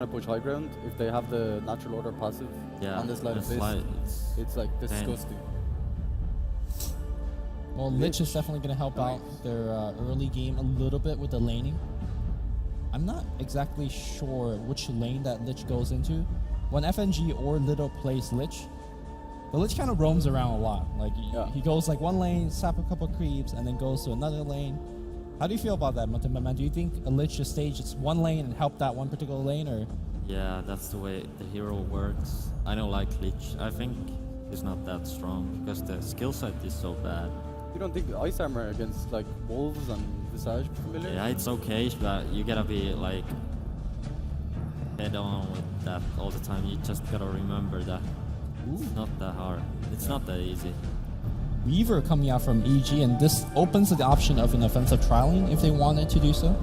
to push high ground, if they have the natural order passive on this line of this, it's like disgusting. Well, Lich is definitely going to help out their early game a little bit with the laning. I'm not exactly sure which lane that Lich goes into. When FNG or Little plays Lich, the Lich kind of roams around a lot. Like he goes like one lane, sap a couple creeps, and then goes to another lane. How do you feel about that, Mataman? Do you think a Lich should stage just one lane and help that one particular lane, or? Yeah, that's the way the hero works. I don't like Lich. I think he's not that strong because the skill set is so bad. You don't think ice armor against like wolves and visage familiar? Yeah, it's okay, but you gotta be like head on with that all the time. You just gotta remember that it's not that hard. It's not that easy. Weaver coming out from EG, and this opens the option of an offensive trialing if they wanted to do so.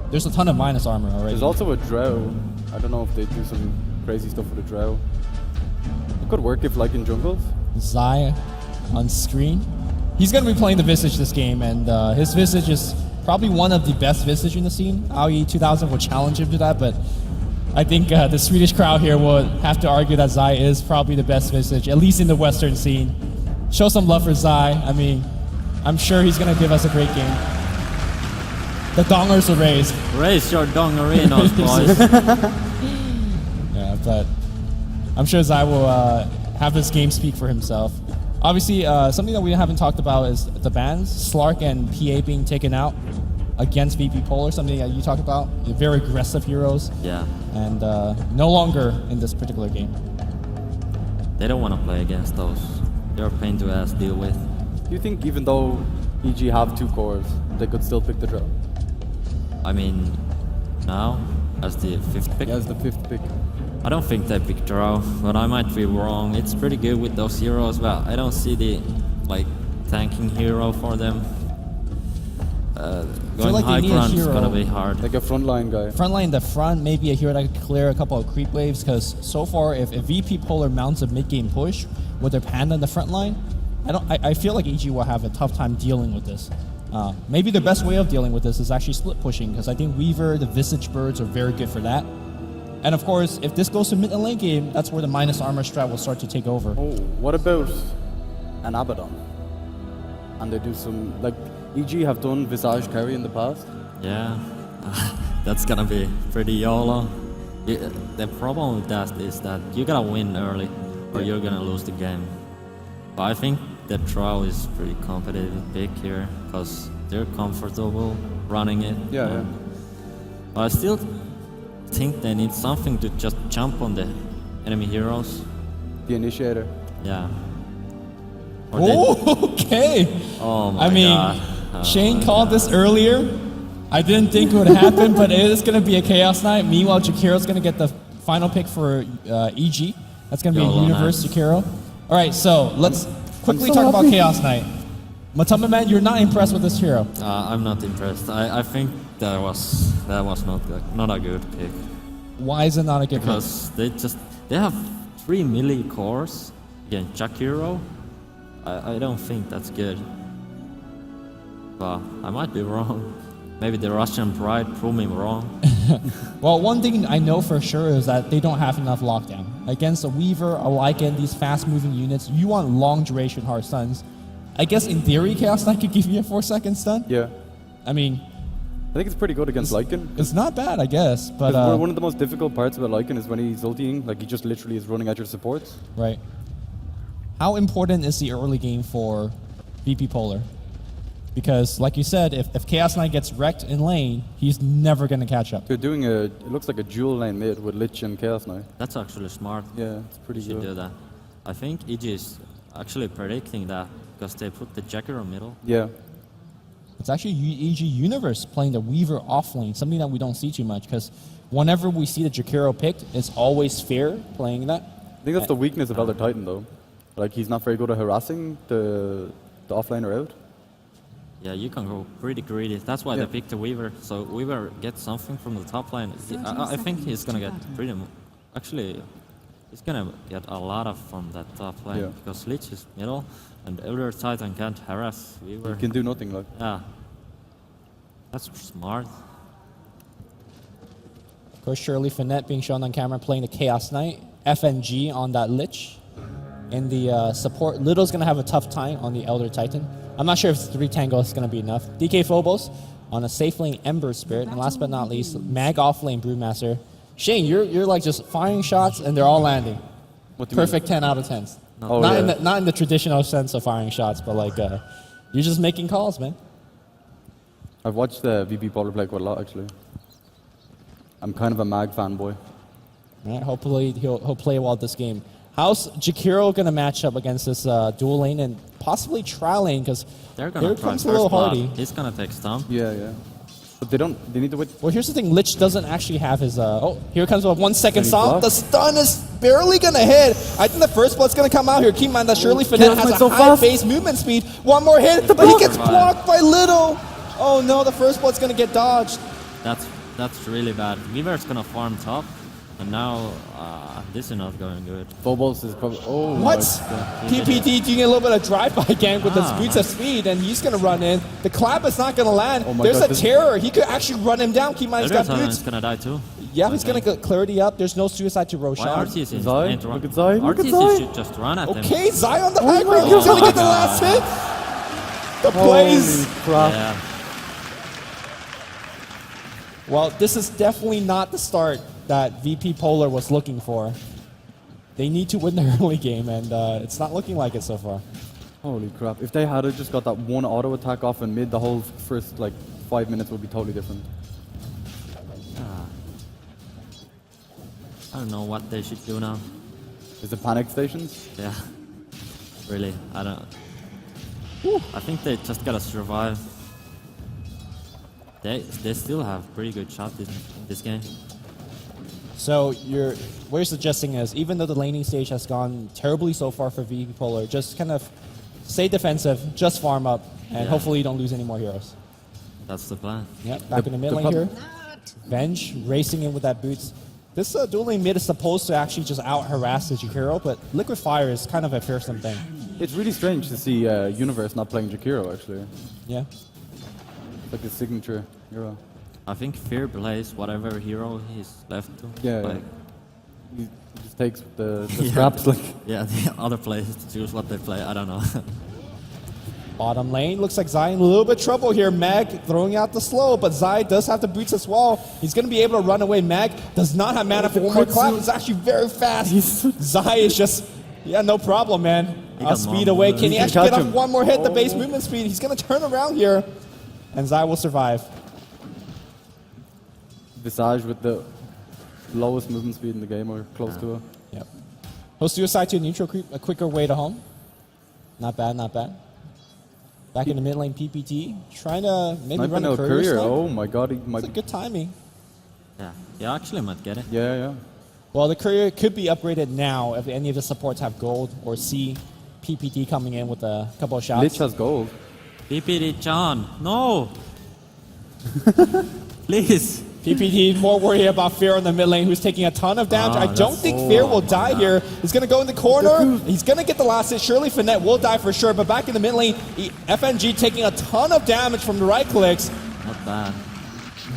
There's a ton of minus armor already. There's also a Drow. I don't know if they do some crazy stuff with a Drow. It could work if like in jungles. Zai on screen. He's going to be playing the Visage this game, and his Visage is probably one of the best Visage in the scene. AOE 2000 will challenge him to that, but I think the Swedish crowd here would have to argue that Zai is probably the best Visage, at least in the Western scene. Show some love for Zai. I mean, I'm sure he's going to give us a great game. The dongers are raised. Raise your dongerinos, boys. Yeah, but I'm sure Zai will have this game speak for himself. Obviously, something that we haven't talked about is the bans. Slark and PA being taken out against VP.Polar, something that you talked about. They're very aggressive heroes. Yeah. And no longer in this particular game. They don't want to play against those. They're a pain to ass deal with. Do you think even though EG have 2 cores, they could still pick the Drow? I mean, now, as the 5th pick? Yeah, as the 5th pick. I don't think they picked Drow, but I might be wrong. It's pretty good with those heroes, but I don't see the like tanking hero for them. Going like high ground is gonna be hard. Like a frontline guy. Frontline in the front, maybe a hero that could clear a couple of creep waves, because so far, if VP.Polar mounts a mid-game push with their Panda in the front line, I feel like EG will have a tough time dealing with this. Maybe the best way of dealing with this is actually split pushing, because I think Weaver, the Visage Birds are very good for that. And of course, if this goes to mid and late game, that's where the minus armor strat will start to take over. Oh, what about an Abaddon? And they do some, like, EG have done Visage carry in the past. Yeah, that's gonna be pretty YOLO. The problem with that is that you gotta win early, or you're gonna lose the game. But I think the Drow is pretty competitive pick here, because they're comfortable running it. Yeah. But I still think they need something to just jump on the enemy heroes. The Initiator. Yeah. Okay. Oh my I mean, God. Shane called this earlier. I didn't think it would happen, but it is going to be a Chaos Knight. Meanwhile, Jakiro's going to get the final pick for EG. That's going to be a Universe Jakiro. All right, so let's quickly talk about Chaos Knight. Matama Man, you're not impressed with this hero. I'm not impressed. I think that was not a good pick. Why is it not a good because pick? Because they have 3 melee cores against Jakiro. I don't think that's good. But I might be wrong. Maybe the Russian Pride proved me wrong. Well, one thing I know for sure is that they don't have enough lockdown. Against a Weaver, a Lycan, these fast-moving units, you want long-duration hard stuns. I guess in theory, Chaos Knight could give you a 4-second stun. Yeah. I mean, I think it's pretty good against Lycan. It's not bad, I guess. But one of the most difficult parts about Lycan is when he's ulting, like he just literally is running at your supports. Right. How important is the early game for VP.Polar? Because, like you said, if Chaos Knight gets wrecked in lane, he's never going to catch up. They're doing it looks like a dual lane mid with Lich and Chaos Knight. That's actually smart. Yeah, it's pretty good. Do that. I think EG is actually predicting that because they put the Jakiro middle. Yeah. It's actually EG Universe playing the Weaver off lane, something that we don't see too much, because whenever we see the Jakiro picked, it's always fair playing that. I think that's the weakness of Elder Titan, though. Like, he's not very good at harassing the offlaner out. Yeah, you can go pretty greedy. That's why they picked the Weaver. So Weaver gets something from the top lane. I think he's gonna get pretty. Actually, he's gonna get a lot of from that top lane because Lich is middle, and Elder Titan can't harass Weaver. He can do nothing, like. Yeah, that's smart. Of course, Shirley Finette being shown on camera playing the Chaos Knight. FNG on that Lich. In the support, Little's going to have a tough time on the Elder Titan. I'm not sure if 3 Tango is going to be enough. DK Phobos on a safe lane Ember Spirit. And last but not least, Mag off lane Brewmaster. Shane, you're like just firing shots and they're all landing. What do you Perfect 10 out of 10. Oh, Not in the traditional sense of firing shots, but like you're just making calls, man. I've watched VP.Polar play quite a lot, actually. I'm kind of a Mag fanboy. All right, hopefully he'll play well this game. How's Jakiro going to match up against this dual lane and possibly trial lane? Because They're gonna here try comes first a little blood. hardy. He's gonna take stomp. Yeah. But they need to wait. Well, here's the thing. Lich doesn't actually have his... oh, here comes a 1 second Any stomp. block? The stun is barely going to hit. I think the first blood's going to come out here. Keep in mind that Shirley Finette Chaos has a Knight so high fast. base movement speed. One more hit, but he gets blocked by Little. Oh no, the first blood's going to get dodged. That's really bad. Weaver's gonna farm top, and now this is not going good. Phobos is probably. Oh, What? my God. PPT doing a little bit of drive-by gank with his Ah. boots of speed, and he's going to run in. The clap is not going to land. Oh my There's God, a this- terror. He could actually run him down. Keep in mind, he's got Elder boots. Titan's gonna die too. Yeah, he's Okay. going to get clarity up. There's no suicide to Why Roshan. Arceus is Zai? ain't run- Look at Zai, look at Arceus Zai. should just run at him. Okay, Zai on the Oh high my ground. He's going to God. get the last hit. The plays. Holy crap. Yeah. Well, this is definitely not the start that VP.Polar was looking for. They need to win the early game, and it's not looking like it so far. Holy crap. If they had just got that one auto attack off in mid, the whole first 5 minutes would be totally different. I don't know what they should do now. Is it panic stations? Yeah. Really, I don't. I think they just gotta survive. They still have pretty good shots in this game. So what you're suggesting is, even though the laning stage has gone terribly so far for VP.Polar, just kind of stay defensive, just farm up, and Yeah. hopefully you don't lose any more heroes. That's the plan. Yep, back in the mid lane here. Venge racing in with that boots. This dual lane mid is supposed to actually just out-harass the Jakiro, but Liquid Fire is kind of a fearsome thing. It's really strange to see Universe not playing Jakiro, actually. Yeah. Like his signature hero. I think Fear plays whatever hero he's left to. Yeah, Like, He just takes the Yeah. scraps, yeah, the other players choose what they play. I don't know. Bottom lane, looks like Zai in a little bit of trouble here. Mag throwing out the slow, but Zai does have the boots as well. He's going to be able to run away. Mag does not have mana for one more clap. It's actually very fast. Zai is just, no problem, man. He got Speed more. away. Can he can actually get catch off him. one more hit? The base movement speed. He's going to turn around here, and Zai will survive. Visage with the lowest movement speed in the game, or close to it. Yep. Host suicide to a neutral creep, a quicker way to home. Not bad, not bad. Back in the mid lane, PPT, trying to maybe Sniping run a out courier courier. snipe. Oh my god, he might. That's a good timing. Yeah, he actually might get it. Yeah. Well, the courier could be upgraded now if any of the supports have gold or see PPT coming in with a couple of shots. Lich has gold. PPD John, no! Please! PPT more worried about Fear in the mid lane, who's taking a ton of damage. I don't think Fear will die here. He's going to go in the corner. He's going to get the last hit. Surely Finette will die for sure, but back in the mid lane, FNG taking a ton of damage from the right clicks. Not bad.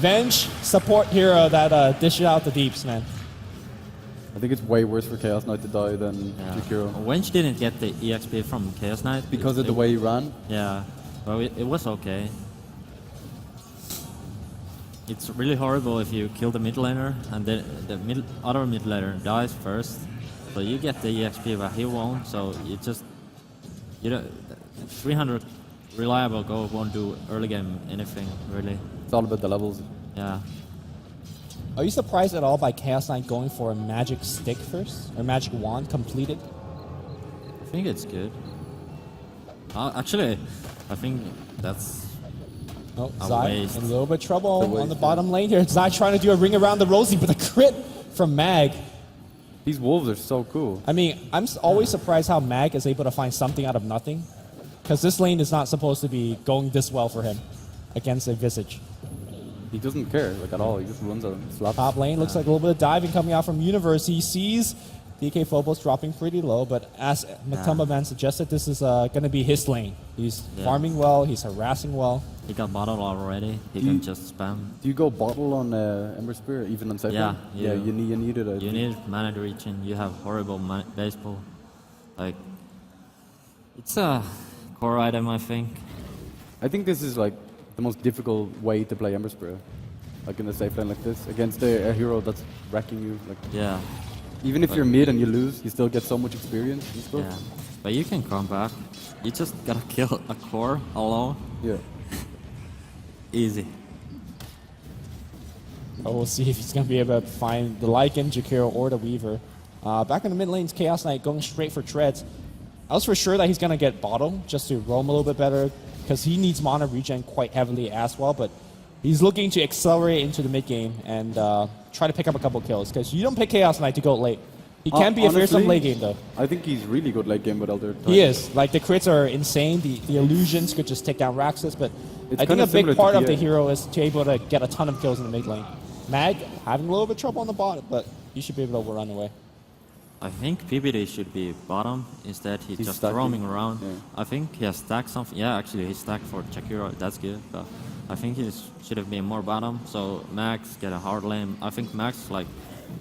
Venge, support hero that dishes out the deeps, man. I think it's way worse for Chaos Knight to die than Yeah. Jakiro. Wench didn't get the EXP from Chaos Knight. Because of the way he ran. Yeah, well, it was okay. It's really horrible if you kill the mid laner and then the other mid laner dies first. So you get the EXP, but he won't. So you just, 300 reliable go won't do early game anything really. It's all about the levels. Yeah. Are you surprised at all by Chaos Knight going for a magic stick first? Or magic wand completed? I think it's good. Actually, I think that's Oh, A Zai waste. in a little bit of trouble It's a waste, on the bottom lane here. Zai trying to do a ring around the Rosie, but a crit from Mag. These wolves are so cool. I mean, I'm always surprised how Mag is able to find something out of nothing. Because this lane is not supposed to be going this well for him against a Visage. He doesn't care at all. He just runs out and slaps. Top lane looks like a little bit of diving coming out from Universe. He sees DK Phobos dropping pretty low, but as Matumba Man suggested, this is going to be his lane. He's farming well, he's harassing well. He got bottle already. He Do can you- just spam. Do you go bottle on Ember Spear, even on safe Yeah, lane? Yeah, you- you need it. I You think. need mana regen. You have horrible base pool. Like, it's a core item, I think. I think this is like the most difficult way to play Ember Spear. Like in a safe lane like this, against a hero that's wrecking you. Like Yeah, even if But- you're mid and you lose, you still get so much experience and stuff. yeah. But you can come back. You just gotta kill a core alone. Yeah. Easy. But we'll see if he's going to be able to find the Lycan, Jakiro, or the Weaver. Back in the mid lanes, Chaos Knight going straight for treads. I was for sure that he's going to get bottle just to roam a little bit better because he needs mana regen quite heavily as well. But he's looking to accelerate into the mid game and try to pick up a couple kills because you don't pick Chaos Knight to go late. He can be a fearsome Honestly, late game though. I think he's really good late game with Elder. He is. Like the crits are insane. The illusions could just take down Raxus, but It's I think kinda a big similar to part of PA. the hero is to able to get a ton of kills in the mid lane. Mag having a little bit of trouble on the bot, but you should be able to run away. I think PBD should be bottom. Instead, he's just stacking. roaming around. Yeah. I think he has stacked something. Yeah, actually, he stacked for Jakiro. That's good. But I think he should have been more bottom. So Max get a hard lane. I think Max is like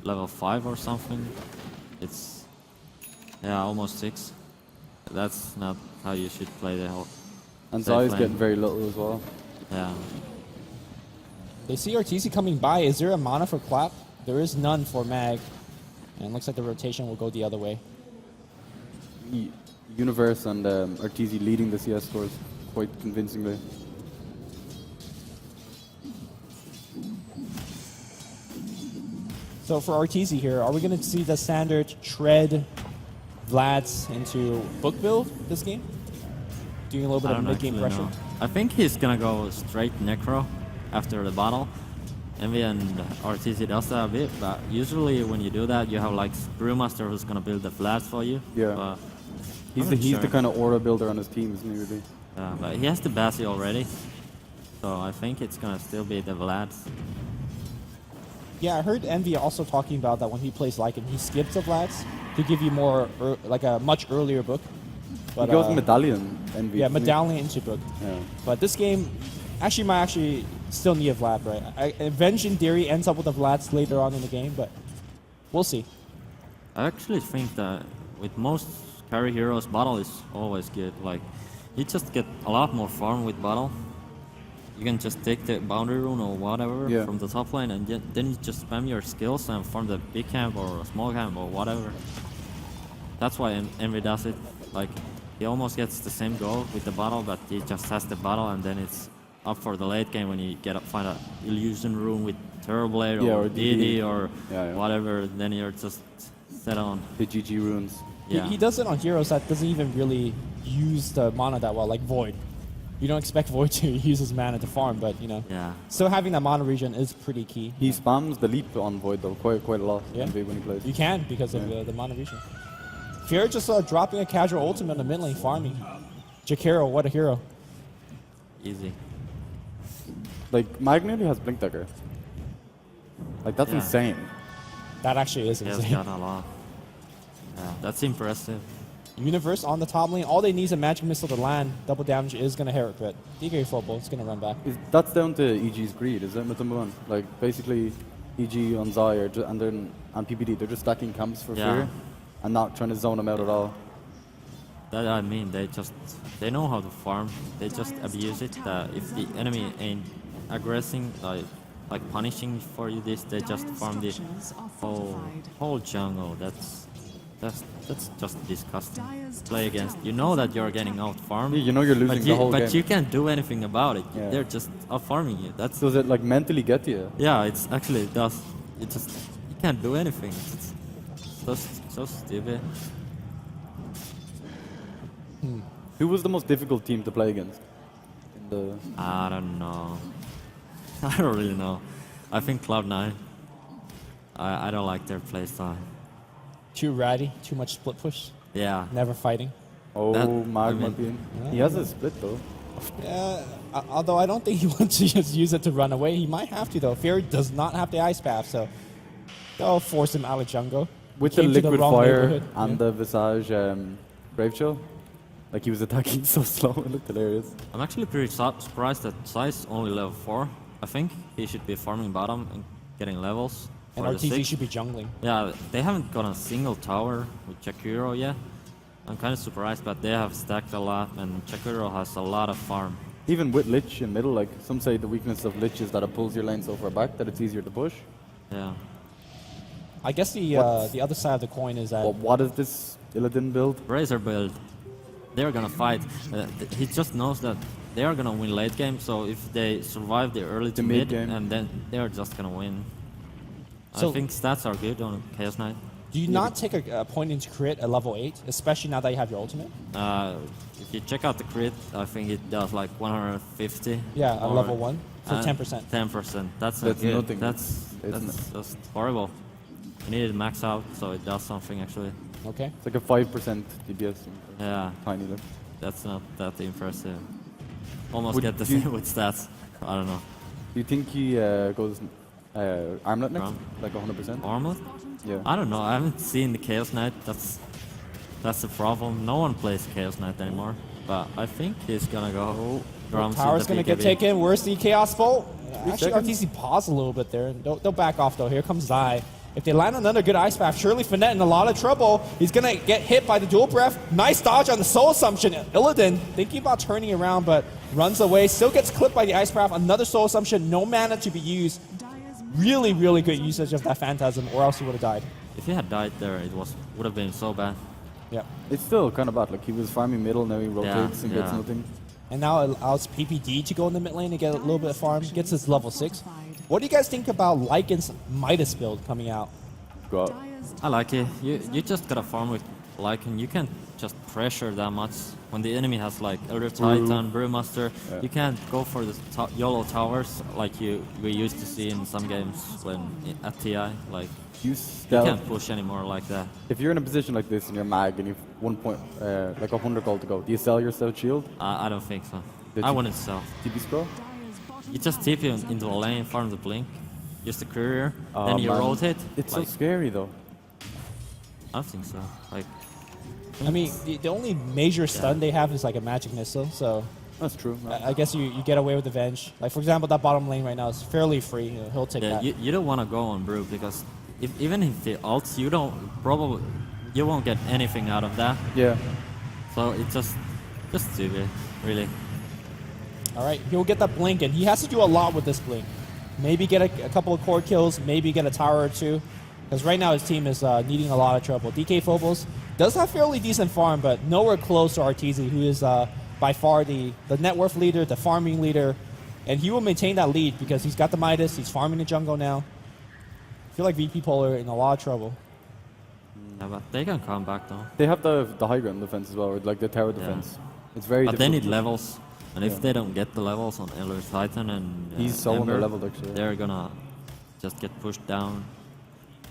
level 5 or something. It's almost 6. That's not how you should play the whole. And safe Zai is lane. getting very little as well. Yeah. They see RTZ coming by. Is there a mana for Clap? There is none for Mag. And it looks like the rotation will go the other way. Universe and RTZ leading the CS scores quite convincingly. So for RTZ here, are we going to see the standard tread Vlads into book build this game? Doing a little bit I of don't mid-game actually pressure? know. I think he's gonna go straight Necro after the battle. Envy and RTZ does that a bit, but usually when you do that, you have like Brewmaster who's gonna build the flats for you. Yeah. But He's I'm the not he's the sure. kind of aura builder on his team, isn't he? Really? But he has the Bassi already, so I think it's gonna still be the Vlads. Yeah, I heard Envy also talking about that when he plays Lycan, he skips the Vlads to give you more, like a much earlier book. But, He goes medallion envy. yeah, doesn't he? medallion into book. Yeah. But this game might still need a Vlad, right? Avenge in theory ends up with the Vlads later on in the game, but we'll see. I actually think that with most carry heroes, battle is always good. Like, you just get a lot more farm with battle. You can just take the boundary rune or whatever Yeah. from the top lane, and then you just spam your skills and farm the big camp or a small camp or whatever. That's why Envy does it. Like, he almost gets the same goal with the battle, but he just has the battle, and then it's up for the late game when you find a illusion rune with Turboblade Yeah, or or DD DD. or Yeah. whatever. Then you're just set on. The GG runes. Yeah. He does it on heroes that doesn't even really use the mana that well, like Void. You don't expect Void to use his mana to farm, but you know. Yeah. So having that mana regen is pretty key. He spams the leap on Void though quite a lot. Yeah. Envy when he plays. You can because of the mana regen. Fear just dropping a casual ultimate in the mid lane farming. Jakiro, what a hero. Easy. Like Magnetti has Blink Dagger. Like that's Yeah. insane. That actually is He has insane. got a lot. Yeah, that's impressive. Universe on the top lane. All they need is a magic missile to land. Double damage is going to hurt, but DK football is going to run back. That's down to EG's greed, is it? With number one, like basically, EG on Zai and then on PPD, they're just stacking camps for Yeah. fear, and not trying to zone them out at all. That I mean, they know how to farm. They just abuse it. If the enemy ain't aggressing, like punishing for you, they just farm the whole jungle. That's just disgusting. Play against. You know that you're getting out farmed. Yeah, you know you're losing the whole but game. you can't do anything about it. Yeah. They're just out farming you. That's Does it like mentally get to you? yeah. It's actually it does. You can't do anything. It's so stupid. Who was the most difficult team to play against? In the I don't know. I don't really know. I think Cloud9. I don't like their playstyle. Too ratty, too much split push, Yeah. never fighting. Mag I mean- might be in. He has a split though. Yeah, although I don't think he wants to just use it to run away. He might have to though. Fury does not have the ice path, so they'll force him out of jungle. With Came the to liquid wrong fire neighborhood. and Yeah. the Visage Brave Chill, Like he was attacking so slow, it looked hilarious. I'm actually pretty surprised that Sai's only level 4. I think he should be farming bottom and getting levels. And for the RTZ 6. should be jungling. Yeah, they haven't got a single tower with Jakiro yet. I'm kind of surprised, but they have stacked a lot, and Jakiro has a lot of farm. Even with Lich in middle, like some say the weakness of Lich is that it pulls your lane so far back that it's easier to push. Yeah. I guess the other side of the coin is that But what is this Illidan build? Razor build. They're gonna fight. He just knows that they are gonna win late game, so if they survive the early to mid mid, game. and then they're just gonna win. So- I think stats are good on Chaos Knight. do you not take a point into crit at level 8, especially now that you have your ultimate? If you check out the crit, I think it does like 150. Yeah, at or- level 1 for 10%. 10%. That's not That's good. nothing. That's Isn't just horrible. You need to max out, so it does something actually. Okay. It's like a 5% DPS. Yeah, Tiny look. that's not that impressive. Almost Would get the you- same with stats. I don't know. Do you think he goes armlet next? Arm- Like 100%? Armlet? Yeah. I don't know. I haven't seen the Chaos Knight. That's the problem. No one plays Chaos Knight anymore. But I think he's gonna go. Drums in Tower's the going to get BKB. taken. Where's the Chaos Bolt? Actually, seconds. RTZ paused a little bit there. They'll back off, though. Here comes Zai. If they land another good Ice Path, surely Finette in a lot of trouble. He's going to get hit by the Dual Breath. Nice dodge on the Soul Assumption. Illidan thinking about turning around, but runs away. Still gets clipped by the Ice Path. Another Soul Assumption. No mana to be used. Really, really good usage of that Phantasm, or else he would have died. If he had died there, it would have been so bad. Yeah. It's still kind of bad. Like he was farming middle, now he rotates and gets yeah. nothing. And now it allows PPD to go in the mid lane to get a little bit of farm. Gets his level 6. What do you guys think about Lycan's Midas build coming out? Go out. I like it. You just gotta farm with Lycan. You can't just pressure that much. When the enemy has like Elder Titan, Brewmaster, Yeah. you can't go for the YOLO towers like we used to see in some games when at TI. Like You you stealth. can't push anymore like that. If you're in a position like this and you're mag and you've 1 point, like 100 gold to go, do you sell your stealth shield? I don't think so. Did I you- wouldn't sell. TP scroll? You just TP into the lane, farm the blink, use the courier, Oh, then you man. rotate. It's like, so scary though. I don't think so. Like I mean, the only major stun they have is like a magic missile, so That's true. No. I guess you get away with the Venge. Like, for example, that bottom lane right now is fairly free. He'll take yeah, that. you don't want to go on Brew because even if they ults, you won't get anything out of that. Yeah. So it's just stupid, really. All right, he'll get that blink, and he has to do a lot with this blink. Maybe get a couple of core kills, maybe get a tower or two. Because right now his team is needing a lot of trouble. DK Phobos does have fairly decent farm, but nowhere close to Arteezy, who is by far the net worth leader, the farming leader. And he will maintain that lead because he's got the Midas, he's farming the jungle now. I feel like VP.Polar in a lot of trouble. Yeah, but they can come back though. They have the high ground defense as well, or like the tower defense. It's very But they difficult. need levels, and if Yeah. they don't get the levels on Elder Titan and He's so Ember, under-leveled, actually. they're gonna just get pushed down.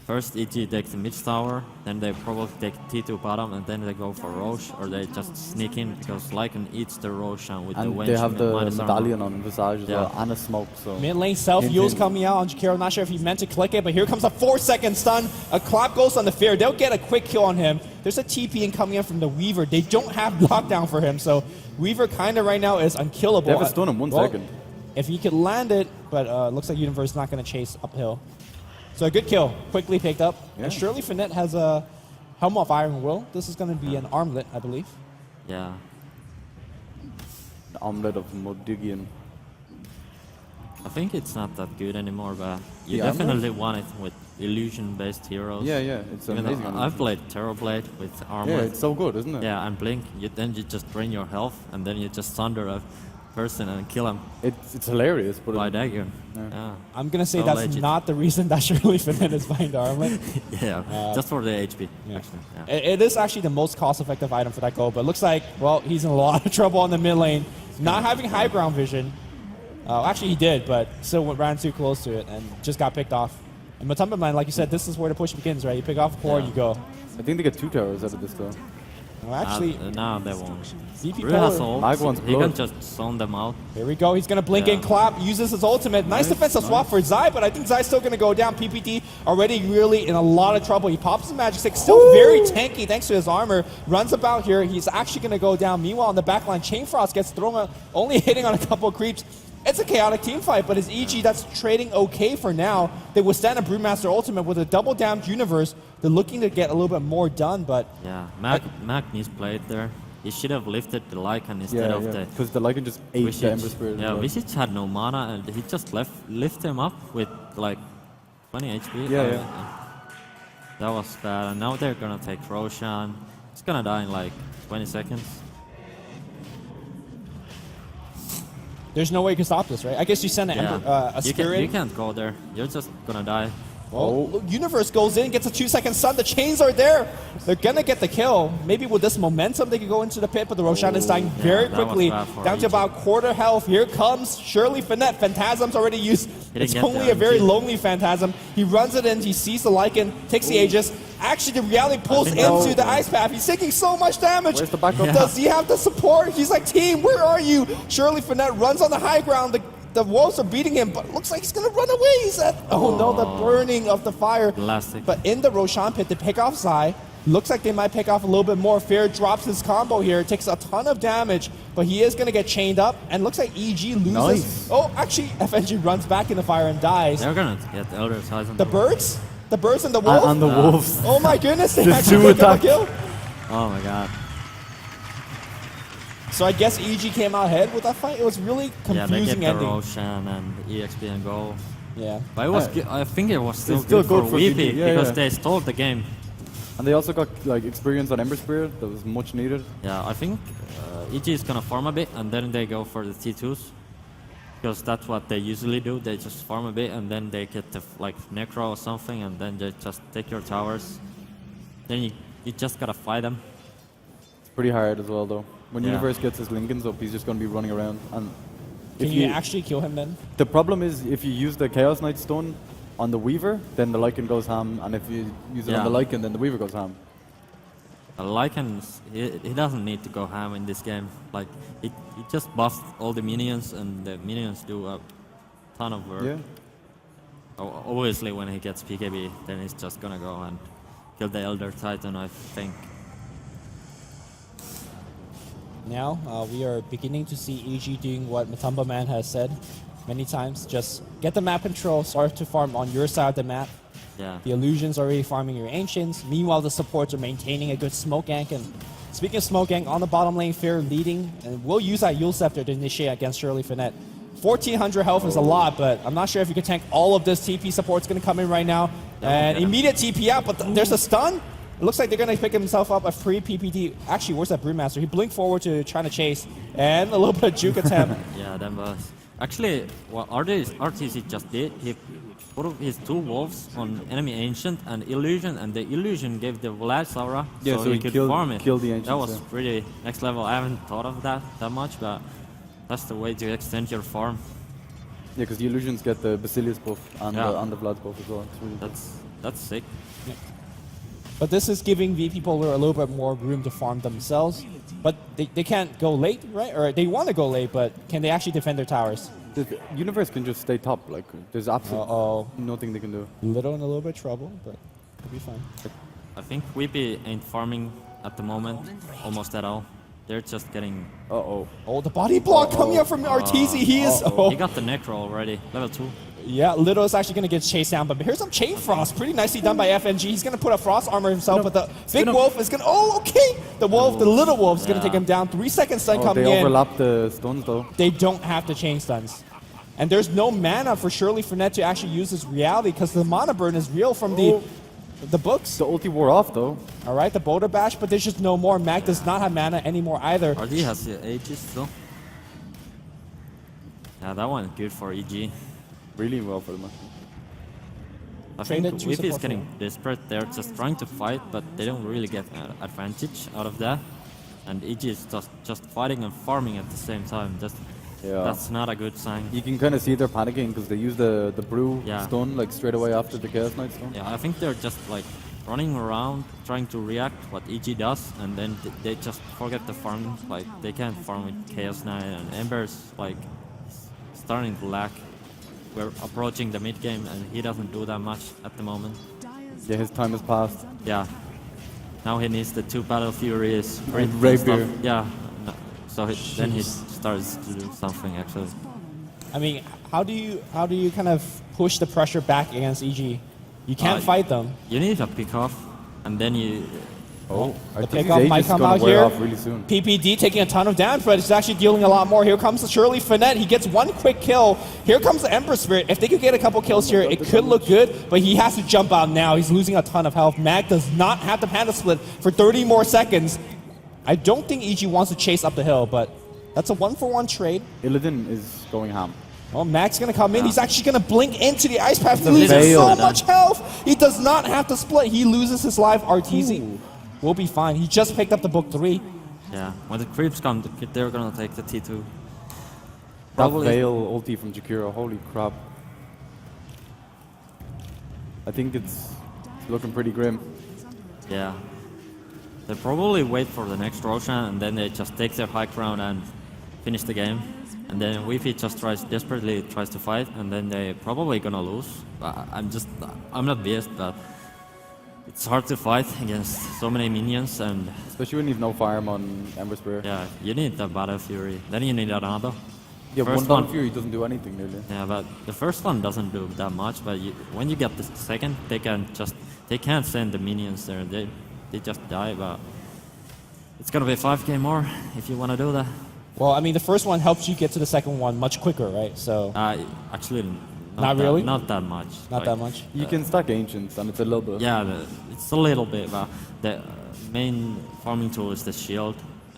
First, EG takes the mid tower, then they probably take T2 bottom, and then they go for Roche, or they just sneak in because Lycan eats the Roshan with the And wench they have the minus armor. medallion on Visage as Yeah. well, and a smoke, so... Mid lane self Hint, heals hint. coming out on Jakiro. Not sure if he meant to click it, but here comes a 4-second stun. A clap goes on the Fear. They'll get a quick kill on him. There's a TP in coming in from the Weaver. They don't have lockdown for him, so Weaver kind of right now is unkillable. They have a stun in 1 Well, second. If he could land it, but looks like Universe is not going to chase uphill. So a good kill, quickly picked up. Yeah. And surely Finette has a Helm of Iron Will. This is going to be an armlet, I believe. Yeah, The omelet of Modigian. I think it's not that good anymore, but you The armor? definitely want it with illusion-based heroes. Yeah, yeah, it's Even though amazing. I've played Terrorblade with armor. Yeah, it's so good, isn't it? Yeah, and Blink. Then you just drain your health, and then you just thunder a person and kill him It's hilarious, but... by dagger. Yeah. Yeah, I'm going to say So that's legit. not the reason that surely Finette is buying the armlet. yeah, just for the HP. Yeah. Actually, yeah. It is actually the most cost-effective item for that goal, but looks like, well, he's in a lot of trouble on the mid lane. Not having high ground vision. Actually, he did, but still ran too close to it and just got picked off. And Matumba Man, like you said, this is where the push begins, right? You pick off a core, Yeah. you go. I think they get 2 towers out of this, though. Well, actually, now they won't. VP Brew has Polar. ult. Mag one's He can blood. just zone them out. Here we go. He's going to blink Yeah. and clap, uses his ultimate. Nice defensive swap for Zai, but I think Zai's still going to go down. PPT already really in a lot of trouble. He pops his magic stick, still very tanky thanks to his armor. Runs about here. He's actually going to go down. Meanwhile, on the backline, Chain Frost gets thrown out, only hitting on a couple of creeps. It's a chaotic team fight, but his EG that's trading okay for now. They withstand a Brewmaster ultimate with a double damaged universe. They're looking to get a little bit more done, but Yeah, Mag misplayed there. He should have lifted the Lycan instead Yeah, of yeah. the Because the Lycan just ate the Ember Spirit. Yeah, as well. Visage had no mana and he just lift him up with like 20 HP. Yeah, yeah. That was bad. And now they're gonna take Roshan. He's gonna die in like 20 seconds. there's no way you can stop this, right? I guess you send an Ember, a you, Spirit. you can't go there. You're just gonna die. Oh, look, Universe goes in, gets a 2-second stun. The chains are there. They're gonna get the kill. Maybe with this momentum, they could go into the pit, but the Roshan is dying very that was quickly, bad for down to EG. about quarter health. Here comes Shirley Finette. Phantasm's already used. didn't It's get only the a very MG. lonely Phantasm. He runs it in. He sees the Lycan, takes the Aegis. Actually, the reality pulls think into no. the Ice Path. He's taking so much damage. Where's the backup? Yeah. Does he have the support? He's like, team, where are you? Shirley Finette runs on the high ground. The wolves are beating him, but looks like he's gonna run away. He's at, oh no, the burning of the fire. Elastic. But in the Roshan pit, they pick off Zai. Looks like they might pick off a little bit more. Fair drops his combo here, takes a ton of damage, but he is gonna get chained up, and looks like EG loses. Nice. Oh, actually, FNG runs back in the fire and dies. They're gonna get Elder Titan. The birds? The birds and the wolf? And the wolves. Oh my goodness, they The actually two pick up a attack. kill. Oh my god. So I guess EG came out ahead with that fight. It was really Yeah, they get confusing the ending. Roshan and EXP and go. Yeah. But it was I think it was still, It's still good good for for VP VP, yeah, because yeah. they stole the game. And they also got like experience on Ember Spirit that was much needed. Yeah, I think EG is gonna farm a bit and then they go for the T2s. Because that's what they usually do. They just farm a bit and then they get the like Necro or something and then they just take your towers. Then you just gotta fight them. It's pretty hard as well though. When Yeah. Universe gets his Lincolns up, he's just going to be running around. And Can if you actually kill him then? the problem is if you use the Chaos Knight Stone on the Weaver, then the Lycan goes ham, and if you use it on Yeah. the Lycan, then the Weaver goes ham. Lycan, he doesn't need to go ham in this game. Like, he just buffs all the minions and the minions do a ton of work. Yeah. Obviously, when he gets PKB, then he's just gonna go and kill the Elder Titan, I think. Now, we are beginning to see EG doing what Matumba Man has said many times. Just get the map control, start to farm on your side of the map. Yeah. The Illusions are already farming your Ancients. Meanwhile, the supports are maintaining a good smoke gank. And speaking of smoke gank, on the bottom lane, Fair leading. And we'll use that Yule Scepter to initiate against Shirley Finette. 1,400 health is a lot, but I'm not sure if you can tank all of this. TP support's going to come in right now. And yeah. immediate TP out, but there's a stun. It looks like they're going to pick himself up a free PPT. Actually, where's that Brewmaster? He blinked forward to trying to chase. And a little bit of juke attempt. Yeah, that was... Actually, what RTC just did, he put his two wolves on enemy Ancient and Illusion, and the Illusion gave the Vlad Aura, Yeah, so he he could killed- farm it. killed the Ancients, That was yeah. pretty next level. I haven't thought of that much, but that's the way to extend your farm. Yeah, because the Illusions get the Basilius buff and, Yeah. the Vlad's buff as well. It's really good. That's sick. But this is giving VP.Polar a little bit more room to farm themselves. But they can't go late, right? Or they want to go late, but can they actually defend their towers? The Universe can just stay top. Like, there's absolutely Uh-oh. nothing they can do. Little in a little bit of trouble, but it'll be fine. I think VP ain't farming at the moment almost at all. They're just getting... Uh-oh. Oh, the body block coming up from RTZ. He is... Oh. He got the Necro already, level 2. Yeah, Little is actually going to get chased down, but here's some Chain Frost. Pretty nicely done by FNG. He's going to put a Frost armor himself, but the big wolf is going to... Oh, okay! The wolf, the little wolf is going to take him down. 3 seconds stun Oh, coming they in. overlap the stuns though. They don't have to chain stuns. And there's no mana for Shirley Finette to actually use this reality because the mana burn is real from the books. The ulti wore off though. All right, the Boulder Bash, but there's just no more. Mag does not have mana anymore either. RD has the Aegis still. Yeah, that one good for EG. Really well for them. I Traded think to VP is support getting for desperate. They're just trying to fight, but they don't really get an advantage out of that. And EG is just fighting and farming at the same time. Yeah. That's not a good sign. You can kind of see they're panicking because they use the brew Yeah. stun like straight away after the Chaos Knight stun. Yeah, I think they're just like running around trying to react what EG does, and then they just forget the farming. Like they can't farm with Chaos Knight, and Ember's like starting to lag. We're approaching the mid game, and he doesn't do that much at the moment. Yeah, his time has passed. Yeah. Now he needs the 2 Battle Furies. Rapier. Yeah. No. So then he starts to do something actually. I mean, how do you kind of push the pressure back against EG? You can't fight them. You need a pick off, and then you. Oh, I The think pickoff his might age is come gonna out wear here. off really soon. PPD taking a ton of damage, but it's actually dealing a lot more. Here comes Shirley Finette. He gets 1 quick kill. Here comes the Emperor Spirit. If they could get a couple kills here, it could look good, but he has to jump out now. He's losing a ton of health. Mag does not have the Panda Split for 30 more seconds. I don't think EG wants to chase up the hill, but that's a 1-for-1 trade. Illidan is going ham. Well, Mag's going to come in. He's actually going to blink into the Ice Path. He a loses veil. so much health. He does not have to split. He loses his life. RTZ will be fine. He just picked up the book 3. Yeah. When the creeps come, they're gonna take the T2. That Probably. veil ulti from Jakiro, holy crap. I think it's looking pretty grim. Yeah. They probably wait for the next Roshan, and then they just take their high ground and finish the game. And then VP just desperately tries to fight, and then they probably gonna lose. I'm not biased, but it's hard to fight against so many minions, and Especially when you have no farm on Ember Spear. yeah, you need the Battle Fury. Then you need another. Yeah, First one Battle one- Fury doesn't do anything nearly. Yeah, but the first one doesn't do that much. But when you get the second, they can't send the minions there. They just die. But it's gonna be 5k more if you wanna do that. Well, I mean, the first one helps you get to the second one much quicker, right? So, Actually, Not really? Not that much. not that much. You can stack Ancients and it's a little bit. Yeah, it's a little bit, but the main farming tool is the shield.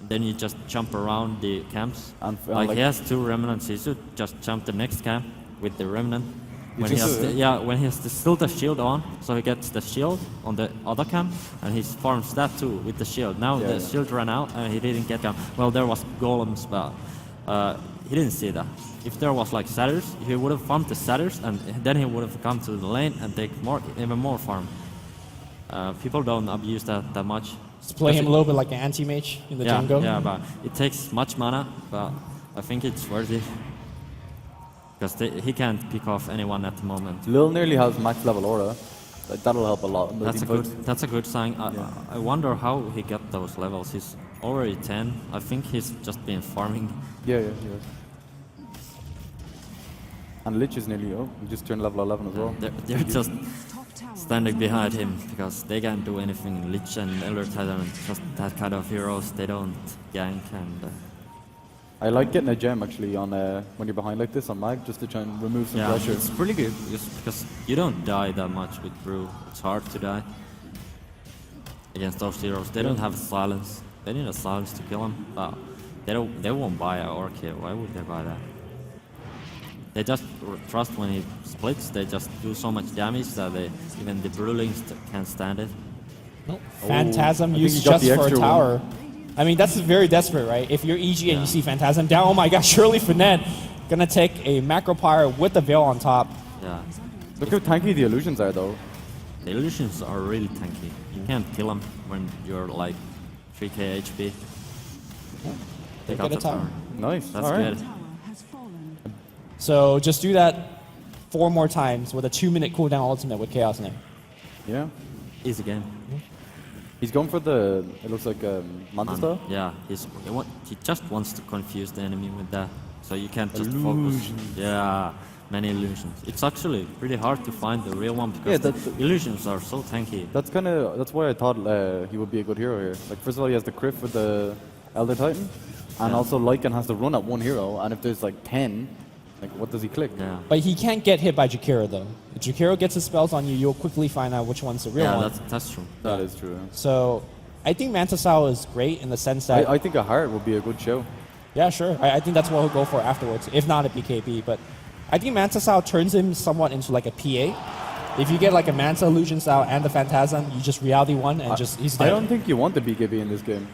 Then you just jump around the camps. And Like like- he has 2 remnants, he should just jump the next camp with the remnant. When he just has do it. when he has still the shield on, so he gets the shield on the other camp, and he farms that too with the shield. Now Yeah, the yeah. shield ran out, and he didn't get camp. Well, there was golems, but he didn't see that. If there was like satyrs, he would have farmed the satyrs, and then he would have come to the lane and take even more farm. People don't abuse that much. Just play him a little bit like an anti-mage in the Yeah, jungle. yeah, but it takes much mana, but I think it's worth it. Because he can't pick off anyone at the moment. Lil nearly has max level aura. That'll help a lot. in the That's a team good. fights. That's a good sign. Yeah. I wonder how he got those levels. He's already 10. I think he's just been farming. Yeah. And Lich is nearly, he just turned level 11 as well. They're just standing behind him because they can't do anything. Lich and Elder Titan, just that kind of heroes. They don't gank and. I like getting a gem actually on when you're behind like this on mag, just to try and remove some Yeah, pressure. it's pretty good because you don't die that much with Brew. It's hard to die against those heroes. They don't have silence. They need a silence to kill them. But they won't buy a Orc here. Why would they buy that? They just trust when he splits. They just do so much damage that even the Brewlings can't stand it. Nope. Phantasm I think used he got just the for a extra tower. I mean, that's very desperate, right? If you're EG and you see Phantasm down, oh my gosh, Shirley Finette gonna take a macro pyre with the veil on top. Yeah, Look how tanky the illusions are though. the illusions are really tanky. You can't kill them when you're like 3k HP. Take out get a the tower. tower. Nice. That's All right. good. So just do that 4 more times with a 2-minute cooldown ultimate with Chaos Knight. Yeah. Easy game. He's going for the, it looks like Manta style. Yeah, he just wants to confuse the enemy with that, so you can't just focus. Yeah, many illusions. It's actually pretty hard to find the real one because Yeah, the that's- illusions are so tanky. That's why I thought he would be a good hero here. Like first of all, he has the crit with the Elder Titan, and Yeah. also Lycan has to run at one hero, and if there's like 10, like what does he click? Yeah, But he can't get hit by Jakiro though. If Jakiro gets his spells on you, you'll quickly find out which one's the real yeah, one. that's true. That is true. So I think Manta Sao is great in the sense that, I think a heart would be a good show. yeah, sure. I think that's what he'll go for afterwards, if not a BKB. But I think Manta Sao turns him somewhat into like a PA. If you get like a Manta Illusion Sao and the Phantasm, you just reality one and just he's I dead. don't think you want the BKB in this game.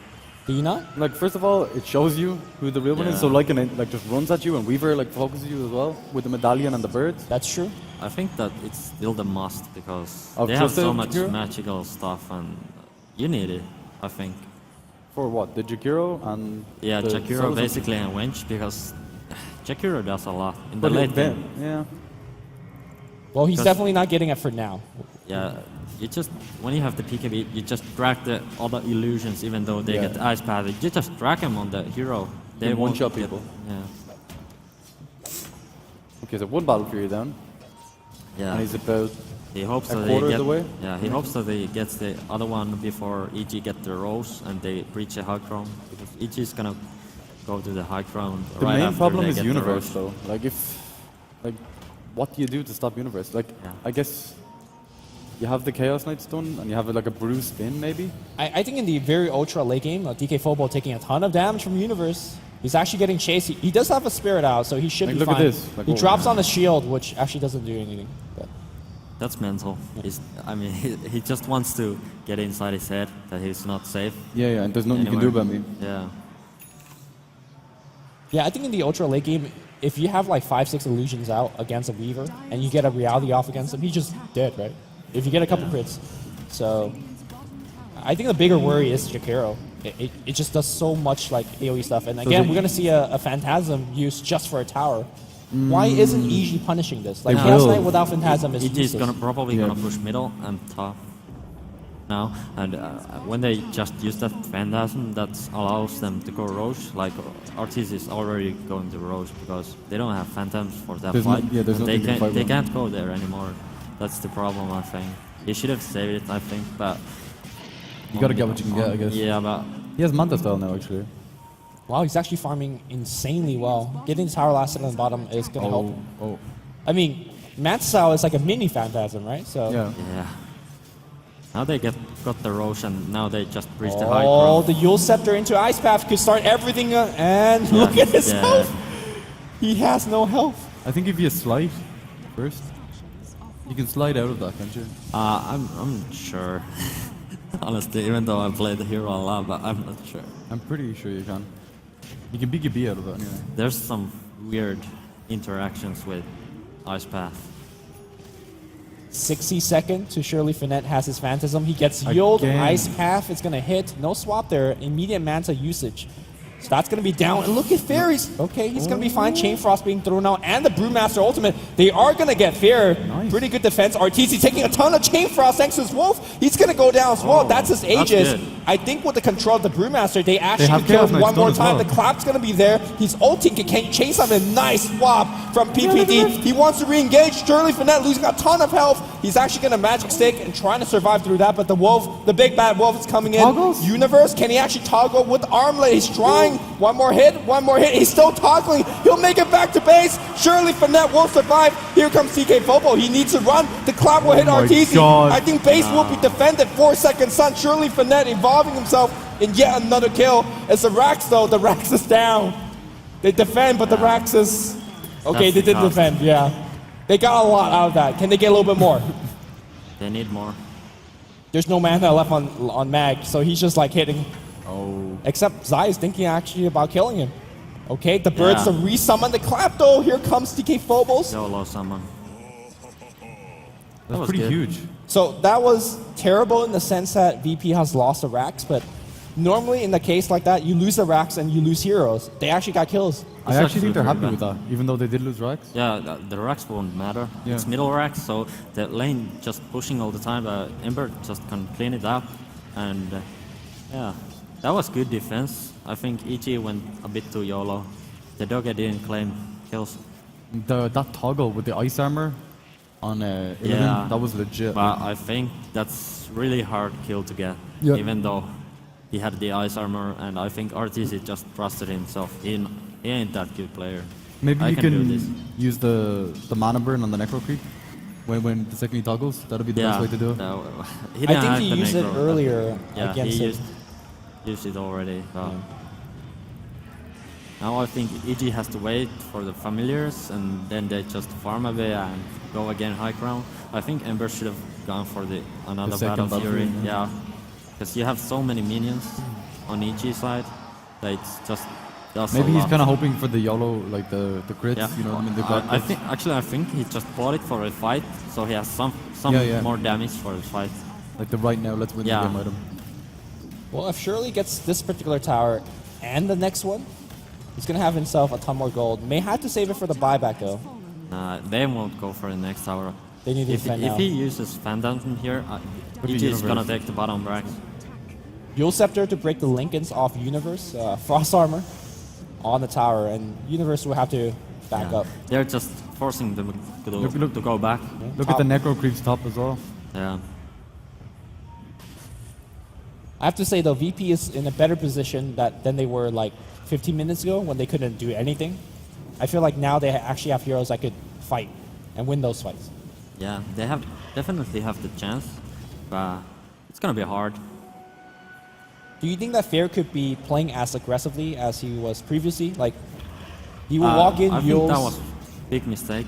Do you not? Like first of all, it shows you who the real one is. So Yeah. like, like just runs at you, and Weaver like focuses you as well with the medallion and the birds. That's true. I think that it's still the must because Of they have Twisted so much Jakiro? magical stuff and you need it, I think. For what? The Jakiro and Yeah, the Jakiro Solos? basically and Winch because Jakiro does a lot in the But late then, game. yeah. Well, he's Because- definitely not getting it for now. Yeah, you just when you have the PKB, you just drag the other illusions, even though they Yeah. get ice path. You just drag them on the hero. They You won't one-shot get- people. Yeah, Okay, so one Battle Fury down, yeah. and he's about He hopes a that quarter they of get. the way? Yeah, he hopes that he gets the other one before EG get the rose and they breach the high ground because EG is gonna go to the high ground the right main after problem they is get the Universe rose. though. Like if, like, what do you do to stop Universe? Like, Yeah. I guess you have the Chaos Knight stun, and you have like a bruise spin maybe. I think in the very ultra late game, DK taking a ton of damage from Universe. He's actually getting chased. He does have a spirit out, so he should Like, be look fine. at this. Like, he oh, drops yeah. on the shield, which actually doesn't do anything. But That's mental. I mean, he just wants to get inside his head that he's not safe. Yeah, and there's nothing you can do anywhere. about me. Yeah. yeah, I think in the ultra late game, if you have like 5-6 illusions out against a Weaver and you get a reality off against him, he's just dead, right? If you get a couple crits. So I think the bigger worry is Jakiro. It just does so much like AoE stuff. And again, we're going to see a Phantasm used just for a tower. Why isn't EG punishing this? Like They Chaos will. Knight without Phantasm is EG is useless. gonna probably Yeah. gonna push middle and top now, and when they just use that Phantasm, that allows them to go Roche. Like Artis is already going to Roche because they don't have Phantoms for that There's no- fight. yeah, there's and they nothing to can't fight they with. can't go there anymore. That's the problem, I think. He should have saved it, I think, but You gotta get what you can get, I guess. Yeah, but He has Manta style now, actually. Wow, he's actually farming insanely well. Getting the tower last hit on the bottom is going to help. Oh, I mean, Matsao is like a mini Phantasm, right? So yeah. yeah. Now they got the Roche and now they just breach the high Oh, ground. the Yule Scepter into Ice Path could start everything, and look at his Yeah. health. He has no health. I think if you slide first, you can slide out of that, can't you? I'm sure. Honestly, even though I played the hero a lot, but I'm not sure. I'm pretty sure you can. You can BKB out of that anyway. There's some weird interactions with Ice Path. 60-second to Shirley Finette has his Phantasm. He gets Yield, Again. Ice Path. It's going to hit. No swap there. Immediate Manta usage. So that's going to be down. And look at Fairies. Okay, he's going to be fine. Chain Frost being thrown out. And the Brewmaster ultimate. They are going to get fair. Nice. Pretty good defense. RTZ taking a ton of Chain Frost thanks to his Wolf. He's going to go down as well. That's his that's Aegis. good. I think with the control of the Brewmaster, they actually have can kill Chaos him Knight one more stun as time. well. The clap's going to be there. He's ulting. Can chase him. A nice swap from PPD. He wants to re-engage. Shirley Finette losing a ton of health. He's actually going to Magic Stick and trying to survive through that. But the Wolf, the big bad Wolf is coming in. Toggles? Universe, can he actually toggle with Armlet? He's trying. One more hit. He's still toggling. He'll make it back to base. Shirley Finette will survive. Here comes DK He needs to run. The clap will hit my RTZ. God. I think base will be defended. 4-second sun. Shirley Finette evolving himself in yet another kill. It's the Rax though. The Rax is down. They defend, but the Rax is... Okay, That's they did tough. defend, yeah. They got a lot out of that. Can they get a little bit more? They need more. There's no mana left on Mag, so he's just like hitting. Oh. Except Zai is thinking actually about killing him. Okay, the birds Yeah. to resummon the clap though. Here comes DK Phobos. YOLO summon. That's was pretty good. huge. So that was terrible in the sense that VP has lost the Rax, but normally in the case like that, you lose the Rax and you lose heroes. They actually got kills. I actually think they're actually happy pretty with that, even though they did lose Rax. Yeah, the racks won't matter. Yeah. It's middle racks, so the lane just pushing all the time. Ember just can clean it up, and yeah, that was good defense. I think EG went a bit too YOLO. The Doge didn't claim kills, That toggle with the ice armor on Illidan, Yeah. that was legit. but I think that's really hard kill to get. Yeah. Even though he had the ice armor, and I think RTC just trusted himself. He ain't that good player. Maybe I you can do can this. use the mana burn on the Necro Creep when the second he toggles. That'll be the best way to do it. He I didn't think have he the used it Necro, but- earlier Yeah, against he it. used it already. So. Now I think EG has to wait for the familiars, and then they just farm a bit and go again high ground. I think Ember should have gone for another second Battle Battle Fury. Fury, Yeah, because you have so many minions. on EG side. That it's just does Maybe a he's lot. kind of hoping for the YOLO, like the crits, Yeah. you know, I mean, the I crits. think I think he just bought it for a fight, so he has some Yeah. more damage for the fight. Like the right now, let's win Yeah. the game item. Well, if Shirley gets this particular tower and the next one, he's going to have himself a ton more gold. May have to save it for the buyback, though. They won't go for the next tower. They need to defend if now. he uses Phantom here, be EG is gonna Universe. take the bottom brack. Dual Scepter to break the Lincolns off Universe. Frost Armor on the tower, and Universe will have to back up. They're just forcing them to go back. Look at the Necro creeps top as well. Yeah. I have to say, though, VP is in a better position than they were like 15 minutes ago when they couldn't do anything. I feel like now they actually have heroes that could fight and win those fights. Yeah, they definitely have the chance, but it's gonna be hard. Do you think that Fair could be playing as aggressively as he was previously? Like, he will walk in, I think Yules. that was a big mistake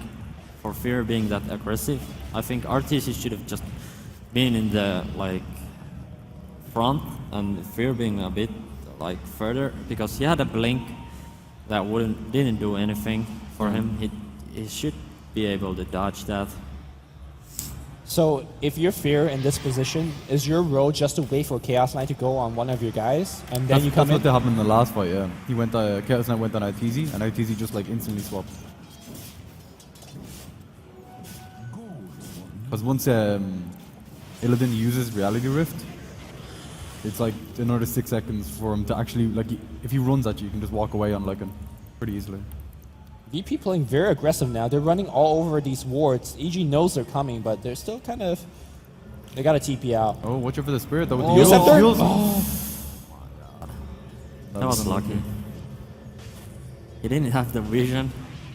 for Fear being that aggressive. I think RTC should have just been in the like front and Fear being a bit like further, because he had a blink that didn't do anything for him. He should be able to dodge that. So if you're Fear in this position, is your role just to wait for Chaos Knight to go on one of your guys, and then you come That's in? what happened in the last fight, yeah. He went, Chaos Knight went on ITZ, and ITZ just like instantly swapped. Because once Illidan uses Reality Rift, it's like another 6 seconds for him to actually, like, if he runs at you, you can just walk away on like him pretty easily. VP playing very aggressive now. They're running all over these wards. EG knows they're coming, but they're still kind of... They got to TP out. Oh, watch out for the Spirit though with Oh. the Scepter? heals. That was lucky. He didn't have the vision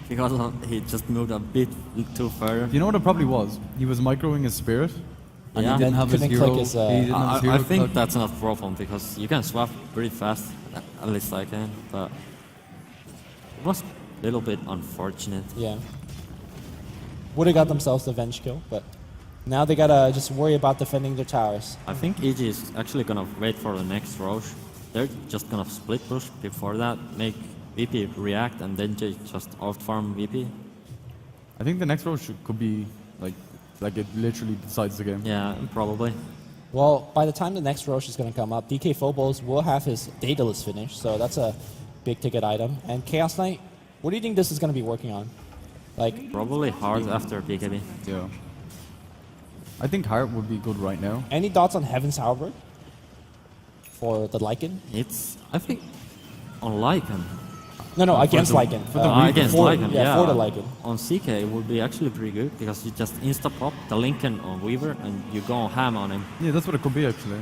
because he just moved a bit too further. You know what it probably was? He was microing his Spirit, and Yeah. he didn't have his Couldn't hero. click his, he didn't have his hero I think click. that's not a problem because you can swap pretty fast, at least I can, but it was a little bit unfortunate. Yeah. Would have got themselves the Venge kill, but now they got to just worry about defending their towers. I think EG is actually gonna wait for the next Roche. They're just gonna split push before that, make VP react, and then just out-farm VP. I think the next row could be like it literally decides the game. Yeah, probably. Well, by the time the next Roche is going to come up, DK Phobos will have his Daedalus finished, so that's a big ticket item. And Chaos Knight, what do you think this is going to be working on? Like, Probably hard after BKB. Yeah. I think Heart would be good right now. any thoughts on Heaven's Halberd for the Lycan? It's, I think, on Lycan. No, against the- Lycan. for the Against for, Lycan, yeah, yeah. for the Lycan. On CK, it would be actually pretty good because you just insta-pop the Lincoln on Weaver and you go ham on him. Yeah, that's what it could be actually.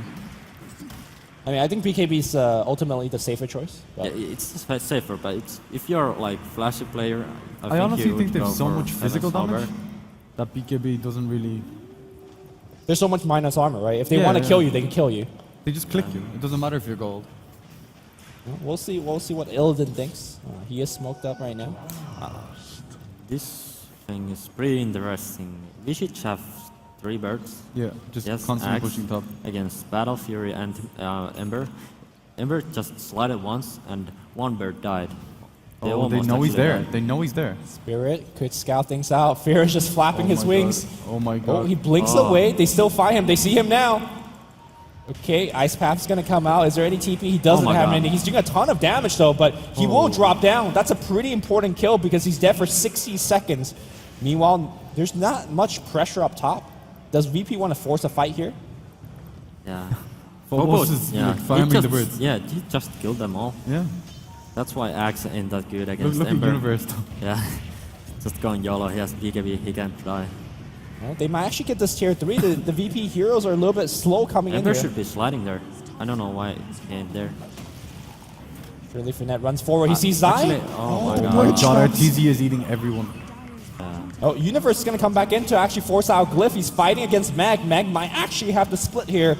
I mean, I think BKB is ultimately the safer choice. Yeah, But it's safer, but if you're like flashy player, I honestly you think would go there's so for much physical Heaven's damage Halberd. that BKB doesn't really. there's so much minus armor, right? If they Yeah, want to yeah. kill you, they can kill you. They just click you. It doesn't matter if you're gold. We'll see what Illidan thinks. He is smoked up right now. This thing is pretty interesting. We should have 3 birds. Yeah, just Yes, constantly Axe pushing top. against Battle Fury and Ember. Ember just slided once and 1 bird died. They almost know he's actually there. died. They know he's there. Spirit could scout things out. Fear is just flapping his my wings. God. Oh my god. Oh, he blinks away. They still find him. They see him now. Okay, Ice Path's gonna come out. Is there any TP? He doesn't Oh my have God. any. He's doing a ton of damage though, but he will drop down. That's a pretty important kill because he's dead for 60 seconds. Meanwhile, there's not much pressure up top. Does VP want to force a fight here? Yeah. Phobos is like, he farming just, the birds. Yeah, he just killed them all. Yeah. That's why Axe ain't that good Look, against look at Ember. Universe. Yeah. Just going YOLO. He has BKB. He can't die. Well, they might actually get this tier 3. The VP heroes are a little bit slow coming in Ember here. should be sliding there. I don't know why he ain't there. Surely Finette runs forward. He sees Zai. Actually, oh my Oh god. my god, RTZ is eating everyone. Oh, Universe is going to come back in to actually force out Glyph. He's fighting against Mag. Mag might actually have the split here.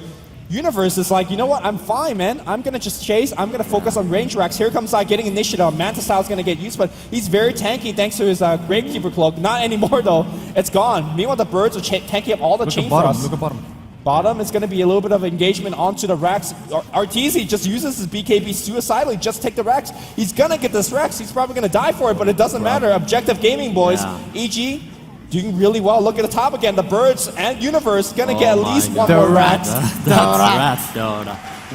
Universe is like, you know what? I'm fine, man. I'm going to just chase. I'm going to focus on range racks. Here comes Zai getting initiative. Manta Style is going to get used, but he's very tanky thanks to his Gravekeeper Cloak. Not anymore, though. It's gone. Meanwhile, the birds are tanking up all the Look chain at bottom. thrusts. Look at bottom. Bottom is going to be a little bit of engagement onto the Rex. Arteezy just uses his BKB suicidally, just take the Rex. He's going to get this Rex. He's probably going to die for it, but it doesn't matter. Objective gaming, boys. Yeah. EG doing really well. Look at the top again. The Birds and Universe going to get at my least God. one more Rex. That's rats, though.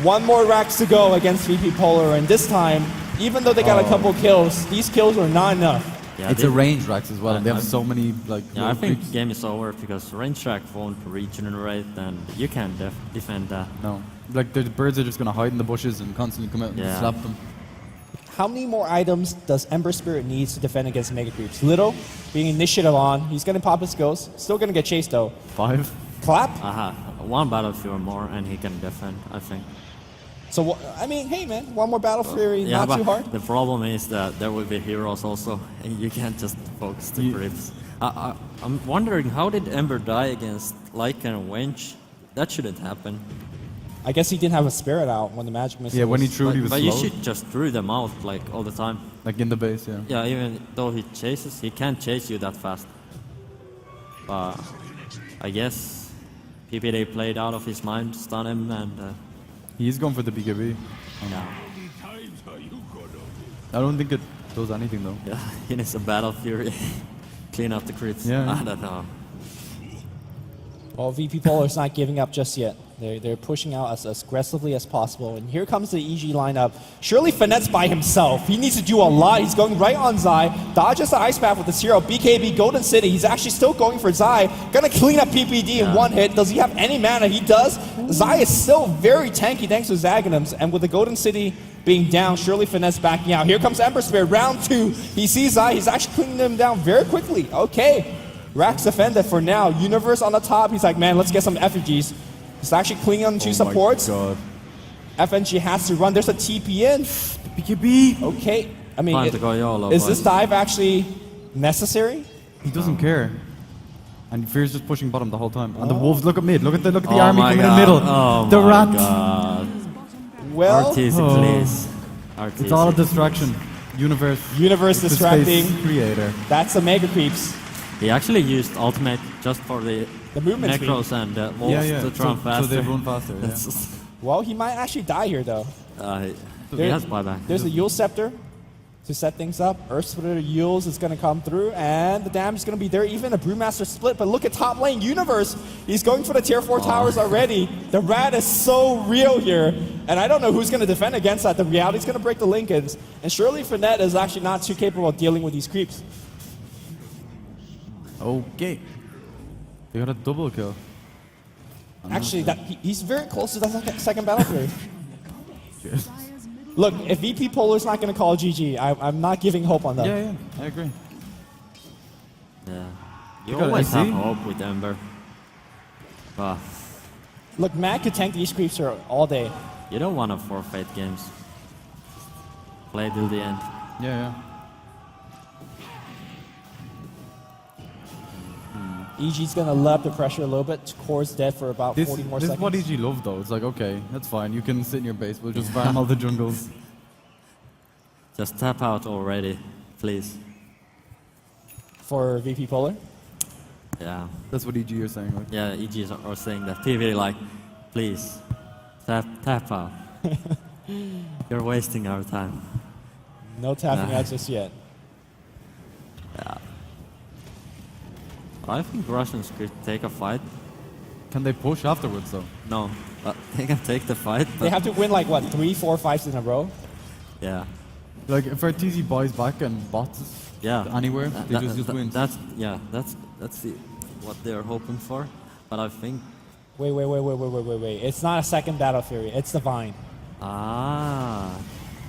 One more Rex to go against VP.Polar, and this time, even though they got a couple kills, these kills are not enough. Yeah, It's a range Rax as well, and they have I- so many like. Yeah, I little think creeps. the game is over because range track won't regenerate, and you can't defend that. No, like the birds are just gonna hide in the bushes and constantly come out and Yeah. slap them. How many more items does Ember Spirit need to defend against Mega Creeps? Little, being initiative on. He's going to pop his skills. Still going to get chased, though. 5. Clap. Aha, one battlefield more, and he can defend, I think. So, I mean, hey, man, one more Battle Fury, Yeah, not but too hard. the problem is that there will be heroes also, and you can't just focus the Ye- creeps. I'm wondering, how did Ember die against Lycan and Wench? That shouldn't happen. I guess he didn't have a Spirit out when the Magic Missile Yeah, when he was- threw it, he was But slow. you should just threw them out like all the time. Like in the base, yeah. Yeah, even though he chases, he can't chase you that fast. But I guess PPD played out of his mind, stun him, and He's going for the BKB. yeah, I don't think it does anything though. yeah, he needs a battle fury, clean up the creeps. Yeah. I don't know. Well, VP.Polar is not giving up just yet. They're pushing out as aggressively as possible. And here comes the EG lineup. Surely Finette's by himself. He needs to do a lot. He's going right on Zai. Dodges the Ice Path with the Zero. BKB, Golden City. He's actually still going for Zai. Gonna clean up PPD in one hit. Does he have any mana? He does. Zai is still very tanky thanks to his Aghanims. And with the Golden City being down, surely Finette's backing out. Here comes Ember Spirit. Round 2. He sees Zai. He's actually cleaning him down very quickly. Okay. Rax defended for now. Universe on the top. He's like, man, let's get some effigies. He's actually clinging on to supports. Oh FNG has to run. There's a TP in. BKB! Okay. I mean, Time to go YOLO, is boys. this dive actually necessary? He doesn't care. And Fear's just pushing bottom the whole time. And the wolves look at mid. Look at the Oh army my coming in God. the middle. Oh the my rats. God. Well, Arteezy, Oh. please. Arteezy. It's all a distraction. Universe. Universe It's the space distracting. creator. That's the Mega Creeps. He actually used ultimate just for the movement speed. necros and wolves Yeah, yeah. to So, run faster. so they run faster. Yeah. That's- Well, he might actually die here, though. he There- has buyback. There's a Yule Scepter to set things up. Earth Splitter Yules is going to come through, and the damage is going to be there. Even a Brewmaster split, but look at top lane, Universe. He's going for the tier 4 towers already. The rat is so real here, and I don't know who's going to defend against that. The reality's going to break the Lincolns, and surely Finette is actually not too capable of dealing with these creeps. Okay. They got a double kill. Actually, he's very close to the second battle fury. Look, if VP.Polar is not going to call GG, I'm not giving hope on them. Yeah, yeah. I agree. Yeah. You got always have AC? hope with Ember. But Look, Matt could tank these creeps for all day. you don't want to forfeit games. Play till the end. Yeah, yeah. EG's going to let up the pressure a little bit. Core's dead for about This 40 more is seconds. what EG love though. It's like, okay, that's fine. You can sit in your base. We'll just farm all the jungles. Just tap out already, please. For VP.Polar. Yeah. That's what EG are saying. Right? Yeah, EGs are saying that. PvP like, please, tap out. You're wasting our time. No tapping Nah. out just yet. Yeah. I think Russians could take a fight. Can they push afterwards though? No, but they can take the fight. They But have to win like, what, 3, 4 fights in a row? yeah. Like if Arteezy buys back and bots Yeah. anywhere, That- they that- just that- win. That's what they're hoping for. But I think Wait. It's not a second battle fury. It's Divine. I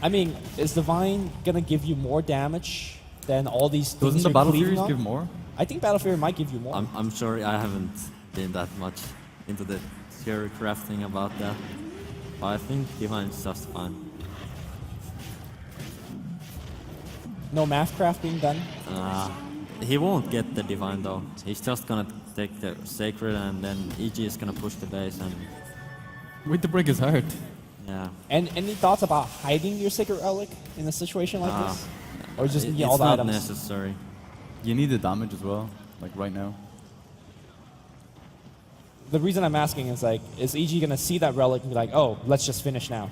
mean, is Divine going to give you more damage than all these things Doesn't the you're Battle cleaving Furies on? give more? I think Battle Fury might give you more. I'm sorry I haven't been that much into the theory crafting about that. But I think Divine's just fine. No math craft being done. He won't get the Divine though. He's just gonna take the Sacred and then EG is gonna push the base and Wait to break his heart. yeah. And any thoughts about hiding your Sacred Relic in a situation like this? Or just It's need all the not items? necessary. You need the damage as well, like right now. the reason I'm asking is like, is EG gonna see that relic and be like, oh, let's just finish now?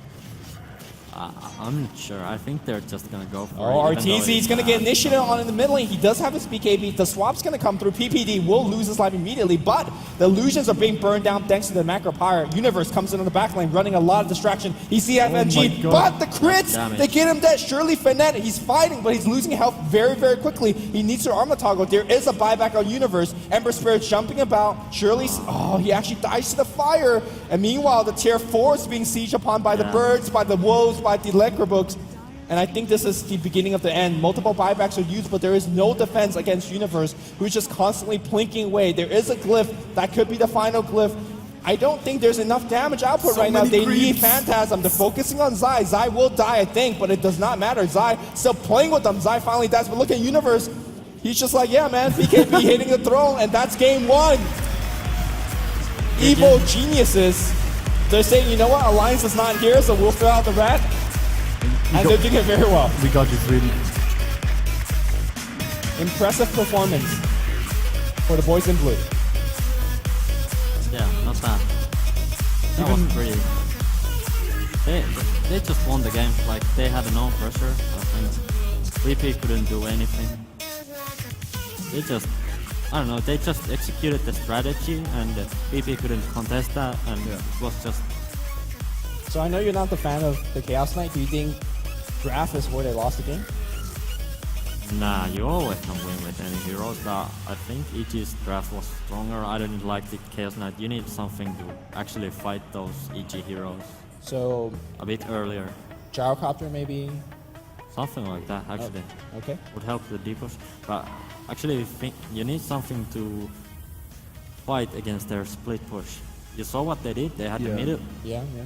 I'm not sure. I think they're just gonna go for Oh, it. RTZ's gonna get initiative on in the mid lane. He does have his BKB. The swap's gonna come through. PPD will lose his life immediately, but the illusions are being burned down thanks to the macro power. Universe comes in on the back lane, running a lot of distraction. He's CFNG, but the crits, they get him dead. Surely Finette, he's fighting, but he's losing health very, very quickly. He needs to armor toggle. There is a buyback on Universe. Ember Spirit jumping about. Surely, oh, he actually dies to the fire. And meanwhile, the tier 4 is being sieged upon by the birds, by the wolves, by the Electrobooks. And I think this is the beginning of the end. Multiple buybacks are used, but there is no defense against Universe, who's just constantly plinking away. There is a glyph. That could be the final glyph. I don't think there's enough damage output right now. They need Phantasm. They're focusing on Zai. Zai will die, I think, but it does not matter. Zai still playing with them. Zai finally dies, but look at Universe. He's just like, yeah, man, BKB hitting the throne, and that's game 1. Evil geniuses. They're saying, you know what, Alliance is not here, so we'll throw out the rat. And they're doing it very well. We got you, Sweden. Impressive performance for the boys in blue. Yeah, not bad. That was pretty. They just won the game. Like they had no pressure. I think VP couldn't do anything. They just, I don't know. They just executed the strategy, and VP couldn't contest that, and it was just. So I know you're not the fan of the Chaos Knight. Do you think draft is where they lost the game? Nah, you always can win with any heroes. I think EG's draft was stronger. I didn't like the Chaos Knight. You need something to actually fight those EG heroes. So a bit earlier. Gyrocopter maybe? Something like that, actually. Oh, okay. Would help the deep push. But actually, you need something to fight against their split push. You saw what they did. They had the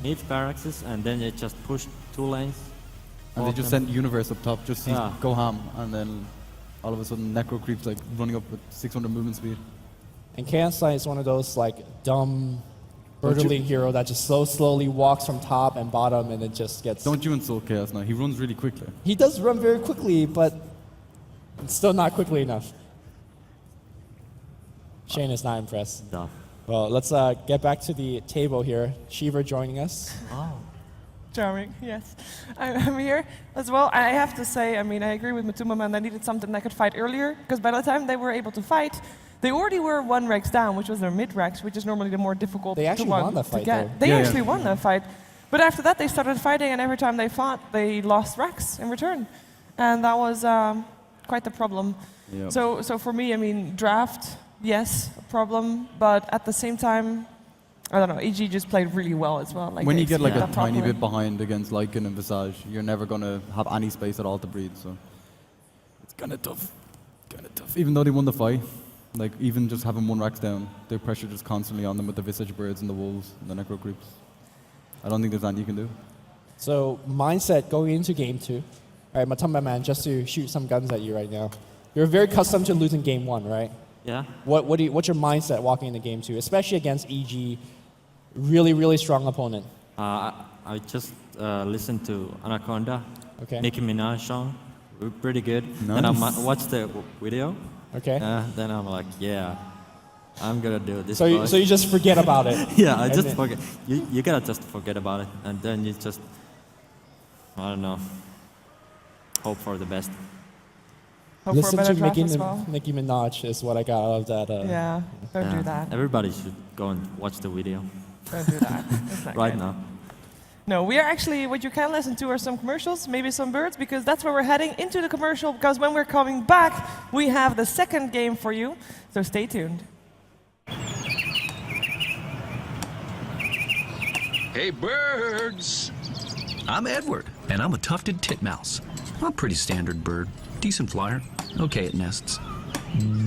mid barracks, and then they just pushed 2 lanes. And they just sent Universe up top, just go ham, and then all of a sudden Necro Creep's like running up with 600 movement speed. And Chaos Knight is one of those like dumb Birderling hero that just so slowly walks from top and bottom and it just gets... Don't you insult Chaos Knight, he runs really quickly. He does run very quickly, but it's still not quickly enough. Shane is not impressed. No. Well, let's get back to the table here. Shiva joining us. Oh. Charming, yes. I'm here as well. I have to say, I mean, I agree with Matuma, man. They needed something that could fight earlier, because by the time they were able to fight, they already were 1 Rex down, which was their mid Rex, which is normally the more difficult They actually won that fight, though. They actually won that fight. But after that, they started fighting, and every time they fought, they lost Rex in return. And that was quite the problem. Yep. So for me, I mean, draft, yes, a problem, but at the same time, I don't know, EG just played really well as well. Like when you get like a tiny bit behind against Lycan and Visage, you're never going to have any space at all to breathe, so it's kind of tough. Even though they won the fight, like even just having 1 Rax down, their pressure just constantly on them with the Visage Birds and the Wolves and the Necro Creeps. I don't think there's anything you can do. So mindset going into game 2. All right, Matamba man, just to shoot some guns at you right now. You're very accustomed to losing game 1, right? Yeah. What's your mindset walking into game 2, especially against EG, really, really strong opponent? I just listened to Anaconda, Okay. Nicki Minaj song, pretty good. Nice. Then I watched the video. Okay. Then I'm like, yeah, I'm gonna do this. So you just forget about it. Yeah, I just forget. You gotta just forget about it, and then you just, I don't know, hope for the best. Hope Listen for a better to draft as well. Nicki Minaj is what I got out of that. Yeah, don't do that. Everybody should go and watch the video Don't do that. It's not right good. now. No, we are actually, what you can listen to are some commercials, maybe some birds, because that's where we're heading into the commercial, because when we're coming back, we have the second game for you, so stay tuned. Hey, birds! I'm Edward, and I'm a tufted titmouse. I'm a pretty standard bird. Decent flyer. Okay at nests.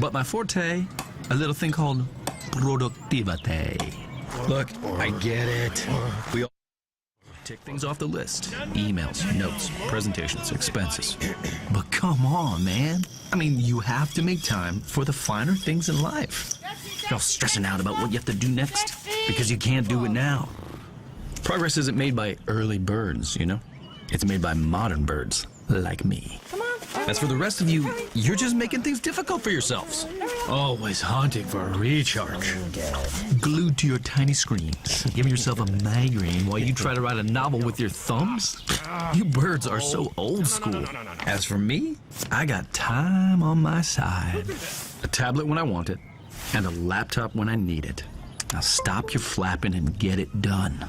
But my forte, a little thing called productivity. Look, I get it. We all tick things off the list. Emails, notes, presentations, expenses. But come on, man. I mean, you have to make time for the finer things in life. You're all stressing out about what you have to do next because you can't do it now. Progress isn't made by early birds, you know? It's made by modern birds like me. Come on. As for the rest of you, you're just making things difficult for yourselves. Always hunting for a recharge. Glued to your tiny screens, giving yourself a migraine while you try to write a novel with your thumbs? You birds are so old school. As for me, I got time on my side. A tablet when I want it, and a laptop when I need it. Now stop your flapping and get it done.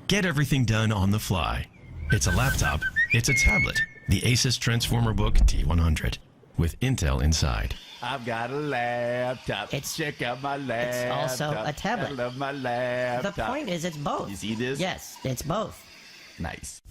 Get everything done on the fly. It's a laptop, it's a tablet. The Asus Transformer Book T100 with Intel inside. I've got a laptop. Check out my laptop. It's also a tablet. I love my laptop. The point is, it's both. You see this? Yes, it's both. Nice.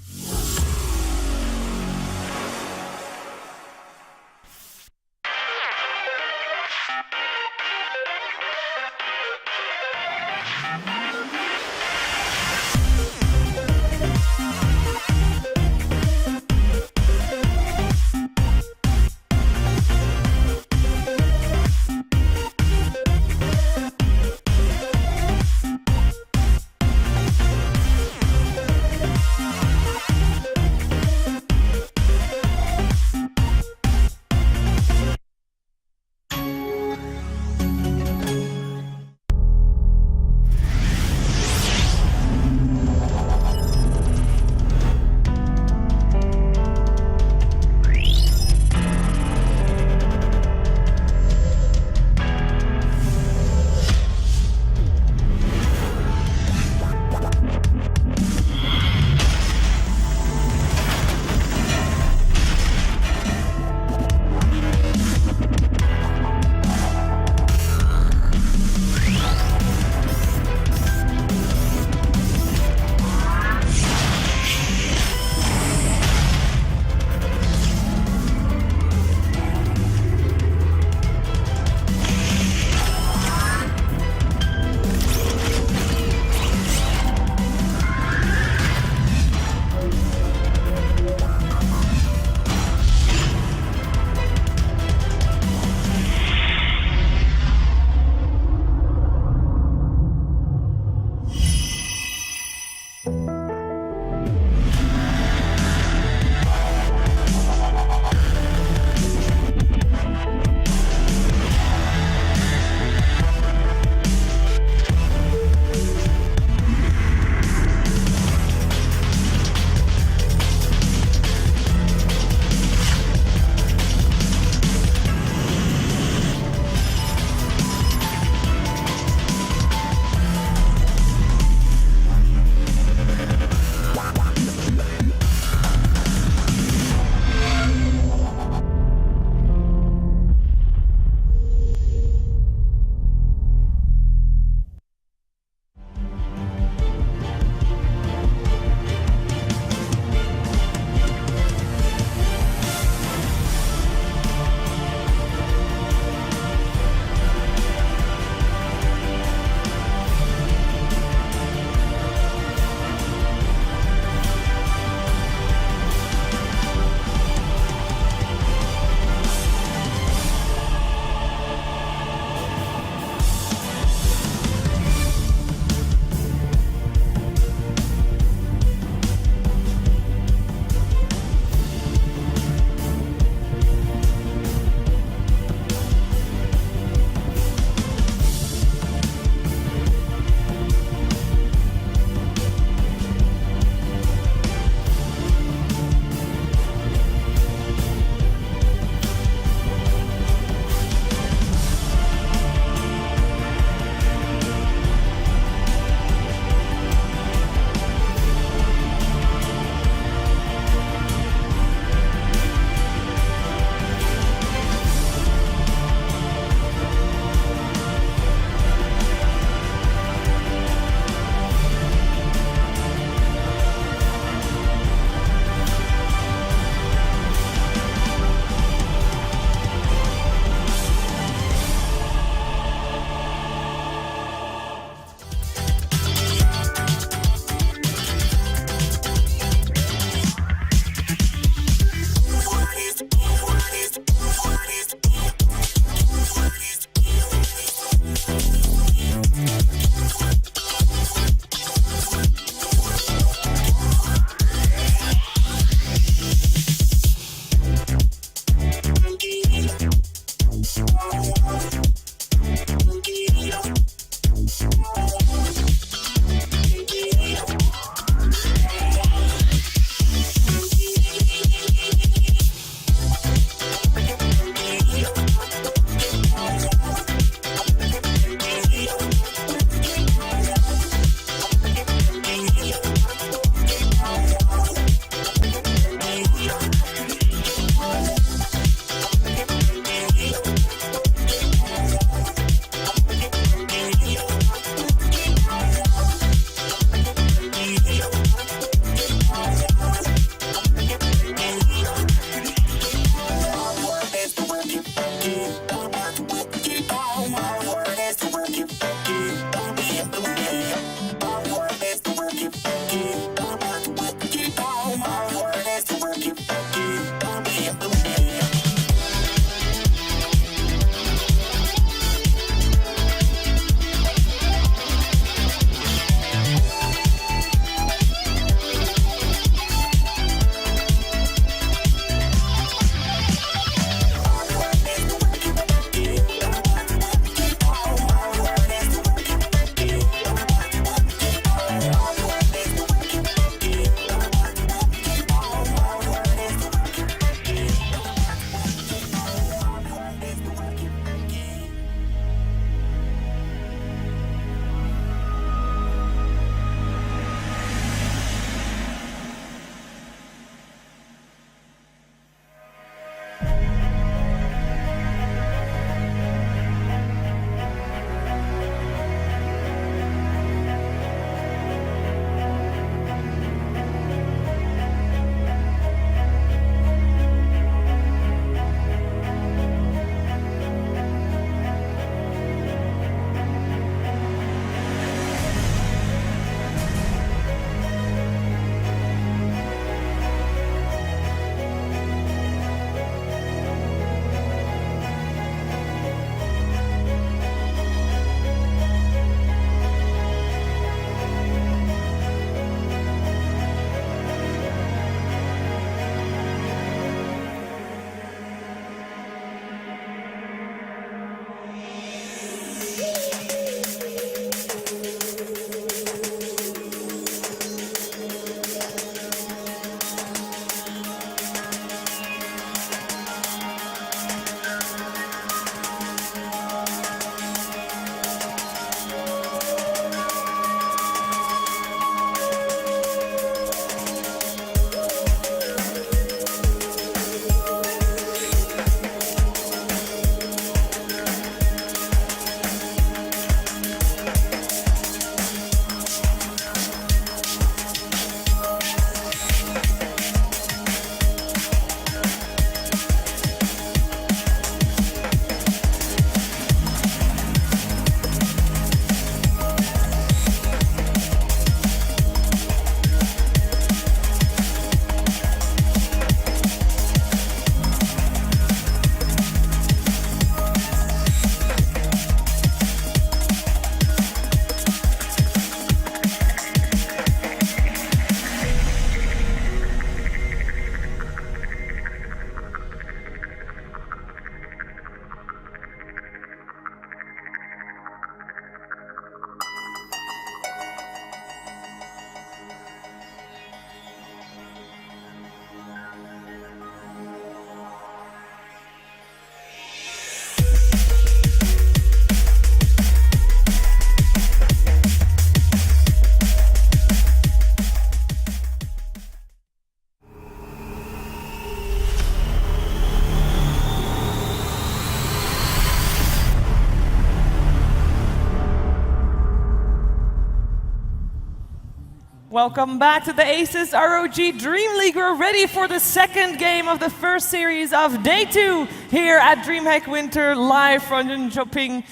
Welcome back to the Asus ROG Dream League. We're ready for the second game of the first series of Day 2 here at DreamHack Winter live from Jönköping.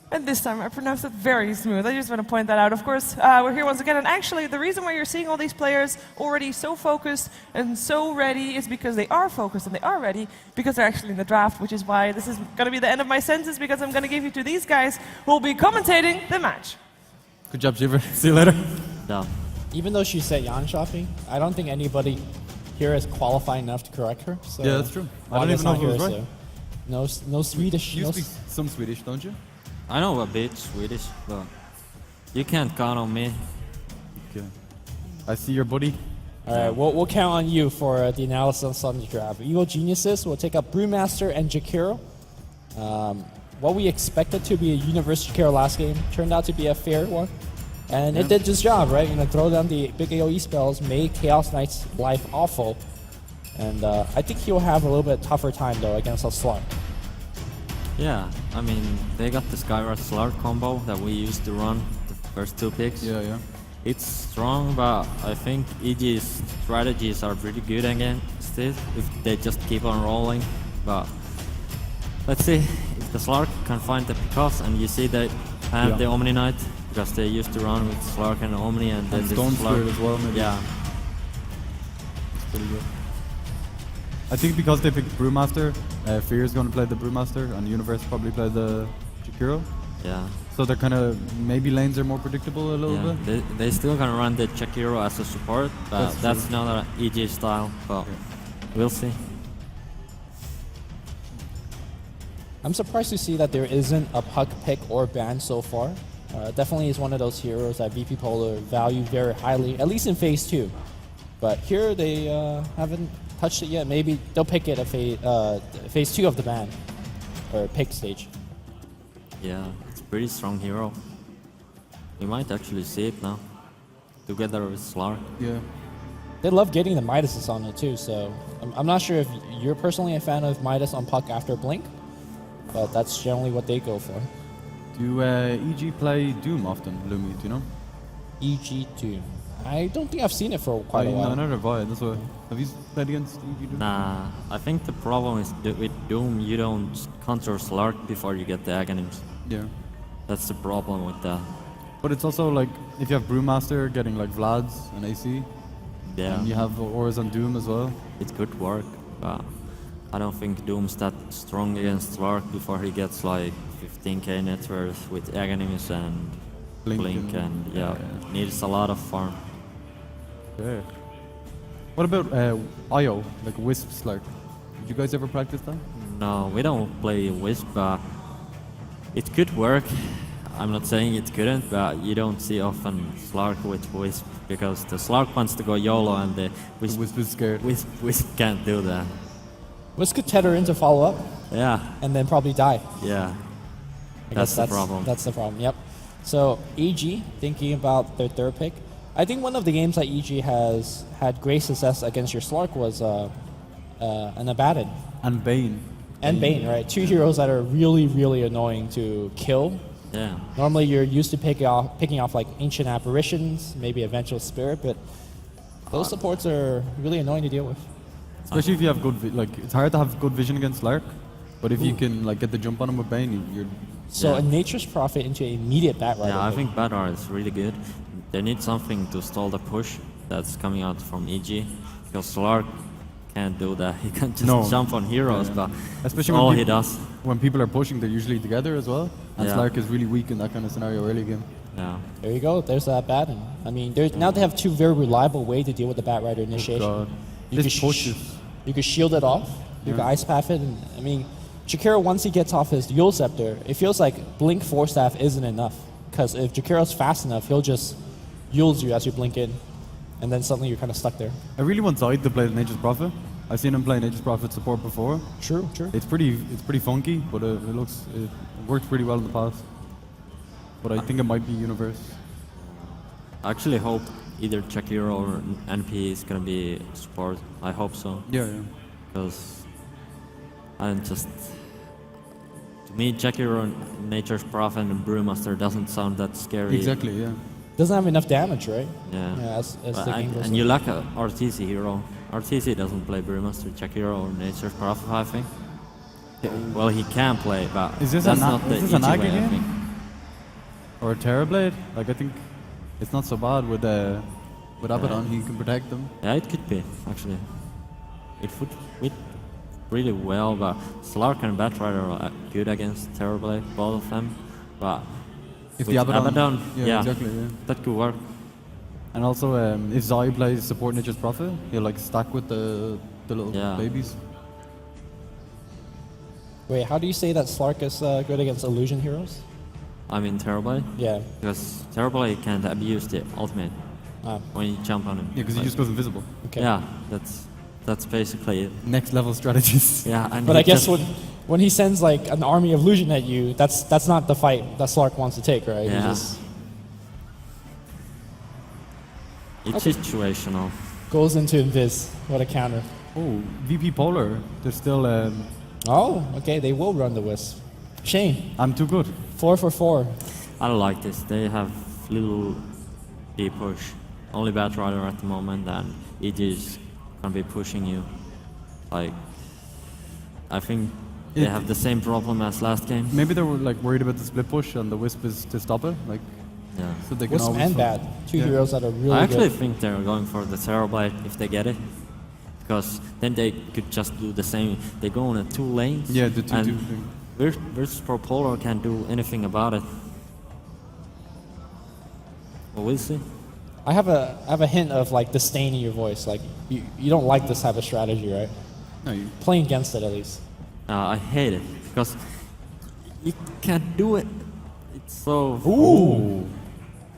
And this time I pronounced it very smooth. I just want to point that out. Of course, we're here once again. And actually, the reason why you're seeing all these players already so focused and so ready is because they are focused and they are ready because they're actually in the draft, which is why this is going to be the end of my sentence because I'm going to give you to these guys who will be commentating the match. Good job, Shiver. See you later. No. Even though she said Jan shopping, I don't think anybody here is qualified enough to correct her. So Yeah, that's true. I don't even know if it was right. No Swedish. You No speak some Swedish, don't you? I know a bit Swedish, but you can't count on me. Okay. I see your buddy. All right, we'll count on you for the analysis on the draft. Evil Geniuses will take up Brewmaster and Jakiro. What we expected to be a Universe Jakiro last game turned out to be a fair one. And it did its job, right? Throw down the big AoE spells, made Chaos Knight's life awful. And I think he'll have a little bit tougher time, though, against a Slark. Yeah, I mean, they got the Skyward Slark combo that we used to run the first 2 picks. Yeah. It's strong, but I think EG's strategies are pretty good against it if they just keep on rolling. But let's see if the Slark can find the pickoffs, and you see they have the Omni Knight. Because they used to run with Slark and Omni and then this Stone Slark. Spirit as well, maybe. Yeah. It's pretty good. I think because they picked Brewmaster, Fear is going to play the Brewmaster, and Universe probably play the Jakiro. Yeah. So they're kind of, maybe lanes are more predictable a little bit. They still gonna run the Jakiro as a support, but that's not an EG style, but we'll see. I'm surprised to see that there isn't a puck pick or ban so far. Definitely is one of those heroes that VP.Polar value very highly, at least in Phase 2. But here they haven't touched it yet. Maybe they'll pick it at Phase 2 of the ban, or pick stage. Yeah, it's a pretty strong hero. We might actually see it now, together with Slark. Yeah. They love getting the Midases on it too, so I'm not sure if you're personally a fan of Midas on puck after Blink, but that's generally what they go for. Do EG play Doom often, Lumi? Do you know? EG Doom. I don't think I've seen it for quite a while. No, neither have I. That's why. Have you played against EG Doom? Nah, I think the problem is with Doom, you don't counter Slark before you get the Aghanims. Yeah. That's the problem with that. But it's also like, if you have Brewmaster getting like Vlad's and AC, Yeah. and you have Auras on Doom as well. It could work, but I don't think Doom's that strong against Slark before he gets like 15k net worth with Aghanims and Blink and needs a lot of farm. Yeah. What about IO, like Wisps? Like, did you guys ever practice that? No, we don't play Wisp, but it could work. I'm not saying it couldn't, but you don't see often Slark with Wisp because the Slark wants to go YOLO and the Wisp is scared. Wisp can't do that. Wisp could tether in to follow up Yeah, and then probably die. yeah. I That's guess the problem. That's the problem, yep. So EG, thinking about their third pick, I think one of the games that EG has had great success against your Slark was an Abaddon. And Bane. And Bane, right? Two heroes that are really, really annoying to kill. Yeah. Normally you're used to picking off like Ancient Apparitions, maybe a Vengeful Spirit, but those supports are really annoying to deal with. Especially if you have good, like, it's hard to have good vision against Lark, but if you can like get the jump on him with Bane, you're. So a Nature's Prophet into immediate Batrider. Yeah, I think Batrider is really good. They need something to stall the push that's coming out from EG, because Slark can't do that. He can just jump on heroes, but especially all when he does. When people are pushing, they're usually together as well, and Slark is really weak in that kind of scenario early game. Yeah. There you go. There's that Baton. I mean, now they have two very reliable ways to deal with the Batrider initiation. Oh God. You This could pushes. You could shield it off. You could Ice Path it. And, I mean, Jakiro, once he gets off his Yule Scepter, it feels like Blink 4 staff isn't enough. Because if Jakiro's fast enough, he'll just Yules you as you blink in. And then suddenly you're kind of stuck there. I really want Zyd to play the Nature's Prophet. I've seen him play Nature's Prophet support before. True. It's pretty funky, but it works pretty well in the past. But I think it might be Universe. I actually hope either Jakiro or NP is gonna be support. I hope so. Yeah. Because I'm just, to me, Jakiro, Nature's Prophet, and Brewmaster doesn't sound that scary. Exactly, yeah. Doesn't have enough damage, right? Yeah. as But the game goes and on. you lack a RTC hero. RTC doesn't play Brewmaster, Jakiro, or Nature's Prophet, I think. Well, he can play, but Is this that's a not the is this easy an way, Aggie I game? think. Or a Terrorblade? Like, I think it's not so bad with Abaddon. He can protect them. Yeah, it could be, actually. It would fit really well, but Slark and Batrider are good against Terrorblade, both of them. But If with the Abaddon, yeah, yeah, exactly. Yeah. that could work. And also, if Zai plays support Nature's Prophet, he'll like stack with the little Yeah. babies. Wait, how do you say that Slark is good against illusion heroes? I mean Terrorblade, Yeah. because Terrorblade can't abuse the ultimate when you jump on him. Yeah, because he Like, just goes invisible. Okay. Yeah, that's basically it. Next level strategies. Yeah, and But he I guess just- when he sends like an army of illusion at you, that's not the fight that Slark wants to take, right? He Yeah. just it's situational. goes into invis. What a counter. Oh, VP.Polar. They're still. Oh, okay, they will run the Wisp. Shame. I'm too good. 4 for 4. I don't like this. They have little deep push. Only Batrider at the moment, and it is gonna be pushing you. Like, I think they have the same problem as last game. Maybe they were like worried about the split push, and the Wisp is to stop it. Like, Yeah. so they can Wisp always and fight. Bad. Two Yeah. heroes that are really I actually good. think they're going for the Terrorblade if they get it. Because then they could just do the same. They go on 2 lanes. Yeah, the 2-2 and thing. VP.Polar can't do anything about it. But we'll see. I have a hint of like disdain in your voice. Like you don't like this type of strategy, right? No, you, Playing against it at least. I hate it because you can't do it. It's so. Ooh.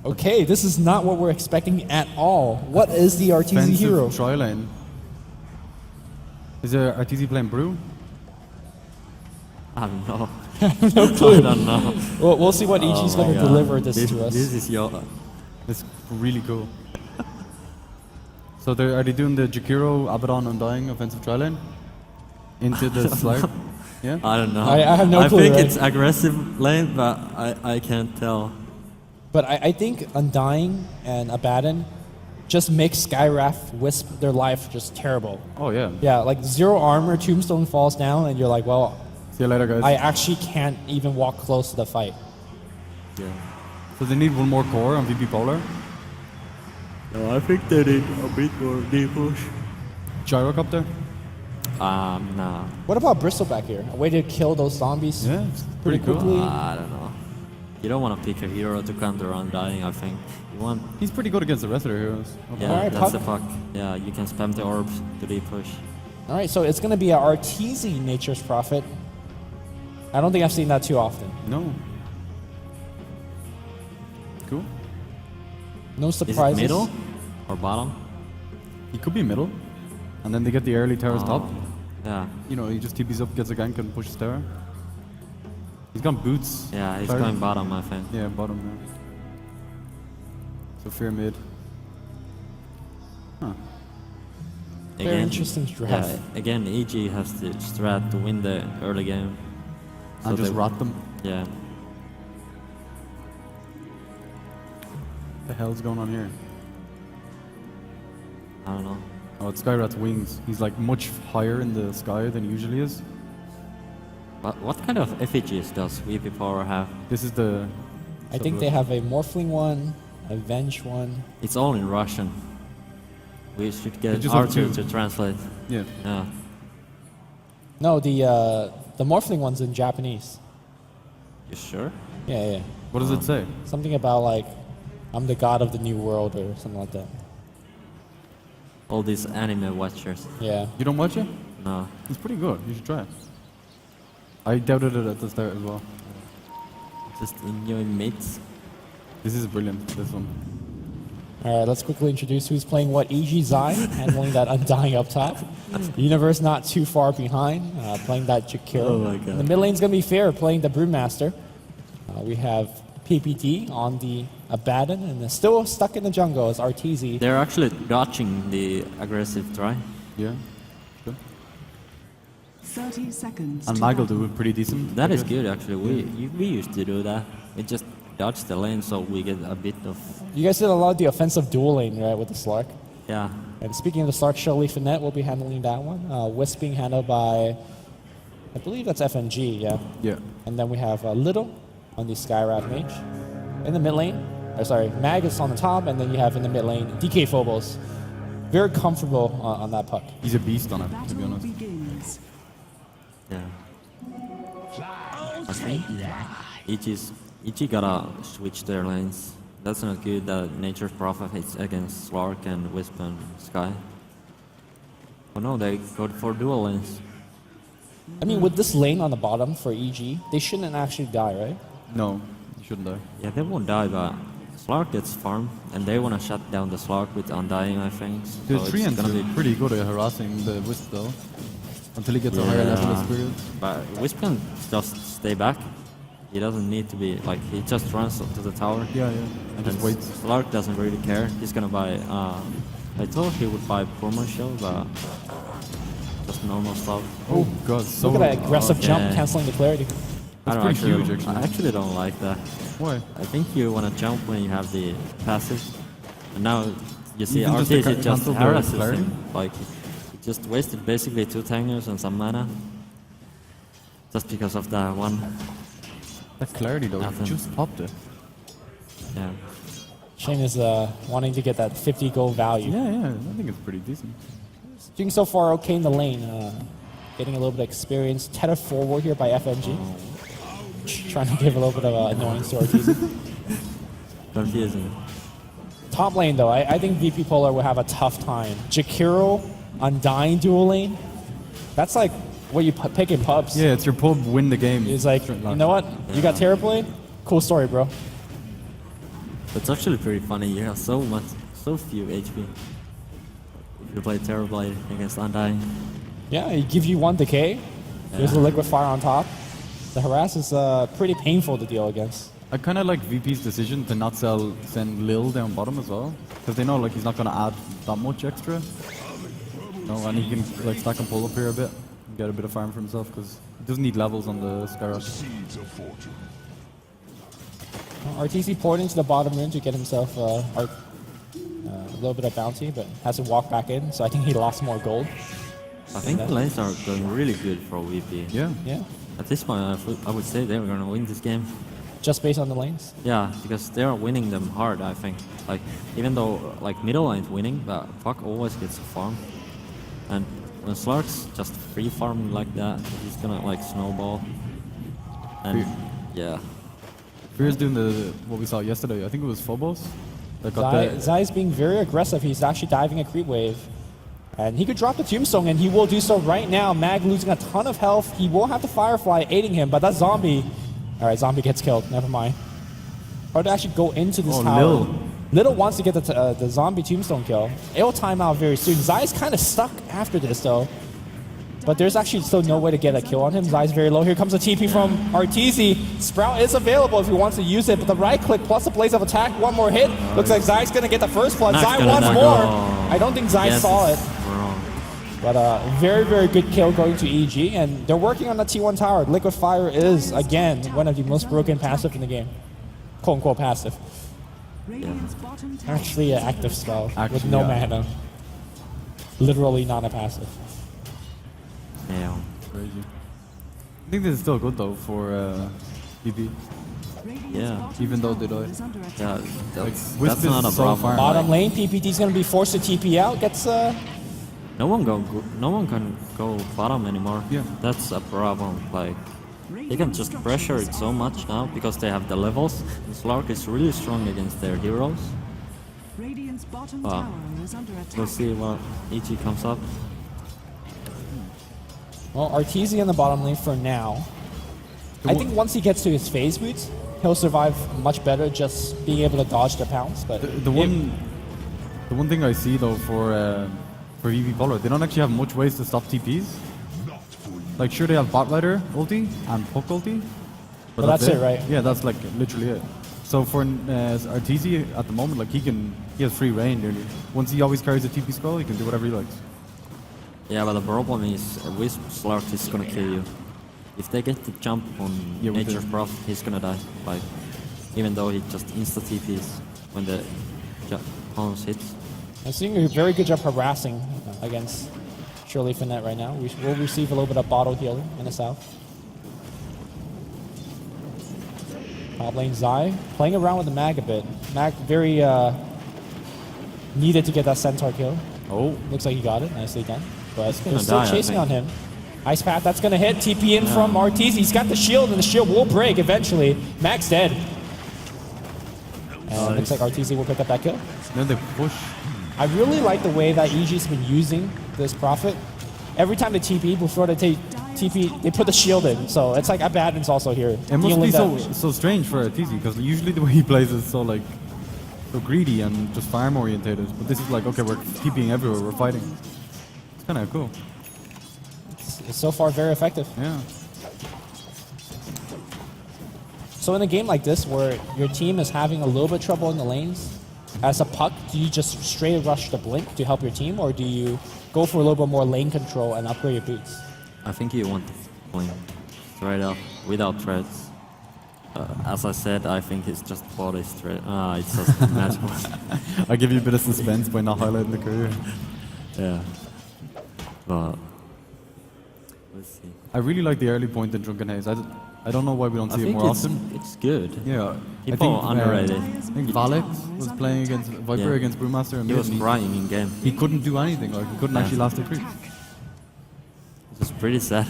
Okay, this is not what we're expecting at all. What is the RTZ offensive hero? Tri lane. Is there RTZ playing Brew? I don't know. No clue. I don't know. We'll see what EG's Oh going my to God. deliver this to us. This is your. It's really cool. So are they doing the Jakiro, Abaddon, Undying offensive tri lane? Into the slide? Yeah? I don't know. I have no clue, I think right? it's aggressive lane, but I can't tell. But I think Undying and Abaddon just make Skywrath Wisp their life just terrible. Oh, yeah. Yeah, like 0 armor, Tombstone falls down, and you're like, well, See you later, guys. I actually can't even walk close to the fight. Yeah. So they need one more core on VP.Polar. No, I think they need a bit more deep push. Gyrocopter? Nah. What about Bristleback here? A way to kill those zombies Yeah, it's pretty pretty cool. quickly. I don't know. You don't want to pick a hero to counter Undying, I think. You want. He's pretty good against the rest of their heroes. Yeah, Alright, that's the Puck. fuck. Yeah, you can spam the orbs to deep push. All right, so it's going to be a RTZ Nature's Prophet. I don't think I've seen that too often. No. Cool. No Is surprises. it middle or bottom? He could be middle. And then they get the early Terra's top. Yeah. You know, he just TPs up, gets a gank, and pushes Terra. He's got boots. Yeah, he's Fire. going bottom, I think. Yeah, bottom now. So fear mid. Huh. Very interesting strat. Yeah, again, EG has the strat to win the early game. And just they- rat them. Yeah. What the hell's going on here? I don't know. Oh, it's Skyrat's wings. He's like much higher in the sky than he usually is. But what kind of effigies does VP.Polar have? This is the... I think they have a Morphling one, a Venge one. It's all in Russian. We should They get just have R2 two. to translate. Yeah. Yeah. No, the Morphling one's in Japanese. You sure? Yeah, yeah. What does it say? Something about like, I'm the god of the new world or something like that. All these anime watchers. Yeah. You don't watch it? No. It's pretty good. You should try it. I doubted it at the start as well. Just enjoy mates. This is brilliant, this one. All right, let's quickly introduce who's playing what. EG Zai, handling that Undying up top. Universe not too far behind, playing that Jakiro. Oh my God. And the mid lane's going to be fair, playing the Brewmaster. We have PPD on the Abaddon, and they're still stuck in the jungle as RTZ. They're actually dodging the aggressive try. Yeah. Good. 30 seconds. And to Mag will battle. do it pretty decent. That I is guess. good actually. We used to do that. We just dodge the lane, so we get a bit of You guys did a lot of the offensive dual lane, right, with the Slark? yeah. And speaking of the Slark, Shirley Finette will be handling that one. Wisp being handled by, I believe that's FNG, yeah. Yeah. And then we have Little on the Skywrath Mage. In the mid lane, or sorry, Mag is on the top, and then you have in the mid lane DK Phobos. Very comfortable on that puck. He's a beast on it, to be honest. Yeah. I think EG gotta switch their lanes. That's not good that Nature's Prophet hits against Slark and Wisp and Sky. Oh no, they go for dual lanes. I mean, with this lane on the bottom for EG, they shouldn't actually die, right? No, you shouldn't die. Yeah, they won't die, but Slark gets farmed, and they wanna shut down the Slark with Undying, I think. The So it's Treants gonna are pretty good at harassing the Wisp though. Until he gets a higher level of spirit. But Wisp can just stay back. He doesn't need to be, like, he just runs to the tower. Yeah, yeah. And just waits. Slark doesn't really care. He's gonna buy, I thought he would buy Purman Shell, but just normal stuff. Oh god, so Look at that aggressive jump, yeah. canceling the clarity. I don't pretty actually, huge, actually. I actually don't like that. Why? I think you wanna jump when you have the passive. And now you see Even just RTG to just cancel the harasses clarity? him. Like, he just wasted basically 2 tangers and some mana. Just because of that one. That clarity though, Nothing. just popped it. Yeah. Shane is wanting to get that 50 gold value. Yeah, yeah, I think it's pretty decent. Doing so far okay in the lane. Getting a little bit of experience. Tether forward here by FNG. Trying to give a little bit of annoyance to Ortiz. Confusing. Top lane though, I think VP.Polar will have a tough time. Jakiro, Undying dual lane. That's like what you pick in pubs. Yeah, it's your pub win the game. It's like, you know what? You got Terrorblade? Cool story, bro. It's actually pretty funny. You have so few HP. If you play Terrorblade against Undying. Yeah, he gives you 1 decay. There's a liquid fire on top. The harass is pretty painful to deal against. I kind of like VP's decision to not send Lil down bottom as well, because they know like he's not going to add that much extra. No, and he can like stack and pull up here a bit and get a bit of farm for himself, because he doesn't need levels on the Skyrock. RTC poured into the bottom room to get himself a little bit of bounty, but has to walk back in, so I think he lost more gold. I think the lanes are going really good for VP. Yeah. Yeah, At this point, I would say they're going to win this game. just based on the lanes. Yeah, because they are winning them hard, I think. Like, even though like middle lane's winning, but Puck always gets a farm. And when Slark's just free farming like that, he's gonna like snowball. And yeah. Fear's doing what we saw yesterday. I think it was Phobos. That got Zai's being very aggressive. He's actually diving a creep wave. And he could drop the tombstone, and he will do so right now. Mag losing a ton of health. He will have the Firefly aiding him, but that zombie... Alright, zombie gets killed. Never mind. Or to actually go into this tower. Little wants to get the zombie tombstone kill. It'll time out very soon. Zai's kind of stuck after this, though. But there's actually still no way to get a kill on him. Zai's very low. Here comes a TP from Arteezy. Sprout is available if he wants to use it, but the right click plus the blaze of attack, 1 more hit. Looks like Zai's going to get the first blood. Zai wants more. I don't think Zai saw it. But very, very good kill going to EG, and they're working on the T1 tower. Liquid Fire is, again, one of the most broken passive in the game. Quote-unquote passive. Actually an active spell with no mana. Literally not a passive. Yeah. crazy. I think this is still good though for VP. Yeah. Even though they died. Yeah, Wisp that's is not a so problem. far. Bottom lane, PPT's gonna be forced to TP out. Gets No one can go bottom anymore. Yeah. That's a problem. Like, they can just pressure it so much now because they have the levels. And Slark is really strong against their heroes. We'll see what EG comes up. well, Arteezy in the bottom lane for now. I think once he gets to his phase boots, he'll survive much better just being able to dodge the pounce. But The one thing I see though for VP.Polar, they don't actually have much ways to stop TPs. Like sure they have bot rider ulti and puck ulti, but that's it, right? Yeah, that's like literally it. So for Arteezy at the moment, like he has free reign nearly. Once he always carries a TP scroll, he can do whatever he likes. Yeah, but the problem is Wisp Slark is gonna kill you. If they get the jump on Yeah, with Nature's the- Prophet, he's gonna die. Like, even though he just insta-TPs when the opponent hits. I'm seeing a very good job harassing against Shirley Finette right now. We will receive a little bit of bottle healing in the south. Top lane Zai playing around with the mag a bit. Mag very needed to get that Centaur kill. Oh, Looks like he got it. Nicely done. But gonna they're still die, I chasing think. on him. Ice Path, that's going to hit. TP in from Arteezy. He's got the shield, and the shield will break eventually. Mag's dead. And looks like Arteezy will pick up that kill. then they push. I really like the way that EG's been using this Prophet. Every time they TP, before they take TP, they put the shield in. So it's like Abaddon's also here. It must dealing be that- so strange for TZ because usually the way he plays is so like so greedy and just farm orientated. But this is like, okay, we're TPing everywhere, we're fighting. It's kind of cool. It's so far very effective. Yeah. So in a game like this, where your team is having a little bit trouble in the lanes, as a puck, do you just straight rush the blink to help your team, or do you go for a little bit more lane control and upgrade your boots? I think you want to blink straight up without threads. As I said, I think it's just body straight. It's just magical. I give you a bit of suspense by not highlighting the career. Yeah. But let's see. I really like the early point in Drunken Haze. I don't know why we don't I see it think more it's, often. it's good. Yeah. People underrate it. I think Valek was playing against Viper Yeah. against Brewmaster and He was crying in game. he couldn't do anything. Like he couldn't Yeah. actually last the creep. It was pretty sad.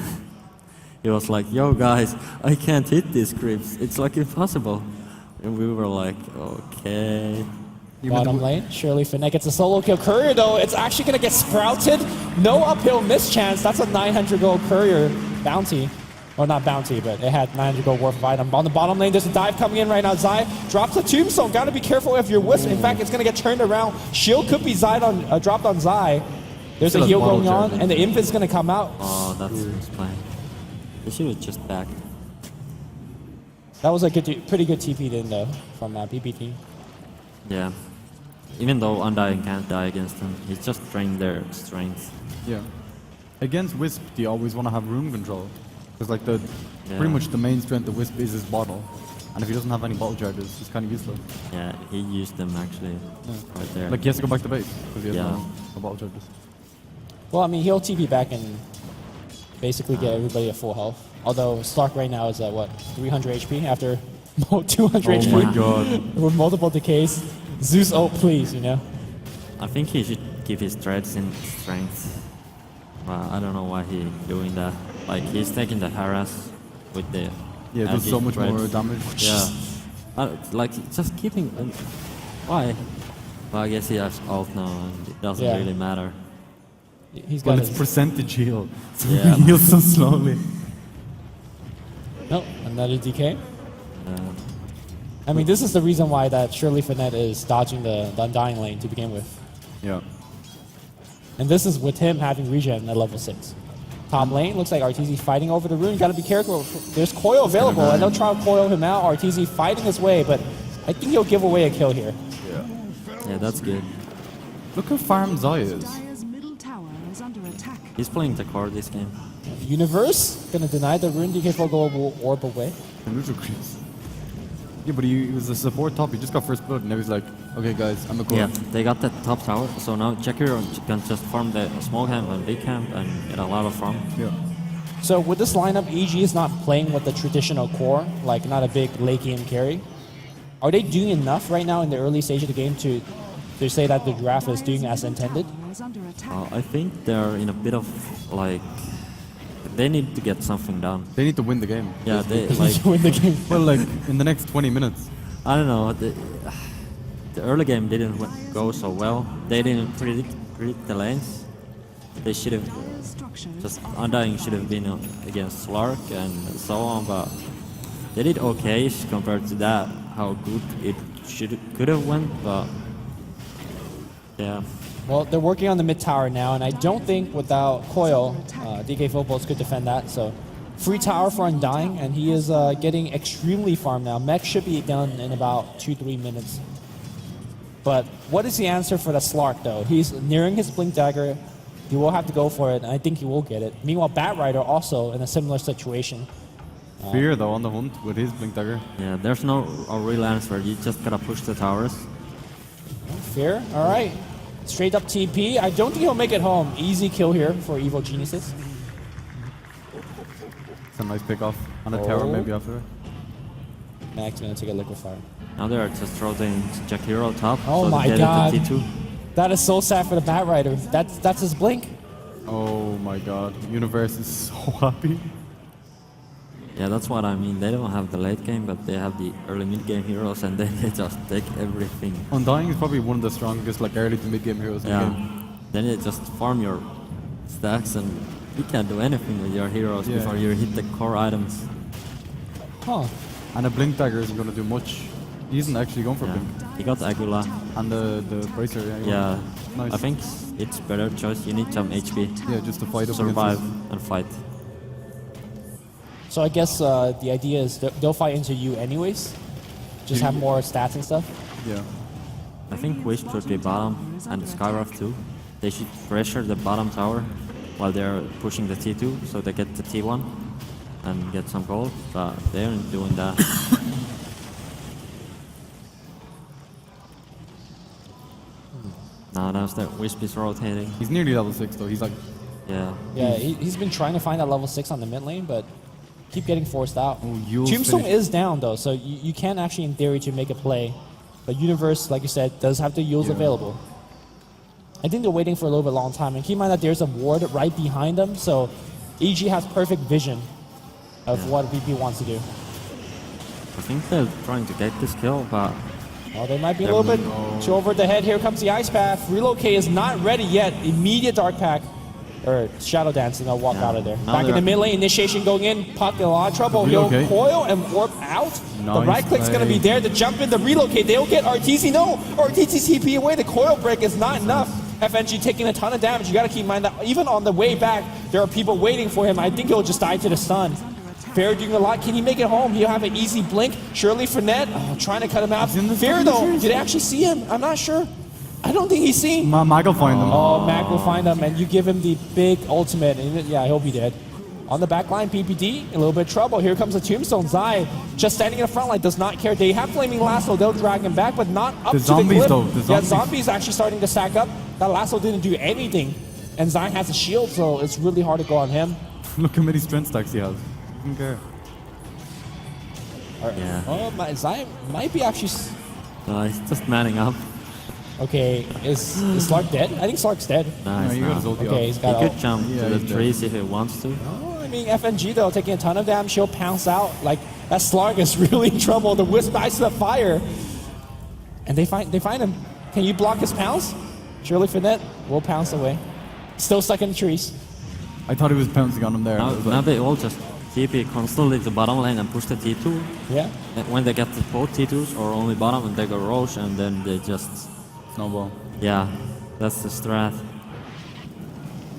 He was like, "Yo guys, I can't hit these creeps. It's like impossible." And we were like, "Okay." Bottom lane, Shirley Finette gets a solo kill. Courier, though, it's actually going to get sprouted. No uphill mischance. That's a 900 gold Courier bounty. Well, not bounty, but it had 900 gold worth of item. On the bottom lane, there's a dive coming in right now. Zai drops a tombstone. Got to be careful if you're Wisp. In fact, it's going to get turned around. Shield could be dropped on Zai. There's Still a has heal bottle going on, charge. and the Infant's going to come out. Oh, that's his plan. They should have just backed. That was a pretty good TP in, though, from PPT. Yeah. Even though Undying can't die against him, he's just draining their strength. Yeah. Against Wisp, you always want to have room control. Because like Yeah. pretty much the main strength of Wisp is his bottle. And if he doesn't have any bottle charges, he's kind of useless. Yeah, he used them actually right there. Like he has to go back to base because he has Yeah. no bottle charges. Well, I mean, he'll TP back and basically get everybody at full health. Although Stark right now is at, what, 300 HP after 200 HP? Oh my god. With multiple decays. Zeus ult, please, you know? I think he should give his threads in strength. I don't know why he's doing that. Like, he's taking the harass with the... Yeah, it does so much threads. more damage. Yeah. Like, just keeping... why? Well, I guess he has ult now, and it doesn't Yeah. really matter. He's got Well, it's his... percentage heal. So Yeah. he heals so slowly. Nope, another DK. I mean, this is the reason why that Shirley Finette is dodging the Undying lane to begin with. Yeah. And this is with him having regen at level 6. Top lane, looks like Arteezy fighting over the rune. Got to be careful. There's coil available, and they'll try to coil him out. Arteezy fighting his way, but I think he'll give away a kill here. Yeah, that's good. Look how farm Zai is. Dire's middle tower is under attack. He's playing the core this game. Universe gonna deny the rune DK4 global orb away. And neutral creeps. Yeah, but he was a support top. He just got first blood, and now he's like, okay, guys, I'm a core. Yeah, they got that top tower, so now Checker can just farm the small camp and big camp and get a lot of farm. Yeah. So with this lineup, EG is not playing with the traditional core, like not a big late game carry. Are they doing enough right now in the early stage of the game to say that the draft is doing as intended? Tower is under attack. I think they're in a bit of like they need to get something done. They need to win the game. Yeah, they like Win the game. Well, like in the next 20 minutes. I don't know. The early game didn't go so well. They didn't predict the lanes. They should have Structures just are Undying should have been against Slark and so on, but they did okay compared to that. How good it could have went, but yeah. Well, they're working on the mid tower now, and I don't think without Coil, DK Phobos could defend that. So, free tower for Undying, and he is getting extremely farmed now. Mech should be done in about 2-3 minutes. But what is the answer for the Slark, though? He's nearing his Blink Dagger. He will have to go for it, and I think he will get it. Meanwhile, Batrider also in a similar situation. Fear though on the hunt with his blink dagger. Yeah, there's no a real answer. You just gotta push the towers. Fear. All right. Straight up TP. I don't think he'll make it home. Easy kill here for Evo Geniuses. It's a nice pick off on a tower maybe after. Max gonna take a liquefier. Now they're just throwing Jack Hero top. Oh so my they get god. it to T2. That is so sad for the Bat Rider. That's his blink. Oh my god. Universe is so happy. Yeah, that's what I mean. They don't have the late game, but they have the early mid game heroes, and then they just take everything. Undying is probably one of the strongest like early to mid game heroes in the game. Then you just farm your stacks, and you can't do anything with your heroes before you hit the core items. Huh. And a blink dagger isn't going to do much. He isn't actually going for blink. He got Agula. And the bracer, Yeah. Nice. I think it's better choice. You need some HP. Yeah, just to fight up survive against and fight. So I guess the idea is they'll fight into you anyways. Just have more stats and stuff. Yeah. I think Wisp should be bottom and Skywrath too. They should pressure the bottom tower while they're pushing the T2 so they get the T1 and get some gold, but they aren't doing that. Now the Wisp is rotating. He's nearly level 6 though. He's like... Yeah. Yeah, he's been trying to find that level 6 on the mid lane, but keep getting forced out. Yule's Tombstone finished. is down though, so you can actually in theory to make a play. But Universe, like you said, does have the Yules available. I think they're waiting for a little bit long time. And keep in mind that there's a ward right behind them, so EG has perfect vision of what VP wants to do. I think they're trying to get this kill, but... Oh, they might be a little bit too over the head. Here comes the Ice Path. Relocate is not ready yet. Immediate Dark Pack. Or Shadow Dance, and they'll walk out of there. Now Back in the mid lane, initiation going in. Puck in a lot of trouble. He'll coil and warp out. The right click's going to be there. The jump in, the relocate. They'll get RTZ. No! RTZ TP away. The coil break is not enough. FNG taking a ton of damage. You got to keep in mind that even on the way back, there are people waiting for him. I think he'll just die to the stun. Fair doing a lot. Can he make it home? He'll have an easy blink. Surely Fournette trying to cut him out. Fair though, did they actually see him? I'm not sure. I don't think he's seen. Mag will find him. Oh, Mag will find him, and you give him the big ultimate, and yeah, he'll be dead. On the back line, PPD, a little bit of trouble. Here comes the Tombstone. Zai just standing in the front line, does not care. They have Flaming Lasso, they'll drag him back, but not up to the clip. Yeah, Zombies actually starting to stack up. That Lasso didn't do anything, and Zai has a shield, so it's really hard to go on him. Look how many strength stacks he has. Doesn't care. Yeah. Oh, Zai might be actually... He's just manning up. Okay, is Slark dead? I think Slark's dead. No, he's not. Okay, he's got He could jump to the trees if he wants to. Oh, I mean, FNG though, taking a ton of damage, she'll pounce out. Like, that Slark is really in trouble. The Wisp dies to the fire. And they find him. Can you block his pounce? Surely Fournette will pounce away. Still stuck in the trees. I thought he was pouncing on him there. Now they all just TP constantly to bottom lane and push the T2. Yeah. And when they get to both T2s or only bottom, and they go Roche, and then they just... Snowball. Yeah, that's the strat.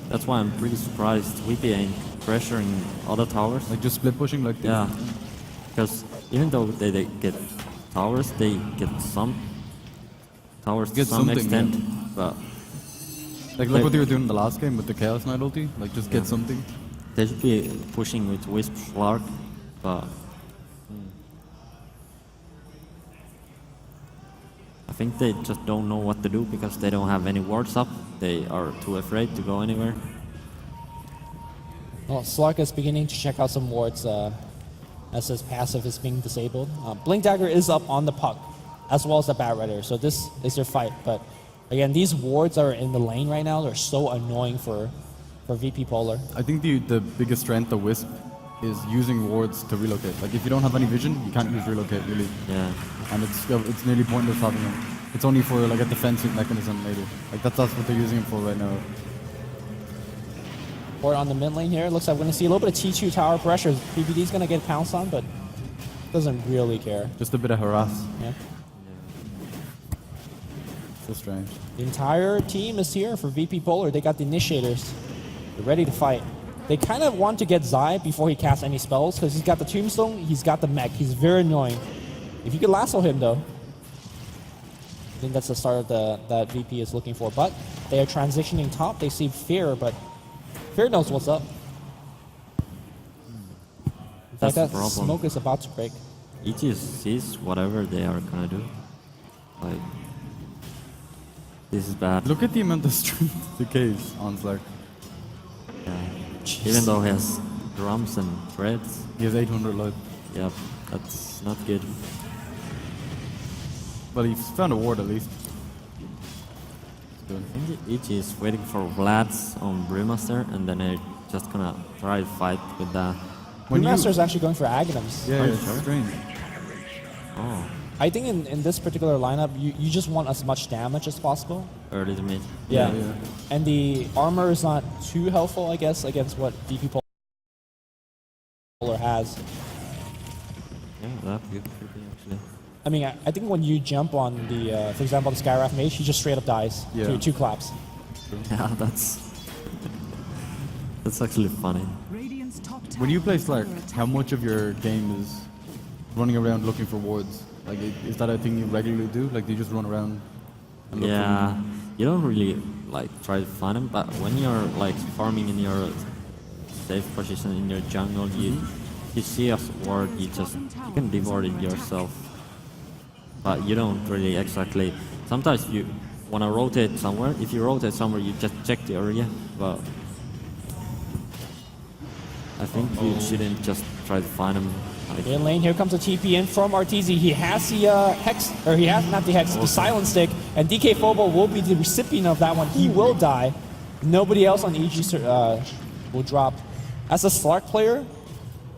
That's why I'm pretty surprised VP ain't pressuring other towers. Like just split pushing like this? Yeah, because even though they get towers, they get some towers to some extent. Yeah. But like look what they were doing in the last game with the Chaos Knight ulti. Like just get something. They should be pushing with Wisp Lark, but I think they just don't know what to do because they don't have any wards up. They are too afraid to go anywhere. Well, Slark is beginning to check out some wards as his passive is being disabled. Blink Dagger is up on the puck, as well as the Bat Rider, so this is their fight. But again, these wards are in the lane right now. They're so annoying for VP.Polar. I think the biggest strength of Wisp is using wards to relocate. Like if you don't have any vision, you can't use relocate really. Yeah. And it's nearly pointless having him. It's only for like a defensive mechanism maybe. Like that's what they're using him for right now. Or on the mid lane here, looks like we're going to see a little bit of T2 tower pressure. PPD's going to get pounced on, but doesn't really care. Just a bit of harass. Yeah. So strange. The entire team is here for VP.Polar. They got the initiators. They're ready to fight. They kind of want to get Zai before he casts any spells because he's got the Tombstone, he's got the mech. He's very annoying. If you could lasso him though, I think that's the start of that VP is looking for. But they are transitioning top. They see Fear, but Fear knows what's up. In That's fact, the that problem. smoke is about to break. EG sees whatever they are gonna do. Like, this is bad. Look at the amount of strength decays on Slark. Yeah. Even though he has drums and threads. He has 800 life. Yep, that's not good. But he's found a ward at least. Good. I think EG is waiting for Vlad's on Brewmaster, and then they're just gonna try to fight with that. Brewmaster is actually going for Aghanims. Yeah, Are you it's sure? strange. Oh, I think in this particular lineup, you just want as much damage as possible. early to mid. Yeah. Yeah. And the armor is not too helpful, I guess, against what VP.Polar has. Yeah, that could be actually. I mean, I think when you jump on the, for example, the Skywrath Mage, he just straight up dies Yeah. to 2 claps. Yeah, that's actually funny. Radiant's top tower When you play is under Slark, attack. how much of your game is running around looking for wards? Like, is that a thing you regularly do? Like, do you just run around and look Yeah, you don't really like try to find them, but when you're like farming in your safe position in your jungle, you see a ward, you can devour it yourself. But you don't really exactly. Sometimes you want to rotate somewhere. If you rotate somewhere, you just check the area. But I think you shouldn't just try to find them. Like, In lane, here comes a TP in from Arteezy. He has the Hex, or he has not the Hex, the Silent Stick, and DK.Fobo will be the recipient of that one. He will die. Nobody else on EG will drop. As a Slark player,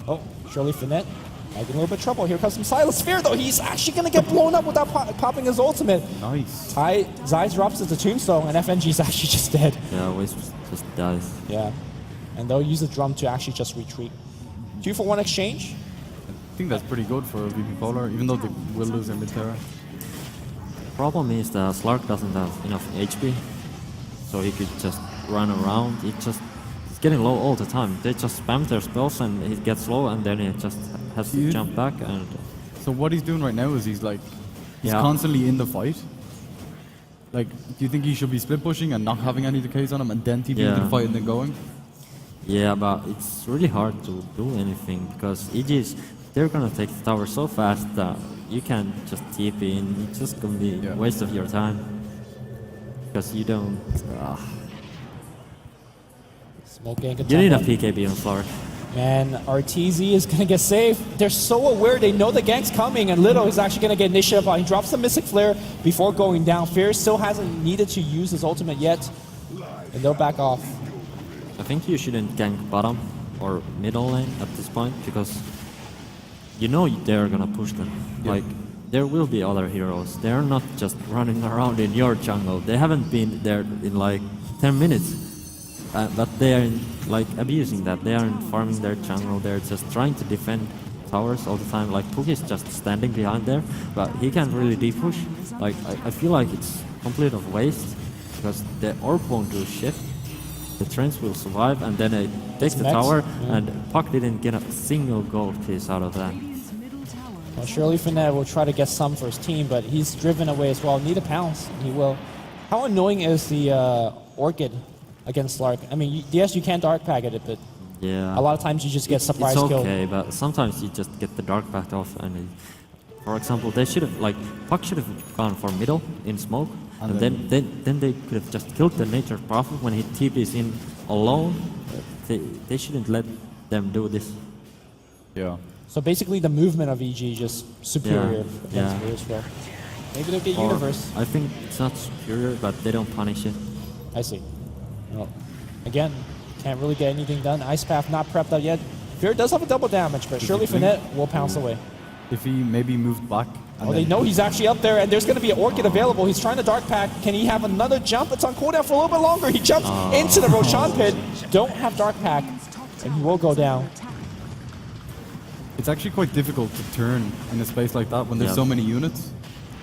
oh, Shirley Finette might get a little bit of trouble. Here comes some Silent Sphere, though. He's actually going to get blown up without popping his ultimate. Nice. Zai drops as a tombstone, and FNG is actually just dead. yeah, Wisp just dies. Yeah. And they'll use the drum to actually just retreat. 2-for-1 exchange. I think that's pretty good for VP.Polar, even though they will lose their mid-terra. Problem is that Slark doesn't have enough HP, so he could just run around. He's getting low all the time. They just spam their spells and he gets low, and then he just has to jump back. And So what he's doing right now is he's Yeah. constantly in the fight. Like, do you think he should be split pushing and not having any decays on him and then TPing into the Yeah. fight and then going? yeah, but it's really hard to do anything because they're gonna take the tower so fast that you can't just TP in. It's just gonna be a waste of your time because you don't. Smoking. You need a PKB on Slark. Man, Arteezy is going to get saved. They're so aware. They know the gank's coming, and Little is actually going to get initiative. He drops the Mystic Flare before going down. Fierce still hasn't needed to use his ultimate yet, and they'll back off. I think you shouldn't gank bottom or middle lane at this point because you know they're gonna push them. Yeah. Like, there will be other heroes. They're not just running around in your jungle. They haven't been there in like 10 minutes. But they are like abusing that. They aren't farming their jungle. They're just trying to defend towers all the time. Like, Pookie is just standing behind there, but he can't really depush. Like, I feel like it's complete of waste because the orb won't do shit. The trends will survive, and then they take the next. tower, Yeah. and Puck didn't get a single gold piece out of that. Radiant's middle tower Well, surely Finette will try to get some for his team, but he's driven away as well. Need a pounce, and he will. How annoying is the Orchid against Slark? I mean, yes, you can dark packet it, but Yeah. a lot of times you just get surprise It's kill. okay, but sometimes you just get the dark backed off, and for example, they should have Puck should have gone for middle in smoke, and then they could have just killed the Nature Prophet when he TPs in alone. They shouldn't let them do this. Yeah. So basically, the movement of EG is just superior against Yeah. Fierce as well. Maybe they'll get Or Universe. I think it's not superior, but they don't punish it. I see. Well, again, can't really get anything done. Ice Path not prepped out yet. Fear does have a double damage, but surely Finette will pounce away. If he maybe moved back. And Oh, they then know he's actually up there, and there's going to be an Orchid available. He's trying to Dark Pack. Can he have another jump? It's on cooldown for a little bit longer. He jumps into the Roshan pit. Don't have Dark Pack, and he will go down. It's actually quite difficult to turn in a space like that when there's Yeah. so many units.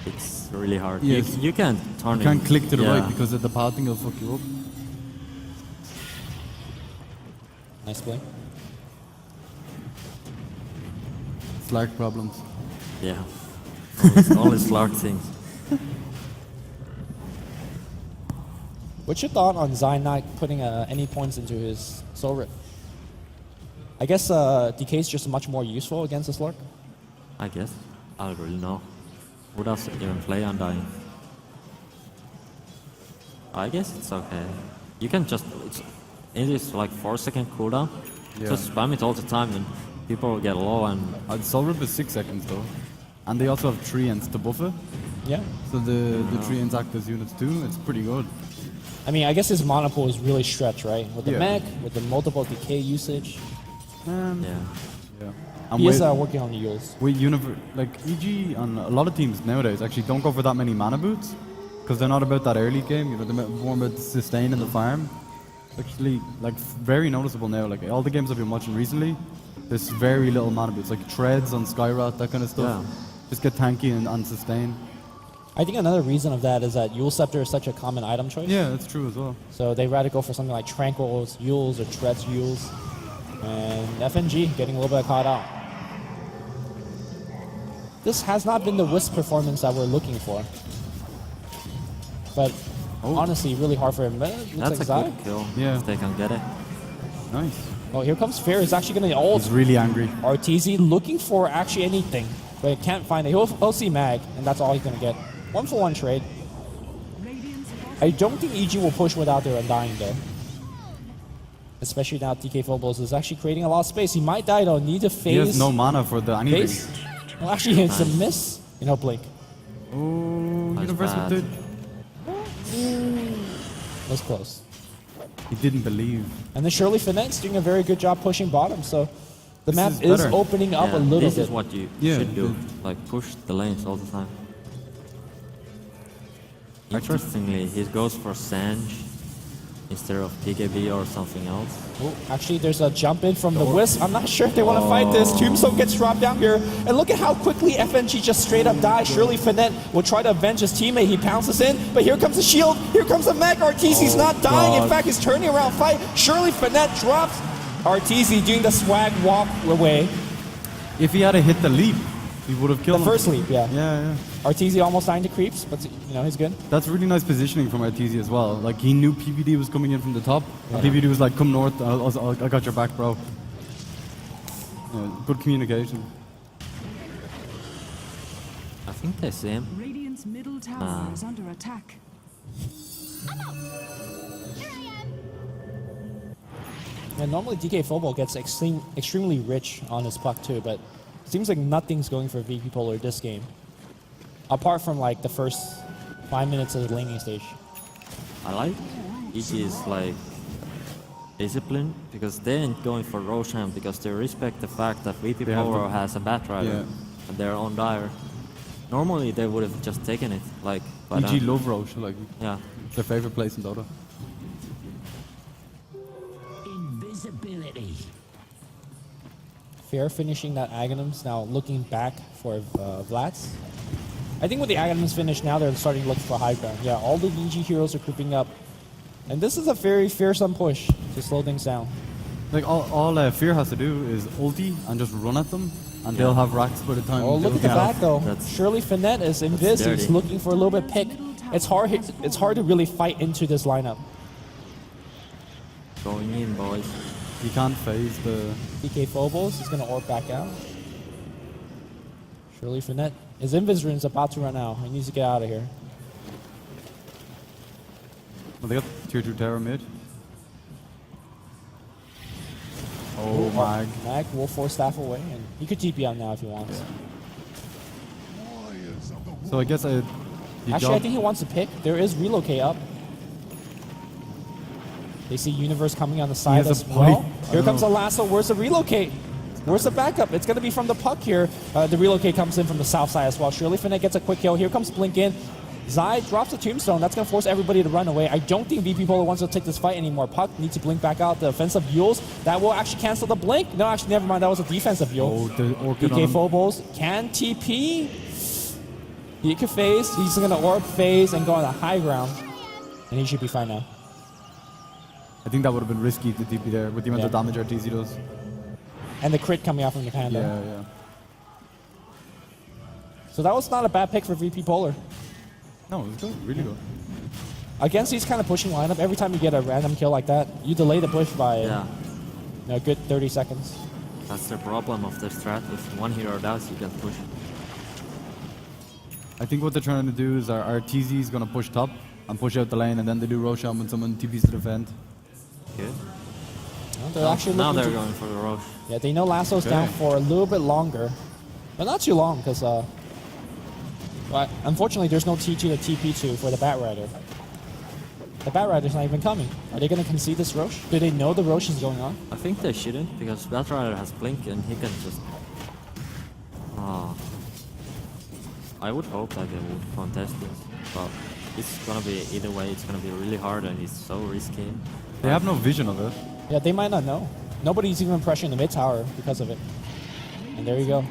It's really hard. Yes. You can't turn You can't it. click to the Yeah. right because of the pathing will fuck you up. Nice play. Slark problems. Yeah. Only Slark things. What's your thought on Zai not putting any points into his Soul Rip? I guess DK is just much more useful against this Lurk. I guess. I don't really know. Who does even play Undying? I guess it's okay. You can just... It is like 4-second cooldown. Yeah. Just spam it all the time and people will get low and... Soul Rip is 6 seconds though. And they also have 3 ends to buff it. Yeah. So the 3 ends act as units too. It's pretty good. I mean, I guess his mana pool is really stretched, right? With the Yeah. mech, with the multiple decay usage. Yeah. Yeah. And He is with- working on the Yules. With like EG on a lot of teams nowadays actually don't go for that many mana boots because they're not about that early game. You know, they're more about sustain in the farm. Actually, like very noticeable now. Like all the games I've been watching recently, there's very little mana boots, like treads on Skyrat, that kind of stuff. Yeah. Just get tanky and sustain. I think another reason of that is that Yule Scepter is such a common item choice. Yeah, that's true as well. So they'd rather go for something like Tranquils, Yules, or Treads Yules. And FNG getting a little bit caught out. This has not been the Wisp performance that we're looking for. But honestly, really hard for him. But it looks That's like a Zai. good kill. Yeah. If they can get it. Nice. Oh, here comes Fear. He's actually going to ult. He's really angry. RTZ looking for actually anything, but he can't find it. He'll see Mag, and that's all he's going to get. 1-for-1 trade. I don't think EG will push without their Undying, though. Especially now DK Phobos is actually creating a lot of space. He might die, though. Need to phase. He has no mana for the anything. Phase. Well, actually, it's a miss. You know, Blink. Oh, That's Universal bad. did. Was close. He didn't believe. And then Shirley Finette's doing a very good job pushing bottom, so the This map is is better. opening up Yeah, a little this bit. is what you Yeah, should do. the- Like push the lanes all the time. Interestingly, he goes for Sange instead of PKB or something else. Oh, actually, there's a jump in from the Wisp. I'm not sure if they want to fight this. Tombstone gets dropped down here. And look at how quickly FNG just straight up dies. Shirley Finette will try to avenge his teammate. He pounces in, but here comes the shield. Here comes the mech. RTZ's not dying. In God. fact, he's turning around fight. Shirley Finette drops. RTZ doing the swag walk away. If he had hit the leap, he would have The killed him. first leap, yeah. Yeah. RTZ almost dying to creeps, but you know, he's good. That's really nice positioning from Arteezy as well. Like he knew PVD was coming in from the top. And PVD was like, "Come north, I got your back, bro." Yeah, good communication. I think they see him. Radiant's middle tower is under attack. And normally DK Phobos gets extremely rich on his puck too, but it seems like nothing's going for VP.Polar this game. Apart from like the first 5 minutes of the laning stage. I like EG is like disciplined because they ain't going for Roshan because they respect the fact that VP.Polar has a Batrider and they're on dire. Normally they would have just taken it, like. But, EG love Roche, like yeah. it's their favorite place in Dota. Invisibility. Fair finishing that Aghanims, now looking back for Vlads. I think with the Aghanims finished now, they're starting to look for high ground. Yeah, all the EG heroes are creeping up. And this is a very fearsome push to slow things down. Like all Fear has to do is ulti and just run at them, and they'll have racks by the time. Oh, look at the they'll back get though. That's- Shirley Finette is invis. He's dirty. looking for a little bit pick. It's hard to really fight into this lineup. Going in, boys. You can't phase the. DK Phobos is going to orb back out. Shirley Finette. His invis rune's about to run out. He needs to get out of here. Well, they got tier 2 tower mid. Oh, Mag. Mag will force staff away, and he could TP out now if he wants. So I guess you Actually, I think he wants to pick. There is relocate up. They see Universe coming on the side has as a well. pipe. Here comes the lasso. Where's the relocate? Where's the backup? It's going to be from the puck here. The relocate comes in from the south side as well. Shirley Finette gets a quick kill. Here comes Blink in. Zai drops the tombstone. That's going to force everybody to run away. I don't think VP.Polar wants to take this fight anymore. Puck needs to blink back out. The offensive Yules. That will actually cancel the blink. No, actually, never mind. That was a defensive Yule. Oh, the Orchid on DK him. Phobos can TP. He can phase. He's going to orb phase and go on the high ground. And he should be fine now. I think that would have been risky to TP there with the amount of Yeah. damage RTZ does. And the crit coming out from the panda. Yeah. So that was not a bad pick for VP.Polar. No, it was good. Really good. Against these kind of pushing lineup, every time you get a random kill like that, you delay the push by Yeah. a good 30 seconds. That's the problem of the strat. If one hero does, you can push. I think what they're trying to do is our TZ is going to push top and push out the lane, and then they do Roshan when someone TPs to defend. Good. Well, they're actually Now looking they're to- going for the Roche. Yeah, they know Lasso's down for a little bit longer. But not too long, because but unfortunately there's no T2 to TP2 for the Batrider. The Batrider's not even coming. Are they going to concede this Roche? Do they know the Roche is going on? I think they shouldn't, because Batrider has Blink and he can just... I would hope that they would contest this, but it's gonna be, either way, it's gonna be really hard and it's so risky. They have no vision of it. Yeah, they might not know. Nobody's even pressuring the mid tower because of it. And there you go.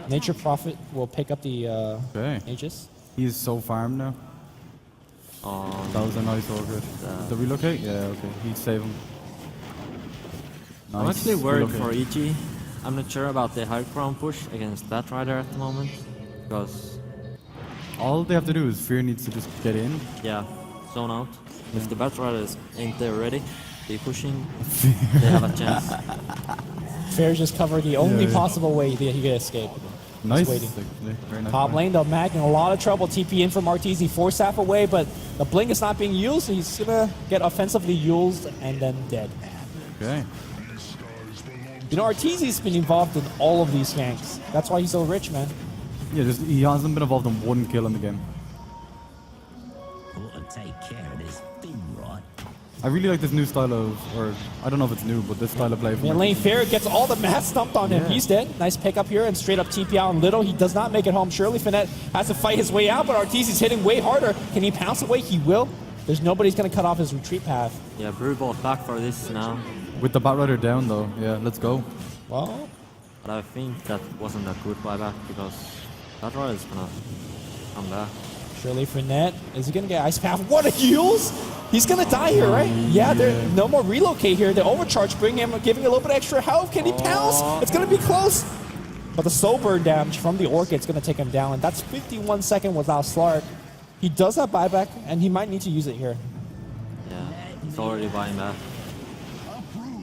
Nature Prophet will pick up the Aegis. He is so farmed now. That was a nice orchid. The relocate? Yeah, okay. He'd save him. Nice. I'm actually worried relocate. for EG. I'm not sure about the high ground push against Batrider at the moment, because... All they have to do is Fear needs to just get in. Yeah, zone out. If the Batrider ain't there ready, they pushing, they have a chance. Fair just covered the only possible way that he could escape. Nice. Waiting. Very nice. Top lane, though, Mag in a lot of trouble. TP in from Arteezy, 4 staff away, but the blink is not being used. So he's gonna get offensively used and then dead. Okay. You know, Arteezy's been involved in all of these ganks. That's why he's so rich, man. Yeah, just, he hasn't been involved in one kill in the game. Ought to take care of this thing, right? I really like this new style of, or I don't know if it's new, but this style of play. Man, Lane Fair gets all the math stumped on him. Yeah. He's dead. Nice pick up here and straight up TP out on Little. He does not make it home. Surely Finette has to fight his way out, but Arteezy's hitting way harder. Can he pounce away? He will. There's nobody's going to cut off his retreat path. Yeah, Brewball back for this now. With the Batrider down though, yeah, let's go. Well, But I think that wasn't a good buyback, because Batrider is gonna come back. Surely Finette, is he going to get ice path? What a heals! He's going to die here, right? Yeah, there no more relocate here. The overcharge bring him, giving a little bit extra health. Can he pounce? It's going to be close. But the soul burn damage from the Orchid is going to take him down. And that's 51 seconds without Slark. He does have buyback, and he might need to use it here. Yeah, he's already buying back.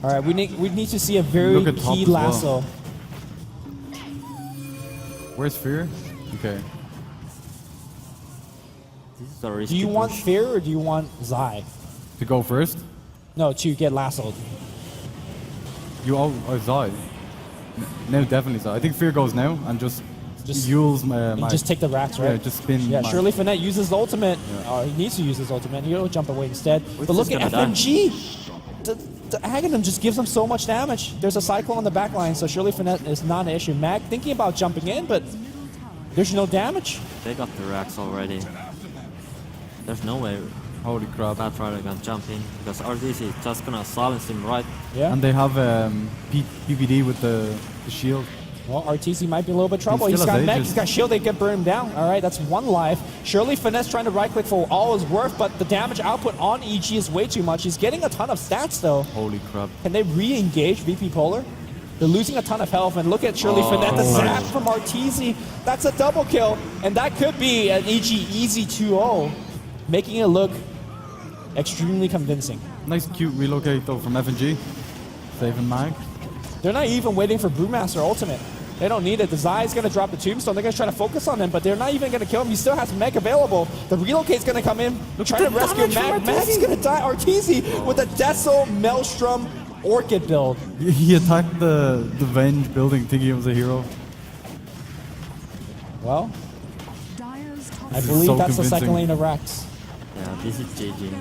All right, we need to see a very Look at top key as well. lasso. Where's Fear? Okay. This is a risky Do you want push. Fear or do you want Zai? To go first? No, to get lassoed. You all Zai. No, definitely Zai. I think Fear goes now and just Yule's You just take the racks, right? Yeah, just spin. Yeah, Mag. surely Finette uses the ultimate. He needs to use his ultimate. He'll jump away instead. But look at just gonna FMG. The Aghanim just gives him so much damage. There's a cycle on the back line, so surely Finette is not an issue. Mag thinking about jumping in, but there's no damage. They got the racks already. There's no way Holy crap. Batrider can jump in, because RDC is just gonna silence him right. Yeah. And they have PPD with the shield. Well, RTC might be in a little bit of trouble. He He's still got has mech, Aegis. he's got shield, they can burn him down. All right, that's one life. Surely Finesse trying to right-click for all his worth, but the damage output on EG is way too much. He's getting a ton of stats, though. Holy crap. Can they re-engage VP.Polar? They're losing a ton of health, and look at Surely Finette, the zap from RTC. That's a double kill, and that could be an EG easy 2-0, making it look extremely convincing. Nice cute relocate though from FNG. Saving Mag. They're not even waiting for Brewmaster ultimate. They don't need it. The Zai is going to drop the tombstone. They're going to try to focus on him, but they're not even going to kill him. He still has mech available. The relocate's going to come in, try to rescue Mag. Mag's going to die. Arteezy with a Deso Maelstrom Orchid build. He attacked the Venge building thinking he was a hero. Well, Dyer's top I is believe so that's the second convincing. lane of Rax. Yeah, this is GG.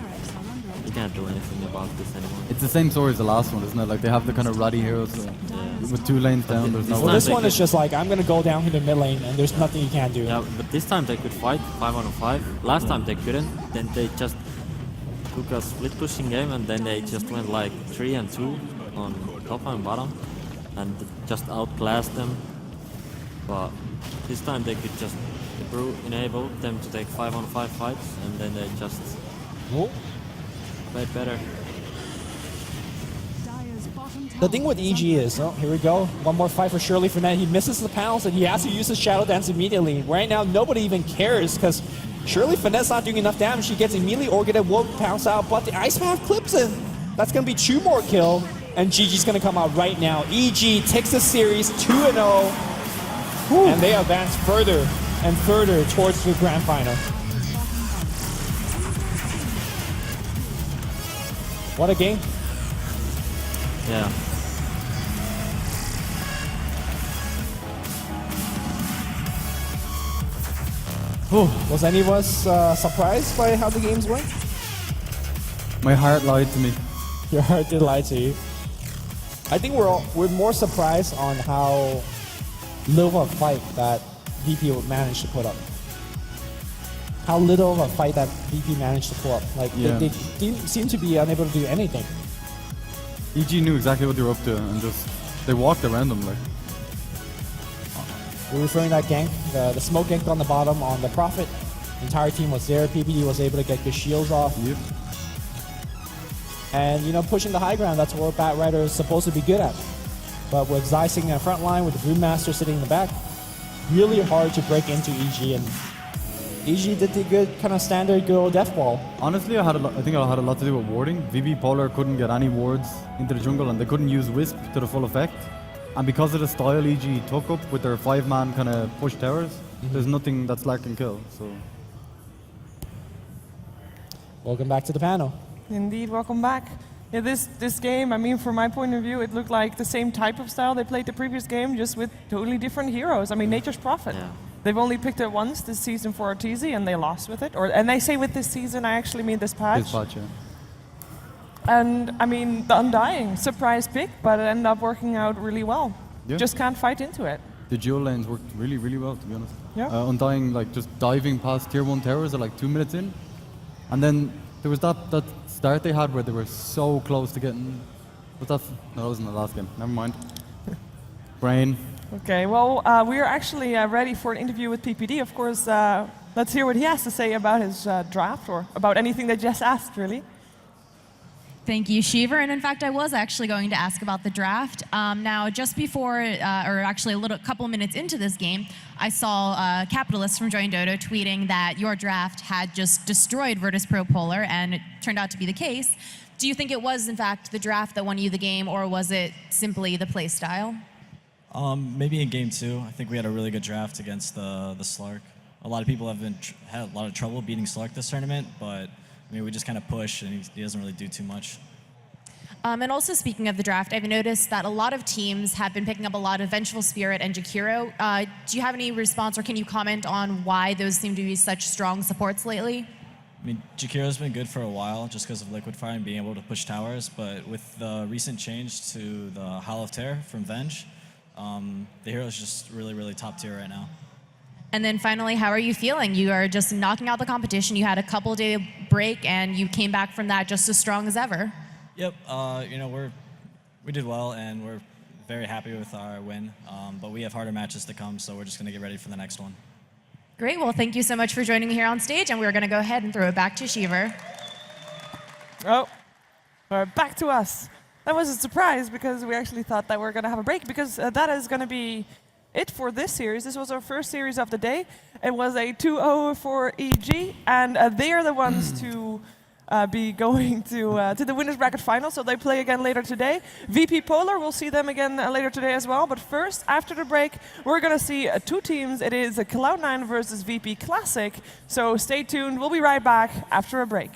You can't do anything about this anymore. It's the same story as the last one, isn't it? Like they have the kind of ratty heroes with 2 lanes down. There's no Well, Well, this they one is could- just like, I'm going to go down here to mid lane, and there's nothing you can do. Yeah, but this time they could fight 5-on-5. Last time they couldn't. Then they just took a split pushing game, and then they just went like 3-2 on top and bottom, and just outclassed them. But this time they could just enable them to take 5-on-5 fights, and then they just Oh. played better. Dyer's bottom tower The thing with EG is, oh, here we go. One more fight for Surely Finette. He misses the pounce, and he has to use his Shadow Dance immediately. Right now, nobody even cares, because Surely Finette's not doing enough damage. He gets immediately Orchid will pounce out, but the Ice Path clips him. That's going to be 2 more kill. and GG's going to come out right now. EG takes the series 2-0, and they advance further and further towards the grand final. What a game. Yeah. Was any of us surprised by how the games went? My heart lied to me. Your heart did lie to you. I think we're more surprised on how little of a fight that VP managed to put up. How little of a fight that VP managed to pull up. Like they didn't seem to be unable to do anything. EG knew exactly what they were up to and just they walked around them like. We're referring that gank, the smoke gank on the bottom on the Prophet. The entire team was there. PPD was able to get good shields off. Yep. And you know, pushing the high ground, that's what Bat Rider is supposed to be good at. But with Zai sitting in the front line, with the Brewmaster sitting in the back, really hard to break into EG. And EG did the good kind of standard good old death ball. Honestly, I think it had a lot to do with warding. VP.Polar couldn't get any wards into the jungle and they couldn't use Wisp to the full effect. And because of the style EG took up with their 5-man kind of push towers, there's nothing that Slack can kill. So, welcome back to the panel. Indeed, welcome back. Yeah, this game, I mean, from my point of view, it looked like the same type of style they played the previous game, just with totally different heroes. I mean, Nature's Prophet. Yeah. They've only picked it once this season for Arteezy, and they lost with it. And I say with this season, I actually mean this patch. this patch, yeah. And I mean, the Undying, surprise pick, but it ended up working out really well. Yeah. Just can't fight into it. The dual lanes worked really, really well, to be honest. Yeah. Undying, like, just diving past tier 1 towers at like 2 minutes in. And then there was that start they had where they were so close to getting... No, that wasn't the last game. Never mind. Brain. Okay, well, we are actually ready for an interview with PPD. Of course, let's hear what he has to say about his draft, or about anything they just asked, really. Thank you, Shiver. And in fact, I was actually going to ask about the draft. Now, just before, or actually a couple minutes into this game, I saw Capitalist from Join Dodo tweeting that your draft had just destroyed VP.Polar, and it turned out to be the case. Do you think it was, in fact, the draft that won you the game, or was it simply the play style? Maybe in game 2. I think we had a really good draft against the Slark. A lot of people have had a lot of trouble beating Slark this tournament, but I mean, we just kind of push, and he doesn't really do too much. And also, speaking of the draft, I've noticed that a lot of teams have been picking up a lot of Vengeful Spirit and Jakiro. Do you have any response, or can you comment on why those seem to be such strong supports lately? I mean, Jakiro's been good for a while just because of Liquid Fire and being able to push towers, but with the recent change to the Howl of Terror from Venge, the hero's just really, really top tier right now. And then finally, how are you feeling? You are just knocking out the competition. You had a couple-day break, and you came back from that just as strong as ever. Yep, you know, we did well, and we're very happy with our win, but we have harder matches to come, so we're just going to get ready for the next one. Great, well, thank you so much for joining me here on stage, and we're going to go ahead and throw it back to Shiver. Oh, back to us. That was a surprise, because we actually thought that we were going to have a break, because that is going to be it for this series. This was our first series of the day. It was a 2-0 for EG, and they are the ones to be going to the winners bracket final, so they play again later today. VP.Polar, we'll see them again later today as well. But first, after the break, we're going to see two teams. It is Cloud9 versus VP Classic. So stay tuned. We'll be right back after a break.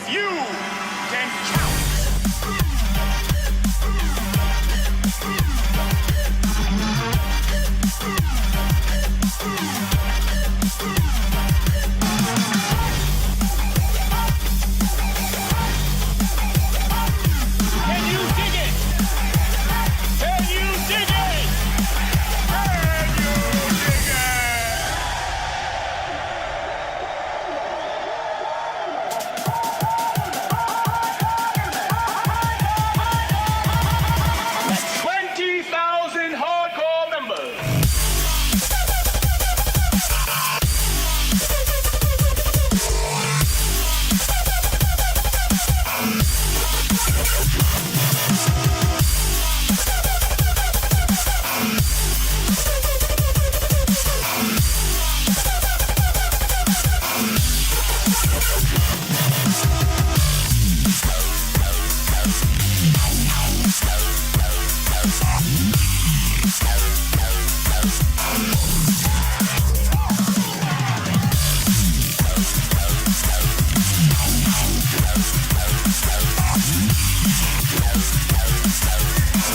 if you can count. Can you dig it? Can you dig it? Can you dig it? That's 20,000 hardcore members.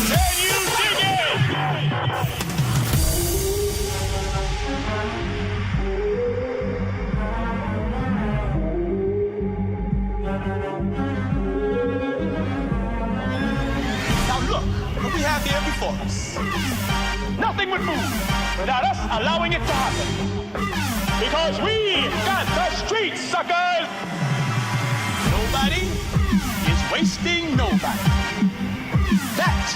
Can you dig it? Now look what we have here before us. Nothing would move without us allowing it to happen. Because we got the streets, suckers! Nobody is wasting nobody. That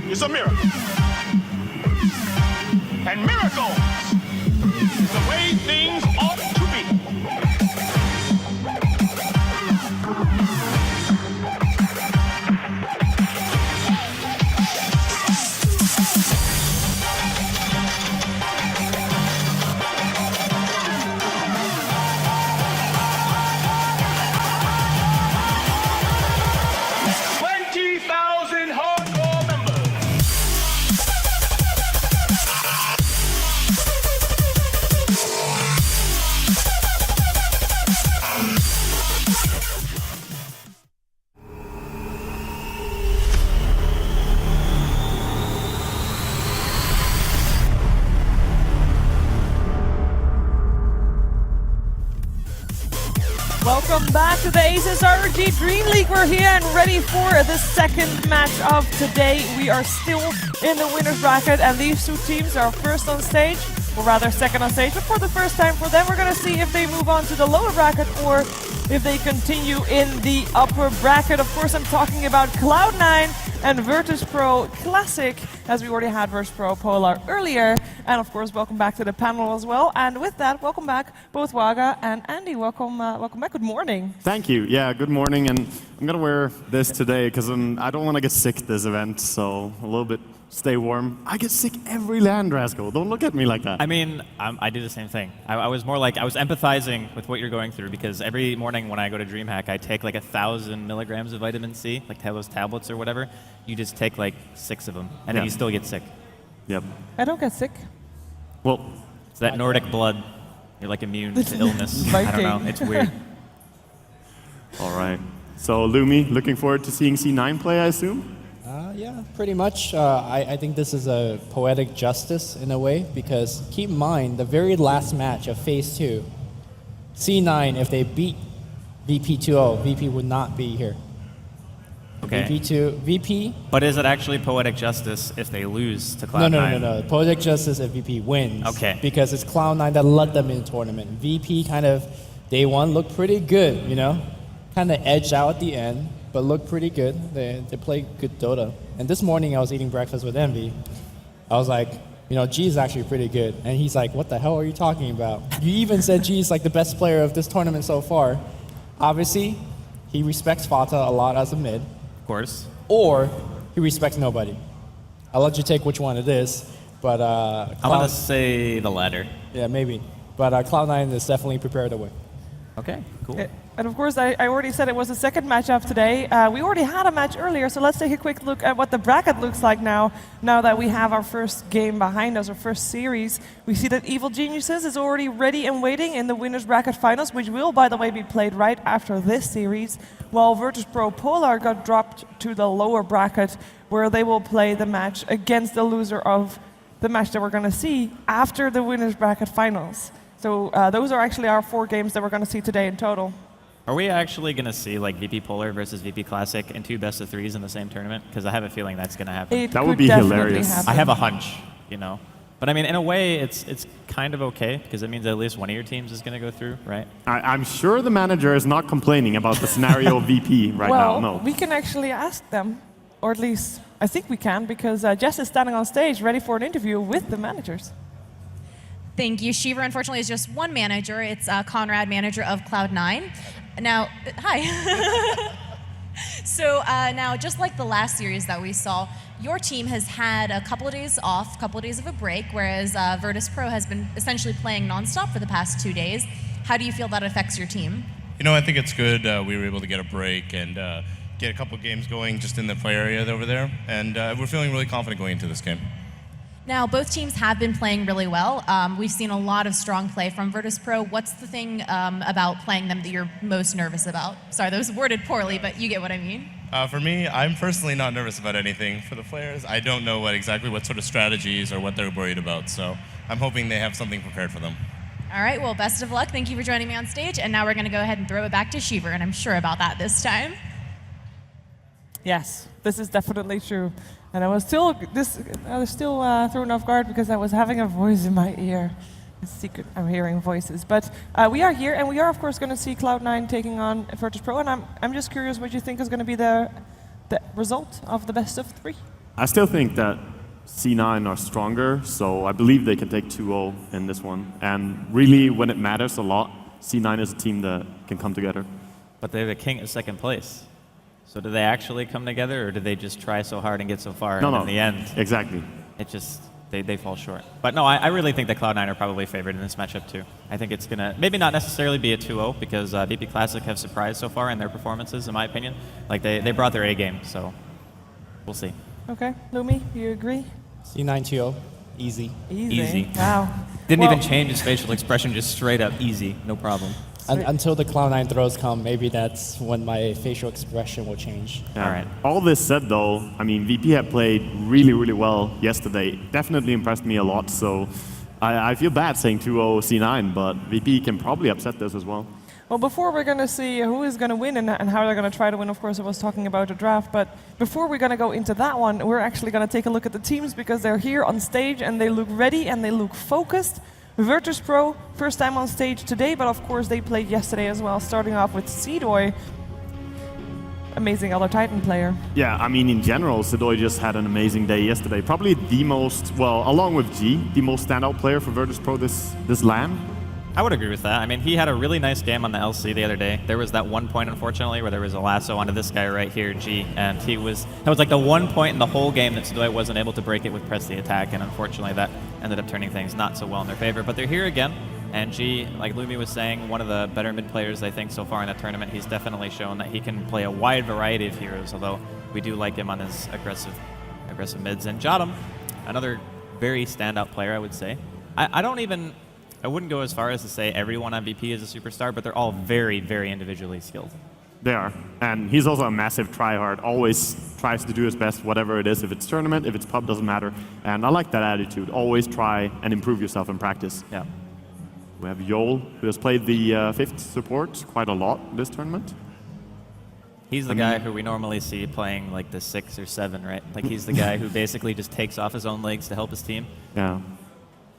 is a miracle. And miracles is the way things ought to be. That's 20,000 hardcore members. Welcome back to the Asus RG Dream League. We're here and ready for the second match of today. We are still in the winner's bracket, and these two teams are first on stage, or rather second on stage, but for the first time for them, we're going to see if they move on to the lower bracket or if they continue in the upper bracket. Of course, I'm talking about Cloud9 and Virtus.pro Classic, as we already had Virtus.Pro.Polar earlier. And of course, welcome back to the panel as well. And with that, welcome back both Waga and Andy. Welcome back. Good morning. Thank you. Yeah, good morning. And I'm going to wear this today because I don't want to get sick this event, so a little bit stay warm. I get sick every LAN, Rascal. Don't look at me like that. I mean, I do the same thing. I was more like, I was empathizing with what you're going through because every morning when I go to DreamHack, I take like 1,000 milligrams of vitamin C, like those tablets or whatever. You just take like 6 of them, and then you still get sick. Yep. I don't get sick. Well, it's that Nordic blood. You're like immune to illness. I don't know. It's weird. All right. So, Lumi, looking forward to seeing C9 play, I assume? Yeah, pretty much. I think this is a poetic justice in a way, because keep in mind, the very last match of Phase 2, C9, if they beat VP 2-0, VP would not be here. Okay. VP. But is it actually poetic justice if they lose to Cloud9? No. Poetic justice if VP wins. Okay. Because it's Cloud9 that led them in the tournament. VP kind of, day one, looked pretty good, you know? Kind of edged out at the end, but looked pretty good. They played good Dota. And this morning I was eating breakfast with Envy. I was like, you know, G is actually pretty good. And he's like, what the hell are you talking about? You even said G is like the best player of this tournament so far. Obviously, he respects Fata a lot as a mid. Of course. Or he respects nobody. I'll let you take which one it is. But I'm going to say the latter. Yeah, maybe. But Cloud9 is definitely prepared to win. Okay, cool. And of course, I already said it was the second matchup today. We already had a match earlier, so let's take a quick look at what the bracket looks like now that we have our first game behind us, our first series. We see that Evil Geniuses is already ready and waiting in the winners bracket finals, which will, by the way, be played right after this series, while VP.Polar got dropped to the lower bracket, where they will play the match against the loser of the match that we're going to see after the winners bracket finals. So those are actually our 4 games that we're going to see today in total. Are we actually going to see like VP.Polar versus VP Classic in 2 best-of-3s in the same tournament? Because I have a feeling that's going to happen. That would be hilarious. Happen. I have a hunch, you know. But I mean, in a way, it's kind of okay, because it means at least one of your teams is going to go through, right? I'm sure the manager is not complaining about the scenario of VP right now, no. Well, we can actually ask them, or at least I think we can, because Jess is standing on stage ready for an interview with the managers. Thank you. Shiva, unfortunately, is just one manager. It's Conrad, manager of Cloud9. Now, hi. So now, just like the last series that we saw, your team has had a couple of days off, a couple of days of a break, whereas Virtus.Pro has been essentially playing nonstop for the past 2 days. How do you feel that affects your team? You know, I think it's good. We were able to get a break and get a couple games going just in the play area over there, and we're feeling really confident going into this game. Now, both teams have been playing really well. We've seen a lot of strong play from Virtus.Pro. What's the thing about playing them that you're most nervous about? Sorry, that was worded poorly, but you get what I mean. For me, I'm personally not nervous about anything. For the players, I don't know exactly what sort of strategies or what they're worried about, so I'm hoping they have something prepared for them. All right, well, best of luck. Thank you for joining me on stage, and now we're going to go ahead and throw it back to Shiva, and I'm sure about that this time. Yes, this is definitely true. And I was still thrown off guard because I was having a voice in my ear. It's secret, I'm hearing voices. But we are here, and we are, of course, going to see Cloud9 taking on Virtus.Pro. And I'm just curious what you think is going to be the result of the best of 3. I still think that C9 are stronger, so I believe they can take 2-0 in this one. And really, when it matters a lot, C9 is a team that can come together. But they're the king of second place. So do they actually come together, or do they just try so hard and get so far, and in the end, exactly, it just they fall short? But no, I really think that Cloud9 are probably favored in this matchup too. I think it's gonna maybe not necessarily be a 2-0 because VP Classic have surprised so far in their performances, in my opinion. Like they brought their A game, so we'll see. Okay, Lumi, you agree? C9 2-0, easy. Easy. Wow. Didn't even change his facial expression, just straight up easy, no problem. Until the Cloud9 throws come, maybe that's when my facial expression will change. Yeah. All right. All this said, though, I mean, VP had played really, really well yesterday. Definitely impressed me a lot, so I feel bad saying 2-0 C9, but VP can probably upset this as well. Well, before we're going to see who is going to win and how they're going to try to win, of course, I was talking about the draft, but before we're going to go into that one, we're actually going to take a look at the teams because they're here on stage and they look ready and they look focused. Virtus.Pro, first time on stage today, but of course they played yesterday as well, starting off with Sedoy. Amazing other Titan player. Yeah, I mean, in general, Sedoy just had an amazing day yesterday. Probably the most, well, along with G, the most standout player for Virtus.Pro this LAN. I would agree with that. I mean, he had a really nice game on the LC the other day. There was that one point, unfortunately, where there was a lasso onto this guy right here, G, and that was like the one point in the whole game that Sedoy wasn't able to break it with press the attack, and unfortunately that ended up turning things not so well in their favor. But they're here again, and G, like Lumi was saying, one of the better mid players, I think, so far in the tournament. He's definitely shown that he can play a wide variety of heroes, although we do like him on his aggressive mids. And Jotum, another very standout player, I would say. I wouldn't go as far as to say everyone on VP is a superstar, but they're all very, very individually skilled. They are. And he's also a massive tryhard, always tries to do his best, whatever it is. If it's tournament, if it's pub, doesn't matter. And I like that attitude. Always try and improve yourself in practice. Yeah. We have Yol, who has played the 5th support quite a lot this tournament. He's the guy who we normally see playing like the 6 or 7, right? Like he's the guy who basically just takes off his own legs to help his team. Yeah.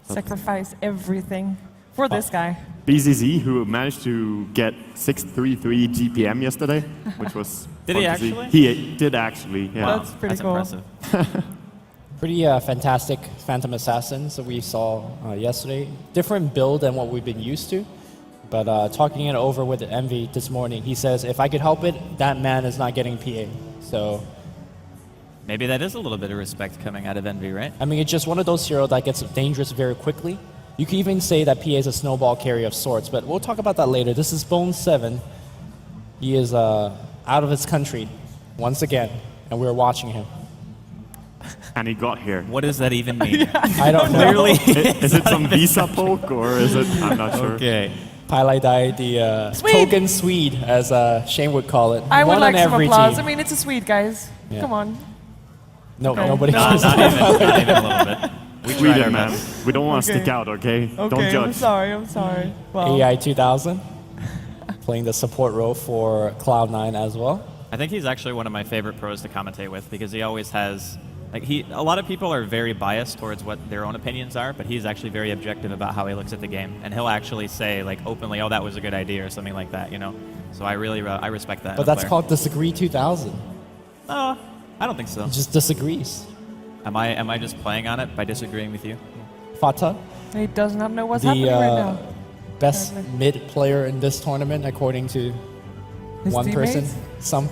Sacrifice everything for this guy. BZZ, who managed to get 633 GPM yesterday, which was Did he actually? He did actually, yeah. Wow. That's pretty cool. Impressive. Pretty fantastic Phantom Assassins that we saw yesterday. Different build than what we've been used to. But talking it over with Envy this morning, he says, if I could help it, that man is not getting PA. So maybe that is a little bit of respect coming out of Envy, right? I mean, it's just one of those heroes that gets dangerous very quickly. You can even say that PA is a snowball carrier of sorts, but we'll talk about that later. This is Bone 7. He is out of his country once again, and we're watching him. And he got here. What does that even mean? I don't know. Clearly, Is it some visa poke or is it? I'm not sure. Okay. Pailai, the token Swede, as Shane would call it. I would One like on some every applause. team. I mean, it's a Swede, guys. Yeah. Come on. No, Okay. nobody No, cares. not even a little bit. We tried our Sweden, man. best. We don't want to Okay. stick out, okay? Don't Okay, judge. I'm sorry. I'm sorry. Well, AI 2000, playing the support role for Cloud9 as well. I think he's actually one of my favorite pros to commentate with because he always has, like a lot of people are very biased towards what their own opinions are, but he's actually very objective about how he looks at the game. And he'll actually say like openly, oh, that was a good idea or something like that, you know? So I really, I respect that. in But a that's player. called Disagree 2000. I don't think so. He just disagrees. Am I just playing on it by disagreeing with you? Fata, he does not know what's the happening right now. best mid player in this tournament, according to His one person. teammates? Some.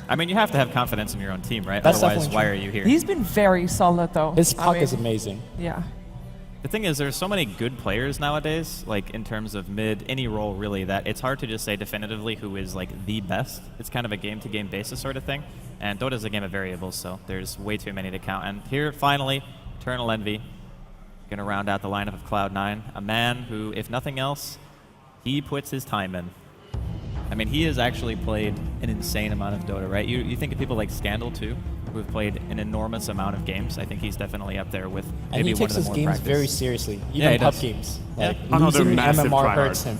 I mean, you have to have confidence in your own team, right? That's Otherwise, definitely why true. are you here? He's been very solid, though. His I puck mean, is amazing. Yeah. The thing is, there's so many good players nowadays, like in terms of mid, any role really, that it's hard to just say definitively who is like the best. It's kind of a game-to-game basis sort of thing. And Dota's a game of variables, so there's way too many to count. And here, finally, Eternal Envy, going to round out the lineup of Cloud9. A man who, if nothing else, he puts his time in. I mean, he has actually played an insane amount of Dota, right? You think of people like Scandal, too, who have played an enormous amount of games. I think he's definitely up there with And maybe he one takes of the his more games practiced. very seriously, Yeah, even he pub does. games. Yeah. Like Another losing massive MMR tryhard. hurts him.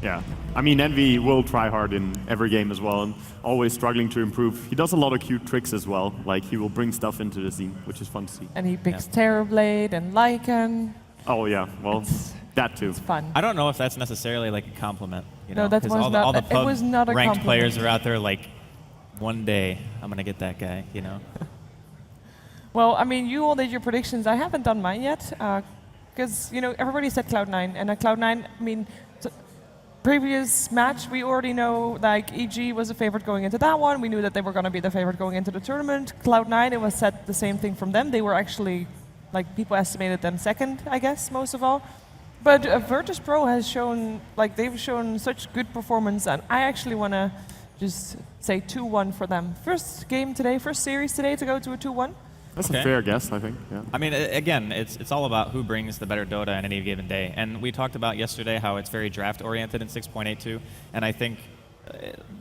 Yeah. I mean, Envy will try hard in every game as well, and always struggling to improve. He does a lot of cute tricks as well. Like, he will bring stuff into the scene, which is fun to see. And he picks Terrorblade and Lycan. Oh, yeah. Well, that too. It's fun. I don't know if that's necessarily like a compliment. You No, know? that 'Cause was all the, not- all the it pub was not a ranked compliment. players are out there like, one day I'm gonna get that guy. You know. Well, I mean, you all did your predictions. I haven't done mine yet, because you know everybody said Cloud9, and at Cloud9, I mean, previous match we already know like EG was a favorite going into that one. We knew that they were going to be the favorite going into the tournament. Cloud9, it was said the same thing from them. They were actually, like, people estimated them second, I guess, most of all. But Virtus.pro has shown, like, they've shown such good performance, and I actually want to just say 2-1 for them. First game today, first series today to go to a 2-1. That's Okay. a fair guess, I think. Yeah. I mean, again, it's all about who brings the better Dota on any given day. And we talked about yesterday how it's very draft-oriented in 6.82. And I think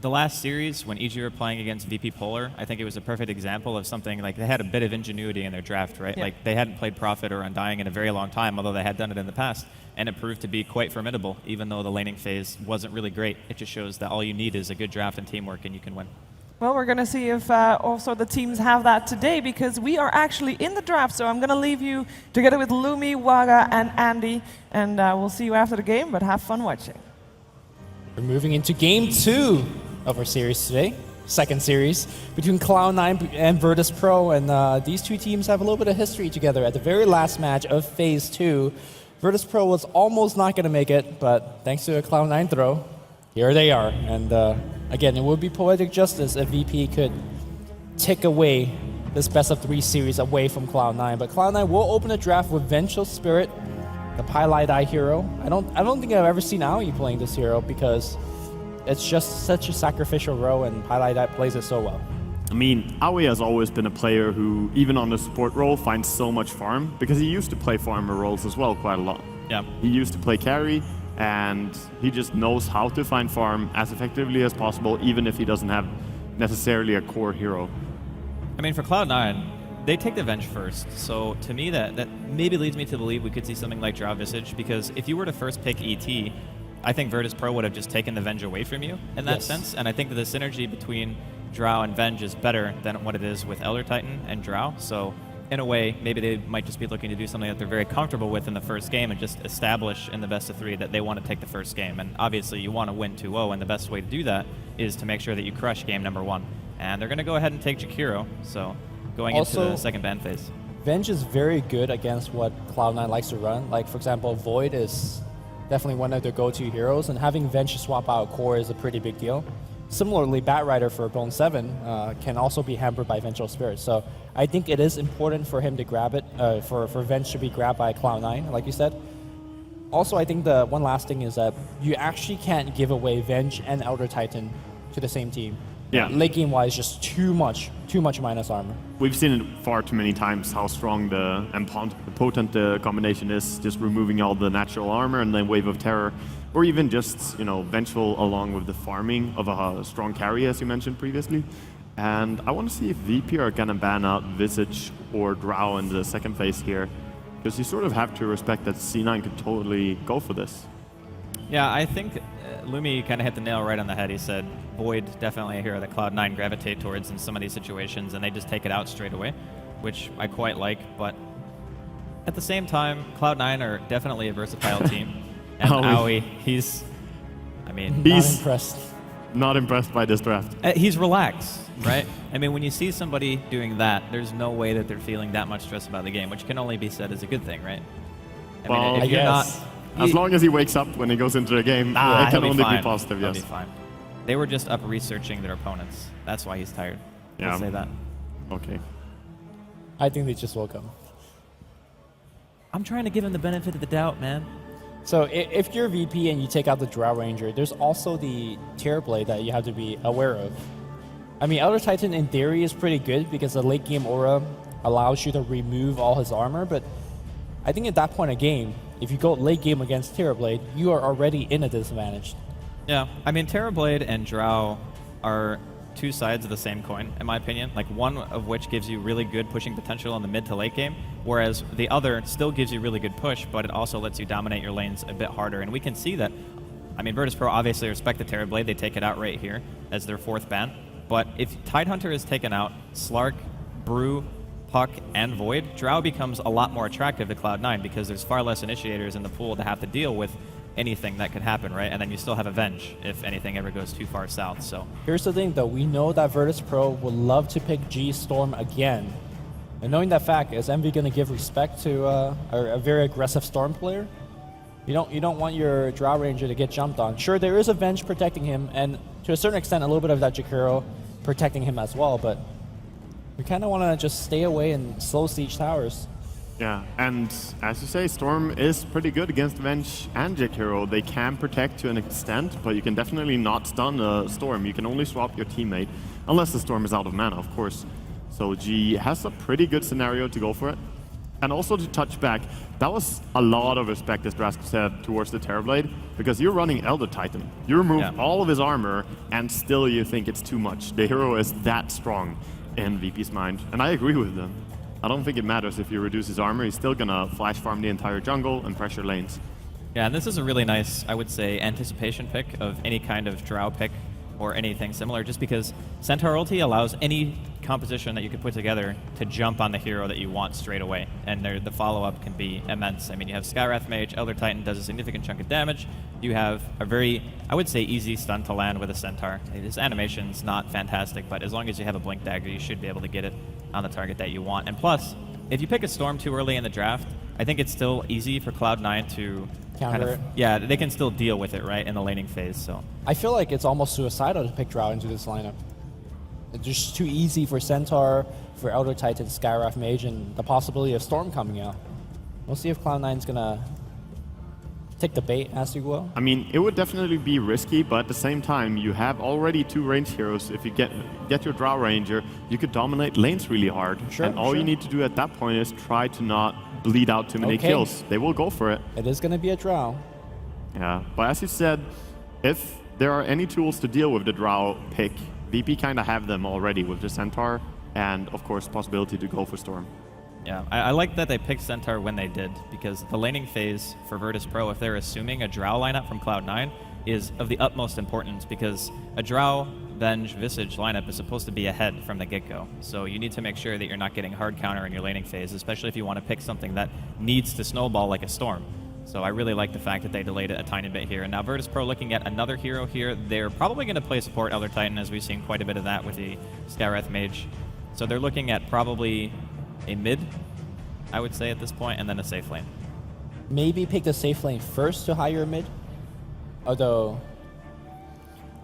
the last series, when EG were playing against VP.Polar, I think it was a perfect example of something like they had a bit of ingenuity in their draft, right? Yeah. Like they hadn't played Prophet or Undying in a very long time, although they had done it in the past. And it proved to be quite formidable, even though the laning phase wasn't really great. It just shows that all you need is a good draft and teamwork, and you can win. Well, we're going to see if also the teams have that today, because we are actually in the draft. So I'm going to leave you together with Lumi, Waga, and Andy, and we'll see you after the game, but have fun watching. We're moving into game 2 of our series today. Second series between Cloud9 and Virtus.pro, and these two teams have a little bit of history together. At the very last match of Phase 2, Virtus.pro was almost not going to make it, but thanks to a Cloud9 throw, here they are. And again, it would be poetic justice if VP could take away this best-of-3 series away from Cloud9. But Cloud9 will open the draft with Vengeful Spirit, the Pailai hero. I don't think I've ever seen Aoi playing this hero, because it's just such a sacrificial role, and Pailai plays it so well. I mean, Aoi has always been a player who, even on the support role, finds so much farm, because he used to play farmer roles as well quite a lot. Yeah. He used to play carry, and he just knows how to find farm as effectively as possible, even if he doesn't have necessarily a core hero. I mean, for Cloud9, they take the Venge first. So to me, that maybe leads me to believe we could see something like Drow Visage, because if you were to first pick ET, I think Virtus.pro would have just taken the Venge away from you in that Yes. sense. And I think that the synergy between Drow and Venge is better than what it is with Elder Titan and Drow. So in a way, maybe they might just be looking to do something that they're very comfortable with in the first game and just establish in the best of 3 that they want to take the first game. And obviously you want to win 2-0, and the best way to do that is to make sure that you crush game number 1. And they're going to go ahead and take Jakiro, so going Also, into the second ban phase. Venge is very good against what Cloud9 likes to run. Like, for example, Void is definitely one of their go-to heroes, and having Venge swap out core is a pretty big deal. Similarly, Batrider for Bone 7 can also be hampered by Vengeful Spirit. So I think it is important for him to grab it, for Venge to be grabbed by Cloud9, like you said. Also, I think the one last thing is that you actually can't give away Venge and Elder Titan to the same team. Yeah. Late game wise, just too much minus armor. We've seen it far too many times how strong and potent the combination is, just removing all the natural armor and then Wave of Terror, or even just, Vengeful along with the farming of a strong carry, as you mentioned previously. And I want to see if VP are going to ban out Visage or Drow in the second phase here, because you sort of have to respect that C9 could totally go for this. Yeah, I think Lumi kind of hit the nail right on the head. He said Void definitely a hero that Cloud9 gravitate towards in some of these situations, and they just take it out straight away, which I quite like. But at the same time, Cloud9 are definitely a versatile team. And Aoi, he's not impressed. Not impressed by this draft. He's relaxed, right? I mean, when you see somebody doing that, there's no way that they're feeling that much stress about the game, which can only be said as a good thing, right? I mean, if you're not... As long as he wakes up when he goes into the game, it can only be positive, yes. He'll be fine. They were just up researching their opponents. That's why he's tired. Yeah. I'll say that. Okay. I think they just woke up. I'm trying to give him the benefit of the doubt, man. So if you're VP and you take out the Drow Ranger, there's also the Terrorblade that you have to be aware of. I mean, Elder Titan in theory is pretty good because the late game aura allows you to remove all his armor, but I think at that point of game, if you go late game against Terrorblade, you are already in a disadvantage. Yeah, I mean, Terrorblade and Drow are two sides of the same coin, in my opinion. Like, one of which gives you really good pushing potential in the mid to late game, whereas the other still gives you really good push, but it also lets you dominate your lanes a bit harder. And we can see that. I mean, Virtus.pro obviously respect the Terrorblade. They take it out right here as their 4th ban. But if Tidehunter is taken out, Slark, Brew, Puck, and Void, Drow becomes a lot more attractive to Cloud9 because there's far less initiators in the pool to have to deal with anything that could happen, right? And then you still have Avenge if anything ever goes too far south. So here's the thing, though. We know that Virtus.pro would love to pick G Storm again. And knowing that fact, is Envy going to give respect to a very aggressive Storm player? You don't want your Drow Ranger to get jumped on. Sure, there is Avenge protecting him, and to a certain extent, a little bit of that Jakiro protecting him as well, but we kind of want to just stay away and slow siege towers. Yeah, and as you say, Storm is pretty good against Venge and Jakiro. They can protect to an extent, but you can definitely not stun a Storm. You can only swap your teammate, unless the Storm is out of mana, of course. So G has a pretty good scenario to go for it. And also to touch back, that was a lot of respect, as Drask said, towards the Terrorblade, because you're running Elder Titan. You remove all of his armor, and still you think it's too much. The hero is that strong in VP's mind, and I agree with them. I don't think it matters if you reduce his armor. He's still gonna flash farm the entire jungle and pressure lanes. yeah, and this is a really nice, I would say, anticipation pick of any kind of Drow pick or anything similar, just because Centaur ulti allows any composition that you could put together to jump on the hero that you want straight away, and the follow-up can be immense. I mean, you have Skywrath Mage, Elder Titan does a significant chunk of damage. You have a very, I would say, easy stun to land with a Centaur. His animation's not fantastic, but as long as you have a Blink Dagger, you should be able to get it on the target that you want. And plus, if you pick a Storm too early in the draft, I think it's still easy for Cloud9 to counter it. Yeah, they can still deal with it, right, in the laning phase. So I feel like it's almost suicidal to pick Drow into this lineup. It's just too easy for Centaur, for Elder Titan, Skywrath Mage, and the possibility of Storm coming out. We'll see if Cloud9's gonna take the bait, as you will. I mean, it would definitely be risky, but at the same time, you have already 2 range heroes. If you get your Drow Ranger, you could dominate lanes really hard. Sure, and all you need to do at that point is try to not bleed out too many kills. They will go for it. It is going to be a Drow. Yeah, but as you said, if there are any tools to deal with the Drow pick, VP kind of have them already with the Centaur, and of course, possibility to go for Storm. yeah, I like that they picked Centaur when they did, because the laning phase for Virtus.pro, if they're assuming a Drow lineup from Cloud9, is of the utmost importance, because a Drow, Venge, Visage lineup is supposed to be ahead from the get-go. So you need to make sure that you're not getting hard counter in your laning phase, especially if you want to pick something that needs to snowball like a Storm. So I really like the fact that they delayed it a tiny bit here. And now Virtus.pro looking at another hero here. They're probably going to play support Elder Titan, as we've seen quite a bit of that with the Skywrath Mage. So they're looking at probably a mid, I would say at this point, and then a safe lane. Maybe pick the safe lane first to hire mid. Although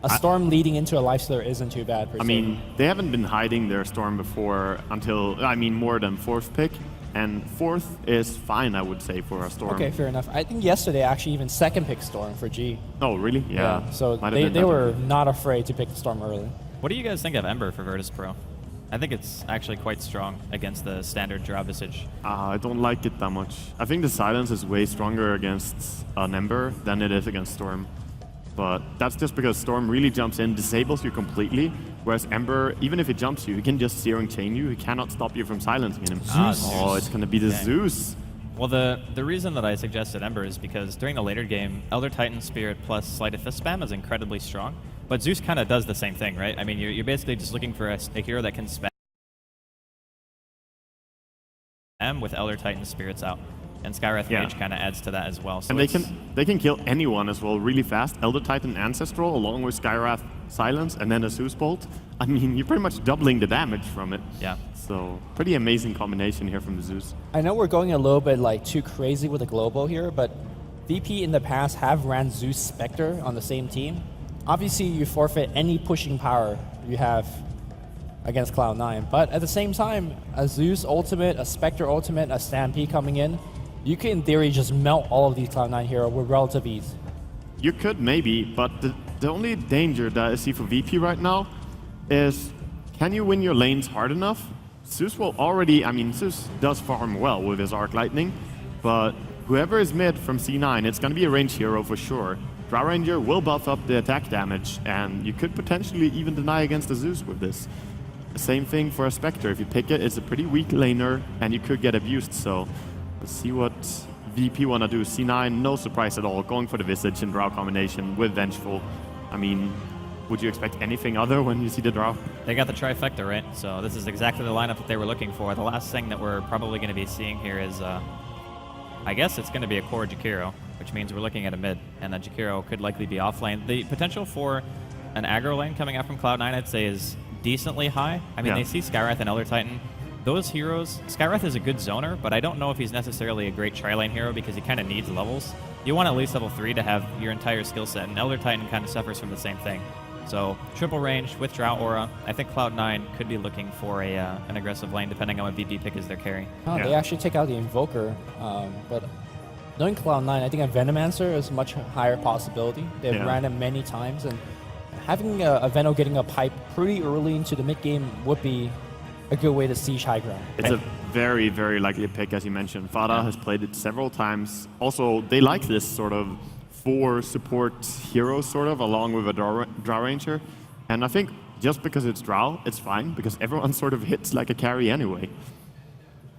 a Storm leading into a Lifestealer isn't too bad per se. I mean, they haven't been hiding their Storm before until, I mean, more than 4th pick. and 4th is fine, I would say, for a Storm. Okay, fair enough. I think yesterday actually even second pick Storm for G. Oh, really? Yeah. So they were not afraid to pick the Storm early. What do you guys think of Ember for Virtus Pro? I think it's actually quite strong against the standard Drow Visage. I don't like it that much. I think the silence is way stronger against an Ember than it is against Storm. But that's just because Storm really jumps in, disables you completely, whereas Ember, even if it jumps you, he can just Searing Chain you. He cannot stop you from silencing him. Oh, it's going to be the Zeus. Well, the reason that I suggested Ember is because during the later game, Elder Titan Spirit plus Sleight of Fist spam is incredibly strong. But Zeus kind of does the same thing, right? I mean, you're basically just looking for a hero that can spam with Elder Titan Spirits out. And Skywrath Mage kind of adds to that as well. So and they can kill anyone as well really fast. Elder Titan Ancestral along with Skywrath Silence and then a Zeus Bolt. I mean, you're pretty much doubling the damage from it. Yeah. So pretty amazing combination here from the Zeus. I know we're going a little bit like too crazy with the global here, but VP in the past have ran Zeus Spectre on the same team. Obviously, you forfeit any pushing power you have against Cloud9, but at the same time, a Zeus ultimate, a Spectre ultimate, a Stampede coming in, you can, in theory, just melt all of these Cloud9 heroes with relative ease. You could maybe, but the only danger that I see for VP right now is, can you win your lanes hard enough? Zeus will already, I mean, Zeus does farm well with his Arc Lightning, but whoever is mid from C9, it's going to be a range hero for sure. Drow Ranger will buff up the attack damage, and you could potentially even deny against the Zeus with this. The same thing for a Spectre. If you pick it, it's a pretty weak laner, and you could get abused, so let's see what VP want to do. C9, no surprise at all, going for the Visage and Drow combination with Vengeful. I mean, would you expect anything other when you see the Drow? They got the trifecta, right? So this is exactly the lineup that they were looking for. The last thing that we're probably going to be seeing here is, I guess it's going to be a core Jakiro, which means we're looking at a mid, and that Jakiro could likely be offlane. The potential for an aggro lane coming out from Cloud9, I'd say, is decently high. I mean, they see Skywrath and Elder Titan. Those heroes, Skywrath is a good zoner, but I don't know if he's necessarily a great tri-lane hero because he kind of needs levels. You want at least level 3 to have your entire skill set, and Elder Titan kind of suffers from the same thing. So triple range with Drow Aura, I think Cloud9 could be looking for an aggressive lane depending on what VP pick is their carry. Oh, they actually take out the Invoker, but knowing Cloud9, I think a Venomancer is a much higher possibility. They've ran it many times, and having a Veno getting a pipe pretty early into the mid game would be a good way to siege high ground. It's a very, very likely pick, as you mentioned. Fada has played it several times. Also, they like this sort of 4 support heroes, sort of, along with a Drow Ranger. And I think just because it's Drow, it's fine, because everyone sort of hits like a carry anyway.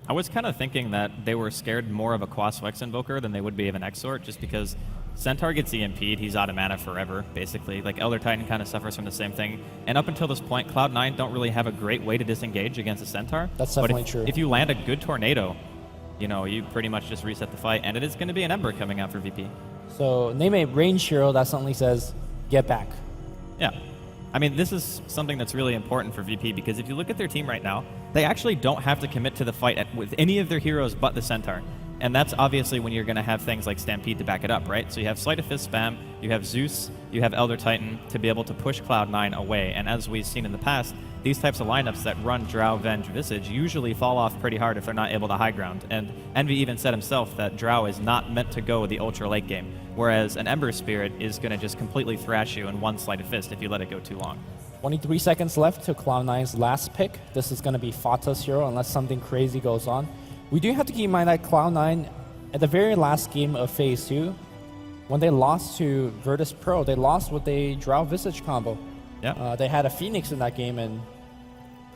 I was kind of thinking that they were scared more of a Quas Vex Invoker than they would be of an Exort, just because Centaur gets EMP'd, he's out of mana forever, basically. Like, Elder Titan kind of suffers from the same thing. And up until this point, Cloud9 don't really have a great way to disengage against a Centaur. That's definitely true. If you land a good Tornado, you know, you pretty much just reset the fight, and it is going to be an Ember coming out for VP. So, name a range hero that suddenly says, get back. Yeah. I mean, this is something that's really important for VP, because if you look at their team right now, they actually don't have to commit to the fight with any of their heroes but the Centaur. And that's obviously when you're going to have things like Stampede to back it up, right? So you have Sleight of Fist spam, you have Zeus, you have Elder Titan to be able to push Cloud9 away. And as we've seen in the past, these types of lineups that run Drow, Venge, Visage usually fall off pretty hard if they're not able to high ground. And Envy even said himself that Drow is not meant to go the ultra late game, whereas an Ember Spirit is going to just completely thrash you in one Sleight of Fist if you let it go too long. 23 seconds left to Cloud9's last pick. This is going to be Fata's hero unless something crazy goes on. We do have to keep in mind that Cloud9, at the very last game of Phase 2, when they lost to Virtus Pro, they lost with a Drow Visage combo. Yeah. They had a Phoenix in that game, and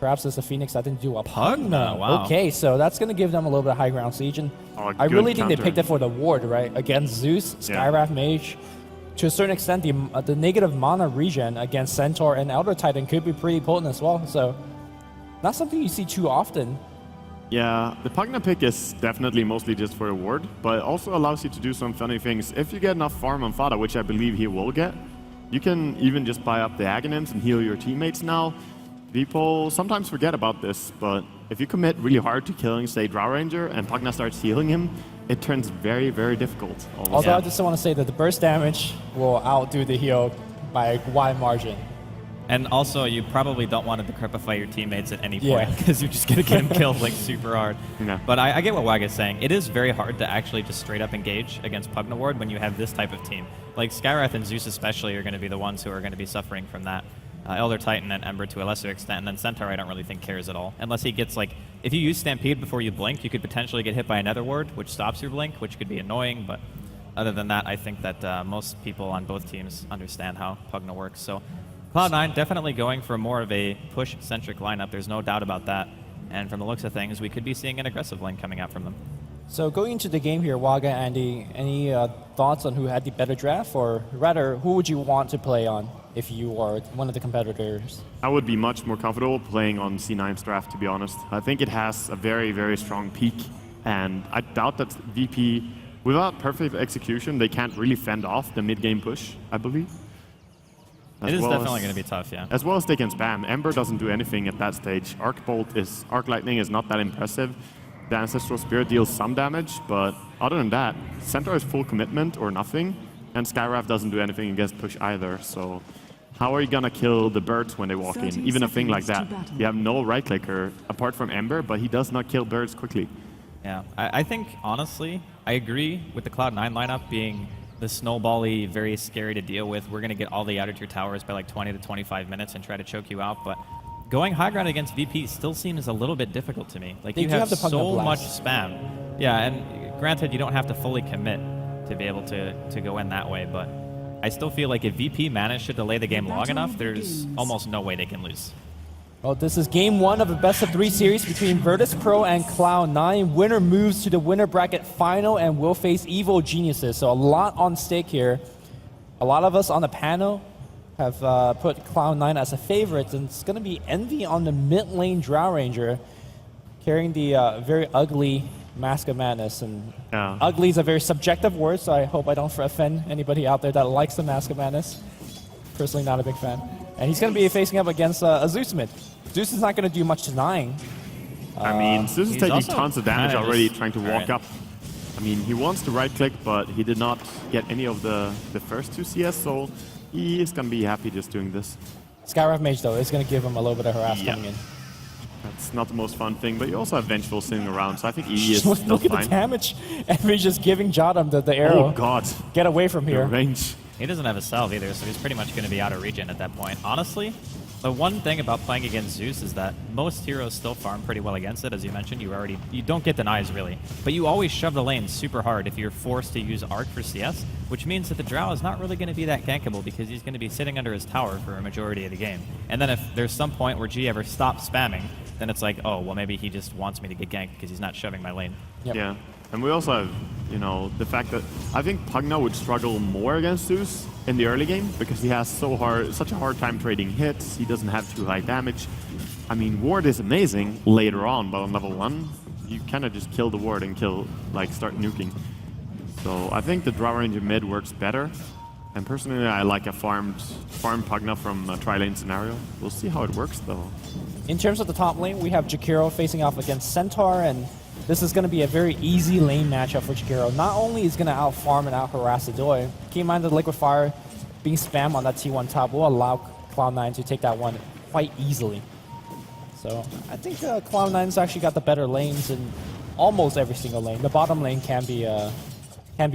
perhaps it's a Phoenix that didn't do a Pugna. Wow. Okay, so that's going to give them a little bit of high ground siege. And I really think they picked it for the ward, right? Against Zeus, Skywrath Mage. To a certain extent, the negative mana regen against Centaur and Elder Titan could be pretty potent as well. So not something you see too often. Yeah, the Pugna pick is definitely mostly just for a ward, but it also allows you to do some funny things. If you get enough farm on Fada, which I believe he will get, you can even just buy up the Aghanims and heal your teammates now. People sometimes forget about this, but if you commit really hard to killing, say, Drow Ranger, and Pugna starts healing him, it turns very, very difficult. Although I just want to say that the burst damage will outdo the heal by a wide margin. And also, you probably don't want to decrepify your teammates at any Yeah. point because you're just going to get them killed like super hard. Yeah. But I get what Wag is saying. It is very hard to actually just straight up engage against Pugna Ward when you have this type of team. Like Skywrath and Zeus especially are going to be the ones who are going to be suffering from that. Elder Titan and Ember to a lesser extent, and then Centaur I don't really think cares at all. Unless he gets like, if you use Stampede before you blink, you could potentially get hit by another ward, which stops your blink, which could be annoying, but other than that, I think that most people on both teams understand how Pugna works. So Cloud9 definitely going for more of a push-centric lineup. There's no doubt about that. And from the looks of things, we could be seeing an aggressive lane coming out from them. So going into the game here, Waga, Andy, any thoughts on who had the better draft? Or rather, who would you want to play on if you are one of the competitors? I would be much more comfortable playing on C9's draft, to be honest. I think it has a very, very strong peak. And I doubt that VP, without perfect execution, they can't really fend off the mid-game push, I believe. It is definitely going to be tough, yeah. As well as they can spam. Ember doesn't do anything at that stage. Arc Lightning is not that impressive. The Ancestral Spirit deals some damage, but other than that, Centaur is full commitment or nothing, and Skywrath doesn't do anything against push either, so how are you gonna kill the birds when they walk in? Even a thing like that. You have no right clicker apart from Ember, but he does not kill birds quickly. Yeah, I think, honestly, I agree with the Cloud9 lineup being the snowball-y, very scary to deal with. We're going to get all the outer tier towers by like 20 to 25 minutes and try to choke you out, but going high ground against VP still seems a little bit difficult to me. Like, you have so much spam. Yeah, and granted, you don't have to fully commit to be able to go in that way, but I still feel like if VP managed to delay the game long enough, there's almost no way they can lose. Well, this is game one of a best-of-3 series between Virtus.pro and Cloud9. Winner moves to the winner bracket final and will face Evil Geniuses. So a lot on stake here. A lot of us on the panel have put Cloud9 as a favorite, and it's going to be Envy on the mid lane Drow Ranger, carrying the very ugly Mask of Madness. And ugly is a very subjective word, so I hope I don't offend anybody out there that likes the Mask of Madness. Personally, not a big fan. And he's going to be facing up against a Zeus mid. Zeus is not going to do much denying. I mean, Zeus is taking tons of damage already trying to walk up. I mean, he wants to right click, but he did not get any of the first two CS, so he is going to be happy just doing this. Skywrath Mage, though, is going to give him a little bit of harass coming in. That's not the most fun thing, but you also have Vengeful sitting around, so I think E is still Look at fine. the damage. Envy's just giving Jadam the arrow. Oh, God. Get away from here. Range. He doesn't have a salve either, so he's pretty much going to be out of regen at that point. Honestly, the one thing about playing against Zeus is that most heroes still farm pretty well against it. As you mentioned, you don't get denies really, but you always shove the lane super hard if you're forced to use Arc for CS, which means that the Drow is not really going to be that gankable because he's going to be sitting under his tower for a majority of the game. And then if there's some point where G ever stops spamming, then it's like, oh, well, maybe he just wants me to get ganked because he's not shoving my lane. Yep. Yeah. And we also have, you know, the fact that I think Pugna would struggle more against Zeus in the early game because he has such a hard time trading hits. He doesn't have too high damage. I mean, Ward is amazing later on, but on level 1, you kind of just kill the Ward and start nuking. So I think the Drow Ranger mid works better. And personally, I like a farm Pugna from a tri-lane scenario. We'll see how it works, though. In terms of the top lane, we have Jakiro facing off against Centaur, and this is going to be a very easy lane matchup for Jakiro. Not only is going to out-farm and out-harass the Doi, keep in mind that Liquid Fire being spammed on that T1 top will allow Cloud9 to take that one quite easily. So I think Cloud9's actually got the better lanes in almost every single lane. The bottom lane can be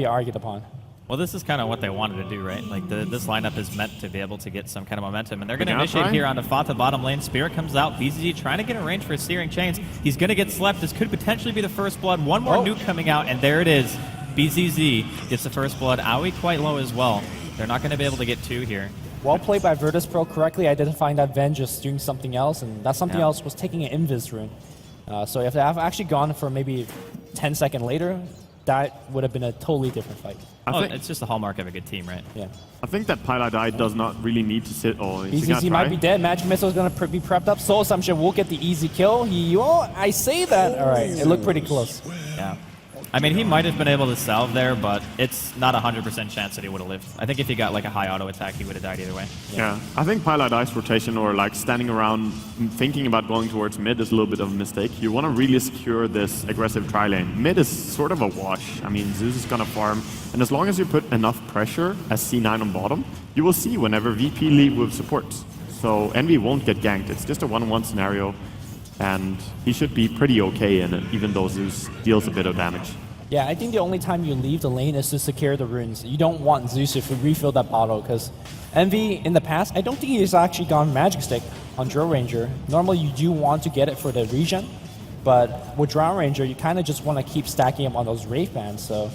argued upon. Well, this is kind of what they wanted to do, right? Like, this lineup is meant to be able to get some kind of momentum, and they're going to initiate here on the Fata bottom lane. Spirit comes out, BZG trying to get a range for Searing Chains. He's going to get slept. This could potentially be the first blood. One more nuke coming out, and there it is. BZZ gets the first blood. Aoi quite low as well. They're not going to be able to get 2 here. Well played by Virtus.pro, correctly identifying that Ven just doing something else, and that something else was taking an Invis rune. So if they have actually gone for maybe 10 seconds later, that would have been a totally different fight. It's just the hallmark of a good team, right? Yeah. I think that Pilot does not really need to sit. Oh, BZZ might be dead. Magic Missile is going to be prepped up. Soul Assumption will get the easy kill. I say that. All right. It looked pretty close. Yeah. I mean, he might have been able to salve there, but it's not a 100% chance that he would have lived. I think if he got like a high auto attack, he would have died either way. Yeah. I think Pilot Ice rotation or like standing around thinking about going towards mid is a little bit of a mistake. You want to really secure this aggressive tri-lane. Mid is sort of a wash. I mean, Zeus is going to farm, and as long as you put enough pressure as C9 on bottom, you will see whenever VP leave with support. So Envy won't get ganked. It's just a 1-on-1 scenario, and he should be pretty okay in it, even though Zeus deals a bit of damage. Yeah, I think the only time you leave the lane is to secure the runes. You don't want Zeus to refill that bottle, because Envy in the past, I don't think he's actually gone Magic Stick on Drill Ranger. Normally you do want to get it for the regen, but with Drow Ranger, you kind of just want to keep stacking him on those Wraith Bands, so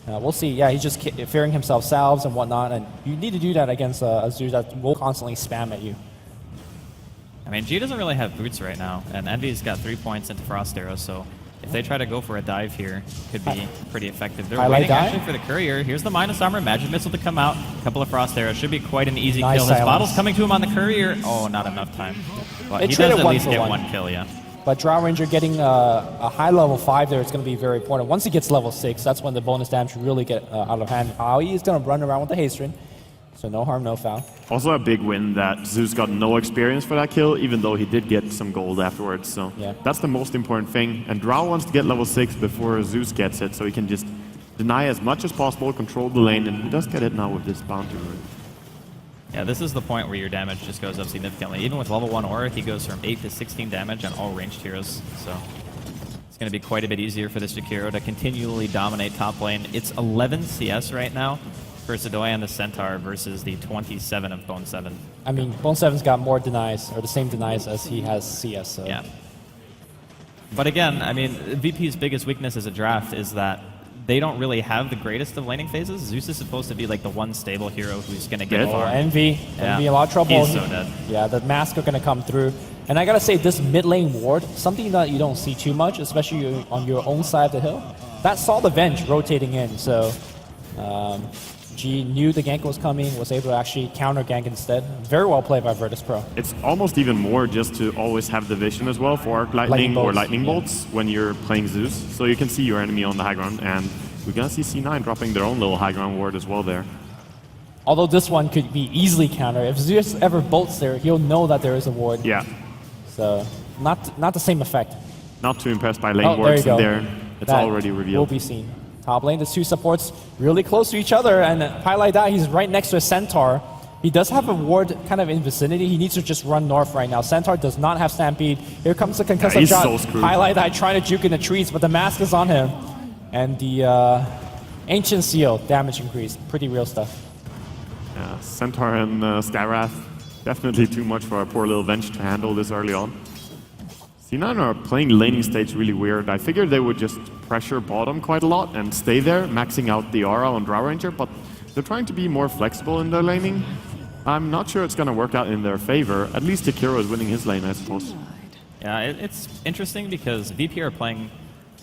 we'll see. Yeah, he's just fearing himself salves and whatnot, and you need to do that against a Zeus that will constantly spam at you. I mean, G doesn't really have boots right now, and Envy's got 3 points into Frost Arrow, so if they try to go for a dive here, could be pretty effective. They're waiting actually for the Courier. Here's the Minus Armor, Magic Missile to come out, a couple of Frost Arrows. Should be quite an easy kill. His bottle's coming to him on the Courier. Oh, not enough time. But he does at least get one kill, yeah. But Drow Ranger getting a high level 5 there is going to be very important. Once he gets level 6, that's when the bonus damage really get out of hand. Aoi is going to run around with the haste ring, so no harm, no foul. Also a big win that Zeus got no experience for that kill, even though he did get some gold afterwards. So that's the most important thing. And Drow wants to get level 6 before Zeus gets it, so he can just deny as much as possible, control the lane, and he does get it now with this bounty rune. Yeah, this is the point where your damage just goes up significantly. Even with level 1 Aura, he goes from 8 to 16 damage on all ranged heroes. So it's going to be quite a bit easier for this Jakiro to continually dominate top lane. It's 11 CS right now for Sadoya and the Centaur versus the 27 of Bone 7. I mean, Bone 7's got more denies, or the same denies as he has CS. So. Yeah. But again, I mean, VP's biggest weakness as a draft is that they don't really have the greatest of laning phases. Zeus is supposed to be like the one stable hero who's going to get far. Envy a lot of trouble. He's so dead. Yeah, the Mask are going to come through. And I got to say, this mid lane ward, something that you don't see too much, especially on your own side of the hill, that saw the Venge rotating in. So G knew the gank was coming, was able to actually counter gank instead. Very well played by Virtus.pro. It's almost even more just to always have the vision as well for Arc Lightning or Lightning Bolts when you're playing Zeus. So you can see your enemy on the high ground, and we're going to see C9 dropping their own little high ground ward as well there. Although this one could be easily countered. If Zeus ever bolts there, he'll know that there is a ward. Yeah. So not the same effect. Not too impressed by lane wards in there. It's that already revealed. Will be seen. Top lane, the two supports really close to each other, and highlight that he's right next to a Centaur. He does have a ward kind of in vicinity. He needs to just run north right now. Centaur does not have Stampede. Here comes the concussive shot. So screwed. Highlight that trying to juke in the trees, but the Mask is on him. And the Ancient Seal damage increase. Pretty real stuff. Yeah, Centaur and Skywrath, definitely too much for our poor little Venge to handle this early on. C9 are playing laning stage really weird. I figured they would just pressure bottom quite a lot and stay there, maxing out the aura on Drow Ranger, but they're trying to be more flexible in their laning. I'm not sure it's going to work out in their favor. At least Jakiro is winning his lane, I suppose. Yeah, it's interesting because VP are playing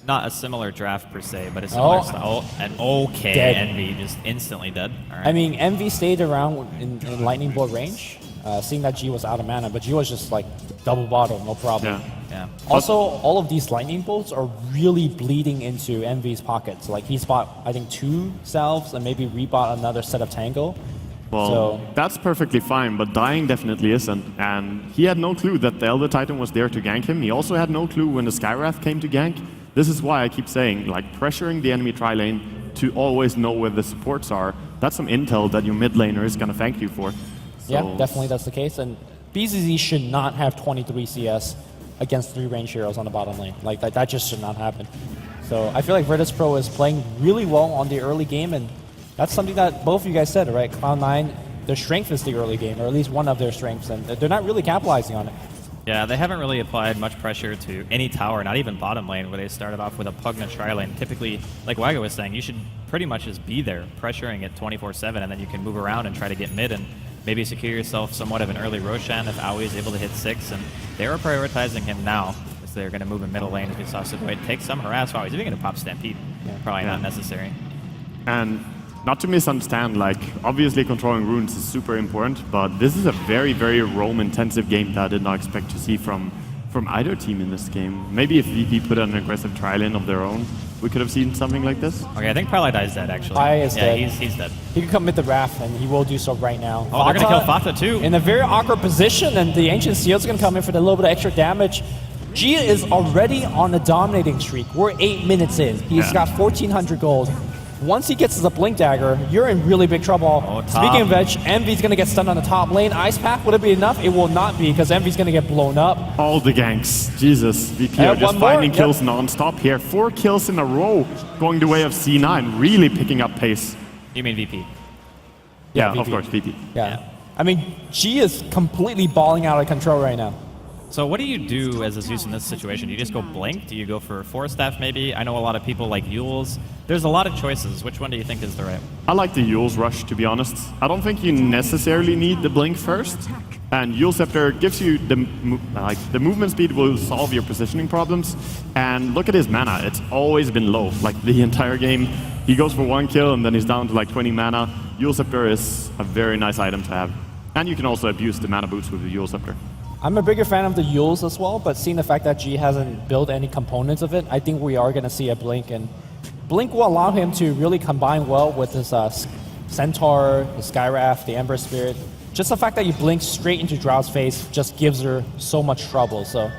not a similar draft per se, but a similar style. And Dead. Envy just instantly dead. All right. I mean, Envy stayed around in Lightning Bolt range, seeing that G was out of mana, but G was just like double bottle, no problem. Yeah. Also, all of these lightning bolts are really bleeding into Envy's pockets. Like he's bought, I think, 2 salves and maybe rebought another set of Tango. Well, that's perfectly fine, but dying definitely isn't. And he had no clue that the Elder Titan was there to gank him. He also had no clue when the Skywrath came to gank. This is why I keep saying, like, pressuring the enemy tri-lane to always know where the supports are. That's some intel that your mid laner is going to thank you for. So yeah, definitely that's the case. And BZZ should not have 23 CS against 3 range heroes on the bottom lane. Like, that just should not happen. So I feel like Virtus.pro is playing really well on the early game, and that's something that both of you guys said, right? Cloud9, their strength is the early game, or at least one of their strengths, and they're not really capitalizing on it. Yeah, they haven't really applied much pressure to any tower, not even bottom lane, where they started off with a Pugna tri-lane. Typically, like Wago was saying, you should pretty much just be there, pressuring it 24/7, and then you can move around and try to get mid and maybe secure yourself somewhat of an early Roshan if Aoi is able to hit 6. And they are prioritizing him now, as they're going to move in middle lane. If you saw Sadoy take some harass, wow, he's even going to pop Stampede. Probably not necessary. And not to misunderstand, like, obviously controlling runes is super important, but this is a very, very roam-intensive game that I did not expect to see from either team in this game. Maybe if VP put an aggressive tri-lane of their own, we could have seen something like this. Okay, I think Paralydai is dead, actually. Is dead. He's dead. He can come with the Wrath, and he will do so right now. Oh, they're going to kill Fata, too. In a very awkward position, and the Ancient Seal's going to come in for the little bit of extra damage. G is already on a dominating streak. We're 8 minutes in. He's got 1,400 gold. once he gets to the Blink Dagger, you're in really big trouble. Speaking of which, Envy's going to get stunned on the top lane. Ice Path, would it be enough? It will not be, because Envy's going to get blown up. All the ganks. Jesus, VP are just finding kills non-stop here. 4 kills in a row, going the way of C9, really picking up pace. You mean VP? Yeah, VP. of course, VP. Yeah. I mean, G is completely balling out of control right now. So what do you do as a Zeus in this situation? Do you just go Blink? Do you go for Force Staff maybe? I know a lot of people like Yules. There's a lot of choices. Which one do you think is the right one? I like the Yules rush, to be honest. I don't think you necessarily need the Blink first. And Yule Scepter gives you the movement speed will solve your positioning problems. And look at his mana. It's always been low. Like the entire game, he goes for 1 kill and then he's down to like 20 mana. Yule Scepter is a very nice item to have. And you can also abuse the mana boots with the Yule Scepter. I'm a bigger fan of the Yules as well, but seeing the fact that G hasn't built any components of it, I think we are going to see a Blink. And Blink will allow him to really combine well with his Centaur, the Skywrath, the Ember Spirit. Just the fact that you blink straight into Drow's face just gives her so much trouble. So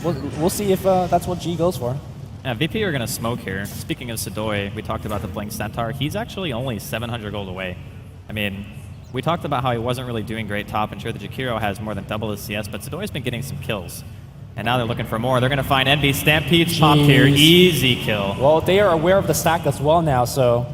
we'll see if that's what G goes for. Yeah, VP are going to smoke here. Speaking of Sidoi, we talked about the Blink Centaur. He's actually only 700 gold away. I mean, we talked about how he wasn't really doing great top, and sure, the Jakiro has more than double his CS, but Sidoi's been getting some kills. And now they're looking for more. They're going to find Envy. Stampede's popped here. Easy kill. Well, they are aware of the stack as well now, so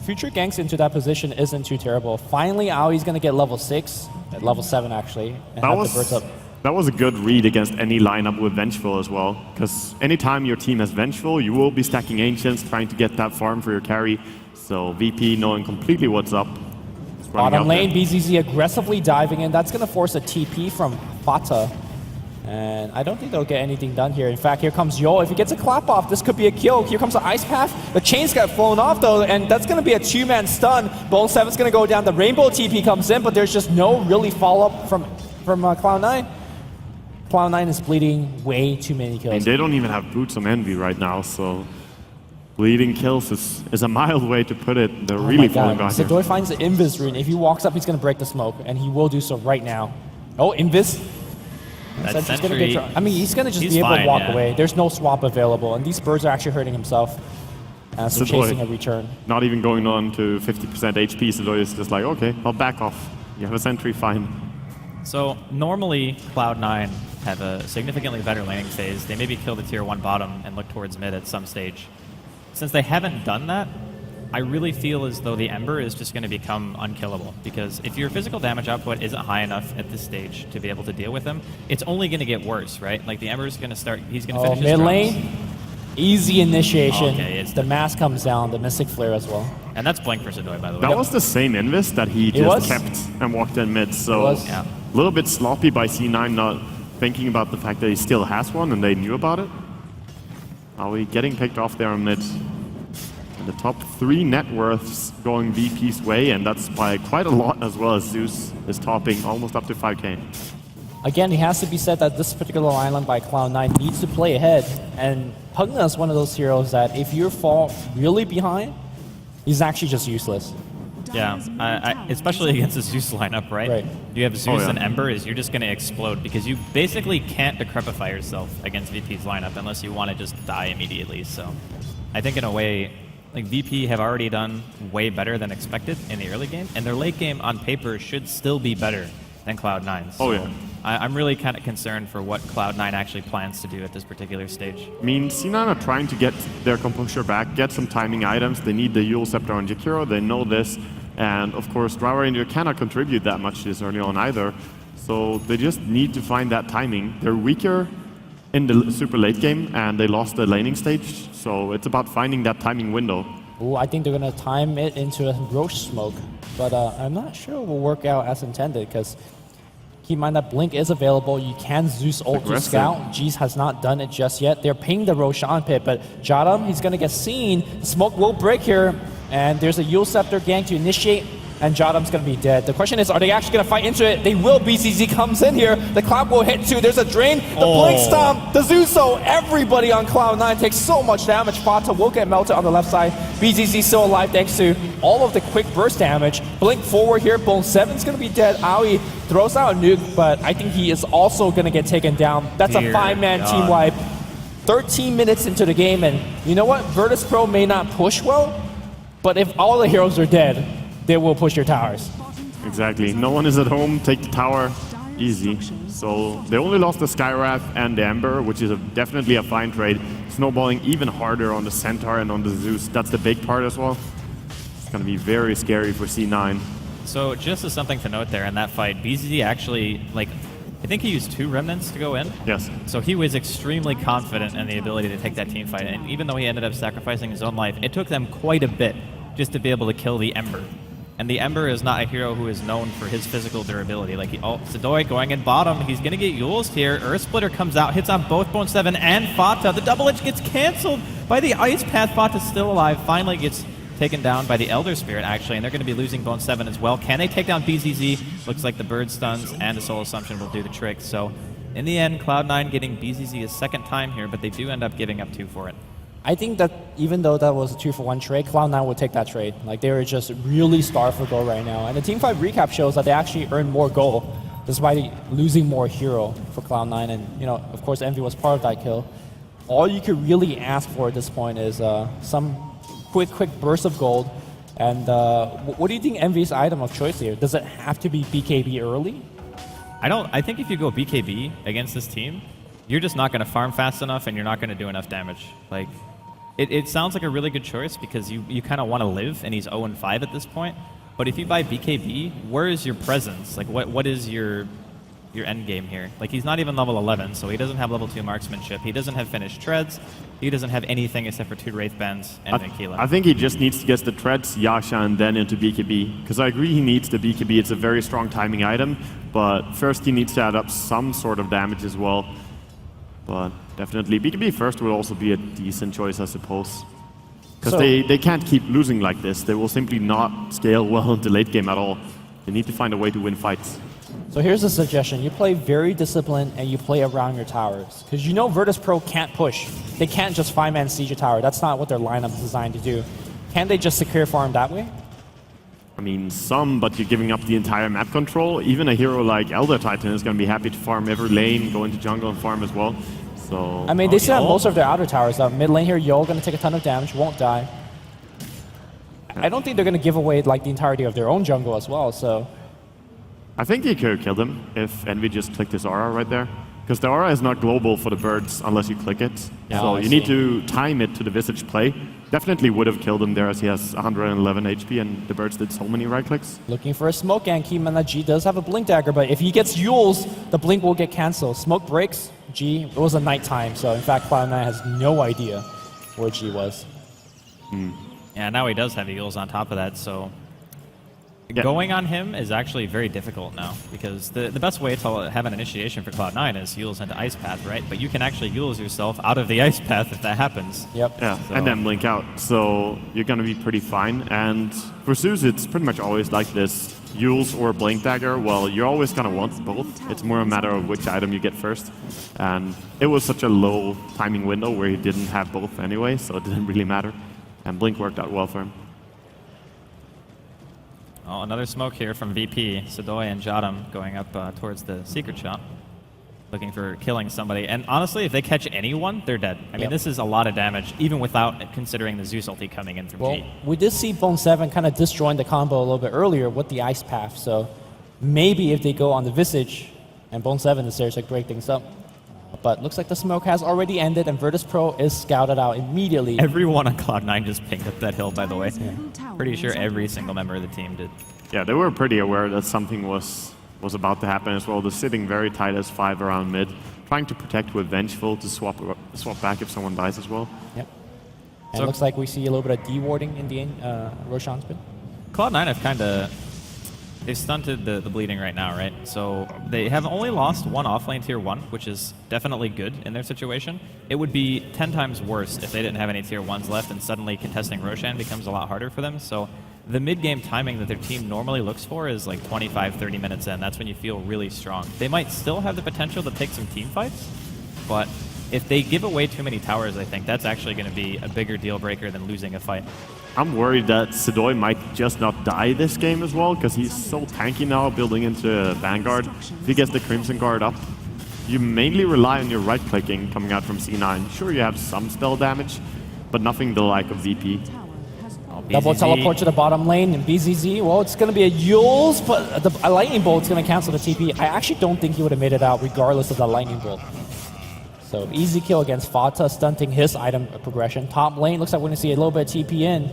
future ganks into that position isn't too terrible. Finally, Aoi's going to get level 6, at level 7 actually, and have the birds up. That was a good read against any lineup with Vengeful as well, because anytime your team has Vengeful, you will be stacking Ancients, trying to get that farm for your carry. So VP knowing completely what's up. Bottom lane, BZZ aggressively diving in. That's going to force a TP from Fata. And I don't think they'll get anything done here. In fact, here comes Yo. If he gets a clap off, this could be a kill. Here comes the Ice Path. The chains got flown off, though, and that's going to be a 2-man stun. Bone 7's going to go down. The Rainbow TP comes in, but there's just no really follow-up from Cloud9. Cloud9 is bleeding way too many kills. And they don't even have boots on Envy right now, so bleeding kills is a mild way to put it. They're really falling behind here. Sidoi finds the Invis rune. If he walks up, he's going to break the smoke, and he will do so right now. Oh, Invis. Sentry, I mean, he's going to just be able to walk away. There's no swap available, and these birds are actually hurting himself as they're chasing a return. Not even going on to 50% HP, Sidoi is just like, okay, I'll back off. You have a sentry, fine. So normally, Cloud9 have a significantly better laning phase. They maybe kill the tier 1 bottom and look towards mid at some stage. Since they haven't done that, I really feel as though the Ember is just going to become unkillable, because if your physical damage output isn't high enough at this stage to be able to deal with them, it's only going to get worse, right? Like the Ember's going to start, he's going to finish his mid drums. lane, easy initiation. Okay, it's the mask comes down, the Mystic Flare as well. And that's Blink for Sidoi, by the way. That was the same Invis that he just kept and walked in mid, so a little bit sloppy by C9 not thinking about the fact that he still has one and they knew about it. Are we getting picked off there on mid? The top 3 net worths going VP's way, and that's by quite a lot as well, as Zeus is topping almost up to 5k. Again, it has to be said that this particular lineup by Cloud9 needs to play ahead, and Pugna is one of those heroes that if you fall really behind, he's actually just useless. Yeah, especially against the Zeus lineup, right? You have Zeus and Ember, you're just going to explode, because you basically can't decrepify yourself against VP's lineup unless you want to just die immediately. So I think in a way, like VP have already done way better than expected in the early game, and their late game on paper should still be better than Cloud9. So I'm really kind of concerned for what Cloud9 actually plans to do at this particular stage. I mean, C9 are trying to get their composure back, get some timing items. They need the Yule Scepter on Jakiro, they know this. And of course, Drow Ranger cannot contribute that much this early on either. So they just need to find that timing. They're weaker in the super late game, and they lost the laning stage, so it's about finding that timing window. Ooh, I think they're going to time it into a Roche smoke, but I'm not sure it will work out as intended, because keep in mind that Blink is available. You can Zeus ult to scout. Jeez has not done it just yet. They're pinging the Roshan pit, but Jadam, he's going to get seen. The smoke will break here, and there's a Yule Scepter gank to initiate, and Jadam's going to be dead. The question is, are they actually going to fight into it? They will. BCZ comes in here. The clap will hit too. There's a drain. The Blink Stomp. The Zuso. Everybody on Cloud9 takes so much damage. Fata will get melted on the left side. BZZ still alive thanks to all of the quick burst damage. Blink forward here. Bone 7's going to be dead. Aoi throws out a nuke, but I think he is also going to get taken down. That's a 5-man team wipe. 13 minutes into the game, and you know what? Virtus.Pro may not push well, but if all the heroes are dead, they will push your towers. Exactly. No one is at home. Take the tower. Easy. So they only lost the Skywrath and the Ember, which is definitely a fine trade. Snowballing even harder on the Centaur and on the Zeus. That's the big part as well. It's going to be very scary for C9. So just as something to note there in that fight, BZZ actually, like, I think he used 2 Remnants to go in. Yes. So he was extremely confident in the ability to take that team fight. And even though he ended up sacrificing his own life, it took them quite a bit just to be able to kill the Ember. And the Ember is not a hero who is known for his physical durability. Like, Sidoi going in bottom, he's going to get Yules here. Earth Splitter comes out, hits on both Bone 7 and Fata. The double edge gets canceled by the Ice Path. Fata's still alive, finally gets taken down by the Elder Spirit, actually, and they're going to be losing Bone 7 as well. Can they take down BZZ? Looks like the Bird Stuns and the Soul Assumption will do the trick. So, in the end, Cloud9 getting BZZ a second time here, but they do end up giving up 2 for it. I think that even though that was a 2-for-1 trade, Cloud9 would take that trade. Like, they were just really starved for gold right now. And the Team5 recap shows that they actually earned more gold despite losing more hero for Cloud9. And, you know, of course, Envy was part of that kill. All you could really ask for at this point is some quick burst of gold. And what do you think Envy's item of choice here? Does it have to be BKB early? I think if you go BKB against this team, you're just not going to farm fast enough and you're not going to do enough damage. Like, it sounds like a really good choice because you kind of want to live, and he's 0-5 at this point. But if you buy BKB, where is your presence? Like, what is your end game here? Like, he's not even level 11, so he doesn't have level 2 marksmanship. He doesn't have finished treads. He doesn't have anything except for 2 Wraith Bands and Tequila. I think he just needs to get the treads, Yasha, and then into BKB. Because I agree he needs the BKB. It's a very strong timing item. But first he needs to add up some sort of damage as well. But definitely BKB first would also be a decent choice, I suppose. Because they can't keep losing like this. They will simply not scale well into late game at all. They need to find a way to win fights. So here's a suggestion. You play very disciplined and you play around your towers. Because you know Virtus.Pro can't push. They can't just 5-man siege a tower. That's not what their lineup is designed to do. Can they just secure farm that way? I mean, some, but you're giving up the entire map control. Even a hero like Elder Titan is going to be happy to farm every lane, go into jungle and farm as well. So, I mean, they still have most of their outer towers. Mid lane here, Yol going to take a ton of damage, won't die. I don't think they're going to give away like the entirety of their own jungle as well, so... I think he could have killed him if Envy just clicked his aura right there. Because the aura is not global for the birds unless you click it. Yeah, so you need to time it to the Visage play. Definitely would have killed him there as he has 111 HP and the birds did so many right clicks. Looking for a smoke gank. G does have a blink dagger, but if he gets Yules, the blink will get cancelled. Smoke breaks. G, it was a nighttime, so in fact Cloud9 has no idea where G was. Yeah, now he does have Yules on top of that, so going on him is actually very difficult now because the best way to have an initiation for Cloud9 is Yules into Ice Path, right? But you can actually Yules yourself out of the Ice Path if that happens. Yep. Yeah, so. and then blink out. So you're going to be pretty fine. And for Zeus, it's pretty much always like this. Yules or Blink Dagger, well, you always kind of want both. It's more a matter of which item you get first. And it was such a low timing window where he didn't have both anyway, so it didn't really matter. And Blink worked out well for him. Oh, another smoke here from VP. Sidoi and Jadam going up towards the secret shop, looking for killing somebody. And honestly, if they catch anyone, they're dead. I mean, this is a lot of damage, even without considering the Zeus ulti coming in from G. We did see Bone 7 kind of disjoin the combo a little bit earlier with the Ice Path, so maybe if they go on the Visage and Bone 7 is there to break things up. But looks like the smoke has already ended and Virtus.Pro is scouted out immediately. Everyone on Cloud9 just pinged up that hill, by the way. Pretty sure every single member of the team did. Yeah, they were pretty aware that something was about to happen as well. They're sitting very tight as 5 around mid, trying to protect with Vengeful to swap back if someone dies as well. Yep. And it looks like we see a little bit of de-warding in the Roshan's bit. Cloud9 have kind of... They've stunted the bleeding right now, right? So they have only lost one offlane tier 1, which is definitely good in their situation. It would be 10 times worse if they didn't have any tier 1s left and suddenly contesting Roshan becomes a lot harder for them. So the mid-game timing that their team normally looks for is like 25, 30 minutes in. That's when you feel really strong. They might still have the potential to take some team fights, but if they give away too many towers, I think that's actually going to be a bigger deal breaker than losing a fight. I'm worried that Sidoi might just not die this game as well, because he's so tanky now, building into Vanguard. If he gets the Crimson Guard up, you mainly rely on your right-clicking coming out from C9. Sure, you have some spell damage, but nothing the like of VP. Double teleport to the bottom lane, and BZZ, well, it's going to be a Yules, but a Lightning Bolt's going to cancel the TP. I actually don't think he would have made it out regardless of the Lightning Bolt. So easy kill against Fata, stunting his item progression. Top lane, looks like we're going to see a little bit of TP in.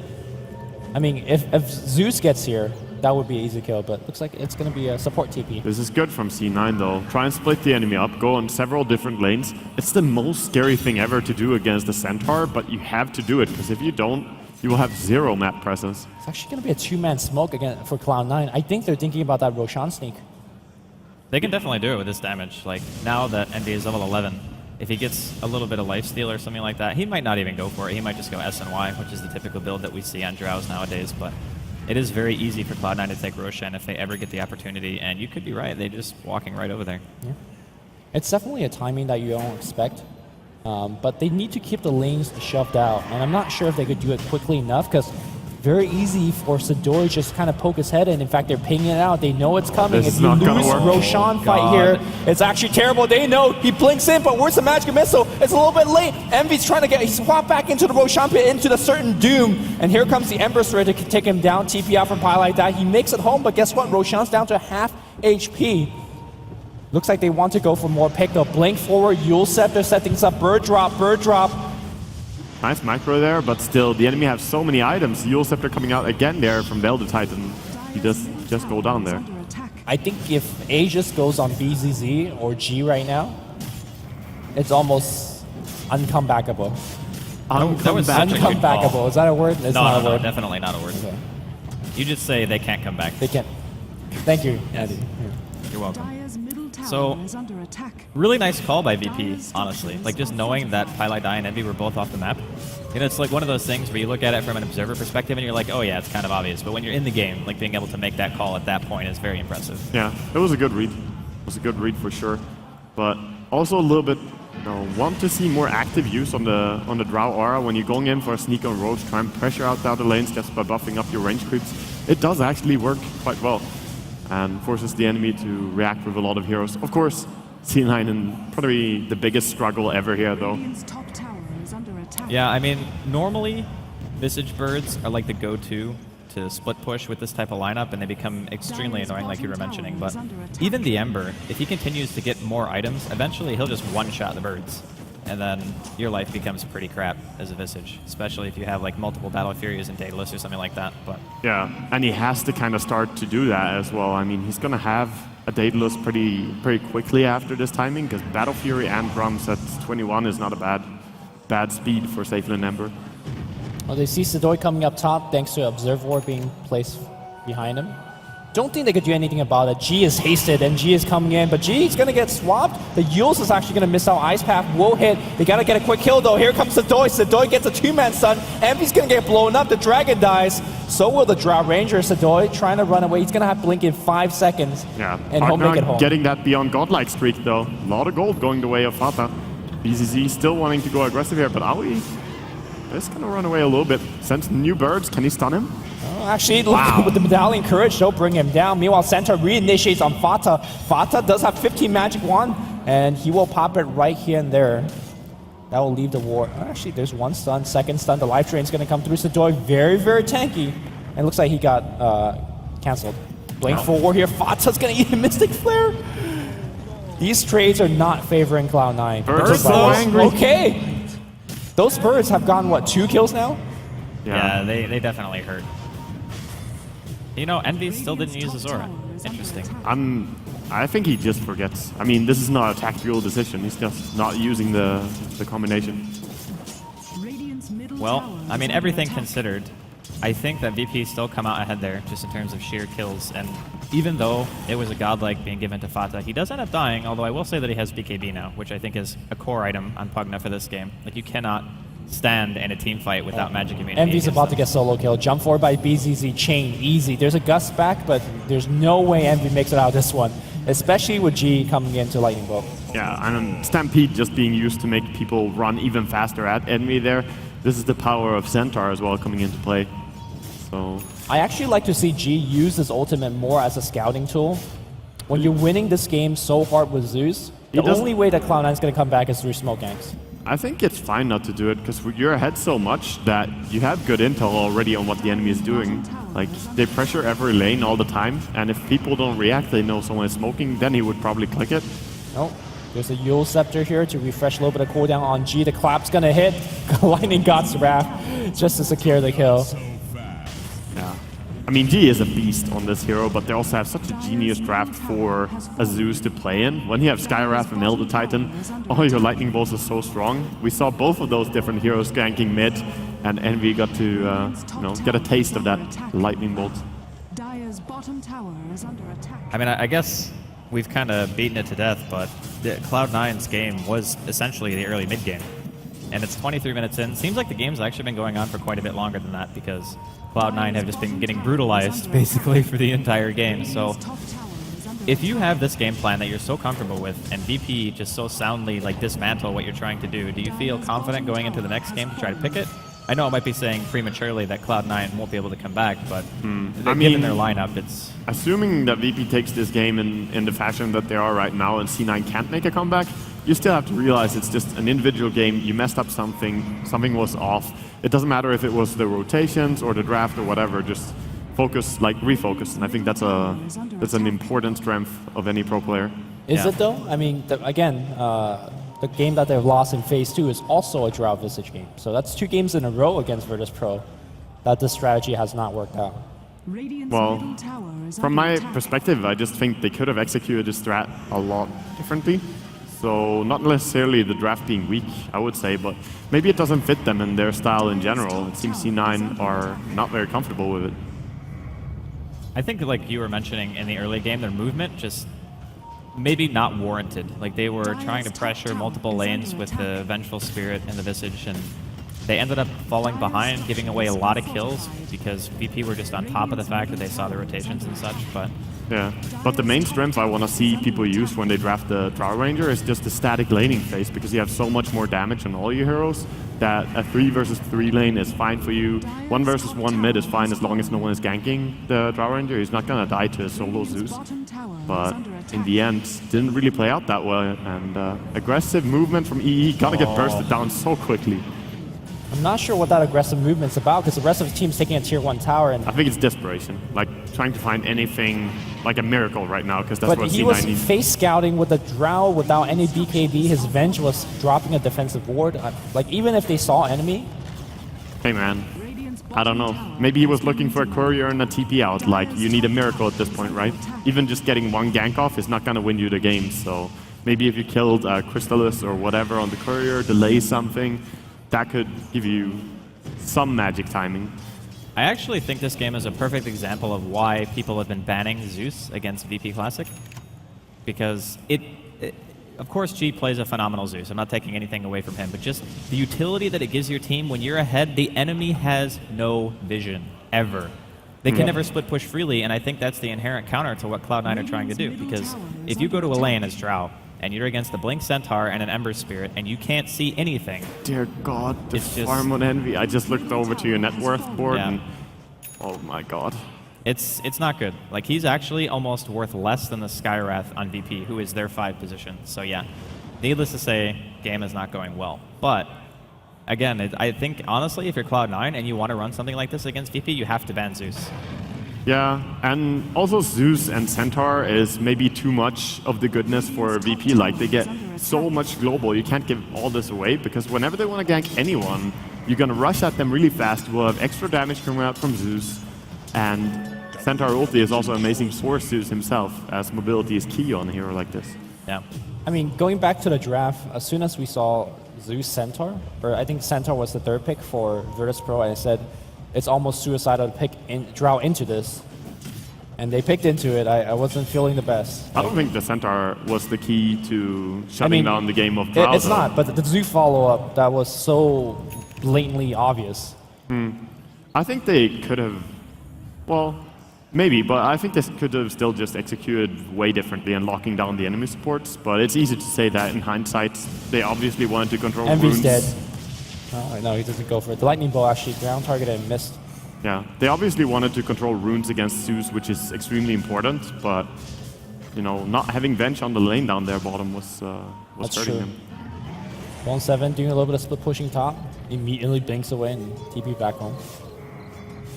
I mean, if Zeus gets here, that would be an easy kill, but looks like it's going to be a support TP. This is good from C9 though. Try and split the enemy up, go on several different lanes. It's the most scary thing ever to do against the Centaur, but you have to do it, because if you don't, you will have zero map presence. It's actually going to be a two-man smoke again for Cloud9. I think they're thinking about that Roshan sneak. They can definitely do it with this damage. Like, now that Envy is level 11, if he gets a little bit of lifesteal or something like that, he might not even go for it. He might just go SNY, which is the typical build that we see on Drows nowadays. But it is very easy for Cloud9 to take Roshan if they ever get the opportunity. And you could be right. They're just walking right over there. Yeah. It's definitely a timing that you don't expect. But they need to keep the lanes shoved out, and I'm not sure if they could do it quickly enough, because very easy for Sidori just kind of poke his head in. In fact, they're pinging it out. They know it's coming. If you lose Roshan fight here, it's actually terrible. They know he blinks in, but where's the magic missile? It's a little bit late. Envy's trying to get, he's swapped back into the Roshan pit, into the certain doom, and here comes the Ember Thread to take him down. TP out from Pi like that. He makes it home, but guess what? Roshan's down to half HP. Looks like they want to go for more pick. They'll blink forward. Yule Scepter set things up. Bird drop, bird drop. Nice micro there, but still, the enemy have so many items. Yule Scepter coming out again there from Velda Titan. He does just go down there. I think if A just goes on BZZ or G right now, it's almost uncomebackable. Uncomebackable. Is that a word? It's not a word. Definitely not a word. Okay. You just say they can't come back. They can't. Thank you, Andy. You're welcome. So, really nice call by VP, honestly. Like, just knowing that Pylai Dai and Envy were both off the map. You know, it's like one of those things where you look at it from an observer perspective and you're like, oh yeah, it's kind of obvious. But when you're in the game, like, being able to make that call at that point is very impressive. Yeah, it was a good read. It was a good read for sure. But also a little bit, you know, want to see more active use on the Drow Aura when you're going in for a sneak on Roach, try and pressure out the outer lanes just by buffing up your range creeps. It does actually work quite well, and forces the enemy to react with a lot of heroes. Of course, C9 in probably the biggest struggle ever here, though. Yeah, I mean, normally, Visage Birds are like the go-to to split push with this type of lineup, and they become extremely annoying, like you were mentioning. But even the Ember, if he continues to get more items, eventually he'll just one-shot the birds. And then your life becomes pretty crap as a Visage, especially if you have like multiple Battle Furies and Daedalus or something like that. But yeah, and he has to kind of start to do that as well. I mean, he's going to have a Daedalus pretty quickly after this timing, because Battle Fury and Drums at 21 is not a bad speed for Safely Ember. Well, they see Sidoi coming up top thanks to Observe Ward being placed behind him. Don't think they could do anything about it. G is hasted, and G is coming in, but G is going to get swapped. The Yules is actually going to miss out. Ice Path will hit. They got to get a quick kill, though. Here comes Sidoi. Sidoi gets a two-man stun. Envy's going to get blown up. The Dragon dies. So will the Drow Ranger. Sidoi trying to run away. He's going to have Blink in 5 seconds. Yeah, and he'll make it home. Getting that beyond godlike streak, though. A lot of gold going the way of Fata. BZZ still wanting to go aggressive here, but Aoi is going to run away a little bit. Sends new birds. Can he stun him? Actually, look, with the Medallion Courage, they'll bring him down. Meanwhile, Centaur reinitiates on Fata. Fata does have 15 Magic Wand, and he will pop it right here and there. That will leave the war. Actually, there's one stun, second stun. The life drain's going to come through. Sidoi, very, very tanky. And looks like he got cancelled. Blink forward here. Fata's going to eat a Mystic Flare. These trades are not favoring Cloud9. Birds so angry. Okay. Those birds have gotten, what, 2 kills now? Yeah, they definitely hurt. You know, Envy still didn't use his aura. Interesting. I think he just forgets. I mean, this is not a tactical decision. He's just not using the combination. Well, I mean, everything considered, I think that VP still come out ahead there, just in terms of sheer kills. And even though it was a godlike being given to Fata, he does end up dying, although I will say that he has BKB now, which I think is a core item on Pugna for this game. Like, you cannot stand in a team fight without magic immunity. Envy's about to get solo kill. Jump forward by BZZ, chain, easy. There's a gust back, but there's no way Envy makes it out of this one, especially with G coming into Lightning Bolt. Yeah, and Stampede just being used to make people run even faster at Envy there. This is the power of Centaur as well coming into play. So I actually like to see G use his ultimate more as a scouting tool. When you're winning this game so hard with Zeus, The only way that Cloud9 is going to come back is through smoke ganks. I think it's fine not to do it, because you're ahead so much that you have good intel already on what the enemy is doing. Like, they pressure every lane all the time, and if people don't react, they know someone is smoking, then he would probably click it. Nope. There's a Yule Scepter here to refresh a little bit of cooldown on G. The clap's going to hit. Lightning God's Wrath just to secure the kill. Yeah. I mean, G is a beast on this hero, but they also have such a genius draft for Asus to play in. When you have Skywrath and Elder Titan, all your lightning bolts are so strong. We saw both of those different heroes ganking mid, and Envy got to get a taste of that lightning bolt. Dire's bottom tower is under attack. I mean, I guess we've kind of beaten it to death, but Cloud9's game was essentially the early mid game. And it's 23 minutes in. Seems like the game's actually been going on for quite a bit longer than that, because Cloud9 have just been getting brutalized basically for the entire game. So if you have this game plan that you're so comfortable with, and VP just so soundly like dismantle what you're trying to do you feel confident going into the next game to try to pick it? I know I might be saying prematurely that Cloud9 won't be able to come back, but given their lineup, it's... Assuming that VP takes this game in the fashion that they are right now and C9 can't make a comeback, you still have to realize it's just an individual game. You messed up something was off. It doesn't matter if it was the rotations or the draft or whatever, just focus, refocus. And I think that's an important strength of any pro player. Is it though? I mean, again, the game that they've lost in Phase 2 is also a Drow Visage game. So that's 2 games in a row against Virtus.pro that this strategy has not worked out. Well, from my perspective, I just think they could have executed this strat a lot differently. So not necessarily the draft being weak, I would say, but maybe it doesn't fit them and their style in general. It seems C9 are not very comfortable with it. I think, like you were mentioning in the early game, their movement just maybe not warranted. Like, they were trying to pressure multiple lanes with the Vengeful Spirit and the Visage, and they ended up falling behind, giving away a lot of kills because VP were just on top of the fact that they saw the rotations and such. But yeah, but the main strength I want to see people use when they draft the Drow Ranger is just the static laning phase, because you have so much more damage on all your heroes that a 3 versus 3 lane is fine for you. 1 versus 1 mid is fine as long as no one is ganking the Drow Ranger. He's not going to die to a solo Zeus. But in the end, didn't really play out that well. And aggressive movement from EE, gotta get bursted down so quickly. I'm not sure what that aggressive movement's about, because the rest of the team's taking a tier 1 tower. And I think it's desperation, like trying to find anything, like a miracle right now, because that's what But he C9 was needs. face scouting with the Drow without any BKB. His Venge was dropping a defensive ward. Like, even if they saw enemy. Hey man, I don't know. Maybe he was looking for a courier and a TP out. Like, you need a miracle at this point, right? Even just getting 1 gank off is not gonna win you the game. So maybe if you killed Crystallis or whatever on the courier, delay something, that could give you some magic timing. I actually think this game is a perfect example of why people have been banning Zeus against VP Classic. Because of course G plays a phenomenal Zeus. I'm not taking anything away from him, but just the utility that it gives your team when you're ahead, the enemy has no vision, ever. They can never split push freely, and I think that's the inherent counter to what Cloud9 are trying to do. Because if you go to a lane as Drow, and you're against the Blink Centaur and an Ember Spirit, and you can't see anything. Dear God, the it's just, farm on Envy. I just looked over to your net worth board, and oh my God. It's not good. Like, he's actually almost worth less than the Skywrath on VP, who is their 5 position. So yeah, needless to say, game is not going well. But again, I think honestly, if you're Cloud9 and you want to run something like this against VP, you have to ban Zeus. Yeah, and also Zeus and Centaur is maybe too much of the goodness for VP. Like, they get so much global, you can't give all this away, because whenever they want to gank anyone, you're going to rush at them really fast. You will have extra damage coming out from Zeus, and Centaur ulti is also amazing for Zeus himself, as mobility is key on a hero like this. Yeah. I mean, going back to the draft, as soon as we saw Zeus Centaur, or I think Centaur was the 3rd pick for Virtus.pro, I said, it's almost suicidal to pick Drow into this. And they picked into it. I wasn't feeling the best. I don't think the Centaur was the key to shutting down the game of Drow. It's not, but the Zeus follow-up, that was so blatantly obvious. I think they could have, well, maybe, but I think this could have still just executed way differently and locking down the enemy supports. But it's easy to say that in hindsight. They obviously wanted to control Envy's runes. dead. Oh, no, he doesn't go for it. The lightning bolt actually ground targeted and missed. Yeah, they obviously wanted to control runes against Zeus, which is extremely important, but you know, not having Venge on the lane down there bottom was That's hurting true. him. 1-7 doing a little bit of split pushing top. Immediately blinks away and TP back home.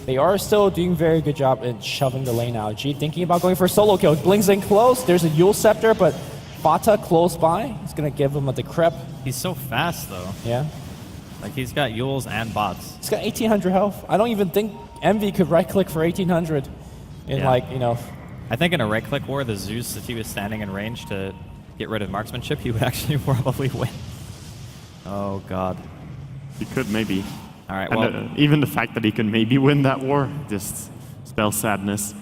They are still doing a very good job in shoving the lane out. G thinking about going for a solo kill. Blinks in close. There's a Yule Scepter, but Fata close by. He's going to give him a decrep. He's so fast, though. Yeah. Like, he's got Yules and bots. He's got 1800 health. I don't even think Envy could right-click for 1800 in, like, you know. I think in a right-click war, the Zeus, if he was standing in range to get rid of marksmanship, he would actually probably win. Oh, God. He could maybe. All right, and well. Even the fact that he can maybe win that war just spells sadness.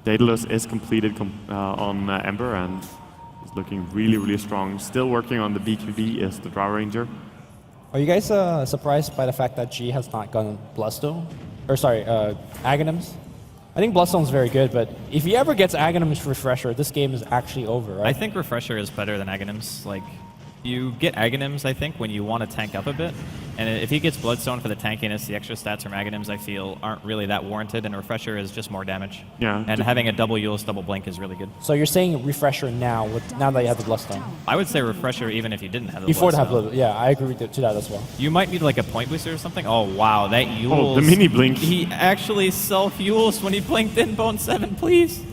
Daedalus is completed on Ember and is looking really, really strong. Still working on the BQB is the Drow Ranger. Are you guys surprised by the fact that G has not gone Bloodstone? Or sorry, Aghanims? I think Bloodstone's very good, but if he ever gets Aghanims Refresher, this game is actually over, right? I think Refresher is better than Aghanims. Like, you get Aghanims, I think, when you want to tank up a bit. And if he gets Bloodstone for the tankiness, the extra stats from Aghanims, I feel, aren't really that warranted, and Refresher is just more damage. Yeah. And having a double Yules, double Blink is really good. So you're saying Refresher now that you have the Bloodstone? I would say Refresher even if you didn't have the Before to have Bloodstone. the, yeah, I agree to that as well. You might need like a point booster or something. Oh, wow, that Yules. Oh, the mini blink. He actually self-Yules when he blinked in Bone 7, please.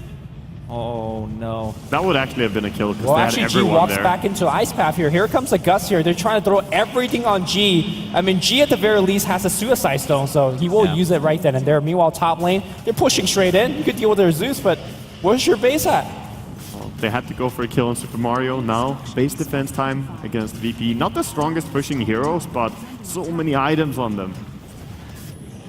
Oh, no. That would actually have been a kill because Well, they had actually, G everyone walks there. back into Ice Path here. Here comes the Gus here. They're trying to throw everything on G. I mean, G at the very least has a Suicide Stone, so he will use it right then and there. Meanwhile, top lane, they're pushing straight in. You could deal with their Zeus, but where's your base at? Well, they had to go for a kill on Super Mario. Now, base defense time against VP. Not the strongest pushing heroes, but so many items on them.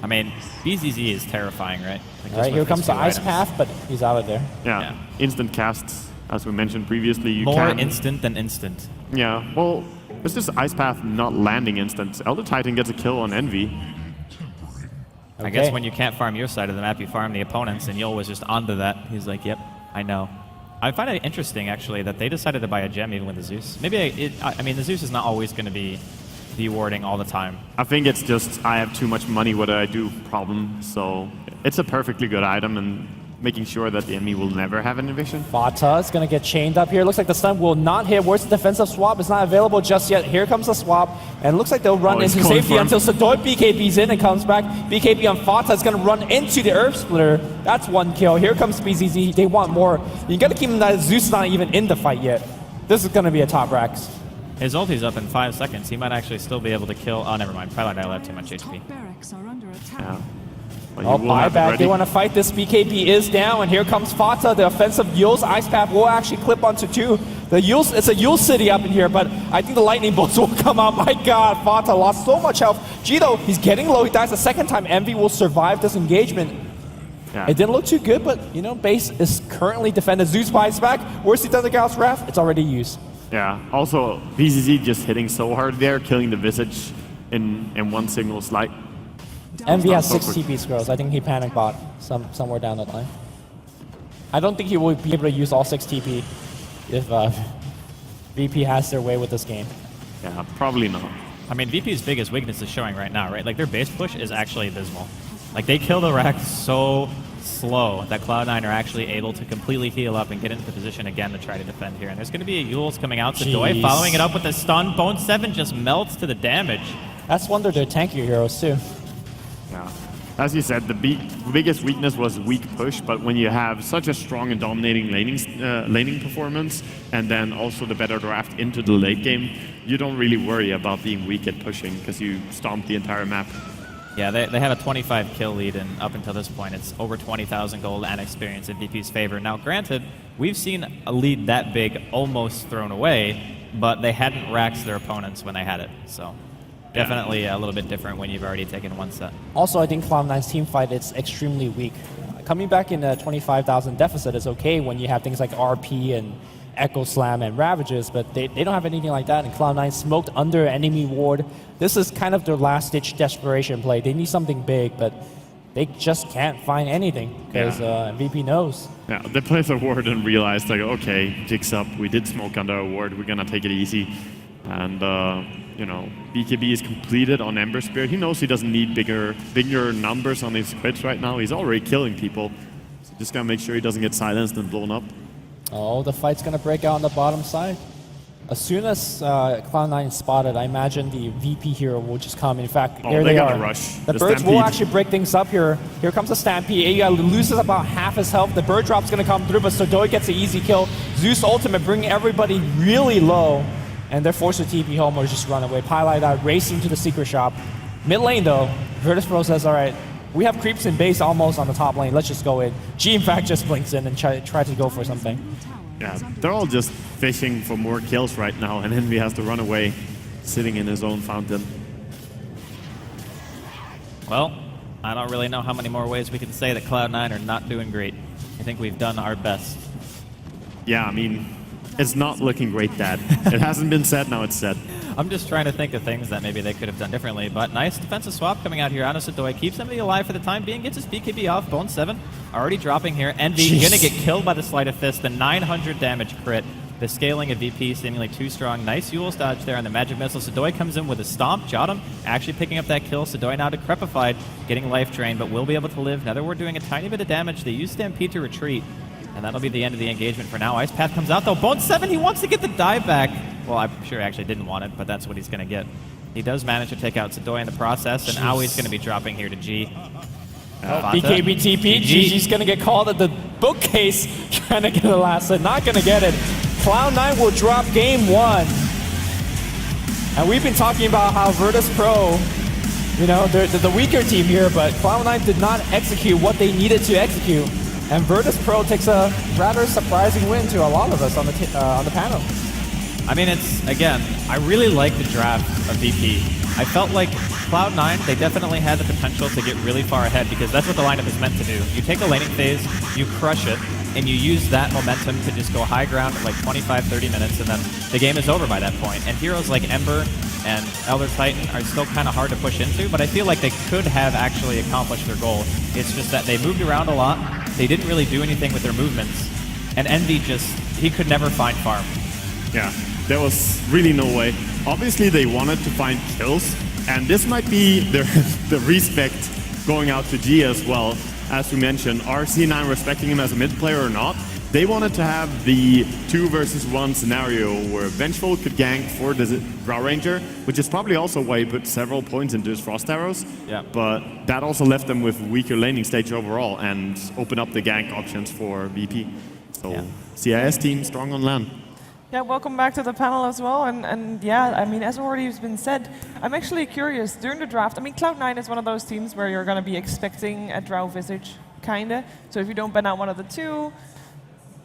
I mean, BZZ is terrifying, right? Like, All right, here comes the Ice Path, but he's out of there. Yeah. Instant casts, as we mentioned previously. You More can, instant than instant. Yeah, well, it's just Ice Path not landing instant. Elder Titan gets a kill on Envy. I guess when you can't farm your side of the map, you farm the opponents, and Yul was just onto that. He's like, yep, I know. I find it interesting, actually, that they decided to buy a gem even with the Zeus. Maybe, I mean, the Zeus is not always going to be de-warding all the time. I think it's just I have too much money, what do I do problem. So it's a perfectly good item and making sure that the enemy will never have an evasion. Fata is going to get chained up here. Looks like the stun will not hit. Where's the defensive swap? It's not available just yet. Here comes the swap. And it looks like they'll run into safety until Sadoy BKB's in and comes back. BKB on Fata is going to run into the Earth Splitter. That's one kill. Here comes BZZ. They want more. You got to keep him that Zeus not even in the fight yet. This is going to be a top Rax. His ulti's up in 5 seconds. He might actually still be able to kill. Oh, never mind. Probably not have too much HP. Yeah. Oh, buyback. They want to fight this. BKB is down, and here comes Fata. The offensive Yules Ice Path will actually clip onto 2. The Yules, it's a Yule City up in here, but I think the lightning bolts will come out. My God, Fata lost so much health. Gito, he's getting low. He dies the second time. Envy will survive this engagement. Yeah. It didn't look too good, but you know, base is currently defended. Zeus buys back. Where's the Thundergauss Wrath? It's already used. Yeah. Also, BZZ just hitting so hard there, killing the Visage in one single slide. Envy has 6 TP scrolls. I think he panic bot somewhere down the line. I don't think he will be able to use all 6 TP if VP has their way with this game. Yeah, probably not. I mean, VP's biggest weakness is showing right now, right? Like, their base push is actually abysmal. Like, they kill the Rax so slow that Cloud9 are actually able to completely heal up and get into position again to try to defend here. And there's going to be a Yules coming out. Sadoy following it up with a stun. Bone 7 just melts to the damage. That's one of their tankier heroes, too. Yeah. As you said, the biggest weakness was weak push, but when you have such a strong and dominating laning performance, and then also the better draft into the late game, you don't really worry about being weak at pushing because you stomp the entire map. Yeah, they have a 25 kill lead, and up until this point, it's over 20,000 gold and experience in VP's favor. Now, granted, we've seen a lead that big almost thrown away, but they hadn't raxed their opponents when they had it, so definitely a little bit different when you've already taken one set. Also, I think Cloud9's team fight is extremely weak. Coming back in a 25,000 deficit is okay when you have things like RP and Echo Slam and Ravages, but they don't have anything like that, and Cloud9 smoked under enemy ward. This is kind of their last-ditch desperation play. They need something big, but they just can't find anything because VP knows. Yeah, they played the ward and realized, like, okay, jigs up, we did smoke under a ward, we're gonna take it easy. And, you know, BKB is completed on Ember Spirit. He knows he doesn't need bigger numbers on his crits right now. He's already killing people. So just gotta make sure he doesn't get silenced and blown up. Oh, the fight's going to break out on the bottom side. As soon as Cloud9 is spotted, I imagine the VP hero will just come. In fact, there they are. Rush. The birds will actually break things up here. Here comes the Stampede. Aiya loses about half his health. The bird drop's going to come through, but Sodoi gets an easy kill. Zeus ultimate bringing everybody really low, and they're forced to TP home or just run away. Pylite out racing to the secret shop. Mid lane though, Virtus.Pro says, all right, we have creeps in base almost on the top lane. Let's just go in. G in fact just blinks in and try to go for something. Yeah, they're all just fishing for more kills right now, and Envy has to run away, sitting in his own fountain. Well, I don't really know how many more ways we can say that Cloud9 are not doing great. I think we've done our best. Yeah, I mean, it's not looking great, Dad. It hasn't been said, now it's said. I'm just trying to think of things that maybe they could have done differently, but nice defensive swap coming out here. Sodoi keeps somebody alive for the time being, gets his BKB off. Bone 7 already dropping here. Envy gonna get killed by the Sleight of Fist. The 900 damage crit. The scaling of VP seemingly too strong. Nice Eul's dodge there on the Magic Missile. Sodoi comes in with a stomp. Jotum actually picking up that kill. Sodoi now decrepified, getting life drained, but will be able to live. Netherward doing a tiny bit of damage. They use Stampede to retreat, and that'll be the end of the engagement for now. Ice Path comes out though. Bone 7, he wants to get the dive back. Well, I'm sure he actually didn't want it, but that's what he's going to get. He does manage to take out Sodoi in the process, and Aui's going to be dropping here to G. BKB TP, GG's going to get called at the bookcase, trying to get the last hit. Not going to get it. Cloud9 will drop game 1. And we've been talking about how Virtus.Pro, you know, they're the weaker team here, but Cloud9 did not execute what they needed to execute. And Virtus.Pro takes a rather surprising win to a lot of us on the panel. I mean, it's, again, I really like the draft of VP. I felt like Cloud9, they definitely had the potential to get really far ahead because that's what the lineup is meant to do. You take the laning phase, you crush it, and you use that momentum to just go high ground for like 25, 30 minutes, and then the game is over by that point. And heroes like Ember and Elder Titan are still kind of hard to push into, but I feel like they could have actually accomplished their goal. It's just that they moved around a lot, they didn't really do anything with their movements, and Envy he could never find farm. Yeah, there was really no way. Obviously they wanted to find kills, and this might be the respect going out to G as well. As we mentioned, are C9 respecting him as a mid player or not? They wanted to have the 2 versus 1 scenario where Vengeful could gank for the Drow Ranger, which is probably also why he put several points into his Frost Arrows. Yeah. But that also left them with weaker laning stage overall and opened up the gank options for VP. So yeah. CIS team strong on LAN. Yeah, welcome back to the panel as well. And yeah, I mean, as already has been said, I'm actually curious, during the draft, I mean, Cloud9 is one of those teams where you're going to be expecting a Drow Visage, kind of. So if you don't ban out one of the 2,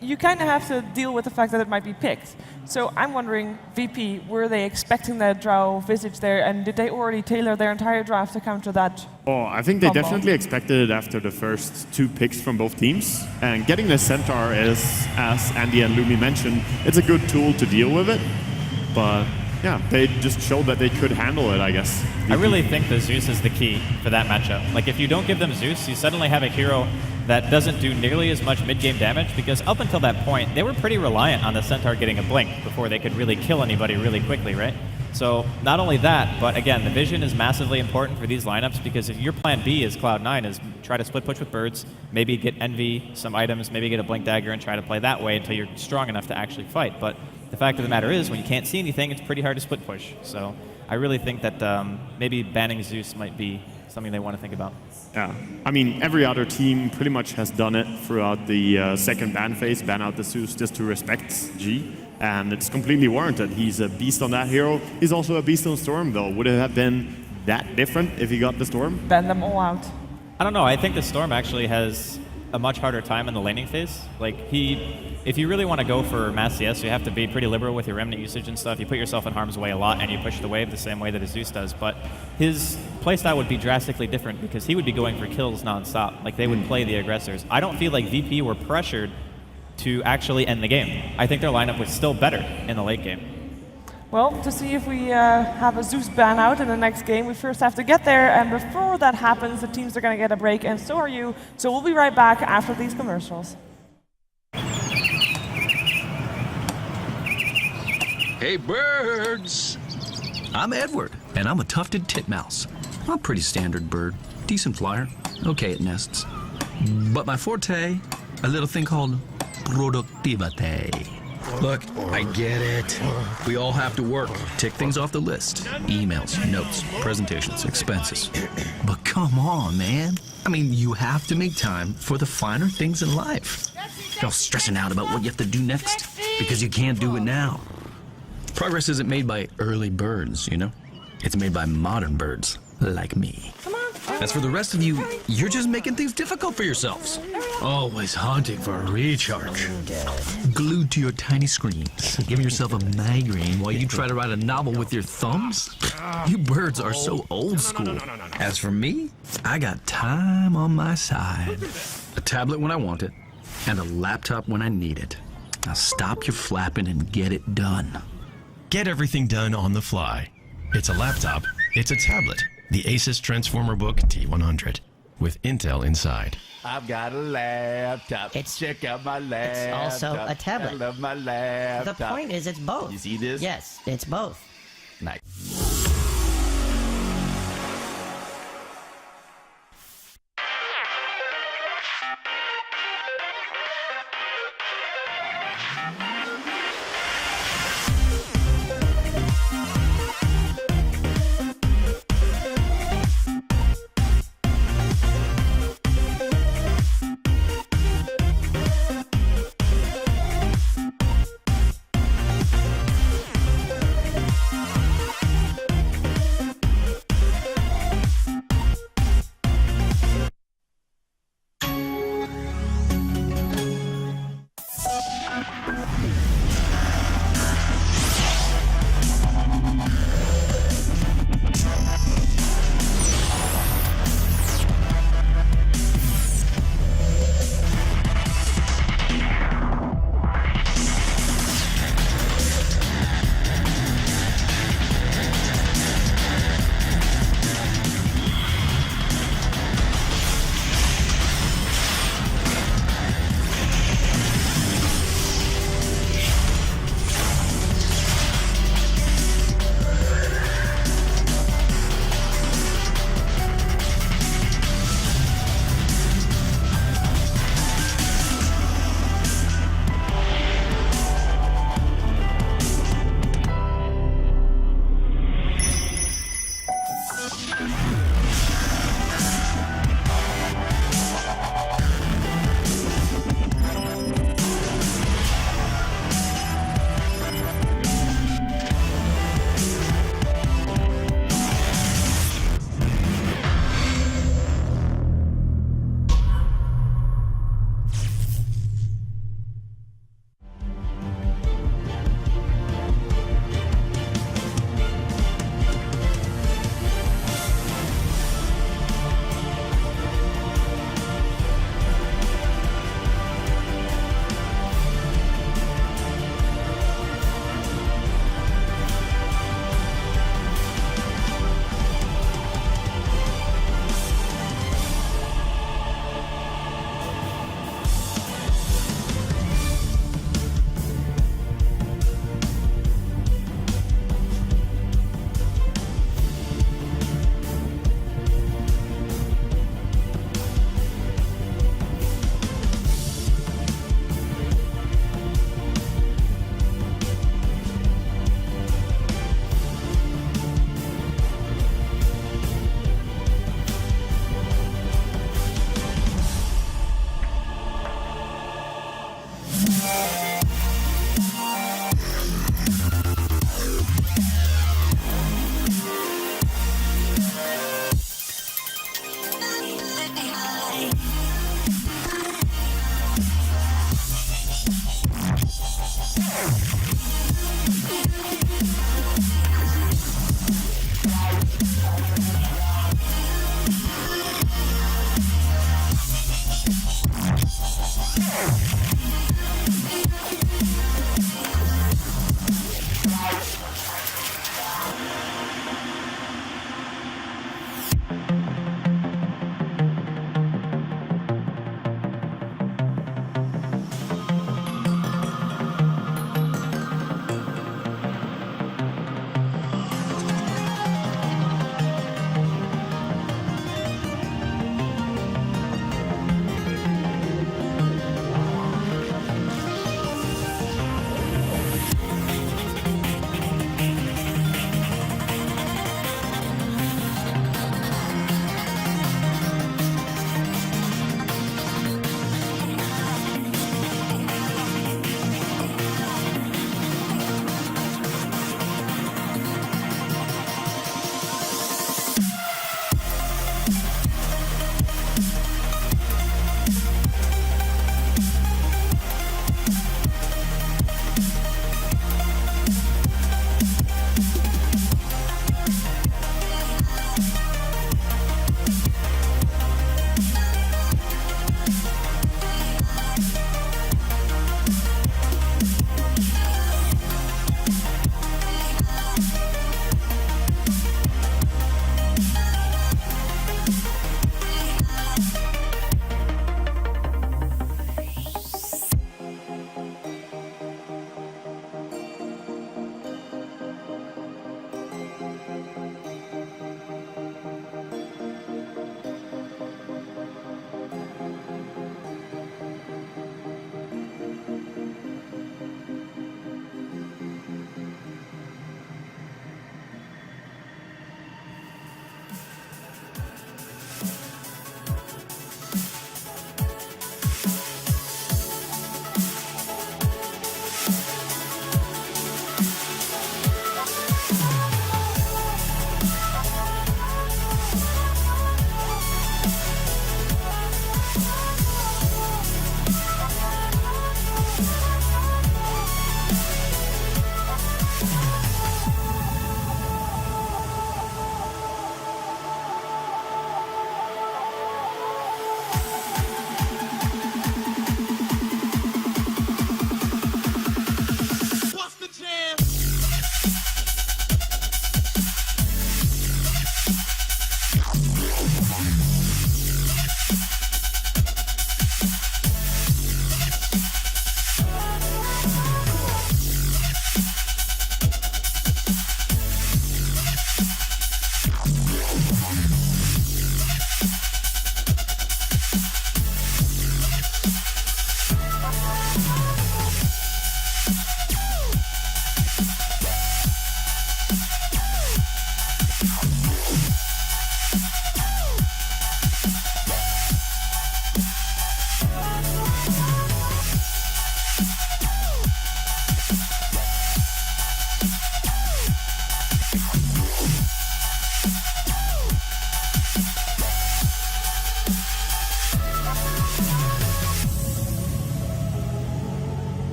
you kind of have to deal with the fact that it might be picked. So I'm wondering, VP, were they expecting that Drow Visage there, and did they already tailor their entire draft to counter that? Oh, I think they definitely expected it after the first 2 picks from both teams. And getting the Centaur is, as Andy and Lumi mentioned, it's a good tool to deal with it. But yeah, they just showed that they could handle it, I guess. I really think the Zeus is the key for that matchup. Like, if you don't give them Zeus, you suddenly have a hero that doesn't do nearly as much mid-game damage, because up until that point, they were pretty reliant on the Centaur getting a blink before they could really kill anybody really quickly, right? So not only that, but again, the vision is massively important for these lineups, because if your plan B is Cloud9 is try to split push with birds, maybe get Envy some items, maybe get a blink dagger and try to play that way until you're strong enough to actually fight. But the fact of the matter is, when you can't see anything, it's pretty hard to split push. So I really think that maybe banning Zeus might be something they want to think about. Yeah, I mean, every other team pretty much has done it throughout the second ban phase, ban out the Zeus just to respect G, and it's completely warranted. He's a beast on that hero. He's also a beast on Storm, though. Would it have been that different if he got the Storm? Ban them all out. I don't know. I think the Storm actually has a much harder time in the laning phase. Like, if you really want to go for mass CS, you have to be pretty liberal with your remnant usage and stuff. You put yourself in harm's way a lot, and you push the wave the same way that a Zeus does. But his playstyle would be drastically different, because he would be going for kills nonstop. Like, they would play the aggressors. I don't feel like VP were pressured to actually end the game. I think their lineup was still better in the late game. Well, to see if we have a Zeus ban out in the next game, we first have to get there, and before that happens, the teams are going to get a break, and so are you. So we'll be right back after these commercials. Hey, birds! I'm Edward, and I'm a tufted titmouse. I'm a pretty standard bird. Decent flyer. Okay at nests. But my forte, a little thing called productivity. Look, I get it. We all have to work, tick things off the list. Emails, notes, presentations, expenses. But come on, man. I mean, you have to make time for the finer things in life. You're all stressing out about what you have to do next because you can't do it now. Progress isn't made by early birds, you know? It's made by modern birds like me. As for the rest of you, you're just making things difficult for yourselves. Always hunting for a recharge. Glued to your tiny screens, giving yourself a migraine while you try to write a novel with your thumbs? You birds are so old school. As for me, I got time on my side. A tablet when I want it, and a laptop when I need it. Now stop your flapping and get it done. Get everything done on the fly. It's a laptop, it's a tablet. The Asus Transformer Book T100 with Intel inside. I've got a laptop. Check out my laptop. It's also a tablet. I love my laptop. The point is it's both. You see this? Yes, it's both. Nice.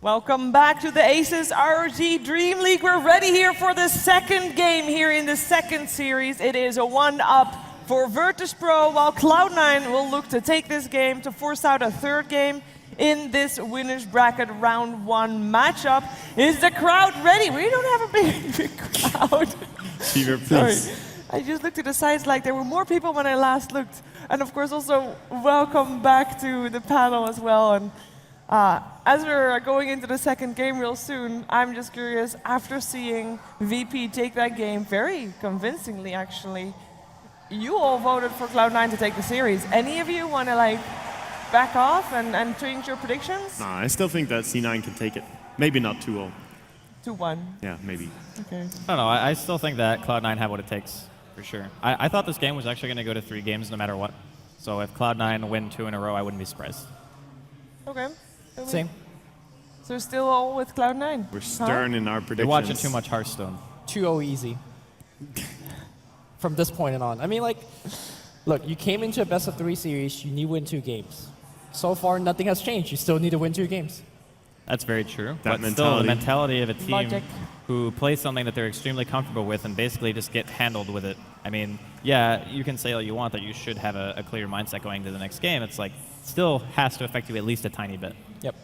Welcome back to the Asus ROG Dream League. We're ready here for the second game here in the second series. It is a 1-up for Virtus.pro, while Cloud9 will look to take this game to force out a third game in this winner's bracket round 1 matchup. Is the crowd ready? We don't have a big crowd. Fever, please. Sorry. I just looked at the sides like there were more people when I last looked. And of course also welcome back to the panel as well. And as we're going into the second game real soon, I'm just curious, after seeing VP take that game very convincingly actually, you all voted for Cloud9 to take the series. Any of you want to like back off and change your predictions? Nah, I still think that C9 can take it. Maybe not 2-0. 2-1. Yeah, maybe. Okay. I don't know. I still think that Cloud9 have what it takes, for sure. I thought this game was actually going to go to 3 games no matter what. So if Cloud9 win 2 in a row, I wouldn't be surprised. Okay. Same. So still all with Cloud9? We're stern in our predictions. You're watching too much Hearthstone. 2-0 easy. From this point on. I mean, like, look, you came into a best-of-3 series, you need to win 2 games. So far, nothing has changed. You still need to win 2 games. That's very true. That but still, the mentality of a team Logic. who plays something that they're extremely comfortable with and basically just get handled with it. I mean, yeah, you can say all you want that you should have a clear mindset going to the next game. It's like, still has to affect you at least a tiny bit. Yep.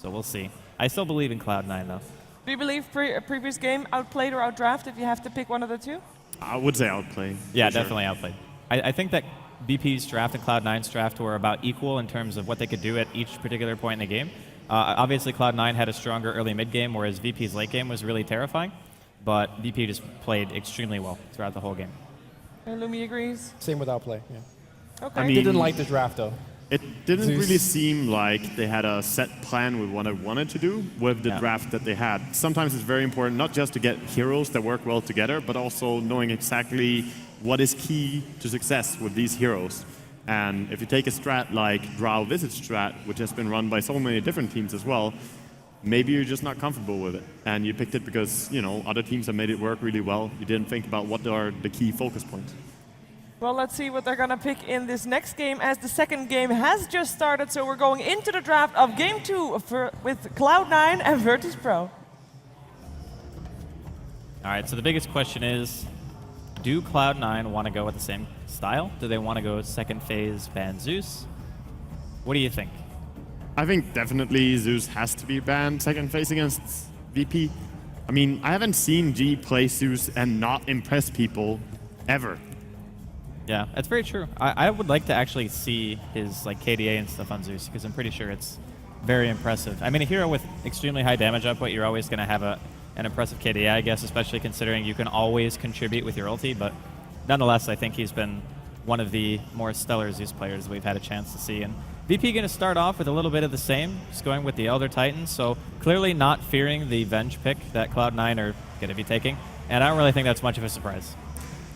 So we'll see. I still believe in Cloud9, though. Do you believe a previous game outplayed or outdraft if you have to pick one of the two? I would say outplay. Yeah, definitely outplayed. I think that BP's draft and Cloud9's draft were about equal in terms of what they could do at each particular point in the game. Obviously, Cloud9 had a stronger early mid game, whereas VP's late game was really terrifying. But VP just played extremely well throughout the whole game. And Lumi agrees? Same with outplay, yeah. Okay. I mean, Didn't like the draft, though. It didn't Zeus. really seem like they had a set plan with what I wanted to do with the draft that they had. Sometimes it's very important not just to get heroes that work well together, but also knowing exactly what is key to success with these heroes. And if you take a strat like Drow Visit strat, which has been run by so many different teams as well, maybe you're just not comfortable with it. And you picked it because, you know, other teams have made it work really well. You didn't think about what are the key focus points. Well, let's see what they're going to pick in this next game, as the second game has just started. So we're going into the draft of Game 2 with Cloud9 and Virtus.pro. All right, so the biggest question is, do Cloud9 want to go with the same style? Do they want to go second phase ban Zeus? What do you think? I think definitely Zeus has to be banned second phase against VP. I mean, I haven't seen G play Zeus and not impress people ever. Yeah, that's very true. I would like to actually see his like KDA and stuff on Zeus, because I'm pretty sure it's very impressive. I mean, a hero with extremely high damage output, you're always going to have an impressive KDA, I guess, especially considering you can always contribute with your ulti. But nonetheless, I think he's been one of the more stellar Zeus players we've had a chance to see. And VP going to start off with a little bit of the same, just going with the Elder Titan. So clearly not fearing the Venge pick that Cloud9 are going to be taking. And I don't really think that's much of a surprise.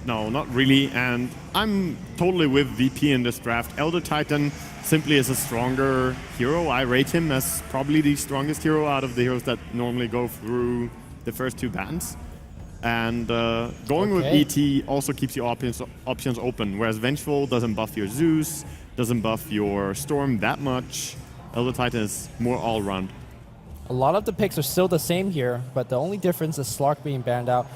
No, not really, and I'm totally with VP in this draft. Elder Titan simply is a stronger hero. I rate him as probably the strongest hero out of the heroes that normally go through the first 2 bans. And going with ET also keeps your options open, whereas Vengeful doesn't buff your Zeus, doesn't buff your Storm that much. Elder Titan is more all-round. A lot of the picks are still the same here, but the only difference is Slark being banned out.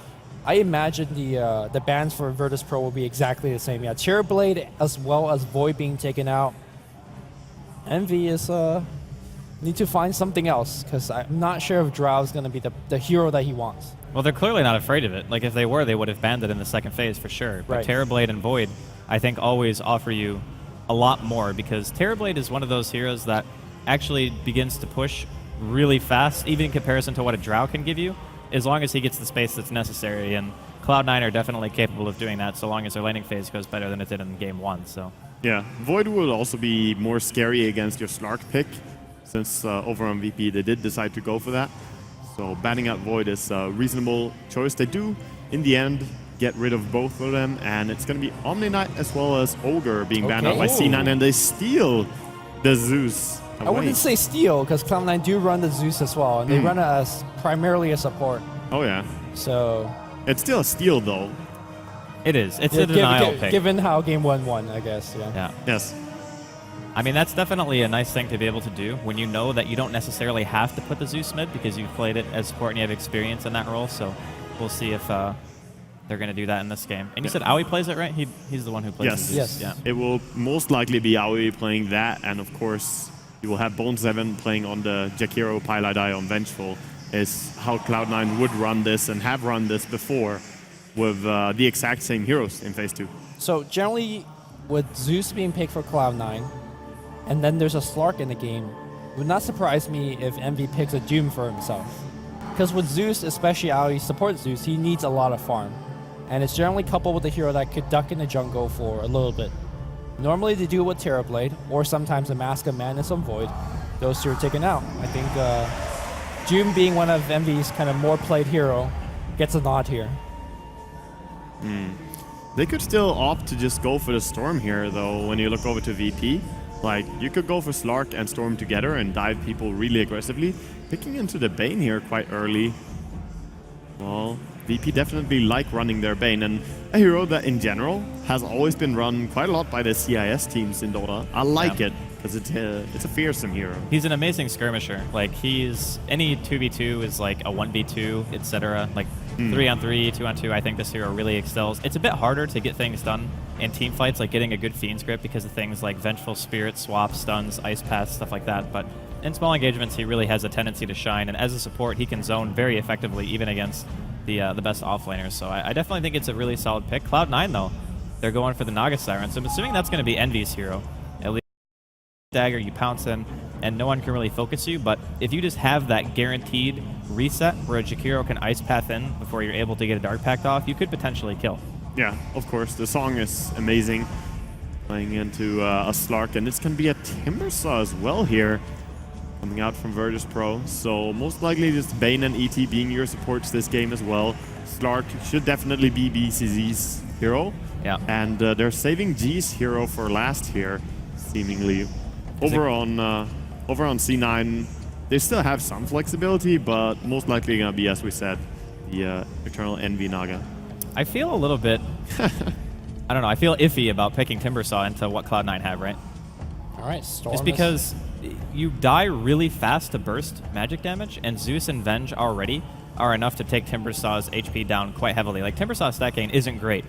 I imagine the bans for Virtus.pro will be exactly the same. Yeah, Terrorblade as well as Void being taken out. Envy is need to find something else, because I'm not sure if Drow is going to be the hero that he wants. Well, they're clearly not afraid of it. Like, if they were, they would have banned it in the second phase for sure. But Right. Terrorblade and Void, I think, always offer you a lot more, because Terrorblade is one of those heroes that actually begins to push really fast, even in comparison to what a Drow can give you, as long as he gets the space that's necessary. And Cloud9 are definitely capable of doing that, so long as their laning phase goes better than it did in Game 1. So Yeah, Void will also be more scary against your Slark pick, since over on VP they did decide to go for that. So banning out Void is a reasonable choice. They do, in the end, get rid of both of them, and it's going to be Omni Knight as well as Ogre being banned out by C9, and they steal the Zeus away. I wouldn't say steal, because Cloud9 do run the Zeus as well, and they run it as primarily a support. Oh yeah. So it's still a steal though. It is. It's a denial pick. Given how Game 1 won, I guess. Yeah. Yes. I mean, that's definitely a nice thing to be able to do when you know that you don't necessarily have to put the Zeus mid because you've played it as support and you have experience in that role. So we'll see if they're going to do that in this game. And you said Aoi plays it, right? He's the one who plays the Zeus. Yes. Yeah. It will most likely be Aoi playing that, and of course, you will have Bone7 playing on the Jakiro Pilot on Vengeful, is how Cloud9 would run this and have run this before with the exact same heroes in Phase 2. So generally, with Zeus being picked for Cloud9, and then there's a Slark in the game, it would not surprise me if Envy picks a Doom for himself. Because with Zeus, especially Aoi support Zeus, he needs a lot of farm. And it's generally coupled with a hero that could duck in the jungle for a little bit. Normally they do it with Terrorblade, or sometimes a Mask of Madness on Void. Those two are taken out. I think Doom, being one of Envy's kind of more played hero, gets a nod here. They could still opt to just go for the Storm here, though, when you look over to VP. Like, you could go for Slark and Storm together and dive people really aggressively. Picking into the Bane here quite early. Well, VP definitely like running their Bane, and a hero that in general has always been run quite a lot by the CIS teams in Dota. I like it because it's a fearsome hero. He's an amazing skirmisher. Like, he's any 2v2 is like a 1v2, etc. Like 3-on-3, 2-on-2, I think this hero really excels. It's a bit harder to get things done in team fights, like getting a good Fiend's Grip because of things like Vengeful Spirit, Swap, Stuns, Ice Path, stuff like that. But in small engagements, he really has a tendency to shine, and as a support, he can zone very effectively, even against the best offlaners. So I definitely think it's a really solid pick. Cloud9, though, they're going for the Naga Siren, so I'm assuming that's going to be Envy's hero. At least dagger, you pounce in, and no one can really focus you, but if you just have that guaranteed reset where a Jakiro can Ice Path in before you're able to get a Dark Pact off, you could potentially kill. Yeah, of course. The song is amazing. Playing into a Slark, and it's going to be a Timbersaw as well here, coming out from Virtus.pro. So most likely just Bane and ET being your supports this game as well. Slark should definitely be BCZ's hero. Yeah. And they're saving G's hero for last here, seemingly. Over on C9, they still have some flexibility, but most likely going to be, as we said, the Eternal Envy Naga. I feel a little bit, I don't know, I feel iffy about picking Timbersaw into what Cloud9 have, right? All right, Storm. Just because you die really fast to burst magic damage, and Zeus and Venge already are enough to take Timbersaw's HP down quite heavily. Like, Timbersaw's stat gain isn't great,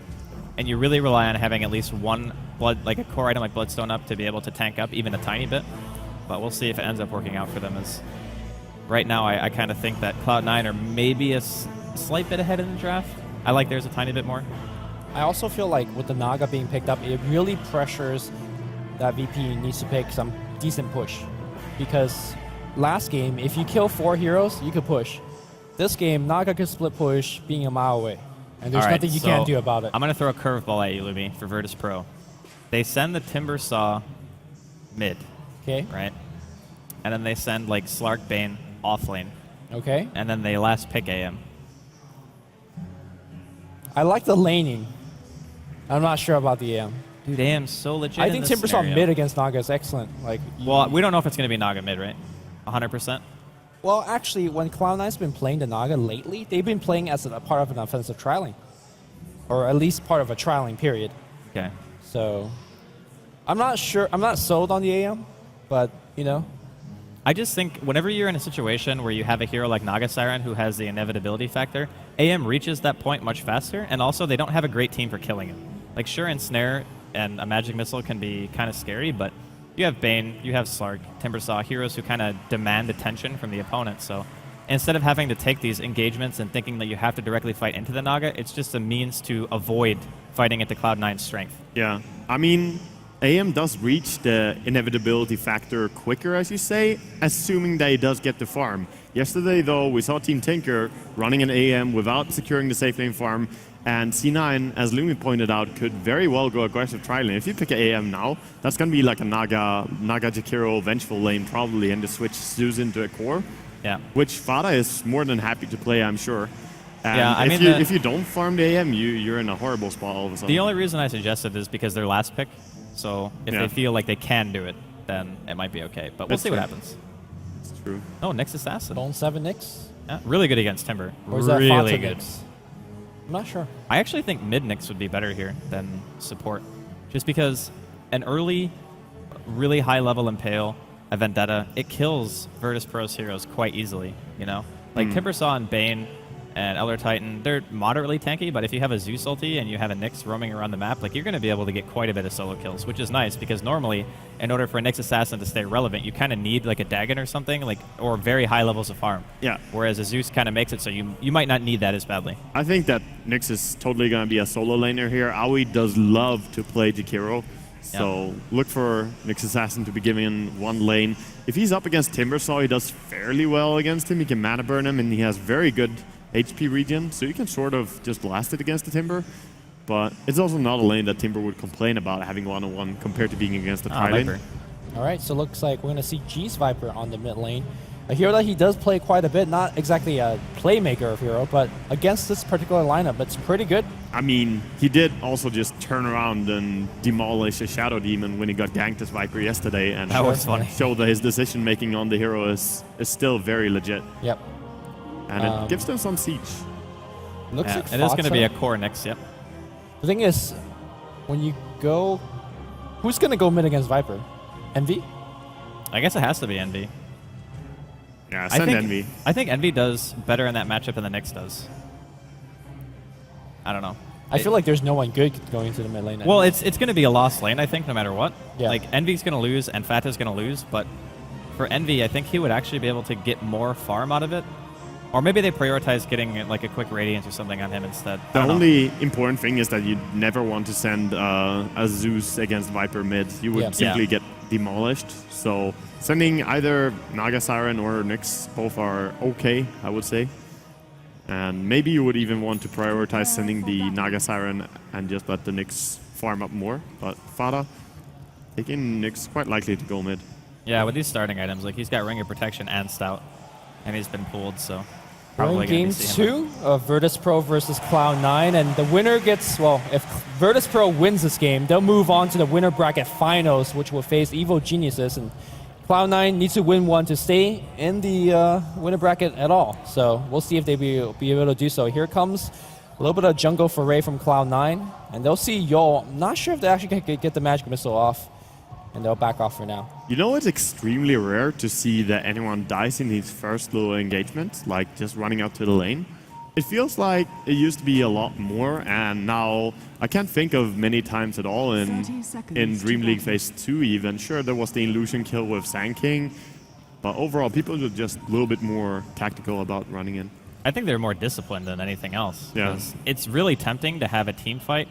and you really rely on having at least one blood, like a core item like Bloodstone up to be able to tank up even a tiny bit. But we'll see if it ends up working out for them. As right now, I kind of think that Cloud9 are maybe a slight bit ahead in the draft. I like theirs a tiny bit more. I also feel like with the Naga being picked up, it really pressures that VP needs to pick some decent push. Because last game, if you kill 4 heroes, you could push. This game, Naga could split push being a mile away. And there's nothing you can do about it. I'm going to throw a curveball at you, Lumi, for Virtus.pro. They send the Timbersaw mid. Okay. Right? And then they send, like, Slark Bane off lane. Okay. And then they last pick AM. I like the laning. I'm not sure about the AM. Dude, AM's so legit. I think Timbersaw mid against Naga is excellent. Like, well, we don't know if it's going to be Naga mid, right? 100%? Well, actually, when Cloud9's been playing the Naga lately, they've been playing as a part of an offensive trialing. Or at least part of a trialing period. Okay. So, I'm not sure. I'm not sold on the AM, but, you know. I just think whenever you're in a situation where you have a hero like Naga Siren who has the inevitability factor, AM reaches that point much faster, and also they don't have a great team for killing him. Like, sure, Ensnare and a Magic Missile can be kind of scary, but you have Bane, you have Slark, Timbersaw, heroes who kind of demand attention from the opponent. So instead of having to take these engagements and thinking that you have to directly fight into the Naga, it's just a means to avoid fighting into Cloud9's strength. Yeah, I mean, AM does reach the inevitability factor quicker, as you say, assuming that he does get the farm. Yesterday, though, we saw Team Tinker running an AM without securing the safe lane farm, and C9, as Lumi pointed out, could very well go aggressive tri lane. If you pick an AM now, that's going to be like a Naga Jakiro Vengeful lane probably, and to switch Zeus into a core. Yeah. Which Fada is more than happy to play, I'm sure. And yeah, I mean, if you don't farm the AM, you're in a horrible spot all of a sudden. The only reason I suggested is because they're last pick. So if they feel like they can do it, then it might be okay. But we'll see what happens. It's true. Oh, Nyx Assassin. Bone7 Nyx? Yeah, really good against Timber. Or is that really Fata good. Nyx? I'm not sure. I actually think mid Nyx would be better here than support. Just because an early really high level Impale, a Vendetta, it kills Virtus.pro's heroes quite easily, you know? Like Timbersaw and Bane and Elder Titan, they're moderately tanky, but if you have a Zeus ulti and you have a Nyx roaming around the map, like you're going to be able to get quite a bit of solo kills, which is nice because normally, in order for a Nyx assassin to stay relevant, you kind of need like a Dagon or something, like or very high levels of farm. Yeah. Whereas a Zeus kind of makes it so you might not need that as badly. I think that Nyx is totally going to be a solo laner here. Aoi does love to play Jakiro, so look for Nyx assassin to be given one lane. If he's up against Timbersaw, he does fairly well against him. He can mana burn him, and he has very good HP regen, so you can sort of just blast it against the Timber. But it's also not a lane that Timber would complain about having one-on-one compared to being against the tri-lane. All right, so looks like we're going to see G's Viper on the mid lane. A hero that he does play quite a bit, not exactly a playmaker of hero, but against this particular lineup, it's pretty good. I mean, he did also just turn around and demolish a Shadow Demon when he got ganked as Viper yesterday, and that was funny. Showed that his decision-making on the hero is still very legit. Yep. And it gives them some siege. Looks like it is going to be a core Nyx, yep. The thing is, when you go... Who's going to go mid against Viper? Envy? I guess it has to be Envy. Yeah, send Envy. I think Envy does better in that matchup than the Nyx does. I don't know. I feel like there's no one good going into the mid lane. Well, it's going to be a lost lane, I think, no matter what. Yeah. Like, Envy's going to lose and Fata's going to lose, but for Envy, I think he would actually be able to get more farm out of it. Or maybe they prioritize getting like a quick Radiance or something on him instead. The only important thing is that you never want to send a Zeus against Viper mid. You would simply get demolished. So sending either Naga Siren or Nyx, both are okay, I would say. And maybe you would even want to prioritize sending the Naga Siren and just let the Nyx farm up more. But Fata, taking Nyx quite likely to go mid. Yeah, with these starting items, like he's got Ring of Protection and Stout, and he's been pulled, so... We're in game 2 of Virtus.pro versus Cloud9, and the winner gets, well, if Virtus.pro wins this game, they'll move on to the winner bracket finals, which will face Evil Geniuses, and Cloud9 needs to win one to stay in the winner bracket at all. So we'll see if they be able to do so. Here comes a little bit of jungle foray from Cloud9, and they'll see Yo. I'm not sure if they actually can get the magic missile off, and they'll back off for now. You know, it's extremely rare to see that anyone dies in his first little engagement, like just running out to the lane. It feels like it used to be a lot more, and now I can't think of many times at all in DreamLeague Phase 2 even. Sure, there was the illusion kill with Sand King, but overall people are just a little bit more tactical about running in. I think they're more disciplined than anything else. Yeah. It's really tempting to have a team fight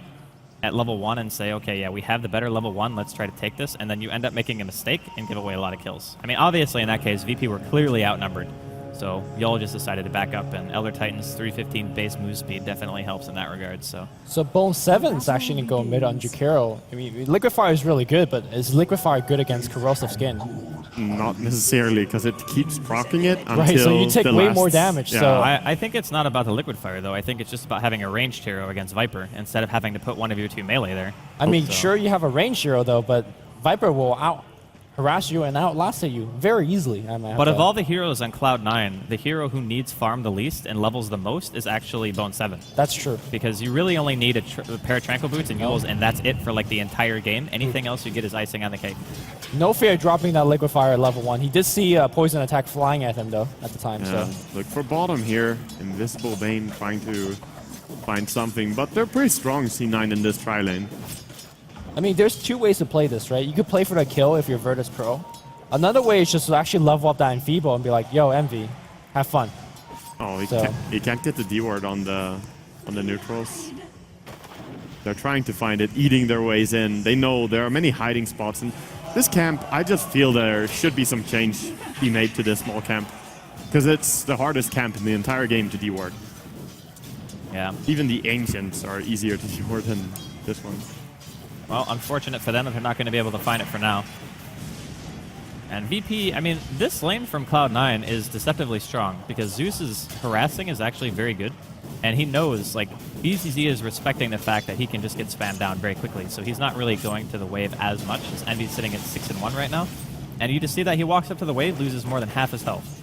at level 1 and say, okay, yeah, we have the better level 1, let's try to take this, and then you end up making a mistake and give away a lot of kills. I mean, obviously in that case, VP were clearly outnumbered, so y'all just decided to back up, and Elder Titan's 315 base move speed definitely helps in that regard, so. So Bone 7's actually going to go mid on Jakiro. I mean, Liquefire is really good, but is Liquefire good against Corrosive Skin? Not necessarily, because it keeps proccing it until right, so you take way more damage. Yeah. So I think it's not about the Liquid Fire, though. I think it's just about having a ranged hero against Viper instead of having to put one of your two melee there. I mean, sure, you have a ranged hero, though, but Viper will out-harass you and outlast you very easily. But of all the heroes on Cloud9, the hero who needs farm the least and levels the most is actually Bone 7. That's true. Because you really only need a pair of Tranquil Boots and Yules, and that's it for like the entire game. Anything else you get is icing on the cake. No fear dropping that Liquefier at level 1. He did see a poison attack flying at him, though, at the time. Yeah. So Look for bottom here. Invisible Bane trying to find something, but they're pretty strong, C9 in this tri-lane. I mean, there's two ways to play this, right? You could play for the kill if you're Virtus.pro. Another way is just to actually level up that Enfeeble and be like, yo, Envy, have fun. Oh, he can't get the D-ward on the neutrals. They're trying to find it, eating their ways in. They know there are many hiding spots. And this camp, I just feel there should be some change be made to this small camp. Because it's the hardest camp in the entire game to D-ward. Yeah. Even the Ancients are easier to D-ward than this one. Well, unfortunate for them if they're not going to be able to find it for now. And VP, I mean, this lane from Cloud9 is deceptively strong because Zeus's harassing is actually very good. And he knows, like, BZZ is respecting the fact that he can just get spammed down very quickly. So he's not really going to the wave as much. His Envy's sitting at 6-1 right now. And you just see that he walks up to the wave, loses more than half his health.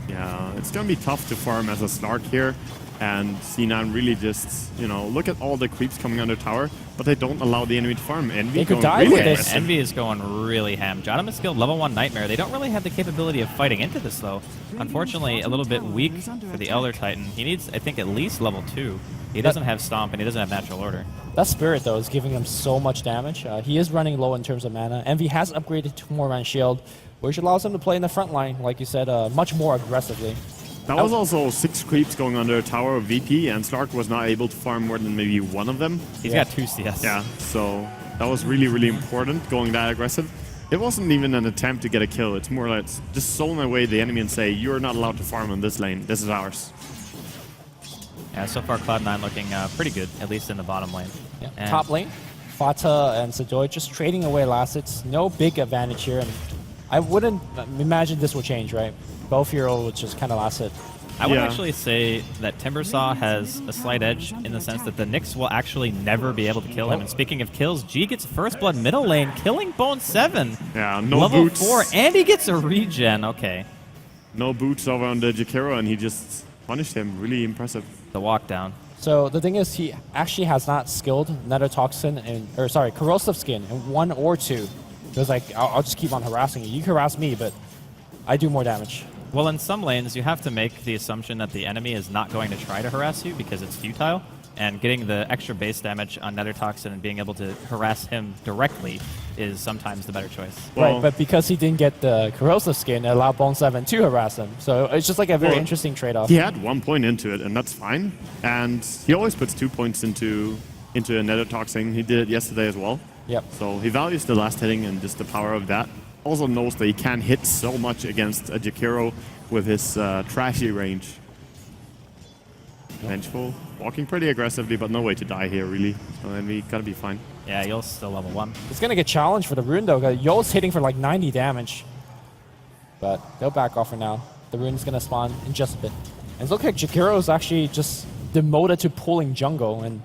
Yeah, it's going to be tough to farm as a Snark here. And C9 really just, you know, look at all the creeps coming under tower, but they don't allow the enemy to farm. Envy They could going die really with this. aggressive. Envy is going really ham. Jottam is skilled level 1 Nightmare. They don't really have the capability of fighting into this, though. Unfortunately, a little bit weak for the Elder Titan. He needs, I think, at least level 2. He doesn't have Stomp, and he doesn't have Natural Order. That Spirit, though, is giving him so much damage. He is running low in terms of mana. Envy has upgraded to more Run Shield, which allows him to play in the front line, like you said, much more aggressively. That was also 6 creeps going under tower of VP, and Slark was not able to farm more than maybe one of them. He's got 2 CS. Yeah, so that was really, really important, going that aggressive. It wasn't even an attempt to get a kill. It's more like just zone away the enemy and say, you're not allowed to farm on this lane. This is ours. Yeah, so far Cloud9 looking pretty good, at least in the bottom lane. Yeah. And Top lane, Fata and Sedoy just trading away last hits. No big advantage here. And I wouldn't imagine this will change, right? Both heroes would just kind of last hit. I would actually say that Timbersaw has a slight edge in the sense that the Nyx will actually never be able to kill him. And speaking of kills, G gets first blood middle lane, killing Bone 7. Yeah, no level boots. 4, and he gets a regen. Okay. No boots over on the Jakiro, and he just punished him. Really impressive. The walk down. So the thing is, he actually has not skilled Nether Toxin Corrosive Skin in 1 or 2. He was like, I'll just keep on harassing you. You can harass me, but I do more damage. Well, in some lanes, you have to make the assumption that the enemy is not going to try to harass you because it's futile, and getting the extra base damage on Nether Toxin and being able to harass him directly is sometimes the better choice. Right, but because he didn't get the Corrosive Skin, it allowed Bone 7 to harass him. So it's just like a very interesting trade-off. He had 1 point into it, and that's fine. And he always puts 2 points into a Nether Toxin. He did it yesterday as well. Yep. So he values the last hitting and just the power of that. Also knows that he can hit so much against a Jakiro with his trashy range. Vengeful, walking pretty aggressively, but no way to die here, really. So then we gotta be fine. Yeah, Yul's still level 1. It's going to get challenged for the rune, though. Yul's hitting for like 90 damage. But they'll back off for now. The rune's going to spawn in just a bit. And it looks like Jakiro's actually just demoted to pulling jungle, and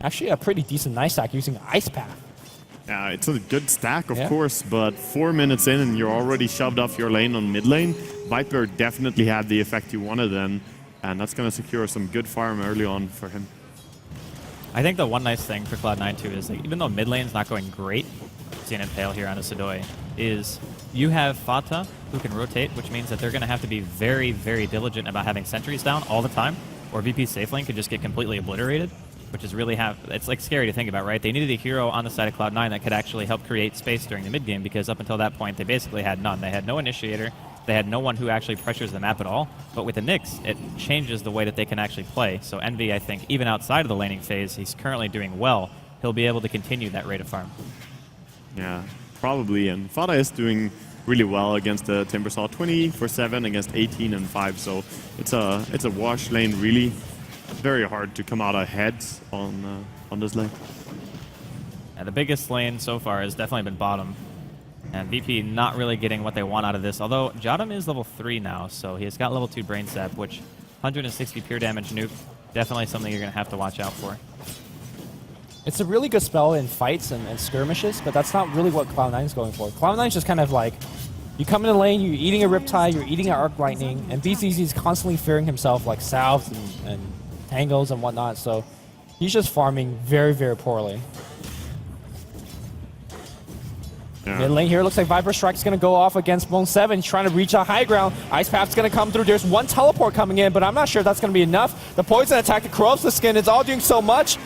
actually a pretty decent nice stack using Ice Path. Yeah, it's a good stack, of course, but 4 minutes in and you're already shoved off your lane on mid lane. Viper definitely had the effect you wanted then, and that's going to secure some good farm early on for him. I think the one nice thing for Cloud9 too is, like, even though mid lane's not going great, seeing it fail here on a Sedoy, is you have Fata who can rotate, which means that they're going to have to be very, very diligent about having sentries down all the time, or VP safe lane could just get completely obliterated, which is really it's like scary to think about, right? They needed a hero on the side of Cloud9 that could actually help create space during the mid game, because up until that point they basically had none. They had no initiator, they had no one who actually pressures the map at all. But with the Nyx, it changes the way that they can actually play. So Envy, I think, even outside of the laning phase, he's currently doing well. He'll be able to continue that rate of farm. Yeah, probably. And Fata is doing really well against the Timbersaw, 20/7 against 18 and 5. So it's a wash lane, really. Very hard to come out ahead on this lane. Yeah, the biggest lane so far has definitely been bottom. And VP not really getting what they want out of this, although Jottam is level 3 now, so he has got level 2 Brain Sap, which 160 pure damage nuke, definitely something you're going to have to watch out for. It's a really good spell in fights and skirmishes, but that's not really what Cloud9 is going for. Cloud9 is just kind of like, you come in the lane, you're eating a Riptide, you're eating an Arc Lightning, and BCZ is constantly fearing himself like salves and tangles and whatnot, so he's just farming very, very poorly. Yeah. Mid lane here, looks like Viper Strike's going to go off against Bone 7. He's trying to reach a high ground. Ice Path's going to come through. There's one teleport coming in, but I'm not sure if that's going to be enough. The poison attack, the corrosive skin, it's all doing so much.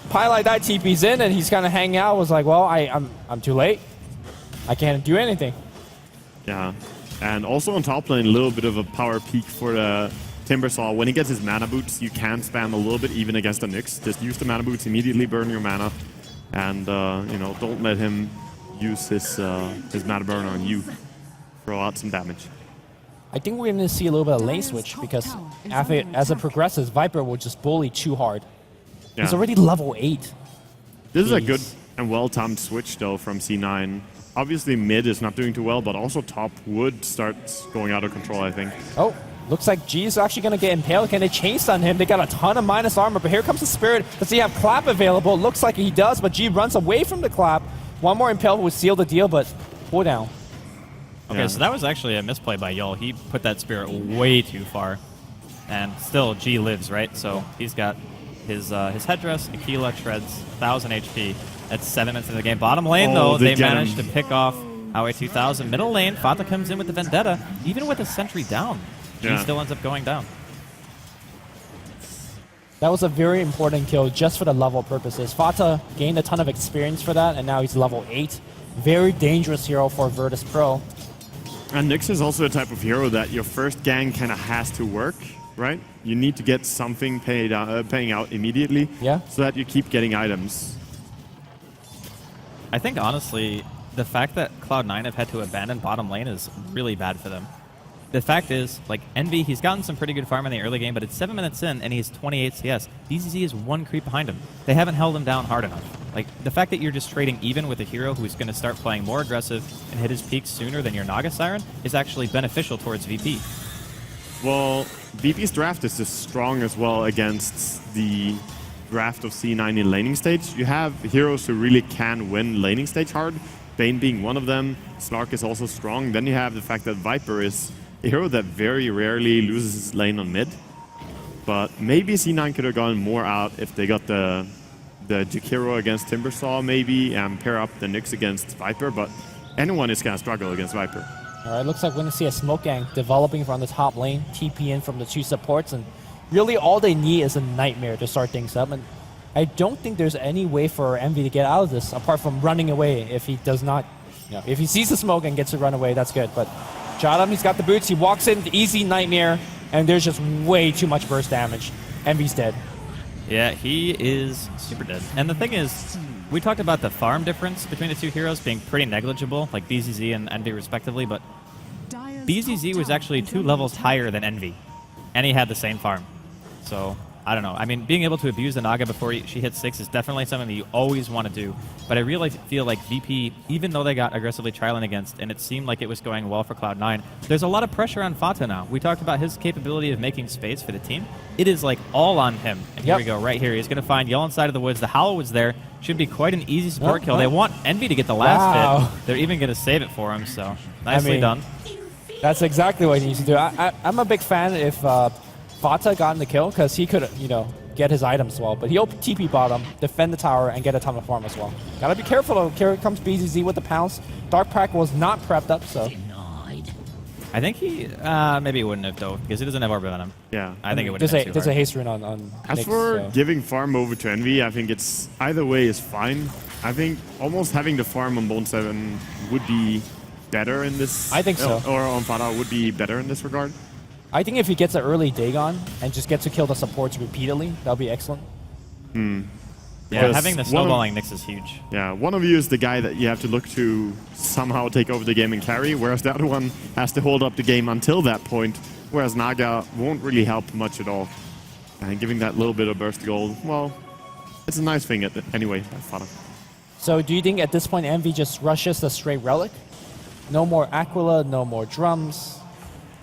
Pylai Dai TP's in, and he's kind of hanging out. Was like, well, I'm too late. I can't do anything. Yeah, and also on top lane, a little bit of a power peak for the Timbersaw. When he gets his mana boots, you can spam a little bit even against the Nyx. Just use the mana boots, immediately burn your mana, and you know, don't let him use his mana burn on you. Throw out some damage. I think we're going to see a little bit of lane switch, because as it progresses, Viper will just bully too hard. Yeah. He's already level 8. This is a good and well-timed switch, though, from C9. Obviously, mid is not doing too well, but also top would start going out of control, I think. Oh, looks like G is actually going to get impaled. Can they chase on him? They got a ton of minus armor, but here comes the Spirit. Does he have Clap available? Looks like he does, but G runs away from the Clap. One more impale would seal the deal, but pull down. Okay, so that was actually a misplay by Yul. He put that Spirit way too far. And still, G lives, right? So he's got his headdress, Aquila, Treads, 1,000 HP. That's 7 minutes into the game. Bottom lane, though, they managed to pick off Aue 2000. Middle lane, Fata comes in with the Vendetta. Even with a sentry down, G still ends up going down. That was a very important kill just for the level purposes. Fata gained a ton of experience for that, and now he's level 8. Very dangerous hero for Virtus Pro. And Nyx is also a type of hero that your first gang kind of has to work, right? You need to get something paying out immediately so that you keep getting items. I think, honestly, the fact that Cloud9 have had to abandon bottom lane is really bad for them. The fact is, like, Envy, he's gotten some pretty good farm in the early game, but it's 7 minutes in, and he's 28 CS. DZZ is 1 creep behind him. They haven't held him down hard enough. Like, the fact that you're just trading even with a hero who's going to start playing more aggressive and hit his peaks sooner than your Naga Siren is actually beneficial towards VP. Well, VP's draft is just strong as well against the draft of C9 in laning stage. You have heroes who really can win laning stage hard, Bane being one of them. Slark is also strong. Then you have the fact that Viper is a hero that very rarely loses his lane on mid. But maybe C9 could have gotten more out if they got the Jakiro against Timbersaw maybe, and pair up the Nyx against Viper, but anyone is going to struggle against Viper. All right, looks like we're going to see a smoke gang developing from the top lane, TP in from the 2 supports, and really all they need is a Nightmare to start things up. And I don't think there's any way for Envy to get out of this apart from running away. If he does not, if he sees the smoke and gets to run away, that's good. But Jadam, he's got the boots, he walks in, easy Nightmare, and there's just way too much burst damage. Envy's dead. Yeah, he is super dead. And the thing is, we talked about the farm difference between the 2 heroes being pretty negligible, like BZZ and Envy respectively, but BZZ was actually 2 levels higher than Envy, and he had the same farm. So, I don't know. I mean, being able to abuse the Naga before she hits 6 is definitely something that you always want to do. But I really feel like VP, even though they got aggressively trialing against, and it seemed like it was going well for Cloud9, there's a lot of pressure on Fata now. We talked about his capability of making space for the team. It is like all on him. And here we go, right here. He's going to find Yell inside of the woods. The Howl was there. Should be quite an easy support kill. They want Envy to get the last hit. They're even going to save it for him, so nicely done. That's exactly what he needs to do. I'm a big fan if Fata gotten the kill, because he could, get his items well. But he'll TP bottom, defend the tower, and get a ton of farm as well. Gotta be careful though. Here comes BZZ with the pounce. Dark Pack was not prepped up, so. I think he maybe he wouldn't have though, because he doesn't have Orb Venom. Yeah, I think it would have been too There's hard. a haste rune on As Nyx, for giving farm over to Envy, I think it's either way is fine. I think almost having the farm on Bone 7 would be better in this. I think so. Or on Fata would be better in this regard. I think if he gets an early Dagon and just gets to kill the supports repeatedly, that'll be excellent. Yeah, Because having the snowballing Nyx is huge. Yeah, one of you is the guy that you have to look to somehow take over the game and carry, whereas the other one has to hold up the game until that point, whereas Naga won't really help much at all. And giving that little bit of burst gold, well, it's a nice thing anyway. I thought of. So do you think at this point Envy just rushes the straight relic? No more Aquila, no more drums.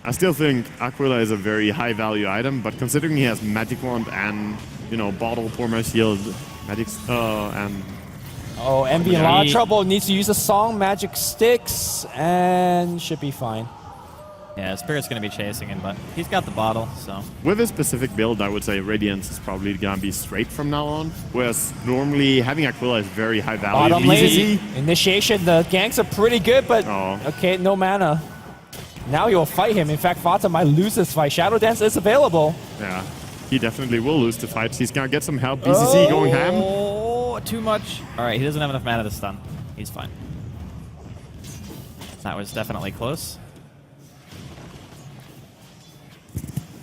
I still think Aquila is a very high value item, but considering he has Magic Wand and, Bottle, Pour My Shield, Magic, and... Oh, Envy in a lot of trouble. Needs to use a song, Magic Sticks, and should be fine. Yeah, Spirit's going to be chasing him, but he's got the bottle, so... With his specific build, I would say Radiance is probably going to be straight from now on, whereas normally having Aquila is very high value. Bottom lane, initiation, the ganks are pretty good, but okay, no mana. Now you'll fight him. In fact, Fata might lose this fight. Shadow Dance is available. Yeah, he definitely will lose the fight. He's going to get some help. BCC going ham. Oh, too much. All right, he doesn't have enough mana to stun. He's fine. That was definitely close.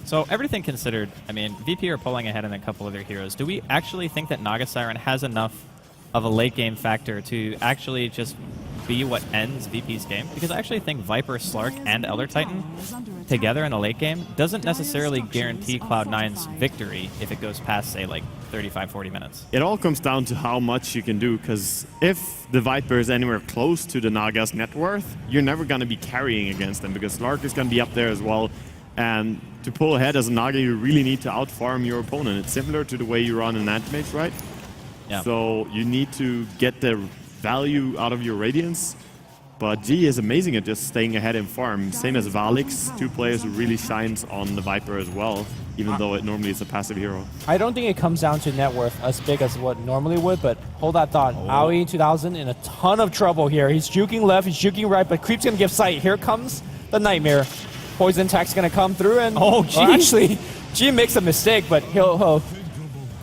So everything considered, I mean, VP are pulling ahead in a couple of their heroes. Do we actually think that Naga Siren has enough of a late game factor to actually just be what ends VP's game? Because I actually think Viper, Slark, and Elder Titan together in a late game doesn't necessarily guarantee Cloud9's victory if it goes past, say, like 35, 40 minutes. It all comes down to how much you can do, because if the Viper is anywhere close to the Naga's net worth, you're never going to be carrying against them, because Slark is going to be up there as well. And to pull ahead as a Naga, you really need to outfarm your opponent. It's similar to the way you run an Anti-Mage, right? Yeah. So you need to get the value out of your Radiance, But G is amazing at just staying ahead in farm. Same as Valix, two players who really shines on the Viper as well, even though it normally is a passive hero. I don't think it comes down to net worth as big as what normally would, but hold that thought. Aoi 2000 in a ton of trouble here. He's juking left, he's juking right, but Creep's going to give sight. Here comes the Nightmare. Poison attack's going to come through, and actually, G makes a mistake, but he'll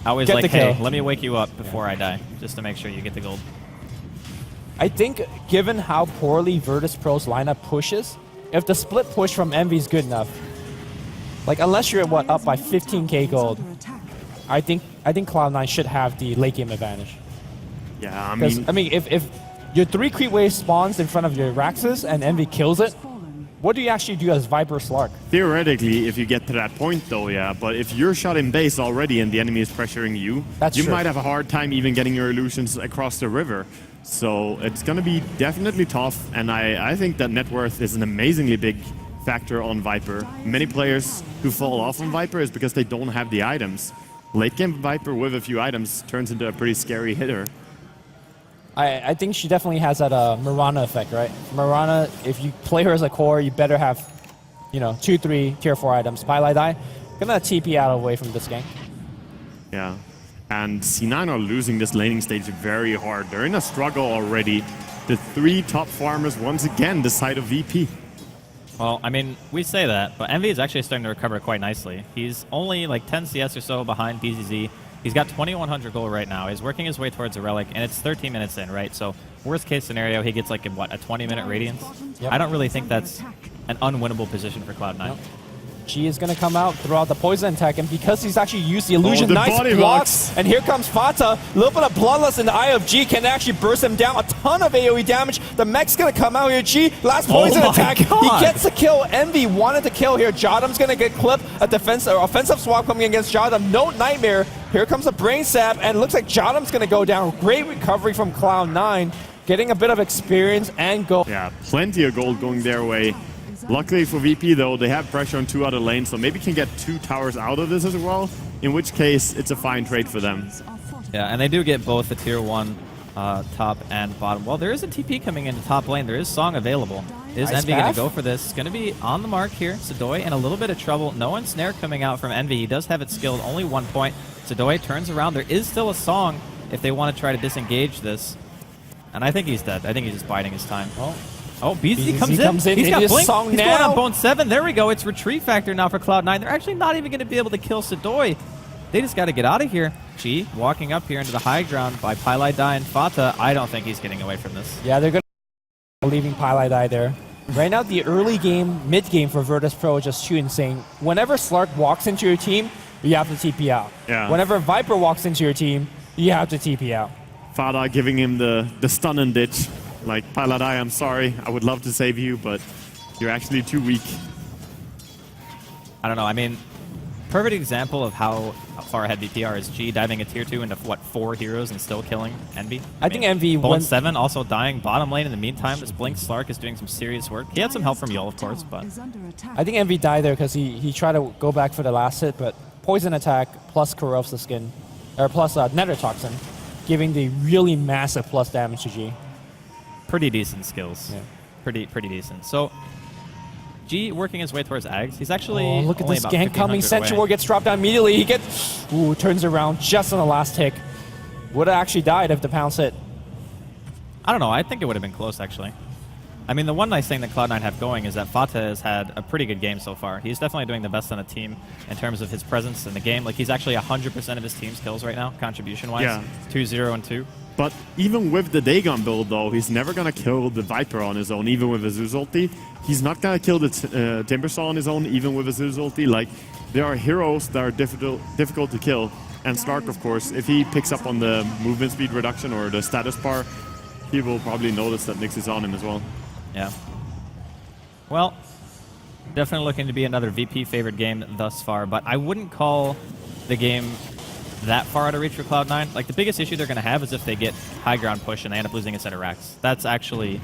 Aoi's get like, the kill. hey, let me wake you up before I die, just to make sure you get the gold. I think given how poorly Virtus.pro's lineup pushes, if the split push from Envy is good enough, like unless you're up by 15k gold, I think Cloud9 should have the late game advantage. Yeah, I mean, if your 3 creep wave spawns in front of your Raxus and Envy kills it, what do you actually do as Viper Slark? Theoretically, if you get to that point though, yeah, but if you're shot in base already and the enemy is pressuring you, you might have a hard time even getting your illusions across the river. So it's going to be definitely tough, and I think that net worth is an amazingly big factor on Viper. Many players who fall off on Viper is because they don't have the items. Late game Viper with a few items turns into a pretty scary hitter. I think she definitely has that Mirana effect, right? Mirana, if you play her as a core, you better have, 2, 3 tier 4 items. Pilot Die, gonna TP out away from this gang. Yeah, and C9 are losing this laning stage very hard. They're in a struggle already. The 3 top farmers once again decide of VP. Well, I mean, we say that, but Envy is actually starting to recover quite nicely. He's only like 10 CS or so behind BZZ. He's got 2,100 gold right now. He's working his way towards a relic, and it's 13 minutes in, right? So worst case scenario, he gets like a 20-minute radiance. Yep. I don't really think that's an unwinnable position for Cloud9. Nope. G is going to come out, throw out the poison attack, and because he's actually used the illusion, the nice body blocks. box. And here comes Fata. A little bit of Bloodlust in the eye of G can actually burst him down. A ton of AoE damage. The mech's going to come out here. G, last poison attack. God. He gets the kill. Envy wanted to kill here. Jadam's going to get clipped. A offensive swap coming against Jadam. No Nightmare. Here comes a brain sap, and it looks like Jadam's going to go down. Great recovery from Cloud9. Getting a bit of experience and gold. Yeah, plenty of gold going their way. Luckily for VP though, they have pressure on 2 other lanes, so maybe can get 2 towers out of this as well, in which case it's a fine trade for them. Yeah, and they do get both the tier 1 top and bottom. Well, there is a TP coming into top lane. There is Song available. Is Envy going to go for this? It's going to be on the mark here. Sadoy in a little bit of trouble. No ensnare coming out from Envy. He does have it skilled. Only 1 point. Sadoy turns around. There is still a Song if they want to try to disengage this. And I think he's dead. I think he's just biding his time. Oh, BZZ comes in. He's got Blink. Song He's now. going on Bone 7. There we go. It's retreat factor now for Cloud9. They're actually not even going to be able to kill Sadoy. They just got to get out of here. G walking up here into the high ground by Pilot Die and Fata. I don't think he's getting away from this. Yeah, they're going to leaving Pilot Die there. Right now, the early game, mid game for Virtus.pro is just too insane. Whenever Slark walks into your team, you have to TP out. Yeah. Whenever Viper walks into your team, you have to TP out. Fada giving him the stun and ditch. Like, Paladai, I'm sorry. I would love to save you, but you're actually too weak. I don't know. I mean, perfect example of how far ahead VP are is G diving a tier 2 into, 4 heroes and still killing Envy. I think Envy Bone 7 also dying bottom lane in the meantime. This Blink Slark is doing some serious work. He had some help from Yol, of course, but... I think Envy died there because he tried to go back for the last hit, but poison attack plus corrupts the skin, or plus Nether Toxin, giving the really massive plus damage to G. Pretty decent skills. Yeah. Pretty decent. So, G working his way towards Ags. He's actually look at only this about gank coming. 1,500 Sentry away. War gets dropped down immediately. He gets, turns around just on the last tick. Would have actually died if the pounce hit. I don't know. I think it would have been close, actually. I mean, the one nice thing that Cloud9 have going is that Fata has had a pretty good game so far. He's definitely doing the best on a team in terms of his presence in the game. Like, he's actually 100% of his team's kills right now, contribution-wise. Yeah. 2-0 and 2. But even with the Dagon build, though, he's never going to kill the Viper on his own, even with a Zeus ulti. He's not going to kill the Timbersaw on his own, even with a Zeus ulti. Like, there are heroes that are difficult to kill. And Stark, of course, if he picks up on the movement speed reduction or the status bar, he will probably notice that Nyx is on him as well. Yeah. Well, definitely looking to be another VP favored game thus far, but I wouldn't call the game that far out of reach for Cloud9. Like, the biggest issue they're going to have is if they get high ground push and they end up losing a set of racks. That's actually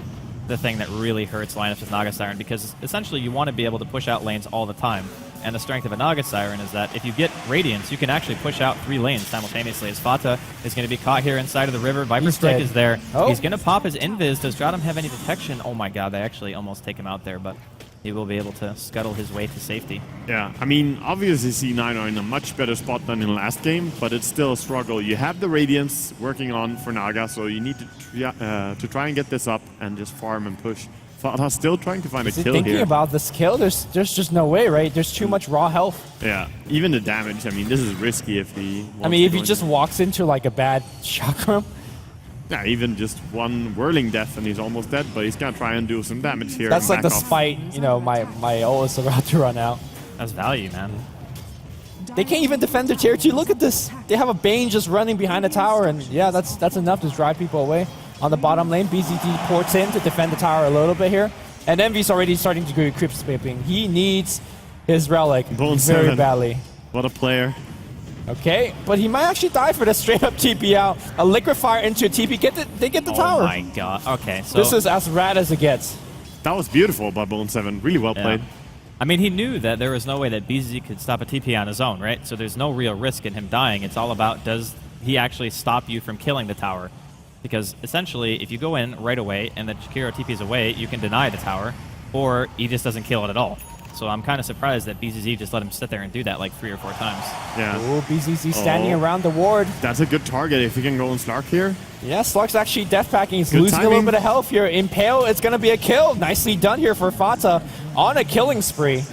the thing that really hurts lineups with Naga Siren, because essentially you want to be able to push out lanes all the time. And the strength of a Naga Siren is that if you get Radiance, you can actually push out 3 lanes simultaneously. As Fata is going to be caught here inside of the river. Viper Strike is there. Oh. He's going to pop his Invis. Does Stratum have any detection? Oh my god, they actually almost take him out there, but he will be able to scuttle his way to safety. Yeah, I mean, obviously C9 are in a much better spot than in the last game, but it's still a struggle. You have the Radiance working on for Naga, so you need to try and get this up and just farm and push. Fata's still trying to find a kill here. Thinking about this kill, there's just no way, right? There's too much raw health. Yeah, even the damage. I mean, this is risky if he. I mean, if he just walks into like a bad chakram. Yeah, even just one whirling death and he's almost dead, but he's gonna try and do some damage here. That's like the off. spite, you know, my ult is about to run out. That's value, man. They can't even defend their tier 2. Look at this. They have a Bane just running behind the tower, and yeah, that's enough to drive people away. On the bottom lane, BZT ports in to defend the tower a little bit here. And Envy's already starting to do creep sweeping. He needs his relic very badly. What a player. Okay, but he might actually die for this straight up TP out. A Liquefier into a TP. They get the tower. Oh my god. Okay, so this is as rad as it gets. That was beautiful by Bone7. Really well played. I mean, he knew that there was no way that BZZ could stop a TP on his own, right? So there's no real risk in him dying. It's all about, does he actually stop you from killing the tower? Because essentially, if you go in right away and the Jakiro TPs away, you can deny the tower, or he just doesn't kill it at all. So I'm kind of surprised that BZZ just let him sit there and do that like 3 or 4 times. Yeah. Oh, BZZ standing around the ward. That's a good target if he can go on Slark here. Yeah, Slark's actually death packing. He's Good losing timing. a little bit of health here. Impale, it's going to be a kill. Nicely done here for Fata on a killing spree.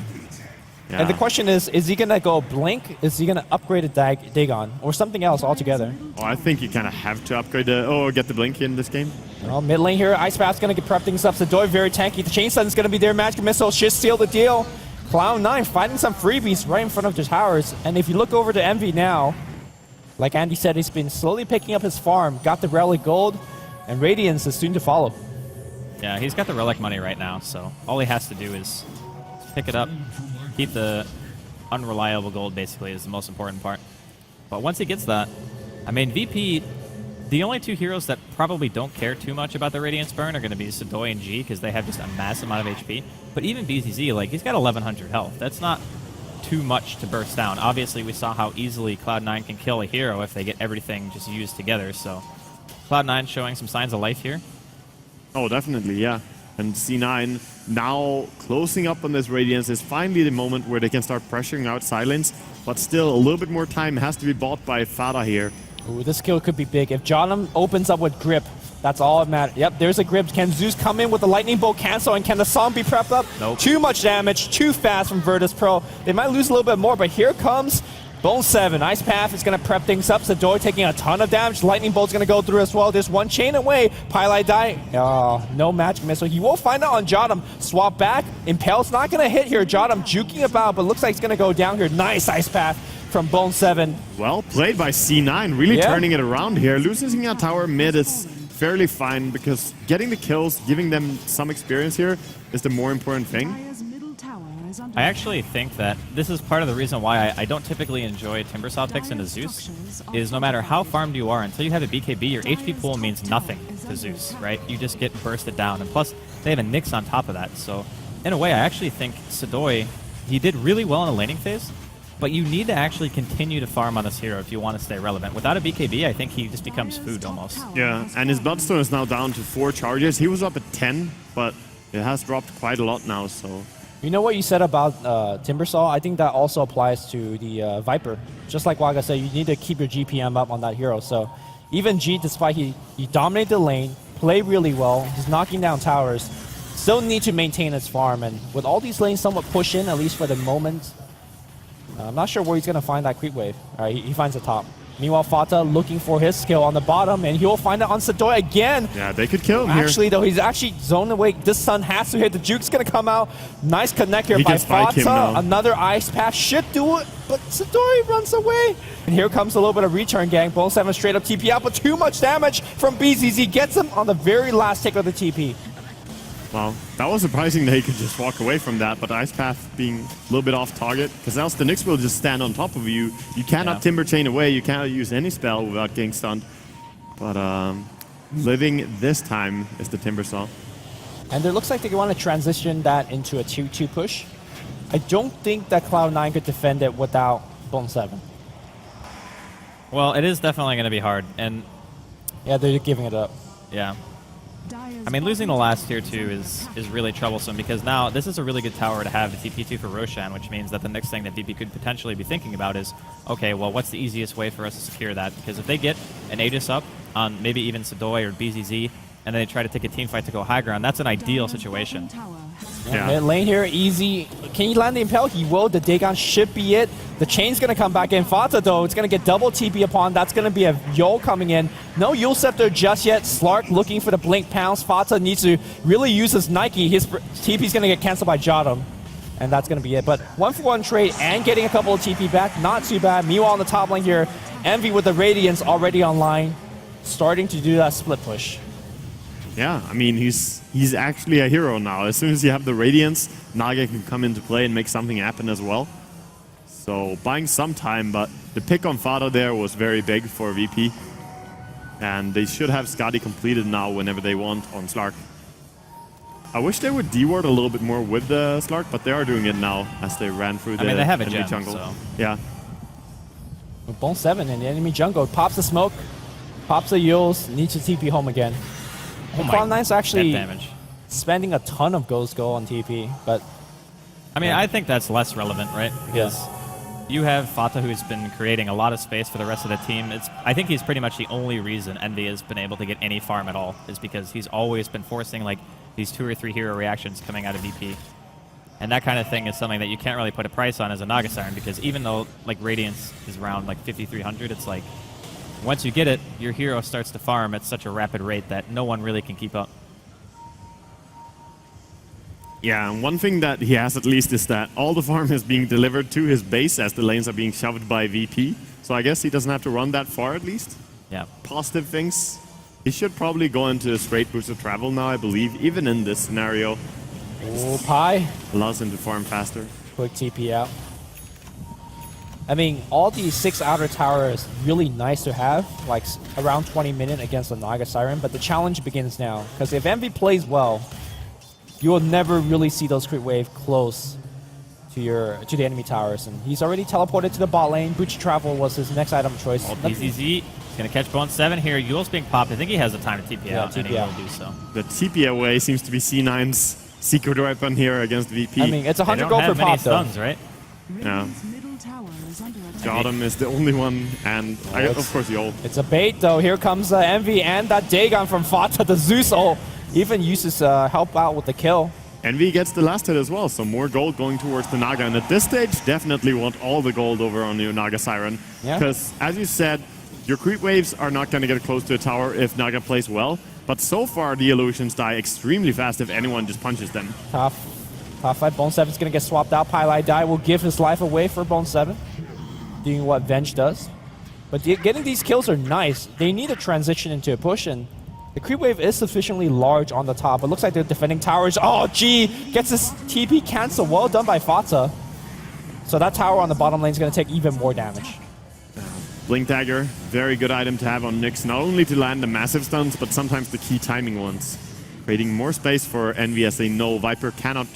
Yeah. And the question is he going to go Blink? Is he going to upgrade a Dagon? Or something else altogether? Oh, I think you kind of have to upgrade get the Blink in this game. Well, mid lane here, Ice Path's going to get prep things up. Sadoi very tanky. The Chain Sun's going to be there. Magic Missile should seal the deal. Cloud9 fighting some freebies right in front of the towers. And if you look over to Envy now, like Andy said, he's been slowly picking up his farm. Got the Relic Gold, and Radiance is soon to follow. Yeah, he's got the Relic money right now, so all he has to do is pick it up, keep the unreliable gold basically is the most important part. But once he gets that, I mean, VP, the only 2 heroes that probably don't care too much about the Radiance burn are going to be Sadoi and G, because they have just a massive amount of HP. But even BZZ, like, he's got 1100 health. That's not too much to burst down. Obviously, we saw how easily Cloud9 can kill a hero if they get everything just used together, so Cloud9 showing some signs of life here. Oh, definitely, yeah. And C9 now closing up on this Radiance is finally the moment where they can start pressuring out Silence, but still a little bit more time has to be bought by Fata here. Ooh, this kill could be big. If Johnum opens up with Grip, that's all that matters. Yep, there's a Grip. Can Zeus come in with the Lightning Bolt cancel, and can the Song be prepped up? Nope. Too much damage, too fast from Virtus Pro. They might lose a little bit more, but here comes Bone7. Ice Path is going to prep things up. Sadoi taking a ton of damage. Lightning Bolt's going to go through as well. There's one chain away. Pylai die. Oh, no Magic Missile. He will find out on Jotum. Swap back. Impale's not going to hit here. Jotum juking about, but looks like he's going to go down here. Nice Ice Path from Bone7. Well played by C9, really turning it around here. Losing a tower mid is fairly fine because getting the kills, giving them some experience here is the more important thing. I actually think that this is part of the reason why I don't typically enjoy Timbersaw picks into Zeus, is no matter how farmed you are, until you have a BKB, your HP pool means nothing to Zeus, right? You just get bursted down, and plus, they have a Nyx on top of that, so in a way, I actually think Sadoi, he did really well in the laning phase, but you need to actually continue to farm on this hero if you want to stay relevant. Without a BKB, I think he just becomes food almost. Yeah, and his Bloodstone is now down to 4 charges. He was up at 10, but it has dropped quite a lot now, so... You know what you said about Timbersaw? I think that also applies to the Viper. Just like Waga said, you need to keep your GPM up on that hero. So even G, despite he dominated the lane, played really well, he's knocking down towers, still need to maintain his farm. And with all these lanes somewhat push in, at least for the moment, I'm not sure where he's going to find that creep wave. All right, he finds the top. Meanwhile, Fata looking for his skill on the bottom, and he'll find it on Sadoi again. Yeah, they could kill him here. Actually, though, he's actually zoned away. This Sun has to hit. The Juke's going to come out. Nice connect here by Fata. Another Ice Path should do it, but Sadoi runs away. And here comes a little bit of return, gang. Bone7 straight up TP out, but too much damage from BZZ. Gets him on the very last tick of the TP. Well, that was surprising that he could just walk away from that, but Ice Path being a little bit off target, because else the Nyx will just stand on top of you. You cannot Timber Chain away, you cannot use any spell without getting stunned. But living this time is the Timbersaw. And it looks like they want to transition that into a 2-2 push. I don't think that Cloud9 could defend it without Bone 7. Well, it is definitely going to be hard, and yeah, they're giving it up. Yeah. I mean, losing the last tier 2 is really troublesome because now this is a really good tower to have the TP2 for Roshan, which means that the next thing that VP could potentially be thinking about is, okay, well, what's the easiest way for us to secure that? Because if they get an Aegis up on maybe even Sadoy or BZZ, and then they try to take a team fight to go high ground, that's an ideal situation. Yeah. Mid lane here, easy. Can he land the Impel? He will. The Dagon should be it. The chain's going to come back in. Fata, though, it's going to get double TP upon. That's going to be a Yol coming in. No Yul Scepter just yet. Slark looking for the Blink Pounce. Fata needs to really use his Nike. His TP's going to get cancelled by Jotum. And that's going to be it. But 1-for-1 trade and getting a couple of TP back. Not too bad. Meanwhile, on the top lane here, Envy with the Radiance already online. Starting to do that split push. Yeah, I mean, he's actually a hero now. As soon as you have the Radiance, Naga can come into play and make something happen as well. So buying some time, but the pick on Fado there was very big for VP. And they should have Skadi completed now whenever they want on Slark. I wish they would D-ward a little bit more with the Slark, but they are doing it now as they ran through the they have a enemy gem, jungle. So. Yeah. With Bone 7 in the enemy jungle, pops the smoke, pops the Yules, needs to TP home again. Cloud9's actually spending a ton of Ghost Gold on TP, but... I mean, I think that's less relevant, right? Because you have Fata, who's been creating a lot of space for the rest of the team. I think he's pretty much the only reason Envy has been able to get any farm at all, is because he's always been forcing like these 2 or 3 hero reactions coming out of VP. And that kind of thing is something that you can't really put a price on as a Naga Siren, because even though like Radiance is around like 5,300, it's like once you get it, your hero starts to farm at such a rapid rate that no one really can keep up. Yeah, and one thing that he has at least is that all the farm is being delivered to his base as the lanes are being shoved by VP. So I guess he doesn't have to run that far at least. Yeah. Positive things. He should probably go into a straight boost of travel now, I believe, even in this scenario. Oh, Pi. Allows him to farm faster. Quick TP out. I mean, all these 6 outer towers really nice to have, like around 20 minutes against the Naga Siren, but the challenge begins now. Because if Envy plays well, you will never really see those crit wave close to the enemy towers. And he's already teleported to the bot lane. Boots Travel was his next item of choice. BZZ going to catch Bone 7 here. Yule's being popped. I think he has the time to TP out, and he will do so. The TP away seems to be C9's secret weapon here against VP. I mean, it's 100 gold per pop, though. Stuns, right? Yeah. Jotum is the only one, and of course Yol. It's a bait, though. Here comes Envy and that Dagon from Fata. The Zeus ult even uses help out with the kill. Envy gets the last hit as well, so more gold going towards the Naga. And at this stage, definitely want all the gold over on your Naga Siren. Because, as you said, your creep waves are not going to get close to a tower if Naga plays well. But so far, the illusions die extremely fast if anyone just punches them. Tough fight. Bone 7's going to get swapped out. Pylai Die will give his life away for Bone 7, doing what Venge does. But getting these kills are nice. They need to transition into a push, and the creep wave is sufficiently large on the top. It looks like they're defending towers. Oh, gee! Gets his TP cancel. Well done by Fata. So that tower on the bottom lane is going to take even more damage. Blink Dagger, very good item to have on Nyx, not only to land the massive stuns, but sometimes the key timing ones. Creating more space for Envy as they know Viper cannot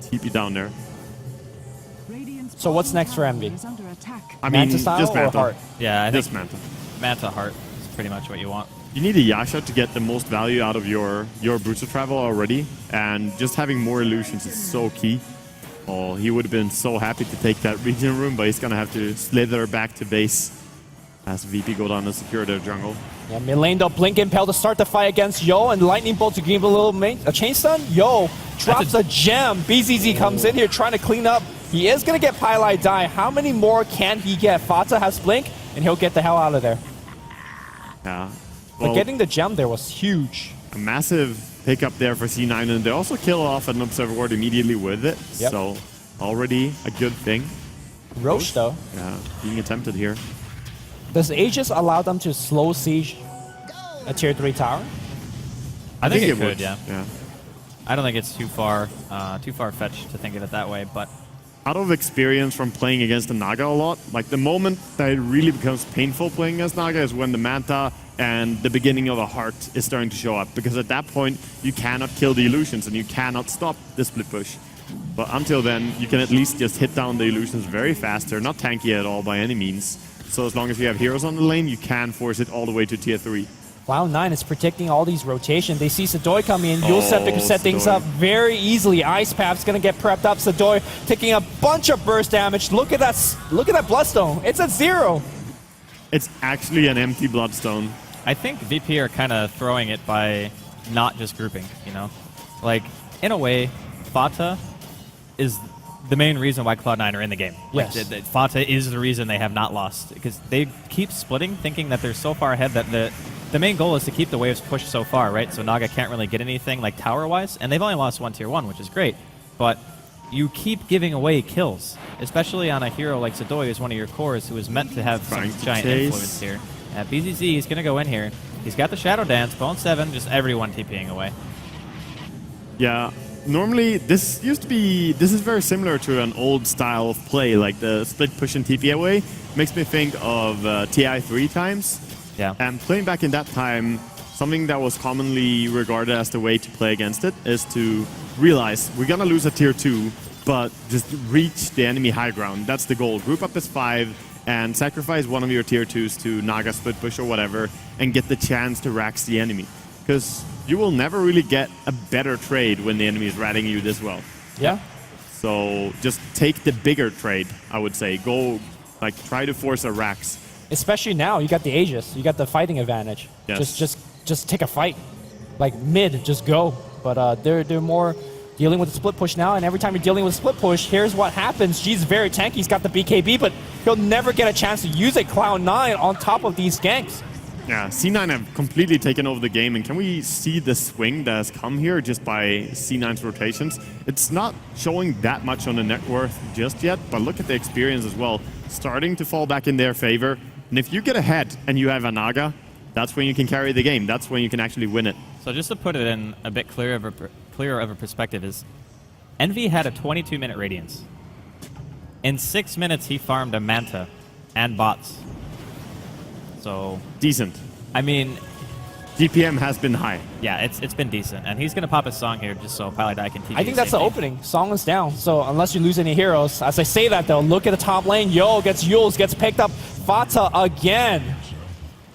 TP down there. So what's next for Envy? I mean, Manta style just Manta. or Heart? Yeah, I think Manta. Manta Heart is pretty much what you want. You need a Yasha to get the most value out of your Boots of Travel already, and just having more illusions is so key. Oh, he would have been so happy to take that region room, but he's going to have to slither back to base as VP go down to secure their jungle. Yeah, mid lane though, Blink Impel to start the fight against Yo, and Lightning Bolt to give a little a chain stun. Yo drops a gem. BZZ comes in here trying to clean up. He is going to get Pylai Die. How many more can he get? Fata has Blink, and he'll get the hell out of there. Yeah. Well, but getting the gem there was huge. A massive pickup there for C9, and they also kill off an Observer Ward immediately with it. Yep. So already a good thing. Roche though. Yeah, being attempted here. Does Aegis allow them to slow siege a tier 3 tower? I think it could, yeah. I don't think it's too far-fetched to think of it that way, but out of experience from playing against the Naga a lot, like the moment that it really becomes painful playing against Naga is when the Manta and the beginning of a heart is starting to show up, because at that point you cannot kill the illusions and you cannot stop the split push. But until then, you can at least just hit down the illusions very fast. They're not tanky at all by any means. So as long as you have heroes on the lane, you can force it all the way to tier 3. Cloud9 is predicting all these rotations. They see Sadoy coming in. You'll set things up very easily. Ice Path's going to get prepped up. Sadoy taking a bunch of burst damage. Look at that Bloodstone. It's at 0. It's actually an empty Bloodstone. I think VP are kind of throwing it by not just grouping, you know? Like, in a way, Fata is the main reason why Cloud9 are in the game. Yes. Like, Fata is the reason they have not lost, because they keep splitting, thinking that they're so far ahead that the main goal is to keep the waves pushed so far, right? So Naga can't really get anything like tower-wise, and they've only lost 1 tier 1, which is great. But you keep giving away kills, especially on a hero like Sadoy, who's one of your cores, who is meant to have some giant influence here. BZZ, he's going to go in here. He's got the Shadow Dance, Bone 7, just everyone TPing away. Yeah, normally this is very similar to an old style of play, like the split push and TP away. Makes me think of TI3 times. Yeah. And playing back in that time, something that was commonly regarded as the way to play against it is to realize we're going to lose a tier 2, but just reach the enemy high ground. That's the goal. Group up as 5 and sacrifice one of your tier 2s to Naga split push or whatever and get the chance to rax the enemy. Because you will never really get a better trade when the enemy is ratting you this well. Yeah. So just take the bigger trade, I would say. Go, like, try to force a rax. Especially now, you got the Aegis. You got the fighting advantage. Yes. Just take a fight. Like, mid, just go. But they're more dealing with the split push now, and every time you're dealing with a split push, here's what happens. G's very tanky. He's got the BKB, but he'll never get a chance to use it. Cloud9 on top of these ganks. Yeah, C9 have completely taken over the game, and can we see the swing that has come here just by C9's rotations? It's not showing that much on the net worth just yet, but look at the experience as well. Starting to fall back in their favor, and if you get ahead and you have a Naga, that's when you can carry the game. That's when you can actually win it. So just to put it in a bit clearer of a perspective is, Envy had a 22-minute Radiance. In 6 minutes, he farmed a Manta and bots. So decent. I mean, DPM has been high. Yeah, it's been decent, and he's gonna pop his song here just so Paladai can teach. I think that's the opening. Song is down. So unless you lose any heroes, as I say that though, look at the top lane. Yo gets Yules, gets picked up. Fata again.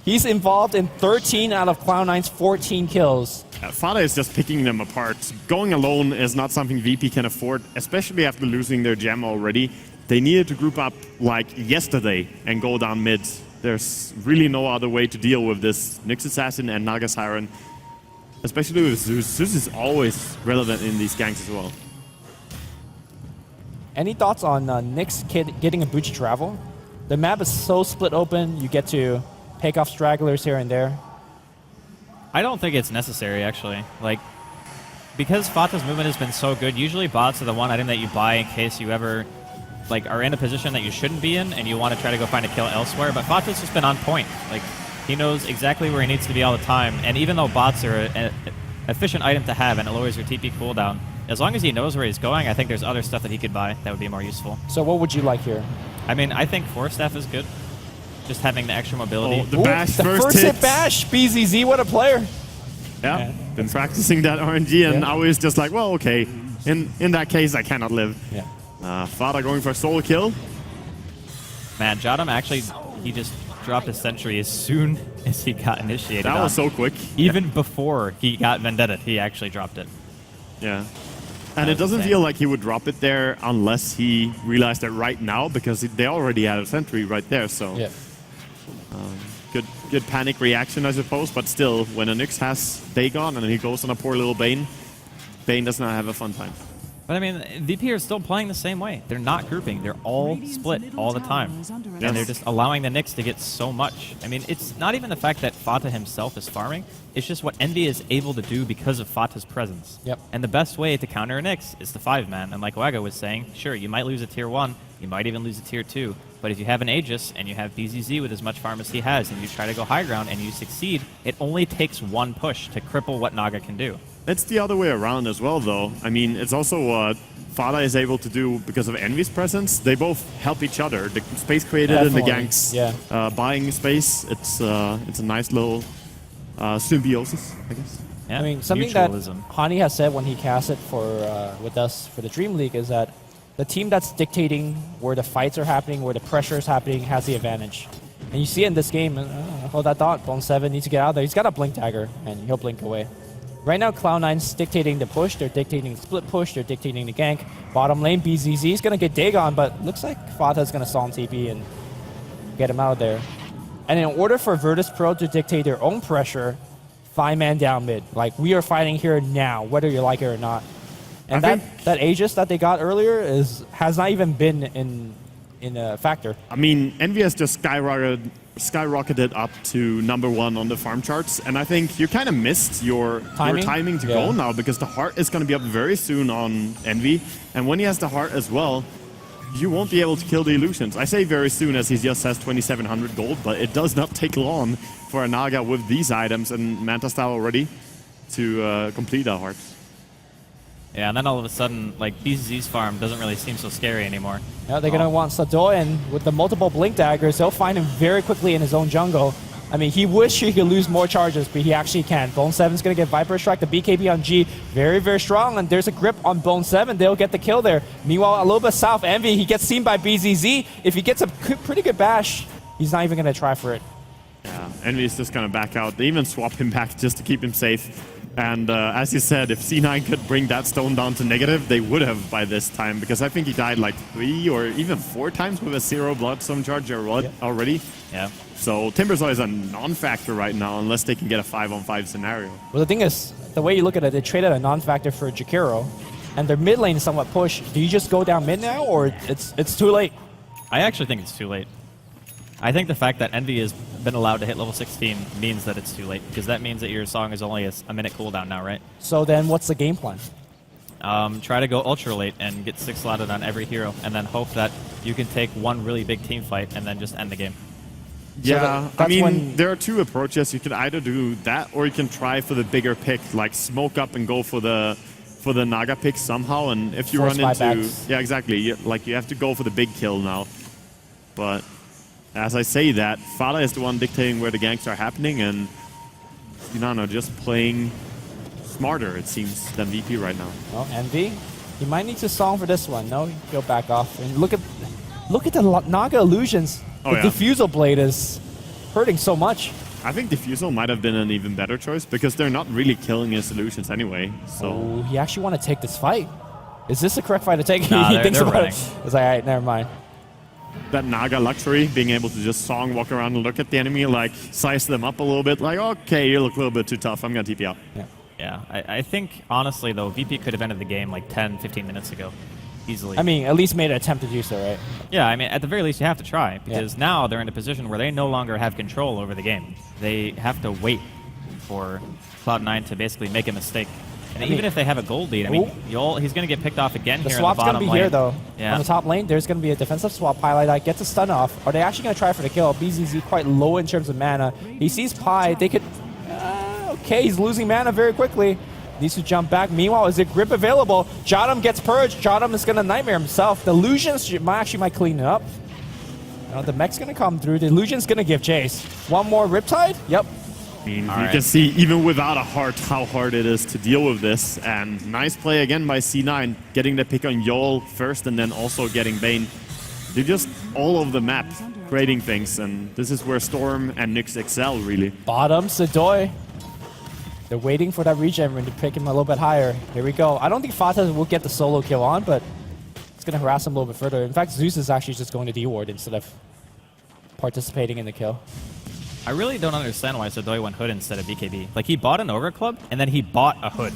He's involved in 13 out of Cloud9's 14 kills. Fata is just picking them apart. Going alone is not something VP can afford, especially after losing their gem already. They needed to group up like yesterday and go down mid. There's really no other way to deal with this Nyx Assassin and Naga Siren, especially with Zeus. Zeus is always relevant in these ganks as well. Any thoughts on Nyx getting a Bucci travel? The map is so split open, you get to pick off stragglers here and there. I don't think it's necessary, actually. Like, because Fata's movement has been so good, usually bots are the one item that you buy in case you ever like are in a position that you shouldn't be in and you want to try to go find a kill elsewhere, but Fata's just been on point. Like, he knows exactly where he needs to be all the time, and even though bots are an efficient item to have and it lowers your TP cooldown, as long as he knows where he's going, I think there's other stuff that he could buy that would be more useful. So what would you like here? I mean, I think Force Staff is good. Just having the extra mobility. Oh, the bash the first hit bash! BZZ, what a player! Yeah, been practicing that RNG, and I was just like, well, okay, in that case, I cannot live. Yeah. Fata going for a solo kill. Man, Jadam actually, he just dropped a sentry as soon as he got initiated. That was so quick. Even before he got Vendetta, he actually dropped it. Yeah. And it doesn't feel like he would drop it there unless he realized it right now, because they already had a sentry right there, so... Yeah. Good panic reaction, I suppose, but still, when a Nyx has Dagon and he goes on a poor little Bane, Bane does not have a fun time. But I mean, VP are still playing the same way. They're not grouping. They're all split all the time. And they're just allowing the Nyx to get so much. I mean, it's not even the fact that Fata himself is farming. It's just what Envy is able to do because of Fata's presence. Yep. And the best way to counter a Nyx is the 5-man. And like Waga was saying, sure, you might lose a tier 1. You might even lose a tier 2. But if you have an Aegis and you have BZZ with as much farm as he has and you try to go high ground and you succeed, it only takes one push to cripple what Naga can do. It's the other way around as well, though. I mean, it's also what Fada is able to do because of Envy's presence. They both help each other. The space created in the ganks, buying space. It's a nice little symbiosis, I guess. I mean, something that Hani has said when he cast it for with us for the Dream League is that the team that's dictating where the fights are happening, where the pressure is happening, has the advantage. And you see it in this game. Hold that thought. Bone 7 needs to get out there. He's got a blink dagger, and he'll blink away. Right now, Cloud9's dictating the push. They're dictating the split push. They're dictating the gank. Bottom lane, BZZ is going to get Dagon, but looks like Fata's going to Psalm TP and get him out of there. And in order for Virtus Pro to dictate their own pressure, 5-man down mid. Like, we are fighting here now, whether you like it or not. And that Aegis that they got earlier has not even been in a factor. I mean, Envy has just skyrocketed up to #1 on the farm charts, and I think you kind of missed your timing to go now, because the heart is going to be up very soon on Envy, and when he has the heart as well, you won't be able to kill the illusions. I say very soon as he just has 2,700 gold, but it does not take long for a Naga with these items and Manta style already to complete that heart. Yeah, and then all of a sudden, like, BZZ's farm doesn't really seem so scary anymore. Yeah, they're going to want Sadoy, and with the multiple blink daggers, they'll find him very quickly in his own jungle. I mean, he wished he could lose more charges, but he actually can. Bone 7's going to get Viper Strike. The BKB on G, very, very strong, and there's a grip on Bone 7. They'll get the kill there. Meanwhile, a little bit south, Envy, he gets seen by BZZ. If he gets a pretty good bash, he's not even going to try for it. Yeah, Envy's just going to back out. They even swap him back just to keep him safe. And as you said, if C9 could bring that stone down to negative, they would have by this time, because I think he died like 3 or even 4 times with a 0 bloodstone charge already. Yeah. So Timbersaw is a non-factor right now, unless they can get a 5-on-5 scenario. Well, the thing is, the way you look at it, they traded a non-factor for Jakiro, and their mid lane is somewhat pushed. Do you just go down mid now, or it's too late? I actually think it's too late. I think the fact that Envy has been allowed to hit level 16 means that it's too late, because that means that your song is only a minute cooldown now, right? So then what's the game plan? Try to go ultra late and get 6 slotted on every hero, and then hope that you can take one really big team fight and then just end the game. Yeah, so I mean, there are 2 approaches. You can either do that, or you can try for the bigger pick, like smoke up and go for the Naga pick somehow. And if you run into... Yeah, exactly. You have to go for the big kill now. But... as I say that, Fada is the one dictating where the ganks are happening, and Sinano just playing smarter, it seems, than VP right now. Well, Envy, he might need to song for this one. No, he'll back off. And look at the Naga illusions. The Diffusal Blade is hurting so much. I think Diffusal might have been an even better choice, because they're not really killing his illusions anyway. So he actually want to take this fight. Is this the correct fight to take? Nah, he thinks they're about running. it. It's like, all right, never mind. That Naga luxury, being able to just song, walk around and look at the enemy, like size them up a little bit, like, okay, you look a little bit too tough, I'm going to TP out. Yeah, I think, honestly, though, VP could have ended the game like 10, 15 minutes ago, easily. I mean, at least made an attempt to do so, right? Yeah, I mean, at the very least, you have to try, because now they're in a position where they no longer have control over the game. They have to wait for Cloud9 to basically make a mistake. And even if they have a gold lead, I mean, he's going to get picked off again here in the bottom lane. The swap's going to be here, though. Yeah. On the top lane, there's going to be a defensive swap. Highlight that gets a stun off. Are they actually going to try for the kill? BZZ quite low in terms of mana. He sees Pi. They could... okay, he's losing mana very quickly. Needs to jump back. Meanwhile, is it grip available? Jottam gets purged. Jottam is going to nightmare himself. The illusions might clean it up. The mech's going to come through. The illusion's going to give chase. One more Riptide? Yep. I mean, you can see, even without a heart, how hard it is to deal with this. And nice play again by C9, getting the pick on Yol first and then also getting Bane. They're just all over the map, creating things. And this is where Storm and Nyx excel, really. Bottom, Sadoy. They're waiting for that regen to pick him a little bit higher. Here we go. I don't think Fata will get the solo kill on, but it's going to harass him a little bit further. In fact, Zeus is actually just going to D-ward instead of participating in the kill. I really don't understand why Sadoy went Hood instead of BKB. Like, he bought an Ogre Club, and then he bought a Hood.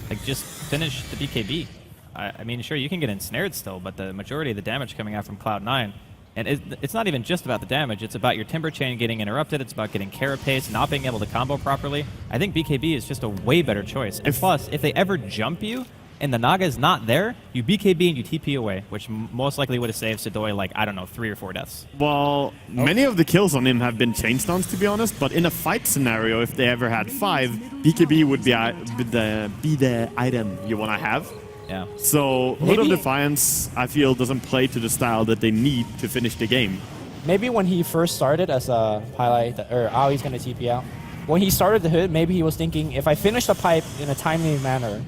Like, just finish the BKB. I mean, sure, you can get ensnared still, but the majority of the damage coming out from Cloud9. And it's not even just about the damage. It's about your Timber Chain getting interrupted. It's about getting Carapace, not being able to combo properly. I think BKB is just a way better choice. And plus, if they ever jump you, and the Naga is not there, you BKB and you TP away, which most likely would have saved Sadoy, like, I don't know, 3 or 4 deaths. Well, many of the kills on him have been chain stuns, to be honest, but in a fight scenario, if they ever had 5, BKB would be the item you want to have. Yeah. So Hood of Maybe- Defiance, I feel, doesn't play to the style that they need to finish the game. Maybe when he first started as a highlight, or he's going to TP out. When he started the Hood, maybe he was thinking, if I finish the pipe in a timely manner,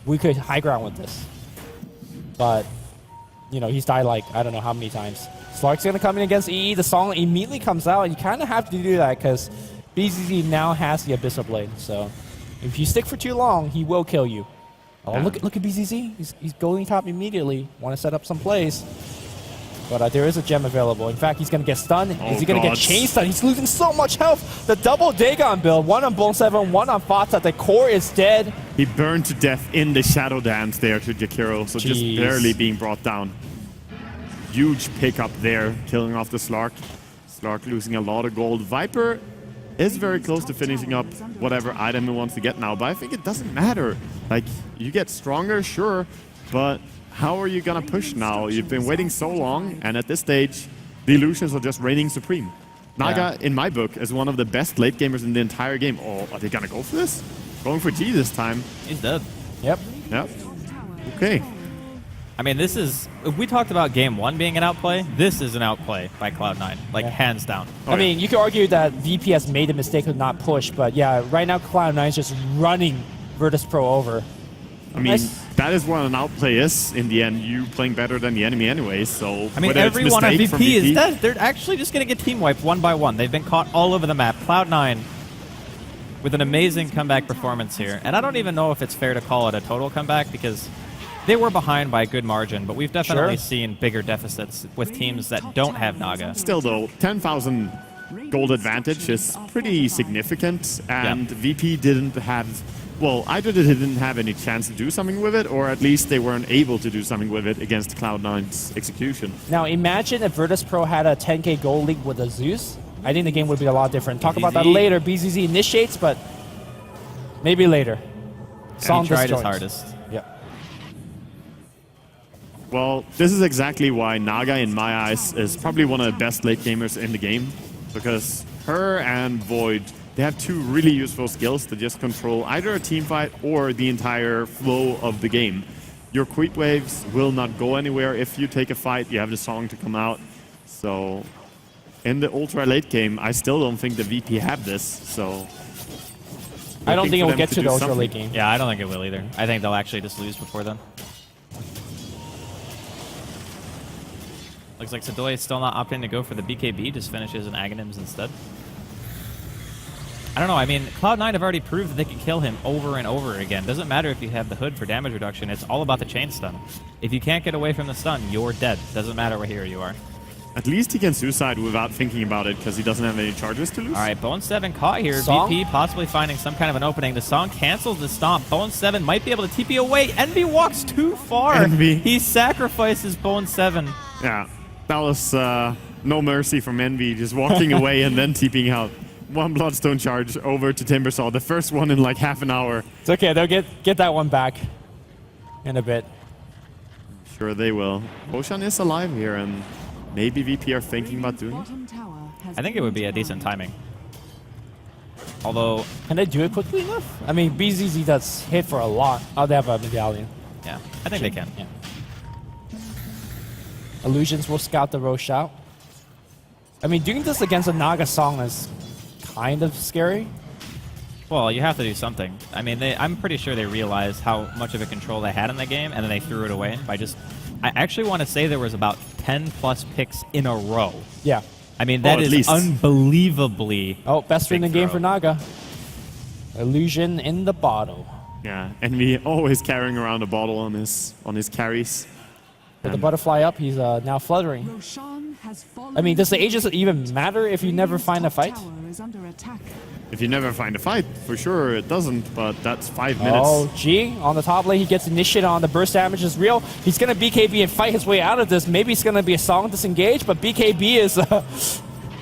we could high ground with this. But, you know, he's died like, I don't know how many times. Slark's going to come in against EE. The song immediately comes out. You kind of have to do that because BZZ now has the Abyssal Blade. So if you stick for too long, he will kill you. Oh, Yeah. look at BZZ. He's going top immediately. Want to set up some plays. But there is a gem available. In fact, he's going to get stunned. Oh, Is he going to get chain stunned? He's losing so much health. The double Dagon build. One on Bone 7, one on Fata. The core is dead. He burned to death in the Shadow Dance there to Jakiro, so just Jeez. barely being brought down. Huge pickup there, killing off the Slark. Slark losing a lot of gold. Viper is very close to finishing up whatever item he wants to get now, but I think it doesn't matter. Like, you get stronger, sure, but how are you gonna push now? You've been waiting so long, and at this stage, the Illusions are just reigning supreme. Naga, in my book, is one of the best late gamers in the entire game. Oh, are they gonna go for this? Going for G this time. He's dead. Yep. Yep. Okay. I mean, this is... If we talked about Game 1 being an outplay, this is an outplay by Cloud9. Like, hands down. I mean, you could argue that VP has made a mistake of not push, but yeah, right now Cloud9 is just running Virtus.pro over. I mean, that is what an outplay is in the end. You playing better than the enemy anyway, so... I mean, whether it's everyone on mistake VP, from is dead. They're actually just going to get team wiped one by one. They've been caught all over the map. Cloud9 with an amazing comeback performance here. And I don't even know if it's fair to call it a total comeback because they were behind by a good margin, but we've definitely seen bigger deficits with teams that don't have Naga. Still, though, 10,000 gold advantage is pretty significant, and VP didn't have... Well, either they didn't have any chance to do something with it, or at least they weren't able to do something with it against Cloud9's execution. Now imagine if Virtus.pro had a 10k gold league with a Zeus. I think the game would be a lot different. Talk about that later. BZZ initiates, but maybe later. Song tried his hardest. Yep. Well, this is exactly why Naga, in my eyes, is probably one of the best late gamers in the game, because her and Void, they have two really useful skills to just control either a team fight or the entire flow of the game. Your creep waves will not go anywhere if you take a fight. You have the song to come out. So in the ultra late game, I still don't think the VP have this. So I don't think it will get to the ultra something. late game. Yeah, I don't think it will either. I think they'll actually just lose before then. Looks like Sadoy is still not opting to go for the BKB, just finishes in Aghanims instead. I don't know, I mean, Cloud9 have already proved that they can kill him over and over again. Doesn't matter if you have the hood for damage reduction, it's all about the chain stun. If you can't get away from the stun, you're dead. Doesn't matter where here you are. At least he can suicide without thinking about it, because he doesn't have any charges to lose. Alright, Bone 7 caught here. Song? VP possibly finding some kind of an opening. The Song cancels the stomp. Bone 7 might be able to TP away. Envy walks too far. Envy. He sacrifices Bone 7. Yeah, that was no mercy from Envy, just walking away and then TPing out. One Bloodstone charge over to Timbersaw, the first one in like half an hour. It's okay, they'll get that one back in a bit. Sure they will. Ocean is alive here, and maybe VP are thinking about doing it. I think it would be a decent timing. Although... Can they do it quickly enough? I mean, BZZ does hit for a lot. Oh, they have a medallion. Yeah, I think they can. Yeah. Illusions will scout the Roche out. I mean, doing this against a Naga Song is kind of scary. Well, you have to do something. I mean, I'm pretty sure they realized how much of a control they had in the game, and then they threw it away by just... I actually want to say there was about 10-plus picks in a row. Yeah. I mean, that is unbelievably... Oh, best big in the game throw. for Naga. Illusion in the bottle. Yeah, Envy always carrying around a bottle on his carries. With the butterfly up, he's now fluttering. I mean, does the Aegis even matter if you never find a fight? If you never find a fight, for sure it doesn't, but that's 5 minutes. Oh, G on the top lane, he gets initiated on the burst damage is real. He's going to BKB and fight his way out of this. Maybe it's going to be a Song disengage, but BKB is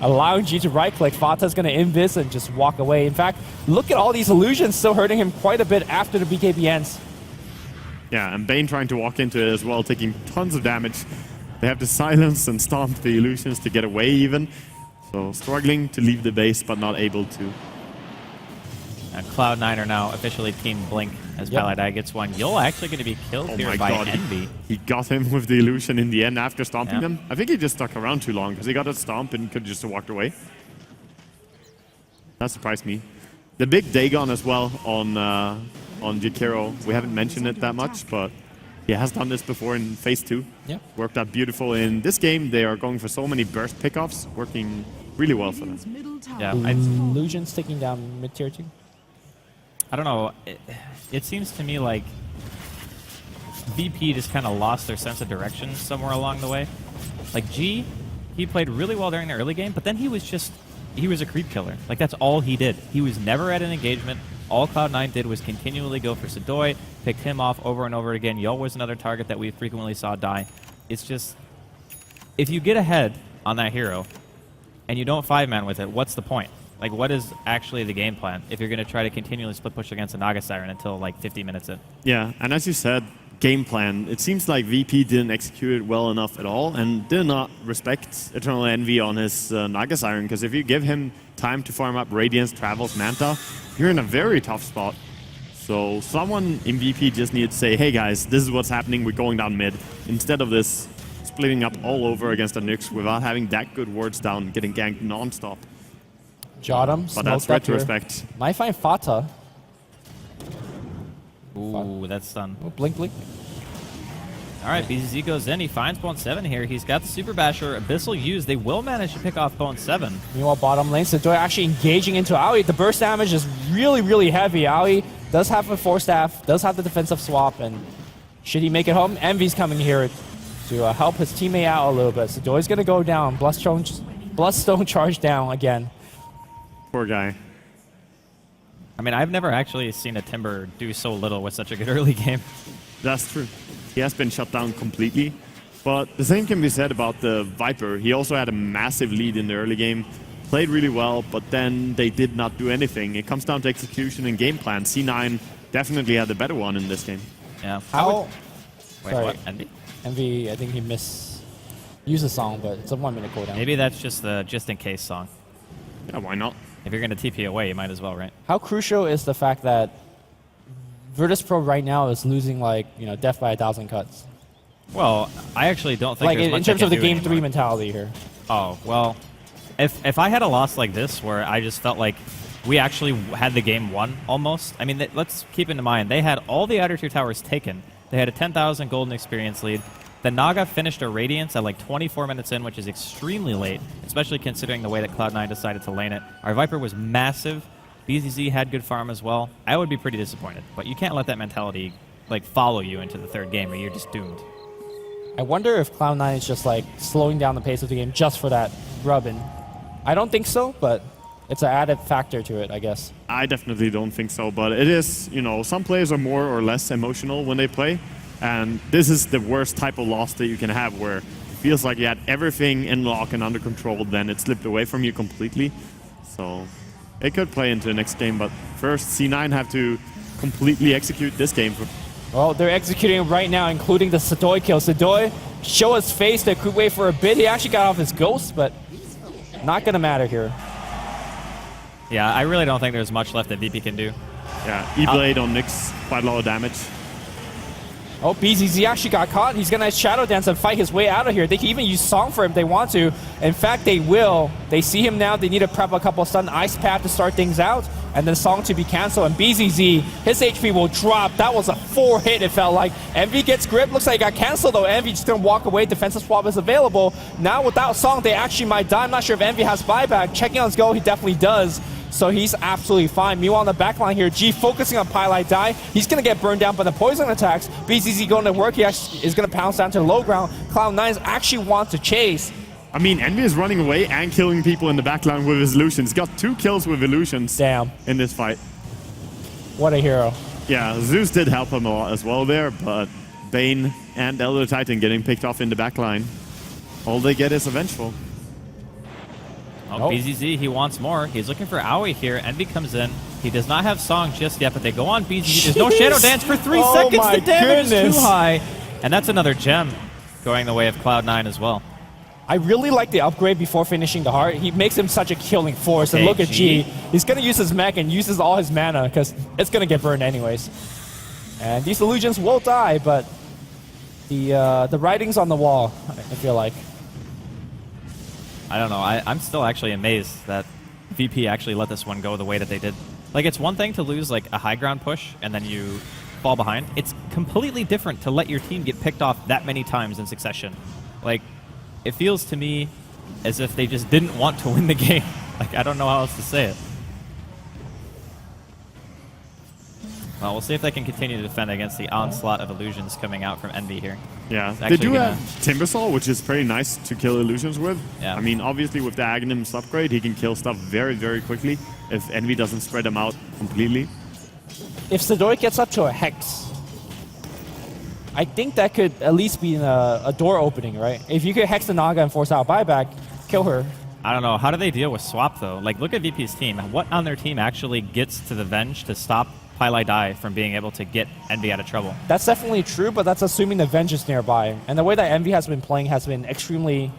allowing G to right-click. Fata's going to invis and just walk away. In fact, look at all these illusions still hurting him quite a bit after the BKB ends. Yeah, and Bane trying to walk into it as well, taking tons of damage. They have to silence and stomp the illusions to get away even. So struggling to leave the base, but not able to. And Cloud9 are now officially Team Blink. as Paladai gets one. Yul actually going to be killed here by Envy. He got him with the illusion in the end after stomping them. I think he just stuck around too long because he got a stomp and could just walked away. That surprised me. The big Dagon as well on Jakiro. We haven't mentioned it that much, but he has done this before in Phase 2. Yeah. Worked out beautiful. In this game, they are going for so many burst pickoffs, working really well for them. Yeah, Illusion's taking down mid-tier 2. I don't know. It seems to me like VP just kind of lost their sense of direction somewhere along the way. Like G, he played really well during the early game, but then he was a creep killer. Like that's all he did. He was never at an engagement. All Cloud9 did was continually go for Sadoy, picked him off over and over again. Yul was another target that we frequently saw die. It's just, if you get ahead on that hero and you don't 5-man with it, what's the point? Like, what is actually the game plan if you're going to try to continually split push against a Naga Siren until like 50 minutes in? Yeah, and as you said, game plan, it seems like VP didn't execute it well enough at all and did not respect Eternal Envy on his Naga Siren, because if you give him time to farm up Radiance, Travels, Manta, you're in a very tough spot. So someone in VP just needed to say, hey guys, this is what's happening, we're going down mid, instead of this splitting up all over against a Nyx without having that good wards down, getting ganked non-stop. Jottam, but that's retrospect. Might find Fata. Ooh, that's done. Oh, blink, blink. All right, BZZ goes in. He finds Bone 7 here. He's got the Super Basher. Abyssal use. They will manage to pick off Bone 7. Meanwhile, bottom lane, Sadoy actually engaging into Aoi. The burst damage is really, really heavy. Aoi does have a 4-staff, does have the defensive swap, and should he make it home? Envy's coming here to help his teammate out a little bit. Sadoy's going to go down. Bloodstone charge down again. Poor guy. I mean, I've never actually seen a Timber do so little with such a good early game. That's true. He has been shut down completely. But the same can be said about the Viper. He also had a massive lead in the early game. Played really well, but then they did not do anything. It comes down to execution and game plan. C9 definitely had the better one in this game. Yeah. Wait, Sorry. what? Envy? Envy, I think he used a song, but it's a 1-minute cooldown. Maybe that's just the just-in-case song. Yeah, why not? If you're going to TP away, you might as well, right? How crucial is the fact that Virtus Pro right now is losing, like, death by 1,000 cuts? Well, I actually don't think like there's in much terms I of can the do game 3 anymore. mentality here. Oh, well, if I had a loss like this where I just felt like we actually had the game won almost, I mean, let's keep in mind, they had all the outer 2 towers taken. They had a 10,000 golden experience lead. The Naga finished a Radiance at like 24 minutes in, which is extremely late, especially considering the way that Cloud9 decided to lane it. Our Viper was massive. BZZ had good farm as well. I would be pretty disappointed, but you can't let that mentality like follow you into the third game or you're just doomed. I wonder if Cloud9 is just like slowing down the pace of the game just for that rubbing. I don't think so, but it's an added factor to it, I guess. I definitely don't think so, but it is, some players are more or less emotional when they play. And this is the worst type of loss that you can have, where it feels like you had everything in lock and under control, then it slipped away from you completely. So it could play into the next game, but first C9 have to completely execute this game. Well, they're executing right now, including the Sadoy kill. Sadoy, show his face, they could wait for a bit. He actually got off his ghost, but not going to matter here. Yeah, I really don't think there's much left that VP can do. Yeah, E-Blade on Nyx, quite a lot of damage. Oh, BZZ actually got caught. He's going to Shadow Dance and fight his way out of here. They can even use Song for him if they want to. In fact, they will. They see him now. They need to prep a couple of stun Ice Path to start things out. And then Song to be canceled. And BZZ, his HP will drop. That was a 4-hit, it felt like. Envy gets grip. Looks like it got canceled, though. Envy just going to walk away. Defensive swap is available. Now, without Song, they actually might die. I'm not sure if Envy has buyback. Checking on his goal, he definitely does. So he's absolutely fine. Meanwhile, on the backline here, G focusing on Pylite Die. He's going to get burned down by the poison attacks. BZZ going to work. He actually is going to pounce down to the low ground. Cloud9 actually wants to chase. I mean, Envy is running away and killing people in the backline with his illusions. He's got 2 kills with illusions in this fight. What a hero. Yeah, Zeus did help him a lot as well there, but Bane and Elder Titan getting picked off in the backline. All they get is a Vengeful. Oh, BZZ, he wants more. He's looking for Aoi here. Envy comes in. He does not have Song just yet, but they go on BZZ. There's no Shadow Dance for 3 seconds. The damage is too high. And that's another gem going the way of Cloud9 as well. I really like the upgrade before finishing the heart. He makes him such a killing force. And look at G. He's going to use his mech and uses all his mana because it's going to get burned anyways. And these illusions will die, but the writing's on the wall, I feel like. I don't know. I'm still actually amazed that VP actually let this one go the way that they did. Like, it's one thing to lose like a high ground push and then you fall behind. It's completely different to let your team get picked off that many times in succession. Like, it feels to me as if they just didn't want to win the game. Like, I don't know how else to say it. Well, we'll see if they can continue to defend against the onslaught of illusions coming out from Envy here. Yeah, they do have Timbersaw, which is pretty nice to kill illusions with. Yeah. I mean, obviously with the Agnim's upgrade, he can kill stuff very, very quickly if Envy doesn't spread them out completely. If Sidoi gets up to a Hex, I think that could at least be a door opening, right? If you could Hex the Naga and force out buyback, kill her. I don't know. How do they deal with swap, though? Like, look at VP's team. What on their team actually gets to the Venge to stop Pylai Dai from being able to get Envy out of trouble? That's definitely true, but that's assuming the Venge is nearby. And the way that Envy has been playing has been extremely,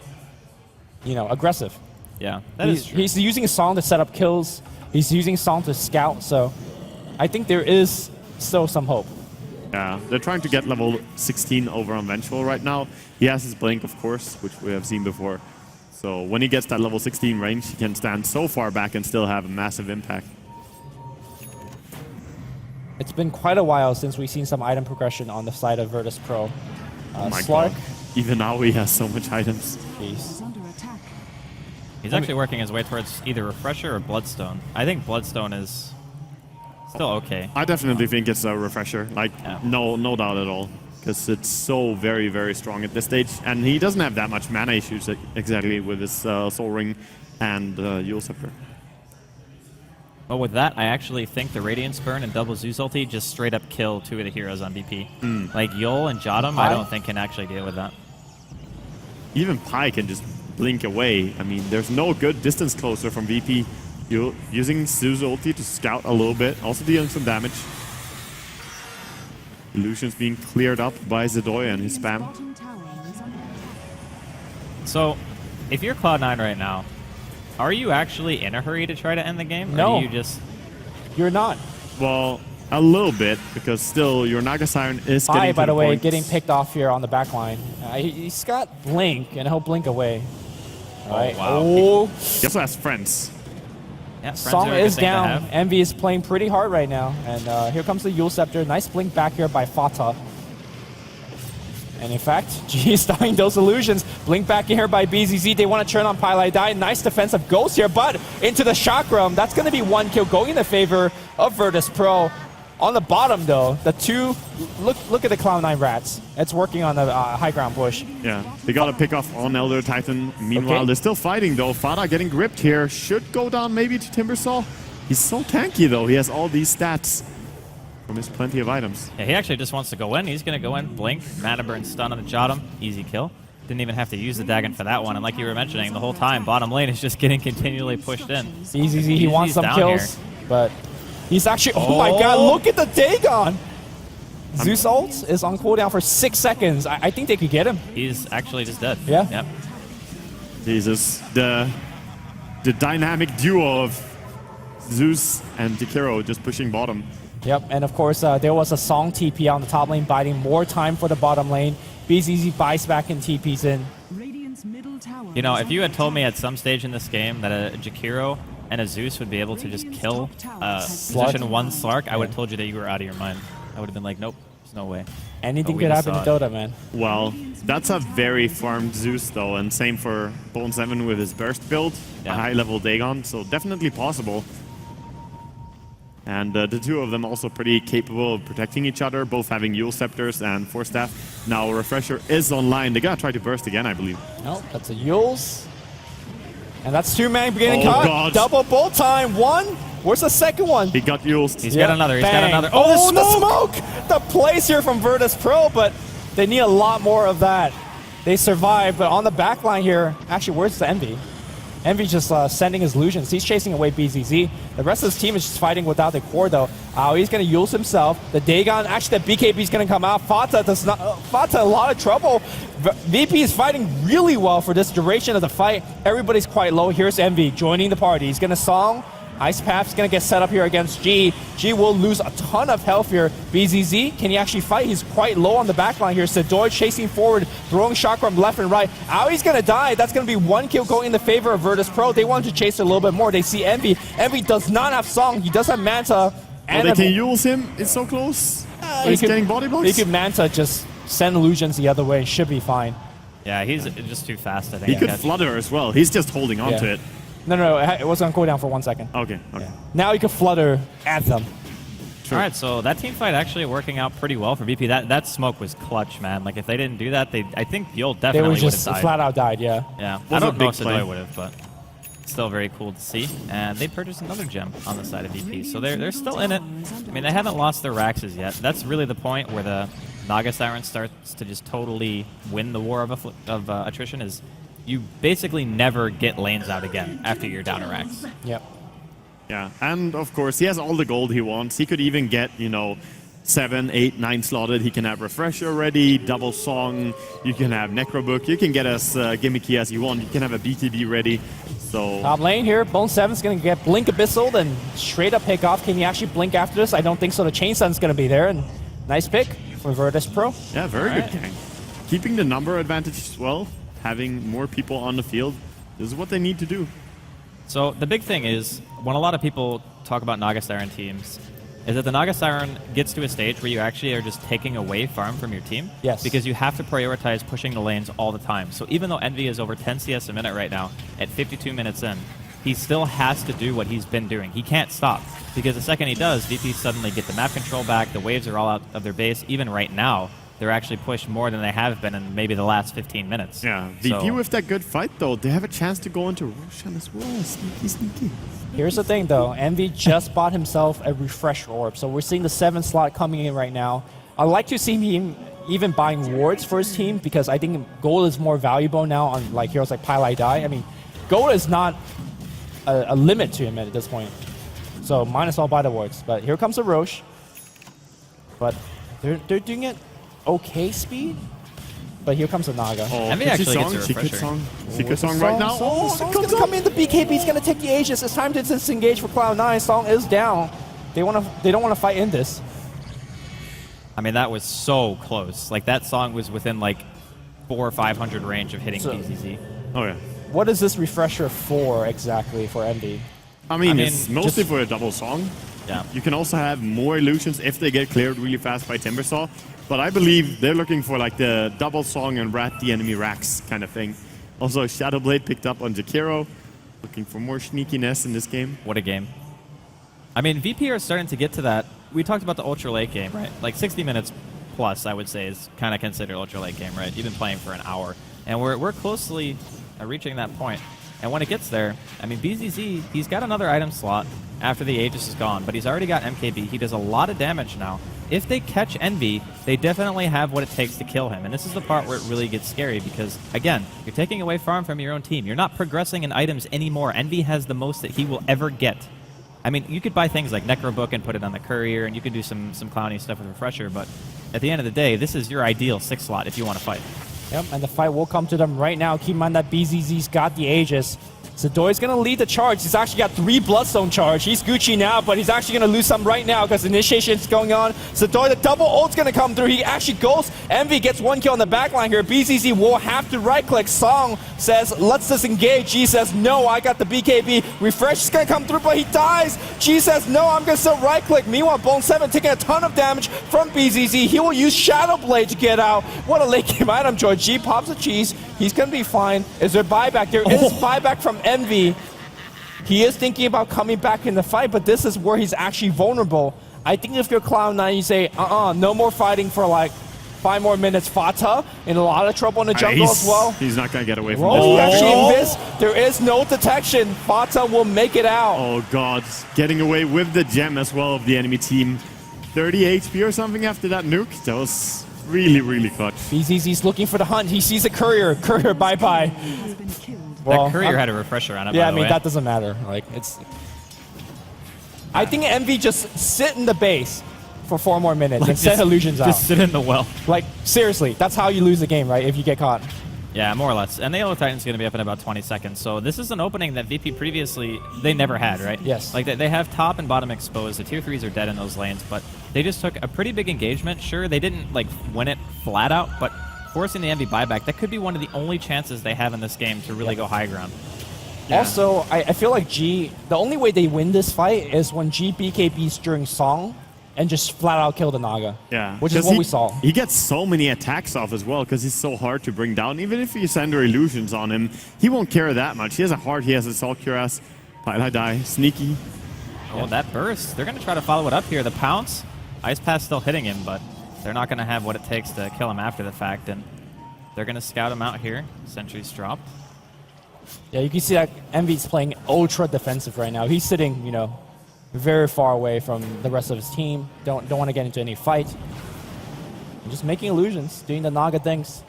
aggressive. Yeah, that is true. He's using Song to set up kills. He's using Song to scout, so I think there is still some hope. Yeah, they're trying to get level 16 over on Vengeful right now. He has his Blink, of course, which we have seen before. So when he gets that level 16 range, he can stand so far back and still have a massive impact. It's been quite a while since we've seen some item progression on the side of Virtus.pro. Oh my Slark. God. Even now he has so much items. Jeez. He's actually working his way towards either Refresher or Bloodstone. I think Bloodstone is still okay. I definitely think it's a Refresher. Like, no doubt at all. Because it's so very, very strong at this stage. And he doesn't have that much mana issues exactly with his Soul Ring and Yule Scepter. But with that, I actually think the Radiance Burn and double Zeus ulti just straight up kill two of the heroes on VP. Like Yule and Jotum, I don't think can actually deal with that. Even Pi can just blink away. I mean, there's no good distance closer from VP. Using Zeus ulti to scout a little bit, also dealing some damage. Illusions being cleared up by Zedoy and his spam. So, if you're Cloud9 right now, are you actually in a hurry to try to end the game? No. Or do you just... You're not. Well, a little bit, because still your Naga Siren is getting Pi, by the way, point. getting picked off here on the back line. He's got Blink, and he'll blink away. All right. Wow. Oh. He also has Friends. Yeah, Friends Song are a good is thing to down. have. Envy is playing pretty hard right now. And here comes the Yule Scepter. Nice blink back here by Fata. And in fact, G is starting those illusions. Blink back in here by BZZ. They want to turn on Pylai Dai. Nice defensive ghost here, but into the Chakram. That's going to be one kill going in the favor of Virtus.pro. On the bottom, though, the two... Look at the Cloud9 rats. It's working on the high ground push. Yeah, they got to pick off on Elder Titan. Meanwhile, they're still fighting, though. Fada getting gripped here. Should go down maybe to Timbersaw. He's so tanky, though. He has all these stats from his plenty of items. Yeah, he actually just wants to go in. He's going to go in, blink, mana burn, stun on the Jotum. Easy kill. Didn't even have to use the Dagon for that one. And like you were mentioning, the whole time, bottom lane is just getting continually pushed in. BZZ, he wants some down kills, here. but he's actually... Oh my god, look at the Dagon! Zeus ult is on cooldown for 6 seconds. I think they could get him. He's actually just dead. Yeah. Yep. Jesus, the dynamic duo of Zeus and Dekiro just pushing bottom. Yep, and of course, there was a Song TP on the top lane, biding more time for the bottom lane. BZZ buys back and TPs in. You know, if you had told me at some stage in this game that a Jakiro and a Zeus would be able to just kill position 1 Slark, I would have told you that you were out of your mind. I would have been like, nope, there's no way. Anything But we could just happen in saw it. Dota, man. Well, that's a very farmed Zeus, though, and same for Bone 7 with his burst build, a high-level Dagon, so definitely possible. And the two of them also pretty capable of protecting each other, both having Yule Scepters and Force Staff. Now Refresher is online. They're gonna try to burst again, I believe. No, that's a Yule's. And that's 2 man getting Oh, caught. God. Double bolt time. 1. Where's the second one? He got Yules. He's got another. He's got Bang. another. Oh, the the smoke! smoke! The plays here from Virtus.pro, but they need a lot more of that. They survive, but on the back line here, actually, where's the Envy? Envy's just sending his illusions. He's chasing away BZZ. The rest of his team is just fighting without the core, though. He's going to use himself. The Dagon, actually, the BKB is going to come out. Fata does not. Fata, a lot of trouble. VP is fighting really well for this duration of the fight. Everybody's quite low. Here's Envy joining the party. He's going to Song Ice Path's gonna get set up here against G. G will lose a ton of health here. BZZ, can he actually fight? He's quite low on the backline here. Sedoy chasing forward, throwing chakram left and right. Aoi's gonna die. That's gonna be 1 kill going in the favor of Virtus Pro. They want to chase it a little bit more. They see Envy. Envy does not have Song. He does have Manta. And they can use him. It's so close. He's getting body blocks. He could Manta just send illusions the other way. Should be fine. Yeah, he's just too fast, I think. He could flutter as well. He's just holding on to it. No, it was going to go down for 1 second. Okay. Now he can flutter at them. All right, so that team fight actually working out pretty well for VP. That smoke was clutch, man. Like, if they didn't do that, I think Yul definitely would have died. They would just flat out died, yeah. Yeah, I don't know if Sedoy would have, but still very cool to see. And they purchased another gem on the side of VP, so they're still in it. I mean, they haven't lost their Raxes yet. That's really the point where the Naga Siren starts to just totally win the war of attrition, is you basically never get lanes out again after you're down a Rax. Yep. Yeah, and of course, he has all the gold he wants. He could even get, 7, 8, 9 slotted. He can have Refresher ready, double Song. You can have Necrobook. You can get as gimmicky as you want. You can have a BTB ready. So top lane here, Bone 7's going to get Blink Abyssal, then straight up pick off. Can he actually blink after this? I don't think so. The Chain Sun's going to be there, and nice pick for Virtus Pro. Yeah, very good gang. Keeping the number advantage as well, having more people on the field, this is what they need to do. So the big thing is, when a lot of people talk about Naga Siren teams, is that the Naga Siren gets to a stage where you actually are just taking away farm from your team. Yes. Because you have to prioritize pushing the lanes all the time. So even though Envy is over 10 CS a minute right now, at 52 minutes in, he still has to do what he's been doing. He can't stop. Because the second he does, VP suddenly get the map control back, the waves are all out of their base. Even right now, they're actually pushed more than they have been in maybe the last 15 minutes. Yeah, VP with that good fight though, they have a chance to go into Roshan as well. Sneaky. Here's the thing though, Envy just bought himself a refresh orb, so we're seeing the 7th slot coming in right now. I'd like to see him even buying wards for his team, because I think gold is more valuable now on like heroes like Pylai Dai. I mean, gold is not a limit to him at this point. So might as well buy the wards. But here comes a Roche. But they're doing it okay speed. But here comes a Naga. Oh, Envy actually gets a refresher. Secret Song right now. Oh, Song's going to come in. The BKB's going to take the Aegis. It's time to disengage for Cloud9. Song is down. They don't want to fight in this. I mean, that was so close. Like, that Song was within like 400 or 500 range of hitting BZZ. Oh yeah. What is this refresher for exactly for Envy? I mean it's mostly for a double Song. Yeah. You can also have more illusions if they get cleared really fast by Timbersaw. But I believe they're looking for like the double Song and rat the enemy racks kind of thing. Also, Shadowblade picked up on Jakiro. Looking for more sneakiness in this game. What a game. I mean, VP are starting to get to that. We talked about the ultra late game, right? Like 60 minutes plus, I would say, is kind of considered ultra late game, right? You've been playing for an hour. And we're closely reaching that point. And when it gets there, I mean, BZZ, he's got another item slot after the Aegis is gone, but he's already got MKB. He does a lot of damage now. If they catch Envy, they definitely have what it takes to kill him. And this is the part where it really gets scary because, again, you're taking away farm from your own team. You're not progressing in items anymore. Envy has the most that he will ever get. I mean, you could buy things like Necrobook and put it on the Courier, and you could do some clowny stuff with Refresher, but at the end of the day, this is your ideal 6 slot if you want to fight. Yep, and the fight will come to them right now. Keep in mind that BZZ's got the Aegis. Sedoy's going to lead the charge. He's actually got 3 Bloodstone charge. He's Gucci now, but he's actually going to lose some right now because initiation's going on. Sedoy, the double ult's going to come through. He actually goes. Envy gets 1 kill on the backline here. BZZ will have to right-click. Song says, let's disengage. G says, no, I got the BKB. Refresh is going to come through, but he dies. G says, no, I'm going to still right-click. Meanwhile, Bone 7 taking a ton of damage from BZZ. He will use Shadowblade to get out. What a late game item, Joy. G pops the cheese. He's going to be fine. Is there buyback? There is buyback from Envy. He is thinking about coming back in the fight, but this is where he's actually vulnerable. I think if you're Cloud9, you say, no more fighting for like 5 more minutes. Fata in a lot of trouble in the jungle as well. He's not going to get away from this. Actually missed. There is no detection. Fata will make it out. Oh god, getting away with the gem as well of the enemy team. 30 HP or something after that nuke. That was really, really clutch. BZZ's looking for the hunt. He sees a Courier. Courier, bye-bye. Well, that Courier had a Refresher on it, yeah, by the way. that doesn't matter. Like, it's... I think Envy just sit in the base for 4 more minutes and set illusions out. Just sit in the well. Like, seriously, that's how you lose the game, right? If you get caught. Yeah, more or less. And the Yellow Titan's going to be up in about 20 seconds. So this is an opening that VP previously, they never had, right? Yes. Like they have top and bottom exposed. The tier 3s are dead in those lanes, but they just took a pretty big engagement. Sure, they didn't like win it flat out, but forcing the Envy buyback, that could be one of the only chances they have in this game to really go high ground. Yeah. Also, I feel like G, the only way they win this fight is when G BKBs during Song and just flat out kill the Naga. Yeah. Which is what we saw. He gets so many attacks off as well because he's so hard to bring down. Even if you send your illusions on him, he won't care that much. He has a heart, he has a Salt Cuirass. Die, sneaky. Oh, that burst. They're going to try to follow it up here. The pounce, Ice Path still hitting him, but they're not going to have what it takes to kill him after the fact. And they're going to scout him out here. Sentry's dropped. Yeah, you can see that Envy's playing ultra defensive right now. He's sitting, you know, very far away from the rest of his team. Don't want to get into any fight. Just making illusions, doing the Naga things.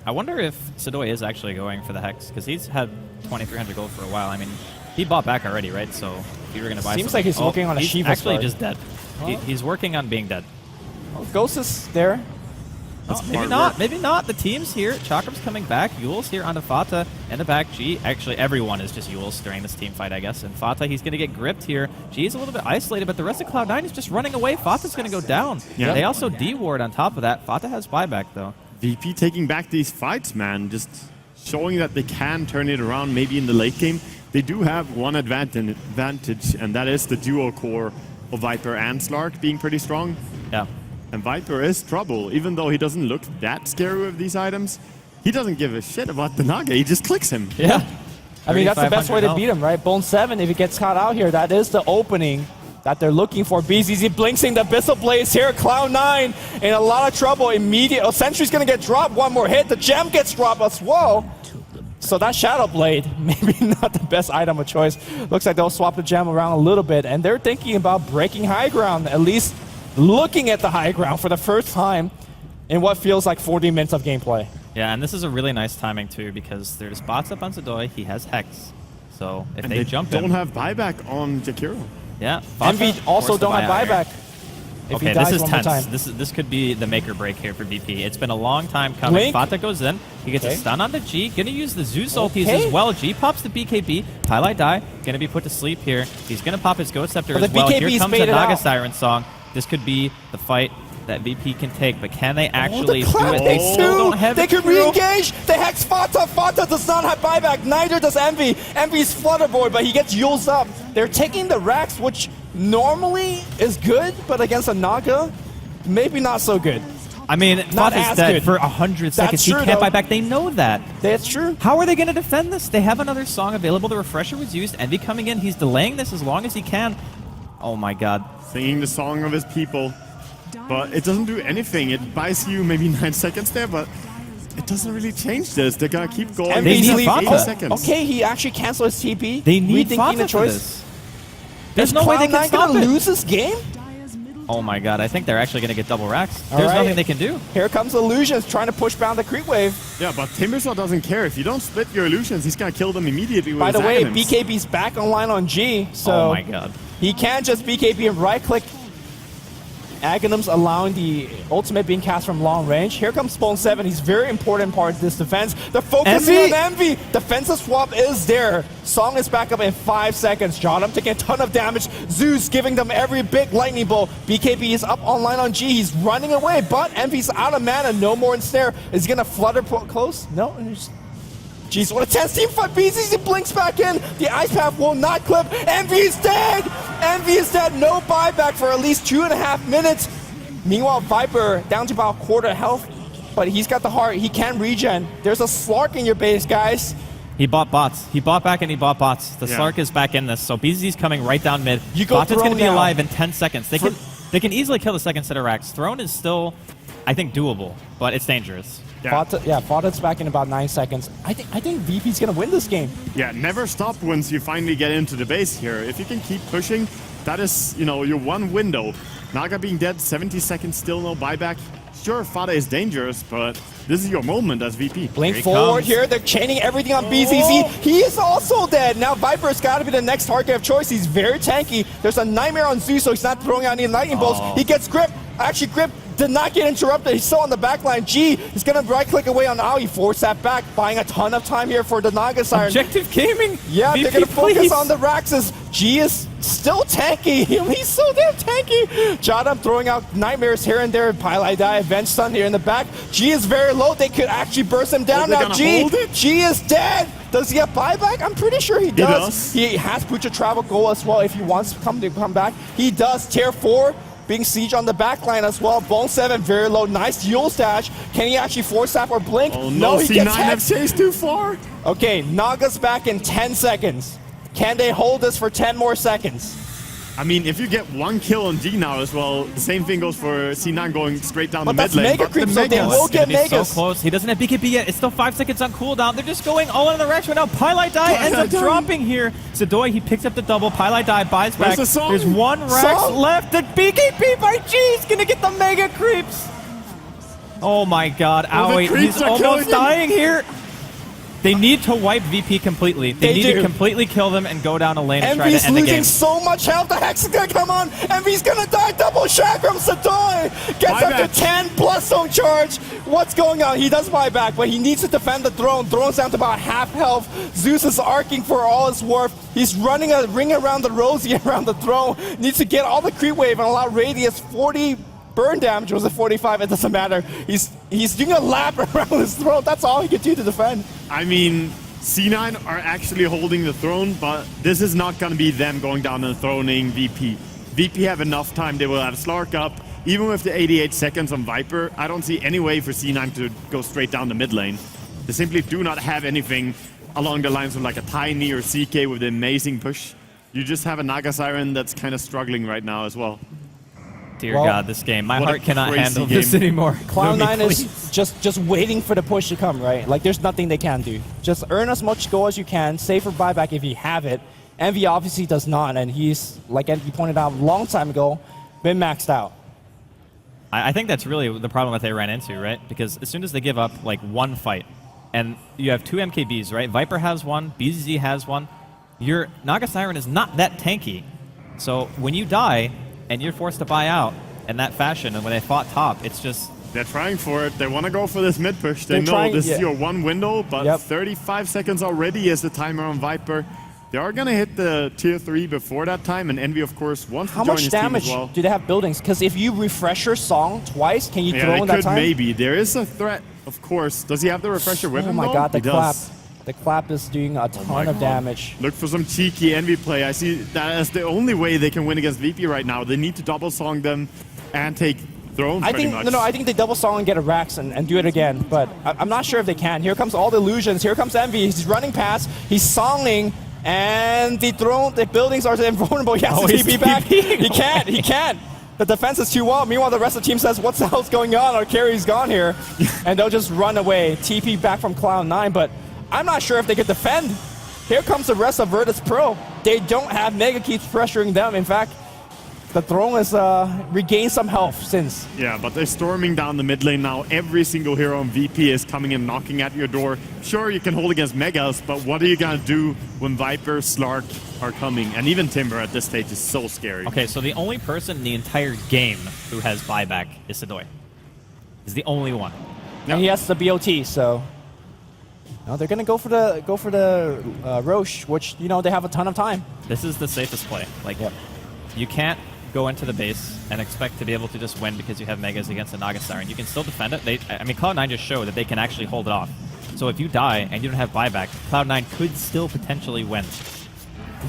I wonder if Sadoy is actually going for the Hex, because he's had 2,300 gold for a while. I mean, he bought back already, right? So if you were going to buy Seems something, like he's working on a he's Shiva actually start. just dead. He's working on being dead. Oh, Ghost is there. Maybe not. Maybe not. The team's here. Chakram's coming back. Yule's here onto Fata and the back. G. Actually, everyone is just Yule's during this team fight, I guess. And Fata, he's going to get gripped here. G is a little bit isolated, but the rest of Cloud9 is just running away. Fata's going to go down. Yeah. They also D-ward on top of that. Fata has buyback, though. VP taking back these fights, man. Just showing that they can turn it around maybe in the late game. They do have one advantage, and that is the dual core of Viper and Slark being pretty strong. Yeah. And Viper is trouble, even though he doesn't look that scary with these items. He doesn't give a shit about the Naga, he just clicks him. Yeah. I mean, that's the best way to health. beat him, right? Bone 7, if he gets caught out here, that is the opening that they're looking for. BZZ blinksing the Abyssal Blaze here. Cloud9 in a lot of trouble. Immediate. Oh, Sentry's going to get dropped. One more hit. The gem gets dropped as well. So that Shadow Blade, maybe not the best item of choice. Looks like they'll swap the gem around a little bit. And they're thinking about breaking high ground, at least looking at the high ground for the first time in what feels like 40 minutes of gameplay. Yeah, and this is a really nice timing, too, because there's bots up on Sadoy. He has Hex. So if And they jump in... don't have buyback on Jakiro. Yeah. Envy also don't have buyback. If Okay, he dies this is one more tense. time. This could be the make or break here for VP. It's been a long time coming. Blink. Fata goes in. He gets a Okay. stun onto G. Gonna use the Zeus ultis Okay. as well. G pops the BKB. Highlight die. Gonna be put to sleep here. He's gonna pop his Ghost Scepter But as the well. BKB Here is comes the baited Naga out. Siren song. This could be the fight that VP can take, but can they Oh, actually the do it? They Cloud9 still too. don't have They it. can re-engage. The Hex Fata. Fata does not have buyback. Neither does Envy. Envy's Flutterboy, but he gets Yules up. They're taking the Rax, which normally is good, but against a Naga, maybe not so good. I mean, Not Fata's as dead good. for 100 seconds. That's He true, can't though. buy back. They know that. That's true. How are they going to defend this? They have another song available. The Refresher was used. Envy coming in. He's delaying this as long as he can. Oh my god. Singing the song of his people. But it doesn't do anything. It buys you maybe 9 seconds there, but it doesn't really change this. They're gonna keep going. Envy's need leaving. Fata. Oh, okay, he actually canceled his TP. They need Rethinking Fata the for choice. this. There's Is no way they can Cloud9 stop gonna it. lose this game? Oh my god, I think they're actually going to get double racks. All There's right. nothing they can do. Here comes Illusions trying to push down the creep wave. Yeah, but Timbersaw doesn't care. If you don't split your illusions, he's gonna kill them immediately with By the his way, Aghanims. BKB's back online on G, so Oh my god. he can't just BKB and right-click Aghanims, allowing the ultimate being cast from long range. Here comes Spawn 7. He's very important part of this defense. They're focusing on Envy. Defensive swap is there. Song is back up in 5 seconds. Jotum taking a ton of damage. Zeus giving them every big lightning bolt. BKB is up online on G. He's running away, but Envy's out of mana. No more ensnare. Is he going to flutter close? No. Jeez, what a tense team fight. BZZ blinks back in. The ice path will not clip. Envy is dead. Envy is dead. No buyback for at least 2.5 minutes. Meanwhile, Viper down to about quarter health, but he's got the heart. He can regen. There's a Slark in your base, guys. He bought bots. He bought back and he bought bots. The Yeah. Slark is back in this, so BZZ's coming right down mid. You go Bot's going to Throne be now. alive in 10 seconds. They can easily kill the second set of racks. Throne is still, I think, doable, but it's dangerous. Fata's back in about 9 seconds. I think VP's gonna win this game. Yeah, never stop once you finally get into the base here. If you can keep pushing, that is, you know, your one window. Naga being dead, 70 seconds, still no buyback. Sure, Fata is dangerous, but this is your moment as VP. Blink forward here. They're chaining everything on BZZ. He is also dead. Now Viper's got to be the next target of choice. He's very tanky. There's a Nightmare on Zeus, so he's not throwing out any lightning bolts. He gets grip. Actually, grip did not get interrupted. He's still on the back line. G is going to right-click away on Aoi. Force that back, buying a ton of time here for the Naga Siren. Objective Gaming? Yeah, VP, they're going to focus please. on the Raxus. G is still tanky. He's so damn tanky. Jadam throwing out nightmares here and there. Pilot die, Avenge Stun here in the back. G is very low. They could actually burst him down now. G is dead. Does he have buyback? I'm pretty sure he does. He has Pucha Travel Goal as well if he wants to come back. He does. Tier 4. Being siege on the back line as well. Bone 7 very low. Nice Yule stash. Can he actually force tap or blink? Oh no, he C9 gets have chased too far. Okay, Naga's back in 10 seconds. Can they hold this for 10 more seconds? I mean, if you get 1 kill on G now as well, the same thing goes for C9 going straight down the mid that's lane. Mega Creep, so they will get Megas. So close. He doesn't have BKB yet. It's still 5 seconds on cooldown. They're just going all in the Rex right now. Pilot Die ends up dropping here. Sadoy, he picks up the double. Pilot Die buys back. There's 1 Rex left. The BKB by G is going to get the Mega Creeps. Oh my god. Aoi, he's almost dying here. They need to wipe VP completely. They need to completely kill them and go down a lane and try to end the game. Envy's losing so much health. The Hex is going to come on. Envy's going to die. Double shot from Sadoy. Gets up to 10 plus zone charge. What's going on? He does buy back, but he needs to defend the throne. Throne's down to about half health. Zeus is arcing for all his worth. He's running a ring around the Rosie around the throne. Needs to get all the creep wave and allow radius 40 burn damage. Was it 45? It doesn't matter. He's doing a lap around his throne. That's all he can do to defend. I mean, C9 are actually holding the throne, but this is not going to be them going down and throning VP. VP have enough time. They will have Slark up. Even with the 88 seconds on Viper, I don't see any way for C9 to go straight down the mid lane. They simply do not have anything along the lines of like a Tiny or CK with the amazing push. You just have a Naga Siren that's kind of struggling right now as well. Dear God, this game. My heart cannot handle this anymore. Cloud9 is just waiting for the push to come, right? Like, there's nothing they can do. Just earn as much gold as you can, save for buyback if you have it. Envy obviously does not, and he's, like Envy pointed out a long time ago, been maxed out. I think that's really the problem that they ran into, right? Because as soon as they give up, like, 1 fight, and you have 2 MKBs, right? Viper has 1, BZZ has 1. Your Naga Siren is not that tanky. So when you die, and you're forced to buy out in that fashion, and when they fought top, it's just... They're trying for it. They want to go for this mid push. They know this is your 1 window, but 35 seconds already is the timer on Viper. They are going to hit the tier 3 before that time, and Envy, of course, wants to join his team as well. How much damage do they have buildings? Because if you refresh your song twice, can you throw in that time? Maybe. There is a threat, of course. Does he have the refresher with him? Oh my god, the clap. The clap is doing a ton of damage. Look for some cheeky Envy play. I see that as the only way they can win against VP right now. They need to double song them and take throne pretty much. I think they double song and get a Rax and do it again. But I'm not sure if they can. Here comes all the illusions. Here comes Envy. He's running past. He's songing. And the throne, the buildings are invulnerable. He has to TP back. He can't. The defense is too well. Meanwhile, the rest of the team says, what the hell's going on? Our carry's gone here. And they'll just run away. TP back from Cloud9. But I'm not sure if they could defend. Here comes the rest of Virtus Pro. They don't have Mega keeps pressuring them. In fact, the throne has regained some health since. Yeah, but they're storming down the mid lane now. Every single hero on VP is coming and knocking at your door. Sure, you can hold against Megas, but what are you going to do when Viper, Slark are coming? And even Timber at this stage is so scary. Okay, so the only person in the entire game who has buyback is Sadoy. He's the only one. And he has the BOT, so... No, they're going to go for the Roche, which, you know, they have a ton of time. This is the safest play. Like, you can't go into the base and expect to be able to just win because you have Megas against a Naga Siren. You can still defend it. I mean, Cloud9 just showed that they can actually hold it off. So if you die and you don't have buyback, Cloud9 could still potentially win.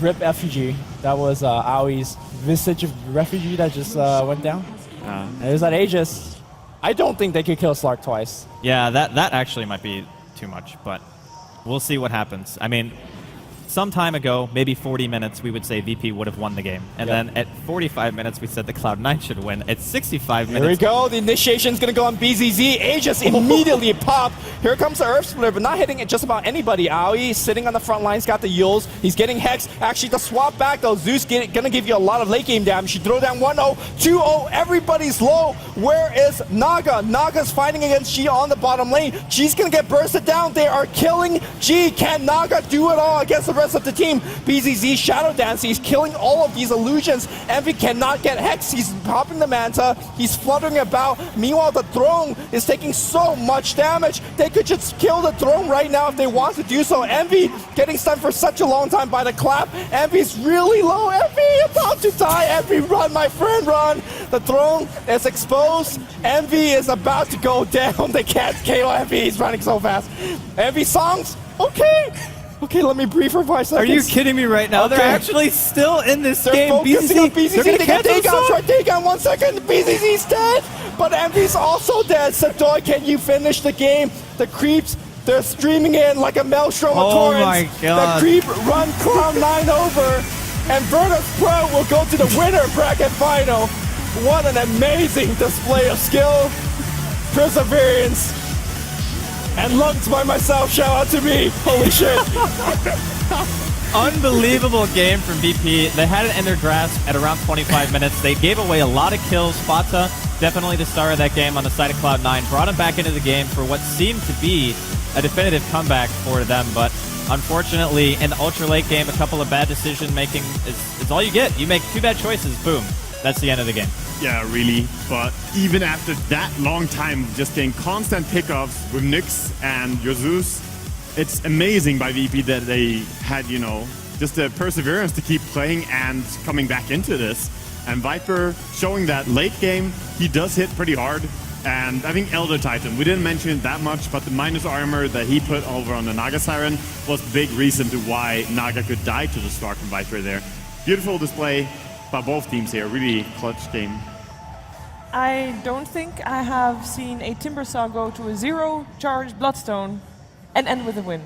RIP Refugee. That was Aoi's Visage of Refugee that just went down. There's that Aegis. I don't think they could kill Slark twice. Yeah, that actually might be too much, but we'll see what happens. I mean, some time ago, maybe 40 minutes, we would say VP would have won the game. And then at 45 minutes, we said the Cloud9 should win. At 65 minutes... Here we go. The initiation's going to go on BZZ. Aegis immediately pop. Here comes the Earth Splitter, but not hitting just about anybody. Aoi sitting on the front lines, got the Yules. He's getting Hex. Actually, the swap back, though. Zeus going to give you a lot of late game damage. You throw down 1-0, 2-0. Everybody's low. Where is Naga? Naga's fighting against G on the bottom lane. G's going to get bursted down. They are killing G. Can Naga do it all against the rest of the team. BZZ Shadow Dance, he's killing all of these illusions. Envy cannot get Hex, he's popping the Manta, he's fluttering about. Meanwhile, the Throne is taking so much damage. They could just kill the Throne right now if they want to do so. Envy getting stunned for such a long time by the clap. Envy's really low. Envy about to die. Envy, run, my friend, run. The Throne is exposed. Envy is about to go down. They can't KO Envy. He's running so fast. Envy songs? Okay. Okay, let me breathe for 5 seconds. Are you kidding me right now? Okay. They're actually still in this They're game. focusing on BZZ. They're They gonna get Dagon. Try cancel Dagon 1 second. BZZ's dead, but Envy's also dead. Sadoy, can you finish the game? The creeps, they're streaming in like a maelstrom of Oh torrents. my God. The creep run Cloud9 over, and Virtus Pro will go to the winner bracket final. What an amazing display of skill, perseverance, and lungs by myself. Shout out to me. Holy shit. Unbelievable game from VP. They had it in their grasp at around 25 minutes. They gave away a lot of kills. Fata, definitely the star of that game on the side of Cloud9, brought him back into the game for what seemed to be a definitive comeback for them. But unfortunately, in the ultra late game, a couple of bad decision making is all you get. You make 2 bad choices, boom. That's the end of the game. Yeah, really. But even after that long time, just getting constant pickups with Nyx and Asus, it's amazing by VP that they had, you know, just the perseverance to keep playing and coming back into this. And Viper showing that late game, he does hit pretty hard. And I think Elder Titan, we didn't mention it that much, but the minus armor that he put over on the Naga Siren was the big reason to why Naga could die to the start from Viper there. Beautiful display by both teams here, really clutch game. I don't think I have seen a Timbersaw go to a 0 charge Bloodstone and end with a win,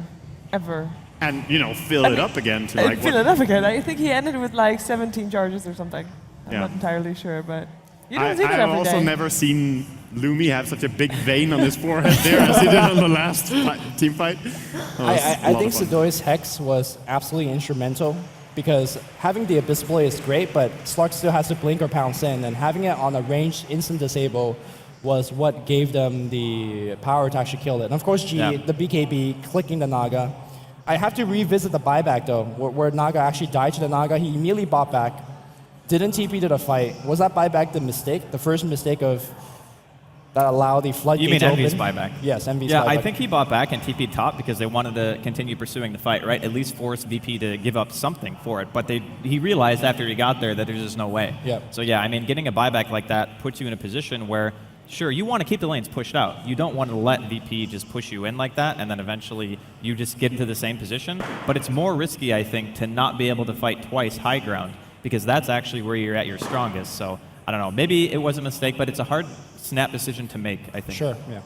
ever. And, you know, fill it up again to like... Fill it up again. I think he ended with like 17 charges or something. I'm not entirely sure, but you don't see that every day. I've also never seen Lumi have such a big vein on his forehead there as he did on the last team fight. I think Sadoy's Hex was absolutely instrumental, because having the Abyss Blade is great, but Slark still has to blink or pounce in, and having it on a ranged instant disable was what gave them the power to actually kill it. And of course, the BKB clicking the Naga. I have to revisit the buyback though, where Naga actually died to the Naga. He immediately bought back, didn't TP to the fight. Was that buyback the mistake? The first mistake of that allowed the floodgates You mean Envy's open? buyback? Yes, Envy's buyback. buyback. I think he bought back and TP'd top because they wanted to continue pursuing the fight, right? At least force VP to give up something for it. But he realized after he got there that there's just no way. Yep. So yeah, I mean, getting a buyback like that puts you in a position where, sure, you want to keep the lanes pushed out. You don't want to let VP just push you in like that, and then eventually you just get into the same position. But it's more risky, I think, to not be able to fight twice high ground, because that's actually where you're at your strongest. So I don't know, maybe it was a mistake, but it's a hard snap decision to make, I think. Sure, yeah.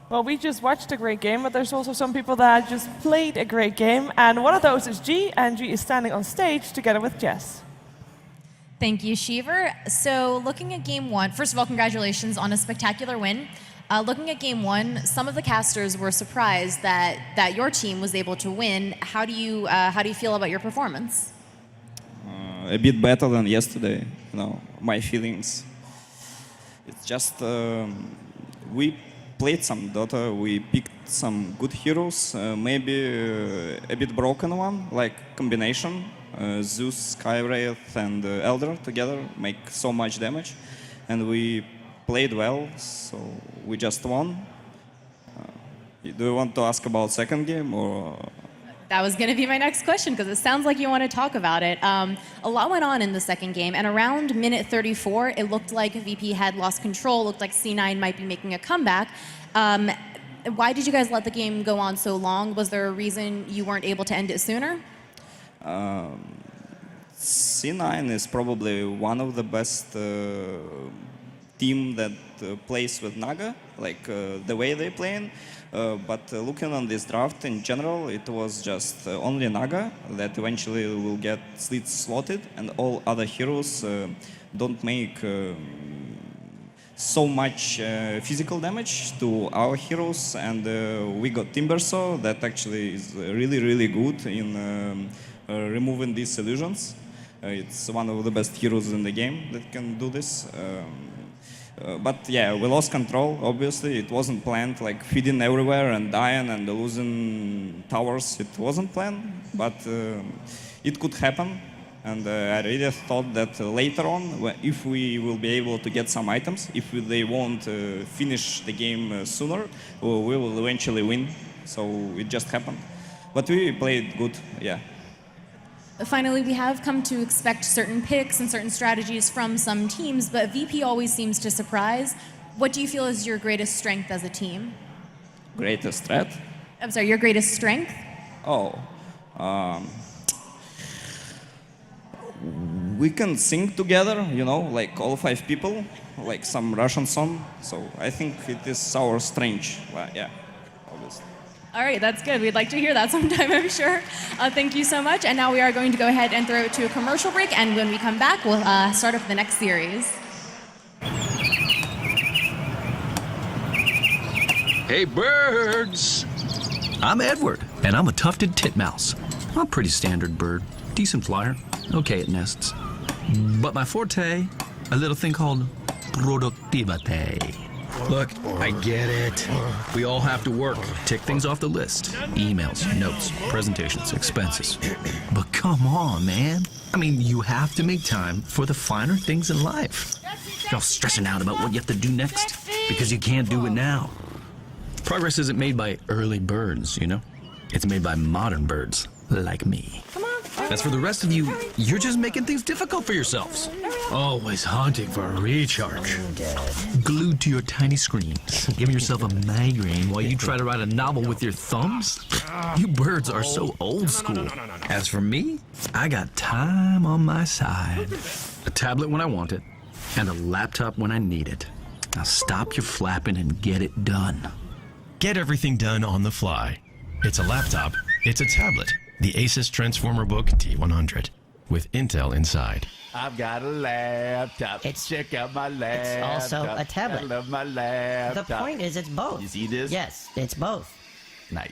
Well, we just watched a great game, but there's also some people that just played a great game, and one of those is G, and G is standing on stage together with Jess. Thank you, Shiver. So looking at game 1, first of all, congratulations on a spectacular win. Looking at game 1, some of the casters were surprised that your team was able to win. How do you feel about your performance? A bit better than yesterday. You know, my feelings. It's just we played some Dota. We picked some good heroes. Maybe a bit broken one, like combination. Zeus, Skywraith, and Elder together make so much damage, and we played well, so we just won. Do you want to ask about second game, or? That was going to be my next question, because it sounds like you want to talk about it. A lot went on in the second game, and around minute 34, it looked like VP had lost control, looked like C9 might be making a comeback. Why did you guys let the game go on so long? Was there a reason you weren't able to end it sooner? C9 is probably one of the best team that plays with Naga, like the way they playing. But looking on this draft in general, it was just only Naga that eventually will get slotted, and all other heroes don't make so much physical damage to our heroes. And we got Timbersaw that actually is really, really good in removing these illusions. It's one of the best heroes in the game that can do this. But yeah, we lost control, obviously. It wasn't planned, like feeding everywhere and dying and losing towers. It wasn't planned, but it could happen. And I really thought that later on, if we will be able to get some items, if they won't finish the game sooner, we will eventually win. So it just happened. But we played good, yeah. Finally, we have come to expect certain picks and certain strategies from some teams, but VP always seems to surprise. What do you feel is your greatest strength as a team? Greatest threat? I'm sorry, your greatest strength? Oh. We can sing together, you know, like all 5 people, like some Russian song. So I think it is our strength. Well, yeah, obviously. All right, that's good. We'd like to hear that sometime, I'm sure. Thank you so much. And now we are going to go ahead and throw it to a commercial break. And when we come back, we'll start up the next series. Hey, birds! I'm Edward, and I'm a tufted titmouse. I'm a pretty standard bird. Decent flyer. Okay at nests. But my forte, a little thing called productivity. Look, I get it. We all have to work. Tick things off the list. Emails, notes, presentations, expenses. But come on, man. I mean, you have to make time for the finer things in life. You're all stressing out about what you have to do next because you can't do it now. Progress isn't made by early birds, you know? It's made by modern birds like me. As for the rest of you, you're just making things difficult for yourselves. Always hunting for a recharge. Glued to your tiny screen, giving yourself a migraine while you try to write a novel with your thumbs? You birds are so old school. As for me, I got time on my side. A tablet when I want it, and a laptop when I need it. Now stop your flapping and get it done. Get everything done on the fly. It's a laptop, it's a tablet. The Asus Transformer Book T100 with Intel inside. I've got a laptop. Check out my laptop. It's also a tablet. I love my laptop. The point is, it's both. You see this? Yes, it's both. Nice.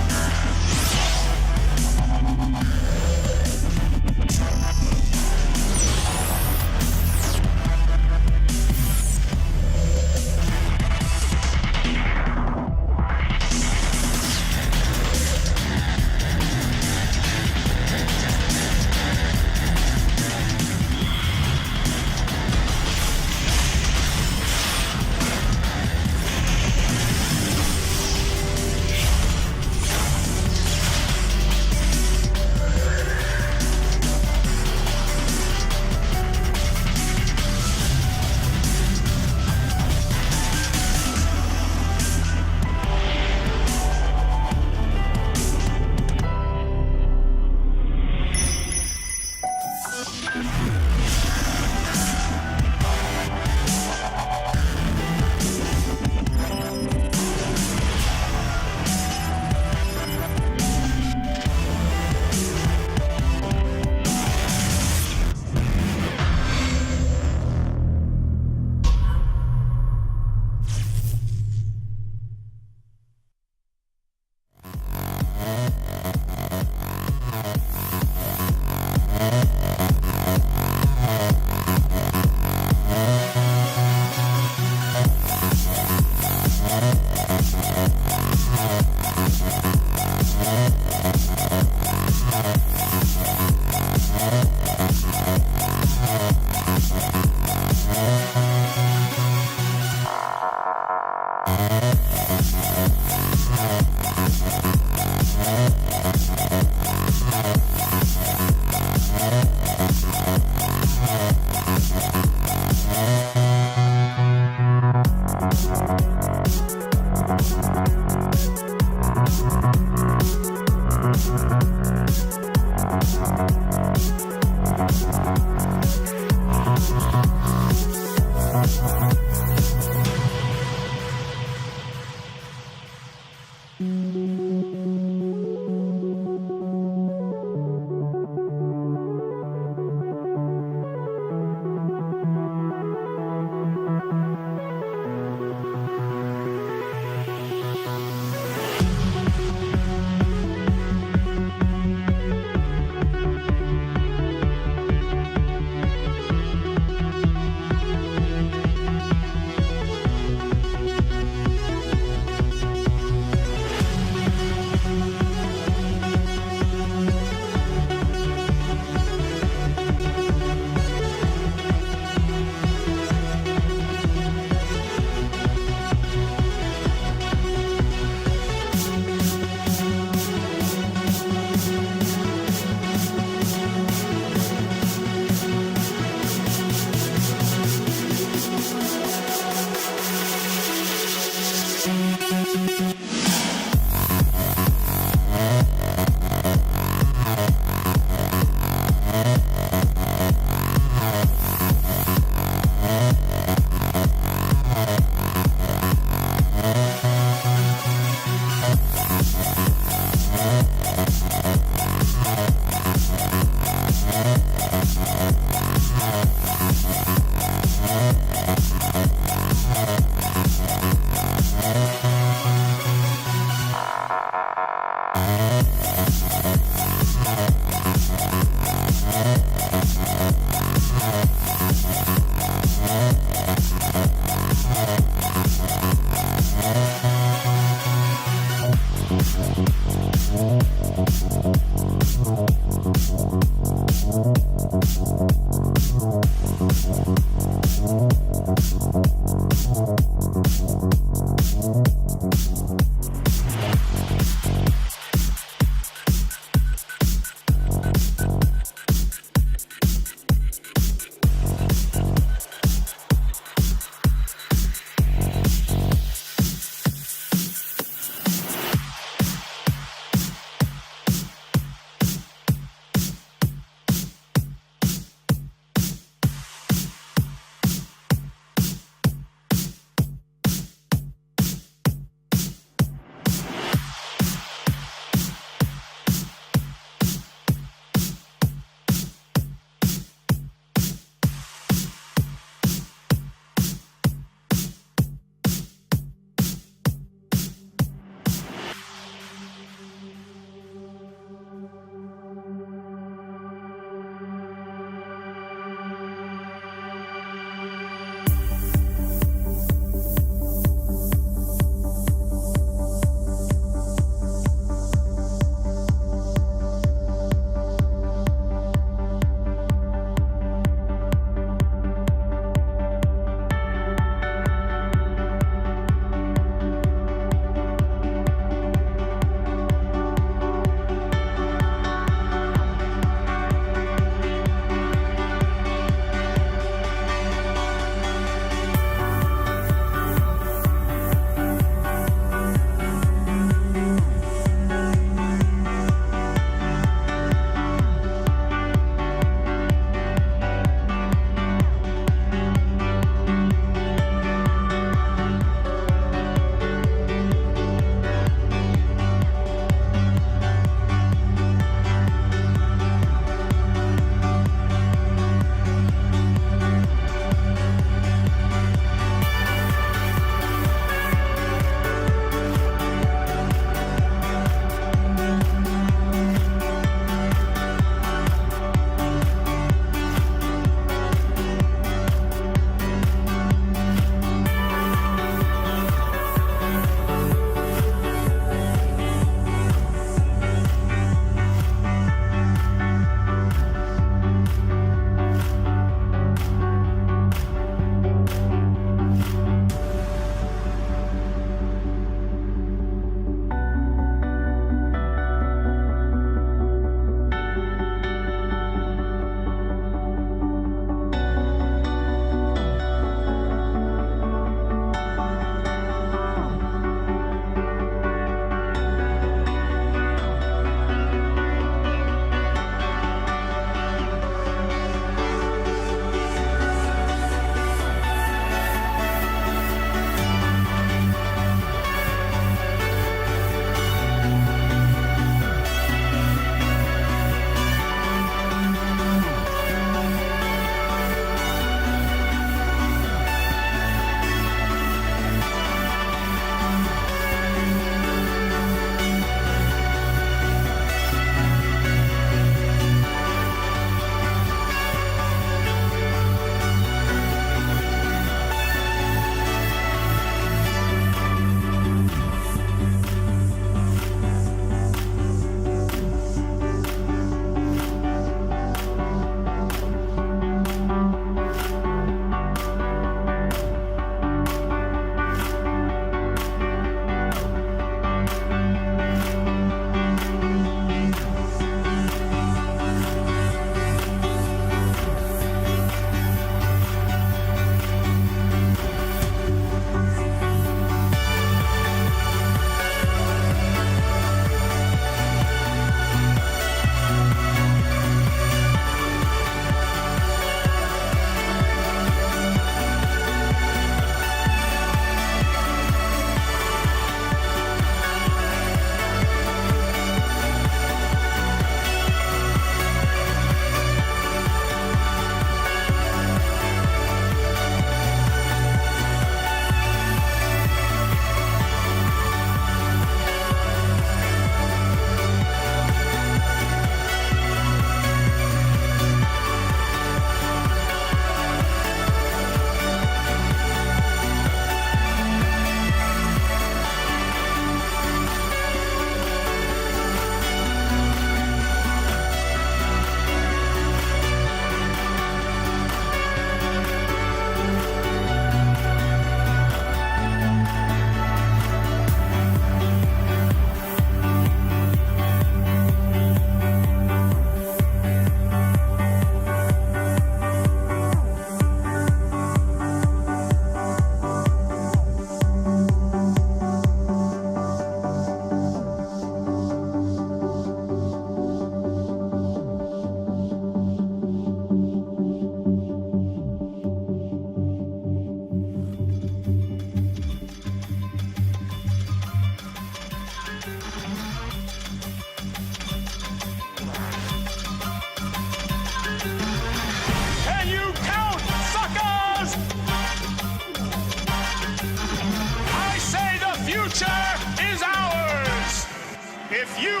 you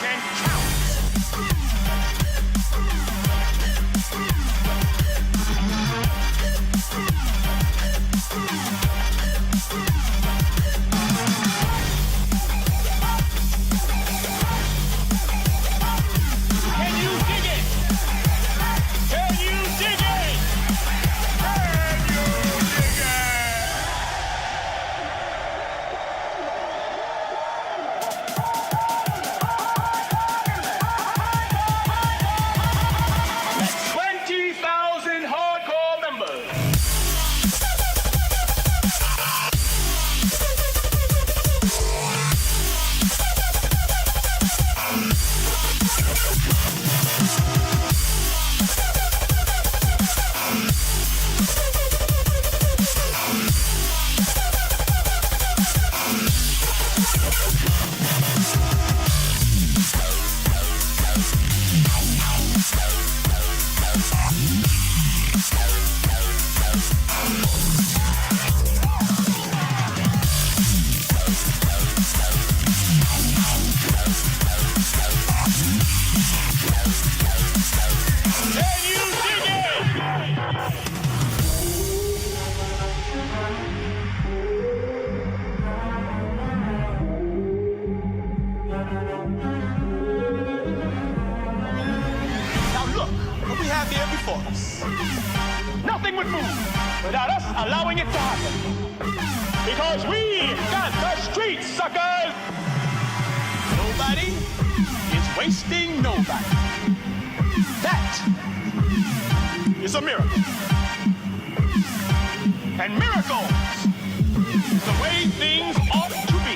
can count. Can you dig it? Can you dig it? Can you dig it? That's 20,000 hardcore members. Can you dig it? Now look what we have here before us. Nothing would move without us allowing it to happen. Because we got the streets, suckers! Nobody is wasting nobody. That is a miracle. And miracles is the way things ought to be.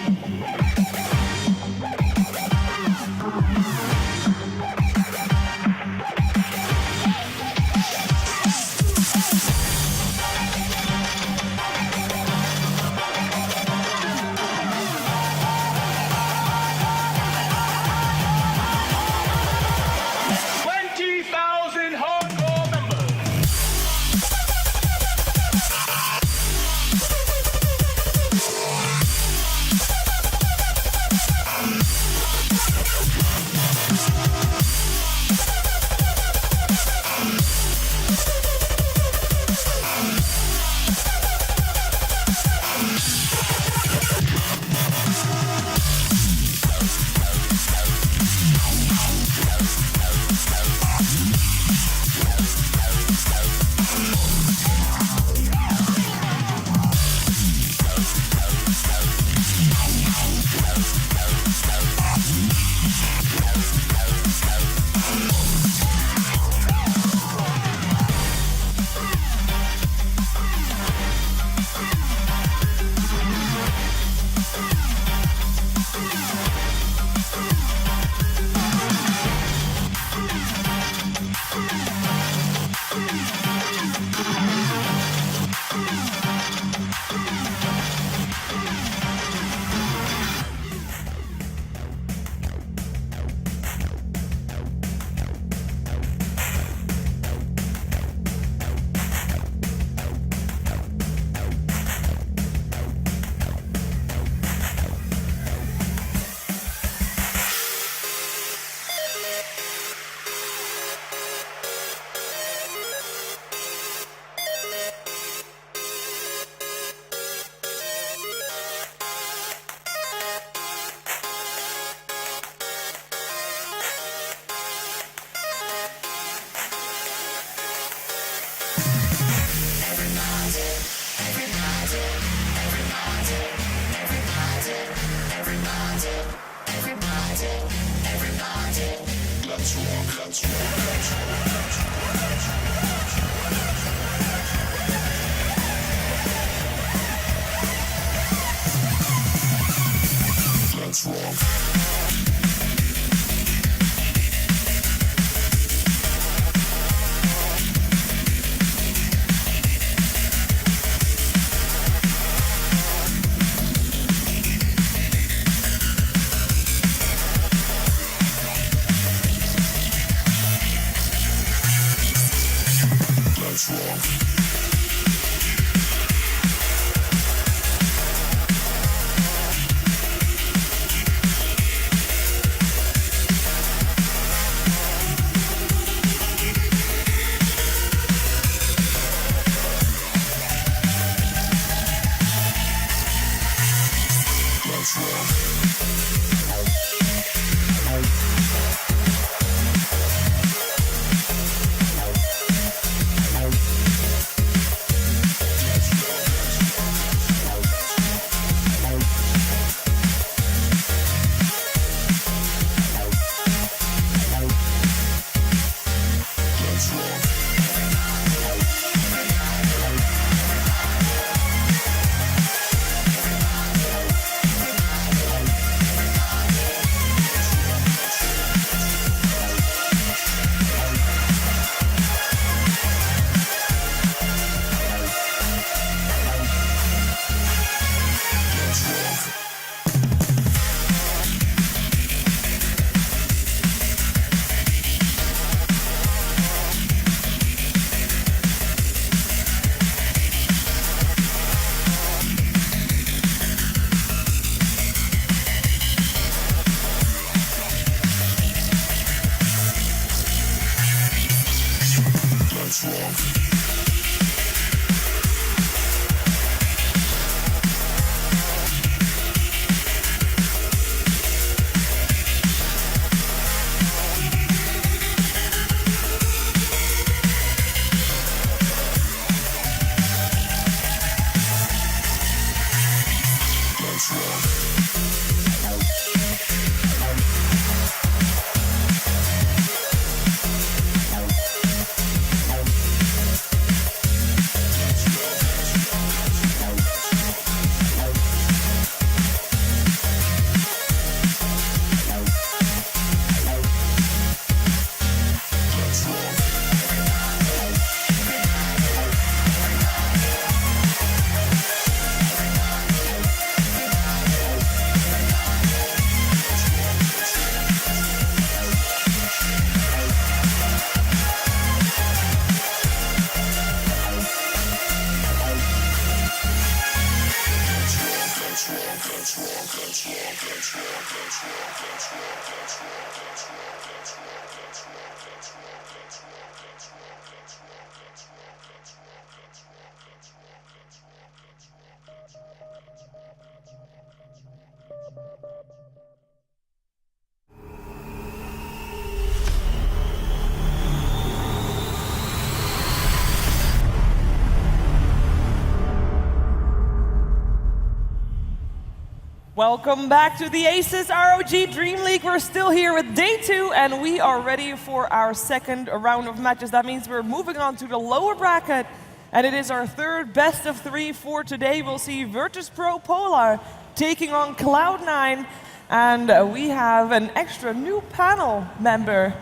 Welcome back to the Asus ROG Dream League. We're still here with day 2, and we are ready for our second round of matches. That means we're moving on to the lower bracket, and it is our third best of 3 for today. We'll see VP.Polar taking on Cloud9, and we have an extra new panel member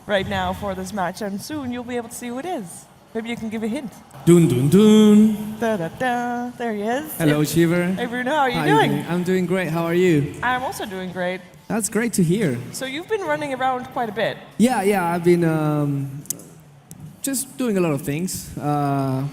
right now for this match, and soon you'll be able to see who it is. Maybe you can give a hint. Dun dun dun. Da, da, da. There he is. Hello, Shiver. Hey, Bruno, how are you doing? I'm doing great. How are you? I'm also doing great. That's great to hear. So you've been running around quite a bit. Yeah, I've been just doing a lot of things.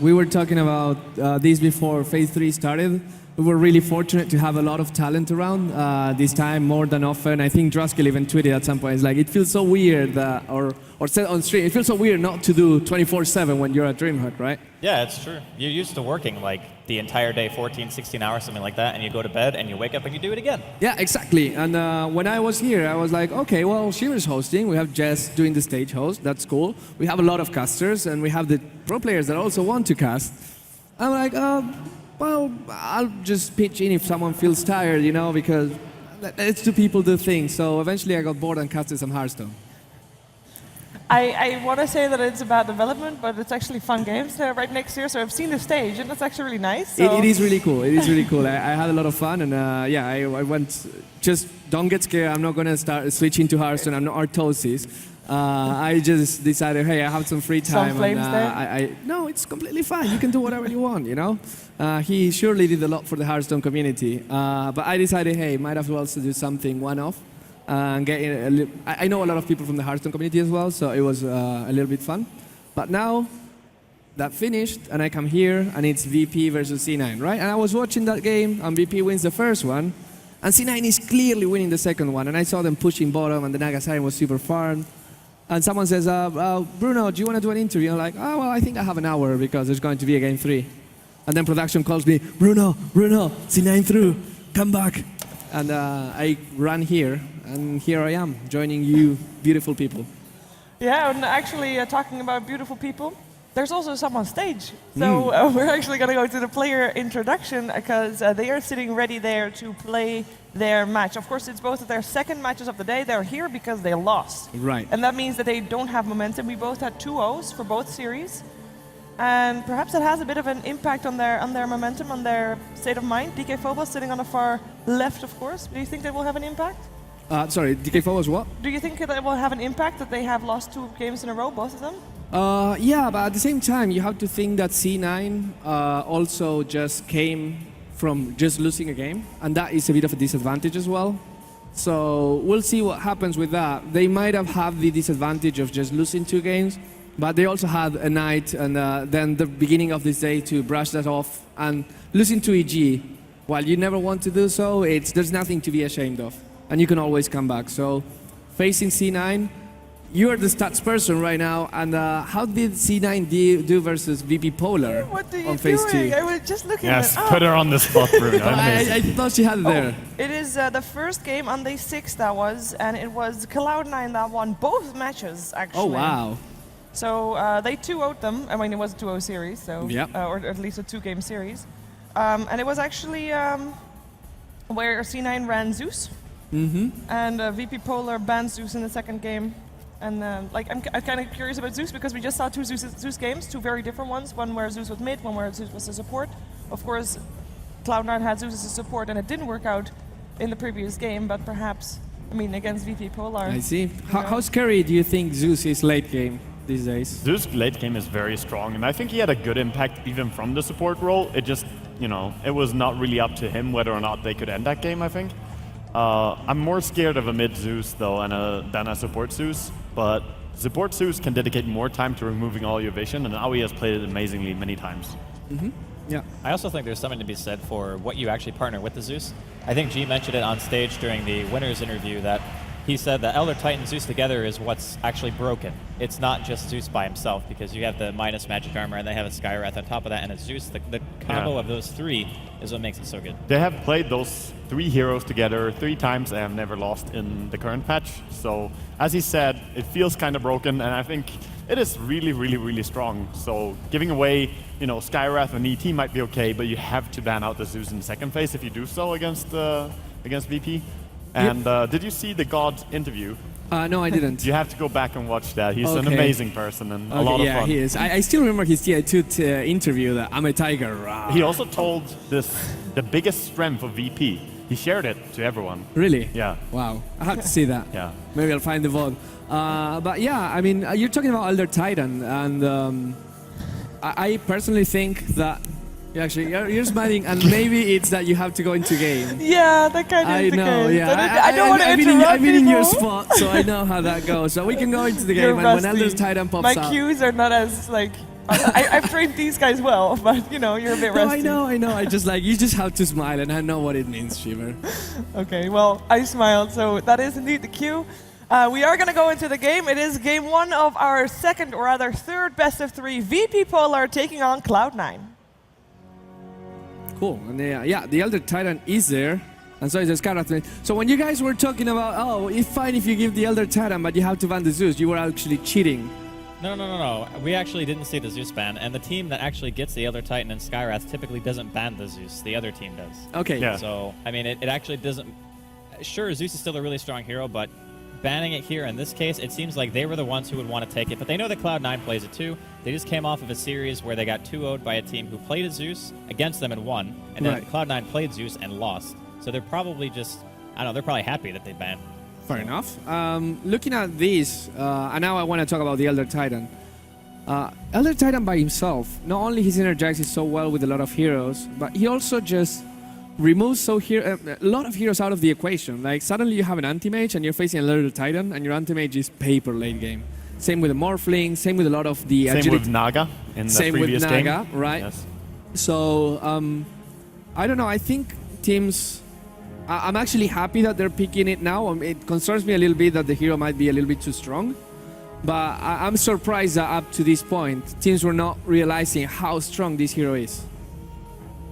We were talking about this before Phase 3 started. We were really fortunate to have a lot of talent around this time, more than often. I think Druskel even tweeted at some point, it's like, it feels so weird, or said on stream, it feels so weird not to do 24/7 when you're at DreamHack, right? Yeah, it's true. You're used to working like the entire day, 14, 16 hours, something like that, and you go to bed and you wake up and you do it again. Yeah, exactly. And when I was here, I was like, okay, well, Shiver's hosting. We have Jess doing the stage host. That's cool. We have a lot of casters, and we have the pro players that also want to cast. I'm like, well, I'll just pitch in if someone feels tired, because it's two people do things. So eventually I got bored and casted some Hearthstone. I want to say that it's about development, but it's actually fun games. They're right next here, so I've seen the stage, and that's actually really nice. So. It is really cool. It is really cool. I had a lot of fun, and I went, just don't get scared. I'm not going to start switching to Hearthstone. I'm not Artosis. I just decided, hey, I have some free time. Some flames there? No, it's completely fine. You can do whatever you want, He surely did a lot for the Hearthstone community. But I decided, hey, might as well do something one-off. I know a lot of people from the Hearthstone community as well, so it was a little bit fun. But now, that finished, and I come here, and it's VP versus C9, right? And I was watching that game, and VP wins the first one, and C9 is clearly winning the second one, and I saw them pushing bottom, and the Nagasari was super farmed. And someone says, Bruno, do you want to do an interview? I'm like, oh, well, I think I have an hour because there's going to be a game 3. And then production calls me, Bruno, C9 through, come back. And I ran here, and here I am, joining you beautiful people. Yeah, and actually talking about beautiful people, there's also some on stage. So we're actually going to go to the player introduction because they are sitting ready there to play their match. Of course, it's both of their second matches of the day. They're here because they lost. Right. And that means that they don't have momentum. We both had 2-0s for both series. And perhaps it has a bit of an impact on their momentum, on their state of mind. DK sitting on the far left, of course. Do you think that will have an impact? Sorry, DK was what? Do you think that it will have an impact that they have lost 2 games in a row, both of them? Yeah, but at the same time, you have to think that C9 also just came from just losing a game, and that is a bit of a disadvantage as well. So we'll see what happens with that. They might have had the disadvantage of just losing 2 games, but they also had a night and then the beginning of this day to brush that off. And losing to EG, while you never want to do so, there's nothing to be ashamed of, and you can always come back. So facing C9, you are the stats person right now, and how did C9 do versus VP.Polar What are you on phase doing? 2? I was just looking Yes, at it. put her on the spot, Bruno. I thought she had it there. It is the first game on day 6 that was, and it was Cloud9 that won both matches, actually. Oh, wow. So they 2-0'd them. I mean, it was a 2-0 series, so or at least a 2-game series. And it was actually where C9 ran Zeus, and VP.Polar banned Zeus in the second game. And like I'm kind of curious about Zeus because we just saw two Zeus games, two very different ones. One where Zeus was mid, one where Zeus was a support. Of course, Cloud9 had Zeus as a support, and it didn't work out in the previous game. But perhaps, I mean, against VP.Polar. I see. How scary do you think Zeus is late game these days? Zeus late game is very strong, and I think he had a good impact even from the support role. It just, you know, it was not really up to him whether or not they could end that game, I think. I'm more scared of a mid Zeus, though, than a support Zeus. But support Zeus can dedicate more time to removing all your vision, and Aoi has played it amazingly many times. Yeah. I also think there's something to be said for what you actually partner with the Zeus. I think G mentioned it on stage during the winners interview that he said that Elder Titan Zeus together is what's actually broken. It's not just Zeus by himself, because you have the minus magic armor and they have a Skywrath on top of that, and it's Zeus. The combo of those three is what makes it so good. They have played those 3 heroes together 3 times and have never lost in the current patch. So, as he said, it feels kind of broken, and I think it is really, really, really strong. So, giving away, you know, Skywrath and ET might be okay, but you have to ban out the Zeus in the second phase if you do so against VP. And did you see the God interview? No, I didn't. You have to go back and watch that. He's an amazing person and a lot of fun. Yeah, he is. I still remember his TI2 interview that I'm a tiger. He also told the biggest strength of VP. He shared it to everyone. Really? Yeah. Wow. I have to see that. Yeah. Maybe I'll find the VOD. But yeah, I mean, you're talking about Elder Titan, and I personally think that actually you're smiling, and maybe it's that you have to go into game. Yeah, that kind of I is the know, case. yeah. I don't want to interrupt I've been in your people. spot, so I know how that goes. So we can go into the game, You're and when rusty. Elder Titan pops My up. cues are not as like. I've trained these guys well, but you know, you're a bit No, rusty. I know. I just like, you just have to smile, and I know what it means, Shiver. Okay, well, I smiled, so that is indeed the cue. We are going to go into the game. It is game 1 of our second, or rather third best of 3. VP.Polar taking on Cloud9. Cool. And yeah, the Elder Titan is there. And so is the Skywrath. So when you guys were talking about, oh, it's fine if you give the Elder Titan, but you have to ban the Zeus, you were actually cheating. No. We actually didn't see the Zeus ban, and the team that actually gets the Elder Titan and Skywrath typically doesn't ban the Zeus. The other team does. Okay. Yeah. So, I mean, it actually doesn't... Sure, Zeus is still a really strong hero, but banning it here in this case, it seems like they were the ones who would want to take it, but they know that Cloud9 plays it too. They just came off of a series where they got 2-0'd by a team who played a Zeus against them and won, and then Cloud9 played Zeus and lost. So they're probably just... I don't know, they're probably happy that they banned. Fair enough. Looking at this, and now I want to talk about the Elder Titan. Elder Titan by himself, not only he synergizes so well with a lot of heroes, but he also just removes a lot of heroes out of the equation. Like suddenly you have an anti-mage and you're facing an Elder Titan, and your anti-mage is paper late game. Same with the Morphling, same with a lot of the agility. Same with Naga in the previous game. Same with Naga, right? Yes. So, I don't know, I think teams... I'm actually happy that they're picking it now. It concerns me a little bit that the hero might be a little bit too strong. But I'm surprised that up to this point, teams were not realizing how strong this hero is.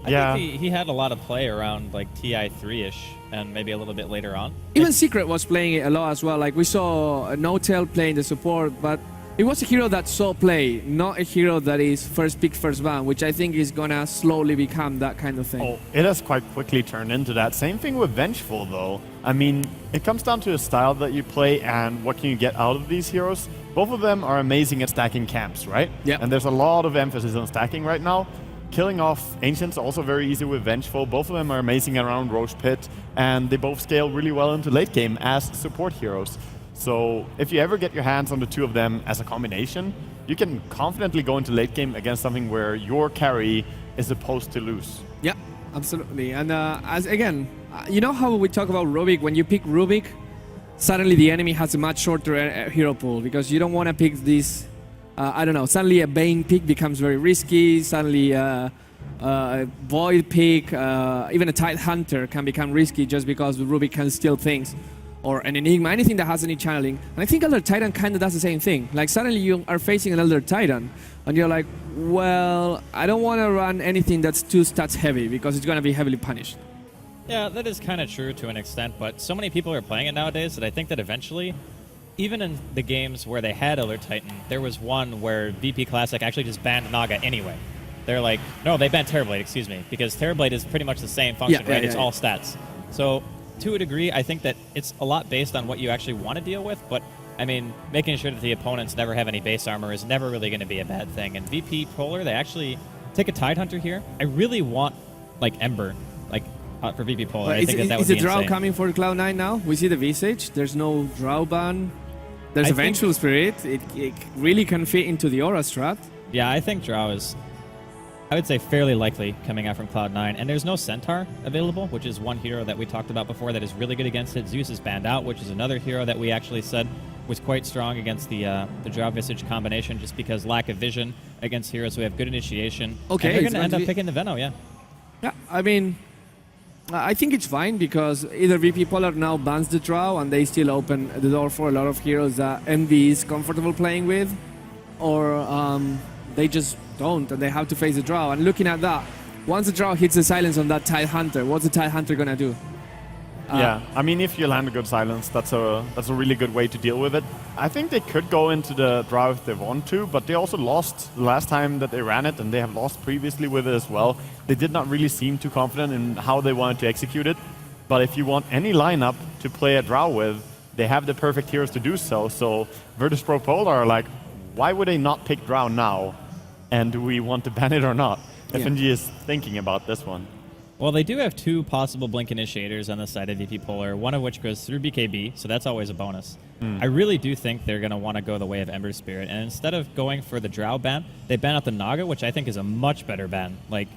I think he had a lot of play around like TI3-ish and maybe a little bit later on. Even Secret was playing it a lot as well. Like we saw No-Tail playing the support, but it was a hero that saw play, not a hero that is first pick, first ban, which I think is gonna slowly become that kind of thing. Oh, it has quite quickly turned into that. Same thing with Vengeful, though. I mean, it comes down to the style that you play and what can you get out of these heroes. Both of them are amazing at stacking camps, right? Yeah. And there's a lot of emphasis on stacking right now. Killing off Ancients also very easy with Vengeful. Both of them are amazing around Roche Pit, and they both scale really well into late game as support heroes. So if you ever get your hands on the two of them as a combination, you can confidently go into late game against something where your carry is supposed to lose. Yeah, absolutely. And as again, you know how we talk about Rubik? When you pick Rubik, suddenly the enemy has a much shorter hero pool because you don't want to pick this. I don't know. Suddenly a Bane pick becomes very risky. Suddenly a Void pick, even a Tide Hunter can become risky just because the Rubik can steal things. or an Enigma, anything that has any channeling. And I think Elder Titan kind of does the same thing. Like suddenly you are facing an Elder Titan, and you're like, well, I don't want to run anything that's too stats heavy because it's going to be heavily punished. Yeah, that is kind of true to an extent, but so many people are playing it nowadays that I think that eventually, even in the games where they had Elder Titan, there was one where VP Classic actually just banned Naga anyway. They're like, no, they banned Terrorblade, excuse me, because Terrorblade is pretty much the same function, right? It's all stats. So to a degree, I think that it's a lot based on what you actually want to deal with, but I mean, making sure that the opponents never have any base armor is never really going to be a bad thing. And VP.Polar, they actually take a Tidehunter here. I really want, like, Ember, like, for VP.Polar. I think that would be Is the Drow insane. coming for Cloud9 now? We see the Visage. There's no Drow ban. There's I a Vengeful Spirit. It really can fit into the Aura strat. Yeah, I think Drow is, I would say, fairly likely coming out from Cloud9. And there's no Centaur available, which is one hero that we talked about before that is really good against it. Zeus is banned out, which is another hero that we actually said was quite strong against the Drow Visage combination just because lack of vision against heroes who have good initiation. Okay, and they're going to end up picking the Veno, yeah. Yeah, I mean, I think it's fine because either VP.Polar now bans the Drow and they still open the door for a lot of heroes that MV is comfortable playing with, or they just don't and they have to face the Drow. And looking at that, once the Drow hits the silence on that Tidehunter, what's the Tidehunter gonna do? Yeah, I mean, if you land a good silence, that's a really good way to deal with it. I think they could go into the Drow if they want to, but they also lost the last time that they ran it, and they have lost previously with it as well. They did not really seem too confident in how they wanted to execute it. But if you want any lineup to play a Drow with, they have the perfect heroes to do so. So VP.Polar are like, why would they not pick Drow now? And do we want to ban it or not? FNG is thinking about this one. Well, they do have two possible Blink Initiators on the side of VP.Polar, one of which goes through BKB, so that's always a bonus. I really do think they're going to want to go the way of Ember Spirit, and instead of going for the Drow ban, they ban out the Naga, which I think is a much better ban. Like,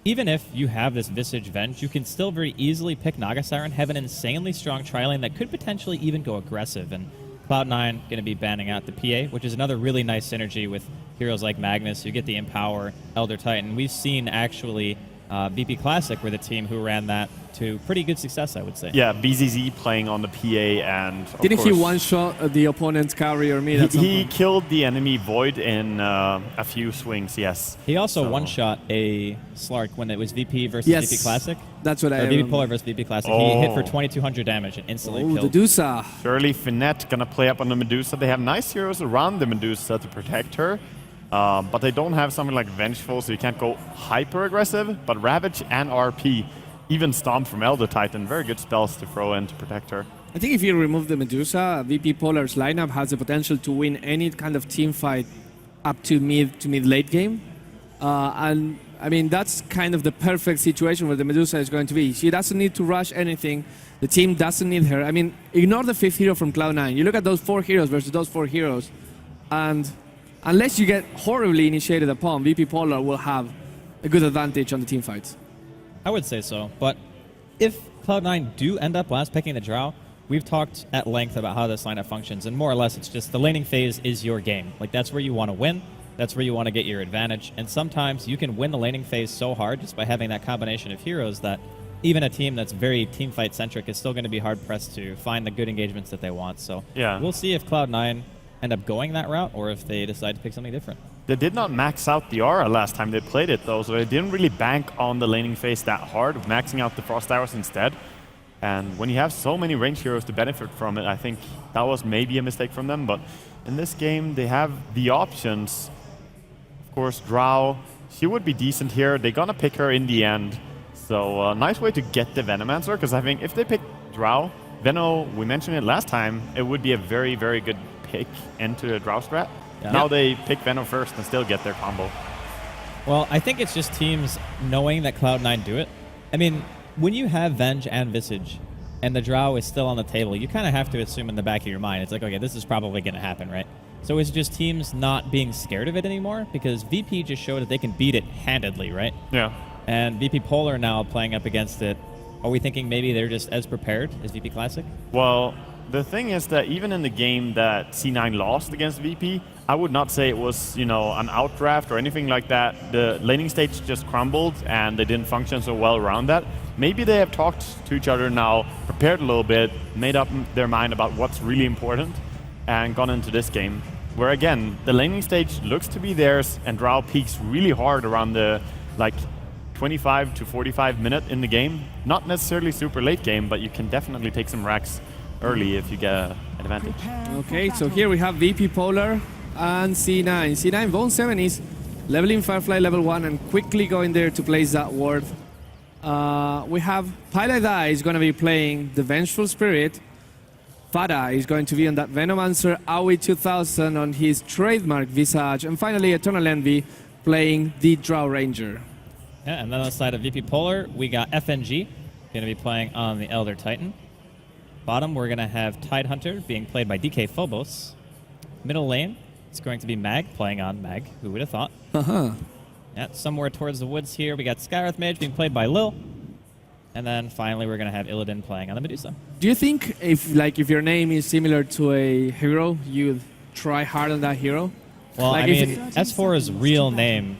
even if you have this Visage Venge, you can still very easily pick Naga Siren, have an insanely strong tri-lane that could potentially even go aggressive, and Cloud9 going to be banning out the PA, which is another really nice synergy with heroes like Magnus, who get the Empower, Elder Titan. We've seen actually VP Classic were the team who ran that to pretty good success, I would say. Yeah, BZZ playing on the PA, and of Didn't course, he one-shot the opponent's carry or mid? He killed the enemy Void in a few swings, yes. He also one-shot a Slark when it was VP versus Yes, VP Classic. that's what I VP.Polar versus VP Classic. He hit for 2,200 damage and instantly killed. the Medusa. Surely Finette gonna play up on the Medusa. They have nice heroes around the Medusa to protect her. But they don't have something like Vengeful, so you can't go hyper-aggressive. But Ravage and RP, even Stomp from Elder Titan, very good spells to throw in to protect her. I think if you remove the Medusa, VP.Polar's lineup has the potential to win any kind of team fight up to mid-late game. And I mean, that's kind of the perfect situation where the Medusa is going to be. She doesn't need to rush anything. The team doesn't need her. I mean, ignore the 5th hero from Cloud9. You look at those 4 heroes versus those 4 heroes, and unless you get horribly initiated upon, VP.Polar will have a good advantage on the team fights. I would say so, but if Cloud9 do end up last picking the Drow, we've talked at length about how this lineup functions, and more or less it's just the laning phase is your game. Like, that's where you want to win, that's where you want to get your advantage, and sometimes you can win the laning phase so hard just by having that combination of heroes that even a team that's very team fight centric is still going to be hard pressed to find the good engagements that they want. So we'll see if Cloud9 end up going that route or if they decide to pick something different. They did not max out the aura last time they played it, though, so they didn't really bank on the laning phase that hard, maxing out the Frost Arrows instead. And when you have so many range heroes to benefit from it, I think that was maybe a mistake from them. But in this game, they have the options. Of course, Drow, she would be decent here. They're gonna pick her in the end. So a nice way to get the Venomancer, because I think if they pick Drow, Veno, we mentioned it last time, it would be a very, very good pick into the Drow strat. Yeah. Now they pick Veno first and still get their combo. Well, I think it's just teams knowing that Cloud9 do it. I mean, when you have Venge and Visage and the Drow is still on the table, you kind of have to assume in the back of your mind, it's like, okay, this is probably going to happen, right? So it's just teams not being scared of it anymore because VP just showed that they can beat it handedly, right? Yeah. And VP.Polar now playing up against it. Are we thinking maybe they're just as prepared as VP Classic? Well, The thing is that even in the game that C9 lost against VP, I would not say it was, you know, an outdraft or anything like that. The laning stage just crumbled and they didn't function so well around that. Maybe they have talked to each other now, prepared a little bit, made up their mind about what's really important, and gone into this game. Where again, the laning stage looks to be theirs, and Drow peaks really hard around the like 25 to 45 minute in the game. Not necessarily super late game, but you can definitely take some racks early if you get an advantage. Okay, so here we have VP.Polar and C9. C9 Bone 7 is leveling Firefly level 1 and quickly going there to place that ward. We have Pilot is going to be playing the Vengeful Spirit. Fada is going to be on that Venomancer Aoi 2000 on his trademark Visage. And finally, Eternal Envy playing the Drow Ranger. Yeah, and then on the side of VP.Polar, we got FNG going to be playing on the Elder Titan. Bottom, we're going to have Tidehunter being played by DK Phobos. Middle lane, it's going to be Mag playing on Mag. Who would have thought? Yeah, somewhere towards the woods here, we got Skywrath Mage being played by Lil. And then finally, we're going to have Illidan playing on the Medusa. Do you think if your name is similar to a hero, you'd try hard on that hero? Well, like I mean, as for his real name,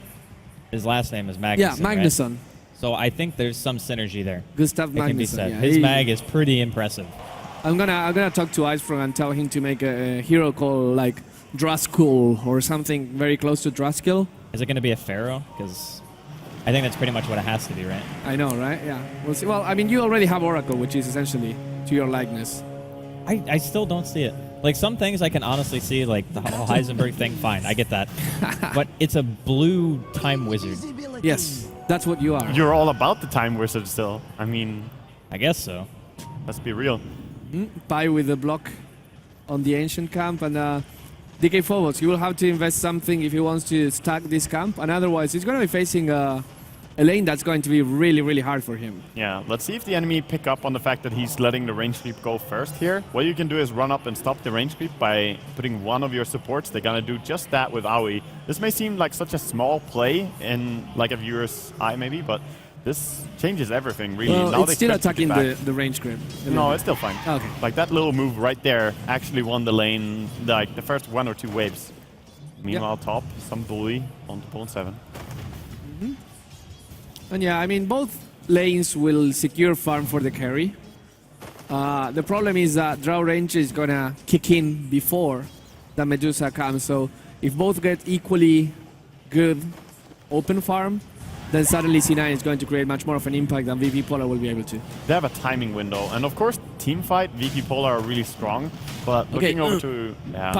his last name is Magnusson. Yeah, Magnusson. Right? So I think there's some synergy there. Gustav Magnusson. Can be said. Yeah, his Mag is pretty impressive. I'm gonna talk to Icefrog and tell him to make a hero called like Draskul or something very close to Draskil. Is it going to be a Pharaoh? Because I think that's pretty much what it has to be, right? I know, right? Yeah. We'll see. Well, I mean, you already have Oracle, which is essentially to your likeness. I still don't see it. Like, some things I can honestly see, like the whole Heisenberg thing, fine, I get that. But it's a blue time wizard. Yes, that's what you are. You're all about the time wizard still. I mean... I guess so. Let's be real. Buy with the block on the ancient camp, and DK Phobos, he will have to invest something if he wants to stack this camp, and otherwise he's going to be facing a lane that's going to be really, really hard for him. Yeah, let's see if the enemy pick up on the fact that he's letting the range creep go first here. What you can do is run up and stop the range creep by putting one of your supports. They're going to do just that with Aoi. This may seem like such a small play in like a viewer's eye maybe, but this changes everything, really. Well, now it's still attacking the range grip. No, it's still fine. Okay. Like, that little move right there actually won the lane, like, the first 1 or 2 waves. Meanwhile, top, some bully on Bone 7. And yeah, I mean, both lanes will secure farm for the carry. The problem is that Drow range is going to kick in before the Medusa comes, so if both get equally good open farm, then suddenly C9 is going to create much more of an impact than VP.Polar will be able to. They have a timing window, and of course, team fight, VP.Polar are really strong, but looking over to... Yeah,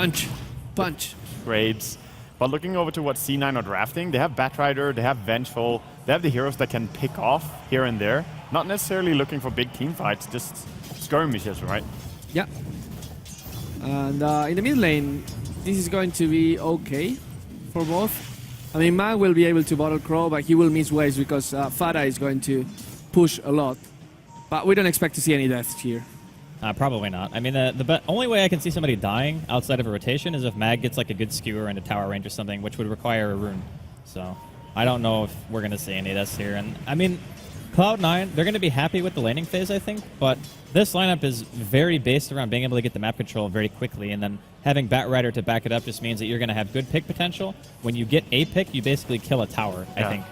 Punch. Grades. But looking over to what C9 are drafting, they have Batrider, they have Vengeful, they have the heroes that can pick off here and there. Not necessarily looking for big team fights, just skirmishes, right? Yeah. And in the mid lane, this is going to be okay for both. I mean, Mag will be able to bottle Crow, but he will miss waves because Fada is going to push a lot. But we don't expect to see any deaths here. Probably not. I mean, the only way I can see somebody dying outside of a rotation is if Mag gets like a good skewer into tower range or something, which would require a rune. So I don't know if we're going to see any deaths here. And I mean, Cloud9, they're going to be happy with the laning phase, I think, but this lineup is very based around being able to get the map control very quickly, and then having Batrider to back it up just means that you're going to have good pick potential. When you get a pick, you basically kill a tower, I think.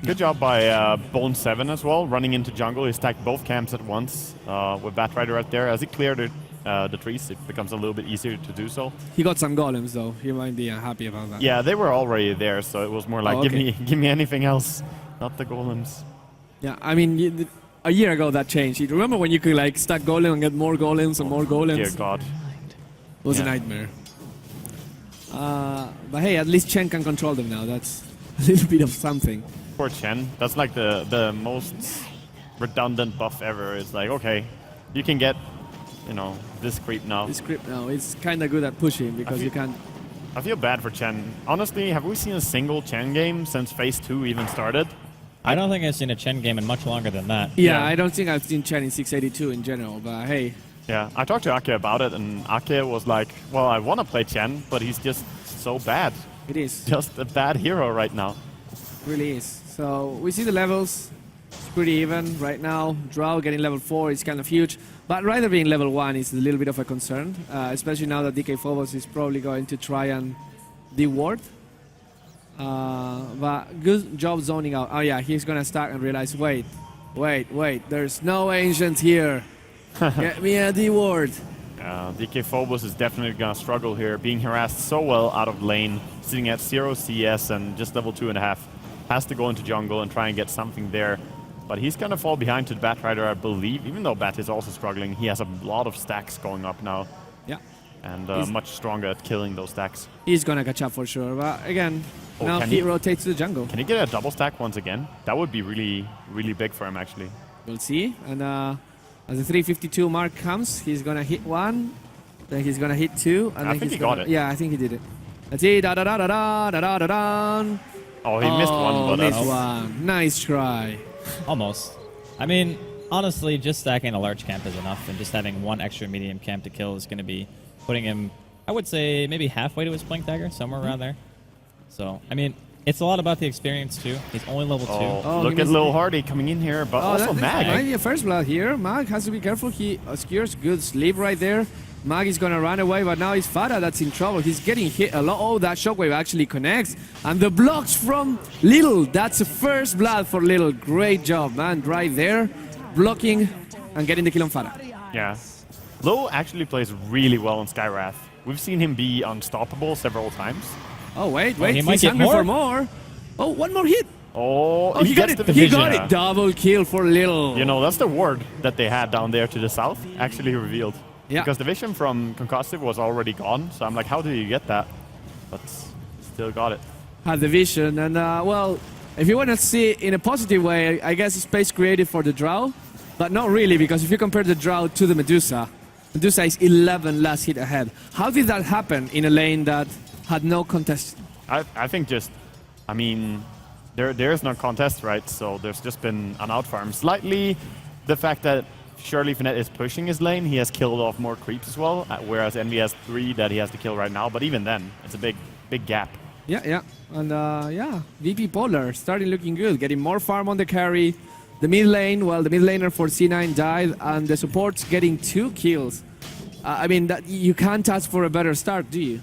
Good job by Bone 7 as well, running into jungle. He stacked both camps at once with Batrider right there. As he cleared the trees, it becomes a little bit easier to do so. He got some golems, though. He might be happy about that. Yeah, they were already there, so it was more like, give me anything else, not the golems. Yeah, I mean, a year ago that changed. You remember when you could like stack golem and get more golems and more golems? Dear God. It was a nightmare. But hey, at least Chen can control them now. That's a little bit of something. Poor Chen. That's like the most redundant buff ever. It's like, okay, you can get, you know, this creep now. This creep now. It's kind of good at pushing because you can't... I feel bad for Chen. Honestly, have we seen a single Chen game since Phase 2 even started? I don't think I've seen a Chen game in much longer than that. Yeah, I don't think I've seen Chen in 682 in general, but hey. Yeah, I talked to Ake about it, and Ake was like, well, I want to play Chen, but he's just so bad. It is. Just a bad hero right now. It really is. So we see the levels. It's pretty even right now. Drow getting level 4 is kind of huge. But Ryder being level 1 is a little bit of a concern, especially now that DK Phobos is probably going to try and de-ward. But good job zoning out. Oh yeah, he's gonna stack and realize, wait, there's no Ancient here. Get me a D-ward. DK Phobos is definitely gonna struggle here, being harassed so well out of lane, sitting at 0 CS and just level 2.5. Has to go into jungle and try and get something there. But he's gonna fall behind to the Batrider, I believe, even though Bat is also struggling. He has a lot of stacks going up now. Yeah. And much stronger at killing those stacks. He's gonna catch up for sure, but again, now he rotates to the jungle. Can he get a double stack once again? That would be really, really big for him, actually. We'll see. And as the 352 mark comes, he's gonna hit 1, then he's gonna hit 2, and I then think he's he got it. Yeah, I think he did it. Let's see. Da da da da da da da da da. Oh, he missed one, but missed one. Nice try. Almost. I mean, honestly, just stacking a large camp is enough, and just having one extra medium camp to kill is going to be putting him, I would say, maybe halfway to his Blink Dagger, somewhere around there. So, I mean, it's a lot about the experience, too. He's only level 2. Oh, look at Lil Hardy coming in here, but also Mag. Might be a first blood here. Mag has to be careful. He secures good sleep right there. Mag is going to run away, but now it's Fada that's in trouble. He's getting hit a lot. Oh, that shockwave actually connects. And the blocks from Little. That's a first blood for Little. Great job, man. Right there. Blocking and getting the kill on Fada. Yeah. Lil actually plays really well on Skywrath. We've seen him be unstoppable several times. Oh, wait. He might get hungry for more. Oh, one more hit. Oh, he got it. He got it. Double kill for Little. You know, that's the ward that they had down there to the south, actually revealed. Yeah. Because the vision from Concussive was already gone, so I'm like, how did you get that? But still got it. Had the vision, and well, if you want to see it in a positive way, I guess it's space created for the Drow, but not really, because if you compare the Drow to the Medusa, Medusa is 11 last hit ahead. How did that happen in a lane that had no contest? I think just, I mean, there is no contest, right? So there's just been an outfarm. Slightly, the fact that Surely Finette is pushing his lane. He has killed off more creeps as well, whereas Envy has 3 that he has to kill right now. But even then, it's a big gap. Yeah. And yeah, VP.Polar starting looking good, getting more farm on the carry. The mid lane, well, the mid laner for C9 died, and the support's getting 2 kills. I mean, that you can't ask for a better start, do you?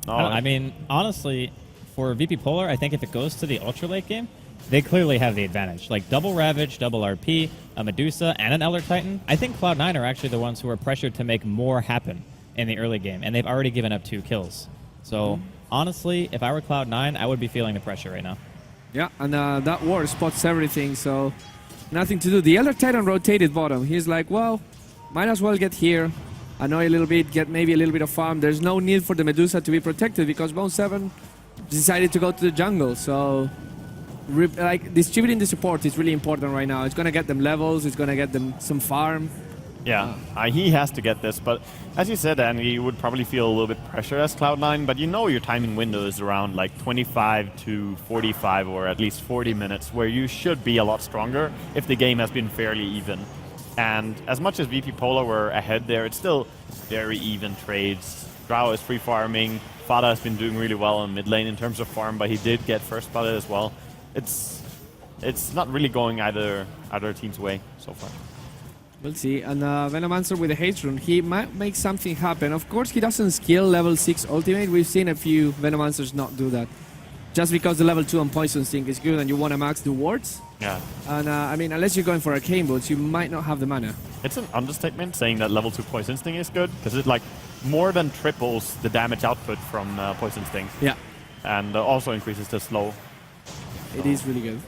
No, I mean, honestly, for VP.Polar, I think if it goes to the ultra late game, they clearly have the advantage. Like double Ravage, double RP, a Medusa, and an Elder Titan. I think Cloud9 are actually the ones who are pressured to make more happen in the early game, and they've already given up 2 kills. So, honestly, if I were Cloud9, I would be feeling the pressure right now. Yeah, and that ward spots everything, so nothing to do. The Elder Titan rotated bottom. He's like, well, might as well get here, annoy a little bit, get maybe a little bit of farm. There's no need for the Medusa to be protected because Bone 7 decided to go to the jungle, so like distributing the support is really important right now. It's gonna get them levels, it's gonna get them some farm. Yeah, he has to get this, but as you said, Andy, you would probably feel a little bit pressure as Cloud9, but you know your timing window is around like 25 to 45 or at least 40 minutes, where you should be a lot stronger if the game has been fairly even. And as much as VP.Polar were ahead there, it's still very even trades. Drow is free farming, Fada has been doing really well in mid lane in terms of farm, but he did get first blood as well. It's not really going either team's way so far. We'll see. And Venomancer with the Haste Rune, he might make something happen. Of course, he doesn't skill level 6 ultimate. We've seen a few Venomancers not do that. Just because the level 2 on Poison Sting is good and you want to max the wards. Yeah. And I mean, unless you're going for Arcane Boots, you might not have the mana. It's an understatement saying that level 2 Poison Sting is good, because it like more than triples the damage output from Poison Sting. Yeah. And also increases the slow. It is really good.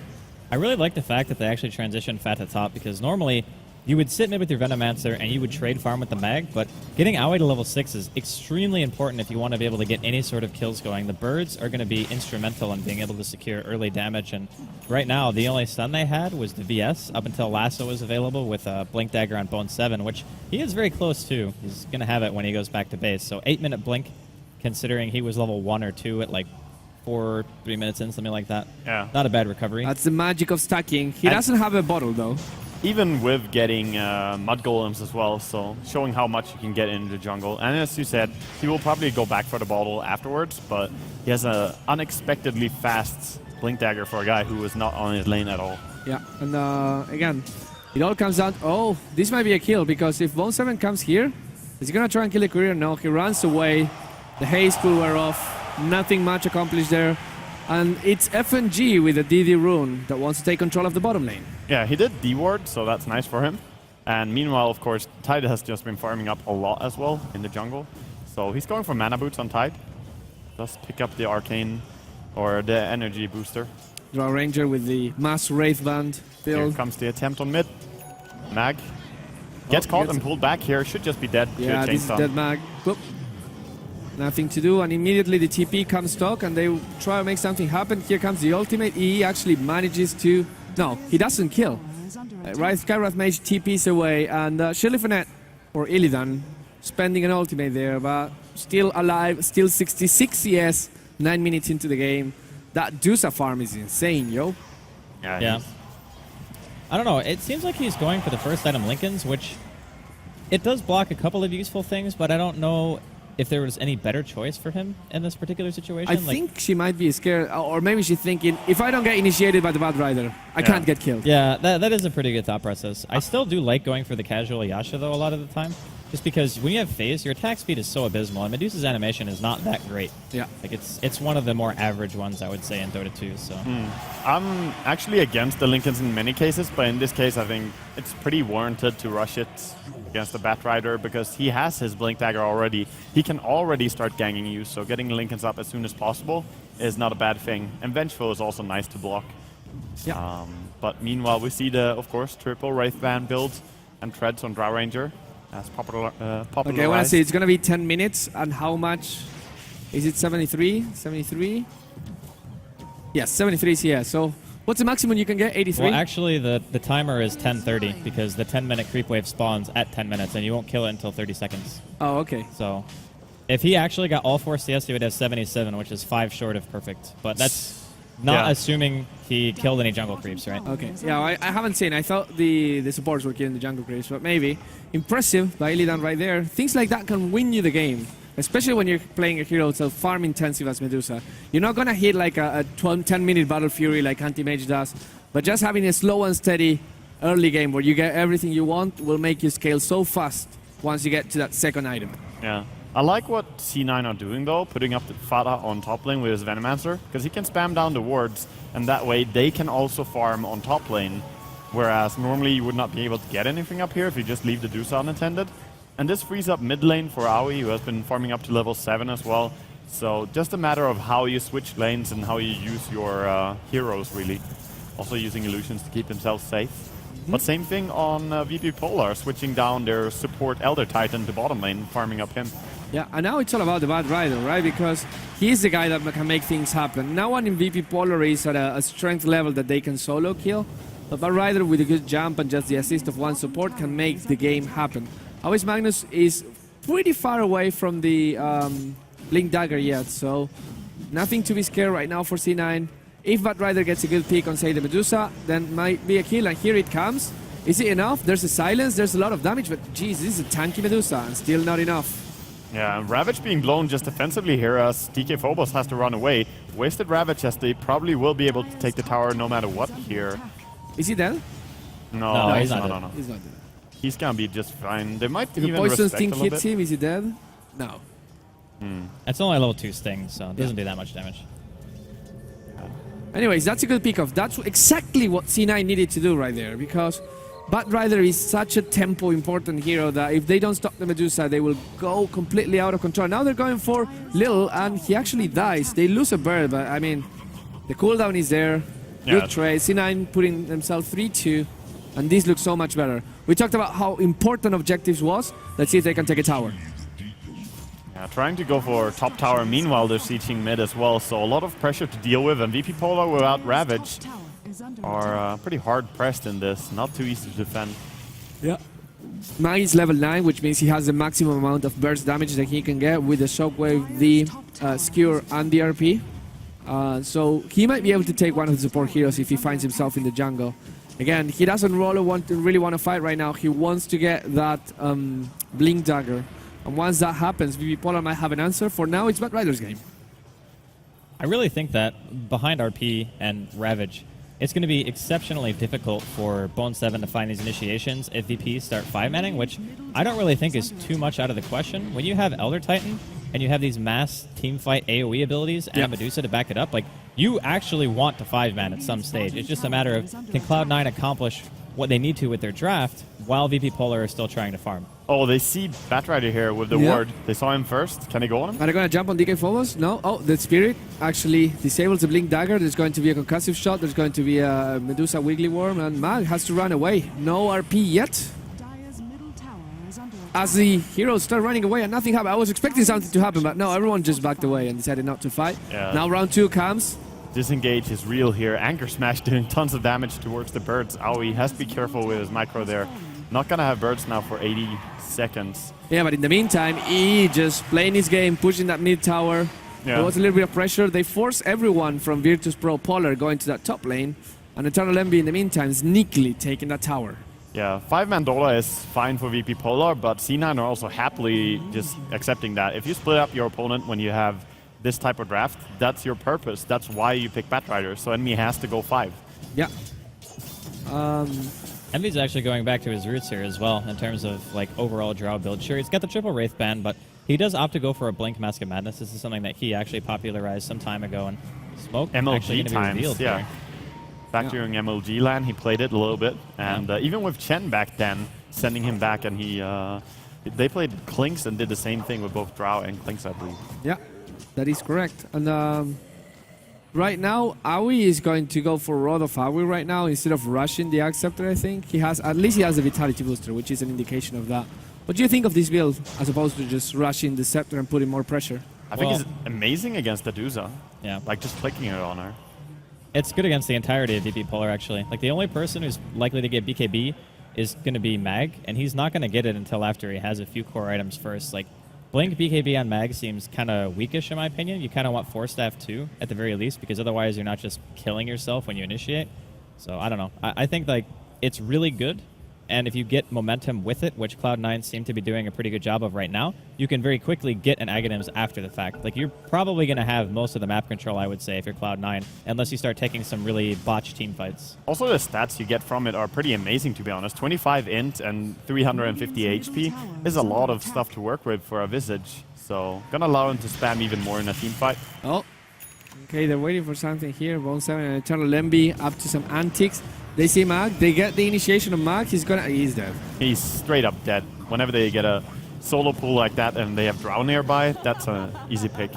I really like the fact that they actually transitioned Fat to top, because normally you would sit mid with your Venomancer and you would trade farm with the Mag, but getting Aoi to level 6 is extremely important if you want to be able to get any sort of kills going. The birds are going to be instrumental in being able to secure early damage, and right now the only stun they had was the VS up until Lasso was available with a Blink Dagger on Bone 7, which he is very close to. He's going to have it when he goes back to base. So 8-minute Blink, considering he was level 1 or 2 at like 3 minutes in, something like that. Yeah. Not a bad recovery. That's the magic of stacking. He doesn't have a bottle though. Even with getting Mud Golems as well, so showing how much you can get into the jungle. And as you said, he will probably go back for the bottle afterwards, but he has an unexpectedly fast Blink Dagger for a guy who was not on his lane at all. Yeah, and again, It all comes down. Oh, this might be a kill because if Bone 7 comes here, is he gonna try and kill the courier? No, he runs away. The haste will wear off. Nothing much accomplished there. And it's FNG with a DD rune that wants to take control of the bottom lane. Yeah, he did D-ward, so that's nice for him. And meanwhile, of course, Tide has just been farming up a lot as well in the jungle. So he's going for mana boots on Tide. Just pick up the arcane or the energy booster. Draw Ranger with the Mass Wraith Band build. Here comes the attempt on mid. Mag gets caught and pulled back here. Should just be dead. Yeah, this is dead Mag. Whoop. Nothing to do, and immediately the TP comes stock and they try to make something happen. Here comes the ultimate. He actually manages to... No, he doesn't kill. Right, Skywrath Mage TPs away, and Shilifanet, or Illidan, spending an ultimate there, but still alive, still 66 CS, 9 minutes into the game. That Dusa farm is insane, yo. Yeah. I don't know, it seems like he's going for the first item Linken's, which it does block a couple of useful things, but I don't know if there was any better choice for him in this particular situation. I think she might be scared, or maybe she's thinking, if I don't get initiated by the Bad Rider, I can't get killed. Yeah, that is a pretty good thought process. I still do like going for the casual Yasha, though, a lot of the time. Just because when you have phase, your attack speed is so abysmal, and Medusa's animation is not that great. Yeah. Like, it's one of the more average ones, I would say, in Dota 2, so... I'm actually against the Linken's in many cases, but in this case, I think it's pretty warranted to rush it against the Bat Rider because he has his Blink Dagger already. He can already start ganging you, so getting Linken's up as soon as possible is not a bad thing. And Vengeful is also nice to block. Yeah. But meanwhile, we see the, of course, triple Wraith Band build and treads on Drow Ranger as popularized. Okay, I want to say it's going to be 10 minutes, and how much? Is it 73? 73? Yes, 73 CS. So what's the maximum you can get? 83? Well, actually, the timer is 10:30 because the 10-minute creep wave spawns at 10 minutes, and you won't kill it until 30 seconds. Oh, okay. So if he actually got all 4 CS, he would have 77, which is 5 short of perfect. But that's not assuming he killed any jungle creeps, right? Okay. Yeah, I haven't seen. I thought the supports were killing the jungle creeps, but maybe. Impressive by Illidan right there. Things like that can win you the game. Especially when you're playing a hero so farm intensive as Medusa. You're not going to hit like a 10-minute Battle Fury like Anti-Mage does, but just having a slow and steady early game where you get everything you want will make you scale so fast once you get to that second item. Yeah. I like what C9 are doing though, putting up the Fata on top lane with his Venomancer, because he can spam down the wards, and that way they can also farm on top lane, whereas normally you would not be able to get anything up here if you just leave the Dusa unattended. And this frees up mid lane for Aoi, who has been farming up to level 7 as well. So just a matter of how you switch lanes and how you use your heroes, really. Also using illusions to keep themselves safe. But same thing on VP.Polar, switching down their support Elder Titan to bottom lane, farming up him. Yeah, and now it's all about the Bad Rider, right? Because he's the guy that can make things happen. No one in VP.Polar is at a strength level that they can solo kill. But Bad Rider with a good jump and just the assist of one support can make the game happen. Always Magnus is pretty far away from the Blink Dagger yet, so nothing to be scared right now for C9. If Bad Rider gets a good pick on, say, the Medusa, then might be a kill, and here it comes. Is it enough? There's a silence, there's a lot of damage, but geez, this is a tanky Medusa, and still not enough. Yeah, and Ravage being blown just defensively here as DK Phobos has to run away. Wasted Ravage as they probably will be able to take the tower no matter what here. Is he dead? No, he's not dead. No. He's not dead. He's gonna be just fine. They might If even a poison respect sting a little hits bit. him, is he dead? No. It's only a level 2 sting, so it doesn't do that much damage. Anyways, that's a good pick off. That's exactly what C9 needed to do right there, because Bad Rider is such a tempo important hero that if they don't stop the Medusa, they will go completely out of control. Now they're going for Lil, and he actually dies. They lose a bird, but I mean, the cooldown is there. Yeah. Good trade. C9 putting themselves 3-2, and this looks so much better. We talked about how important objectives was. Let's see if they can take a tower. Yeah, trying to go for top tower. Meanwhile, they're sieging mid as well, so a lot of pressure to deal with. And VP.Polar without Ravage are pretty hard pressed in this. Not too easy to defend. Yeah. Mag is level 9, which means he has the maximum amount of burst damage that he can get with the Shockwave, the Skewer, and the RP. So he might be able to take one of the support heroes if he finds himself in the jungle. Again, he doesn't really want to fight right now. He wants to get that Blink Dagger. And once that happens, VP.Polar might have an answer. For now, it's Bad Rider's game. I really think that behind RP and Ravage, it's going to be exceptionally difficult for Bone 7 to find these initiations if VP start 5-manning, which I don't really think is too much out of the question. When you have Elder Titan and you have these mass teamfight AoE abilities and Medusa to back it up, like, you actually want to 5-man at some stage. It's just a matter of, can Cloud9 accomplish what they need to with their draft while VP.Polar is still trying to farm? Oh, they see Batrider here with the ward. They saw him first. Can they go on him? Are they going to jump on DK Phobos? No. Oh, the Spirit actually disables the Blink Dagger. There's going to be a concussive shot. There's going to be a Medusa Wiggly Worm. And Mag has to run away. No RP yet. As the heroes start running away and nothing happened. I was expecting something to happen, but no, everyone just backed away and decided not to fight. Yeah. Now round 2 comes. Disengage is real here. Anchor Smash doing tons of damage towards the birds. Aoi has to be careful with his micro there. Not gonna have birds now for 80 seconds. Yeah, but in the meantime, E just playing his game, pushing that mid tower. Yeah. There was a little bit of pressure. They force everyone from Virtus.Pro-Polar going to that top lane. And Eternal Envy in the meantime sneakily taking that tower. Yeah, 5-man Dola is fine for VP.Polar, but C9 are also happily just accepting that. If you split up your opponent when you have this type of draft, that's your purpose. That's why you pick Batrider. So enemy has to go 5. Yeah. Envy's actually going back to his roots here as well in terms of like overall draw build. Sure, he's got the triple Wraith band, but he does opt to go for a Blink Mask of Madness. This is something that he actually popularized some time ago, and Smoke actually MLG gonna be times, revealed yeah. here. Back during MLG LAN, he played it a little bit. And even with Chen back then, sending him back, and they played Clinks and did the same thing with both Drow and Clinks, I believe. Yeah, that is correct. And right now, Aoi is going to go for Rod of Aoi right now instead of rushing the Acceptor, I think. At least he has a Vitality Booster, which is an indication of that. What do you think of this build, as opposed to just rushing the Scepter and putting more pressure? I think it's amazing against Adusa. Yeah. Like just clicking it on her. It's good against the entirety of VP.Polar, actually. Like, the only person who's likely to get BKB is going to be Mag, and he's not going to get it until after he has a few core items first. Like, Blink BKB on Mag seems kind of weakish, in my opinion. You kind of want Force Staff too, at the very least, because otherwise you're not just killing yourself when you initiate. So, I don't know. I think, like, it's really good, and if you get momentum with it, which Cloud9 seem to be doing a pretty good job of right now, you can very quickly get an Aghanims after the fact. Like, you're probably going to have most of the map control, I would say, if you're Cloud9, unless you start taking some really botched team fights. Also, the stats you get from it are pretty amazing, to be honest. 25 int and 350 HP is a lot of stuff to work with for a Visage. So, gonna allow him to spam even more in a team fight. Oh, okay, they're waiting for something here. Bone 7 and Eternal Envy up to some antics. They see Mag, they get the initiation of Mag, he's dead. He's straight up dead. Whenever they get a solo pool like that and they have Drow nearby, that's an easy pick.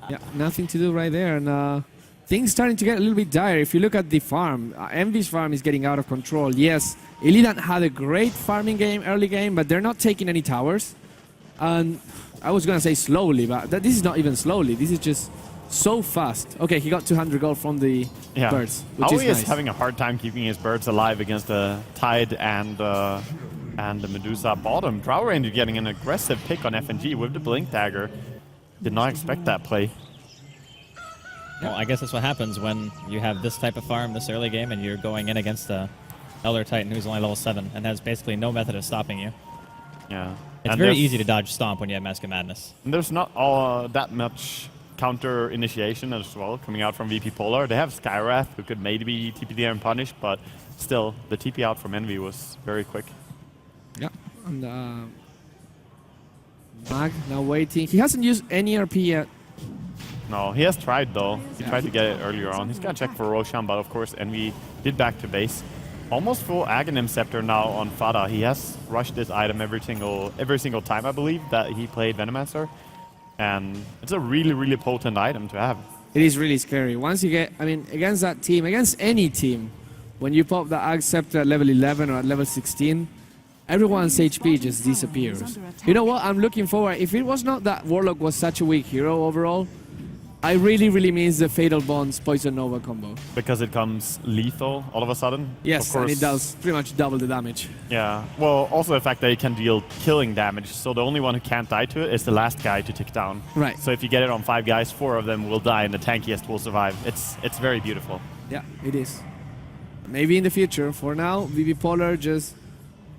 Yeah, nothing to do right there. And things starting to get a little bit dire. If you look at the farm, Envy's farm is getting out of control. Yes, Illidan had a great farming game, early game, but they're not taking any towers. And I was going to say slowly, but this is not even slowly. This is just so fast. Okay, he got 200 gold from the birds, which Aoi is nice. is having a hard time keeping his birds alive against the Tide and the Medusa bottom. Drow Ranger getting an aggressive pick on FNG with the Blink Dagger. Did not expect that play. Well, I guess that's what happens when you have this type of farm this early game and you're going in against a Elder Titan who's only level 7 and has basically no method of stopping you. Yeah. It's very easy to dodge Stomp when you have Mask of Madness. And there's not that much counter initiation as well coming out from VP.Polar. They have Skywrath, who could maybe TP there and punish, but still, the TP out from Envy was very quick. Yeah, and Mag now waiting. He hasn't used any RP yet. No, he has tried though. He tried to get it earlier on. He's gonna check for Roshan, but of course Envy did back to base. Almost full Aghanim Scepter now on Fada. He has rushed this item every single time, I believe, that he played Venomancer. And it's a really, really potent item to have. It is really scary. Once you get, I mean, against that team, against any team, when you pop the Ag Scepter at level 11 or at level 16, everyone's HP just disappears. You know what? I'm looking forward. If it was not that Warlock was such a weak hero overall, I really, really miss the Fatal Bonds Poison Nova combo. Because it comes lethal all of a sudden? Yes, of course. and it does pretty much double the damage. Yeah, well, also the fact that it can deal killing damage, so the only one who can't die to it is the last guy to tick down. Right. So if you get it on 5 guys, 4 of them will die and the tankiest will survive. It's very beautiful. Yeah, it is. Maybe in the future. For now, VP.Polar just...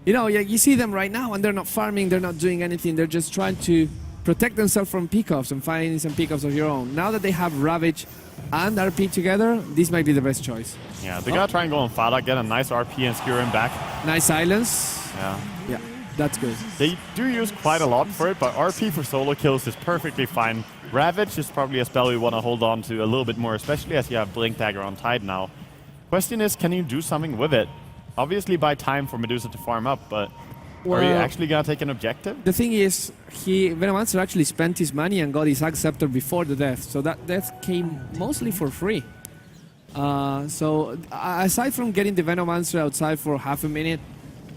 You know, you see them right now and they're not farming, they're not doing anything, they're just trying to protect themselves from pickoffs and finding some pickoffs of your own. Now that they have Ravage and RP together, this might be the best choice. Yeah, they gotta try and go on Fada, get a nice RP and skewer him back. Nice silence. Yeah. Yeah, that's good. They do use quite a lot for it, but RP for solo kills is perfectly fine. Ravage is probably a spell you want to hold on to a little bit more, especially as you have Blink Dagger on Tide now. Question is, can you do something with it? Obviously buy time for Medusa to farm up, but are you actually gonna take an objective? The thing is, Venomancer actually spent his money and got his Axe Scepter before the death, so that death came mostly for free. So aside from getting the Venomancer outside for half a minute,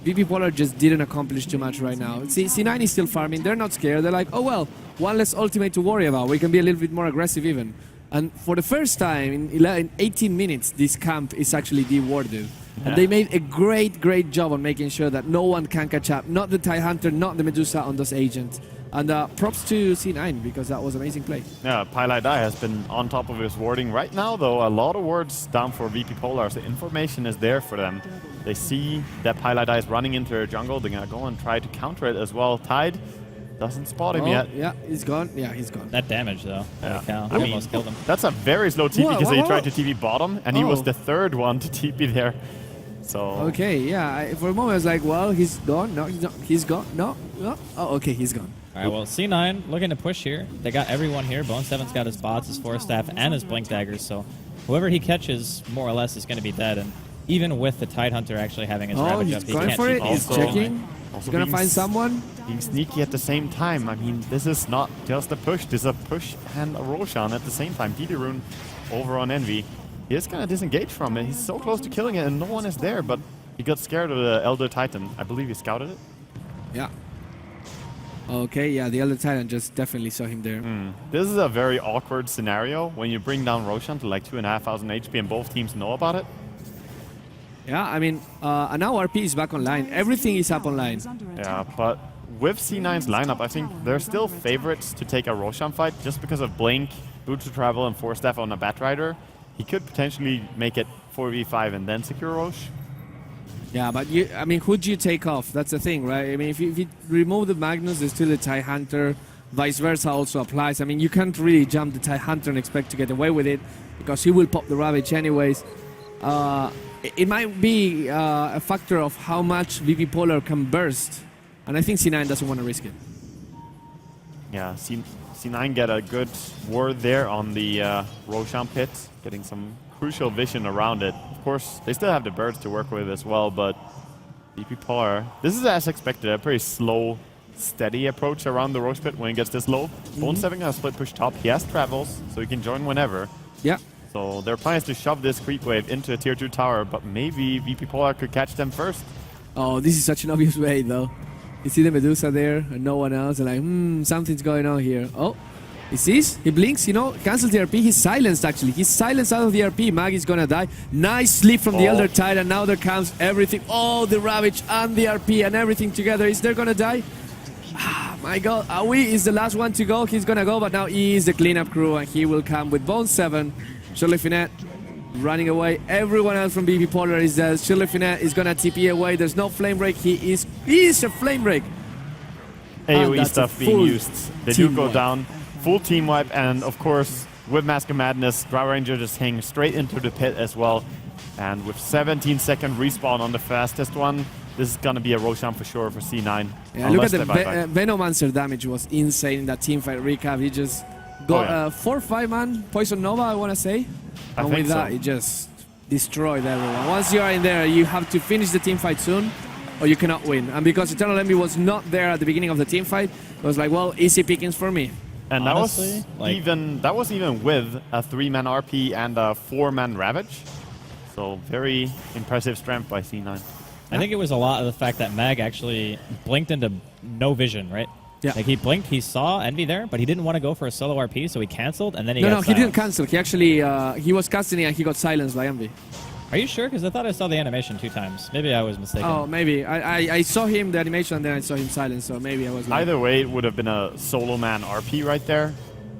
VP.Polar just didn't accomplish too much right now. C9 is still farming, they're not scared, they're like, oh well, one less ultimate to worry about, we can be a little bit more aggressive even. And for the first time in 18 minutes, this camp is actually dewarded. Yeah. And they made a great job on making sure that no one can catch up, not the TIE Hunter, not the Medusa on those agents. And props to C9, because that was an amazing play. Yeah, Pylai Dai has been on top of his warding. Right now, though, a lot of wards down for VP.Polar, so information is there for them. They see that Pylai Dai is running into their jungle. They're going to go and try to counter it as well. Tide doesn't spot him yet. Yeah, he's gone. Yeah, he's gone. That damage, though. Yeah. Cow. I mean, almost killed him. That's a very slow TP because he tried to TP bottom, and he was the third one to TP there. So okay, yeah. For a moment, I was like, well, he's gone. No, he's not. He's gone. No. Oh, okay, he's gone. All right, well, C9 looking to push here. They got everyone here. Bone 7's got his bots, his Force Staff, and his Blink Daggers, so whoever he catches, more or less, is going to be dead. And even with the Tide Hunter actually having his Ravage up, he's going for it. He's checking. He's going to find someone. Being sneaky at the same time. I mean, this is not just a push. This is a push and a Roshan at the same time. Diderun over on Envy. He is going to disengage from it. He's so close to killing it, and no one is there, but he got scared of the Elder Titan. I believe he scouted it. Yeah. Okay, yeah, the Elder Titan just definitely saw him there. This is a very awkward scenario when you bring down Roshan to like 2,500 HP and both teams know about it. Yeah, I mean, and now RP is back online. Everything is up online. Yeah, but with C9's lineup, I think they're still favorites to take a Roshan fight just because of Blink, Boots to Travel, and Force Staff on a Batrider. He could potentially make it 4v5 and then secure Rosh. Yeah, but I mean, who'd you take off? That's the thing, right? I mean, if you remove the Magnus, there's still the TIE Hunter. Vice versa also applies. I mean, you can't really jump the TIE Hunter and expect to get away with it because he will pop the Ravage anyways. It might be a factor of how much VP.Polar can burst, and I think C9 doesn't want to risk it. Yeah, C9 get a good ward there on the Roshan pit, getting some crucial vision around it. Of course, they still have the birds to work with as well, but VP.Polar, this is as expected, a pretty slow, steady approach around the Roche pit when it gets this low. Bone 7 has split push top. He has travels, so he can join whenever. Yeah. So their plan is to shove this creep wave into a tier 2 tower, but maybe VP.Polar could catch them first. Oh, this is such an obvious way, though. You see the Medusa there and no one else, and like, something's going on here. Oh, he sees, he blinks, you know, cancels the RP. He's silenced, actually. He's silenced out of the RP. Mag is gonna die. Nice sleep from the Elder Titan. Now there comes everything. Oh, the Ravage and the RP and everything together. Is there gonna die? Ah, my God. Aoi is the last one to go. He's gonna go, but now he is the cleanup crew, and he will come with Bone 7. Shirley Finette running away. Everyone else from VP.Polar is there. Shirley Finette is gonna TP away. There's no flame break. He is a flame break. AoE stuff being used. They do go down. Full team wipe, and of course, with Mask of Madness, Drow Ranger just hang straight into the pit as well. And with 17-second respawn on the fastest one, this is gonna be a Roshan for sure for C9. Yeah, look at the Venomancer damage was insane in that teamfight recap. He just got 4-5 man Poison Nova, I wanna say. And with that, he just destroyed everyone. Once you are in there, you have to finish the teamfight soon, or you cannot win. And because Eternal Envy was not there at the beginning of the teamfight, it was like, well, easy pickings for me. And honestly, that was even with a 3-man RP and a 4-man Ravage. So very impressive strength by C9. I think it was a lot of the fact that Mag actually blinked into no vision, right? Yeah. Like he blinked, he saw Envy there, but he didn't want to go for a solo RP, so he canceled, and then he got No, he didn't cancel. He actually, he was casting it and he got silenced by Envy. Are you sure? Because I thought I saw the animation 2 times. Maybe I was mistaken. Oh, maybe. I saw him, the animation, and then I saw him silent, so maybe I was like... Either way, it would have been a solo man RP right there,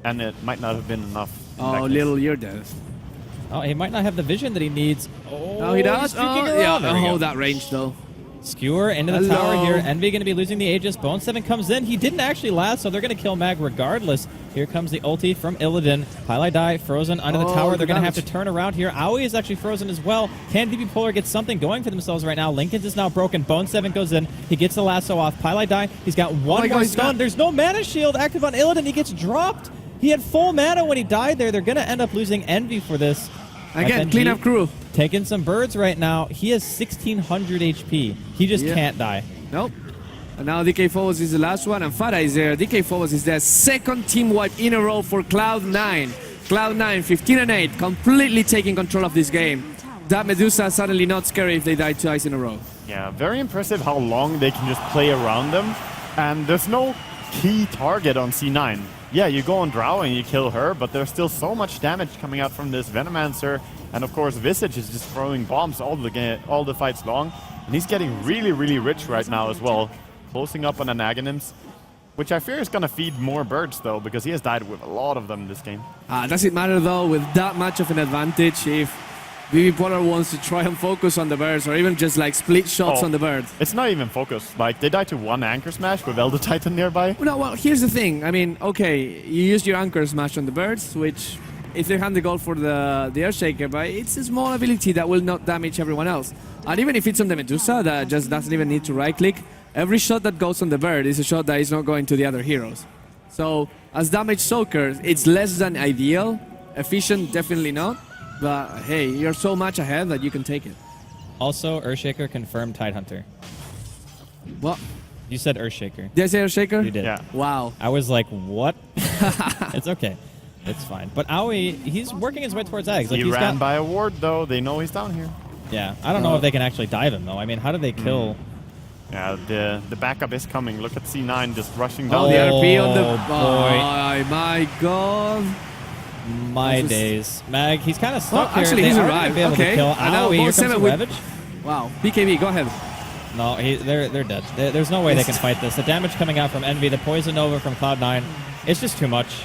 and it might not have been enough. Oh, little you're dead. Oh, he might not have the vision that he needs. Oh, he does? Oh, yeah, that range, though. Skewer into the tower here. Envy going to be losing the Aegis. Bone 7 comes in. He didn't actually last, so they're going to kill Mag regardless. Here comes the ulti from Illidan. Pylai frozen under the tower. They're going to have to turn around here. Aoi is actually frozen as well. Can VP.Polar get something going for themselves right now? Linken's is now broken. Bone 7 goes in. He gets the lasso off. Pylai, he's got one more stun. There's no mana shield active on Illidan. He gets dropped. He had full mana when he died there. They're going to end up losing Envy for this. Again, clean up crew. Taking some birds right now. He has 1600 HP. He just can't die. Nope. And now DK Forwards is the last one, and Fada is there. DK Forwards is their second team wipe in a row for Cloud9. Cloud9, 15-8, completely taking control of this game. That Medusa is suddenly not scary if they die twice in a row. Yeah, very impressive how long they can just play around them. And there's no key target on C9. Yeah, you go on Drow and you kill her, but there's still so much damage coming out from this Venomancer. And of course, Visage is just throwing bombs all the fights long. And he's getting really, really rich right now as well. Closing up on an Aghanims, which I fear is going to feed more birds, though, because he has died with a lot of them this game. Does it matter, though, with that much of an advantage if VP.Polar wants to try and focus on the birds or even just like split shots on the birds? It's not even focused. Like, they died to one Anchor Smash with Elder Titan nearby. No, well, here's the thing. I mean, okay, you used your Anchor Smash on the birds, which, if they hand the goal for the Earthshaker, but it's a small ability that will not damage everyone else. And even if it's on the Medusa, that just doesn't even need to right-click, every shot that goes on the bird is a shot that is not going to the other heroes. So, as damage soakers, it's less than ideal. Efficient, definitely not. But hey, you're so much ahead that you can take it. Also, Earthshaker confirmed Tidehunter. What? You said Earthshaker. Did I say Earthshaker? You did. Yeah. Wow. I was like, what? It's okay. It's fine. But Aoi, he's working his way towards eggs. Like, he ran by a ward, though. They know he's down here. Yeah. I don't know if they can actually dive him, though. I mean, how do they kill... Yeah, the backup is coming. Look at C9 just rushing down. Oh, the RP on the... boy. Oh, my God. My days. Mag, he's kind of stuck here. Actually, he's arrived. Be able to kill Aoi. Here comes the Ravage. Wow. BKB, go ahead. No, they're dead. There's no way they can fight this. The damage coming out from Envy, the Poison Nova from Cloud9, it's just too much.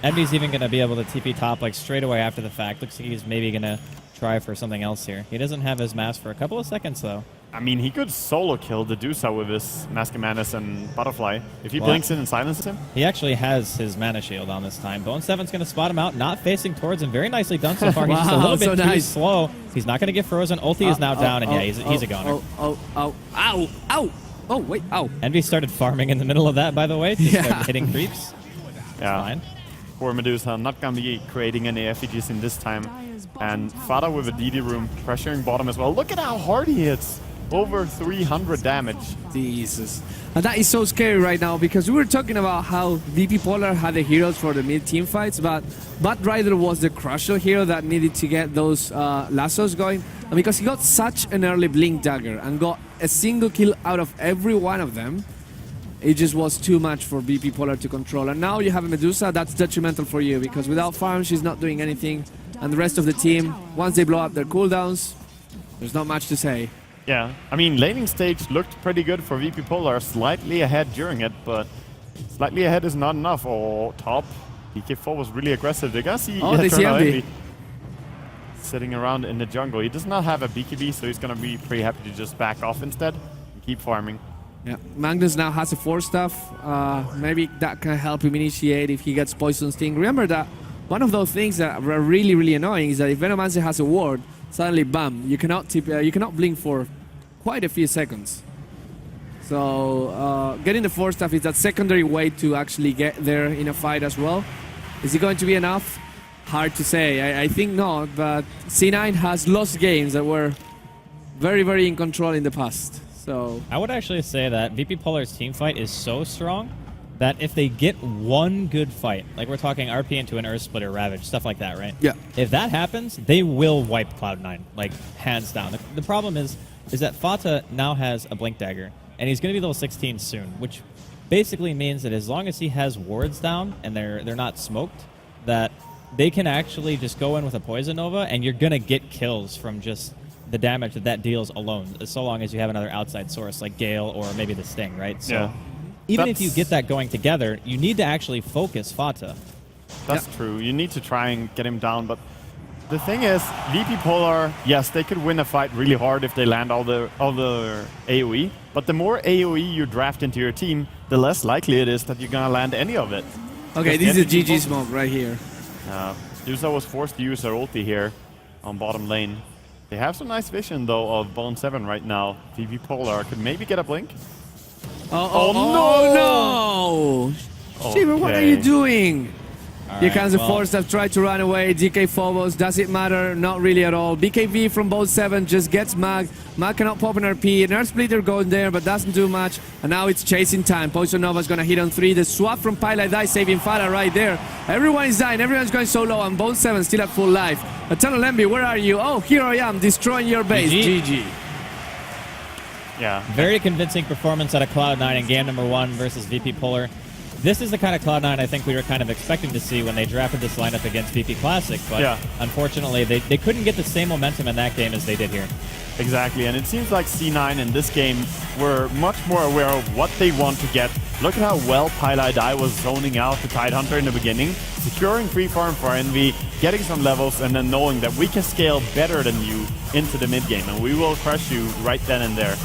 Envy's even going to be able to TP top like straight away after the fact. Looks like he's maybe going to try for something else here. He doesn't have his mask for a couple of seconds, though. I mean, he could solo kill the Medusa with his Mask of Manus and Butterfly. If he blinks in and silences him. He actually has his mana shield on this time. Bone 7's going to spot him out, not facing towards him. Very nicely done so far. He's just a little bit too slow. He's not going to get frozen. Ulti is now down, and yeah, he's a goner. Oh, wait, ow. Envy started farming in the middle of that, by the way, to start hitting creeps. Yeah. Fine. Poor Medusa, not going to be creating any effigies in this time. And Fada with a DD room, pressuring bottom as well. Look at how hard he hits. Over 300 damage. Jesus. And that is so scary right now because we were talking about how VP.Polar had the heroes for the mid-team fights, but Rider was the crucial hero that needed to get those lassos going. And because he got such an early Blink Dagger and got a single kill out of every one of them, it just was too much for VP.Polar to control. And now you have a Medusa, that's detrimental for you because without farm, she's not doing anything. And the rest of the team, once they blow up their cooldowns, there's not much to say. Yeah, I mean, laning stage looked pretty good for VP.Polar, slightly ahead during it, but slightly ahead is not enough. Oh, top. DK4 was really aggressive. They're gonna see Envy sitting around in the jungle. He does not have a BKB, so he's gonna be pretty happy to just back off instead and keep farming. Yeah, Magnus now has a 4-staff. Maybe that can help him initiate if he gets Poison Sting. Remember that one of those things that are really, really annoying is that if Venomancer has a ward, suddenly, bam, you cannot blink for quite a few seconds. So getting the 4-staff is that secondary way to actually get there in a fight as well. Is it going to be enough? Hard to say. I think not, but C9 has lost games that were very, very in control in the past. So I would actually say that VP.Polar's team fight is so strong that if they get one good fight, like we're talking RP into an Earth Splitter, Ravage, stuff like that, right? Yeah. If that happens, they will wipe Cloud9, like hands down. The problem is that Fata now has a Blink Dagger, and he's going to be level 16 soon, which basically means that as long as he has wards down and they're not smoked, that they can actually just go in with a Poison Nova, and you're going to get kills from just the damage that deals alone, so long as you have another outside source like Gale or maybe the Sting, right? So yeah. Even if you get that going together, you need to actually focus Fata. That's true. You need to try and get him down, but the thing is, VP.Polar, yes, they could win a fight really hard if they land all the AoE, but the more AoE you draft into your team, the less likely it is that you're gonna land any of it. Okay, this is a GG smoke right here. Dusa was forced to use her ulti here on bottom lane. They have some nice vision though of Bone 7 right now. VP.Polar could maybe get a blink. No! Shiver, what are you doing? Here comes the force that tried to run away. DK Phobos, does it matter? Not really at all. BKV from Bone 7 just gets Mag. Mag cannot pop an RP. An Earth Splitter goes there, but doesn't do much. And now it's chasing time. Poison Nova's gonna hit on 3. The swap from Pilot Die saving Farah right there. Everyone is dying. Everyone's going so low. And Bone 7 still at full life. Eternal Envy, where are you? Oh, here I am, destroying your base. GG. Yeah. Very convincing performance out of Cloud9 in game number 1 versus VP.Polar. This is the kind of Cloud9 I think we were kind of expecting to see when they drafted this lineup against VP Classic, but unfortunately they couldn't get the same momentum in that game as they did here. Exactly, and it seems like C9 in this game were much more aware of what they want to get. Look at how well Pilot Die was zoning out the Tidehunter in the beginning, securing free farm for Envy, getting some levels, and then knowing that we can scale better than you into the mid game, and we will crush you right then and there.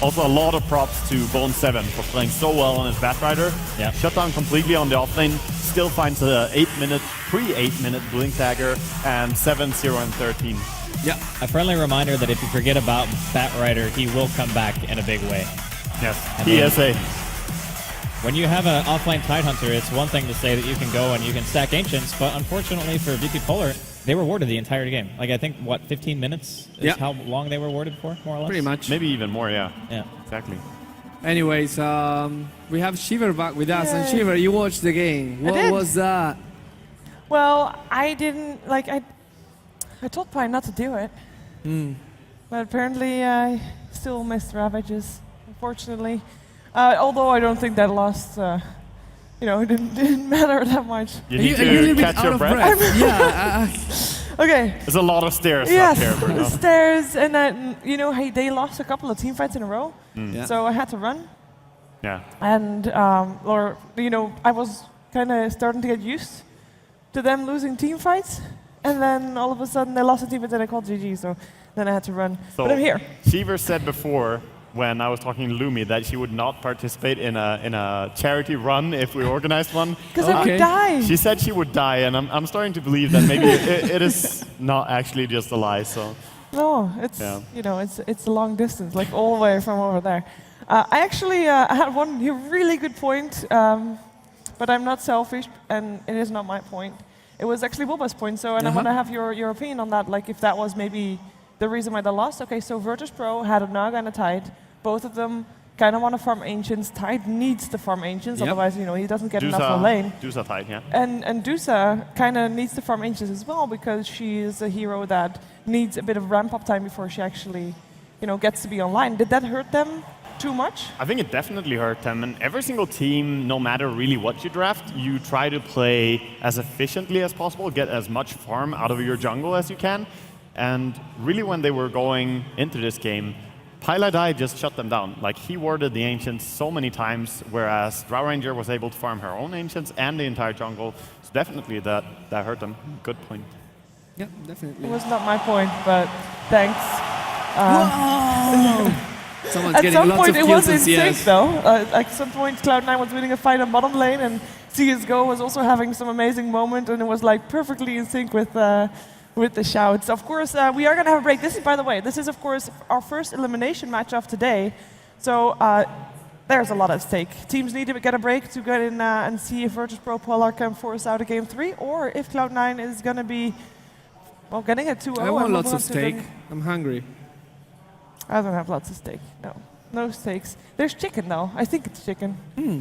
Also, a lot of props to Bone 7 for playing so well on his Batrider. Yeah. Shut down completely on the offlane, still finds a 8-minute, pre-8-minute Blink Dagger, and 7, 0, and 13. Yeah. A friendly reminder that if you forget about Batrider, he will come back in a big way. Yes, PSA. When you have an offlane Tidehunter, it's one thing to say that you can go and you can stack Ancients, but unfortunately for VP.Polar, they were warded the entire game. Like, I think, what, 15 minutes is how long they were warded for, more or less? Pretty much. Maybe even more, yeah. Yeah. Exactly. Anyways, we have Shiver back with us. And Shiver, you watched the game. What was that? Well, I didn't, like, I told Pi not to do it. But apparently I still missed Ravages, unfortunately. Although I don't think that lost... you know, it didn't matter that much. You need to catch your breath. Okay. There's a lot of stairs yes, up here, Bruno. stairs, and then, you know, they lost a couple of team fights in a row, so I had to run. Yeah. And, or, you know, I was kind of starting to get used to them losing team fights, and then all of a sudden they lost a team fight and I called GG, so then I had to run. So but I'm here. Shiver said before, when I was talking to Lumi, that she would not participate in a charity run if we organized one. Because I would die. She said she would die, and I'm starting to believe that maybe it is not actually just a lie. So. No, it's you know it's a long distance, like all the way from over there. I actually had one really good point, but I'm not selfish, and it is not my point. It was actually Boba's point. So, and I want to have your opinion on that. Like, if that was maybe the reason why they lost. Okay, so Virtus Pro had a Naga and a Tide. Both of them kind of want to farm Ancients. Tide needs to farm Ancients, otherwise, you know, he doesn't get enough for lane. Dusa Tide, yeah. And Dusa kind of needs to farm Ancients as well, because she is a hero that needs a bit of ramp-up time before she actually, you know, gets to be online. Did that hurt them too much? I think it definitely hurt them. And every single team, no matter really what you draft, you try to play as efficiently as possible, get as much farm out of your jungle as you can. And really, when they were going into this game, Pilot Die just shut them down. Like, he warded the Ancients so many times, whereas Drow Ranger was able to farm her own Ancients and the entire jungle. So definitely that hurt them. Good point. Yeah, definitely. It was not my point, but thanks. Someone's at getting some lots point, of it kills was in in sync, CS. though. At some point, Cloud9 was winning a fight on bottom lane, and CSGO was also having some amazing moment, and it was like perfectly in sync with the shouts. Of course, we are going to have a break. This is, by the way, this is, of course, our first elimination match of today. So there's a lot at stake. Teams need to get a break to get in and see if VP.Polar can force out a game 3, or if Cloud9 is going to be, well, getting a 2-0. I want lots of steak. I'm hungry. I don't have lots of steak, no. No steaks. There's chicken, though. I think it's chicken.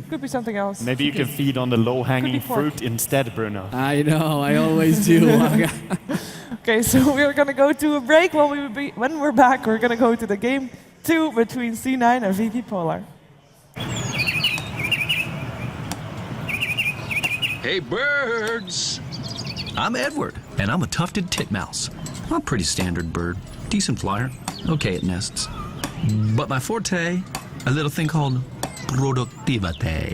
Could be something else. Maybe you can feed on the low-hanging fruit instead, Bruno. I know, I always do. Okay, so we're going to go to a break. When we're back, we're going to go to the game 2 between C9 and VP.Polar. Hey, birds! I'm Edward, and I'm a tufted titmouse. I'm a pretty standard bird. Decent flyer. Okay at nests. But my forte, a little thing called productivity.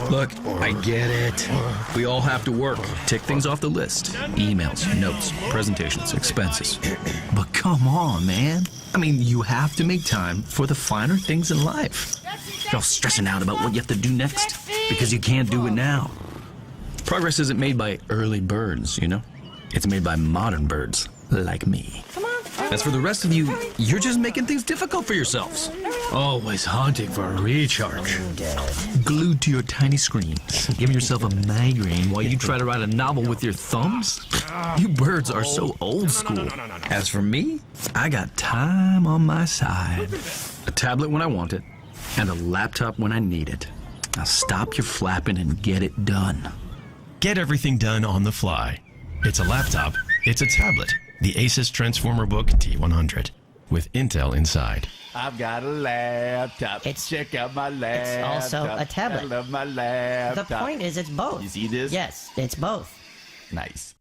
Look, I get it. We all have to work. Tick things off the list. Emails, notes, presentations, expenses. But come on, man. I mean, you have to make time for the finer things in life. You're all stressing out about what you have to do next because you can't do it now. Progress isn't made by early birds, you know? It's made by modern birds, like me. As for the rest of you, you're just making things difficult for yourselves. Always hunting for a recharge. Glued to your tiny screen, giving yourself a migraine while you try to write a novel with your thumbs? You birds are so old school. As for me, I got time on my side. A tablet when I want it, and a laptop when I need it. Now stop your flapping and get it done. Get everything done on the fly. It's a laptop, it's a tablet. The Asus Transformer Book T100 with Intel inside. I've got a laptop. Check out my laptop. It's also a tablet. I love my laptop. The point is, it's both. You see this? Yes, it's both. Nice.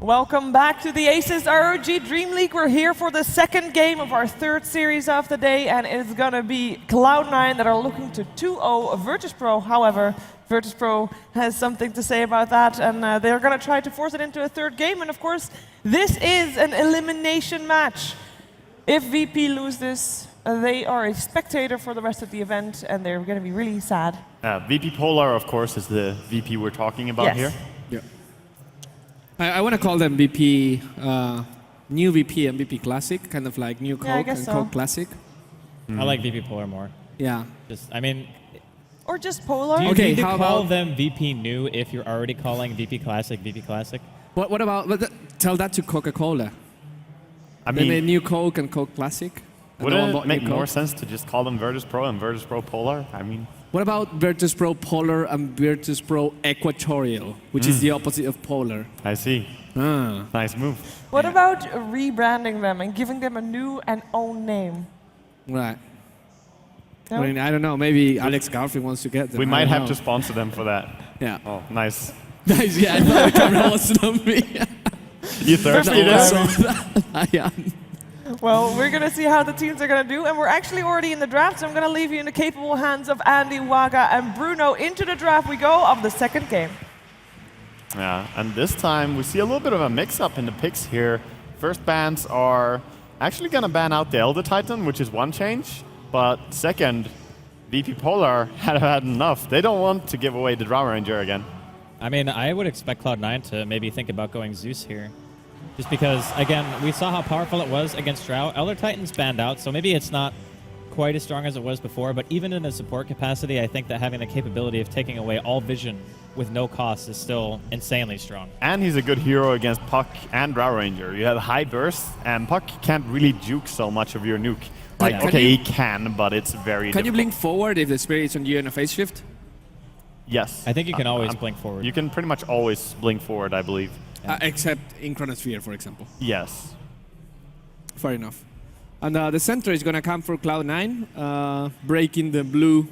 Welcome back to the Asus ROG Dream League. We're here for the second game of our third series of the day, and it's going to be Cloud9 that are looking to 2-0 Virtus.Pro. However, Virtus.Pro has something to say about that, and they're going to try to force it into a third game. And of course, this is an elimination match. If VP lose this, they are a spectator for the rest of the event, and they're going to be really sad. VP.Polar, of course, is the VP we're talking about here. Yeah. I want to call them VP, new VP and VP Classic, kind of like new Coke and Coke Classic. I like VP.Polar more. Yeah. Just, I mean, or just Polar. do you need to call them VP New if you're already calling VP Classic VP Classic? What about, tell that to Coca-Cola. I They mean, made new Coke and Coke Classic. wouldn't it make more sense to just call them Virtus.Pro and Virtus.Pro Polar? I mean, what about Virtus.Pro Polar and Virtus.Pro Equatorial, which is the opposite of Polar? I see. Nice move. What about rebranding them and giving them a new and own name? Right. No? I mean, I don't know. Maybe Alex Garfield wants to get them. We I might don't have know. to sponsor them for that. Yeah. Oh, nice. Nice, yeah. I thought the camera wasn't on me. You thirsty there? I am. Well, we're going to see how the teams are going to do, and we're actually already in the draft, so I'm going to leave you in the capable hands of Andy, Waga, and Bruno. Into the draft we go of the second game. Yeah, and this time we see a little bit of a mix-up in the picks here. First bans are actually going to ban out the Elder Titan, which is one change, but second, VP.Polar had enough. They don't want to give away the Drow Ranger again. I mean, I would expect Cloud9 to maybe think about going Zeus here. Just because, again, we saw how powerful it was against Drow. Elder Titan's banned out, so maybe it's not quite as strong as it was before, but even in a support capacity, I think that having the capability of taking away all vision with no cost is still insanely strong. And he's a good hero against Puck and Drow Ranger. You have high burst, and Puck can't really juke so much of your nuke. Like, okay, he can, but it's very Can you blink forward if the spirit's on you in a phase shift? Yes. I think you can always blink forward. You can pretty much always blink forward, I believe. Except in Chronosphere, for example. Yes. Fair enough. And the center is going to come for Cloud9, breaking the blue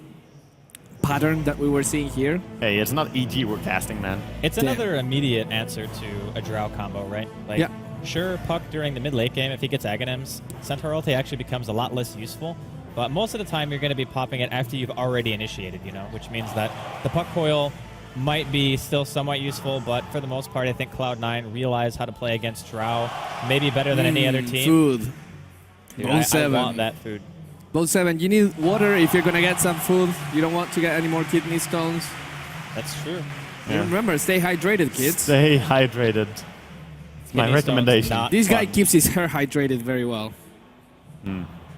pattern that we were seeing here. Hey, it's not EG we're casting, man. It's another immediate answer to a Drow combo, right? Like, yeah. Sure, Puck during the mid-late game, if he gets Aghanims, Centaur ulti actually becomes a lot less useful. But most of the time, you're going to be popping it after you've already initiated, you know, which means that the Puck coil might be still somewhat useful, but for the most part, I think Cloud9 realize how to play against Drow maybe better than any other team. Food. Dude, Bone 7. I want that food. Bone 7, you need water if you're going to get some food. You don't want to get any more kidney stones. That's true. Yeah. Remember, stay hydrated, kids. Stay hydrated. It's my recommendation. This guy keeps his hair hydrated very well.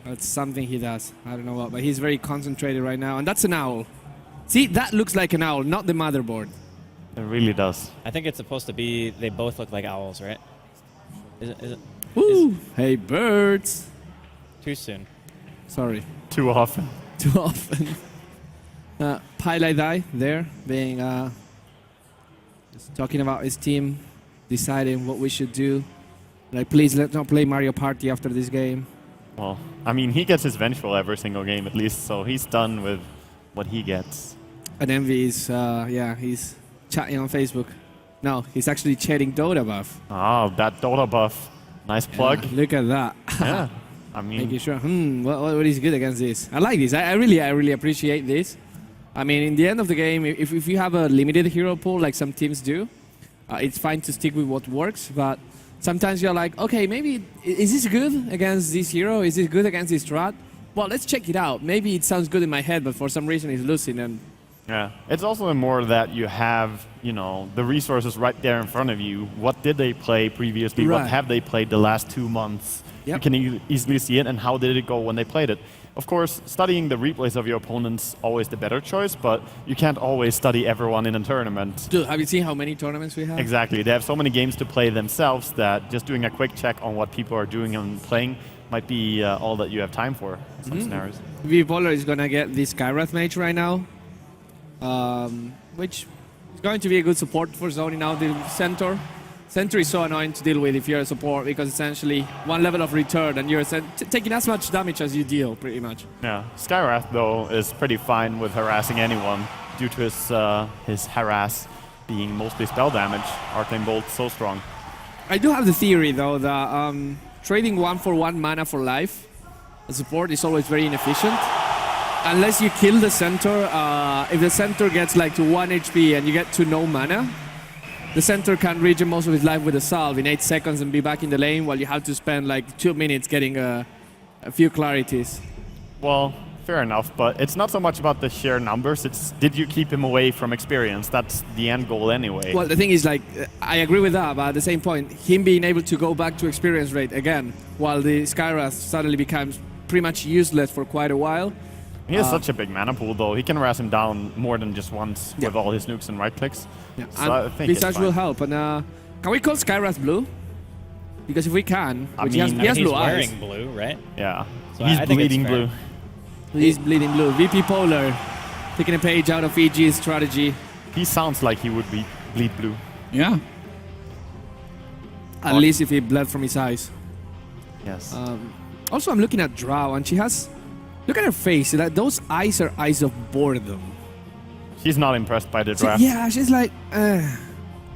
That's something he does. I don't know what, but he's very concentrated right now. And that's an owl. See, that looks like an owl, not the motherboard. It really does. I think it's supposed to be, they both look like owls, right? Is it Woo! Hey, birds. Too soon. Sorry. Too often. Too often. Pilot there, being just talking about his team, deciding what we should do. Like, please let's not play Mario Party after this game. Well, I mean, he gets his vengeful every single game at least, so he's done with what he gets. And Envy is, he's chatting on Facebook. No, he's actually chatting Dota buff. Oh, that Dota buff. Nice plug. Yeah, look at that. Yeah, I mean... Making sure, what is good against this? I like this. I really appreciate this. I mean, in the end of the game, if you have a limited hero pool like some teams do, it's fine to stick with what works, but sometimes you're like, okay, maybe, is this good against this hero? Is this good against this strat? Well, let's check it out. Maybe it sounds good in my head, but for some reason it's losing. And yeah, it's also more that you have, you know, the resources right there in front of you. What did they play previously? Right. What have they played the last 2 months? Yep. You can easily see it, and how did it go when they played it? Of course, studying the replays of your opponents is always the better choice, but you can't always study everyone in a tournament. Dude, have you seen how many tournaments we have? Exactly. They have so many games to play themselves that just doing a quick check on what people are doing and playing might be all that you have time for in some scenarios. VP.Polar is going to get this Skywrath mage right now, which is going to be a good support for zoning out the Centaur. Centaur is so annoying to deal with if you're a support, because essentially one level of return and you're taking as much damage as you deal, pretty much. Yeah, Skywrath though is pretty fine with harassing anyone due to his harass being mostly spell damage. Arcane Bolt so strong. I do have the theory, though, that trading 1-for-1 mana for life, the support is always very inefficient. Unless you kill the center, if the center gets like to 1 HP and you get to no mana, the center can regen most of his life with a salve in 8 seconds and be back in the lane, while you have to spend like 2 minutes getting a few clarities. Well, fair enough, but it's not so much about the sheer numbers, it's did you keep him away from experience? That's the end goal anyway. Well, the thing is, like, I agree with that, but at the same point, him being able to go back to experience rate again, while the Skywrath suddenly becomes pretty much useless for quite a while. He has such a big mana pool, though. He can razz him down more than just once with all his nukes and right-clicks. Yeah. So I think Visage will help. And can we call Skywrath blue? Because if we can, I mean, he has he's blue eyes. wearing blue, right? Yeah. So He's I think it's bleeding fair. blue. He's bleeding blue. VP.Polar, taking a page out of EG's strategy. He sounds like he would bleed blue. Yeah. At least if he bled from his eyes. Yes. Also, I'm looking at Drow, and she has... Look at her face. That those eyes are eyes of boredom. She's not impressed by the draft. Yeah, she's like...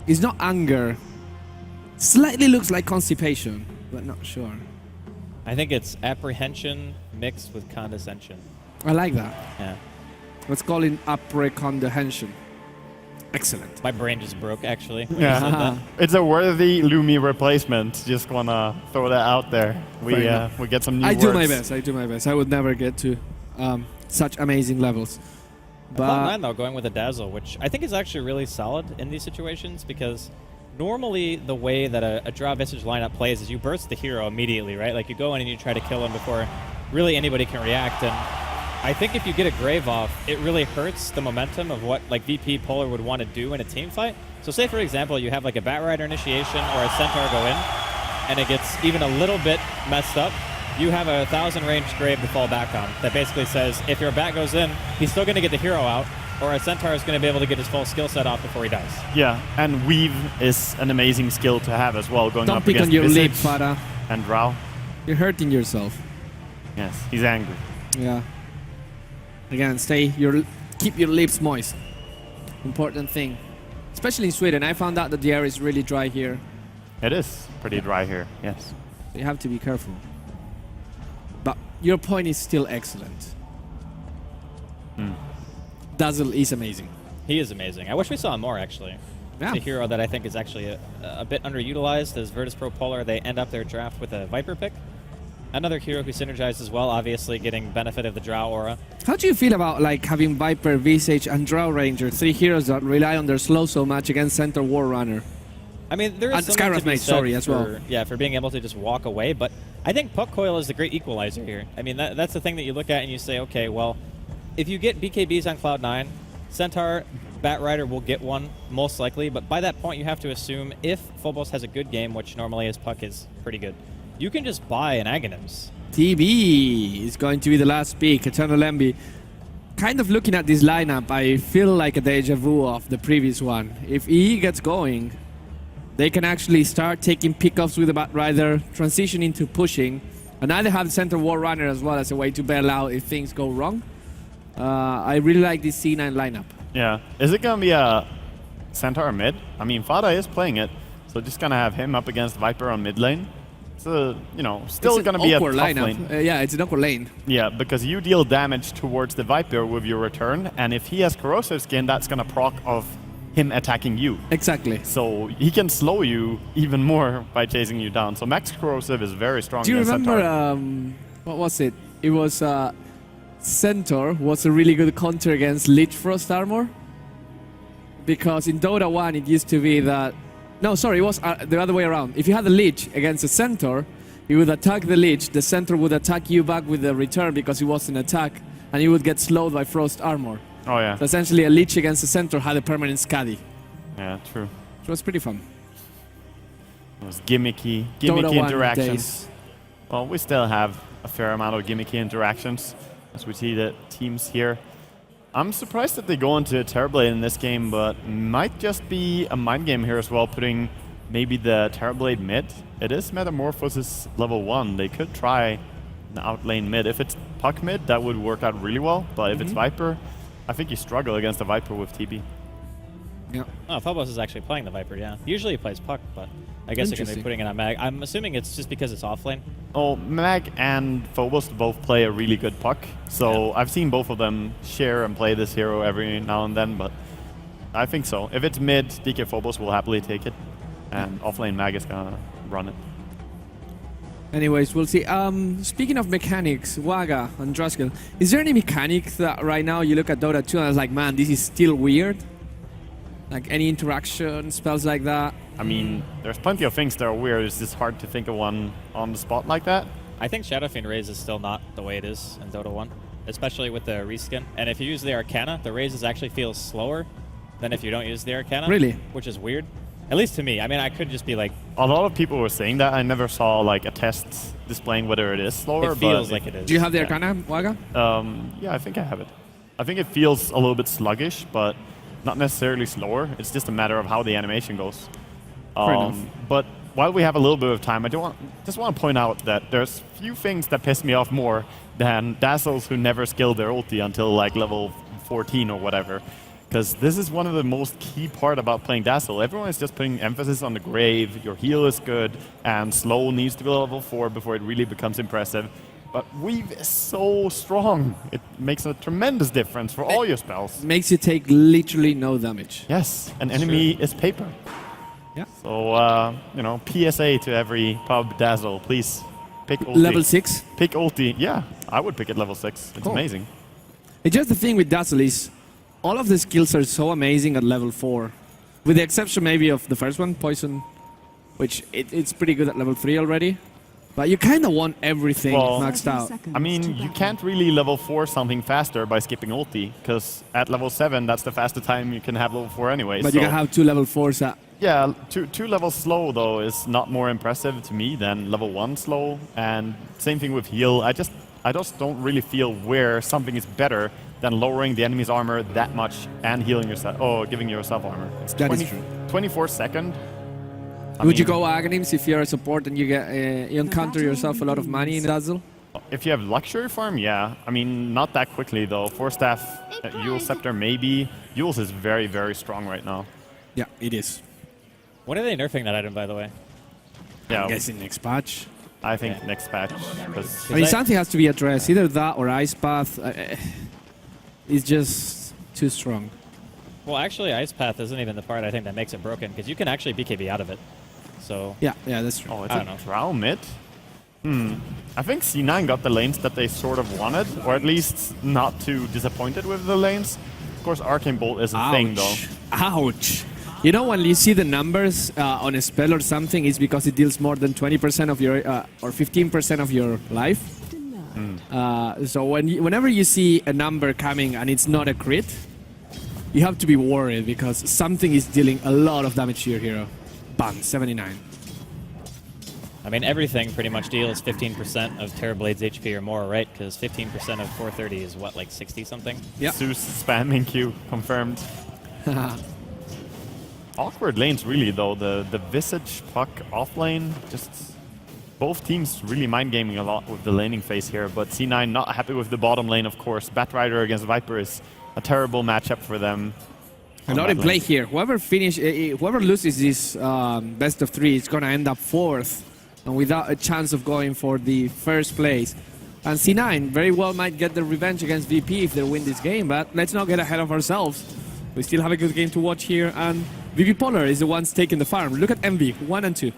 it's not anger. Slightly looks like constipation, but not sure. I think it's apprehension mixed with condescension. I like that. Yeah. Let's call it apprehension. Excellent. My brain just broke, actually. when you said Yeah. that. It's a worthy Lumi replacement. Just wanna throw that out there. We get some new I words. do my best. I do my best. I would never get to such amazing levels. But Cloud9, though, going with a Dazzle, which I think is actually really solid in these situations, because normally the way that a Draw Visage lineup plays is you burst the hero immediately, right? Like, you go in and you try to kill him before really anybody can react, and I think if you get a Grave off, it really hurts the momentum of what like VP.Polar would want to do in a team fight. So say, for example, you have like a Batrider initiation or a Centaur go in, and it gets even a little bit messed up. You have a 1,000 range Grave to fall back on that basically says if your Bat goes in, he's still going to get the hero out, or a Centaur is going to be able to get his full skill set off before he dies. Yeah, and Weave is an amazing skill to have as well, going don't up pick against on your lip, Visage Farah. and Drow. You're hurting yourself. Yes, he's angry. Yeah. Again, keep your lips moist. Important thing. Especially in Sweden. I found out that the air is really dry here. It is pretty dry here, yes. You have to be careful. But your point is still excellent. Dazzle is amazing. He is amazing. I wish we saw him more, actually. Yeah. It's a hero that I think is actually a bit underutilized. As Virtus.Pro.Polar, they end up their draft with a Viper pick. Another hero who synergized as well, obviously getting benefit of the Drow aura. How do you feel about like having Viper, Visage, and Drow Ranger, 3 heroes that rely on their slow so much against Center War Runner? I mean, there is And something to Skywrath be Mage, said sorry, as well. for, yeah, for being able to just walk away, but I think Puck Coil is the great equalizer here. I mean, that's the thing that you look at and you say, okay, well, if you get BKBs on Cloud9, Centaur, Batrider will get one, most likely, but by that point you have to assume if Phobos has a good game, which normally his Puck is pretty good, you can just buy an Aghanims. TB is going to be the last pick, Eternal Lemby. Kind of looking at this lineup, I feel like a deja vu of the previous one. If EE gets going, they can actually start taking pickups with the Batrider, transition into pushing, and either have the Center War Runner as well as a way to bail out if things go wrong. I really like this C9 lineup. Yeah. Is it going to be a Centaur mid? I mean, Fada is playing it, so just going to have him up against Viper on mid lane. So, you know, still going to be a tough lane. Yeah, it's an awkward lane. Yeah, because you deal damage towards the Viper with your return, and if he has Corrosive Skin, that's going to proc of him attacking you. Exactly. So he can slow you even more by chasing you down. So Max Corrosive is very strong. Do you against remember, Centaur. what was it? It was Centaur was a really good counter against Lich Frost Armor. Because in Dota 1 it used to be that... No, sorry, it was the other way around. If you had the Lich against a Centaur, you would attack the Lich, the Centaur would attack you back with the return because it was an attack, and you would get slowed by Frost Armor. Oh, yeah. So essentially a Lich against a Centaur had a permanent Scuddy. Yeah, true. It was pretty fun. It was gimmicky Dota 1 interactions. days. Well, we still have a fair amount of gimmicky interactions as we see the teams here. I'm surprised that they go into Terrorblade in this game, but might just be a mind game here as well, putting maybe the Terrorblade mid. It is Metamorphosis level 1. They could try an outlane mid. If it's Puck mid, that would work out really well, but if it's Viper, I think you struggle against a Viper with TB. Yeah. Oh, Phobos is actually playing the Viper, yeah. Usually he plays Puck, but I guess they're going to be putting it on Mag. I'm assuming it's just because it's offlane. Oh, Mag and Phobos both play a really good puck. So I've seen both of them share and play this hero every now and then, but I think so. If it's mid, DK Phobos will happily take it, and offlane Mag is going to run it. Anyways, we'll see. Speaking of mechanics, Waga and Druskill, is there any mechanic that right now you look at Dota 2 and it's like, man, this is still weird? Like any interaction, spells like that? I mean, there's plenty of things that are weird. It's just hard to think of one on the spot like that. I think Shadow Fiend Raise is still not the way it is in Dota 1, especially with the reskin. And if you use the Arcana, the raises actually feel slower than if you don't use the Arcana. Really? Which is weird. At least to me. I mean, I could just be like... A lot of people were saying that. I never saw like a test displaying whether it is slower. It feels like it is. Do you have the Arcana, Waga? Yeah, I think I have it. I think it feels a little bit sluggish, but not necessarily slower. It's just a matter of how the animation goes. Fair enough. But while we have a little bit of time, I just want to point out that there's few things that piss me off more than Dazzles who never skill their ulti until like level 14 or whatever. Because this is one of the most key part about playing Dazzle. Everyone is just putting emphasis on the Grave, your heal is good, and slow needs to be level 4 before it really becomes impressive. But Weave is so strong. It makes a tremendous difference for all your spells. Makes you take literally no damage. Yes, an enemy is paper. Yeah. So, you know, PSA to every pub Dazzle, please pick ulti. Level 6? Pick ulti. Yeah, I would pick it level 6. It's amazing. It's just the thing with Dazzle is all of the skills are so amazing at level 4. With the exception maybe of the first one, Poison, which it's pretty good at level 3 already. But you kind of want everything maxed out. I mean, you can't really level 4 something faster by skipping ulti, because at level 7, that's the fastest time you can have level 4 anyway. But you can have 2 level 4s at... Yeah, two levels slow, though, is not more impressive to me than level 1 slow. And same thing with heal. I just don't really feel where something is better than lowering the enemy's armor that much and healing yourself. Oh, giving yourself armor. It's that is true. 24 second. Would you go Aghanims if you're a support and you get you encounter yourself a lot of money in Dazzle? If you have luxury farm, yeah. I mean, not that quickly though. 4-staff, Eul's Scepter maybe. Eul's is very, very strong right now. Yeah, it is. When are they nerfing that item, by the way? Yeah, I'm guessing next patch. I think next patch. I mean, something has to be addressed. Either that or Ice Path is just too strong. Well, actually, Ice Path isn't even the part I think that makes it broken, because you can actually BKB out of it. So yeah, that's true. Oh, it's a drow mid? I think C9 got the lanes that they sort of wanted, or at least not too disappointed with the lanes. Of course, Arcane Bolt is a thing, though. Ouch! You know, when you see the numbers on a spell or something, it's because it deals more than 20% of your, or 15% of your life. So whenever you see a number coming and it's not a crit, you have to be worried because something is dealing a lot of damage to your hero. Bam, 79. I mean, everything pretty much deals 15% of Terrorblade's HP or more, right? Because 15% of 430 is what, like 60-something? Yeah. Zeus spamming Q, confirmed. Awkward lanes, really, though. The Visage puck off lane, just both teams really mind gaming a lot with the laning phase here. But C9 not happy with the bottom lane, of course. Batrider against Viper is a terrible matchup for them. A lot in play here. Whoever loses this best of 3 is going to end up 4th and without a chance of going for the first place. And C9 very well might get the revenge against VP if they win this game, but let's not get ahead of ourselves. We still have a good game to watch here, and VP.Polar is the ones taking the farm. Look at MV, 1 and 2.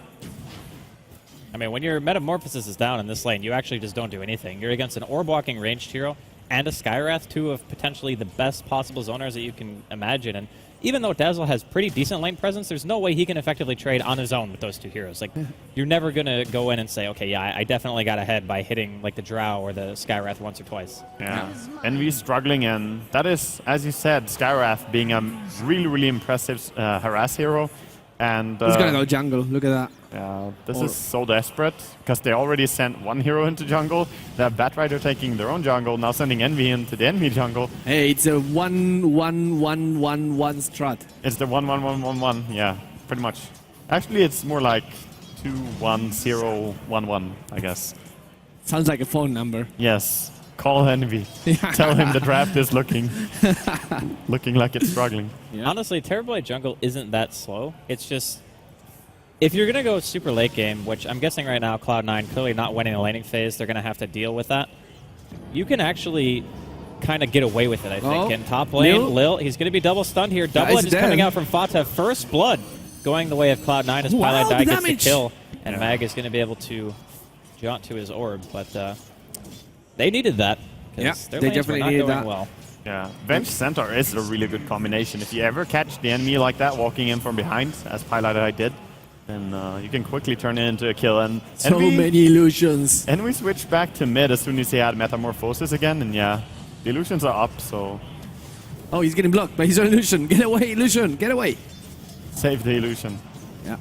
I mean, when your Metamorphosis is down in this lane, you actually just don't do anything. You're against an orb-walking ranged hero and a Skywrath, 2 of potentially the best possible zoners that you can imagine. And even though Dazzle has pretty decent lane presence, there's no way he can effectively trade on his own with those 2 heroes. Like, you're never going to go in and say, okay, yeah, I definitely got ahead by hitting like the Drow or the Skywrath once or twice. Yeah, Envy's struggling, and that is, as you said, Skywrath being a really, really impressive harass hero. And he's going to go jungle, look at that. Yeah, this is so desperate, because they already sent 1 hero into jungle. They have Batrider taking their own jungle, now sending Envy into the enemy jungle. Hey, it's a 1-1-1-1-1 strat. It's the 1-1-1-1-1, yeah, pretty much. Actually, it's more like 2-1-0-1-1, I guess. Sounds like a phone number. Yes. Call Envy. Tell him the draft is looking like it's struggling. Yeah. Honestly, Terrorblade jungle isn't that slow. It's just If you're going to go super late game, which I'm guessing right now Cloud9 clearly not winning the laning phase, they're going to have to deal with that. You can actually kind of get away with it, I think. In top lane, Lil, he's going to be double stunned here. Double Edge is coming out from Fata. First blood going the way of Cloud9 as Pilot Die gets the kill. And Mag is going to be able to jaunt to his orb, but they needed that. Yeah, their they lanes definitely were not needed going that. well. Yeah, Venge Centaur is a really good combination. If you ever catch the enemy like that, walking in from behind, as Pilot I did, then you can quickly turn it into a kill. And many illusions. And we switched back to mid as soon as he had Metamorphosis again, and yeah, the illusions are up, so... Oh, he's getting blocked by his own illusion. Get away, illusion, get away. Save the illusion. Yeah.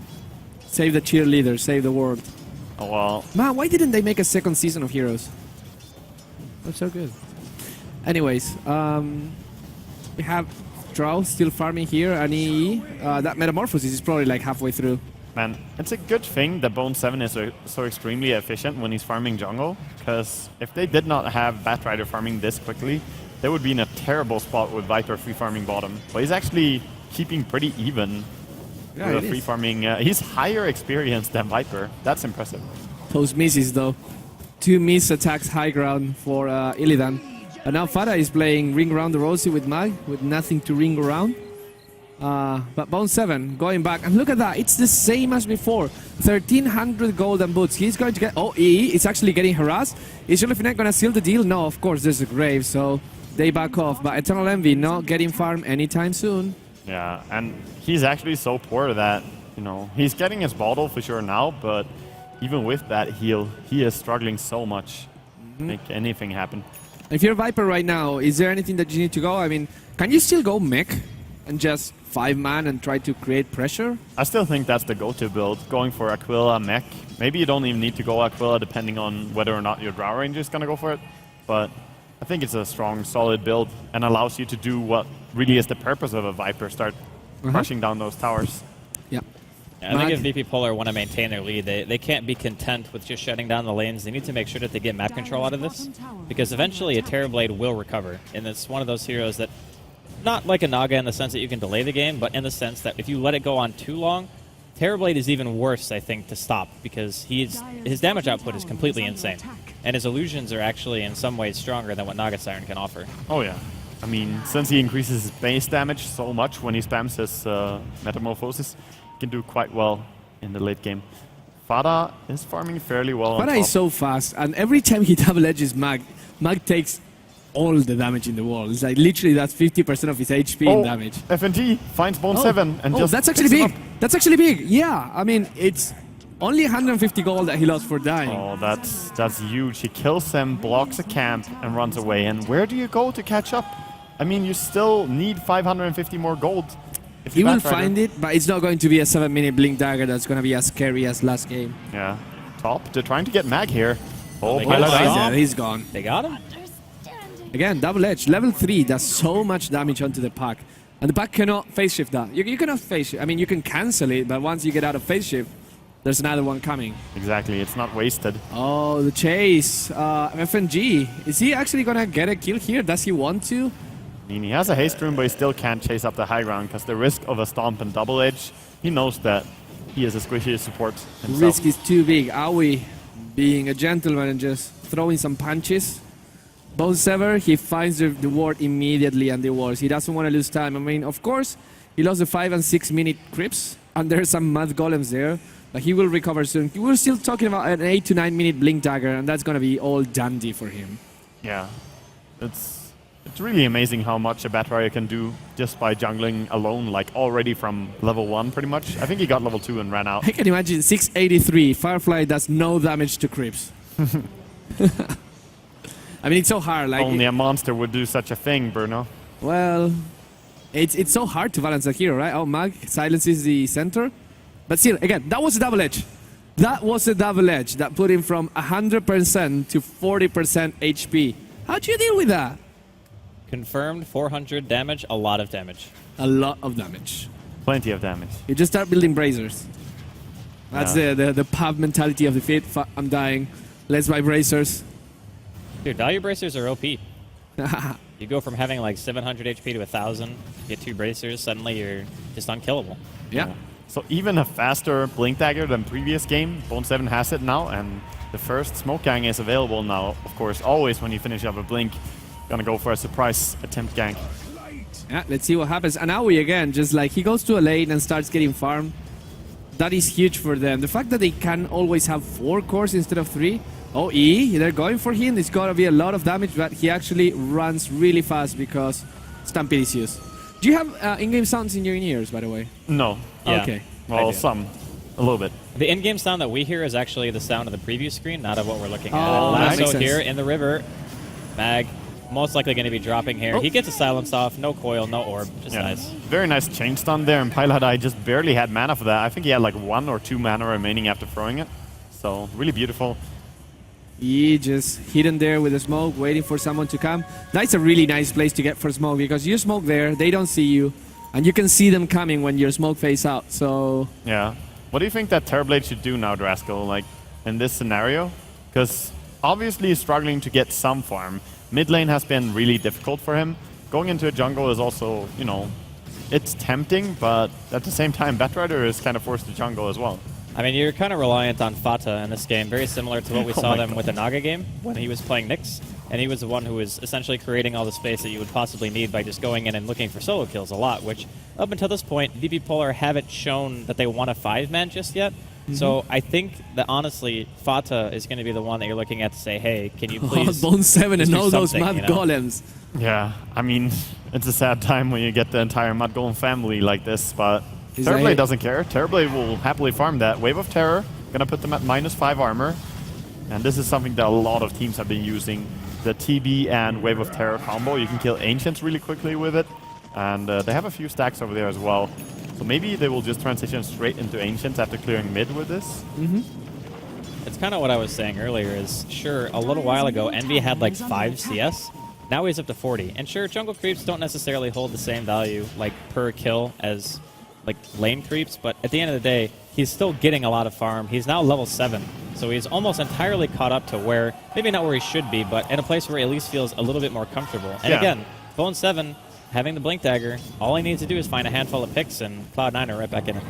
Save the cheerleader, save the world. Oh, well. Man, why didn't they make a second season of Heroes? That's so good. Anyways, we have Drow still farming here, and that Metamorphosis is probably like halfway through. Man, it's a good thing that Bone 7 is so extremely efficient when he's farming jungle, because if they did not have Batrider farming this quickly, they would be in a terrible spot with Viper free farming bottom. But he's actually keeping pretty even with free farming. He's higher experienced than Viper. That's impressive. Those misses though. 2 miss attacks high ground for Illidan. And now Fada is playing Ring Around the Rosie with Mag, with nothing to ring around. But Bone 7 going back, and look at that, it's the same as before. 1,300 golden boots. He's going to get... Oh, it's actually getting harassed. Is Yellowfin going to seal the deal? No, of course, there's a grave, so they back off. But Eternal Envy not getting farm anytime soon. Yeah, and he's actually so poor that, you know, he's getting his bottle for sure now, but even with that heal, he is struggling so much to make anything happen. If you're Viper right now, is there anything that you need to go? I mean, can you still go mech and just 5-man and try to create pressure? I still think that's the go-to build, going for Aquila, mech. Maybe you don't even need to go Aquila depending on whether or not your Drow Ranger is going to go for it, but I think it's a strong, solid build and allows you to do what really is the purpose of a Viper, start crushing down those towers. Yeah. I think if VP.Polar want to maintain their lead, they can't be content with just shutting down the lanes. They need to make sure that they get map control out of this, because eventually a Terrorblade will recover. And it's one of those heroes that, not like a Naga in the sense that you can delay the game, but in the sense that if you let it go on too long, Terrorblade is even worse, I think, to stop, because his damage output is completely insane. And his illusions are actually in some ways stronger than what Naga Siren can offer. Oh yeah. I mean, since he increases his base damage so much when he spams his Metamorphosis, he can do quite well in the late game. Fada is farming fairly well. Fada is so fast, and every time he double edges Mag takes all the damage in the world. It's like literally that's 50% of his HP in damage. FNT finds Bone 7 and just that's actually big. That's actually big. Yeah, I mean, it's only 150 gold that he lost for dying. Oh, that's huge. He kills him, blocks a camp, and runs away. And where do you go to catch up? I mean, you still need 550 more gold. If He will find it, but it's not going to be a 7-minute blink dagger that's going to be as scary as last game. Yeah. Top. They're trying to get Mag here. Oh, he's gone. They got him. Again, double edge. Level 3 does so much damage onto the pack. And the pack cannot phase shift that. You cannot phase shift. I mean, you can cancel it, but once you get out of phase shift, there's another one coming. Exactly. It's not wasted. Oh, the chase. FNG. Is he actually going to get a kill here? Does he want to? I mean, he has a haste rune, but he still can't chase up the high ground because the risk of a stomp and double edge, he knows that he is a squishy support himself. The risk is too big. Aoi being a gentleman and just throwing some punches. Bone Sever, he finds the ward immediately and the walls. He doesn't want to lose time. I mean, of course, he lost the 5- and 6-minute creeps, and there's some mud golems there, but he will recover soon. We're still talking about an 8- to 9-minute blink dagger, and that's going to be all dandy for him. Yeah, it's really amazing how much a Batrider can do just by jungling alone, like already from level 1 pretty much. I think he got level 2 and ran out. I can imagine 683, Firefly does no damage to creeps. I mean, it's so hard. Like only a monster would do such a thing, Bruno. Well, it's so hard to balance a hero, right? Oh, Mag silences the center. But still, again, that was a double edge. That was a double edge that put him from 100% to 40% HP. How'd you deal with that? Confirmed 400 damage, a lot of damage. A lot of damage. Plenty of damage. You just start building bracers. That's the pub mentality of the fit. I'm dying. Let's buy bracers. Dude, value bracers are OP. You go from having like 700 HP to 1,000, get 2 bracers, suddenly you're just unkillable. Yeah. So even a faster Blink Dagger than previous game, Bone 7 has it now, and the first smoke gang is available now. Of course, always when you finish up a Blink, gonna go for a surprise attempt gank. Yeah, let's see what happens. And Aoi again, just like he goes to a lane and starts getting farm. That is huge for them. The fact that they can always have 4 cores instead of 3. Oh, E, they're going for him. It's gotta be a lot of damage, but he actually runs really fast because Stampede is used. Do you have in-game sounds in your ears, by the way? No. Yeah. Okay. Well, some. A little bit. The in-game sound that we hear is actually the sound of the preview screen, not of what we're looking at. Oh, that makes Lasso sense. here in the river. Mag, most likely going to be dropping here. He gets a silence off, no coil, no orb, just nice. Very nice chain stun there, and Piladai just barely had mana for that. I think he had like 1 or 2 mana remaining after throwing it. So, really beautiful. He just hidden there with the smoke, waiting for someone to come. That's a really nice place to get for smoke, because you smoke there, they don't see you, and you can see them coming when your smoke fades out, so... Yeah. What do you think that Terrorblade should do now, Draskel, like, in this scenario? Because obviously he's struggling to get some farm. Mid lane has been really difficult for him. Going into a jungle is also, you know, it's tempting, but at the same time, Batrider is kind of forced to jungle as well. I mean, you're kind of reliant on Fata in this game, very similar to what we saw them with the Naga game when he was playing Nyx, and he was the one who was essentially creating all the space that you would possibly need by just going in and looking for solo kills a lot, which up until this point, VP.Polar haven't shown that they want a 5-man just yet. So I think that honestly, Fata is going to be the one that you're looking at to say, hey, can you please Bone 7 and all those something, mad you know? golems. Yeah, I mean, it's a sad time when you get the entire Mud Golem family like this, but He's Terrorblade like- doesn't care. Terrorblade will happily farm that. Wave of Terror, gonna put them at -5 armor. And this is something that a lot of teams have been using. The TB and Wave of Terror combo. You can kill Ancients really quickly with it. And they have a few stacks over there as well. So maybe they will just transition straight into Ancients after clearing mid with this. It's kind of what I was saying earlier is, sure, a little while ago, Envy had like 5 CS. Now he's up to 40. And sure, jungle creeps don't necessarily hold the same value like per kill as like lane creeps, but at the end of the day, he's still getting a lot of farm. He's now level 7, so he's almost entirely caught up to where, maybe not where he should be, but in a place where he at least feels a little bit more comfortable. And again, Bone 7, having the Blink Dagger, all he needs to do is find a handful of picks and Cloud9 are right back in it.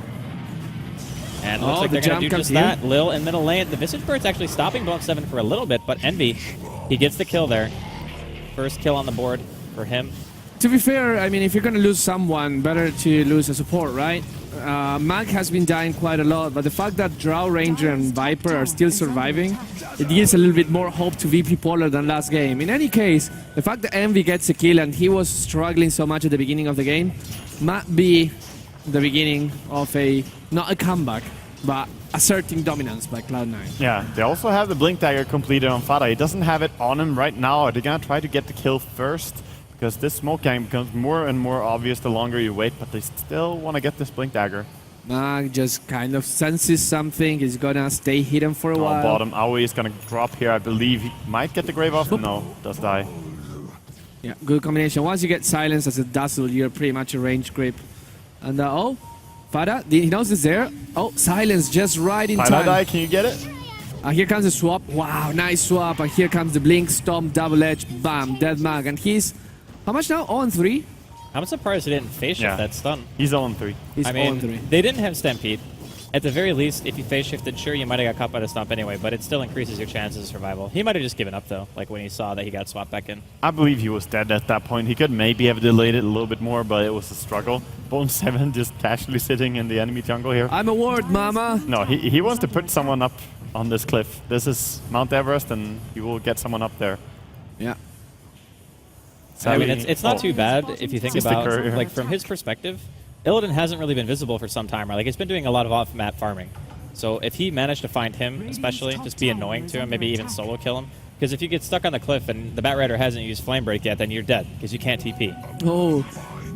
And looks like they're going to do just that. Lil in middle lane. The Visage Bird's actually stopping Bone 7 for a little bit, but Envy, he gets the kill there. First kill on the board for him. To be fair, I mean, if you're going to lose someone, better to lose a support, right? Mag has been dying quite a lot, but the fact that Drow, Ranger, and Viper are still surviving, it gives a little bit more hope to VP.Polar than last game. In any case, the fact that Envy gets a kill and he was struggling so much at the beginning of the game might be the beginning of not a comeback, but asserting dominance by Cloud9. Yeah, they also have the Blink Dagger completed on Fata. He doesn't have it on him right now. They're gonna try to get the kill first, because this smoke gang becomes more and more obvious the longer you wait, but they still want to get this Blink Dagger. Mag just kind of senses something. He's gonna stay hidden for a while. Bottom, Aoi is gonna drop here. I believe he might get the Grave off. No, does die. Yeah, good combination. Once you get silence as a Dazzle, you're pretty much a range grip. And oh, Fada, he knows it's there. Oh, silence just right in time. Piladai, can you get it? Here comes the swap. Wow, nice swap. And here comes the Blink, Stomp, Double Edge, bam, Dead Mag. And he's, how much now? 0-3? I'm surprised he didn't phase shift that stun. He's 0-3. He's I mean, 0-3. they didn't have Stampede. At the very least, if you phase shifted, sure, you might have got caught by the stomp anyway, but it still increases your chances of survival. He might have just given up, though, like when he saw that he got swapped back in. I believe he was dead at that point. He could maybe have delayed it a little bit more, but it was a struggle. Bone 7 just casually sitting in the enemy jungle here. I'm a ward, mama. No, he wants to put someone up on this cliff. This is Mount Everest, and he will get someone up there. Yeah. I mean, it's not too bad if you think Just about, occur, yeah. like, from his perspective, Illidan hasn't really been visible for some time, right? Like, he's been doing a lot of off-map farming. So if he managed to find him, especially, just be annoying to him, maybe even solo kill him. Because if you get stuck on the cliff and the Batrider hasn't used Flame Break yet, then you're dead, because you can't TP. Oh,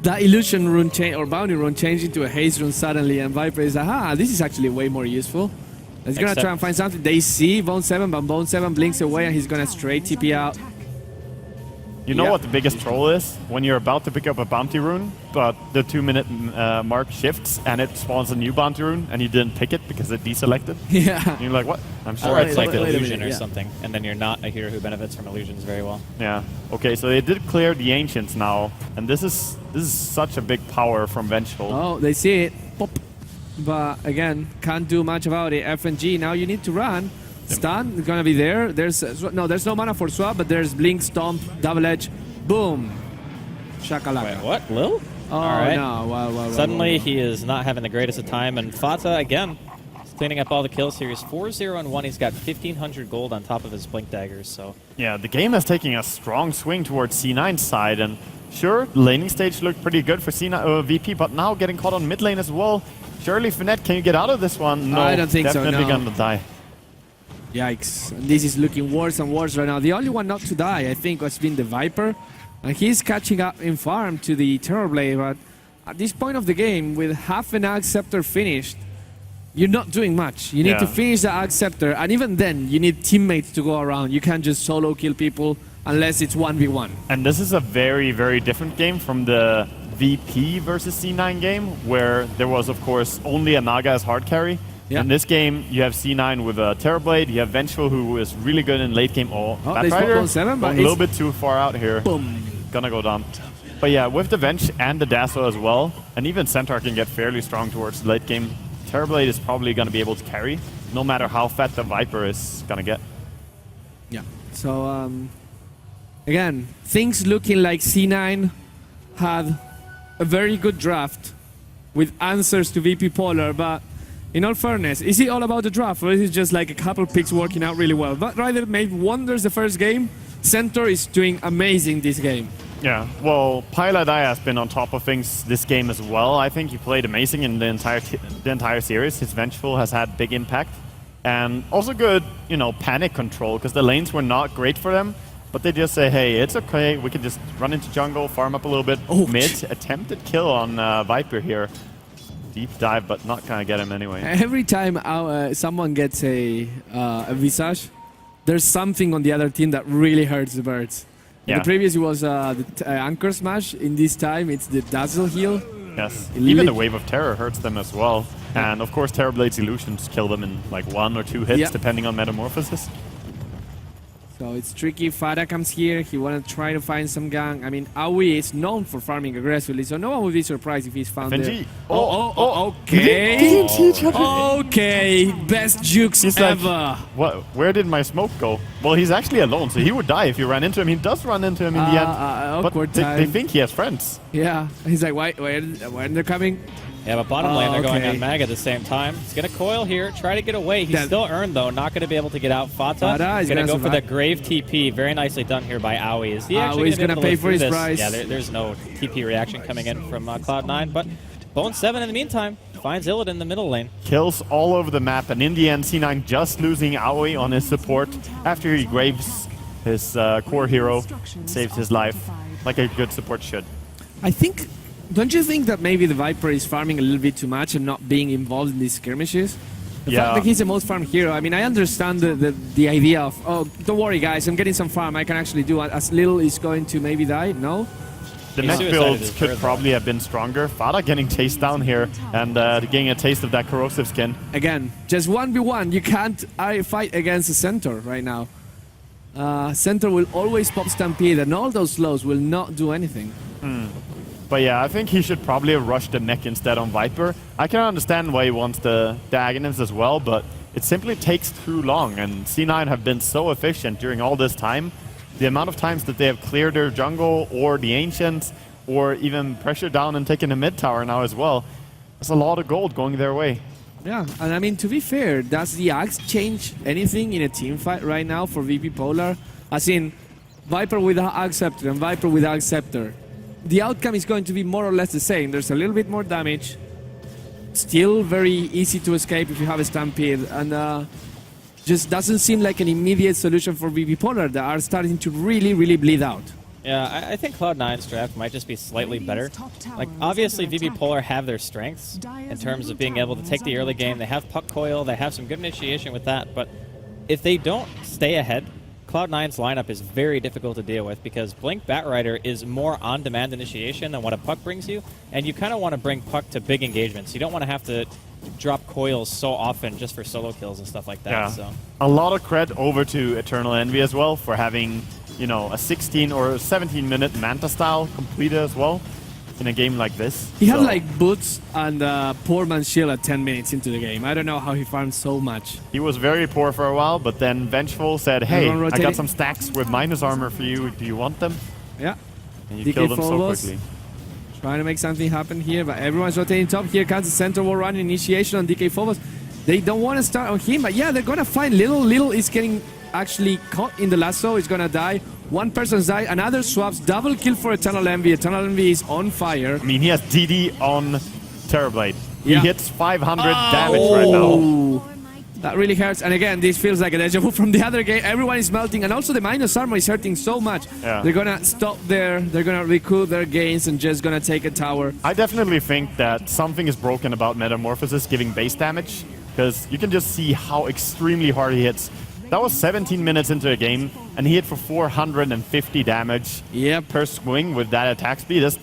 that illusion rune change or bounty rune changed into a haze rune suddenly, and Viper is like, this is actually way more useful. He's gonna try and find something. They see Bone 7, but Bone 7 blinks away, and he's gonna straight TP out. You know what the biggest troll is? When you're about to pick up a bounty rune, but the 2-minute mark shifts and it spawns a new bounty rune and you didn't pick it because it deselected. Yeah. And you're like, what? I'm sure Or it's like wait a illusion minute, or yeah. something, and then you're not a hero who benefits from illusions very well. Yeah. Okay, so they did clear the Ancients now, and this is such a big power from Vengeful. Oh, they see it. Pop. but again, can't do much about it. FNG, now you need to run. Stun is gonna be there. There's no mana for swap, but there's Blink, Stomp, Double Edge, boom, shakalaka. Wait, what? Lil? Oh, all right. no. Wow, Suddenly, he is not having the greatest of time, and Fata, again, is cleaning up all the kills here. He's 4-0-1. He's got 1,500 gold on top of his Blink daggers, so... Yeah, the game is taking a strong swing towards C9's side, and sure, the laning stage looked pretty good for C9, VP, but now getting caught on mid lane as well. Surely, Finette, can you get out of this one? No, I don't think so, definitely no. gonna die. Yikes. This is looking worse and worse right now. The only one not to die, I think, has been the Viper. And he's catching up in farm to the Terrorblade, but at this point of the game, with half an Axe Scepter finished, you're not doing much. You need to finish the Axe Scepter, and even then, you need teammates to go around. You can't just solo kill people unless it's 1v1. And this is a very, very different game from the VP versus C9 game, where there was, of course, only a Naga as hard carry. Yeah. In this game, you have C9 with a Terrorblade, you have Vengeful, who is really good in late game. Oh, they spot Batrider, 7, but going a little bit too far out here. Boom. Gonna go down. But yeah, with the Venge and the Dazzle as well, and even Centaur can get fairly strong towards the late game, Terrorblade is probably gonna be able to carry, no matter how fat the Viper is gonna get. Yeah. So, again, things looking like C9 had a very good draft with answers to VP.Polar, but in all fairness, is it all about the draft, or is it just like a couple picks working out really well? But Rider made wonders the first game. Centaur is doing amazing this game. Yeah, well, Piladai has been on top of things this game as well. I think he played amazing in the entire series. His Vengeful has had big impact. And also good, you know, panic control, because the lanes were not great for them. But they just say, hey, it's okay, we can just run into jungle, farm up a little bit. Oh, mid, attempted kill on Viper here. Deep dive, but not gonna get him anyway. Every time someone gets a Visage, there's something on the other team that really hurts the birds. In the previous it was the Anchor Smash. In this time it's the Dazzle heal. Yes, even the Wave of Terror hurts them as well. And of course Terrorblade's illusions kill them in like 1 or 2 hits depending on Metamorphosis. So it's tricky. Fada comes here. He want to try to find some gang. I mean, Aoi is known for farming aggressively, so no one would be surprised if he's found FNG. there. Okay. Okay, best jukes he's ever. Like, what? Where did my smoke go? Well, he's actually alone, so he would die if you ran into him. He does run into him in the end. Awkward but time. they think he has friends. Yeah, he's like, when they're coming? Yeah, but bottom lane, they're going on Mag at the same time. He's going to coil here, try to get away. He's still earned, though. Not going to be able to get out. Fata is going to go for the Grave TP. Very nicely done here by Aoi. Is he actually going to pay for his price? Yeah, there's no TP reaction coming in from Cloud9. But Bone7 in the meantime finds Illidan in the middle lane. Kills all over the map, and in the end, C9 just losing Aoi on his support after he graves his core hero, saves his life, like a good support should. I think... Don't you think that maybe the Viper is farming a little bit too much and not being involved in these skirmishes? The fact that he's the most farmed hero, I mean, I understand the idea of, oh, don't worry guys, I'm getting some farm, I can actually do it. As little is going to maybe die, no? The mech builds could probably have been stronger. Fada getting chased down here and getting a taste of that corrosive skin. Again, just 1v1, you can't fight against a Centaur right now. Centaur will always pop Stampede and all those slows will not do anything. But yeah, I think he should probably have rushed the mech instead on Viper. I can understand why he wants the Aghanim's as well, but it simply takes too long, and C9 have been so efficient during all this time. The amount of times that they have cleared their jungle, or the Ancients, or even pressured down and taken the mid tower now as well. There's a lot of gold going their way. Yeah, and I mean, to be fair, does the Axe change anything in a team fight right now for VP.Polar? As in, Viper without Axe Scepter and Viper without Axe Scepter. The outcome is going to be more or less the same. There's a little bit more damage. Still very easy to escape if you have a Stampede. And just doesn't seem like an immediate solution for VP.Polar that are starting to really, really bleed out. Yeah, I think Cloud9's draft might just be slightly better. Like, obviously VP.Polar have their strengths in terms of being able to take the early game. They have puck coil, they have some good initiation with that, but if they don't stay ahead, Cloud9's lineup is very difficult to deal with because Blink Batrider is more on-demand initiation than what a puck brings you, and you kind of want to bring puck to big engagements. You don't want to have to drop coils so often just for solo kills and stuff like that. Yeah. So A lot of cred over to Eternal Envy as well for having, you know, a 16 or 17 minute Manta style completed as well. in a game like this. He had So, like boots and poor man's shield at 10 minutes into the game. I don't know how he farmed so much. he was very poor for a while, but then Vengeful said, hey, Everyone I rotating. got some stacks with minus armor for you. Do you want them? Yeah. And you DK killed them so Phobos quickly. Trying to make something happen here, but everyone's rotating top. Here comes the center wall run initiation on DK Phobos. They don't want to start on him, but yeah, they're going to find Little. Little is getting actually caught in the lasso. He's going to die. One person's died. Another swaps. Double kill for Eternal Envy. Eternal Envy is on fire. I mean, he has DD on Terrorblade. He Yeah. hits 500 damage right now. That really hurts. And again, this feels like a deja vu from the other game. Everyone is melting, and also the minus armor is hurting so much. Yeah. They're gonna stop there. They're gonna recoup their gains and just gonna take a tower. I definitely think that something is broken about Metamorphosis giving base damage, because you can just see how extremely hard he hits. That was 17 minutes into a game, and he hit for 450 damage per swing with that attack speed. That's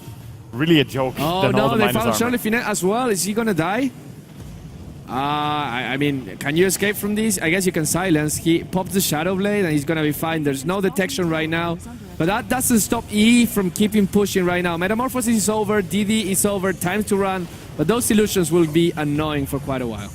really a joke. Oh than all no, the they minus found armor. Charlie Finette as well. Is he gonna die? I mean, can you escape from this? I guess you can silence. He pops the Shadow Blade and he's gonna be fine. There's no detection right now. But that doesn't stop E from keeping pushing right now. Metamorphosis is over, DD is over, time to run. But those illusions will be annoying for quite a while.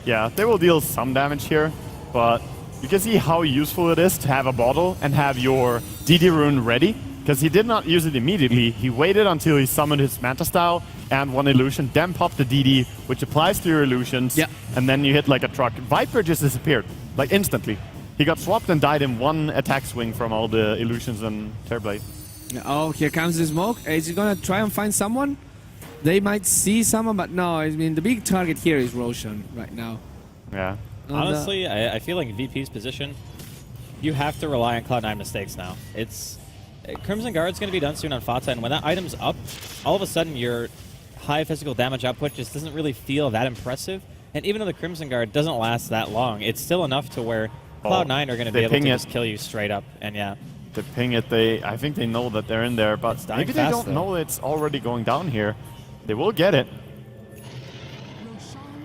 Yeah, they will deal some damage here, but you can see how useful it is to have a bottle and have your DD rune ready, because he did not use it immediately. He waited until he summoned his Manta Style and one illusion, then popped the DD, which applies to your illusions, and then you hit like a truck. Viper just disappeared, like instantly. He got swapped and died in one attack swing from all the illusions and Terrorblade. Oh, here comes the smoke. Is he gonna try and find someone? They might see someone, but no. I mean, the big target here is Roshan right now. Yeah. Honestly, I feel like VP's position, you have to rely on Cloud9 mistakes now. It's Crimson Guard's going to be done soon on Fata, and when that item's up, all of a sudden your high physical damage output just doesn't really feel that impressive. And even though the Crimson Guard doesn't last that long, it's still enough to where Cloud9 are going to be able to just kill you straight up. And yeah. They ping it. I think they know that they're in there, but maybe they don't know it's already going down here. They will get it.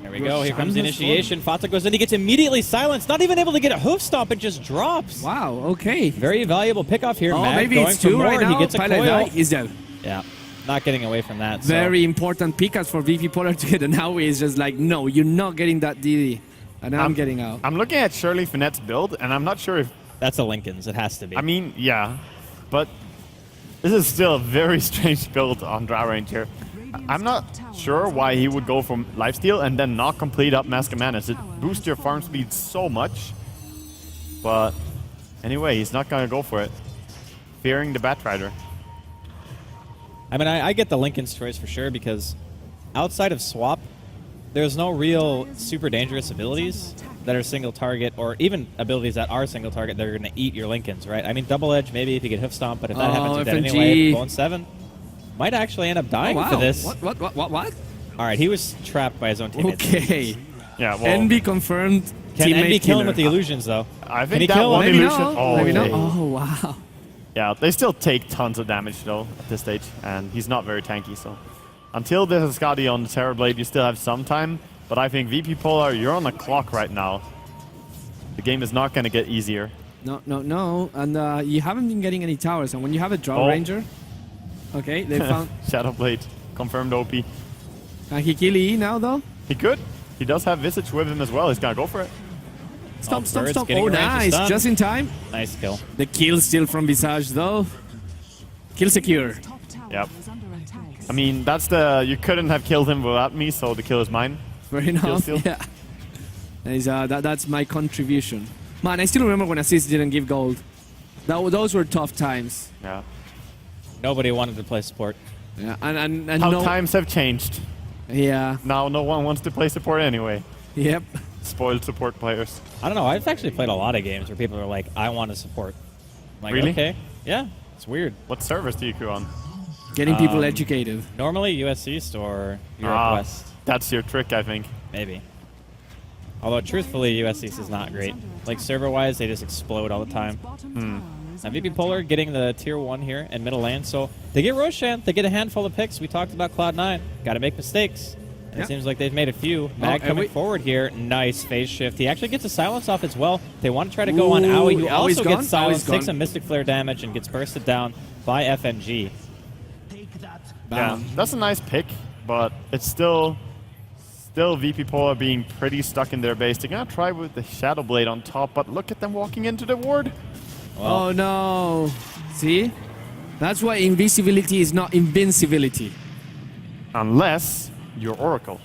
There we go. Here comes the initiation. Fata goes in. He gets immediately silenced. Not even able to get a hoof stomp. It just drops. Wow. Okay. Very valuable pickoff here. Oh, Mag maybe going it's for two more. right now. He gets a Pilot coil. He's dead. Yeah. Not getting away from that. Very important pickups for VP.Polar to get, and now he's just like, no, you're not getting that DD. And I'm getting out. I'm looking at Shirley Finette's build, and I'm not sure if... That's a Lincoln's. It has to be. I mean, yeah. But this is still a very strange build on Drow Ranger. I'm not sure why he would go from lifesteal and then not complete up Mask of Madness. It boosts your farm speed so much. But anyway, he's not going to go for it. Fearing the Batrider. I mean, I get the Lincoln's choice for sure, because outside of swap, there's no real super dangerous abilities that are single target, or even abilities that are single target that are going to eat your Lincolns, right? I mean, Double Edge, maybe if you get Hoof Stomp, but if that happens, you're dead anyway. Bone 7 might actually end up dying for this. What? All right, he was trapped by his own teammates. Okay. Yeah, well... Envy confirmed. Can Envy kill him killer. with the illusions, though? I think Can he that kill one him? illusion... Maybe okay. not. Oh, wow. Yeah, they still take tons of damage, though, at this stage. And he's not very tanky, so... Until there's a Skadi on the Terrorblade, you still have some time. But I think VP.Polar, you're on the clock right now. The game is not going to get easier. No. And you haven't been getting any towers. And when you have a Drow Ranger... Okay, they found... Shadowblade, confirmed OP. Can he kill E now, though? He could. He does have Visage with him as well. He's going to go for it. Stop. getting Oh, range nice. stun. Just in time. Nice kill. The kill still from Visage, though. Kill secure. Yep. I mean, that's the... You couldn't have killed him without me, so the kill is mine. Fair Kill enough. steal. Yeah. That's my contribution. Man, I still remember when Asus didn't give gold. Those were tough times. Yeah. Nobody wanted to play support. Yeah, and How no, times have changed. Yeah. Now no one wants to play support anyway. Yep. Spoiled support players. I don't know. I've actually played a lot of games where people are like, I want to support. I'm like, Really? okay. Yeah, it's weird. What servers do you queue on? Getting people educated. Normally US East or Europe West. That's your trick, I think. Maybe. Although, truthfully, US East is not great. Like, server-wise, they just explode all the time. And VP.Polar getting the tier 1 here in middle lane. So they get Roshan, they get a handful of picks. We talked about Cloud9. Got to make mistakes. And it seems like they've made a few. Mag coming forward here. Nice phase shift. He actually gets a silence off as well. They want to try to go on Aoi, who also gets silenced, takes some Mystic Flare damage, and gets bursted down by FNG. Yeah, that's a nice pick, but it's still VP.Polar being pretty stuck in their base. They're gonna try with the Shadow Blade on top, but look at them walking into the ward. Oh no! See? That's why invisibility is not invincibility. Unless you're Oracle.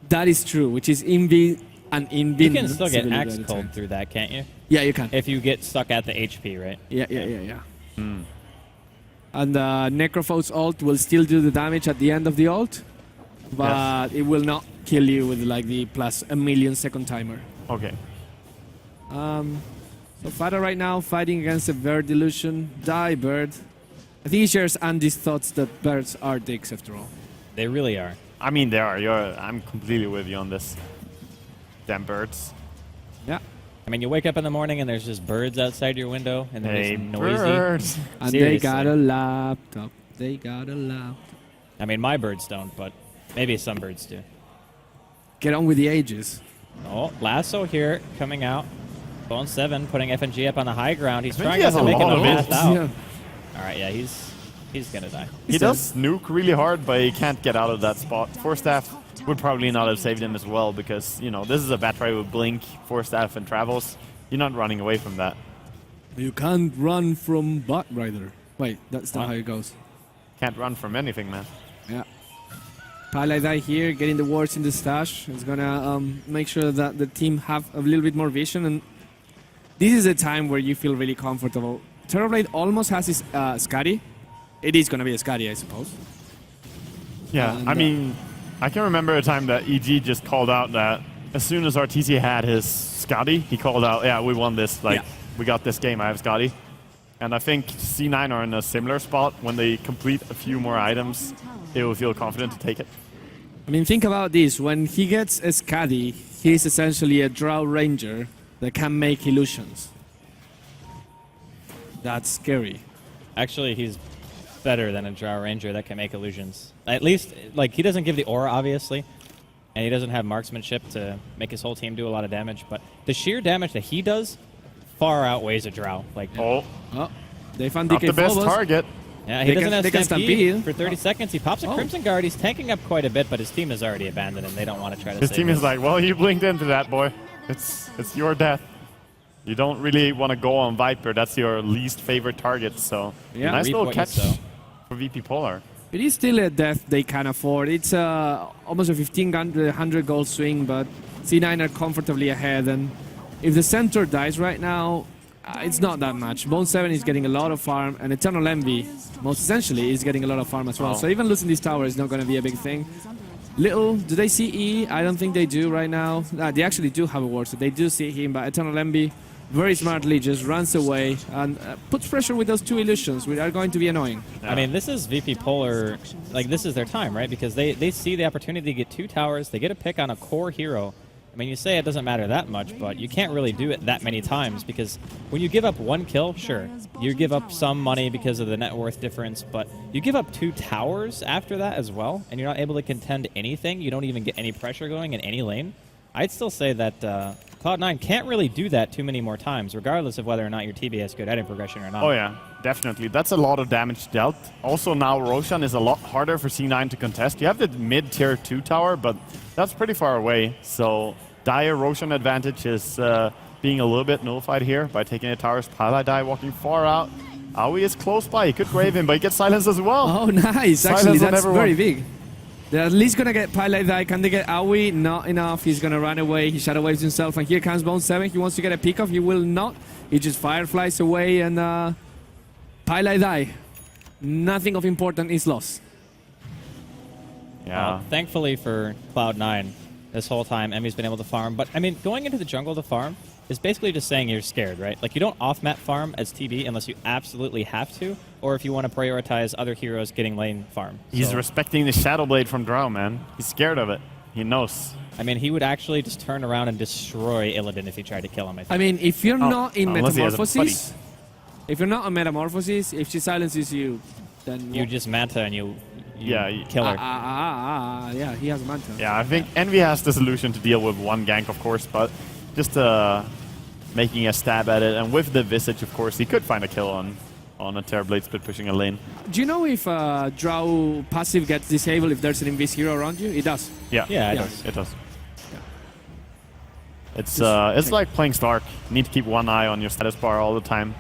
That is true, which is invincibility. You can still get axe cold through that, can't you? Yeah, you can. If you get stuck at the HP, right? Yeah. And the Necropho's ult will still do the damage at the end of the ult, but it will not kill you with like the plus a million second timer. Okay. So Fada right now fighting against a bird illusion. Die, bird. I think he shares Andy's thoughts that birds are dicks after all. They really are. I mean, they are. I'm completely with you on this. Damn birds. Yeah. I mean, you wake up in the morning and there's just birds outside your window, and they're just noisy. Birds. And they got a laptop. They got a laptop. I mean, my birds don't, but maybe some birds do. Get on with the ages. Oh, Lasso here coming out. Bone 7 putting FNG up on the high ground. He's trying he not has to a make him lot of pass it. out. Yeah. All right, yeah, he's gonna die. He does nuke really hard, but he can't get out of that spot. Force Staff would probably not have saved him as well because, you know, this is a bad try with Blink, Force Staff, and Travels. You're not running away from that. You can't run from Bot Rider. Wait, that's not how it goes. Can't run from anything, man. Yeah. Palai here, getting the wards in the stash. It's gonna make sure that the team have a little bit more vision, and this is a time where you feel really comfortable. Terrorblade almost has his Scuddy. It is gonna be a Scuddy, I suppose. Yeah, And, I mean, I can remember a time that EG just called out that as soon as RTC had his Scotty, he called out, yeah, we won this. Like, we got this game, I have Scotty. And I think C9 are in a similar spot. When they complete a few more items, they will feel confident to take it. I mean, think about this. When he gets a Scuddy, he's essentially a Drow Ranger that can make illusions. That's scary. Actually, he's better than a Drow Ranger that can make illusions. At least, like, he doesn't give the aura, obviously, and he doesn't have marksmanship to make his whole team do a lot of damage, but the sheer damage that he does far outweighs a Drow. Like, they found not DK the best Phobos. target. Yeah, he doesn't have Stampede. For Oh. 30 seconds, he pops a Crimson Guard. He's tanking up quite a bit, but his team is already abandoned, and they don't want to try to His save team him. is like, well, you blinked into that, boy. It's your death. You don't really want to go on Viper. That's your least favorite target, so Yeah. nice Reap little what you catch sow. for VP.Polar. It is still a death they can afford. It's almost a 1,500 gold swing, but C9 are comfortably ahead. And if the center dies right now, it's not that much. Bone 7 is getting a lot of farm, and Eternal Envy, most essentially, is getting a lot of farm as well. Oh. So even losing this tower is not going to be a big thing. Little, do they see E? I don't think they do right now. They actually do have a ward, so they do see him, but Eternal Envy very smartly just runs away and puts pressure with those two illusions, which are going to be annoying. I mean, this is VP.Polar, like, this is their time, right? Because they see the opportunity to get 2 towers, they get a pick on a core hero. I mean, you say it doesn't matter that much, but you can't really do it that many times, because when you give up 1 kill, sure, you give up some money because of the net worth difference, but you give up 2 towers after that as well, and you're not able to contend anything, you don't even get any pressure going in any lane. I'd still say that Cloud9 can't really do that too many more times, regardless of whether or not your TB has good heading progression or not. Oh yeah, definitely. That's a lot of damage dealt. Also now Roshan is a lot harder for C9 to contest. You have the mid-tier 2 tower, but that's pretty far away. So dire Roshan advantage is being a little bit nullified here by taking the towers. Paladai walking far out. Aoi is close by. He could grave him, but he gets silenced as well. Oh, nice. Silence Actually, on that's everyone. very big. They're at least going to get Pilot Die. Can they get Aoi? Not enough. He's going to run away. He shadow waves himself. And here comes Bone 7. He wants to get a pick off. He will not. He just fireflies away and Pilot Die. Nothing of importance is lost. Yeah. Thankfully for Cloud9, this whole time, Emmy's been able to farm. But, I mean, going into the jungle to farm is basically just saying you're scared, right? Like, you don't off-map farm as TB unless you absolutely have to, or if you want to prioritize other heroes getting lane farm. He's So, respecting the Shadow Blade from Drow, man. He's scared of it. He knows. I mean, he would actually just turn around and destroy Illidan if he tried to kill him, I think. I mean, if you're not in unless he has a Metamorphosis, if you're not on Metamorphosis, if she silences you, then You just manta and you Yeah, kill her. yeah, he has a manta. Yeah, I think Envy has the solution to deal with one gank, of course, but just making a stab at it. And with the Visage, of course, he could find a kill on on a Terrorblade split pushing a lane. Do you know if Drow passive gets disabled if there's an Invis hero around you? It does. Yeah, Yeah, it it does. does. It does. It's like playing Stark. You need to keep one eye on your status bar all the time.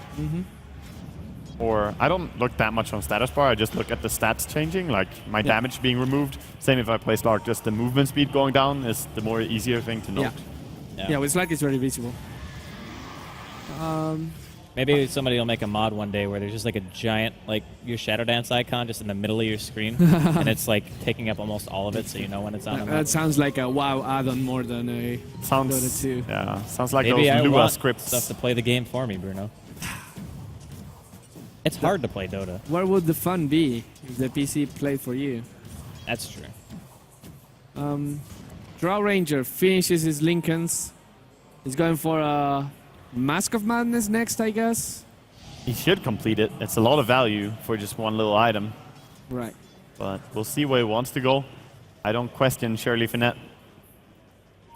Or I don't look that much on status bar. I just look at the stats changing, like my damage being removed. Same if I play Stark. Just the movement speed going down is the more easier thing to note. Yeah, with Slack it's very visible. Maybe somebody will make a mod one day where there's just like a giant, like your Shadow Dance icon just in the middle of your screen, and it's like taking up almost all of it, so you know when it's on. That sounds like a WoW add-on more than a Dota 2. Yeah, sounds like Maybe those I Lua want scripts. stuff to play the game for me, Bruno. It's hard to play Dota. Where would the fun be if the PC played for you? That's true. Drow Ranger finishes his Lincolns. He's going for a Mask of Madness next, I guess. He should complete it. It's a lot of value for just one little item. Right. But we'll see where he wants to go. I don't question Shirley Finette.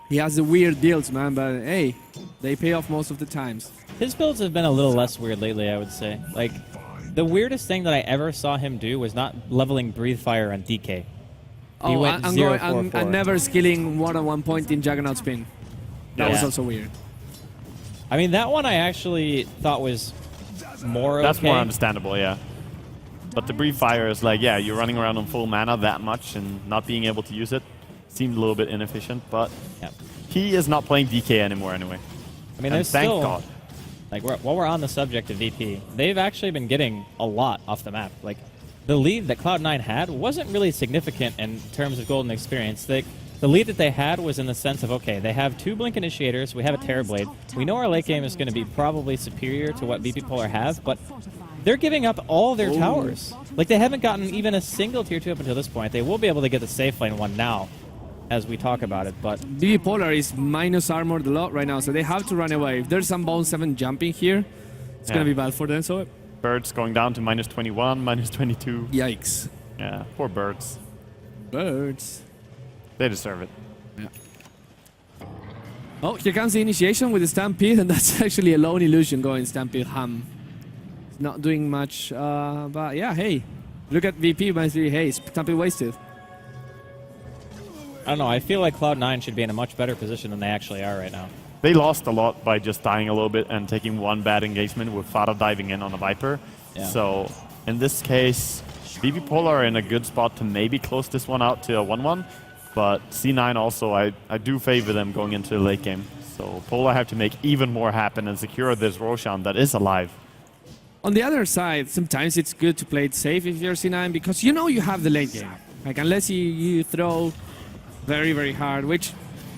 He has the weird builds, man, but hey, they pay off most of the times. His builds have been a little less weird lately, I would say. Like, the weirdest thing that I ever saw him do was not leveling Breathe Fire on DK. He went 0-4-4. I'm never skilling more than 1 point in Juggernaut Spin. That was also weird. I mean, that one I actually thought was more That's okay. more understandable, yeah. But the Breathe Fire is like, yeah, you're running around on full mana that much and not being able to use it seemed a little bit inefficient, but he is not playing DK anymore anyway. I mean, and there's thank still, God. like, while we're on the subject of VP, they've actually been getting a lot off the map. Like, the lead that Cloud9 had wasn't really significant in terms of golden experience. The lead that they had was in the sense of, okay, they have 2 Blink Initiators, we have a Terrorblade. We know our late game is going to be probably superior to what VP.Polar have, but they're giving up all their towers. Like, they haven't gotten even a single tier 2 up until this point. They will be able to get the safe lane one now, as we talk about it, but... VP.Polar is minus armored a lot right now, so they have to run away. If there's some Bone 7 jumping here, it's going to be bad for them, so... Birds going down to minus 21, minus 22. Yikes. Yeah, poor birds. Birds. They deserve it. Yeah. Oh, here comes the initiation with the Stampede, and that's actually a lone illusion going Stampede ham. It's not doing much, but yeah, hey. Look at VP, basically, hey, Stampede wasted. I don't know, I feel like Cloud9 should be in a much better position than they actually are right now. They lost a lot by just dying a little bit and taking one bad engagement with Fada diving in on a Viper. Yeah. So, in this case, VP.Polar are in a good spot to maybe close this one out to a 1-1. But C9 also, I do favor them going into the late game. So Polar have to make even more happen and secure this Roshan that is alive. On the other side, sometimes it's good to play it safe if you're C9 because you know you have the late game. Like, unless you throw very, very hard, which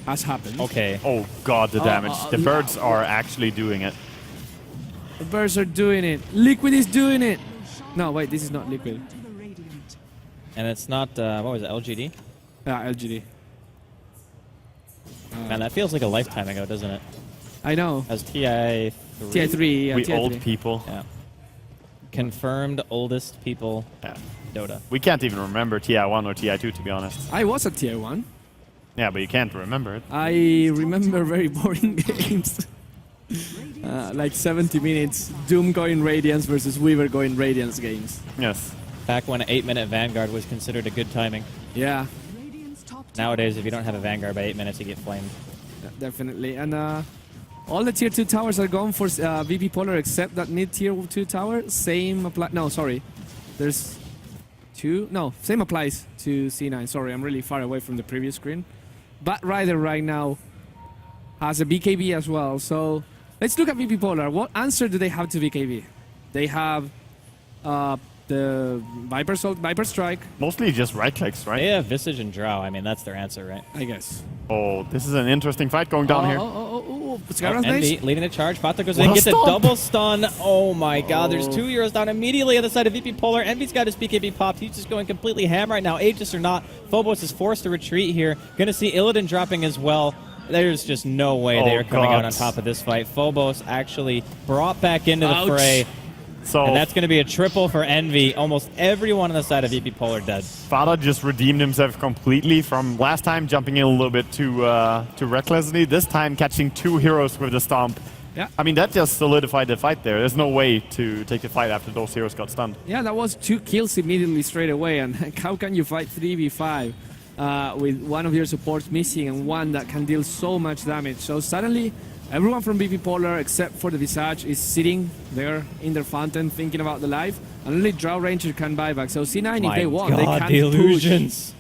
has happened. Okay. Oh god, the damage. The birds are actually doing it. The birds are doing it. Liquid is doing it. No, wait, this is not Liquid. And it's not, what was it, LGD? Yeah, LGD. Man, that feels like a lifetime ago, doesn't it? I know. As TI3. TI3, yeah, we TI3. old people. Yeah. Confirmed oldest people. Yeah. Dota. We can't even remember TI1 or TI2, to be honest. I was at tier 1. Yeah, but you can't remember it. I remember very boring games. Like 70 minutes, Doom going Radiance versus Weaver going Radiance games. Yes. Back when an 8-minute Vanguard was considered a good timing. Yeah. Nowadays, if you don't have a Vanguard by 8 minutes, you get flamed. Yeah, definitely. And all the tier 2 towers are gone for VP.Polar except that mid-tier 2 tower. Same apply. No, sorry. There's 2. No, same applies to C9. Sorry, I'm really far away from the previous screen. Bat Rider right now has a BKB as well. So let's look at VP.Polar. What answer do they have to BKB? They have the Viper Strike. Mostly just right clicks, right? They have Visage and Drow. I mean, that's their answer, right? I guess. Oh, this is an interesting fight going down here. Envy leading the charge. Pata goes in, gets a double stun. Oh my god, there's 2 heroes down immediately on the side of VP.Polar. Envy's got his BKB popped. He's just going completely ham right now. Aegis or not, Phobos is forced to retreat here. Gonna see Illidan dropping as well. There's just no way they are coming out on top of this fight. Phobos actually brought back into the fray. So, and that's going to be a triple for Envy. Almost everyone on the side of VP.Polar dead. Fada just redeemed himself completely from last time jumping in a little bit too recklessly. This time catching 2 heroes with the stomp Yeah. I mean, that just solidified the fight there. There's no way to take the fight after those heroes got stunned. Yeah, that was 2 kills immediately straight away. And how can you fight 3v5 with one of your supports missing and one that can deal so much damage? So suddenly, everyone from VP.Polar, except for the Visage, is sitting there in their fountain thinking about the life. And only Drow Ranger can buy back. So C9, if they want, they can't the illusions.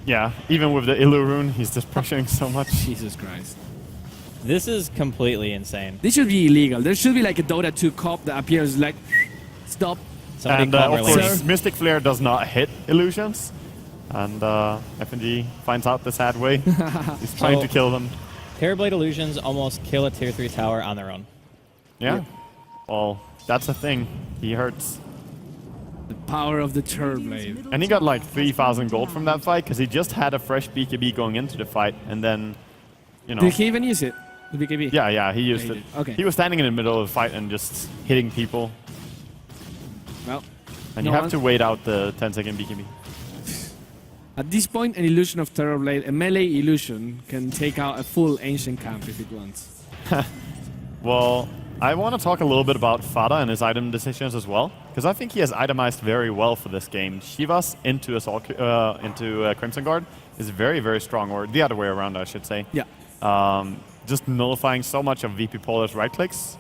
Yeah, even with the Illu rune, he's just pressuring so much. Jesus Christ. This is completely insane. This should be illegal. There should be like a Dota 2 cop that appears like, stop. And of course, Mystic Flare does not hit illusions. And FNG finds out the sad way. He's trying to kill them. Terrorblade illusions almost kill a tier 3 tower on their own. Yeah. Well, that's the thing. He hurts. The power of the Terrorblade. And he got like 3,000 gold from that fight because he just had a fresh BKB going into the fight, and then, you know. Did he even use it? The BKB? Yeah, he used it. Okay. He was standing in the middle of the fight and just hitting people. Well, and you have to wait out the 10-second BKB. At this point, an illusion of Terrorblade, a melee illusion, can take out a full ancient camp if it wants. Well, I want to talk a little bit about Fada and his item decisions as well, because I think he has itemized very well for this game. Shivas into Crimson Guard is very, very strong, or the other way around, I should say. Yeah. Just nullifying so much of VP.Polar's right clicks,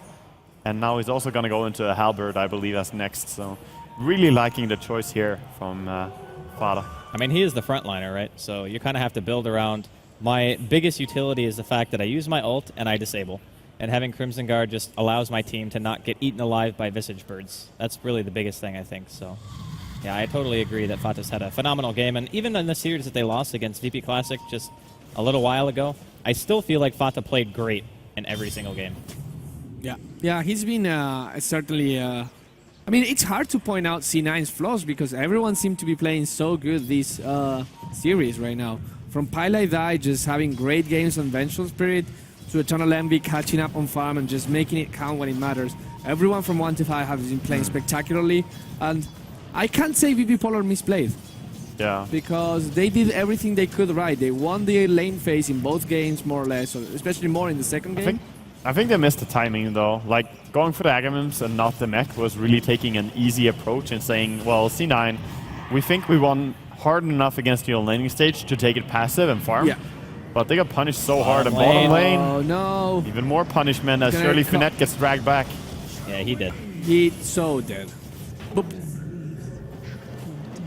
and now he's also going to go into a Halberd, I believe, as next. So, really liking the choice here from Fada. I mean, he is the frontliner, right? So you kind of have to build around. My biggest utility is the fact that I use my ult and I disable. And having Crimson Guard just allows my team to not get eaten alive by Visage Birds. That's really the biggest thing, I think. So, yeah, I totally agree that Fata's had a phenomenal game. And even in the series that they lost against VP Classic just a little while ago, I still feel like Fata played great in every single game. Yeah. Yeah, he's been certainly... I mean, it's hard to point out C9's flaws because everyone seems to be playing so good this series right now. From Pylai Dai just having great games on Vengeful Spirit to Eternal Envy catching up on farm and just making it count when it matters. Everyone from 1 to 5 has been playing spectacularly, and I can't say VP.Polar misplayed. Yeah. Because they did everything they could right. They won the lane phase in both games, more or less, especially more in the second game. I think they missed the timing, though. Like, going for the Agamemns and not the mech was really taking an easy approach and saying, well, C9, we think we won hard enough against you on laning stage to take it passive and farm. Yeah. But they got punished so hard in bottom lane. Oh, no. Even more punishment as Shirley Finette gets dragged back. Yeah, he did. He's so dead. Boop.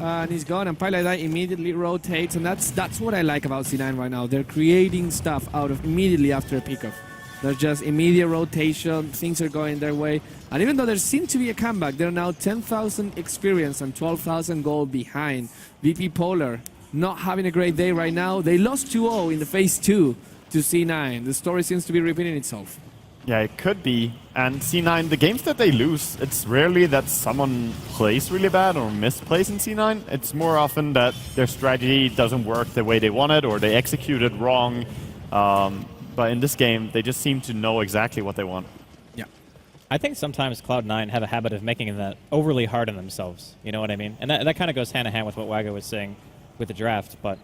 And he's gone, and Pylai Dai immediately rotates, and that's what I like about C9 right now. They're creating stuff out of immediately after a pickoff. There's just immediate rotation, things are going their way. And even though there seems to be a comeback, they're now 10,000 experience and 12,000 gold behind. VP.Polar not having a great day right now. They lost 2-0 in the phase 2 to C9. The story seems to be repeating itself. Yeah, it could be. And C9, the games that they lose, it's rarely that someone plays really bad or misplays in C9. It's more often that their strategy doesn't work the way they wanted or they executed wrong. But in this game, they just seem to know exactly what they want. Yeah. I think sometimes Cloud9 have a habit of making that overly hard on themselves. You know what I mean? And that kind of goes hand in hand with what Wago was saying with the draft. But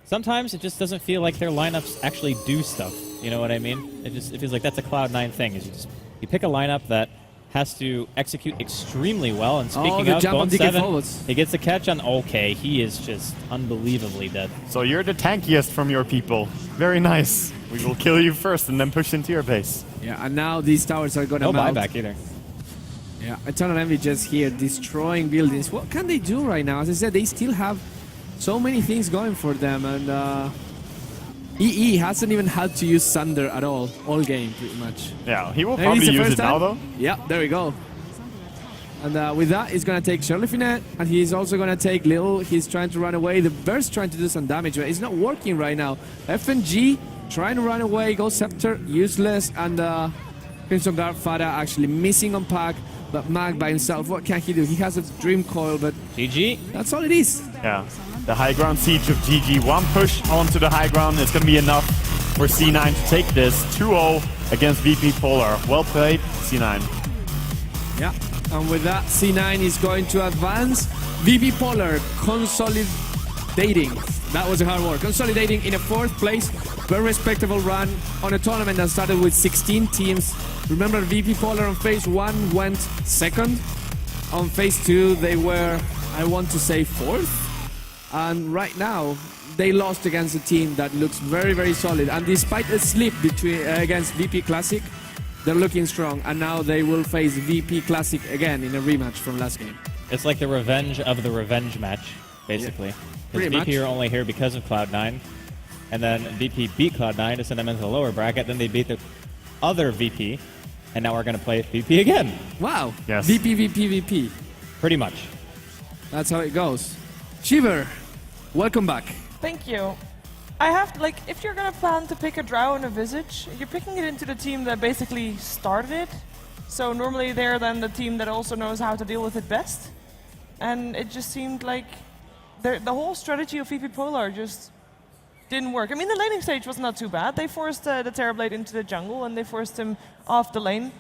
sometimes it just doesn't feel like their lineups actually do stuff. You know what I mean? It feels like that's a Cloud9 thing. Is you pick a lineup that has to execute extremely well. And speaking of Bone 7, he gets a catch on OK. He is just unbelievably dead. So you're the tankiest from your people. Very nice. We will kill you first and then push into your base. Yeah, and now these towers are going to no mount. No buyback either. Yeah, Eternal Envy just here, destroying buildings. What can they do right now? As I said, they still have so many things going for them, and EE hasn't even had to use Sunder at all game, pretty much. Yeah, he will probably use it now, though. Yeah, there we go. And with that, he's going to take Shirley Finette, and he's also going to take Lil. He's trying to run away. The Burst trying to do some damage, but it's not working right now. FNG trying to run away, go Scepter, useless, and Crimson Guard Fada actually missing on Pack, but Mag by himself, what can he do? He has a Dream Coil, but GG. That's all it is. Yeah, the high ground siege of GG. One push onto the high ground is going to be enough for C9 to take this 2-0 against VP.Polar. Well played, C9. Yeah, and with that, C9 is going to advance. VP.Polar consolidating. That was a hard work. Consolidating in a 4th place. Very respectable run on a tournament that started with 16 teams Remember, VP.Polar on phase 1 went second. On phase 2, they were, I want to say, fourth. And right now, they lost against a team that looks very, very solid. And despite a slip against VP Classic, they're looking strong. And now they will face VP Classic again in a rematch from last game. It's like the revenge of the revenge match, basically. Because VP are only here because of Cloud9. And then VP beat Cloud9 to send them into the lower bracket. Then they beat the other VP. And now we're going to play VP again. Wow. Yes. VP. Pretty much. That's how it goes. Shiver, welcome back. Thank you. I have, like, if you're going to plan to pick a Drow and a Visage, you're picking it into the team that basically started it. So normally they're then the team that also knows how to deal with it best. And it just seemed like the whole strategy of VP.Polar just didn't work. I mean, the laning stage was not too bad. They forced the Terrorblade into the jungle and they forced him off the lane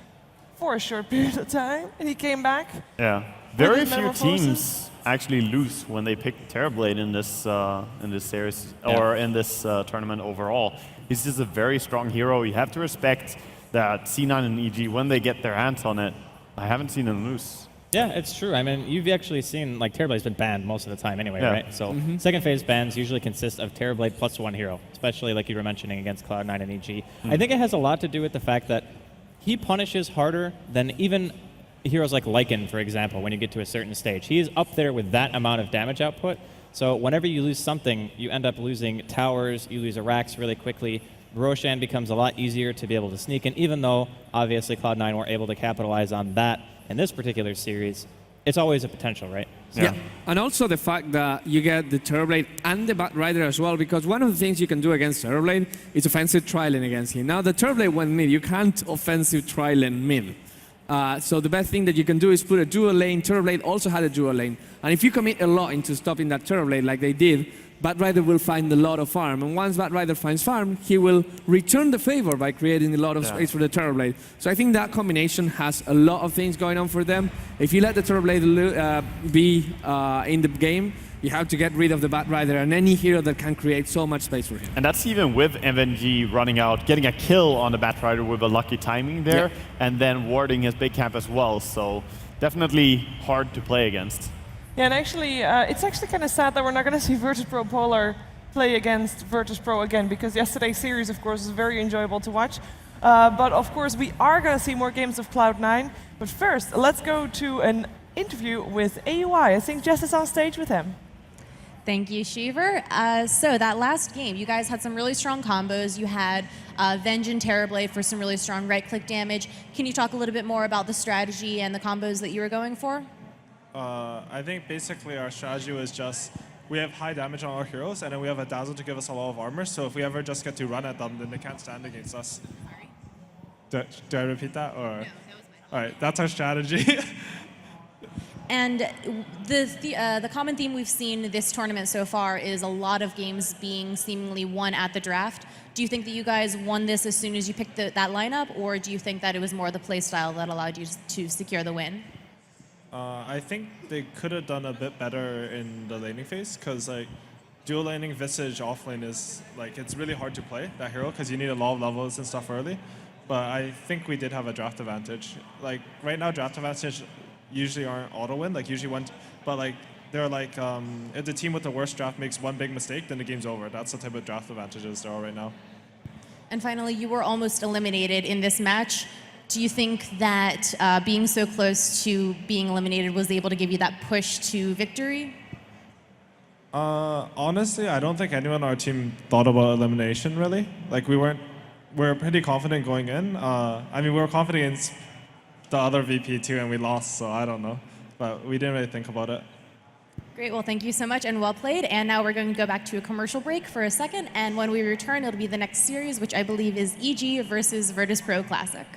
for a short period of time, and he came back. Yeah, very few teams actually lose when they pick Terrorblade in this series or in this tournament overall. He's just a very strong hero. You have to respect that C9 and EG, when they get their hands on it, I haven't seen them lose. Yeah, it's true. I mean, you've actually seen, like, Terrorblade's been banned most of the time anyway, right? So second phase bans usually consist of Terrorblade plus one hero, especially like you were mentioning against Cloud9 and EG. I think it has a lot to do with the fact that he punishes harder than even heroes like Lycan, for example, when you get to a certain stage. He is up there with that amount of damage output. So whenever you lose something, you end up losing towers, you lose Arax really quickly. Roshan becomes a lot easier to be able to sneak in, even though obviously Cloud9 were able to capitalize on that in this particular series. It's always a potential, right? Yeah, and also the fact that you get the Terrorblade and the Batrider as well, because one of the things you can do against Terrorblade is offensive tri-lane against him. Now the Terrorblade went mid, you can't offensive tri-lane mid. So the best thing that you can do is put a dual lane. Terrorblade also had a dual lane. And if you commit a lot into stopping that Terrorblade like they did, Batrider will find a lot of farm. And once Batrider finds farm, he will return the favor by creating a lot of space for the Terrorblade. So I think that combination has a lot of things going on for them. If you let the Terrorblade be in the game, you have to get rid of the Batrider and any hero that can create so much space for him. And that's even with MNG running out, getting a kill on the Batrider with a lucky timing there, and then warding his big camp as well. So definitely hard to play against. Yeah, and actually, it's actually kind of sad that we're not going to see VP.Polar play against Virtus.Pro again, because yesterday's series, of course, was very enjoyable to watch. But of course, we are going to see more games of Cloud9. But first, let's go to an interview with AUI. I think Jess is on stage with him. Thank you, Shiver. So that last game, you guys had some really strong combos. You had Venge and Terrorblade for some really strong right-click damage. Can you talk a little bit more about the strategy and the combos that you were going for? I think basically our strategy was just, we have high damage on our heroes, and then we have a Dazzle to give us a lot of armor, so if we ever just get to run at them, then they can't stand against us. Do I repeat that? Or? No, that was my All right, that's our strategy. And the common theme we've seen this tournament so far is a lot of games being seemingly won at the draft. Do you think that you guys won this as soon as you picked that lineup, or do you think that it was more the play style that allowed you to secure the win? I think they could have done a bit better in the laning phase, because like dual laning Visage offlane is like, it's really hard to play that hero because you need a lot of levels and stuff early. But I think we did have a draft advantage. Like right now, draft advantage usually aren't auto win, like usually one, but like they're like if the team with the worst draft makes one big mistake, then the game's over. That's the type of draft advantages there are right now. And finally, you were almost eliminated in this match. Do you think that being so close to being eliminated was able to give you that push to victory? Honestly, I don't think anyone on our team thought about elimination really. Like we were pretty confident going in. I mean, we were confident against the other VP too, and we lost, so I don't know. But we didn't really think about it. Great, well, thank you so much and well played. And now we're going to go back to a commercial break for a second. And when we return, it'll be the next series, which I believe is EG versus Virtus.Pro Classic.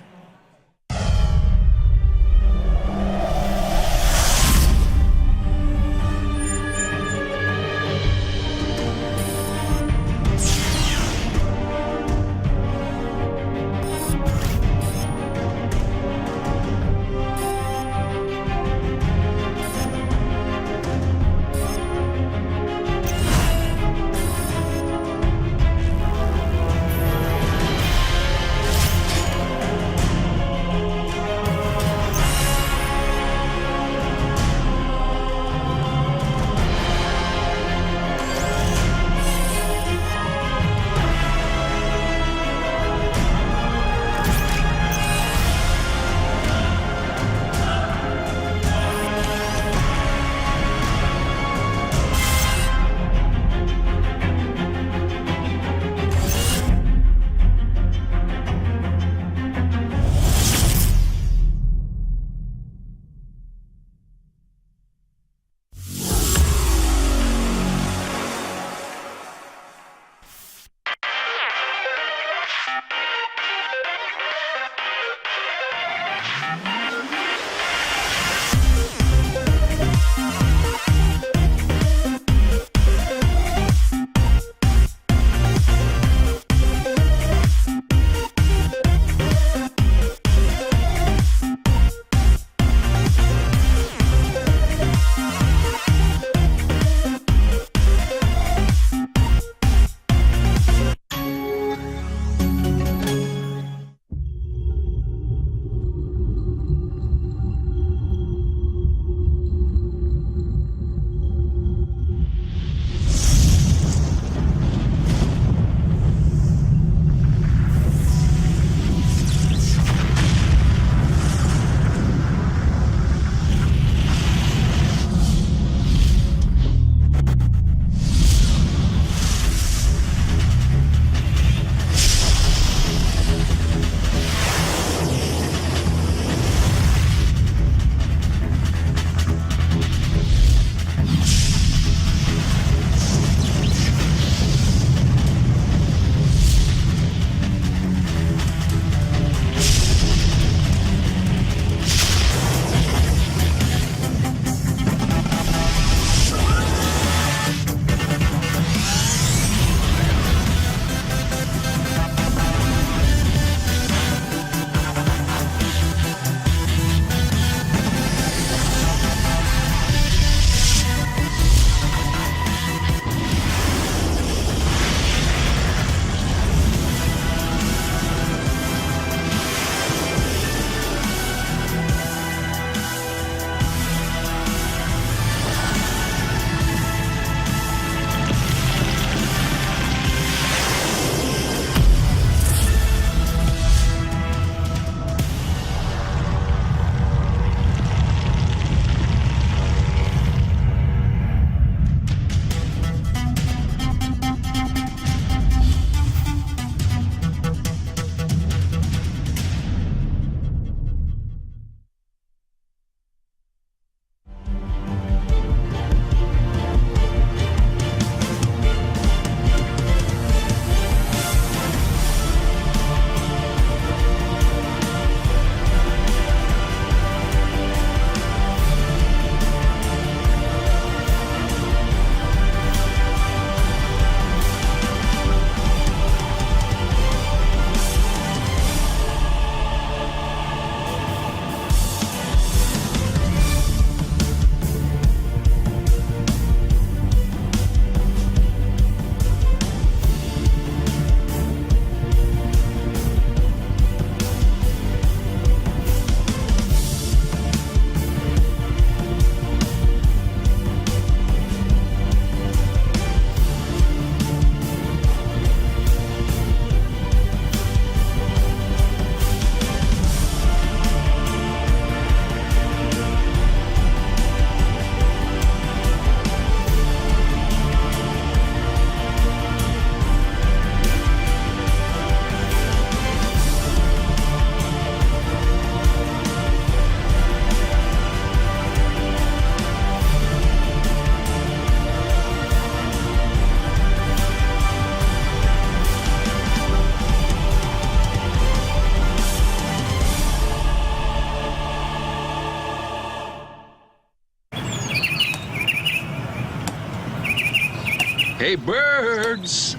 Hey, birds!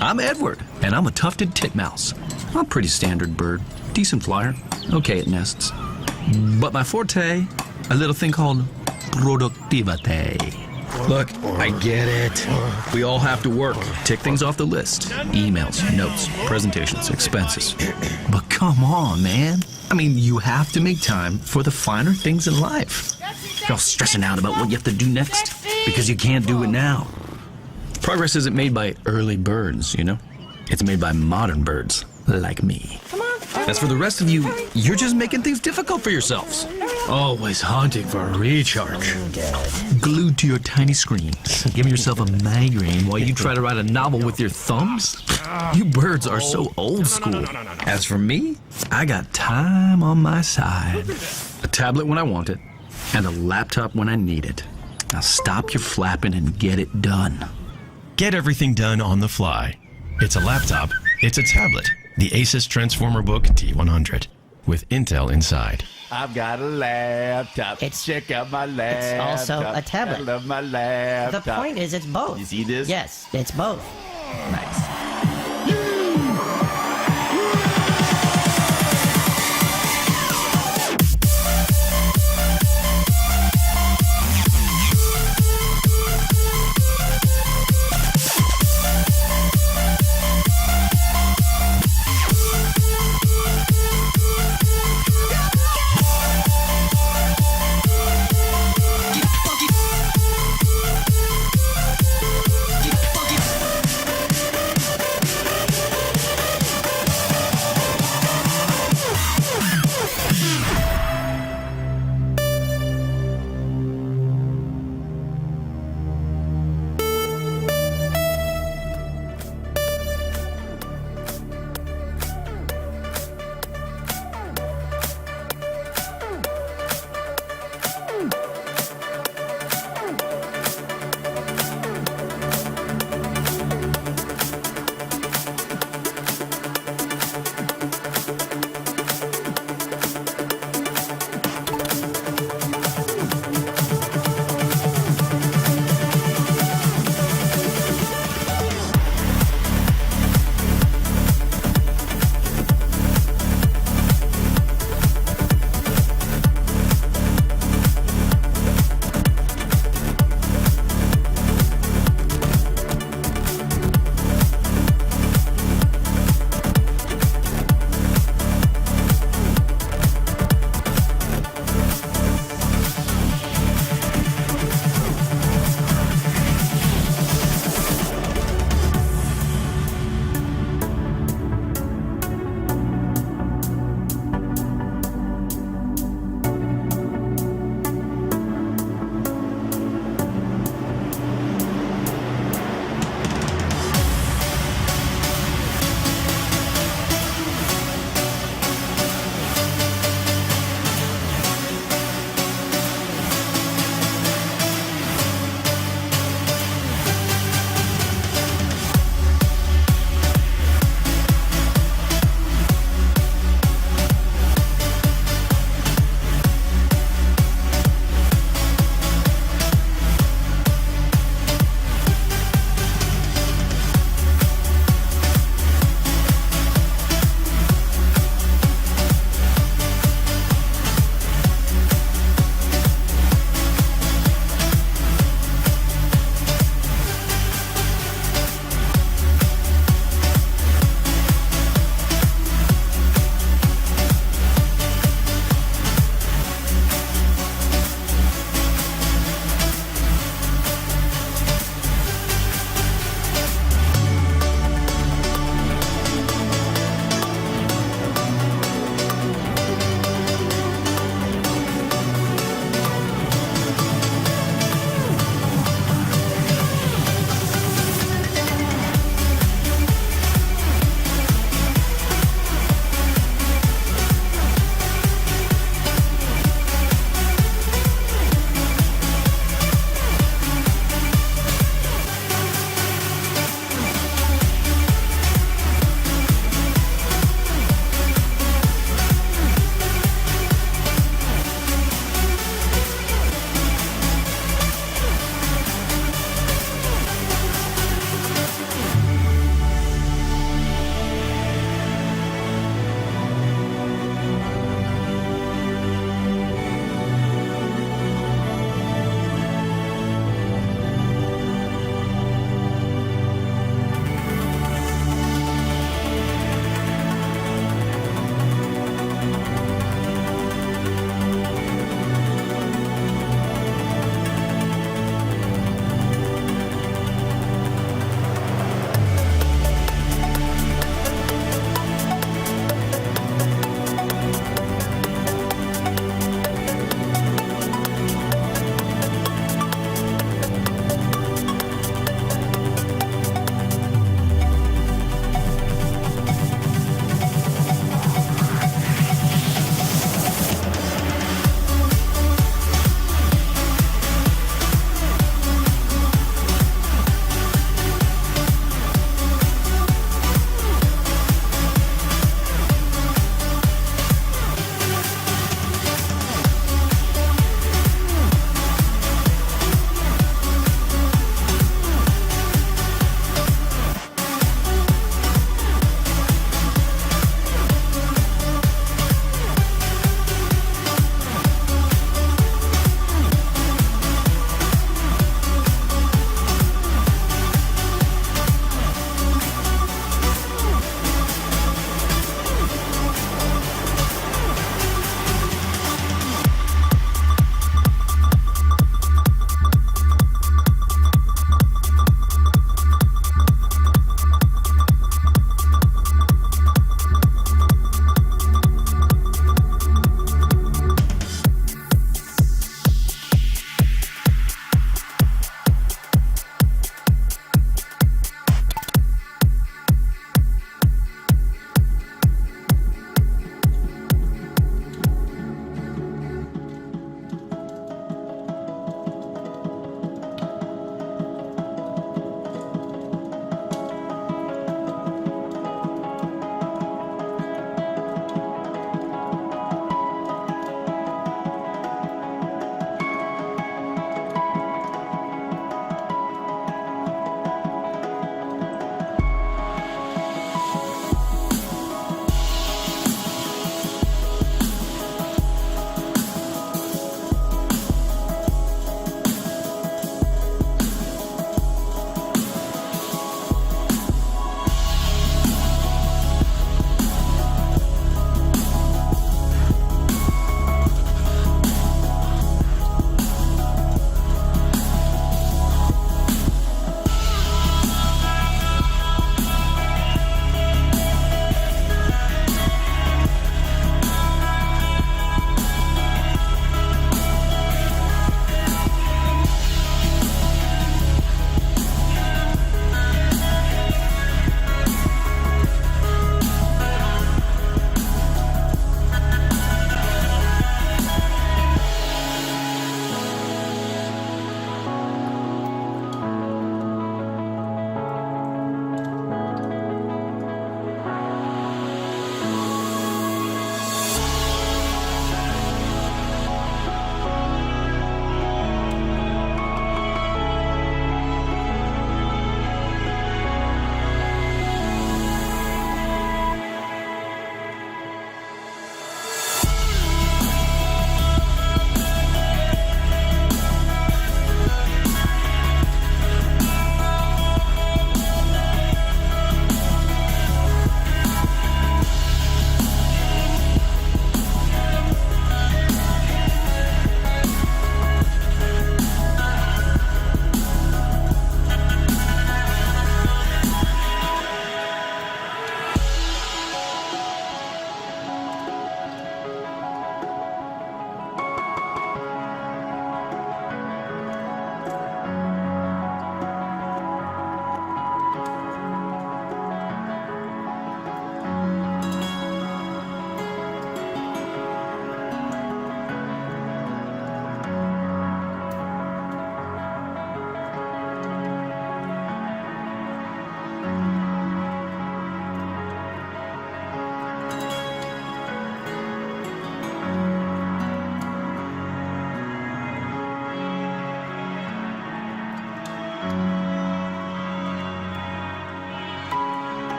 I'm Edward, and I'm a tufted titmouse. I'm a pretty standard bird. Decent flyer. Okay at nests. But my forte, a little thing called productivity. Look, I get it. We all have to work. Tick things off the list. Emails, notes, presentations, expenses. But come on, man. I mean, you have to make time for the finer things in life. You're all stressing out about what you have to do next because you can't do it now. Progress isn't made by early birds, you know? It's made by modern birds like me. As for the rest of you, you're just making things difficult for yourselves. Always hunting for a recharge. Glued to your tiny screens, giving yourself a migraine while you try to write a novel with your thumbs? You birds are so old school. As for me, I got time on my side. A tablet when I want it, and a laptop when I need it. Now stop your flapping and get it done. Get everything done on the fly. It's a laptop, it's a tablet. The Asus Transformer Book T100 with Intel inside. I've got a laptop. Check out my laptop. It's also a tablet. I love my laptop. The point is it's both. You see this? Yes, it's both. Nice.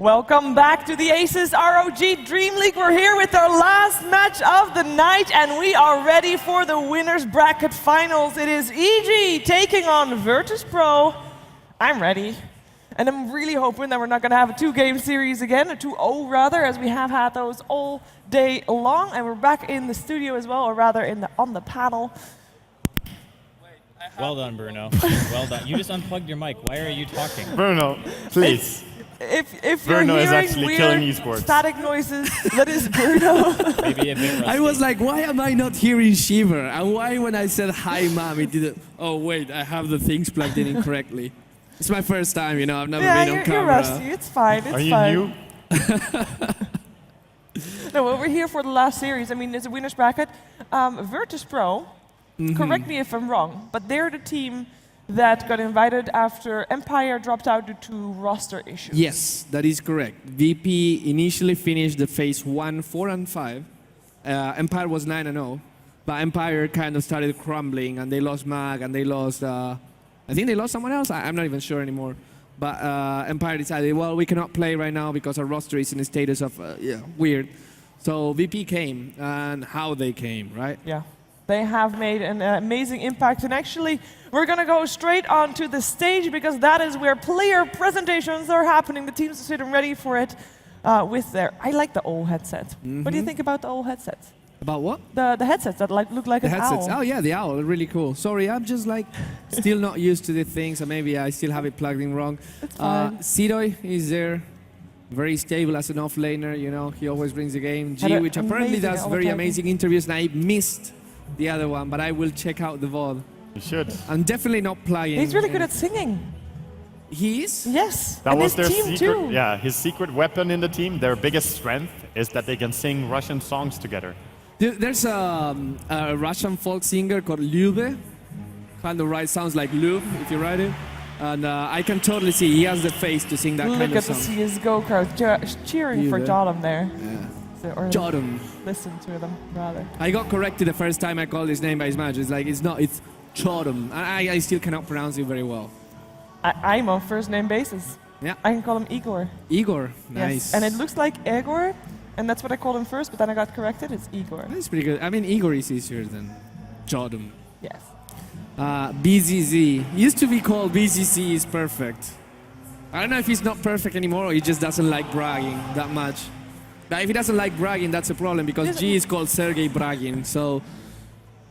Welcome back to the Asus ROG Dream League. We're here with our last match of the night, and we are ready for the winners bracket finals. It is EG taking on Virtus.pro. I'm ready, and I'm really hoping that we're not going to have a 2-game series again, a 2-0 rather, as we have had those all day long. And we're back in the studio as well, or rather on the panel. Well done, Bruno. Well done. You just unplugged your mic. Why are you talking? Bruno, please. If you're Bruno is hearing actually killing weird esports. static noises, that is Bruno. Maybe a bit rusty. I was like, why am I not hearing Shiver? And why when I said hi, mom, it didn't? Oh wait, I have the things plugged in incorrectly. It's my first time, you know. I've never been on camera. You're rusty. It's fine. It's Are you fine. new? No, well, we're here for the last series. I mean, it's a winners bracket. Virtus.pro, correct me if I'm wrong, but they're the team that got invited after Empire dropped out due to roster issues. Yes, that is correct. VP initially finished the phase 1, 4, and 5. Empire was 9-0, but Empire kind of started crumbling, and they lost Mag, and they lost, I think they lost someone else. I'm not even sure anymore. But Empire decided, well, we cannot play right now because our roster is in a status of, weird. So VP came, and how they came, right? Yeah. They have made an amazing impact, and actually, we're going to go straight onto the stage because that is where player presentations are happening. The teams are sitting ready for it with their. I like the old headsets. What do you think about the old headsets? About what? The headsets that look like The an headsets. owl. Oh yeah, the owl, really cool. Sorry, I'm just like still not used to the thing, so maybe I still have it plugged in wrong. It's fine. Sidoy is there, very stable as an off-laner, you know, he always brings the game. G, Had which apparently amazing does very overtaking. amazing interviews, and I missed the other one, but I will check out the VOD. You should. I'm definitely not playing. He's really good at singing. He is? Yes. That and was his their team secret. too. Yeah, his secret weapon in the team. Their biggest strength is that they can sing Russian songs together. There's a Russian folk singer called Lyube. Kind of right, sounds like Lube if you write it. And I can totally see he has the face to sing that Look kind at of the song. CSGO crowd cheering for Lyube. Jodam there. Yeah. Or Jodam. listen to them, rather. I got corrected the first time I called his name by his manager. It's like, it's not, it's Jodam. I still cannot pronounce it very well. I'm on first name basis. Yeah. I can call him Igor. Igor, nice. Yes. And it looks like Igor, and that's what I called him first, but then I got corrected. It's Igor. That's pretty good. I mean, Igor is easier than Jodam. Yes. BZZ. Used to be called BZZ is perfect. I don't know if he's not perfect anymore or he just doesn't like bragging that much. But if he doesn't like bragging, that's a problem because G is called Sergey Bragging, so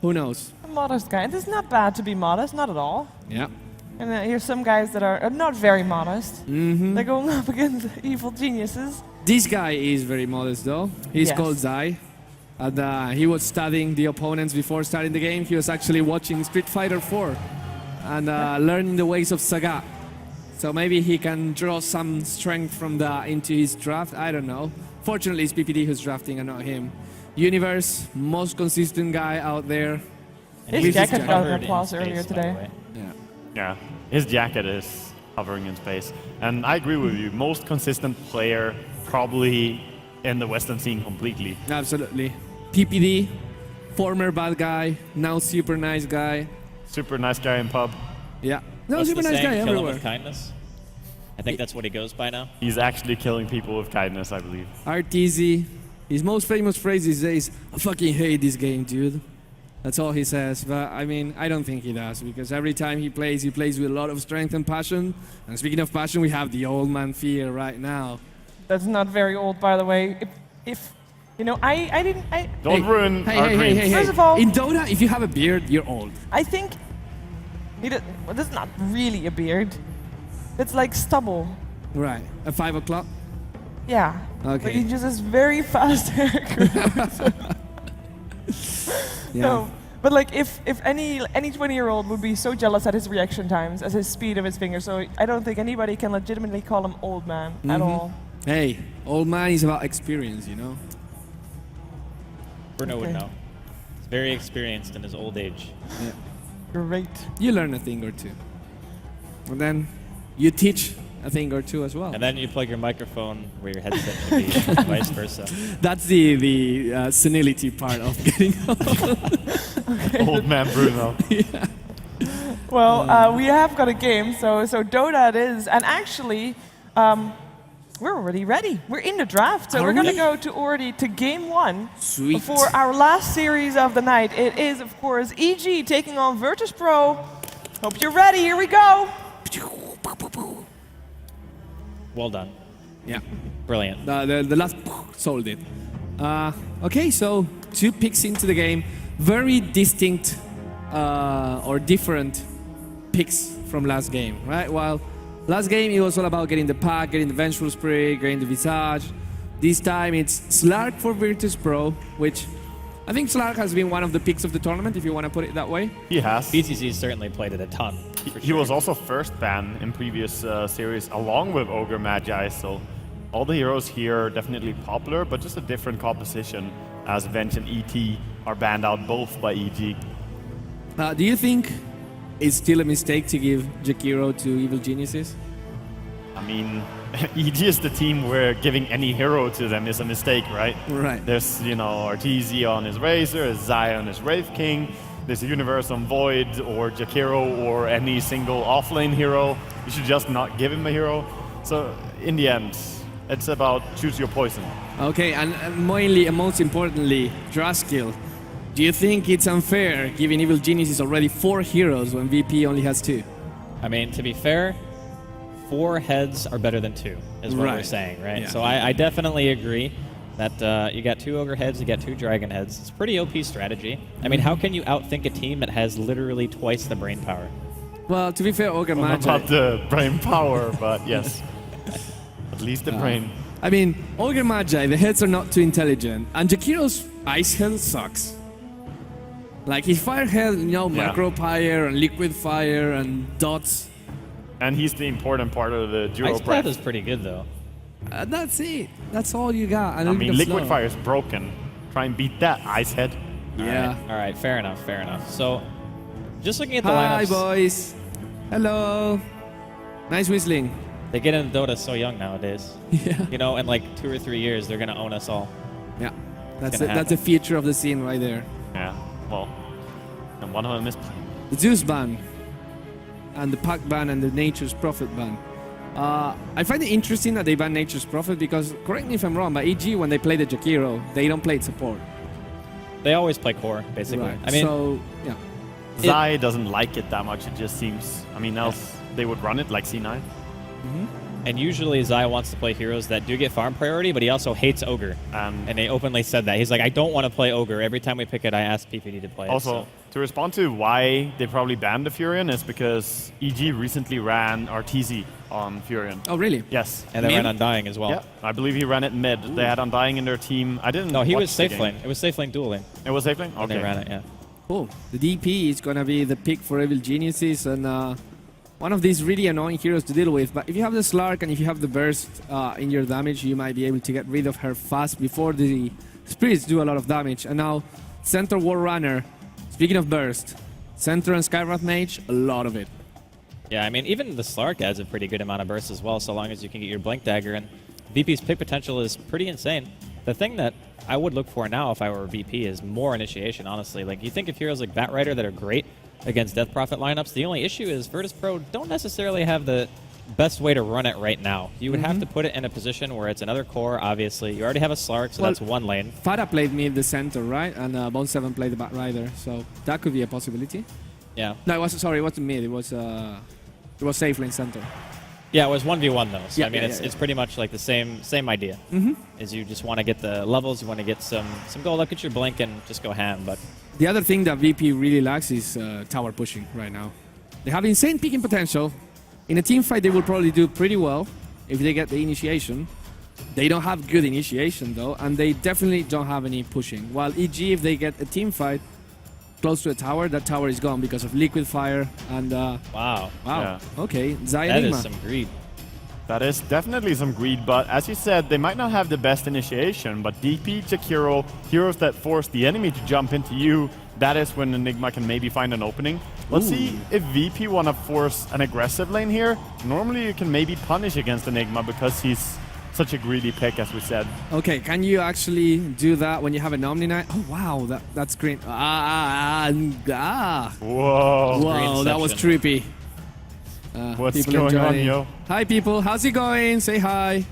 who knows? A modest guy. And it's not bad to be modest, not at all. Yeah. And here's some guys that are not very modest. Mm-hmm. They're going up against evil geniuses. This guy is very modest though. He's Yes. called Zai. And he was studying the opponents before starting the game. He was actually watching Street Fighter 4 and learning the ways of Sagat. So maybe he can draw some strength from that into his draft. I don't know. Fortunately, it's PPD who's drafting and not him. Universe, most consistent guy out there. His jacket got covered an in applause space, earlier by the today. way. Yeah, his jacket is hovering in space. And I agree with you, most consistent player probably in the Western scene completely. Absolutely. PPD, former bad guy, now super nice guy. Super nice guy in pub. Yeah. No, What's super the nice saying? guy Kill him everywhere. with kindness. I think that's what he goes by now. He's actually killing people with kindness, I believe. RTZ, his most famous phrase these days, I fucking hate this game, dude. That's all he says. But I mean, I don't think he does because every time he plays with a lot of strength and passion. And speaking of passion, we have the old man fear right now. That's not very old, by the way. If you know, I didn't. Don't ruin our dreams. Hey. First of all, in Dota, if you have a beard, you're old. I think Well, this is not really a beard. It's like stubble. Right. At 5 o'clock? Yeah. Okay. But he just has very fast hair growth. Yeah. No. But like if any 20-year-old would be so jealous at his reaction times, at his speed of his fingers, so I don't think anybody can legitimately call him old man at all. Hey, old man is about experience, you know? Bruno would know. He's very experienced in his old age. Yeah. Great. You learn a thing or two. And then you teach a thing or two as well. And then you plug your microphone where your headset should be, and vice versa. That's the senility part of getting old. Old man Bruno. Yeah. Well, we have got a game, so Dota it is. And actually, we're already ready. We're in the draft, so Are we're going to we? go to game 1. Sweet. For our last series of the night. It is, of course, EG taking on Virtus.pro. Hope you're ready. Here we go. Well done. Yeah. Brilliant. The last sold it. Okay, so 2 picks into the game. Very distinct or different picks from last game, right? While last game it was all about getting the pack, getting the Vengeful Spirit, getting the Visage. This time it's Slark for Virtus.pro, which I think Slark has been one of the picks of the tournament, if you want to put it that way. He has. BTC certainly played it a ton. He was also first ban in previous series, along with Ogre Magi, so all the heroes here are definitely popular, but just a different composition, as Venge and ET are banned out both by EG. Do you think it's still a mistake to give Jakiro to Evil Geniuses? I mean, EG is the team where giving any hero to them is a mistake, right? Right. There's, Arteezy on his Razor, there's Zai on his Wraith King, there's a Universe on Void, or Jakiro, or any single offlane hero. You should just not give him a hero. So, in the end, it's about choose your poison. Okay, and most importantly, Draskill. Do you think it's unfair giving Evil Geniuses already 4 heroes when VP only has 2? I mean, to be fair, 4 heads are better than 2, is what we're Right. saying, right? Yeah. So I definitely agree that you got 2 Ogre heads, you got 2 Dragon heads. It's a pretty OP strategy. I mean, how can you outthink a team that has literally twice the brain power? Well, to be fair, Ogre Magi... Not the brain power, but yes. At least the brain. I mean, Ogre Magi, the heads are not too intelligent, and Jakiro's Ice Head sucks. Like, his Fire Head, Macro Fire and Liquid Fire and Dots. And he's the important part of the duo Ice Path is pretty good, though. That's it. That's all you got. And I a bit mean, of Liquid slow. Fire is broken. Try and beat that, Ice Head. Yeah. All right, fair enough, fair enough. So, just looking at the Hi, lineups. boys. Hello. Nice whistling. They get into Dota so young nowadays. Yeah. In like 2 or 3 years, they're going to own us all. Yeah. It's That's gonna the future of the scene right there. Yeah, well, and one of them is... The Zeus ban, and the Pack ban, and the Nature's Prophet ban. I find it interesting that they ban Nature's Prophet because, correct me if I'm wrong, but EG, when they play the Jakiro, they don't play it support. They always play core, basically. Right. I mean, so, yeah. Zai doesn't like it that much, it just seems... I mean, else they would run it like C9. And usually Zai wants to play heroes that do get farm priority, but he also hates Ogre. And they openly said that. He's like, I don't want to play Ogre. Every time we pick it, I ask PPD to play Also, it. to respond to why they probably banned the Furion is because EG recently ran Arteezy on Furion. Oh, really? Yes. And they ran Undying as well. Yeah, I believe he ran it mid. They had Undying in their team. I didn't No, he watch was the safe game. lane. It was safe lane dual lane. It was safe lane? When Okay. they ran it, yeah. Cool. The DP is going to be the pick for Evil Geniuses, and one of these really annoying heroes to deal with. But if you have the Slark and if you have the Burst in your damage, you might be able to get rid of her fast before the Spirits do a lot of damage. And now, Center War Runner, speaking of Burst, Center and Skywrath Mage, a lot of it. Yeah, I mean, even the Slark adds a pretty good amount of burst as well, so long as you can get your Blink Dagger. And VP's pick potential is pretty insane. The thing that I would look for now if I were VP is more initiation, honestly. Like, you think of heroes like Batrider that are great against Death Prophet lineups, the only issue is Virtus.pro don't necessarily have the best way to run it right now. You would have to put it in a position where it's another core, obviously. You already have a Slark, so that's one lane. Fada played mid the center, right? And Bone7 played the Batrider, so that could be a possibility. Yeah. No, it wasn't mid. It was safe lane center. Yeah, it was 1v1 though. So Yeah, I mean, yeah, it's pretty much like the same idea. Is you just want to get the levels, you want to get some gold up, get your blink, and just go ham. But The other thing that VP really lacks is tower pushing right now. They have insane picking potential. In a team fight, they will probably do pretty well if they get the initiation. They don't have good initiation, though, and they definitely don't have any pushing. While EG, if they get a team fight close to a tower, that tower is gone because of liquid fire and... Wow. Yeah. Okay, Zai That Enigma. is some greed. That is definitely some greed, but as you said, they might not have the best initiation, but DP, Jakiro, heroes that force the enemy to jump into you, that is when Enigma can maybe find an opening. Let's see if VP want to force an aggressive lane here. Normally you can maybe punish against Enigma because he's such a greedy pick, as we said. Okay, can you actually do that when you have an Omni Knight? Oh, wow, that's green. Whoa. Whoa, that was trippy. What's people going on, enjoying. yo? Hi, people. How's it going? Say hi.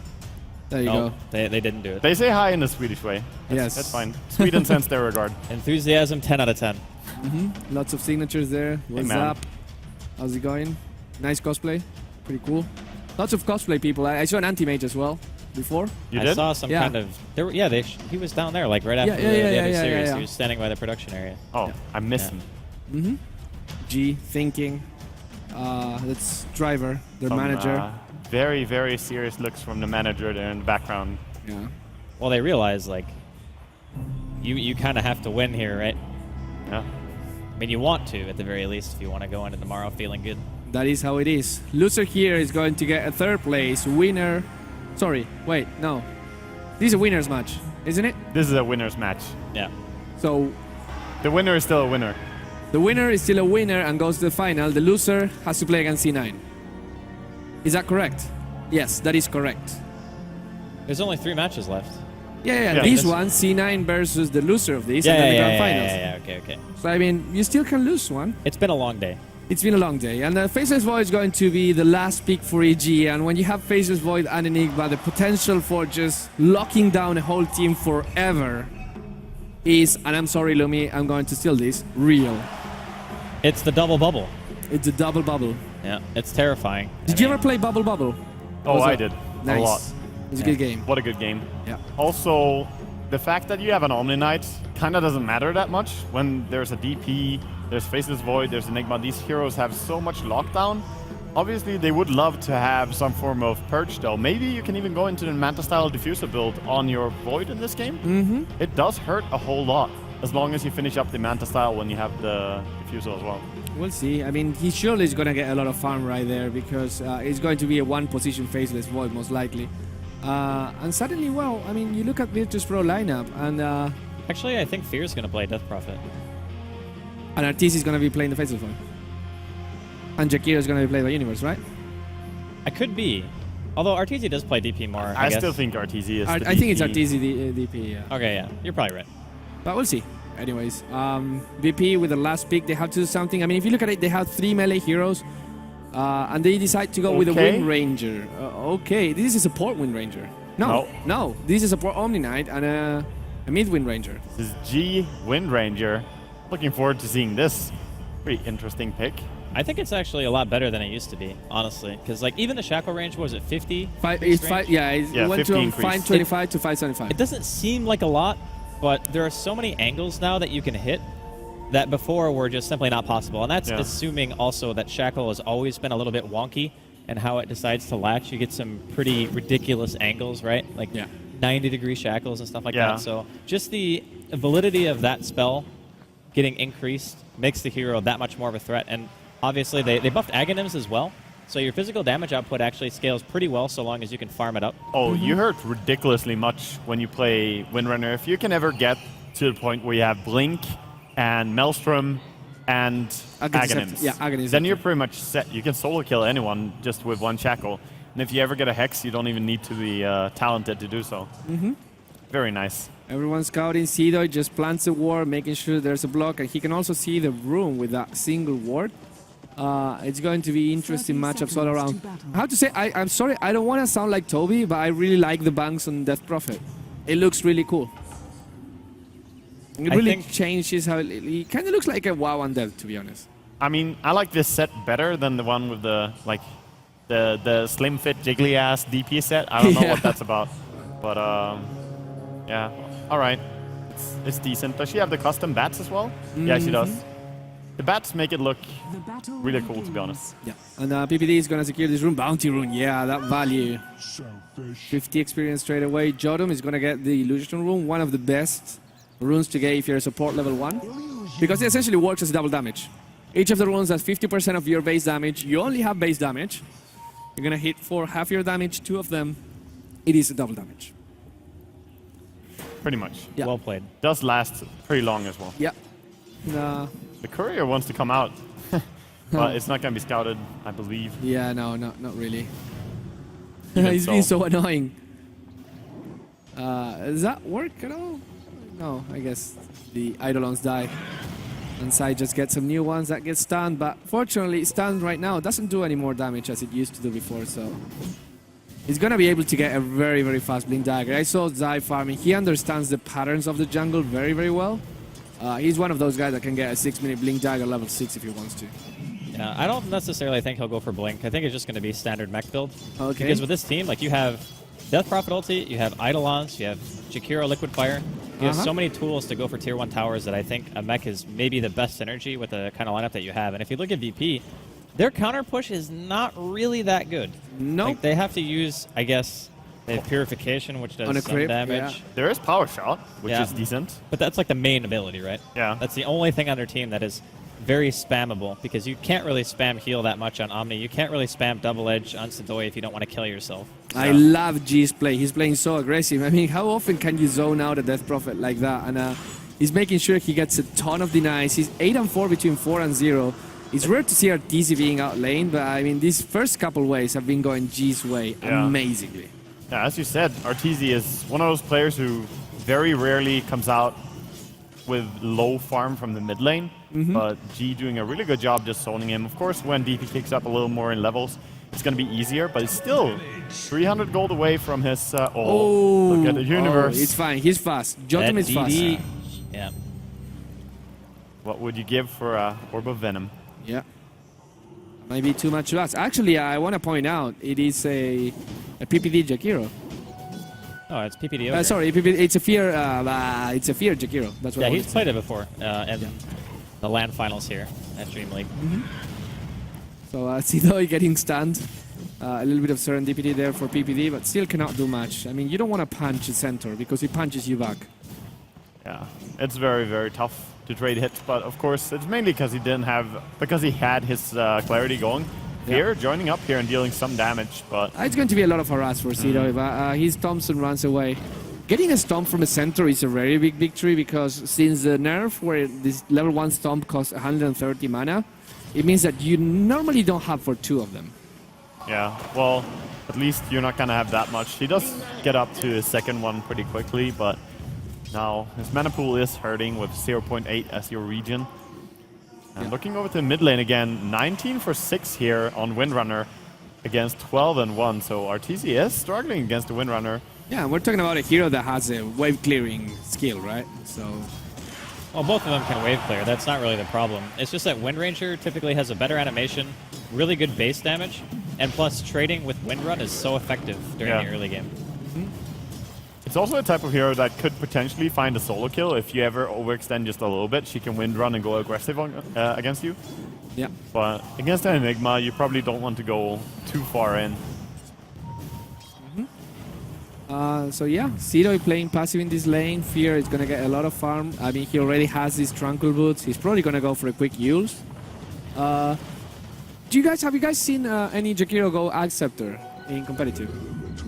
There you No, go. they didn't do it. They say hi in the Swedish way. Yes. That's fine. Sweden sends their regard. Enthusiasm, 10 out of 10. Lots of signatures there. What's man. up? How's it going? Nice cosplay. Pretty cool. Lots of cosplay people. I saw an anti-mage as well before. I saw some kind of... There, yeah, he was down there, like right after the other series. He was standing by the production area. Oh, I miss him. G, thinking. That's Driver, their Some, manager. Very, very serious looks from the manager there in the background. Yeah. Well, they realize, like, you kind of have to win here, right? Yeah. I mean, you want to, at the very least, if you want to go into tomorrow feeling good. That is how it is. Loser here is going to get a third place. Winner... Sorry, wait, no. This is a winner's match, isn't it? This is a winner's match. Yeah. So... The winner is still a winner. The winner is still a winner and goes to the final. The loser has to play against C9. Is that correct? Yes, that is correct. There's only 3 matches left. Yeah, this one, C9 versus the loser of this, and then the grand finals. Yeah, okay. So, I mean, you still can lose one. It's been a long day. It's been a long day. And Faceless Void is going to be the last pick for EG. And when you have Faceless Void and Enigma, the potential for just locking down a whole team forever is, and I'm sorry, Lumi, I'm going to steal this, real. It's the double bubble. It's a double bubble. Yeah, it's terrifying. Did you ever play Bubble Bubble? Oh, I did. Nice. A lot. It's a good game. What a good game. Yeah. Also, the fact that you have an Omni Knight kind of doesn't matter that much. When there's a DP, there's Faceless Void, there's Enigma, these heroes have so much lockdown. Obviously, they would love to have some form of purge, though. Maybe you can even go into the Manta-style Diffuser build on your Void in this game. It does hurt a whole lot, as long as you finish up the Manta-style when you have the Diffuser as well. We'll see. I mean, he surely is going to get a lot of farm right there because it's going to be a one-position Faceless Void, most likely. And suddenly, well, I mean, you look at Virtus Pro lineup, and... Actually, I think Fear's going to play Death Prophet. And Arteezy is going to be playing the Faceless Void. And Jakiro is going to be playing by Universe, right? I could be. Although Arteezy does play DP more, I guess. still think Arteezy is the DP. I think it's Arteezy DP, yeah. Okay, yeah. You're probably right. But we'll see. Anyways, VP with the last pick, they have to do something. I mean, if you look at it, they have 3 melee heroes. And they decide to go with a Wind Ranger. Okay, this is a support Wind Ranger. No, this is a support Omni Knight and a mid Wind Ranger. This is G Wind Ranger. Looking forward to seeing this. Pretty interesting pick. I think it's actually a lot better than it used to be, honestly. Because like even the shackle range, was it 50? It went from 525 to 575. It doesn't seem like a lot, but there are so many angles now that you can hit that before were just simply not possible. And that's assuming also that shackle has always been a little bit wonky and how it decides to latch. You get some pretty ridiculous angles, right? Like 90-degree shackles and stuff like that. So just the validity of that spell getting increased makes the hero that much more of a threat. And obviously they buffed Aghanims as well. So your physical damage output actually scales pretty well so long as you can farm it up. Oh, you hurt ridiculously much when you play Windrunner. If you can ever get to the point where you have Blink and Maelstrom and Aghanims, then you're pretty much set. You can solo kill anyone just with one shackle. And if you ever get a Hex, you don't even need to be talented to do so. Very nice. Everyone's scouting. Seedoy just plants a ward, making sure there's a block, and he can also see the room with that single ward. It's going to be interesting matchups all around. I have to say, I'm sorry, I don't want to sound like Toby, but I really like the banks on Death Prophet. It looks really cool. It really changes how it kind of looks like a WoW Undead, to be honest. I mean, I like this set better than the one with the the slim fit jiggly ass DP set. I don't know what that's about, but yeah, all right, it's decent. Does she have the custom bats as well? Yeah, she does. the bats make it look really cool, to be honest. Yeah, and PPD is going to secure this rune. Bounty rune, yeah, that value. 50 experience straight away. Jodum is going to get the illusion rune, one of the best runes to get if you're a support level 1, because it essentially works as double damage. Each of the runes has 50% of your base damage. You only have base damage. You're going to hit for half your damage, 2 of them. It is a double damage. Pretty much. Yeah. Well played. Does last pretty long as well. Yeah. The courier wants to come out, but it's not going to be scouted, I believe. Yeah, no, not really. He's been so annoying. Does that work at all? No, I guess the Eidolons die. And Sai just gets some new ones that get stunned, but fortunately, stunned right now doesn't do any more damage as it used to do before, so he's gonna be able to get a very, very fast Blink Dagger. I saw Zai farming. He understands the patterns of the jungle very, very well. He's one of those guys that can get a 6-minute Blink Dagger level 6 if he wants to. Yeah, I don't necessarily think he'll go for Blink. I think it's just going to be standard mech build. Okay. Because with this team, like, you have Death Prophet ulti, you have Eidolons, you have Jakiro Liquid Fire. You have so many tools to go for tier 1 towers that I think a mech is maybe the best synergy with the kind of lineup that you have. And if you look at VP, their counter push is not really that good. No. Like, they have to use, I guess, they have Purification, which does some damage. There is Power Shot, which is decent. But that's like the main ability, right? Yeah. That's the only thing on their team that is very spammable, because you can't really spam heal that much on Omni. You can't really spam Double Edge on Sidoi if you don't want to kill yourself. I love G's play. He's playing so aggressive. I mean, how often can you zone out a Death Prophet like that? And he's making sure he gets a ton of denies. He's 8 and 4 between 4 and 0. It's rare to see Arteezy being out lane, but I mean, these first couple waves have been going G's way amazingly. Yeah, as you said, Arteezy is one of those players who very rarely comes out with low farm from the mid lane, but G doing a really good job just zoning him. Of course, when DP kicks up a little more in levels, it's going to be easier, but it's still 300 gold away from his... look at the universe. It's fine. He's fast. Jotun is fast. Yeah. What would you give for a Orb of Venom? Yeah. Might be too much to ask. Actually, I want to point out, it is a PPD Jakiro. Oh, it's PPD. Sorry, it's a fear. It's a fear Jakiro. That's what. Yeah, he's played it before in the LAN finals here at DreamLeague. So Sidoi getting stunned. A little bit of serendipity there for PPD, but still cannot do much. I mean, you don't want to punch a centaur because he punches you back. Yeah, it's very, very tough to trade hits, but of course it's mainly because he had his clarity going. Fear joining up here and dealing some damage, but it's going to be a lot of harass for Sidoi, but his Thompson runs away. Getting a stomp from a centaur is a very big victory, because since the nerf where this level 1 stomp costs 130 mana, it means that you normally don't have for 2 of them. Yeah, well, at least you're not going to have that much. He does get up to his second one pretty quickly, but now his mana pool is hurting with 0.8 as your region. And looking over to mid lane again, 19 for 6 here on Windrunner against 12 and 1. So Arteezy is struggling against the Windrunner. Yeah, we're talking about a hero that has a wave clearing skill, right? So, well, both of them can wave clear. That's not really the problem. It's just that Wind Ranger typically has a better animation, really good base damage, and plus trading with Windrun is so effective during the early game. It's also a type of hero that could potentially find a solo kill if you ever overextend just a little bit. She can Windrun and go aggressive on, against you. Yeah. But against an Enigma, you probably don't want to go too far in. So yeah, Sidoi playing passive in this lane. Fear is going to get a lot of farm. I mean, he already has these Tranquil Boots. He's probably going to go for a quick use. Have you guys seen any Jakiro go Ag Scepter in competitive?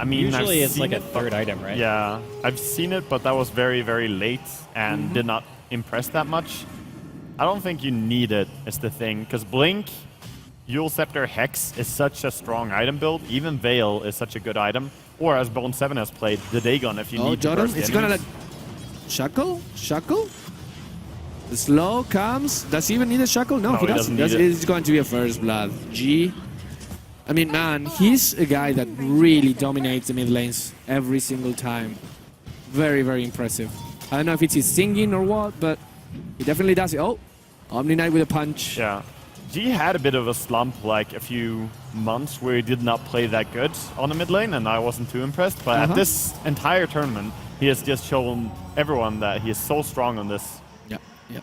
I mean, usually it's like a third item, right? Yeah, I've seen it, but that was very, very late and did not impress that much. I don't think you need it, is the thing, because Blink, Eul Scepter, Hex is such a strong item build. Even Veil is such a good item. Or as Bone 7 has played, the Dagon if you need to burst it's enemies. Shackle? Shackle? The slow comes. Does he even need a shackle? No, he doesn't. It's going to be a first blood. G. I mean, man, he's a guy that really dominates the mid lanes every single time. Very, very impressive. I don't know if it's his singing or what, but he definitely does it. Oh, Omni Knight with a punch. Yeah. G had a bit of a slump like a few months where he did not play that good on the mid lane, and I wasn't too impressed. But at this entire tournament, he has just shown everyone that he is so strong on this. Yeah, yeah.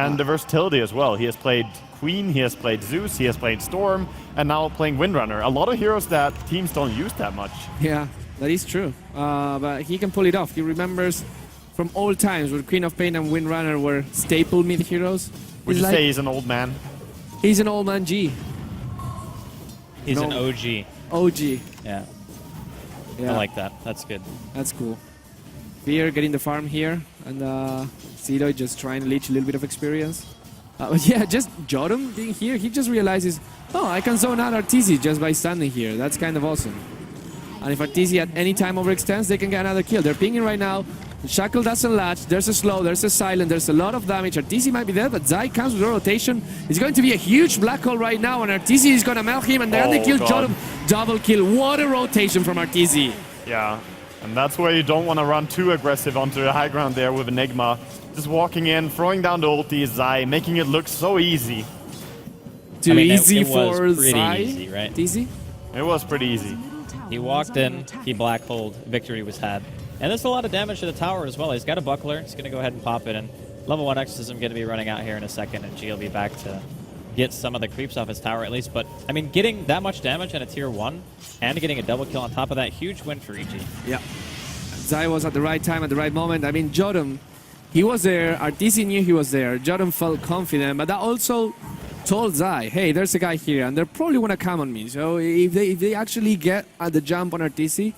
And the versatility as well. He has played Queen, he has played Zeus, he has played Storm, and now playing Windrunner. A lot of heroes that teams don't use that much. Yeah, that is true. But he can pull it off. He remembers from old times where Queen of Pain and Windrunner were staple mid heroes. Would you say he's an old man? He's an old man G. He's an OG. OG. Yeah. I like that. That's good. That's cool. Fear getting the farm here, and Zido just trying to leech a little bit of experience. But yeah, just Jodam being here, he just realizes, oh, I can zone out Arteezy just by standing here. That's kind of awesome. And if Arteezy at any time overextends, they can get another kill. They're pinging right now. Shackle doesn't latch. There's a slow, there's a silent, there's a lot of damage. Arteezy might be dead, but Zai comes with a rotation. It's going to be a huge black hole right now, and Arteezy is going to melt him, and then they kill Jodam. Double kill. What a rotation from Arteezy. Yeah, and that's where you don't want to run too aggressive onto the high ground there with Enigma. Just walking in, throwing down the ulti, Zai, making it look so easy. Too easy it was for pretty Zai? easy, right? Easy? It was pretty easy. He walked in, he black holed, victory was had. And there's a lot of damage to the tower as well. He's got a buckler, he's going to go ahead and pop it, and level 1 Exorcism going to be running out here in a second, and G will be back to get some of the creeps off his tower at least. But, I mean, getting that much damage on a tier 1 and getting a double kill on top of that, huge win for EG. Yeah. Zai was at the right time, at the right moment. I mean, Jodam, he was there. Arteezy knew he was there. Jodam felt confident, but that also told Zai, hey, there's a guy here, and they're probably want to come on me. So if they actually get at the jump on Arteezy,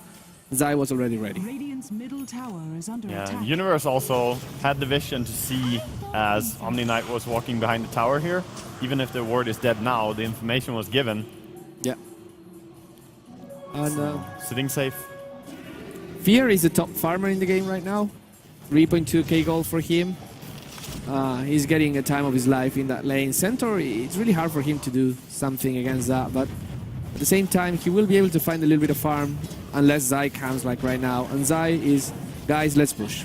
Zai was already ready. Radiant's middle tower is under attack. Universe also had the vision to see as Omni Knight was walking behind the tower here. Even if the ward is dead now, the information was given. Yeah. And sitting safe. Fear is the top farmer in the game right now. 3.2k gold for him. He's getting a time of his life in that lane. Centaur, it's really hard for him to do something against that, but at the same time, he will be able to find a little bit of farm unless Zai comes like right now. And Zai is, guys, let's push.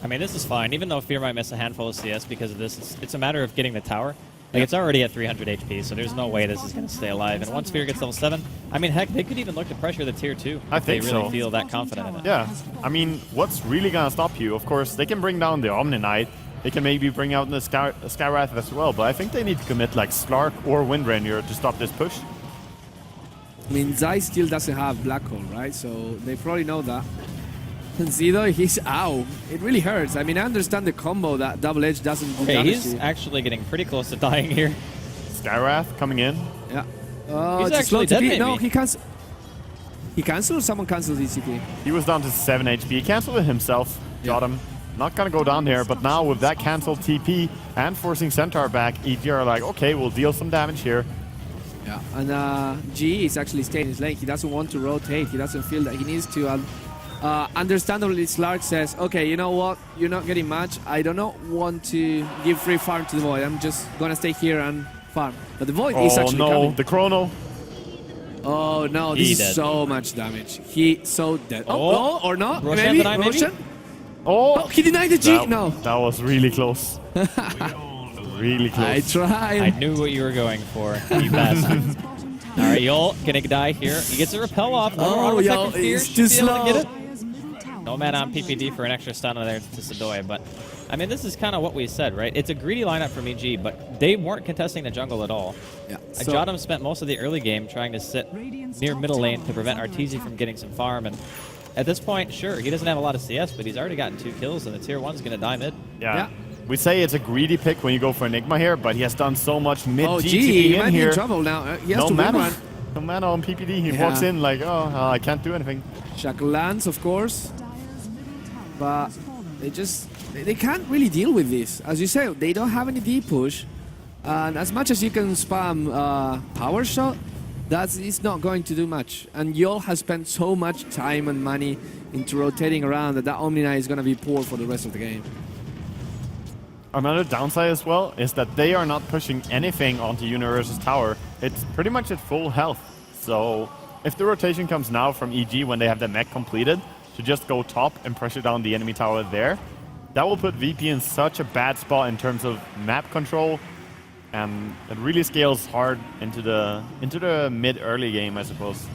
I mean, this is fine. Even though Fear might miss a handful of CS because of this, it's a matter of getting the tower. Like, it's already at 300 HP, so there's no way this is going to stay alive. And once Fear gets level 7, I mean, heck, they could even look to pressure the tier 2 I if think they really so. feel that confident in it. Yeah, I mean, what's really going to stop you? Of course, they can bring down the Omni Knight. They can maybe bring out the Skywrath as well, but I think they need to commit like Slark or Windranger to stop this push. I mean, Zai still doesn't have Black Hole, right? So they probably know that. And Zido, he's ow. It really hurts. I mean, I understand the combo that Double Edge doesn't do Okay, damage he's to you. actually getting pretty close to dying here. Skywrath coming in. Yeah. Oh, He's it's a slow actually dead, TP. maybe. No, he cancelled. He cancelled or someone cancelled the TP? He was down to 7 HP. He cancelled it himself. Got him. Not gonna go down there, but now with that cancelled TP and forcing Centaur back, EG are like, okay, we'll deal some damage here. Yeah. And G is actually staying in his lane. He doesn't want to rotate. He doesn't feel that he needs to. Understandably, Slark says, okay, you know what? You're not getting much. I do not want to give free farm to the Void. I'm just gonna stay here and farm. But the Void is actually coming. The Chrono. Oh no, He this dead. is so much damage. He so dead. Oh, or not? Roshan maybe? denied, maybe? Roshan? Oh, he denied the G? No. That was really close. Really close. I tried. I knew what you were going for, you bastard. All right, Yol gonna die here. He gets a repel off. Oh, Yol, it's too slow. Get it. No man on PPD for an extra stun on there to Sadoy, but I mean, this is kind of what we said, right? It's a greedy lineup from EG, but they weren't contesting the jungle at all. Yeah. Jodam spent most of the early game trying to sit near middle lane to prevent Arteezy from getting some farm, and at this point, sure, he doesn't have a lot of CS, but he's already gotten 2 kills, and the tier 1's going to die mid. Yeah. We say it's a greedy pick when you go for Enigma here, but he has done so much mid Oh, GTP gee, he in might be here. in trouble now. He has No to win mana. one. No mana on PPD. He Yeah. walks in like, oh, I can't do anything. Shackle lands, of course. But they can't really deal with this. As you say, they don't have any deep push. And as much as you can spam power shot, it's not going to do much. And Yol has spent so much time and money into rotating around that Omni Knight is going to be poor for the rest of the game. Another downside as well is that they are not pushing anything onto Universe's tower. It's pretty much at full health. So if the rotation comes now from EG when they have the mech completed, to just go top and pressure down the enemy tower there, that will put VP in such a bad spot in terms of map control, and it really scales hard into the mid-early game, I suppose.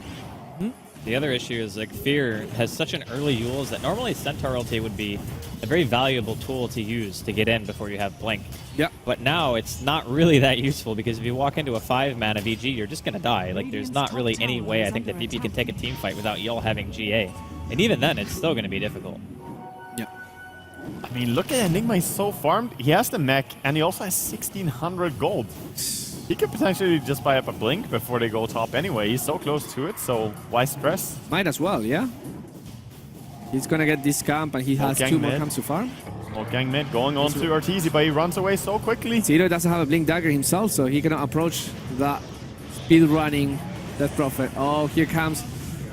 The other issue is like Fear has such an early Euls that normally Centaur ulti would be a very valuable tool to use to get in before you have Blink. Yeah. But now it's not really that useful because if you walk into a 5-mana VG, you're just going to die. Like there's not really any way I think that VP can take a team fight without y'all having GA. And even then, it's still going to be difficult. Yeah. I mean, look at Enigma, he's so farmed. He has the mech, and he also has 1,600 gold. He could potentially just buy up a Blink before they go top anyway. He's so close to it, so why stress? Might as well, yeah. He's gonna get this camp, and he has 2 more camps to farm. Smoke gang mid, going on to Arteezy, but he runs away so quickly. Zero doesn't have a Blink Dagger himself, so he cannot approach that speed-running Death Prophet. Oh, here comes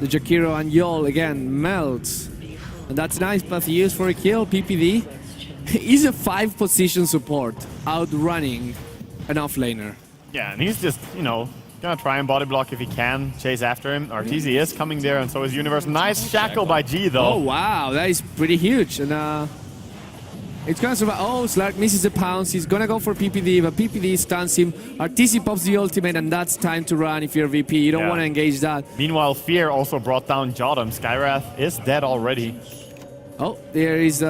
the Jakiro, and Yol again melts. And that's nice path used for a kill. PPD is a 5-position support, outrunning an offlaner. Yeah, and he's just, you know, gonna try and body block if he can, chase after him. Arteezy is coming there, and so is Universe. Nice shackle by G, though. Oh, wow, that is pretty huge. And it's gonna survive. Oh, Slark misses the pounce. He's gonna go for PPD, but PPD stuns him. Arteezy pops the ultimate, and that's time to run if you're VP. You don't want to engage that. Meanwhile, Fear also brought down Jottam. Skywrath is dead already. Oh, there is, the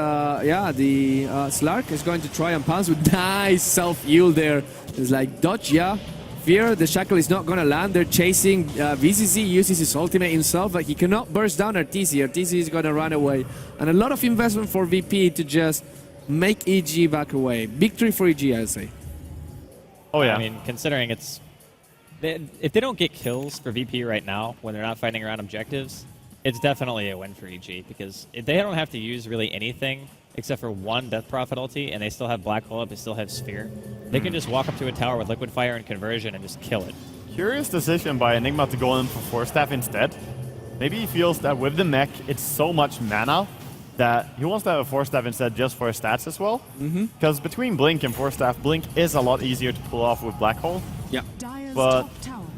Slark is going to try and pounce with nice self-heal there. It's like, dodge, yeah. Fear, the shackle is not going to land. They're chasing. VCC uses his ultimate himself, but he cannot burst down Arteezy. Arteezy is going to run away. And a lot of investment for VP to just make EG back away. Victory for EG, I'd say. Oh, yeah. I mean, considering it's... if they don't get kills for VP right now, when they're not fighting around objectives, it's definitely a win for EG, because if they don't have to use really anything except for one Death Prophet ulti, and they still have Black Hole up, they still have Sphere, they can just walk up to a tower with Liquid Fire and Conversion and just kill it. Curious decision by Enigma to go in for Force Staff instead. Maybe he feels that with the mech, it's so much mana that he wants to have a Force Staff instead just for his stats as well. Because between Blink and Force Staff, Blink is a lot easier to pull off with Black Hole. Yeah. But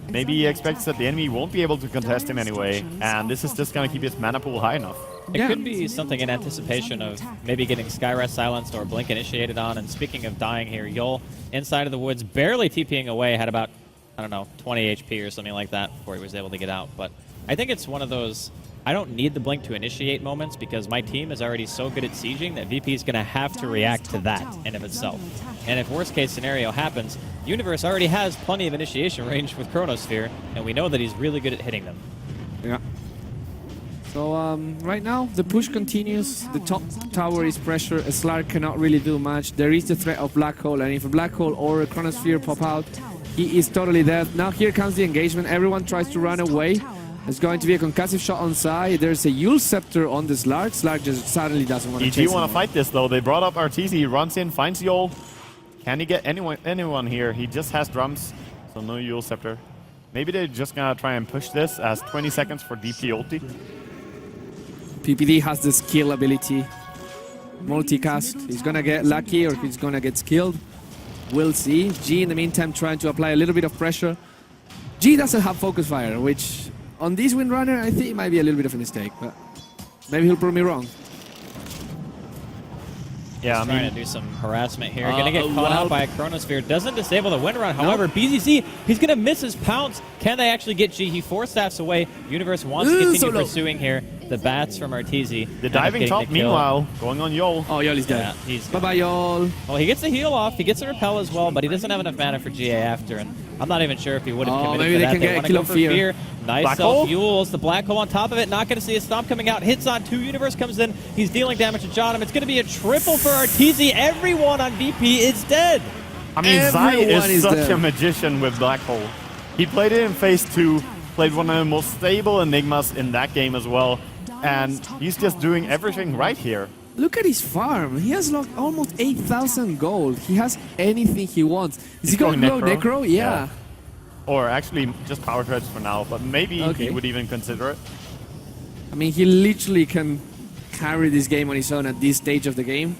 maybe he expects that the enemy won't be able to contest him anyway, and this is just going to keep his mana pool high enough. It could be something in anticipation of maybe getting Skywrath silenced or Blink initiated on. And speaking of dying here, Yol inside of the woods, barely TPing away, had about, I don't know, 20 HP or something like that before he was able to get out. But I think it's one of those, I don't need the Blink to initiate moments because my team is already so good at sieging that VP is going to have to react to that in of itself. And if worst case scenario happens, Universe already has plenty of initiation range with Chronosphere, and we know that he's really good at hitting them. Yeah. So right now the push continues. The top tower is pressure. A Slark cannot really do much. There is the threat of Black Hole, and if a Black Hole or a Chronosphere pop out, he is totally dead. Now here comes the engagement. Everyone tries to run away. There's going to be a concussive shot on side. There's a Yule Scepter on the Slark. Slark just suddenly doesn't want to chase EG want to fight this though. They brought up Arteezy. He runs in, finds Yol. Can he get anyone here? He just has drums, so no Yule Scepter. Maybe they're just gonna try and push this as 20 seconds for DP ulti. PPD has the skill ability. Multicast. He's gonna get lucky or he's gonna get skilled. We'll see. G in the meantime trying to apply a little bit of pressure. G doesn't have focus fire, which on this Windrunner I think it might be a little bit of a mistake, but maybe he'll prove me wrong. Yeah, I'm trying to do some harassment here. Gonna get caught out by a Chronosphere. Doesn't disable the Wind Run. However, BZC, he's gonna miss his pounce. Can they actually get G? He Force Staffs away. Universe wants to continue pursuing here. The bats from Arteezy. The diving top, meanwhile, going on Yol. Oh, Yol is dead. Yeah, bye-bye, Yol. Well, he gets the heal off. He gets a repel as well, but he doesn't have enough mana for GA after. And I'm not even sure if he would have committed maybe to they that. can get a kill of Fear. Nice self-fuels. The Black Hole on top of it. Not going to see a stomp coming out. Hits on 2. Universe comes in. He's dealing damage to Jottam. It's going to be a triple for Arteezy. Everyone on VP is dead. I mean, Zai is such a magician with Black Hole. He played it in phase 2, played one of the most stable Enigmas in that game as well, and he's just doing everything right here. Look at his farm. He has locked almost 8,000 gold. He has anything he wants. Is he going to go Necro? Yeah. Or actually just Power Treads for now, but maybe he would even consider it. I mean, he literally can carry this game on his own at this stage of the game.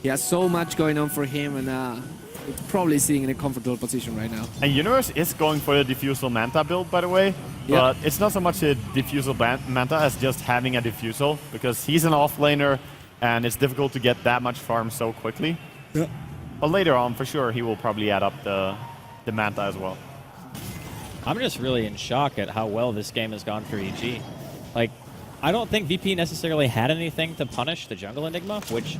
He has so much going on for him, and it's probably sitting in a comfortable position right now. And Universe is going for the Diffusal Manta build, by the way. But it's not so much a Diffusal Manta as just having a Diffusal, because he's an offlaner, and it's difficult to get that much farm so quickly. Yeah. But later on, for sure, he will probably add up the Manta as well. I'm just really in shock at how well this game has gone for EG. Like, I don't think VP necessarily had anything to punish the jungle Enigma, which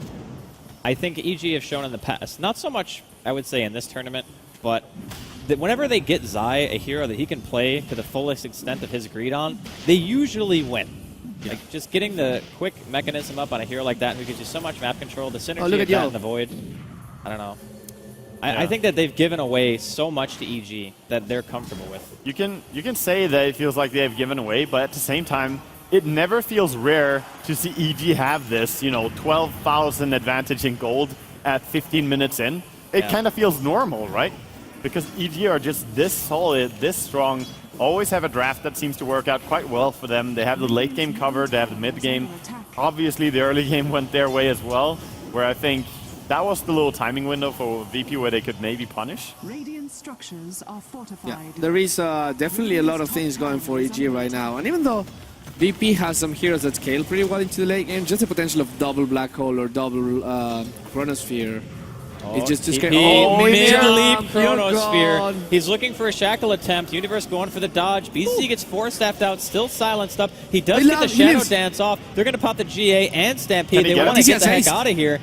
I think EG have shown in the past. Not so much, I would say, in this tournament, but whenever they get Zai, a hero that he can play to the fullest extent of his greed on, they usually win. Yeah. Like, just getting the quick mechanism up on a hero like that who gives you so much map control, the synergy look of at that Yo. in the Void, I don't know. I think that they've given away so much to EG that they're comfortable with. You can say that it feels like they've given away, but at the same time, it never feels rare to see EG have this, 12,000 advantage in gold at 15 minutes in. It kind of feels normal, right? Because EG are just this solid, this strong, always have a draft that seems to work out quite well for them. They have the late game covered, they have the mid game. Obviously, the early game went their way as well, where I think that was the little timing window for VP where they could maybe punish. Radiant structures are fortified. Yeah, there is definitely a lot of things going for EG right now. And even though VP has some heroes that scale pretty well into the late game, just the potential of double Black Hole or double Chronosphere. It's just too scary. Mid-leap Chronosphere. He's looking for a shackle attempt. Universe going for the dodge. BZZ gets 4-staffed out, still silenced up. He does get the Shadow Dance off. They're going to pop the GA and Stampede. They want to get the heck out of here.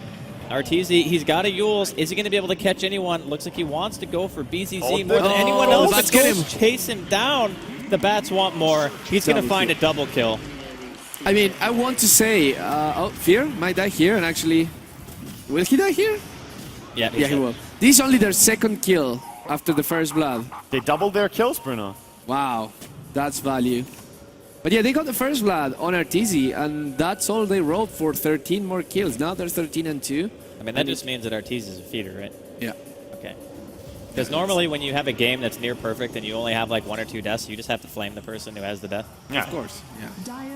Arteezy, he's got a Yules. Is he going to be able to catch anyone? Looks like he wants to go for BZZ more than anyone else. Let's get him. Chase him down. The Bats want more. He's going to find a double kill. I mean, I want to say, Fear might die here, and actually, will he die here? Yeah, he will. This is only their second kill after the first blood. They doubled their kills, Bruno. Wow, that's value. But yeah, they got the first blood on Arteezy, and that's all they wrote for 13 more kills. Now they're 13 and 2. I mean, that just means that Arteezy is a feeder, right? Yeah. Okay. Because normally when you have a game that's near perfect and you only have like 1 or 2 deaths, you just have to flame the person who has the death. Yeah. Of course, yeah.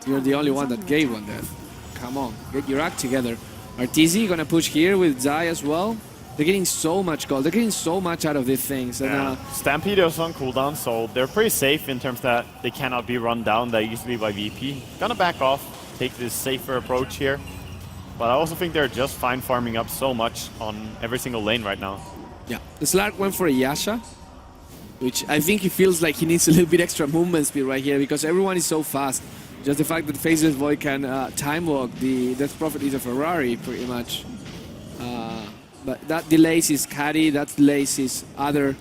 You're the only one that gave one death. Come on, get your act together. Arteezy gonna push here with Zai as well. They're getting so much gold. They're getting so much out of these things. And, Stampede is on cooldown, so they're pretty safe in terms that they cannot be run down that easily by VP. Gonna back off, take this safer approach here. But I also think they're just fine farming up so much on every single lane right now. Yeah, the Slark went for a Yasha, which I think he feels like he needs a little bit extra movement speed right here because everyone is so fast. Just the fact that Faceless Void can time walk, the Death Prophet is a Ferrari pretty much. But that delays his caddy, that delays his other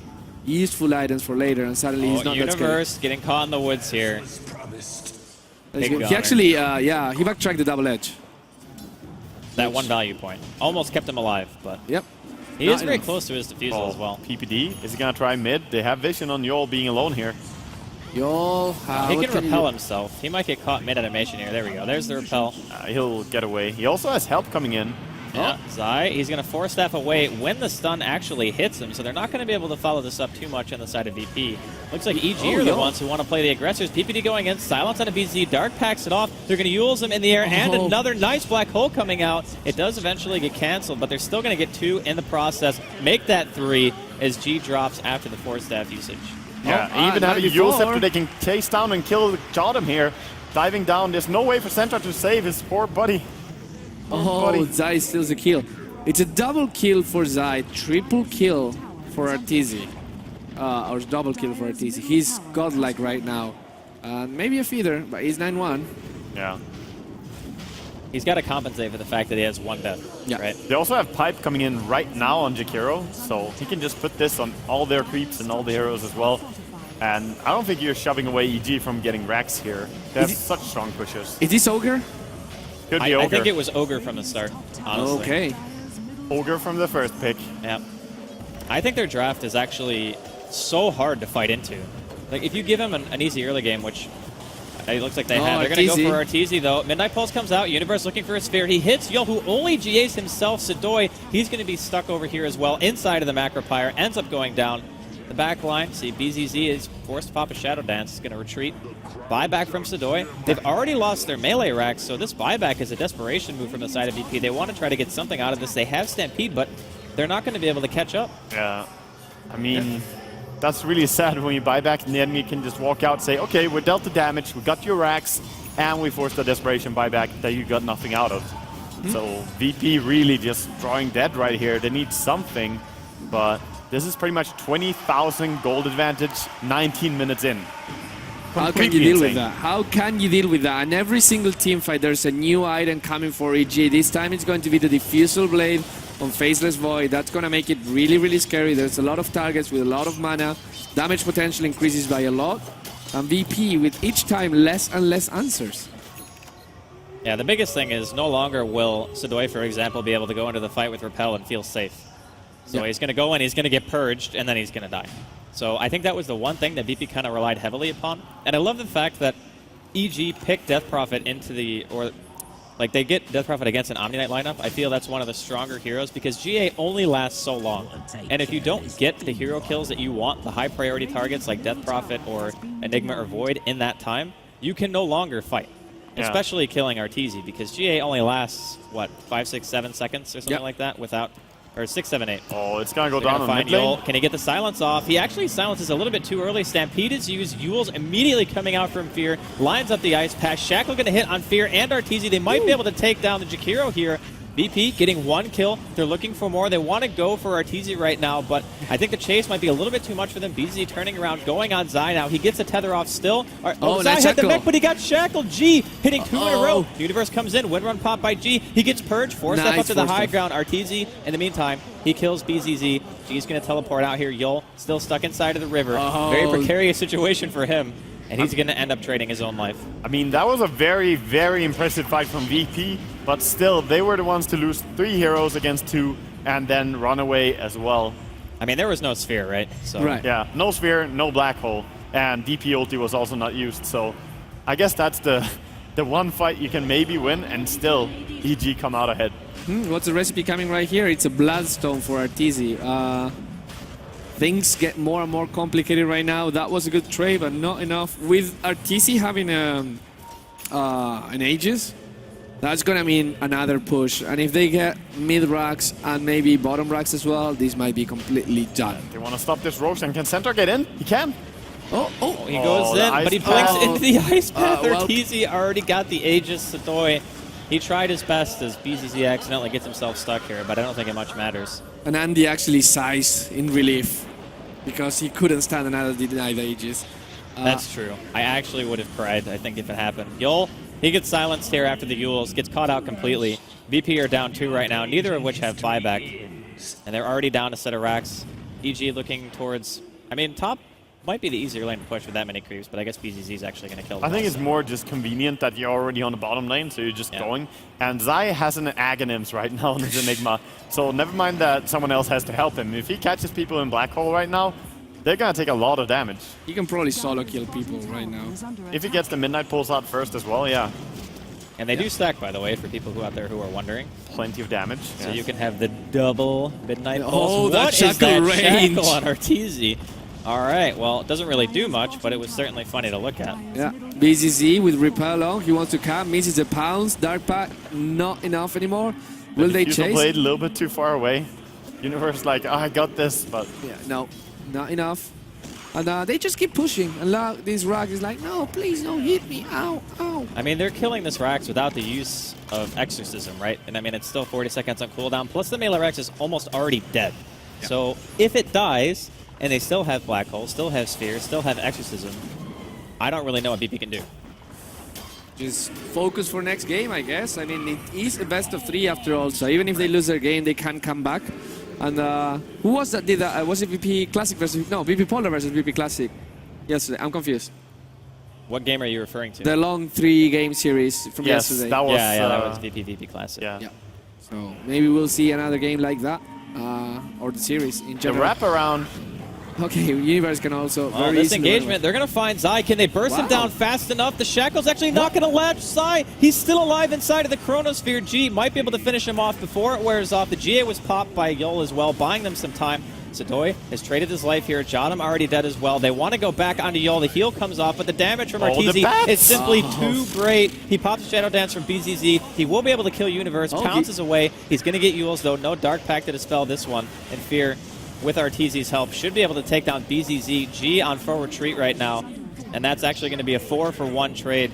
useful items for later, and suddenly he's not that scary. Universe getting caught in the woods here. He actually, yeah, he backtracked the double edge. That one value point. Almost kept him alive, but yep. He is very close to his defusal as well. PPD, is he going to try mid? They have vision on Yol being alone here. Yol, he can repel himself. He might get caught mid-animation here. There we go. There's the repel. He'll get away. He also has help coming in. Yeah, Zai, he's going to force staff away when the stun actually hits him, so they're not going to be able to follow this up too much on the side of VP. Looks like EG are the ones who want to play the aggressors. PPD going in, silence on a BZ, Dark packs it off. They're going to Yules him in the air, and another nice black hole coming out. It does eventually get canceled, but they're still going to get 2 in the process. Make that 3 as G drops after the force staff usage. Yeah, even having Yules after they can chase down and kill Jodam here. Diving down, there's no way for Sentra to save his poor buddy. Zai steals a kill. It's a double kill for Zai, triple kill for Arteezy. Or double kill for Arteezy. He's godlike right now. Maybe a feeder, but he's 9-1. Yeah. He's got to compensate for the fact that he has 1 death. Yeah. Right? They also have Pipe coming in right now on Jakiro, so he can just put this on all their creeps and all the heroes as well. And I don't think you're shoving away EG from getting racks here. They have such strong pushes. Is this Ogre? Could be Ogre. I think it was Ogre from the start, honestly. Okay. Ogre from the first pick. Yeah. I think their draft is actually so hard to fight into. Like, if you give him an easy early game, which it looks like they have, they're going to go for Arteezy, though. Midnight Pulse comes out. Universe looking for a sphere. He hits Yol, who only GAs himself. Sadoy, he's going to be stuck over here as well, inside of the Macro Pyre. Ends up going down. The back line, see BZZ is forced to pop a Shadow Dance. He's going to retreat. Buyback from Sadoy. They've already lost their melee racks, so this buyback is a desperation move from the side of VP. They want to try to get something out of this. They have Stampede, but they're not going to be able to catch up. Yeah. I mean, that's really sad when you buy back and the enemy can just walk out and say, okay, we dealt the damage, we got your racks, and we forced the desperation buyback that you got nothing out of. So VP really just drawing dead right here. They need something, but this is pretty much 20,000 gold advantage 19 minutes in. How can you deal with that? How can you deal with that? And every single team fight, there's a new item coming for EG. This time it's going to be the Diffusal Blade on Faceless Void. That's going to make it really, really scary. There's a lot of targets with a lot of mana. Damage potential increases by a lot. And VP with each time less and less answers. Yeah, the biggest thing is no longer will Sadoy, for example, be able to go into the fight with Repel and feel safe. So he's going to go in, he's going to get purged, and then he's going to die. So I think that was the one thing that VP kind of relied heavily upon. And I love the fact that EG picked Death Prophet into the, or like they get Death Prophet against an Omni Knight lineup. I feel that's one of the stronger heroes because GA only lasts so long. And if you don't get the hero kills that you want, the high priority targets like Death Prophet or Enigma or Void in that time, you can no longer fight. Yeah. Especially killing Arteezy because GA only lasts, what, 5, 6, 7 seconds or something like that without... Or 6, 7, 8. Oh, it's going to go down on mid Yul. lane. Can he get the silence off? He actually silences a little bit too early. Stampede is used. Yul's immediately coming out from Fear. Lines up the ice pass. Shackle going to hit on Fear and Arteezy. They might be able to take down the Jakiro here. VP getting 1 kill. They're looking for more. They want to go for Arteezy right now, but I think the chase might be a little bit too much for them. BZ turning around, going on Zai now. He gets a tether off still. Zai had the mech, but he got shackled. G hitting 2 in a row. Universe comes in. Wind run pop by G. He gets purged. 4-step up to the high ground. Arteezy, in the meantime, he kills BZZ. G's going to teleport out here. Yul still stuck inside of the river. Very precarious situation for him. And he's going to end up trading his own life. I mean, that was a very, very impressive fight from VP, but still, they were the ones to lose 3 heroes against 2 and then run away as well. I mean, there was no sphere, right? So Yeah, no sphere, no black hole, and DP ulti was also not used, so I guess that's the one fight you can maybe win, and still, EG come out ahead. What's the recipe coming right here? It's a Bloodstone for Arteezy. Things get more and more complicated right now. That was a good trade, but not enough. With Arteezy having an Aegis, that's going to mean another push. And if they get mid-racks and maybe bottom racks as well, this might be completely done. They want to stop this Roshan. Can Centaur get in? He can. He goes in, but he blinks into the ice path. Arteezy already got the Aegis. Sadoy, he tried his best as BZZ accidentally gets himself stuck here, but I don't think it much matters. And Andy actually sighs in relief because he couldn't stand another denied Aegis. That's true. I actually would have cried, I think, if it happened. Yul, he gets silenced here after the Yules, gets caught out completely. VP are down 2 right now, neither of which have buyback. And they're already down a set of racks. EG looking towards, I mean, top might be the easier lane to push with that many creeps, but I guess BZZ is actually going to kill them. I think it's more just convenient that you're already on the bottom lane, so you're just going. And Zai has an Aghanims right now on his Enigma, so never mind that someone else has to help him. If he catches people in Black Hole right now, they're going to take a lot of damage. He can probably solo kill people right now. If he gets the Midnight Pulse out first as well, yeah. And they do stack, by the way, for people who out there who are wondering. Plenty of damage. So you can have the double Midnight Pulse. Oh, What that is that range. shackle on Arteezy? All right, well, it doesn't really do much, but it was certainly funny to look at. Yeah, BZZ with Repel on. He wants to come, misses a pounce. Dark Pack, not enough anymore. Will they chase? Played a little bit too far away. Universe like, oh, I got this, but... Yeah, no, not enough. And they just keep pushing. And this Rack is like, no, please don't hit me. Ow, ow. I mean, they're killing this Rax without the use of Exorcism, right? And I mean, it's still 40 seconds on cooldown. Plus, the melee Rax is almost already dead. Yeah. So if it dies, and they still have Black Hole, still have Sphere, still have Exorcism, I don't really know what BP can do. Just focus for next game, I guess. I mean, it is a best of 3 after all, so even if they lose their game, they can come back. And who was that did that? Was it VP Classic versus... No, VP.Polar versus VP Classic yesterday. I'm confused. What game are you referring to? The long 3-game series from yesterday. That was, that was VP Classic. Yeah. So maybe we'll see another game like that. Or the series in general. The wraparound. Okay, Universe can also very this easily engagement, they're going to find Zai. Can they burst him down fast enough? The Shackle's actually not going to latch Zai. He's still alive inside of the Chronosphere. G might be able to finish him off before it wears off. The GA was popped by Yul as well, buying them some time. Sadoy has traded his life here. Jottam already dead as well. They want to go back onto Yul. The heal comes off, but the damage from Arteezy is simply too great. He pops Shadow Dance from BZZ. He will be able to kill Universe. Pounces away. He's going to get Yules, though. No Dark Pact to dispel this one. And Fear, with Arteezy's help, should be able to take down BZZ. G on full retreat right now. And that's actually going to be a 4-for-1 trade.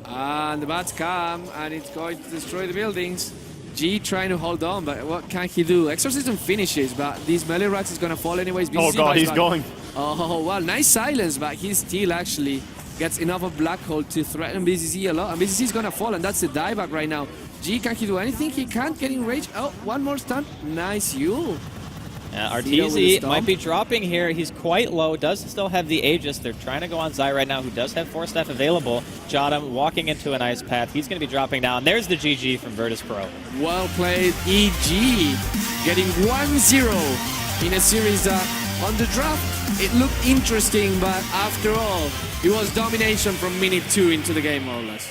And the bats come, and it's going to destroy the buildings. G trying to hold on, but what can he do? Exorcism finishes, but these melee racks is going to fall anyways. Oh god, he's going. Oh, well, nice silence, but he's still actually gets enough of Black Hole to threaten BCC a lot. And BCC is going to fall, and that's the dieback right now. G, can he do anything? He can't get in range. Oh, one more stun. Nice Yule. Arteezy might be dropping here. He's quite low, does still have the Aegis. They're trying to go on Zai right now, who does have Force Staff available. Jotum walking into a nice path. He's going to be dropping down. There's the GG from Virtus.pro. Well played, EG. Getting 1-0 in a series on the draft. It looked interesting, but after all, it was domination from minute 2 into the game, more or less.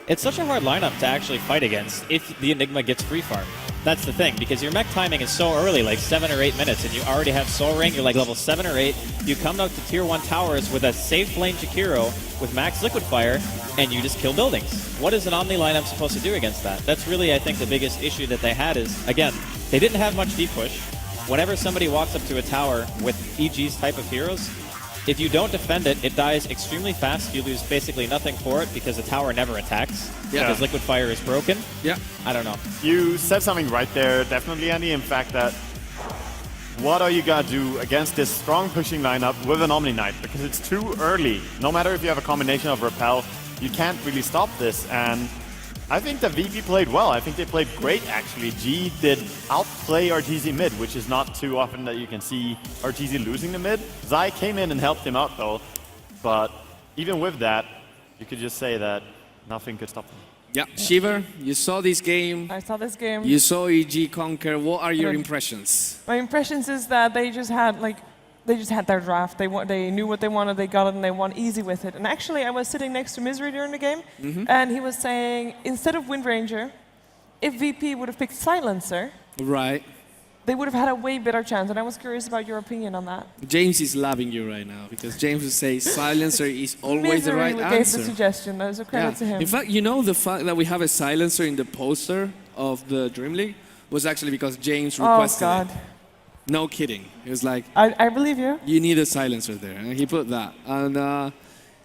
It's such a hard lineup to actually fight against if the Enigma gets free farm. That's the thing, because your mech timing is so early, like 7 or 8 minutes, and you already have Soul Ring, you're like level 7 or 8, you come out to tier 1 towers with a safe lane Jakiro with max Liquid Fire, and you just kill buildings. What is an Omni lineup supposed to do against that? That's really, I think, the biggest issue that they had is, again, they didn't have much deep push. Whenever somebody walks up to a tower with EG's type of heroes, if you don't defend it, it dies extremely fast. You lose basically nothing for it because the tower never attacks. Yeah. Because Liquid Fire is broken. Yeah. I don't know. You said something right there, definitely, Andy. In fact, that what are you gonna do against this strong pushing lineup with an Omni Knight? Because it's too early. No matter if you have a combination of Repel, you can't really stop this. And I think the VP played well. I think they played great, actually. G did outplay Arteezy mid, which is not too often that you can see Arteezy losing the mid. Zai came in and helped him out, though. But even with that, you could just say that nothing could stop them. Yeah, Shiver, you saw this game. I saw this game. You saw EG conquer. What are your impressions? My impressions is that they just had their draft. They knew what they wanted, they got it, and they won easy with it. And actually, I was sitting next to Misery during the game, and he was saying, instead of Wind Ranger, if VP would have picked Silencer, right, they would have had a way better chance. And I was curious about your opinion on that. James is loving you right now, because James would say Silencer is always the right Misery gave answer. the suggestion. That was a credit to him. In fact, you know the fact that we have a Silencer in the poster of the Dream League was actually because James requested it. No kidding. It was like, I believe you. You need a silencer there, and he put that. And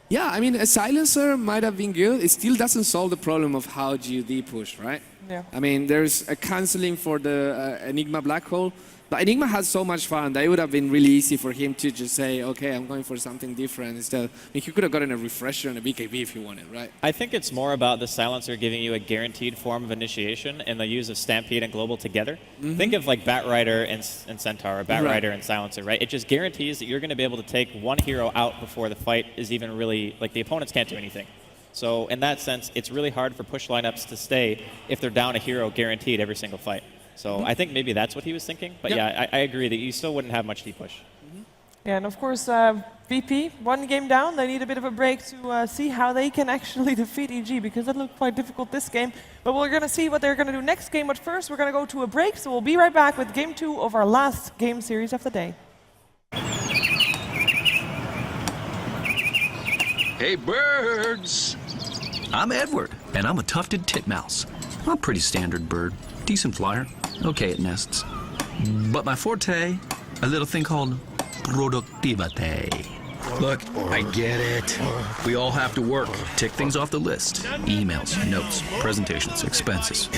yeah, I mean, a silencer might have been good. It still doesn't solve the problem of how GUD push, right? Yeah. I mean, there's a canceling for the Enigma Black Hole, but Enigma has so much fun that it would have been really easy for him to just say, okay, I'm going for something different instead. I mean, he could have gotten a refresher and a BKB if he wanted, right? I think it's more about the Silencer giving you a guaranteed form of initiation and the use of Stampede and Global together. Think of like Batrider and Centaur, or Batrider and Silencer, right? It just guarantees that you're going to be able to take one hero out before the fight is even really, like the opponents can't do anything. So in that sense, it's really hard for push lineups to stay if they're down a hero guaranteed every single fight. So I think maybe that's what he was thinking. But yeah, I agree that you still wouldn't have much deep push. Yeah, and of course, VP, one game down. They need a bit of a break to see how they can actually defeat EG, because that looked quite difficult this game. But we're going to see what they're going to do next game. But first, we're going to go to a break. So we'll be right back with game 2 of our last game series of the day. Hey, birds! I'm Edward, and I'm a tufted titmouse. I'm a pretty standard bird. Decent flyer, okay at nests. But my forte, a little thing called productivity. Look, I get it. We all have to work, tick things off the list. Emails, notes, presentations, expenses.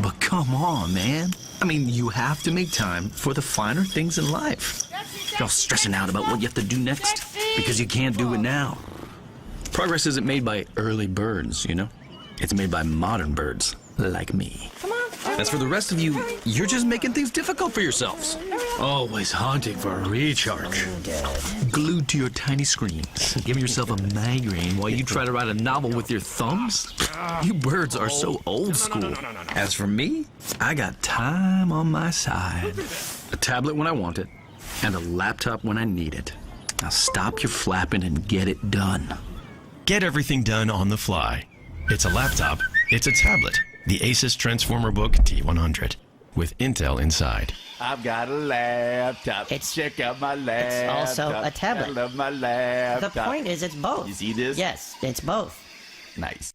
But come on, man. I mean, you have to make time for the finer things in life. You're all stressing out about what you have to do next because you can't do it now. Progress isn't made by early birds, you know? It's made by modern birds like me. As for the rest of you, you're just making things difficult for yourselves. Always hunting for a recharge. Glued to your tiny screens, giving yourself a migraine while you try to write a novel with your thumbs? You birds are so old school. As for me, I got time on my side. A tablet when I want it, and a laptop when I need it. Now stop your flapping and get it done. Get everything done on the fly. It's a laptop, it's a tablet. The Asus Transformer Book T100 with Intel inside. I've got a laptop. Check out my laptop. It's also a tablet. I love my laptop. The point is it's both. You see this? Yes, it's both. Nice.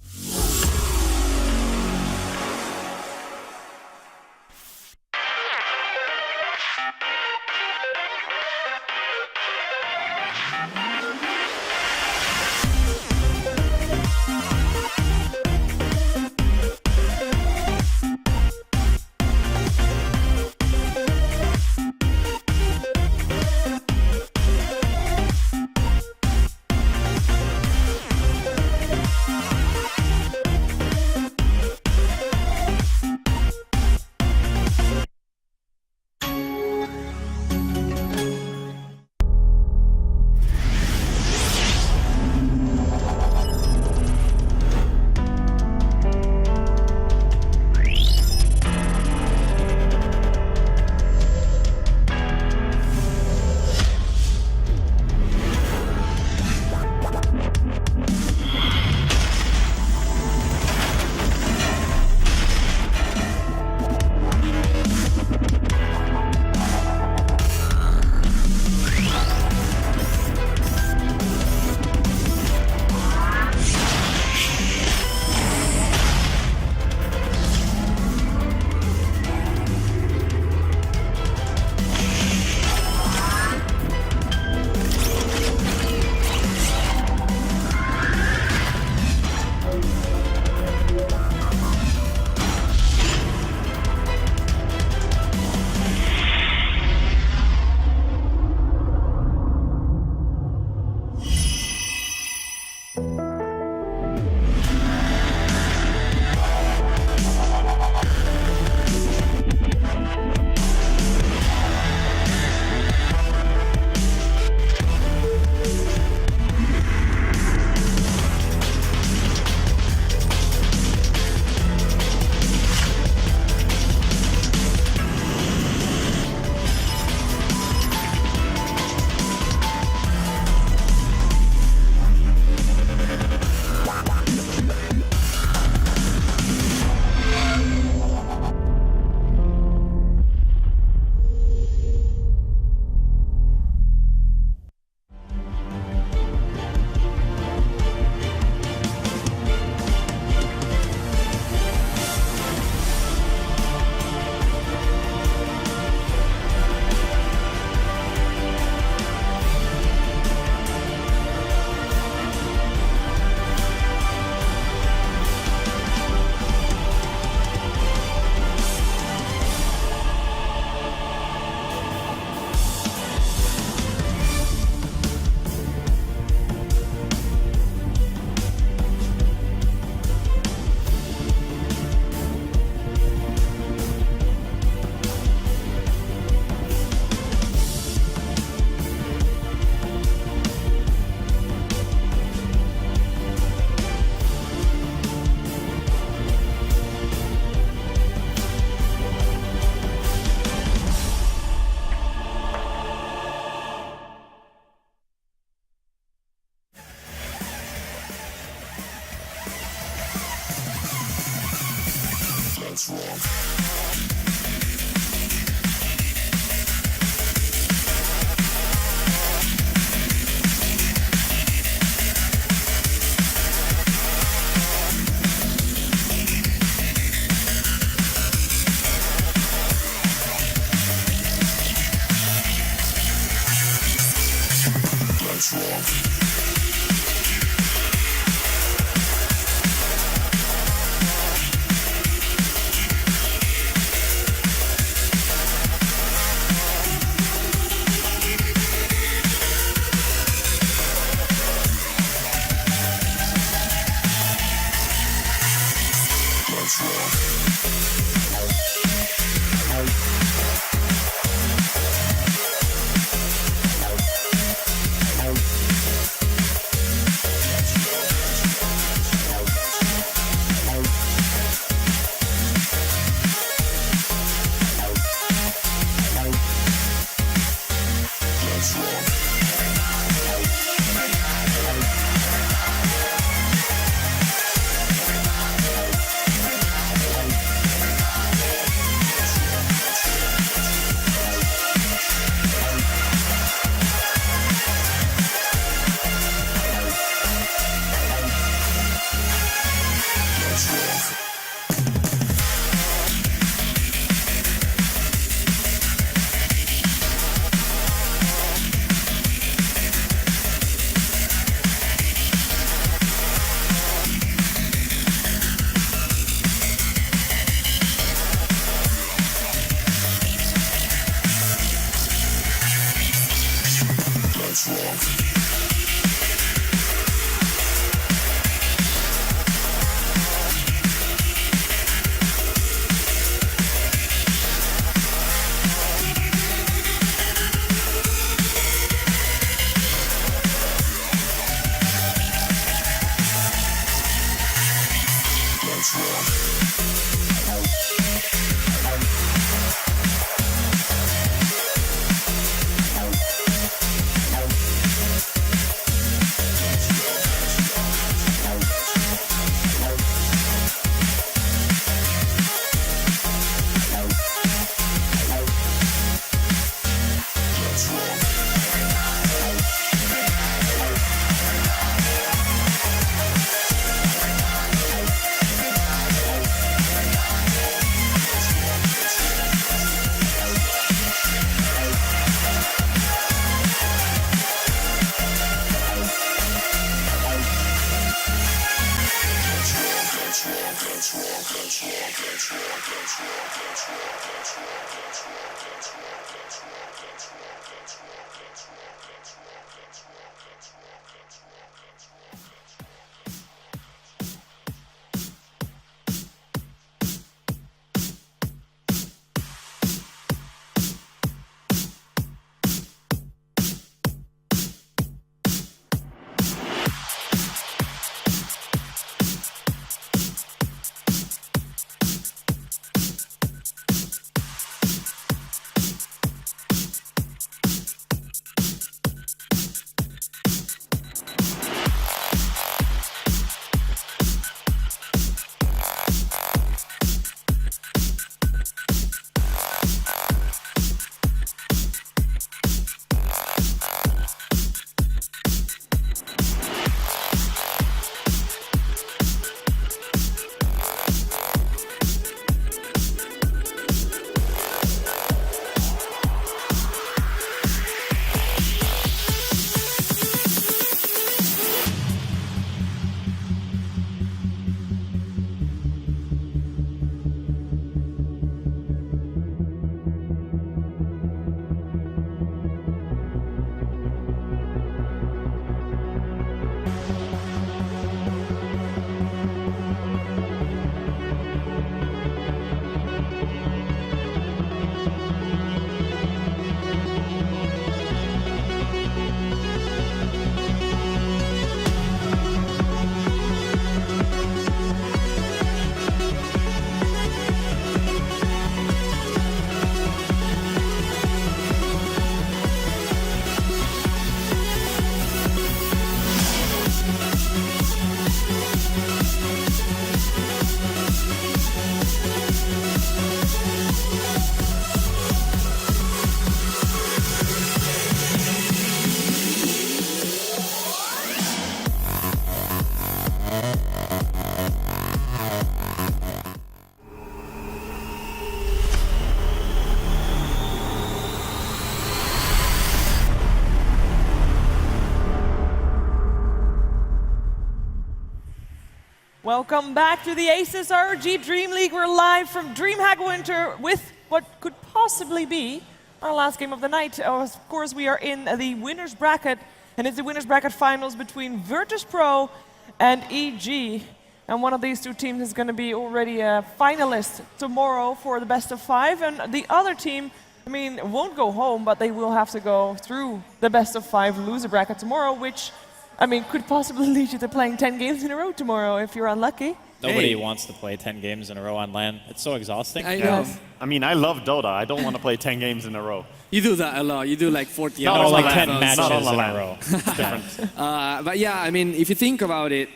Welcome back to the Asus RG Dream League. We're live from DreamHack Winter with what could possibly be our last game of the night. Of course, we are in the winner's bracket, and it's the winner's bracket finals between Virtus.pro and EG. And one of these two teams is going to be already a finalist tomorrow for the best of 5, and the other team, I mean, won't go home, but they will have to go through the best of 5 loser bracket tomorrow, which, I mean, could possibly lead you to playing 10 games in a row tomorrow if you're unlucky. Nobody wants to play 10 games in a row on LAN. It's so exhausting. I know. I mean, I love Dota. I don't want to play 10 games in a row. You do that a lot. You do like 40 Not hours. on like 10 LAN. matches Not on in the a LAN. row. It's different. But yeah, I mean, if you think about it,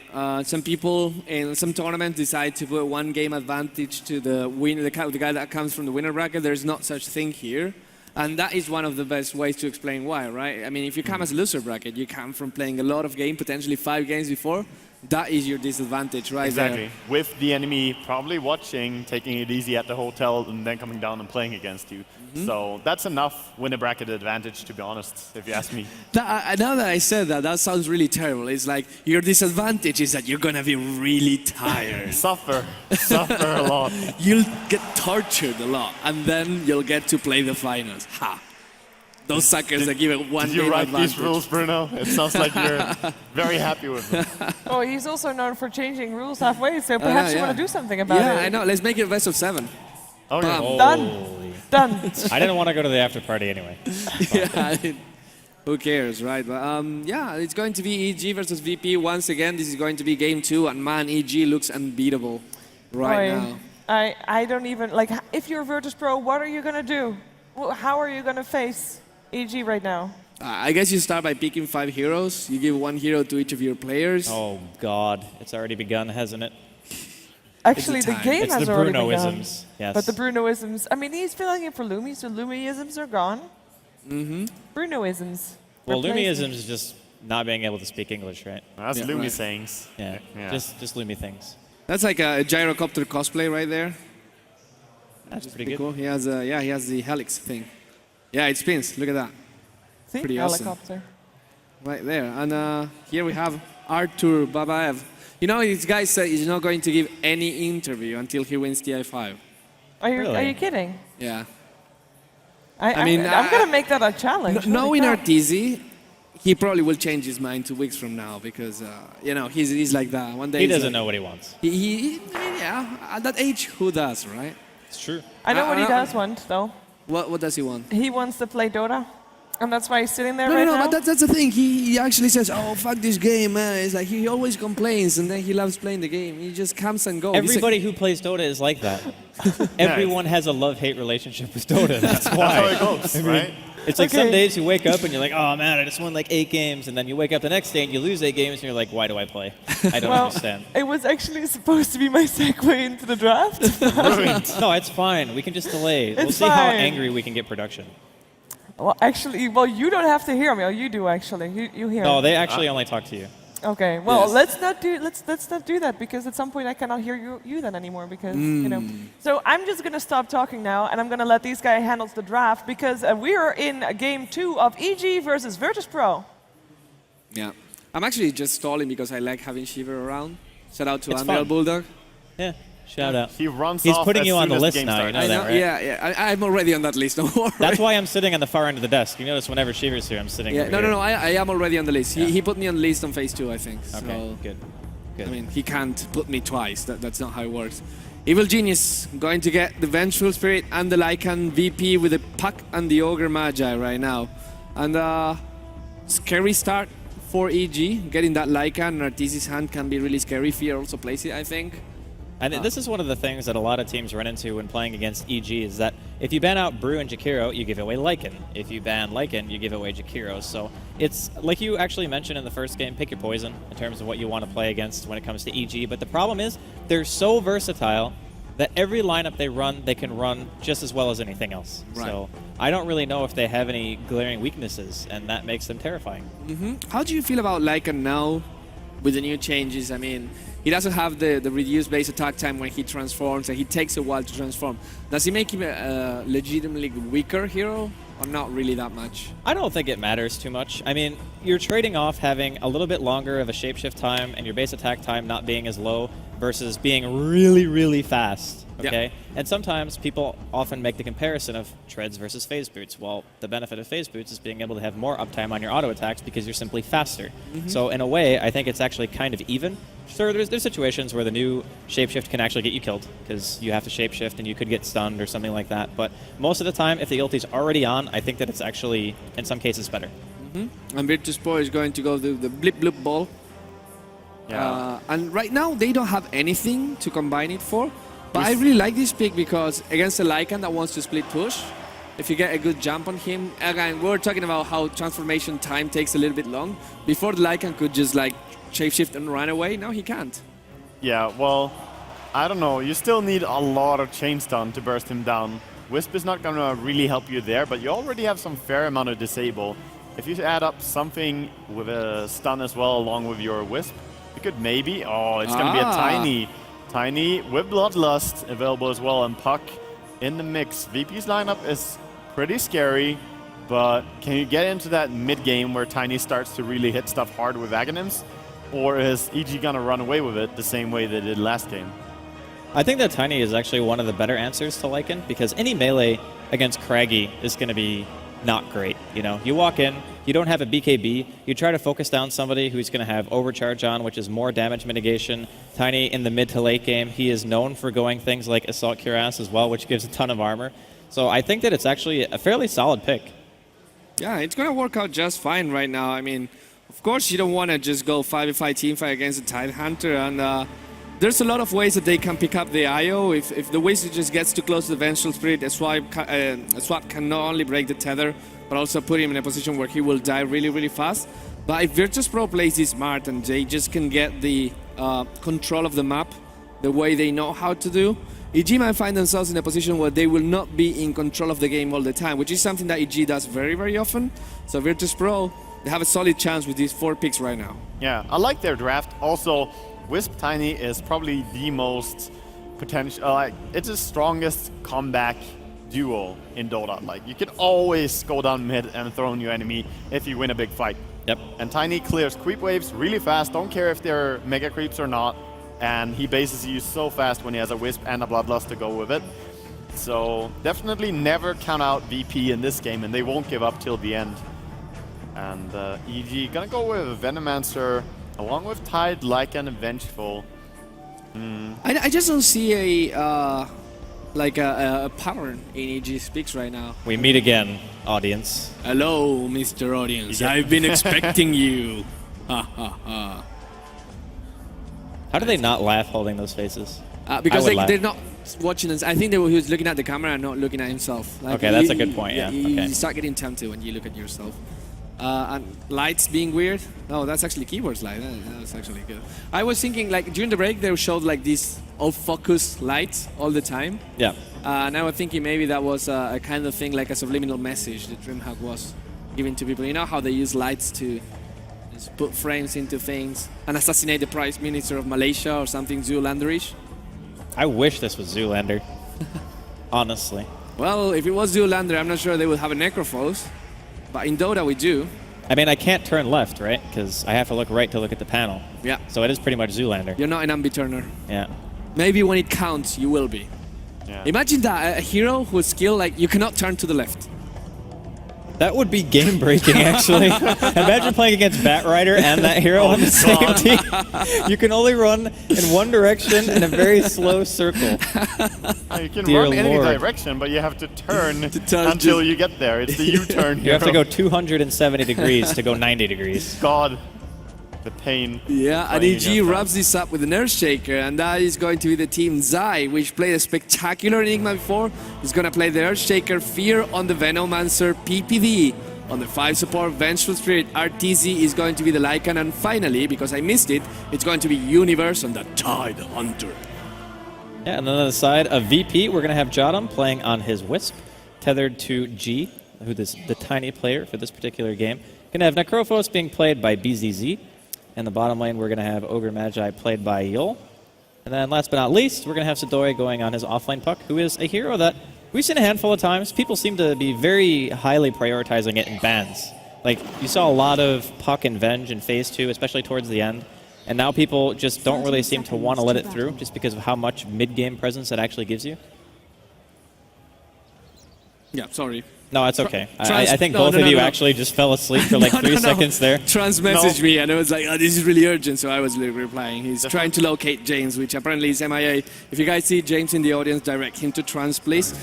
some people in some tournaments decide to put one game advantage to the winner, the guy that comes from the winner bracket. There's not such thing here. And that is one of the best ways to explain why, right? I mean, if you come as a loser bracket, you come from playing a lot of games, potentially 5 games before. That is your disadvantage, right? Exactly. There. With the enemy probably watching, taking it easy at the hotel, and then coming down and playing against you. So that's enough win a bracket advantage, to be honest, if you ask me. Now that I said that, that sounds really terrible. It's like your disadvantage is that you're going to be really tired. Suffer a lot. You'll get tortured a lot, and then you'll get to play the finals. Ha! Those suckers that give it one Did you game write advantage. these rules, Bruno? It sounds like you're very happy with them. Oh, he's also known for changing rules halfway, so perhaps you want to do something about it. Yeah, I know. Let's make it best of 7. Okay. Bam. Done. I didn't want to go to the after party anyway. Yeah, I mean, who cares, right? But yeah, it's going to be EG versus VP once again. This is going to be game 2, and man, EG looks unbeatable right now. I don't even, like, if you're Virtus.pro, what are you going to do? How are you going to face EG right now? I guess you start by picking 5 heroes. You give 1 hero to each of your players. Oh, God. It's already begun, hasn't it? Actually, the game it's has the already begun. Bruno-isms, yes. But the Bruno-isms, I mean, he's filling in for Lumi, so Lumi-isms are gone. Bruno-isms. Well, replaced. Lumi-isms is just not being able to speak English, right? That's Yeah, Lumi right. sayings. Yeah, just Lumi things. That's like a gyrocopter cosplay right there. That's pretty good. Cool. He has he has the helix thing. Yeah, it spins. Look at that. See? Pretty awesome. Helicopter. Right there. And here we have Artur Babaev. You know, this guy said he's not going to give any interview until he wins TI5. Are you kidding? Yeah. I mean, I'm going to make that a challenge. Knowing Arteezy, he probably will change his mind 2 weeks from now because, you know, he's like that. One day He he's doesn't like, know what he wants. Yeah, at that age, who does, right? It's true. I know what he does want, though. What does he want? He wants to play Dota. And that's why he's sitting there No, right no, now. but that's the thing. He actually says, "Oh, fuck this game, man." It's like he always complains, and then he loves playing the game. He just comes and goes. Everybody who plays Dota is like that. Everyone has a love-hate relationship with Dota. That's why. That's how it goes, I mean, right? It's like some days you wake up and you're like, oh man, I just won like 8 games, and then you wake up the next day and you lose 8 games, and you're like, why do I play? I don't understand. It was actually supposed to be my segue into the draft. No, it's fine. We can just delay. We'll It's see how fine. angry we can get production. Well, actually, you don't have to hear me. Oh, you do actually. You hear. No, they actually only talk to you. Okay. Well, Yes. let's not do that because at some point I cannot hear you then anymore because you know. So I'm just gonna stop talking now and I'm gonna let these guys handle the draft because we are in game 2 of EG versus Virtus.pro. Yeah, I'm actually just stalling because I like having Shiver around. Shout out to It's Unreal fun. Bulldog. Yeah, shout out. He runs He's off putting as you on soon the as list game now, you starts. know that, right? Yeah, I'm already on that list. Don't worry. That's why I'm sitting on the far end of the desk. You notice whenever Shiver's here, I'm sitting Yeah, over here. no. I am already on the list. He put me on the list on phase 2, I think. Okay, So, good. I mean, he can't put me twice. That's not how it works. Evil Genius going to get the Vengeful Spirit and the Lycan VP with the Puck and the Ogre Magi right now. And scary start for EG. Getting that Lycan and Arteezy's hand can be really scary if he also plays it, I think. And this is one of the things that a lot of teams run into when playing against EG is that if you ban out Brew and Jakiro, you give away Lycan. If you ban Lycan, you give away Jakiro. So it's, like you actually mentioned in the first game, pick your poison in terms of what you want to play against when it comes to EG. But the problem is they're so versatile that every lineup they run, they can run just as well as anything else. Right. So I don't really know if they have any glaring weaknesses, and that makes them terrifying. How do you feel about Lycan now with the new changes? I mean, he doesn't have the reduced base attack time when he transforms, and he takes a while to transform. Does he make him a legitimately weaker hero, or not really that much? I don't think it matters too much. I mean, you're trading off having a little bit longer of a shapeshift time and your base attack time not being as low versus being really, really fast. Okay? And sometimes people often make the comparison of treads versus phase boots. Well, the benefit of phase boots is being able to have more uptime on your auto attacks because you're simply faster. So in a way, I think it's actually kind of even. Sure, there's situations where the new shapeshift can actually get you killed because you have to shapeshift and you could get stunned or something like that. But most of the time, if the ulti's already on, I think that it's actually, in some cases, better. And Virtus.Pro is going to go the blip blip ball. Yeah. And right now, they don't have anything to combine it for. But I really like this pick because against a Lycan that wants to split push, if you get a good jump on him, again, we're talking about how transformation time takes a little bit long. Before the Lycan could just like shapeshift and run away, now he can't. Yeah, well, I don't know. You still need a lot of chain stun to burst him down. Wisp is not going to really help you there, but you already have some fair amount of disable. If you add up something with a stun as well along with your Wisp, you could maybe... Oh, it's going to be a Tiny with Bloodlust available as well, and Puck in the mix. VP's lineup is pretty scary, but can you get into that mid-game where Tiny starts to really hit stuff hard with Aghanims? Or is EG going to run away with it the same way they did last game? I think that Tiny is actually one of the better answers to Lycan because any melee against Craggy is going to be not great. You know, you walk in, you don't have a BKB, you try to focus down somebody who's going to have overcharge on, which is more damage mitigation. Tiny in the mid to late game, he is known for going things like Assault Cuirass as well, which gives a ton of armor. So I think that it's actually a fairly solid pick. Yeah, it's going to work out just fine right now. I mean, of course, you don't want to just go 5v5 teamfight against a Tidehunter, and there's a lot of ways that they can pick up the IO. If the Wizard just gets too close to the Vengeful Spirit, a swap can not only break the tether, but also put him in a position where he will die really, really fast. But if Virtus.Pro plays this smart and they just can get the control of the map the way they know how to do, EG might find themselves in a position where they will not be in control of the game all the time, which is something that EG does very, very often. So Virtus.Pro, they have a solid chance with these 4 picks right now. Yeah, I like their draft. Also, Wisp Tiny is probably the most potential, it's the strongest comeback duo in Dota. Like, you can always go down mid and throw on your enemy if you win a big fight. Yep. And Tiny clears creep waves really fast, don't care if they're mega creeps or not, and he bases you so fast when he has a Wisp and a Bloodlust to go with it. So definitely never count out VP in this game, and they won't give up till the end. And EG gonna go with Venomancer along with Tide, Lycan, and Vengeful. I just don't see a pattern in EG's picks right now. We meet again, audience. Hello, Mr. Audience. I've been expecting you. Ha ha ha. How do they not laugh holding those faces? Because they're not watching us. I think he was looking at the camera and not looking at himself. Like, okay, that's a good point, yeah. You start getting tempted when you look at yourself. And lights being weird. No, that's actually keyboard slide. That's actually good. I was thinking, like, during the break, they showed like these off-focus lights all the time. Yeah. And I was thinking maybe that was a kind of thing, like a subliminal message that DreamHack was giving to people. You know how they use lights to just put frames into things and assassinate the Prime Minister of Malaysia or something Zoolander-ish? I wish this was Zoolander. Honestly. Well, if it was Zoolander, I'm not sure they would have a Necrophos. But in Dota, we do. I mean, I can't turn left, right? Because I have to look right to look at the panel. Yeah. So it is pretty much Zoolander. You're not an ambi-turner. Yeah. Maybe when it counts, you will be. Yeah. Imagine that, a hero whose skill, like, you cannot turn to the left. That would be game-breaking, actually. Imagine playing against Batrider and that hero on the same team. You can only run in one direction in a very slow circle. You can Dear run any Lord. direction, but you have to turn until you get there. It's the U-turn. You have to go 270 degrees to go 90 degrees. God, the pain. Yeah, and EG wraps this up with an Earthshaker, and that is going to be the team Zai, which played a spectacular Enigma before. He's going to play the Earthshaker Fear on the Venomancer PPV. On the 5 support, Vengeful Spirit, RTZ is going to be the Lycan, and finally, because I missed it, it's going to be Universe on the Tidehunter. Yeah, and then on the side of VP, we're going to have Jodam playing on his Wisp, tethered to G, who is the tiny player for this particular game. Going to have Necrophos being played by BZZ. And the bottom lane, we're going to have Ogre Magi played by Yul. And then last but not least, we're going to have Sidoi going on his offlane Puck, who is a hero that we've seen a handful of times. People seem to be very highly prioritizing it in bans. Like, you saw a lot of Puck and Venge in Phase 2, especially towards the end. And now people just don't really seem to want to let it through just because of how much mid-game presence it actually gives you. Yeah, sorry. No, it's okay. I think both of you actually just fell asleep for like 3 seconds there. Trans messaged me and it was like, oh, this is really urgent, so I was replying. He's trying to locate James, which apparently is MIA. If you guys see James in the audience, direct him to Trans, please.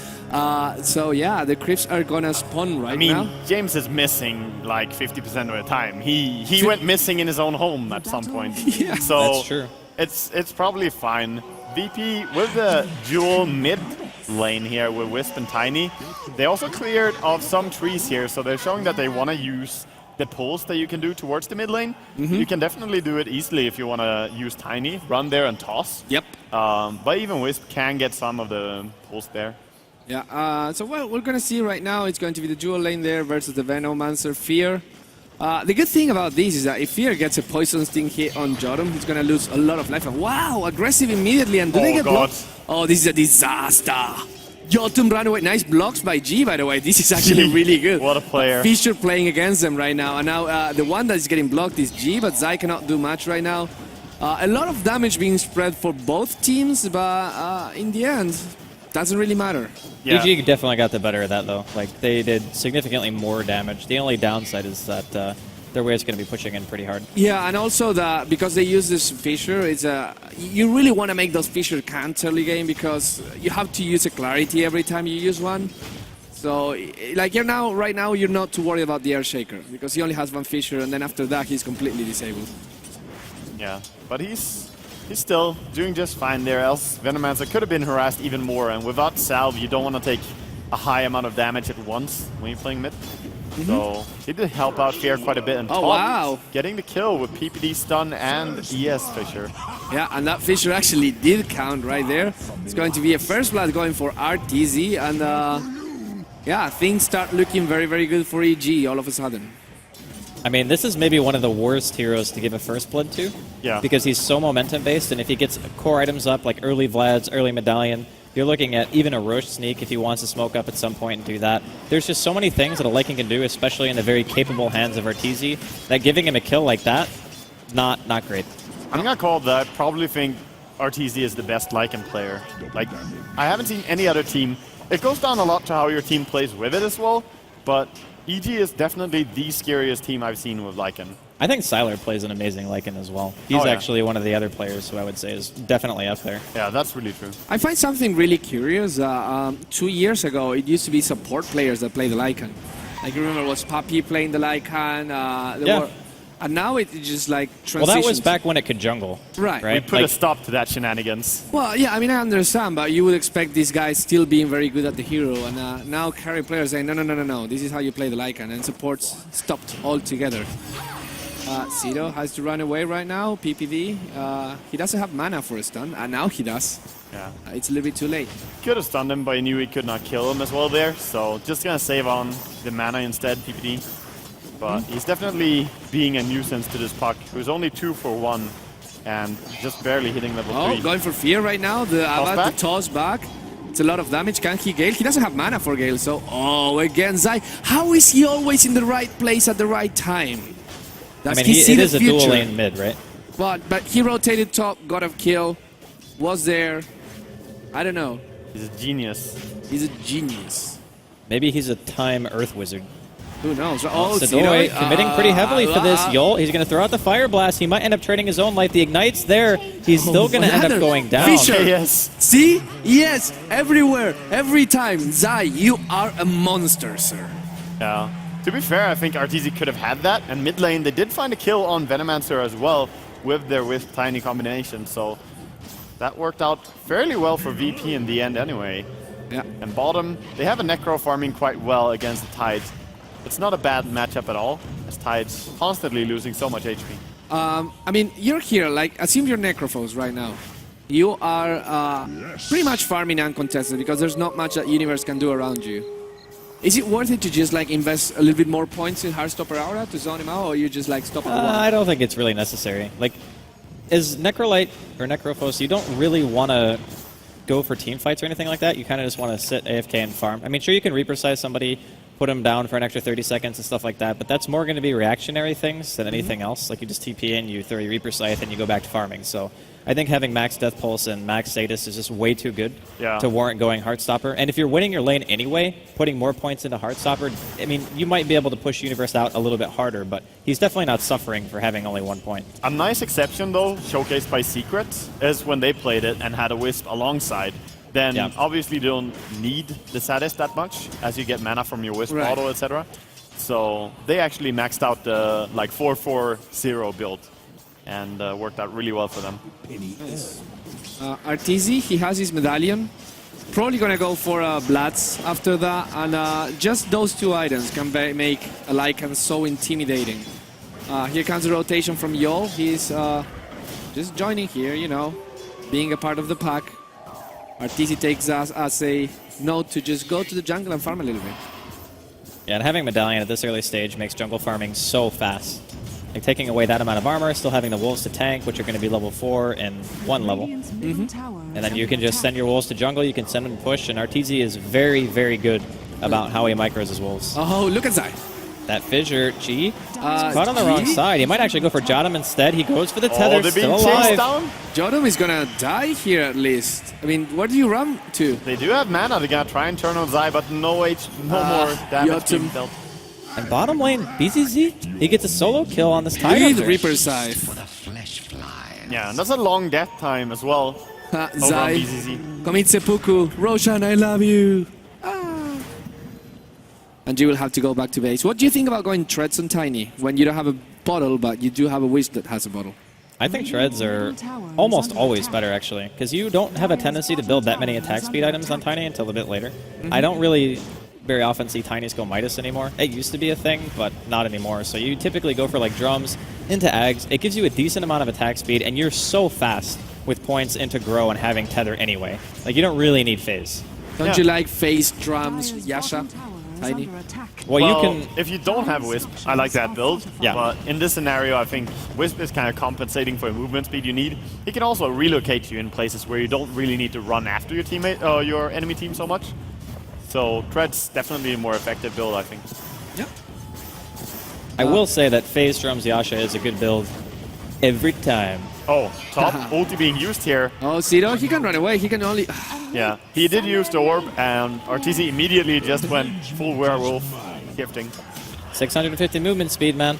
So yeah, the creeps are gonna spawn right now. James is missing like 50% of the time. He went missing in his own home at some point. Yeah. So that's true. It's probably fine. VP with the dual mid lane here with Wisp and Tiny. They also cleared off some trees here, so they're showing that they want to use the pulls that you can do towards the mid lane. You can definitely do it easily if you want to use Tiny, run there and toss. Yep. But even Wisp can get some of the pulls there. Yeah, so what we're going to see right now, it's going to be the dual lane there versus the Venomancer Fear. The good thing about this is that if Fear gets a Poison Sting hit on Jotun, he's going to lose a lot of life. Wow, aggressive immediately, and do they get blocked? Oh, this is a disaster. Jotun ran away. Nice blocks by G, by the way. This is actually really good. What a player. Fisher playing against them right now. And now the one that is getting blocked is G, but Zai cannot do much right now. A lot of damage being spread for both teams, but in the end, doesn't really matter. Yeah. EG definitely got the better of that, though. Like, they did significantly more damage. The only downside is that their way is going to be pushing in pretty hard. Yeah, and also because they use this Fissure, you really want to make those Fissure count early game because you have to use a Clarity every time you use one. So, like right now, you're not too worried about the Earthshaker because he only has one Fissure, and then after that, he's completely disabled. Yeah, but he's still doing just fine there, else Venomancer could have been harassed even more, and without Salve, you don't want to take a high amount of damage at once when you're playing mid. So he did help out Fear quite a bit, and wow, getting the kill with PPD stun and ES Fissure. Yeah, and that Fissure actually did count right there. It's going to be a first blood going for RTZ, and yeah, things start looking very, very good for EG all of a sudden. I mean, this is maybe one of the worst heroes to give a first blood to. Yeah. Because he's so momentum-based, and if he gets core items up, like early Vlad's, early Medallion, you're looking at even a Roche sneak if he wants to smoke up at some point and do that. There's just so many things that a Lycan can do, especially in the very capable hands of Arteezy, that giving him a kill like that, not great. I'm gonna call that. Probably think Arteezy is the best Lycan player. Like, I haven't seen any other team. It goes down a lot to how your team plays with it as well, but EG is definitely the scariest team I've seen with Lycan. I think Sylar plays an amazing Lycan as well. He's actually one of the other players who I would say is definitely up there. Yeah, that's really true. I find something really curious. 2 years ago, it used to be support players that play the Lycan. Like, you remember, was Papi playing the Lycan? And now it just like transitions. Well, that was back when it could jungle. Right. We put a stop to that shenanigans. Well, yeah, I mean, I understand, but you would expect these guys still being very good at the hero, and now carry players saying, no, this is how you play the Lycan, and supports stopped altogether. Zero has to run away right now, PPV. He doesn't have mana for a stun, and now he does. Yeah. It's a little bit too late. Could have stunned him, but he knew he could not kill him as well there, so just gonna save on the mana instead, PPD. But he's definitely being a nuisance to this puck, who's only 2 for 1 and just barely hitting level 3. Oh, going for Fear right now. The toss back. It's a lot of damage. Can he Gale? He doesn't have mana for Gale, so... Oh, again, Zai. How is he always in the right place at the right time? I mean, it is a dual lane mid, right? But he rotated top, got a kill, was there. I don't know. He's a genius. He's a genius. Maybe he's a time Earth Wizard. Who knows? Oh, Sidoi committing pretty heavily for this. Yol, he's going to throw out the Fire Blast. He might end up trading his own life. The Ignite's there. He's still going to end up going down. Fisher. Yes. See? Yes. Everywhere. Every time. Zai, you are a monster, sir. Yeah. To be fair, I think Arteezy could have had that. And mid lane, they did find a kill on Venomancer as well with their Wisp Tiny combination. So that worked out fairly well for VP in the end anyway. Yeah. And bottom, they have a Necro farming quite well against the Tides. It's not a bad matchup at all, as Tide's constantly losing so much HP. I mean, you're here, like, assume you're Necrophos right now. You are pretty much farming uncontested because there's not much that Universe can do around you. Is it worth it to just, like, invest a little bit more points in Heartstopper Aura to zone him out, or you just, like, stop at the wall? I don't think it's really necessary. Like, as Necrolite or Necrophos, you don't really want to go for team fights or anything like that. You kind of just want to sit AFK and farm. I mean, sure, you can Reaper size somebody put him down for an extra 30 seconds and stuff like that, but that's more going to be reactionary things than anything else. Like you just TP in, you throw your Reaper Scythe, and you go back to farming. So I think having max Death Pulse and max status is just way too good to warrant going Heartstopper. And if you're winning your lane anyway, putting more points into Heartstopper, I mean, you might be able to push Universe out a little bit harder, but he's definitely not suffering for having only 1 point. A nice exception, though, showcased by Secret, is when they played it and had a Wisp alongside. Then obviously you don't need the Sadist that much, as you get mana from your Wisp auto, etc. So they actually maxed out the like 4-4-0 build, and worked out really well for them. Arteezy, he has his medallion. Probably gonna go for Bloods after that, and just those 2 items can make a Lycan so intimidating. Here comes the rotation from Yol. He's just joining here, you know, being a part of the pack. Arteezy takes us as a note to just go to the jungle and farm a little bit. Yeah, and having Medallion at this early stage makes jungle farming so fast. Like taking away that amount of armor, still having the wolves to tank, which are going to be level 4 and 1 level. And then you can just send your wolves to jungle, you can send them to push, and Arteezy is very, very good about how he micros his wolves. Oh, look at that. That fissure, G, caught on the wrong side. He might actually go for Jodam instead. He goes for the tether, they're still being chased alive. down? Jodam is gonna die here at least. I mean, where do you run to? They do have mana. They're gonna try and turn on Zai, but no more damage being dealt. And bottom lane, BZZ, he gets a solo kill on this Tidal. With Reaper Scythe. Yeah, and that's a long death time as well. Zai commits seppuku. Roshan, I love you. And you will have to go back to base. What do you think about going Treads on Tiny when you don't have a bottle, but you do have a Wisp that has a bottle? I think Treads are almost always better, actually, because you don't have a tendency to build that many attack speed items on Tiny until a bit later. I don't really very often see Tinys go Midas anymore. It used to be a thing, but not anymore. So you typically go for like drums into Ags. It gives you a decent amount of attack speed, and you're so fast with points into Grow and having Tether anyway. Like, you don't really need Phase. Don't you like Phase, drums, Yasha? Tiny. Well, you can. If you don't have Wisp, I like that build. Yeah. But in this scenario, I think Wisp is kind of compensating for the movement speed you need. He can also relocate you in places where you don't really need to run after your teammate, your enemy team so much. So Tread's definitely a more effective build, I think. Yeah. I will say that Phase Drums Yasha is a good build every time. Oh, top ulti being used here. Oh, Zero, he can run away. He can only... Yeah, he did use the orb, and Arteezy immediately just went full werewolf gifting. 650 movement speed, man.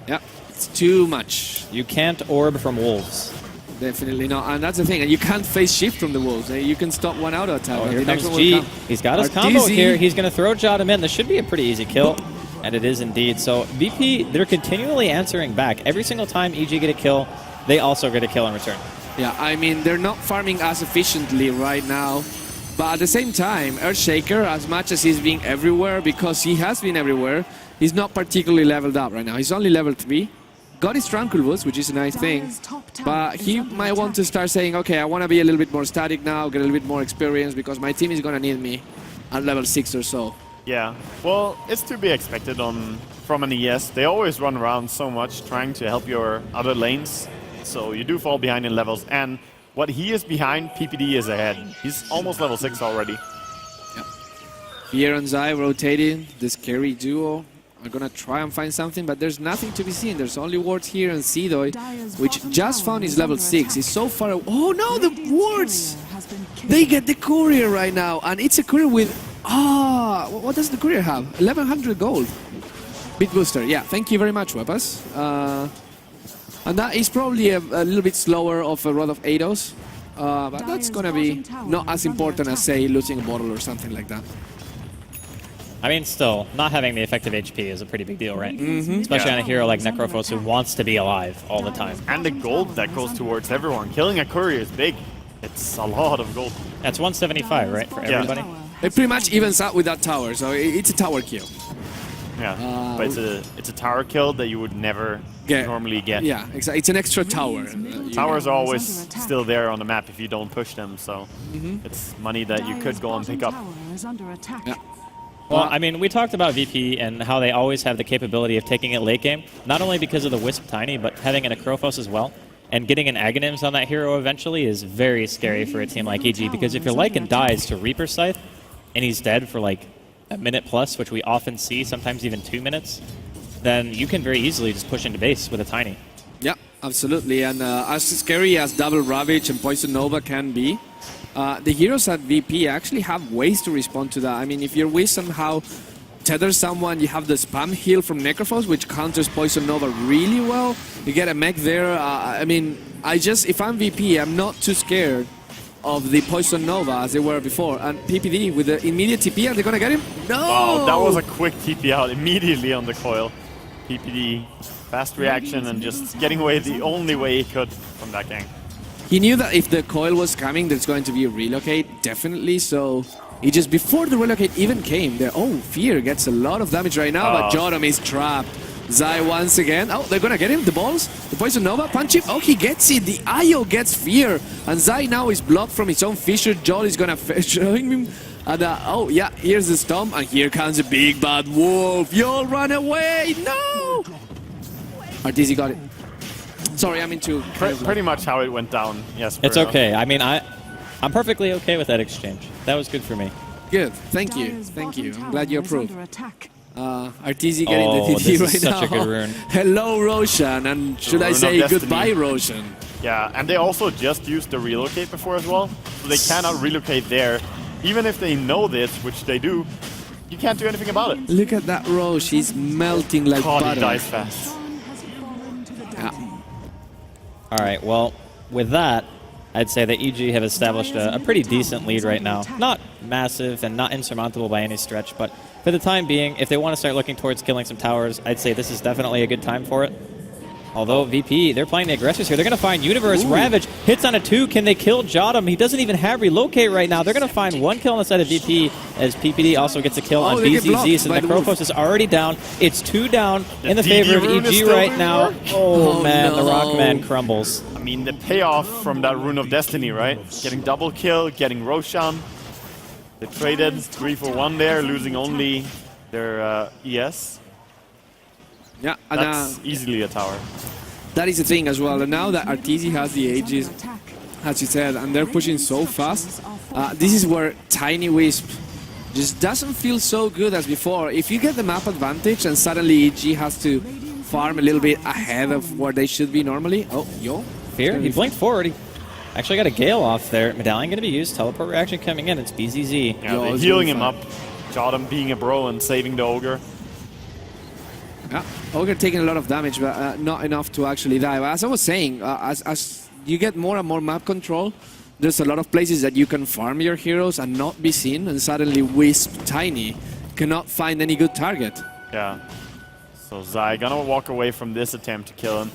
Yeah, it's too much. You can't orb from wolves. Definitely not, and that's the thing. And you can't phase shift from the wolves. You can stop one auto attack. Oh, here comes G. He's got his combo here. He's going to throw Jodam in. This should be a pretty easy kill. And it is indeed. So VP, they're continually answering back. Every single time EG get a kill, they also get a kill in return. Yeah, I mean, they're not farming as efficiently right now. But at the same time, Earthshaker, as much as he's being everywhere, because he has been everywhere, he's not particularly leveled up right now. He's only level 3. Got his Tranquil Boost, which is a nice thing. But he might want to start saying, okay, I want to be a little bit more static now, get a little bit more experience, because my team is going to need me at level 6 or so. Yeah, well, it's to be expected from an ES. They always run around so much trying to help your other lanes. So you do fall behind in levels. And what he is behind, PPD is ahead. He's almost level 6 already. Yep. Fear and Zai rotating. The scary duo are going to try and find something, but there's nothing to be seen. There's only wards here, and Seedoy, which just found his level 6, is so far away. Oh no, the wards! They get the courier right now, and it's a courier with... what does the courier have? 1100 gold. Bit booster, yeah, thank you very much, Wepas. And that is probably a little bit slower of a rod of Eidos, but that's going to be not as important as, say, losing a bottle or something like that. I mean, still, not having the effective HP is a pretty big deal, right? Especially on a hero like Necrophos who wants to be alive all the time. And the gold that goes towards everyone. Killing a courier is big. It's a lot of gold. That's 175, right, for everybody? It pretty much evens out with that tower, so it's a tower kill. Yeah, but it's a tower kill that you would never normally get. Yeah, exactly. It's an extra tower. Towers are always still there on the map if you don't push them, so it's money that you could go and pick up. Yeah. Well, I mean, we talked about VP and how they always have the capability of taking it late game, not only because of the Wisp Tiny, but having an Necrophos as well. And getting an Aghanims on that hero eventually is very scary for a team like EG, because if your Lycan dies to Reaper Scythe, and he's dead for like a minute plus, which we often see, sometimes even 2 minutes, then you can very easily just push into base with a Tiny. Yeah, absolutely. And as scary as Double Ravage and Poison Nova can be, the heroes at VP actually have ways to respond to that. I mean, if your Wiz somehow tethers someone, you have the spam heal from Necrophos, which counters Poison Nova really well. You get a mech there. I mean, if I'm VP, I'm not too scared of the Poison Nova as they were before. And PPD with the immediate TP, are they gonna get him? No! Wow, that was a quick TP out immediately on the coil. PPD, fast reaction and just getting away the only way he could from that gang. He knew that if the coil was coming, there's going to be a relocate, definitely, so he just, before the relocate even came, there, oh, Fear gets a lot of damage right now, but Jodam is trapped. Zai once again, oh, they're gonna get him, the balls, the Poison Nova, punch him, oh, he gets it, the IO gets Fear, and Zai now is blocked from his own fissure, Jol is gonna showing him, and oh yeah, here's the stomp, and here comes a big bad wolf, y'all run away, no! Arteezy got it. Sorry, I'm into... Pretty much how it went down, yes. It's okay. I mean, I'm perfectly okay with that exchange. That was good for me. Good. Thank you. Thank you. I'm glad you approve. Arteezy getting the TT this right is now. such a good rune. Hello, Roshan, and should I say goodbye, Roshan? Yeah, and they also just used the relocate before as well, so they cannot relocate there. Even if they know this, which they do, you can't do anything about it. Look at that Rosh, he's melting like God, butter. he dies fast. All right, well, with that, I'd say that EG have established a pretty decent lead right now. Not massive and not insurmountable by any stretch, but for the time being, if they want to start looking towards killing some towers, I'd say this is definitely a good time for it. Although VP, they're playing the aggressors here. They're going to find Universe. Ravage hits on a 2. Can they kill Jodam? He doesn't even have relocate right now. They're going to find 1 kill on the side of VP as PPD also gets a kill on BZZ. So Necrophos is already down. It's 2 down in the favor of EG right now. Oh man, the Rockman crumbles. I mean, the payoff from that Rune of Destiny, right? Getting double kill, getting Roshan. They traded 3 for 1 there, losing only their ES. Yeah, and that's easily a tower. That is the thing as well. And now that Arteezy has the Aegis, as you said, and they're pushing so fast, this is where Tiny Wisp just doesn't feel so good as before. If you get the map advantage and suddenly EG has to farm a little bit ahead of where they should be normally. Oh, yo. Fear, he blinked forward. He actually got a Gale off there. Medallion going to be used. Teleport reaction coming in. It's BZZ. Yeah, they're healing him up. Jodam being a bro and saving the Ogre. Yeah, Ogre taking a lot of damage, but not enough to actually die. But as I was saying, as you get more and more map control, there's a lot of places that you can farm your heroes and not be seen, and suddenly Wisp, Tiny, cannot find any good target. Yeah. So Zai gonna walk away from this attempt to kill him.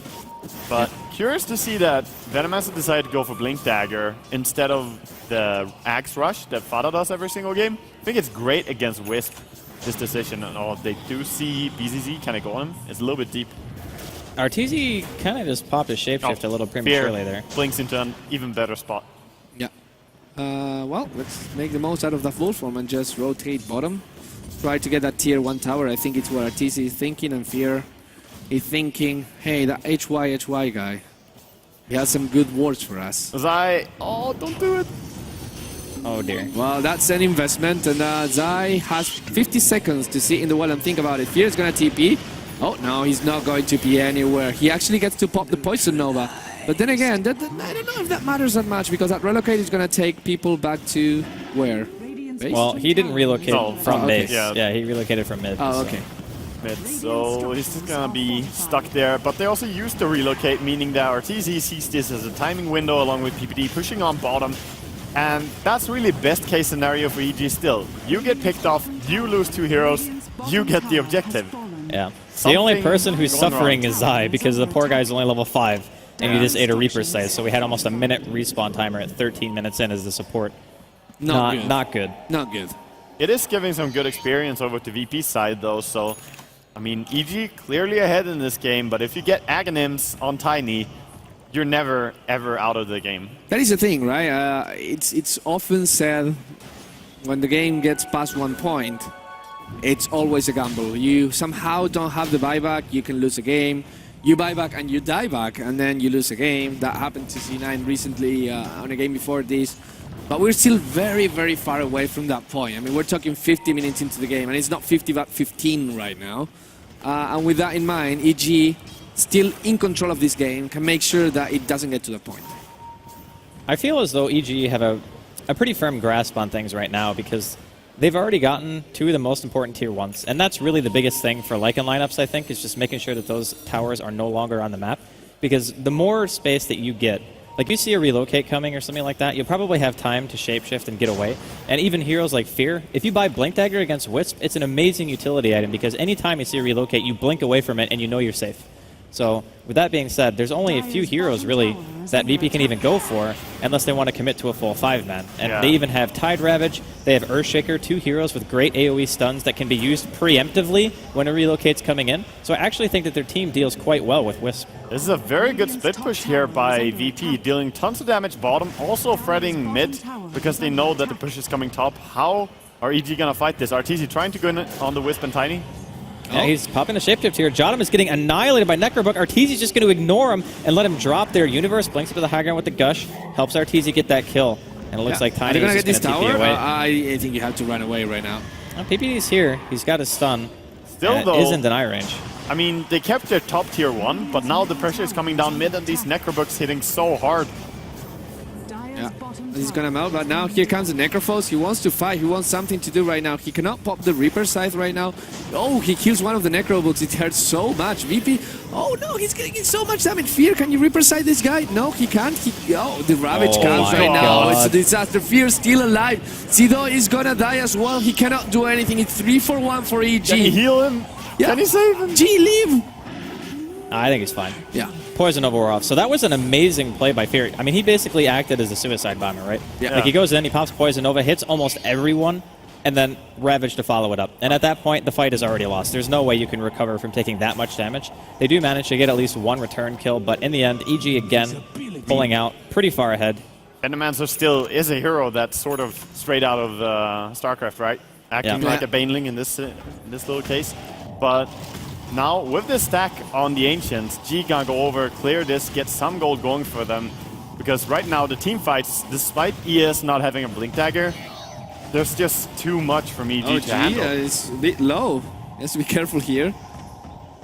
But curious to see that Venomous decided to go for Blink Dagger instead of the Axe Rush that Fada does every single game. I think it's great against Wisp, this decision, and all. They do see BZZ kind of go on him. It's a little bit deep. Arteezy kind of just popped his shapeshift a little prematurely there. Blinks into an even better spot. Yeah. Well, let's make the most out of that wolf form and just rotate bottom. Try to get that tier 1 tower. I think it's what Arteezy is thinking, and Fear is thinking, hey, that HY guy, he has some good words for us. Zai, oh, don't do it. Oh dear. Well, that's an investment, and Zai has 50 seconds to sit in the well and think about it. Fear is going to TP. Oh, no, he's not going to be anywhere. He actually gets to pop the Poison Nova. But then again, I don't know if that matters that much, because that relocate is going to take people back to where? Base? Well, he didn't relocate from base. Yeah. Yeah, he relocated from mid. Oh, okay. Mid, so he's just gonna be stuck there. But they also used to relocate, meaning that Arteezy sees this as a timing window along with PPD pushing on bottom. And that's really best case scenario for EG still. You get picked off, you lose 2 heroes, you get the objective. Yeah. The only person who's suffering is Zai, because the poor guy's only level 5, and he just ate a Reaper's Sight, so we had almost a minute respawn timer at 13 minutes in as the support. Not good. Not good. It is giving some good experience over to VP's side though, so I mean, EG clearly ahead in this game, but if you get Aghanims on Tiny, you're never, ever out of the game. That is the thing, right? It's often said when the game gets past 1 point, it's always a gamble. You somehow don't have the buyback, you can lose a game. You buy back and you die back, and then you lose a game. That happened to C9 recently on a game before this. But we're still very, very far away from that point. I mean, we're talking 50 minutes into the game, and it's not 50 but 15 right now. And with that in mind, EG, still in control of this game, can make sure that it doesn't get to the point. I feel as though EG have a pretty firm grasp on things right now because they've already gotten 2 of the most important tier 1s. And that's really the biggest thing for Lycan lineups, I think, is just making sure that those towers are no longer on the map. Because the more space that you get, like you see a relocate coming or something like that, you'll probably have time to shapeshift and get away. And even heroes like Fear, if you buy Blink Dagger against Wisp, it's an amazing utility item because anytime you see a relocate, you blink away from it and you know you're safe. So with that being said, there's only a few heroes really that VP can even go for unless they want to commit to a full 5-man. And they even have Tide Ravage, they have Earthshaker, 2 heroes with great AoE stuns that can be used preemptively when a relocate's coming in. So I actually think that their team deals quite well with Wisp. This is a very good split push here by VP, dealing tons of damage bottom, also threading mid because they know that the push is coming top. How are EG gonna fight this? RTZ trying to go in on the Wisp and Tiny? Yeah, he's popping a shapeshift here. Jotum is getting annihilated by Necrobook. Arteezy's just going to ignore him and let him drop their Universe. Blinks up to the high ground with the Gush. Helps Arteezy get that kill. And it looks like Tiny is just going to TP away. I think you have to run away right now. PPD's here. He's got his stun. Still, though, is in deny range. I mean, they kept their top tier 1, but now the pressure is coming down mid and these Necrobooks hitting so hard. Yeah, he's gonna melt, but now here comes the Necrophos. He wants to fight, he wants something to do right now. He cannot pop the Reaper Scythe right now. Oh, he kills one of the Necrobooks. It hurts so much. VP, oh no, he's getting so much damage. Fear, can you Reaper Scythe this guy? No, he can't. Oh, the Ravage comes right now. It's a disaster. Fear still alive. Sido is gonna die as well. He cannot do anything. It's 3-for-1 for EG. Can he heal him? Yeah. Can he save him? G, leave. I think he's fine. Yeah. Poison over off. So that was an amazing play by Fear. I mean, he basically acted as a suicide bomber, right? Yeah. Like he goes in, he pops Poison Nova, hits almost everyone, and then Ravage to follow it up. And at that point, the fight is already lost. There's no way you can recover from taking that much damage. They do manage to get at least 1 return kill, but in the end, EG again pulling out pretty far ahead. Endomancer still is a hero that's sort of straight out of StarCraft, right? Acting like a Baneling in this little case. But now, with this stack on the Ancients, G gonna go over, clear this, get some gold going for them. Because right now, the team fights, despite ES not having a Blink Dagger, there's just too much from EG to handle. It's a bit low. He has to be careful here.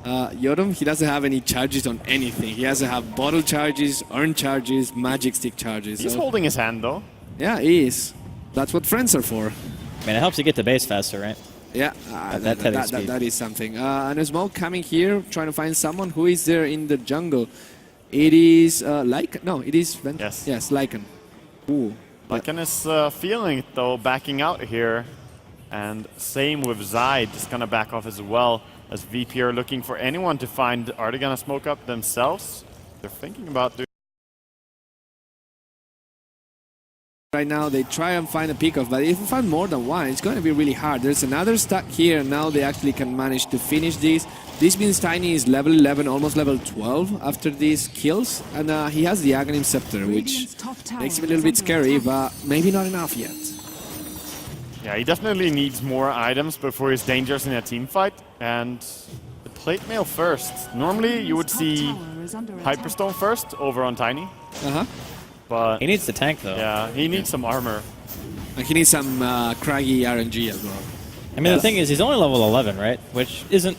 Yodom, he doesn't have any charges on anything. He doesn't have bottle charges, urn charges, magic stick charges. He's holding his hand, though. Yeah, he is. That's what friends are for. I mean, it helps you get to base faster, right? Yeah, that is something. And a smoke coming here, trying to find someone. Who is there in the jungle? It is Lycan. No, it is Yes. Yes, Lycan. Ooh. Lycan is feeling it, though, backing out here. And same with Zai, just gonna back off as well. As VP are looking for anyone to find. Are they gonna smoke up themselves? They're thinking about doing. Right now, they try and find a pick-off, but if you find more than one, it's going to be really hard. There's another stack here, and now they actually can manage to finish this. This means Tiny is level 11, almost level 12 after these kills, and he has the Aghanim Scepter, which makes him a little bit scary, but maybe not enough yet. Yeah, he definitely needs more items before he's dangerous in a team fight, and the plate mail first. Normally, you would see Hyperstone first over on Tiny. But he needs the tank, though. Yeah, he needs some armor. And he needs some craggy RNG as well. I mean, the thing is, he's only level 11, right? Which isn't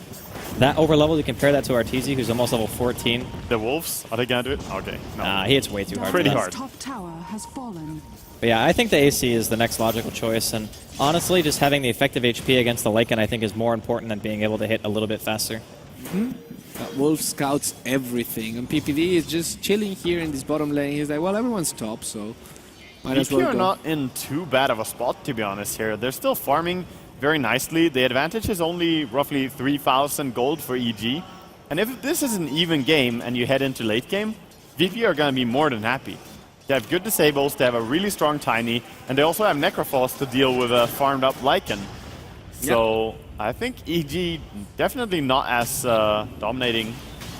that over-leveled. You compare that to Arteezy, who's almost level 14. The Wolves, are they going to do it? Okay. No. Nah, he hits way too hard. Pretty hard. Top tower has fallen. But yeah, I think the AC is the next logical choice. And honestly, just having the effective HP against the Lycan, I think, is more important than being able to hit a little bit faster. Wolf scouts everything, and PPD is just chilling here in this bottom lane. He's like, well, everyone's top, so might as well go. are not in too bad of a spot, to be honest, here. They're still farming very nicely. The advantage is only roughly 3,000 gold for EG. And if this is an even game and you head into late game, VP are going to be more than happy. They have good disables, they have a really strong Tiny, and they also have Necrophos to deal with a farmed up Lycan. So I think EG definitely not as dominating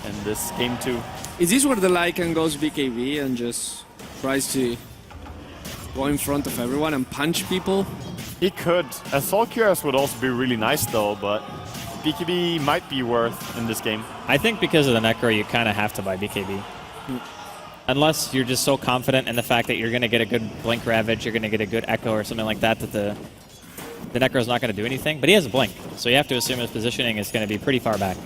in this game too. Is this where the Lycan goes BKB and just tries to go in front of everyone and punch people? He could. A Soul Curious would also be really nice though, but BKB might be worth in this game. I think because of the Necro, you kind of have to buy BKB. unless you're just so confident in the fact that you're going to get a good Blink Ravage, you're going to get a good Echo or something like that, that the Necro's not going to do anything. But he has a Blink, so you have to assume his positioning is going to be pretty far back.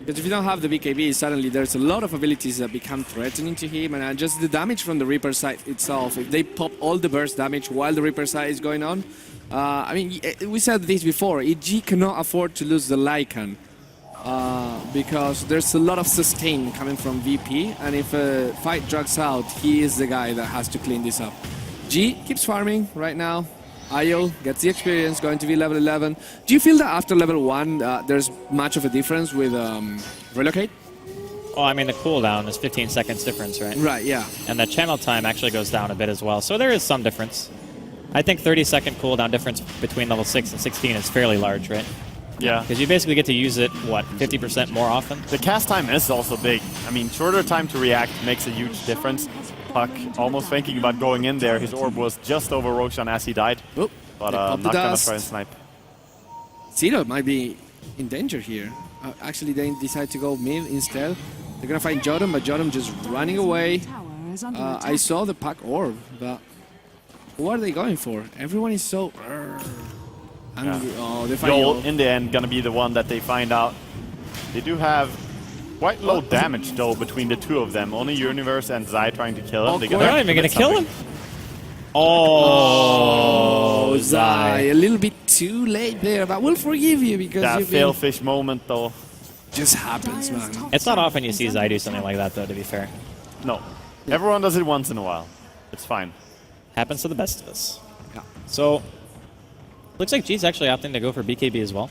Because if you don't have the BKB, suddenly there's a lot of abilities that become threatening to him, and just the damage from the Reaper side itself, if they pop all the burst damage while the Reaper side is going on, I mean, we said this before, EG cannot afford to lose the Lycan, because there's a lot of sustain coming from VP, and if a fight drags out, he is the guy that has to clean this up. G keeps farming right now. Io gets the experience, going to be level 11. Do you feel that after level 1 there's much of a difference with Relocate? Well, I mean, the cooldown is 15 seconds difference, right? Right, yeah. And the channel time actually goes down a bit as well, so there is some difference. I think 30-second cooldown difference between level 6 and 16 is fairly large, right? Yeah. Because you basically get to use it, what, 50% more often? The cast time is also big. I mean, shorter time to react makes a huge difference. Puck almost thinking about going in there. His orb was just over Roshan as he died. Oop, but not going to try and snipe. Zero might be in danger here. Actually, they decide to go mid instead. They're going to find Jodam, but Jodam just running away. I saw the Puck orb, but who are they going for? Everyone is so angry. Yeah. Oh, they find Yol, in the end, going to be the one that they find out. They do have quite low damage, though, between the two of them. Only Universe and Zai trying to kill him. They're not even going to kill him. Oh, Zai, a little bit too late there, but we'll forgive you because that failfish moment, though. Just happens, man. It's not often you see Zai do something like that, though, to be fair. No. Everyone does it once in a while. It's fine. Happens to the best of us. Yeah. So, looks like G's actually opting to go for BKB as well.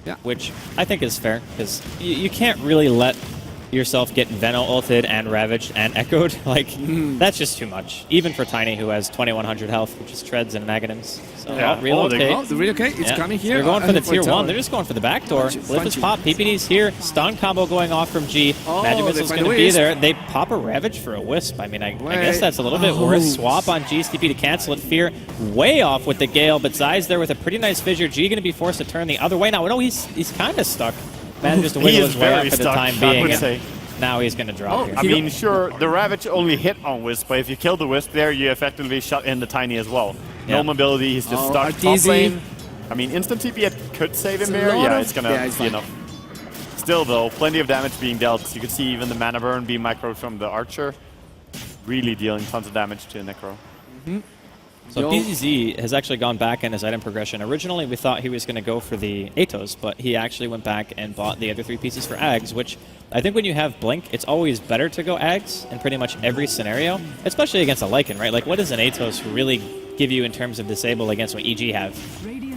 Yeah. Which I think is fair, because you can't really let yourself get Veno ulted and Ravaged and Echoed. Like, that's just too much. Even for Tiny, who has 2100 health, which is Treads and Magnums. So, yeah. Relocate. The Relocate, it's coming here. They're going for the tier 1. They're just going for the back door. Flip is pop. PPD's here. Stun combo going off from G. Magic Missile's going to be there. They pop a Ravage for a Wisp. I mean, I guess that's a little bit worse. Swap on G's TP to cancel it. Fear way off with the Gale, but Zai's there with a pretty nice fissure. G going to be forced to turn the other way. Now, no, he's kind of stuck. Manages to wiggle his way up for the time being. Now he's going to drop here. I mean, sure, the Ravage only hit on Wisp, but if you kill the Wisp there, you effectively shut in the Tiny as well. No mobility, he's just stuck top lane. I mean, instant TP could save him there. Yeah, it's going to be enough. Still, though, plenty of damage being dealt. You can see even the mana burn being microed from the Archer. Really dealing tons of damage to Necro. So PZZ has actually gone back in his item progression. Originally, we thought he was going to go for the Atos, but he actually went back and bought the other 3 pieces for Ags, which I think when you have Blink, it's always better to go Ags in pretty much every scenario, especially against a Lycan, right? Like, what does an Atos really give you in terms of disable against what EG have?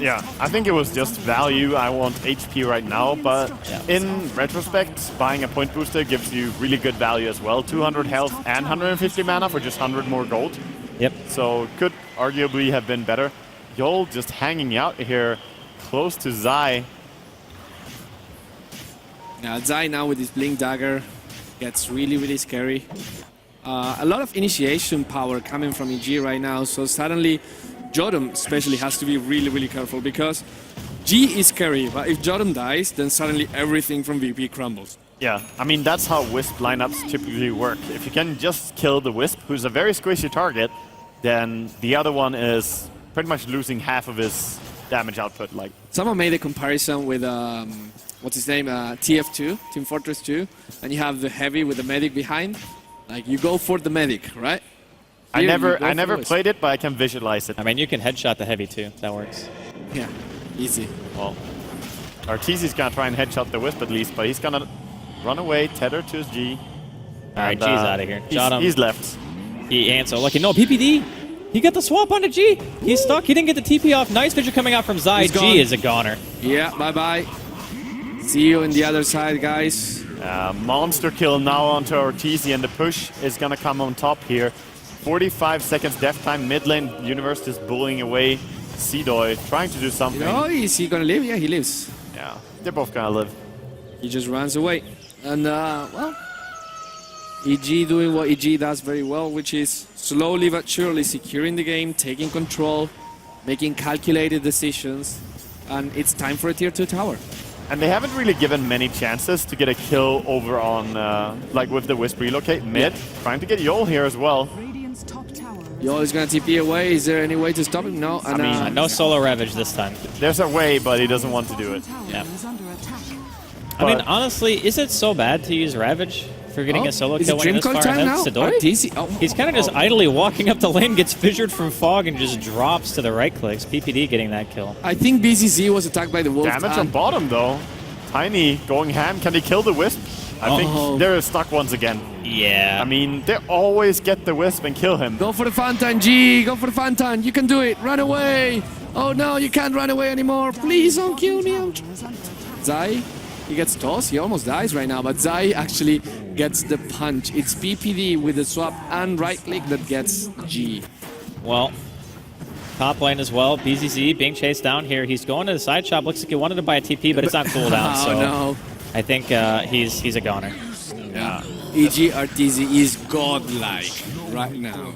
Yeah, I think it was just value. I want HP right now, but in retrospect, buying a point booster gives you really good value as well. 200 health and 150 mana for just 100 more gold. Yep. So could arguably have been better. Yol just hanging out here close to Zai. Yeah, Zai now with his Blink Dagger gets really, really scary. A lot of initiation power coming from EG right now, so suddenly Jodam especially has to be really, really careful because G is scary, but if Jodam dies, then suddenly everything from VP crumbles. Yeah, I mean, that's how Wisp lineups typically work. If you can just kill the Wisp, who's a very squishy target, then the other one is pretty much losing half of his damage output. Like, someone made a comparison with, what's his name, TF2, Team Fortress 2, and you have the Heavy with the Medic behind. Like, you go for the Medic, right? I never played it, but I can visualize it. I mean, you can headshot the Heavy too. That works. Yeah, easy. Well, Arteezy's gonna try and headshot the Wisp at least, but he's gonna run away, tether to his G. Alright, G's out of here. He's left. He ain't so lucky. No, PPD! He got the swap onto G! He's stuck. He didn't get the TP off. Nice vision coming out from Zai. G is a goner. Yeah, bye-bye. See you on the other side, guys. Monster kill now onto Arteezy, and the push is gonna come on top here. 45 seconds death time, mid lane, Universe just bullying away. Seedoy trying to do something. Oh, is he gonna live? Yeah, he lives. Yeah, they're both gonna live. He just runs away. And, well, EG doing what EG does very well, which is slowly but surely securing the game, taking control, making calculated decisions, and it's time for a tier 2 tower. And they haven't really given many chances to get a kill over on, like with the Wisp relocate mid. Trying to get Yol here as well. Yol is going to TP away. Is there any way to stop him? No. I mean, no solo Ravage this time. There's a way, but he doesn't want to do it. Yeah. I mean, honestly, is it so bad to use Ravage for getting a solo kill when this far ahead? He's kind of just idly walking up the lane, gets fissured from fog, and just drops to the right clicks. PPD getting that kill. I think BCZ was attacked by the wolf. Damage on bottom, though. Tiny going ham. Can he kill the Wisp? I think they're stuck once again. Yeah. I mean, they always get the Wisp and kill him. Go for the Fountain, G. Go for the Fountain. You can do it. Run away. Oh, no, you can't run away anymore. Please don't kill me. Zai, he gets tossed. He almost dies right now, but Zai actually gets the punch. It's PPD with the swap and right click that gets G. Well, top lane as well. BZZ being chased down here. He's going to the side shop. Looks like he wanted to buy a TP, but it's not cooldown. Oh, so no. I think he's a goner. Yeah. EG RTZ is godlike right now.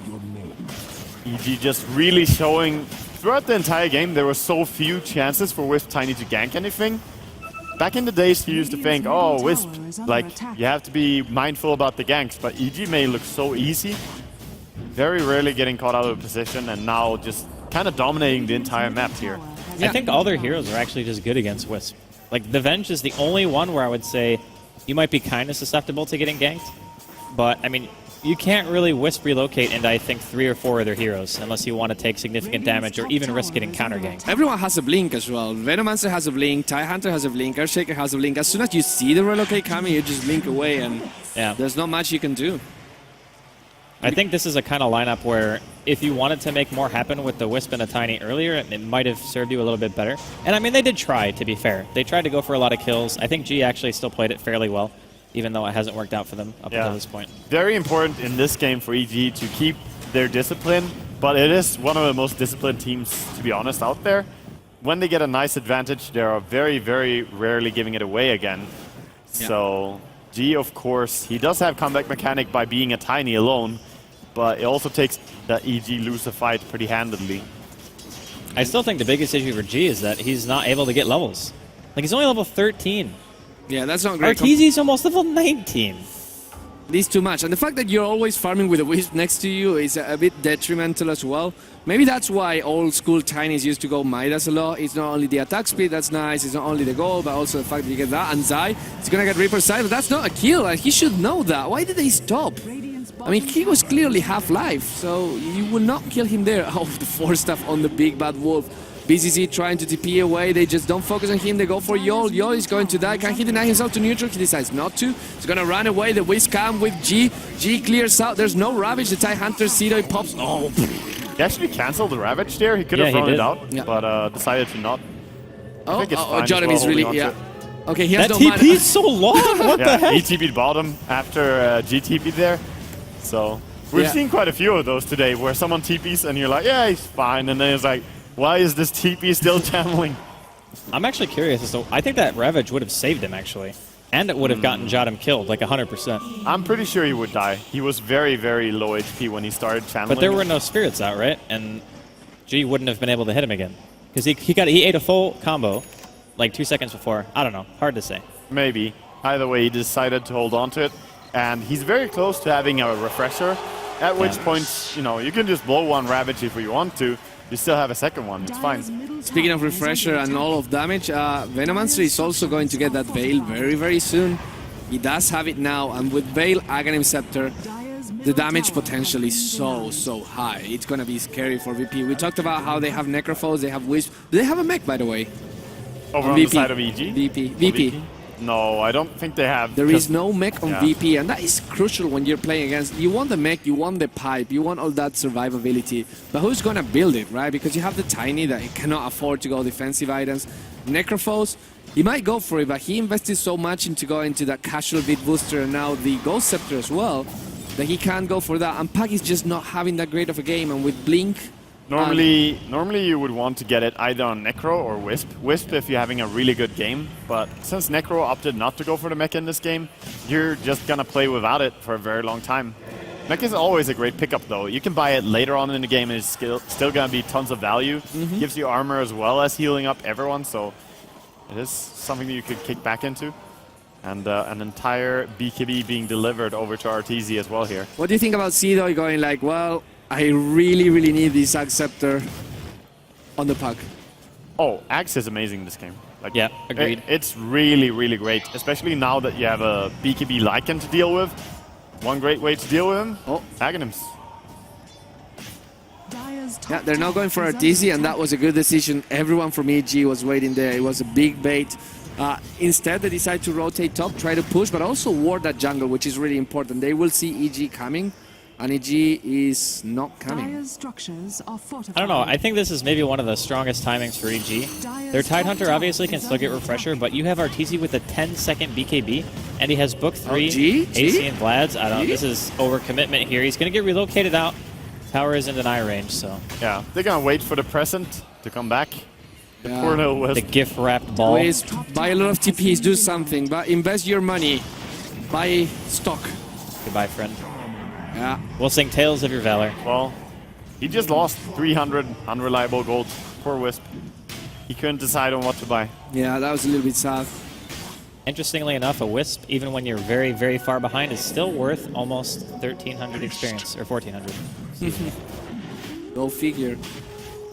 EG just really showing throughout the entire game there were so few chances for Wisp Tiny to gank anything. Back in the days he used to think, oh, Wisp, like, you have to be mindful about the ganks, but EG may look so easy. Very rarely getting caught out of position, and now just kind of dominating the entire map here. I think all their heroes are actually just good against Wisp. Like, the Venge is the only one where I would say you might be kind of susceptible to getting ganked. But, I mean, you can't really Wisp relocate into, I think, 3 or 4 of their heroes unless you want to take significant damage or even risk getting counter-ganked. Everyone has a blink as well. Venomancer has a blink, TIE Hunter has a blink, Earthshaker has a blink. As soon as you see the relocate coming, you just blink away and there's not much you can do. I think this is a kind of lineup where if you wanted to make more happen with the Wisp and a Tiny earlier, it might have served you a little bit better. And I mean, they did try, to be fair. They tried to go for a lot of kills. I think G actually still played it fairly well, even though it hasn't worked out for them up until this point. Very important in this game for EG to keep their discipline, but it is one of the most disciplined teams, to be honest, out there. When they get a nice advantage, they are very, very rarely giving it away again. Yeah. So G, of course, he does have comeback mechanic by being a Tiny alone, but it also takes that EG lose the fight pretty handedly. I still think the biggest issue for G is that he's not able to get levels. Like, he's only level 13. Yeah, that's not great. RTZ's almost level 19. This is too much. And the fact that you're always farming with a Wisp next to you is a bit detrimental as well. Maybe that's why old school Tinies used to go Midas a lot. It's not only the attack speed that's nice, it's not only the goal, but also the fact that you get that. And Zai is going to get Reaper side, but that's not a kill. And he should know that. Why did they stop? I mean, he was clearly half-life, so you will not kill him there. Oh, the 4-staff on the big bad wolf. BZZ trying to TP away, they just don't focus on him, they go for Yol. Yol is going to die, can he deny himself to neutral? He decides not to. He's gonna run away, the Wisp come with G. G clears out, there's no Ravage, the TIE Hunter, Cedo pops. Oh. He actually cancelled the Ravage there, he could have thrown it out, but decided to not. I think it's fine Jonathan is really, Okay, he has that no TP is so long, what the heck? He TP'd bottom after G TP'd there, so. We've seen quite a few of those today, where someone TPs and you're like, yeah, he's fine, and then it's like, why is this TP still channeling? I'm actually curious. So I think that Ravage would have saved him, actually. And it would have gotten Jadam killed, like 100%. I'm pretty sure he would die. He was very, very low HP when he started channeling. But there were no spirits out, right? And G wouldn't have been able to hit him again. Because he ate a full combo, like 2 seconds before. I don't know. Hard to say. Maybe. Either way, he decided to hold on to it. And he's very close to having a refresher. At which point, you know, you can just blow one Ravage if you want to. You still have a second one, it's fine. Speaking of refresher and all of damage, Venomancer is also going to get that Veil very, very soon. He does have it now, and with Veil, Aghanim Scepter, the damage potential is so high. It's going to be scary for VP. We talked about how they have Necrophos, they have Wisp. Do they have a mech, by the way? Over on the side of EG? VP. No, I don't think they have. There is no mech on VP, and that is crucial when you're playing against. You want the mech, you want the pipe, you want all that survivability. But who's going to build it, right? Because you have the Tiny that cannot afford to go defensive items. Necrophos, he might go for it, but he invested so much into going to that casual beat booster and now the Ghost Scepter as well, that he can't go for that. And Pac is just not having that great of a game, and with Blink... Normally you would want to get it either on Necro or Wisp. Wisp if you're having a really good game, but since Necro opted not to go for the mech in this game, you're just gonna play without it for a very long time. Mech is always a great pickup though. You can buy it later on in the game and it's still gonna be tons of value. Gives you armor as well as healing up everyone, so It is something that you could kick back into. And an entire BKB being delivered over to RTZ as well here. What do you think about Seedoy going like, well, I really, really need this Axe Scepter on the puck? Oh, Axe is amazing in this game. Like, yeah, agreed. It's really, really great, especially now that you have a BKB Lycan to deal with. One great way to deal with him, Aghanims. Yeah, they're now going for RTZ, and that was a good decision. Everyone from EG was waiting there. It was a big bait. Instead, they decide to rotate top, try to push, but also ward that jungle, which is really important. They will see EG coming, and EG is not coming. Structures are fortified. I don't know. I think this is maybe one of the strongest timings for EG. Their Tidehunter obviously can still get Refresher, but you have RTZ with a 10-second BKB, and he has Book 3, AC, and Vlad's. I don't know. This is overcommitment here. He's going to get relocated out. Tower is in deny range, so. Yeah, they're going to wait for the present to come back. The poor little Wisp. The gift-wrapped ball. Wisp, buy a lot of TPs, do something, but invest your money. Buy stock. Goodbye, friend. Yeah. We'll sing Tales of Your Valor. Well, he just lost 300 unreliable gold. Poor Wisp. He couldn't decide on what to buy. Yeah, that was a little bit sad. Interestingly enough, a Wisp, even when you're very, very far behind, is still worth almost 1,300 experience, or 1,400. Go figure.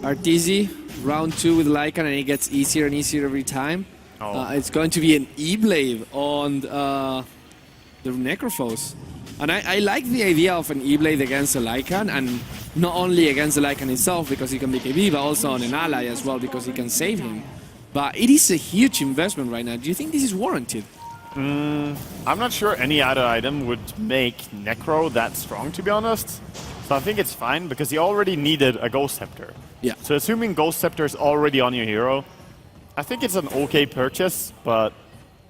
RTZ, round 2 with Lycan, and it gets easier and easier every time. It's going to be an E-Blade on the Necrophos. And I like the idea of an E-Blade against a Lycan, and not only against the Lycan itself because he can BKB, but also on an ally as well because he can save him. But it is a huge investment right now. Do you think this is warranted? I'm not sure any other item would make Necro that strong, to be honest. So I think it's fine because he already needed a Ghost Scepter. Yeah. So assuming Ghost Scepter is already on your hero, I think it's an okay purchase, but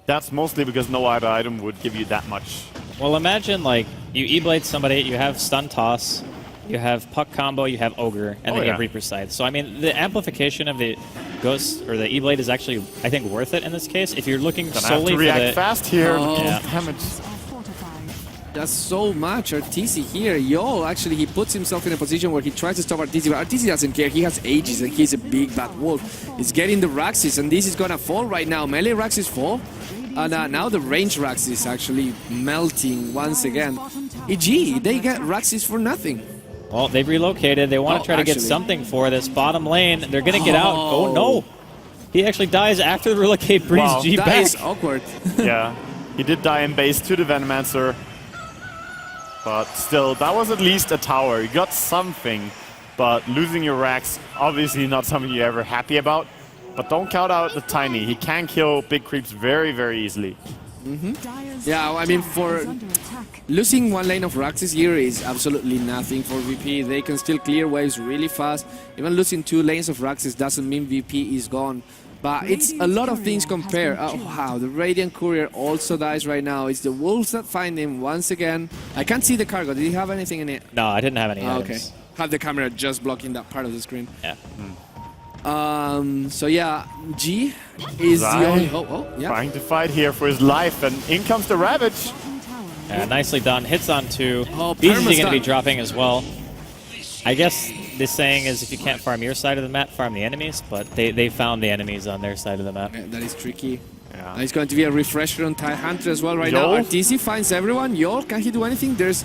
that's mostly because no other item would give you that much. Well, imagine like you E-Blade somebody, you have Stun Toss, you have Puck Combo, you have Ogre, and then you have Reaper Scythe. So I mean, the amplification of the Ghost or the E-Blade is actually, I think, worth it in this case. If you're looking solely for react fast here. Yeah. Damage. That's so much. RTZ here, actually he puts himself in a position where he tries to stop RTZ, but RTZ doesn't care. He has Aegis and he's a big bad wolf. He's getting the Raxis, and this is gonna fall right now. Melee Raxis fall, and now the range Raxis is actually melting once again. EG, they get Raxis for nothing. Well, they've relocated. They want to try to get something for this bottom lane. They're going to get out. Oh, no. He actually dies after the relocate brings G back. That is awkward. Yeah, he did die in base to the Venomancer. But still, that was at least a tower. You got something. But losing your Rax, obviously not something you're ever happy about. But don't count out the Tiny. He can kill big creeps very, very easily. Yeah, I mean, for losing one lane of Raxis here is absolutely nothing for VP. They can still clear waves really fast. Even losing 2 lanes of Raxis doesn't mean VP is gone. But it's a lot of things compared. Oh, wow, the Radiant Courier also dies right now. It's the Wolves that find him once again. I can't see the cargo. Did he have anything in it? No, I didn't have any items. Okay. Have the camera just blocking that part of the screen. Yeah. So yeah, G is the only... Trying to fight here for his life, and in comes the Ravage. Yeah, nicely done. Hits on 2. Oh, Beezy's going to be dropping as well. I guess this saying is if you can't farm your side of the map, farm the enemies, but they found the enemies on their side of the map. Yeah, that is tricky. Yeah. It's going to be a refresher on Tidehunter as well right now. RTZ finds everyone. Can he do anything? There's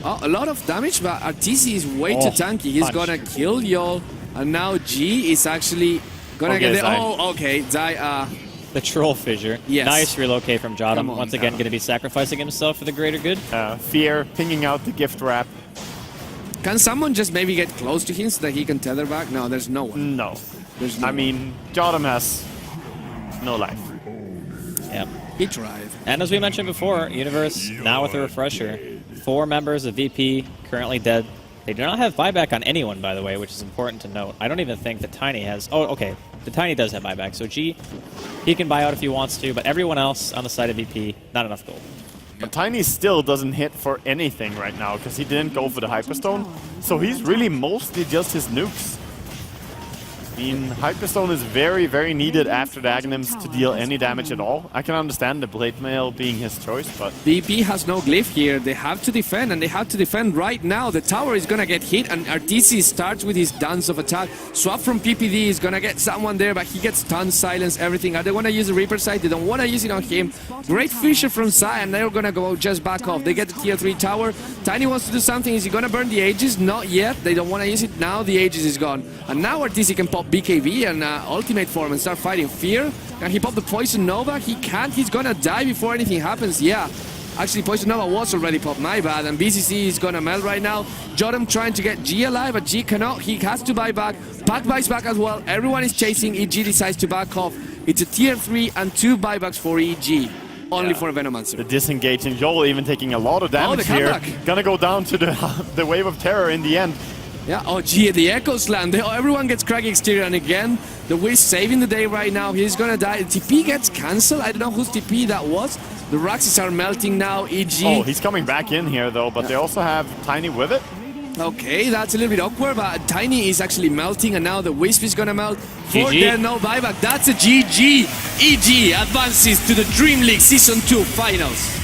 a lot of damage, but RTZ is way too tanky. He's going to kill Yol. And now G is actually gonna get it. Oh, okay. The Troll Fissure. Yes. Nice relocate from Jotum. Once again, going to be sacrificing himself for the greater good. Fear, pinging out the gift wrap. Can someone just maybe get close to him so that he can tether back? No, there's no one. No. There's no I mean, Jotum has no life. Yep. He tried. And as we mentioned before, Universe now with a refresher. 4 members of VP currently dead. They do not have buyback on anyone, by the way, which is important to note. I don't even think the Tiny has... Oh, okay. The Tiny does have buyback. So G, he can buy out if he wants to, but everyone else on the side of VP, not enough gold. But Tiny still doesn't hit for anything right now because he didn't go for the Hyperstone. So he's really mostly just his nukes. I mean, Hyperstone is very, very needed after the Aghanims to deal any damage at all. I can understand the Blade Mail being his choice, but... VP has no glyph here. They have to defend, and they have to defend right now. The tower is gonna get hit, and RTC starts with his dance of attack. Swap from PPD is gonna get someone there, but he gets stunned, silence, everything. Are they wanna use the Reaper side? They don't wanna use it on him. Great Fisher from Sai, and they're gonna go just back off. They get the tier 3 tower. Tiny wants to do something. Is he gonna burn the Aegis? Not yet. They don't wanna use it. Now the Aegis is gone. And now RTC can pop BKB and ultimate form and start fighting Fear. Can he pop the Poison Nova? He can't. He's gonna die before anything happens. Yeah. Actually, Poison Nova was already popped, my bad. And BCC is gonna melt right now. Jodem trying to get G alive, but G cannot. He has to buy back. Pac buys back as well. Everyone is chasing. EG decides to back off. It's a tier 3 and 2 buybacks for EG. Only for Venomancer. The disengage and Joel even taking a lot of damage here. Gonna go down to the Wave of Terror in the end. Yeah, oh gee, the Echo Slam. Everyone gets Craggy Exterior, and again, the Wisp saving the day right now. He's gonna die. The TP gets cancelled. I don't know whose TP that was. The Raxes are melting now, EG. Oh, he's coming back in here though, but they also have Tiny with it. Okay, that's a little bit awkward, but Tiny is actually melting, and now the Wisp is gonna melt. For GG. there, no buyback. That's a GG. EG advances to the Dream League Season 2 Finals.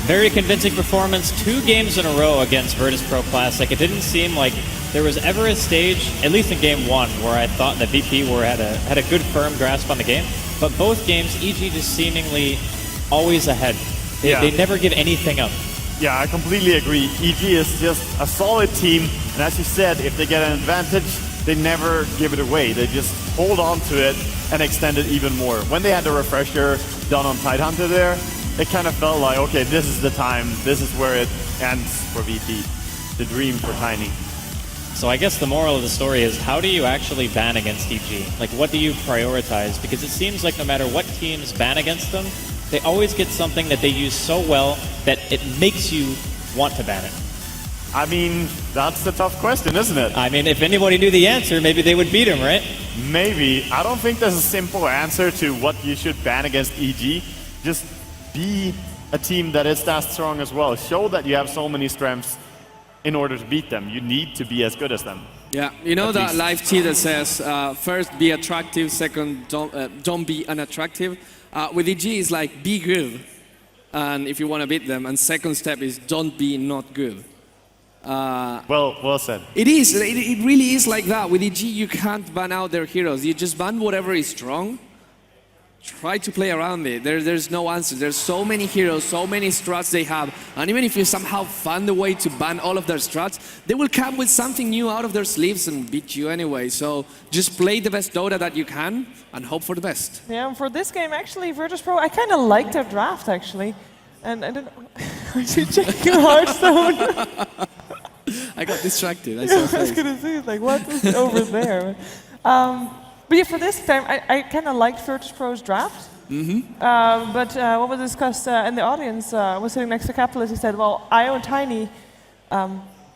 Very convincing performance, 2 games in a row against Virtus.pro Classic. It didn't seem like there was ever a stage, at least in game 1, where I thought that VP had a good firm grasp on the game. But both games, EG just seemingly always ahead. They never give anything up. Yeah, I completely agree. EG is just a solid team, and as you said, if they get an advantage, they never give it away. They just hold on to it and extend it even more. When they had the refresher done on Tidehunter there, it kind of felt like, okay, this is the time, this is where it ends for VP. The dream for Tiny. So I guess the moral of the story is, how do you actually ban against EG? Like, what do you prioritize? Because it seems like no matter what teams ban against them, they always get something that they use so well that it makes you want to ban it. I mean, that's the tough question, isn't it? I mean, if anybody knew the answer, maybe they would beat him, right? Maybe. I don't think there's a simple answer to what you should ban against EG. Just be a team that is that strong as well. Show that you have so many strengths in order to beat them. You need to be as good as them. Yeah, you know that live tea that says, first be attractive, second don't be unattractive. With EG it's like be good, and if you want to beat them, and second step is don't be not good. Well said. It is, it really is like that. With EG you can't ban out their heroes, you just ban whatever is strong. Try to play around it. There's no answer. There's so many heroes, so many strats they have, and even if you somehow find a way to ban all of their strats, they will come with something new out of their sleeves and beat you anyway. So just play the best Dota that you can and hope for the best. Yeah, and for this game, actually, Virtus.pro, I kind of liked their draft, actually. And I don't know, are you checking Hearthstone? I got distracted. I was going to say, like, what is over there? But yeah, for this time, I kind of liked Virtus.pro's draft. But what was discussed in the audience, I was sitting next to Capitalist, he said, well, IO and Tiny,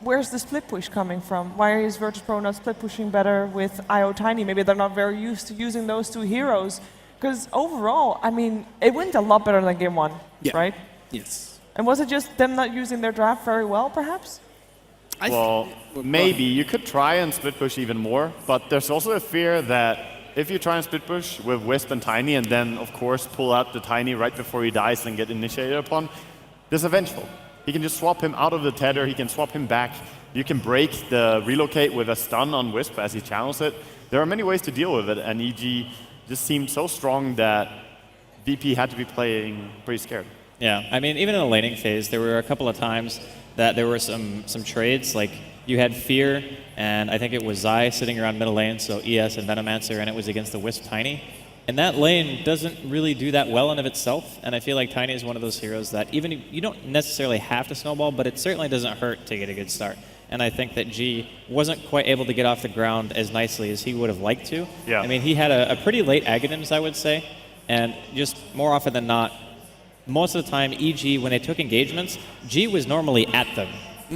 where's the split push coming from? Why is Virtus.pro not split pushing better with IO Tiny? Maybe they're not very used to using those 2 heroes. Because overall, I mean, it went a lot better than game 1, right? Yes. And was it just them not using their draft very well, perhaps? Well, maybe. You could try and split push even more, but there's also a fear that if you try and split push with Wisp and Tiny and then, of course, pull out the Tiny right before he dies and get initiated upon, there's a Vengeful. He can just swap him out of the tether, he can swap him back. You can break the relocate with a stun on Wisp as he channels it. There are many ways to deal with it, and EG just seemed so strong that VP had to be playing pretty scared. Yeah, I mean, even in the laning phase, there were a couple of times that there were some trades, like you had Fear, and I think it was Zai sitting around middle lane, so ES and Venomancer, and it was against the Wisp Tiny. And that lane doesn't really do that well in of itself, and I feel like Tiny is one of those heroes that even you don't necessarily have to snowball, but it certainly doesn't hurt to get a good start. And I think that G wasn't quite able to get off the ground as nicely as he would have liked to. Yeah. I mean, he had a pretty late Aghanims, I would say, and just more often than not, most of the time, EG, when they took engagements, G was normally at them.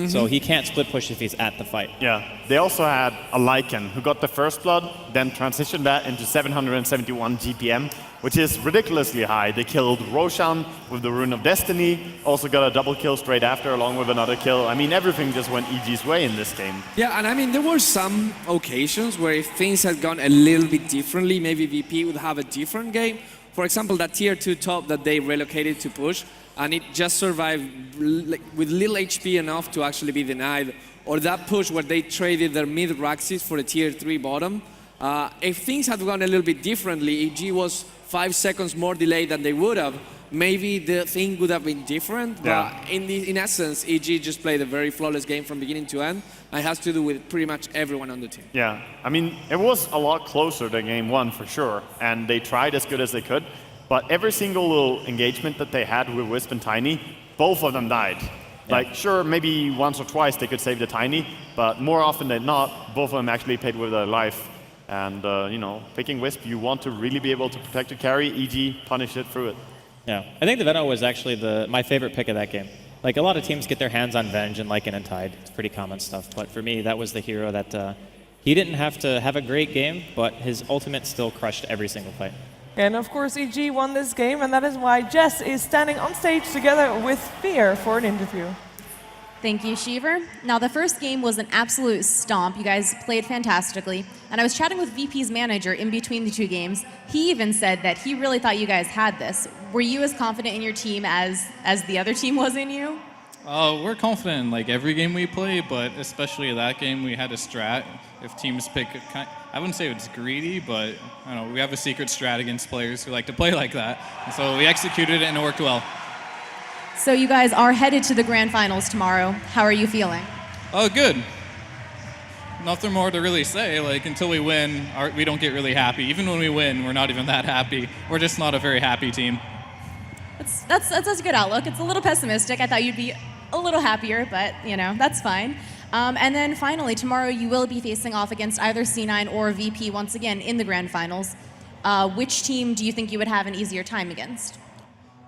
So he can't split push if he's at the fight. Yeah. They also had a Lycan who got the first blood, then transitioned that into 771 GPM, which is ridiculously high. They killed Roshan with the Rune of Destiny, also got a double kill straight after along with another kill. I mean, everything just went EG's way in this game. Yeah, and I mean, there were some occasions where if things had gone a little bit differently, maybe VP would have a different game. For example, that tier 2 top that they relocated to push, and it just survived with little HP enough to actually be denied. Or that push where they traded their mid Raxis for a tier 3 bottom. If things had gone a little bit differently, EG was 5 seconds more delayed than they would have, maybe the thing would have been different. Yeah. But in essence, EG just played a very flawless game from beginning to end. And it has to do with pretty much everyone on the team. Yeah, I mean, it was a lot closer than game 1 for sure, and they tried as good as they could. But every single little engagement that they had with Wisp and Tiny, both of them died. Yeah. Like, sure, maybe once or twice they could save the Tiny, but more often than not, both of them actually paid with their life. And, you know, picking Wisp, you want to really be able to protect your carry, e.g. punish it through it. Yeah, I think the Veno was actually my favorite pick of that game. Like, a lot of teams get their hands on Venge and Lycan and Tide. It's pretty common stuff. But for me, that was the hero that he didn't have to have a great game, but his ultimate still crushed every single fight. And of course, EG won this game, and that is why Jess is standing on stage together with Fear for an interview. Thank you, Shiver. Now, the first game was an absolute stomp. You guys played fantastically. And I was chatting with VP's manager in between the two games. He even said that he really thought you guys had this. Were you as confident in your team as the other team was in you? We're confident in like every game we play, but especially that game we had a strat. If teams pick, I wouldn't say it's greedy, but I don't know, we have a secret strat against players who like to play like that. And so we executed it and it worked well. So you guys are headed to the grand finals tomorrow. How are you feeling? Oh, good. Nothing more to really say. Like until we win, we don't get really happy. Even when we win, we're not even that happy. We're just not a very happy team. That's a good outlook. It's a little pessimistic. I thought you'd be a little happier, but you know, that's fine. And then finally, tomorrow you will be facing off against either C9 or VP once again in the grand finals. Which team do you think you would have an easier time against?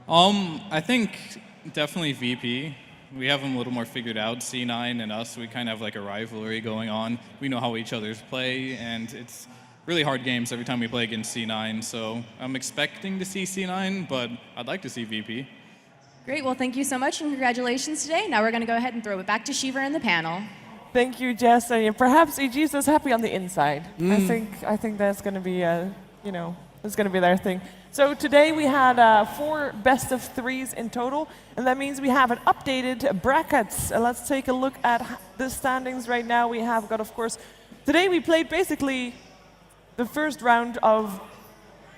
I think definitely VP. We have them a little more figured out. C9 and us, we kind of have like a rivalry going on. We know how each other's play, and it's really hard games every time we play against C9. So I'm expecting to see C9, but I'd like to see VP. Great, well thank you so much and congratulations today. Now we're going to go ahead and throw it back to Shiver and the panel. Thank you, Jess. And perhaps EG is just happy on the inside. I think that's going to be, you know, that's going to be their thing. So today we had 4 best of 3s in total, and that means we have an updated brackets. Let's take a look at the standings right now. We have got, of course, today we played basically the first round of,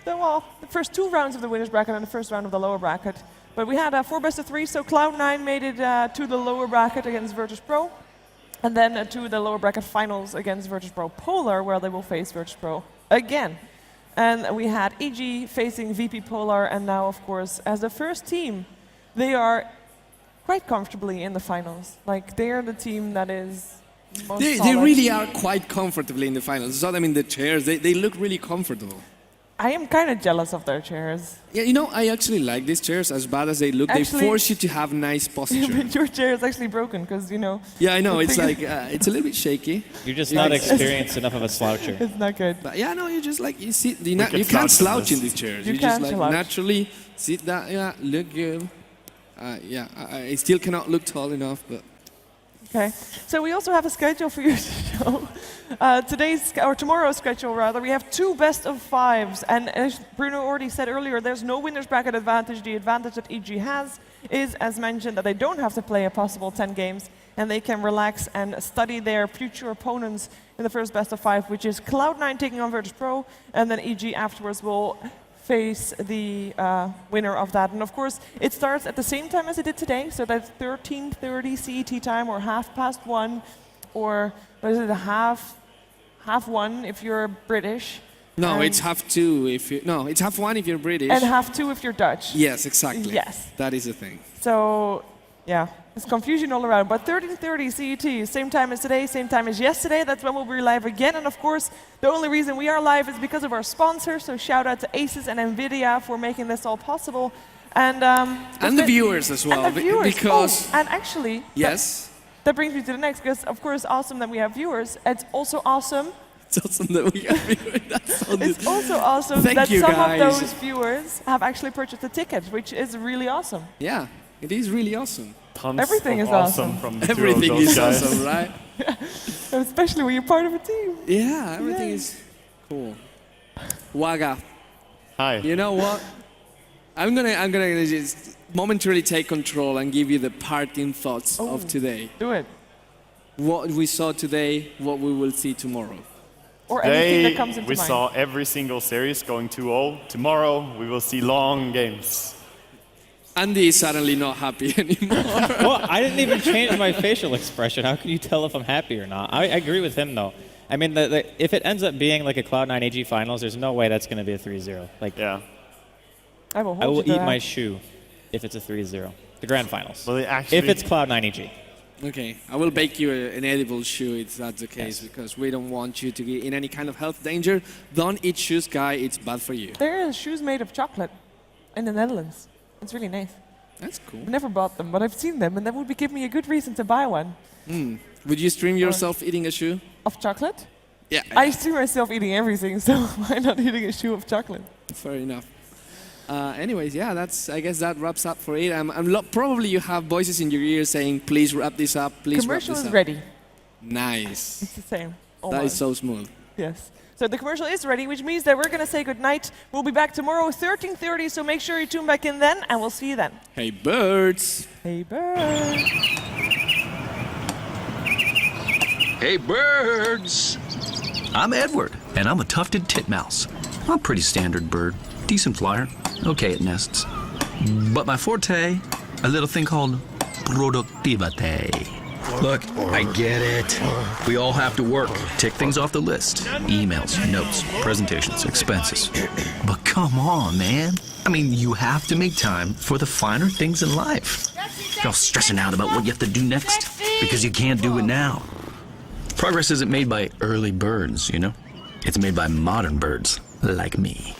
the first 2 rounds of the winners bracket and the first round of the lower bracket. But we had 4 best of 3, so Cloud9 made it to the lower bracket against Virtus.Pro, and then to the lower bracket finals against Virtus.Pro.Polar, where they will face Virtus.Pro again. And we had EG facing VP.Polar, and now, of course, as the first team, they are quite comfortably in the finals. Like, they are the team that is most They solid. really are quite comfortably in the finals. I saw them in the chairs. They look really comfortable. I am kind of jealous of their chairs. Yeah, you know, I actually like these chairs. As bad as they look, Actually, they force you to have nice posture. But your chair is actually broken, because, you know... Yeah, I know. the It's thing like, is- it's a little bit shaky. You're just not experienced enough of a sloucher. It's not good. But yeah, no, you just like, you sit, you can can't slouch in slouch in this. these chairs. You You just can't like slouch. naturally sit down, yeah, look good. Yeah, I still cannot look tall enough, but... Okay, so we also have a schedule for you to show. Tomorrow's schedule rather, we have 2 best of 5s, and as Bruno already said earlier, there's no winners bracket advantage. The advantage that EG has is, as mentioned, that they don't have to play a possible 10 games, and they can relax and study their future opponents in the first best of 5, which is Cloud9 taking on Virtus.Pro, and then EG afterwards will face the winner of that. And of course, it starts at the same time as it did today, so that's 13:30 CET time, or 1:30, or what is it, half 1 if you're British. No, and it's 1/2 if you... No, it's 1/2 if you're British. And 1/2 if you're Dutch. Yes, exactly. Yes. That is the thing. So, yeah, there's confusion all around. But 13:30 CET, same time as today, same time as yesterday. That's when we'll be live again. And of course, the only reason we are live is because of our sponsors. So shout out to Asus and NVIDIA for making this all possible. And the viewers as well. And the viewers. Because... and actually... Yes? that brings me to the next, because of course, awesome that we have viewers. It's also awesome. It's awesome that we have viewers. It's also awesome Thank that you, some guys. of those viewers have actually purchased a ticket, which is really awesome. Yeah, it is really awesome. Tons Everything of is awesome. from the two of Everything those is guys. awesome, right? Especially when you're part of a team. Yeah, everything is cool. Waga. Hi. You know what? I'm gonna just momentarily take control and give you the parting thoughts of today. Do it. What we saw today, what we will see tomorrow. Or anything that comes Today, into we mind. saw every single series going 2-0. Tomorrow, we will see long games. Andy is suddenly not happy anymore. Well, I didn't even change my facial expression. How can you tell if I'm happy or not? I agree with him, though. I mean, if it ends up being like a Cloud9 AG Finals, there's no way that's going to be a 3-0. Like, yeah. I will, I will eat my shoe if it's a 3-0. The Grand Finals. Well, actually, if it's Cloud9 AG. Okay, I will bake you an edible shoe if that's the case, because we don't want you to be in any kind of health danger. Don't eat shoes, guy. It's bad for you. There are shoes made of chocolate in the Netherlands. It's really nice. That's cool. I've never bought them, but I've seen them, and that would give me a good reason to buy one. Would you stream yourself eating a shoe? Of chocolate? Yeah. I stream myself eating everything, so why not eating a shoe of chocolate? Fair enough. Anyways, yeah, I guess that wraps up for it. Probably you have voices in your ear saying, please wrap this up, please Commercial wrap this is up. ready. Nice. It's the same. That is so smooth. Yes. So the commercial is ready, which means that we're going to say goodnight. We'll be back tomorrow, 13:30, so make sure you tune back in then, and we'll see you then. Hey, birds. Hey, birds. Hey, birds! I'm Edward, and I'm a tufted titmouse. I'm a pretty standard bird. Decent flyer. Okay at nests. But my forte, a little thing called productivity. Look, I get it. We all have to work. Tick things off the list. Emails, notes, presentations, expenses. But come on, man. I mean, you have to make time for the finer things in life. You're all stressing out about what you have to do next because you can't do it now. Progress isn't made by early birds, you know? It's made by modern birds like me.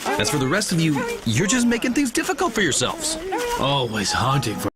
As for the rest of you, you're just making things difficult for yourselves. Always hunting for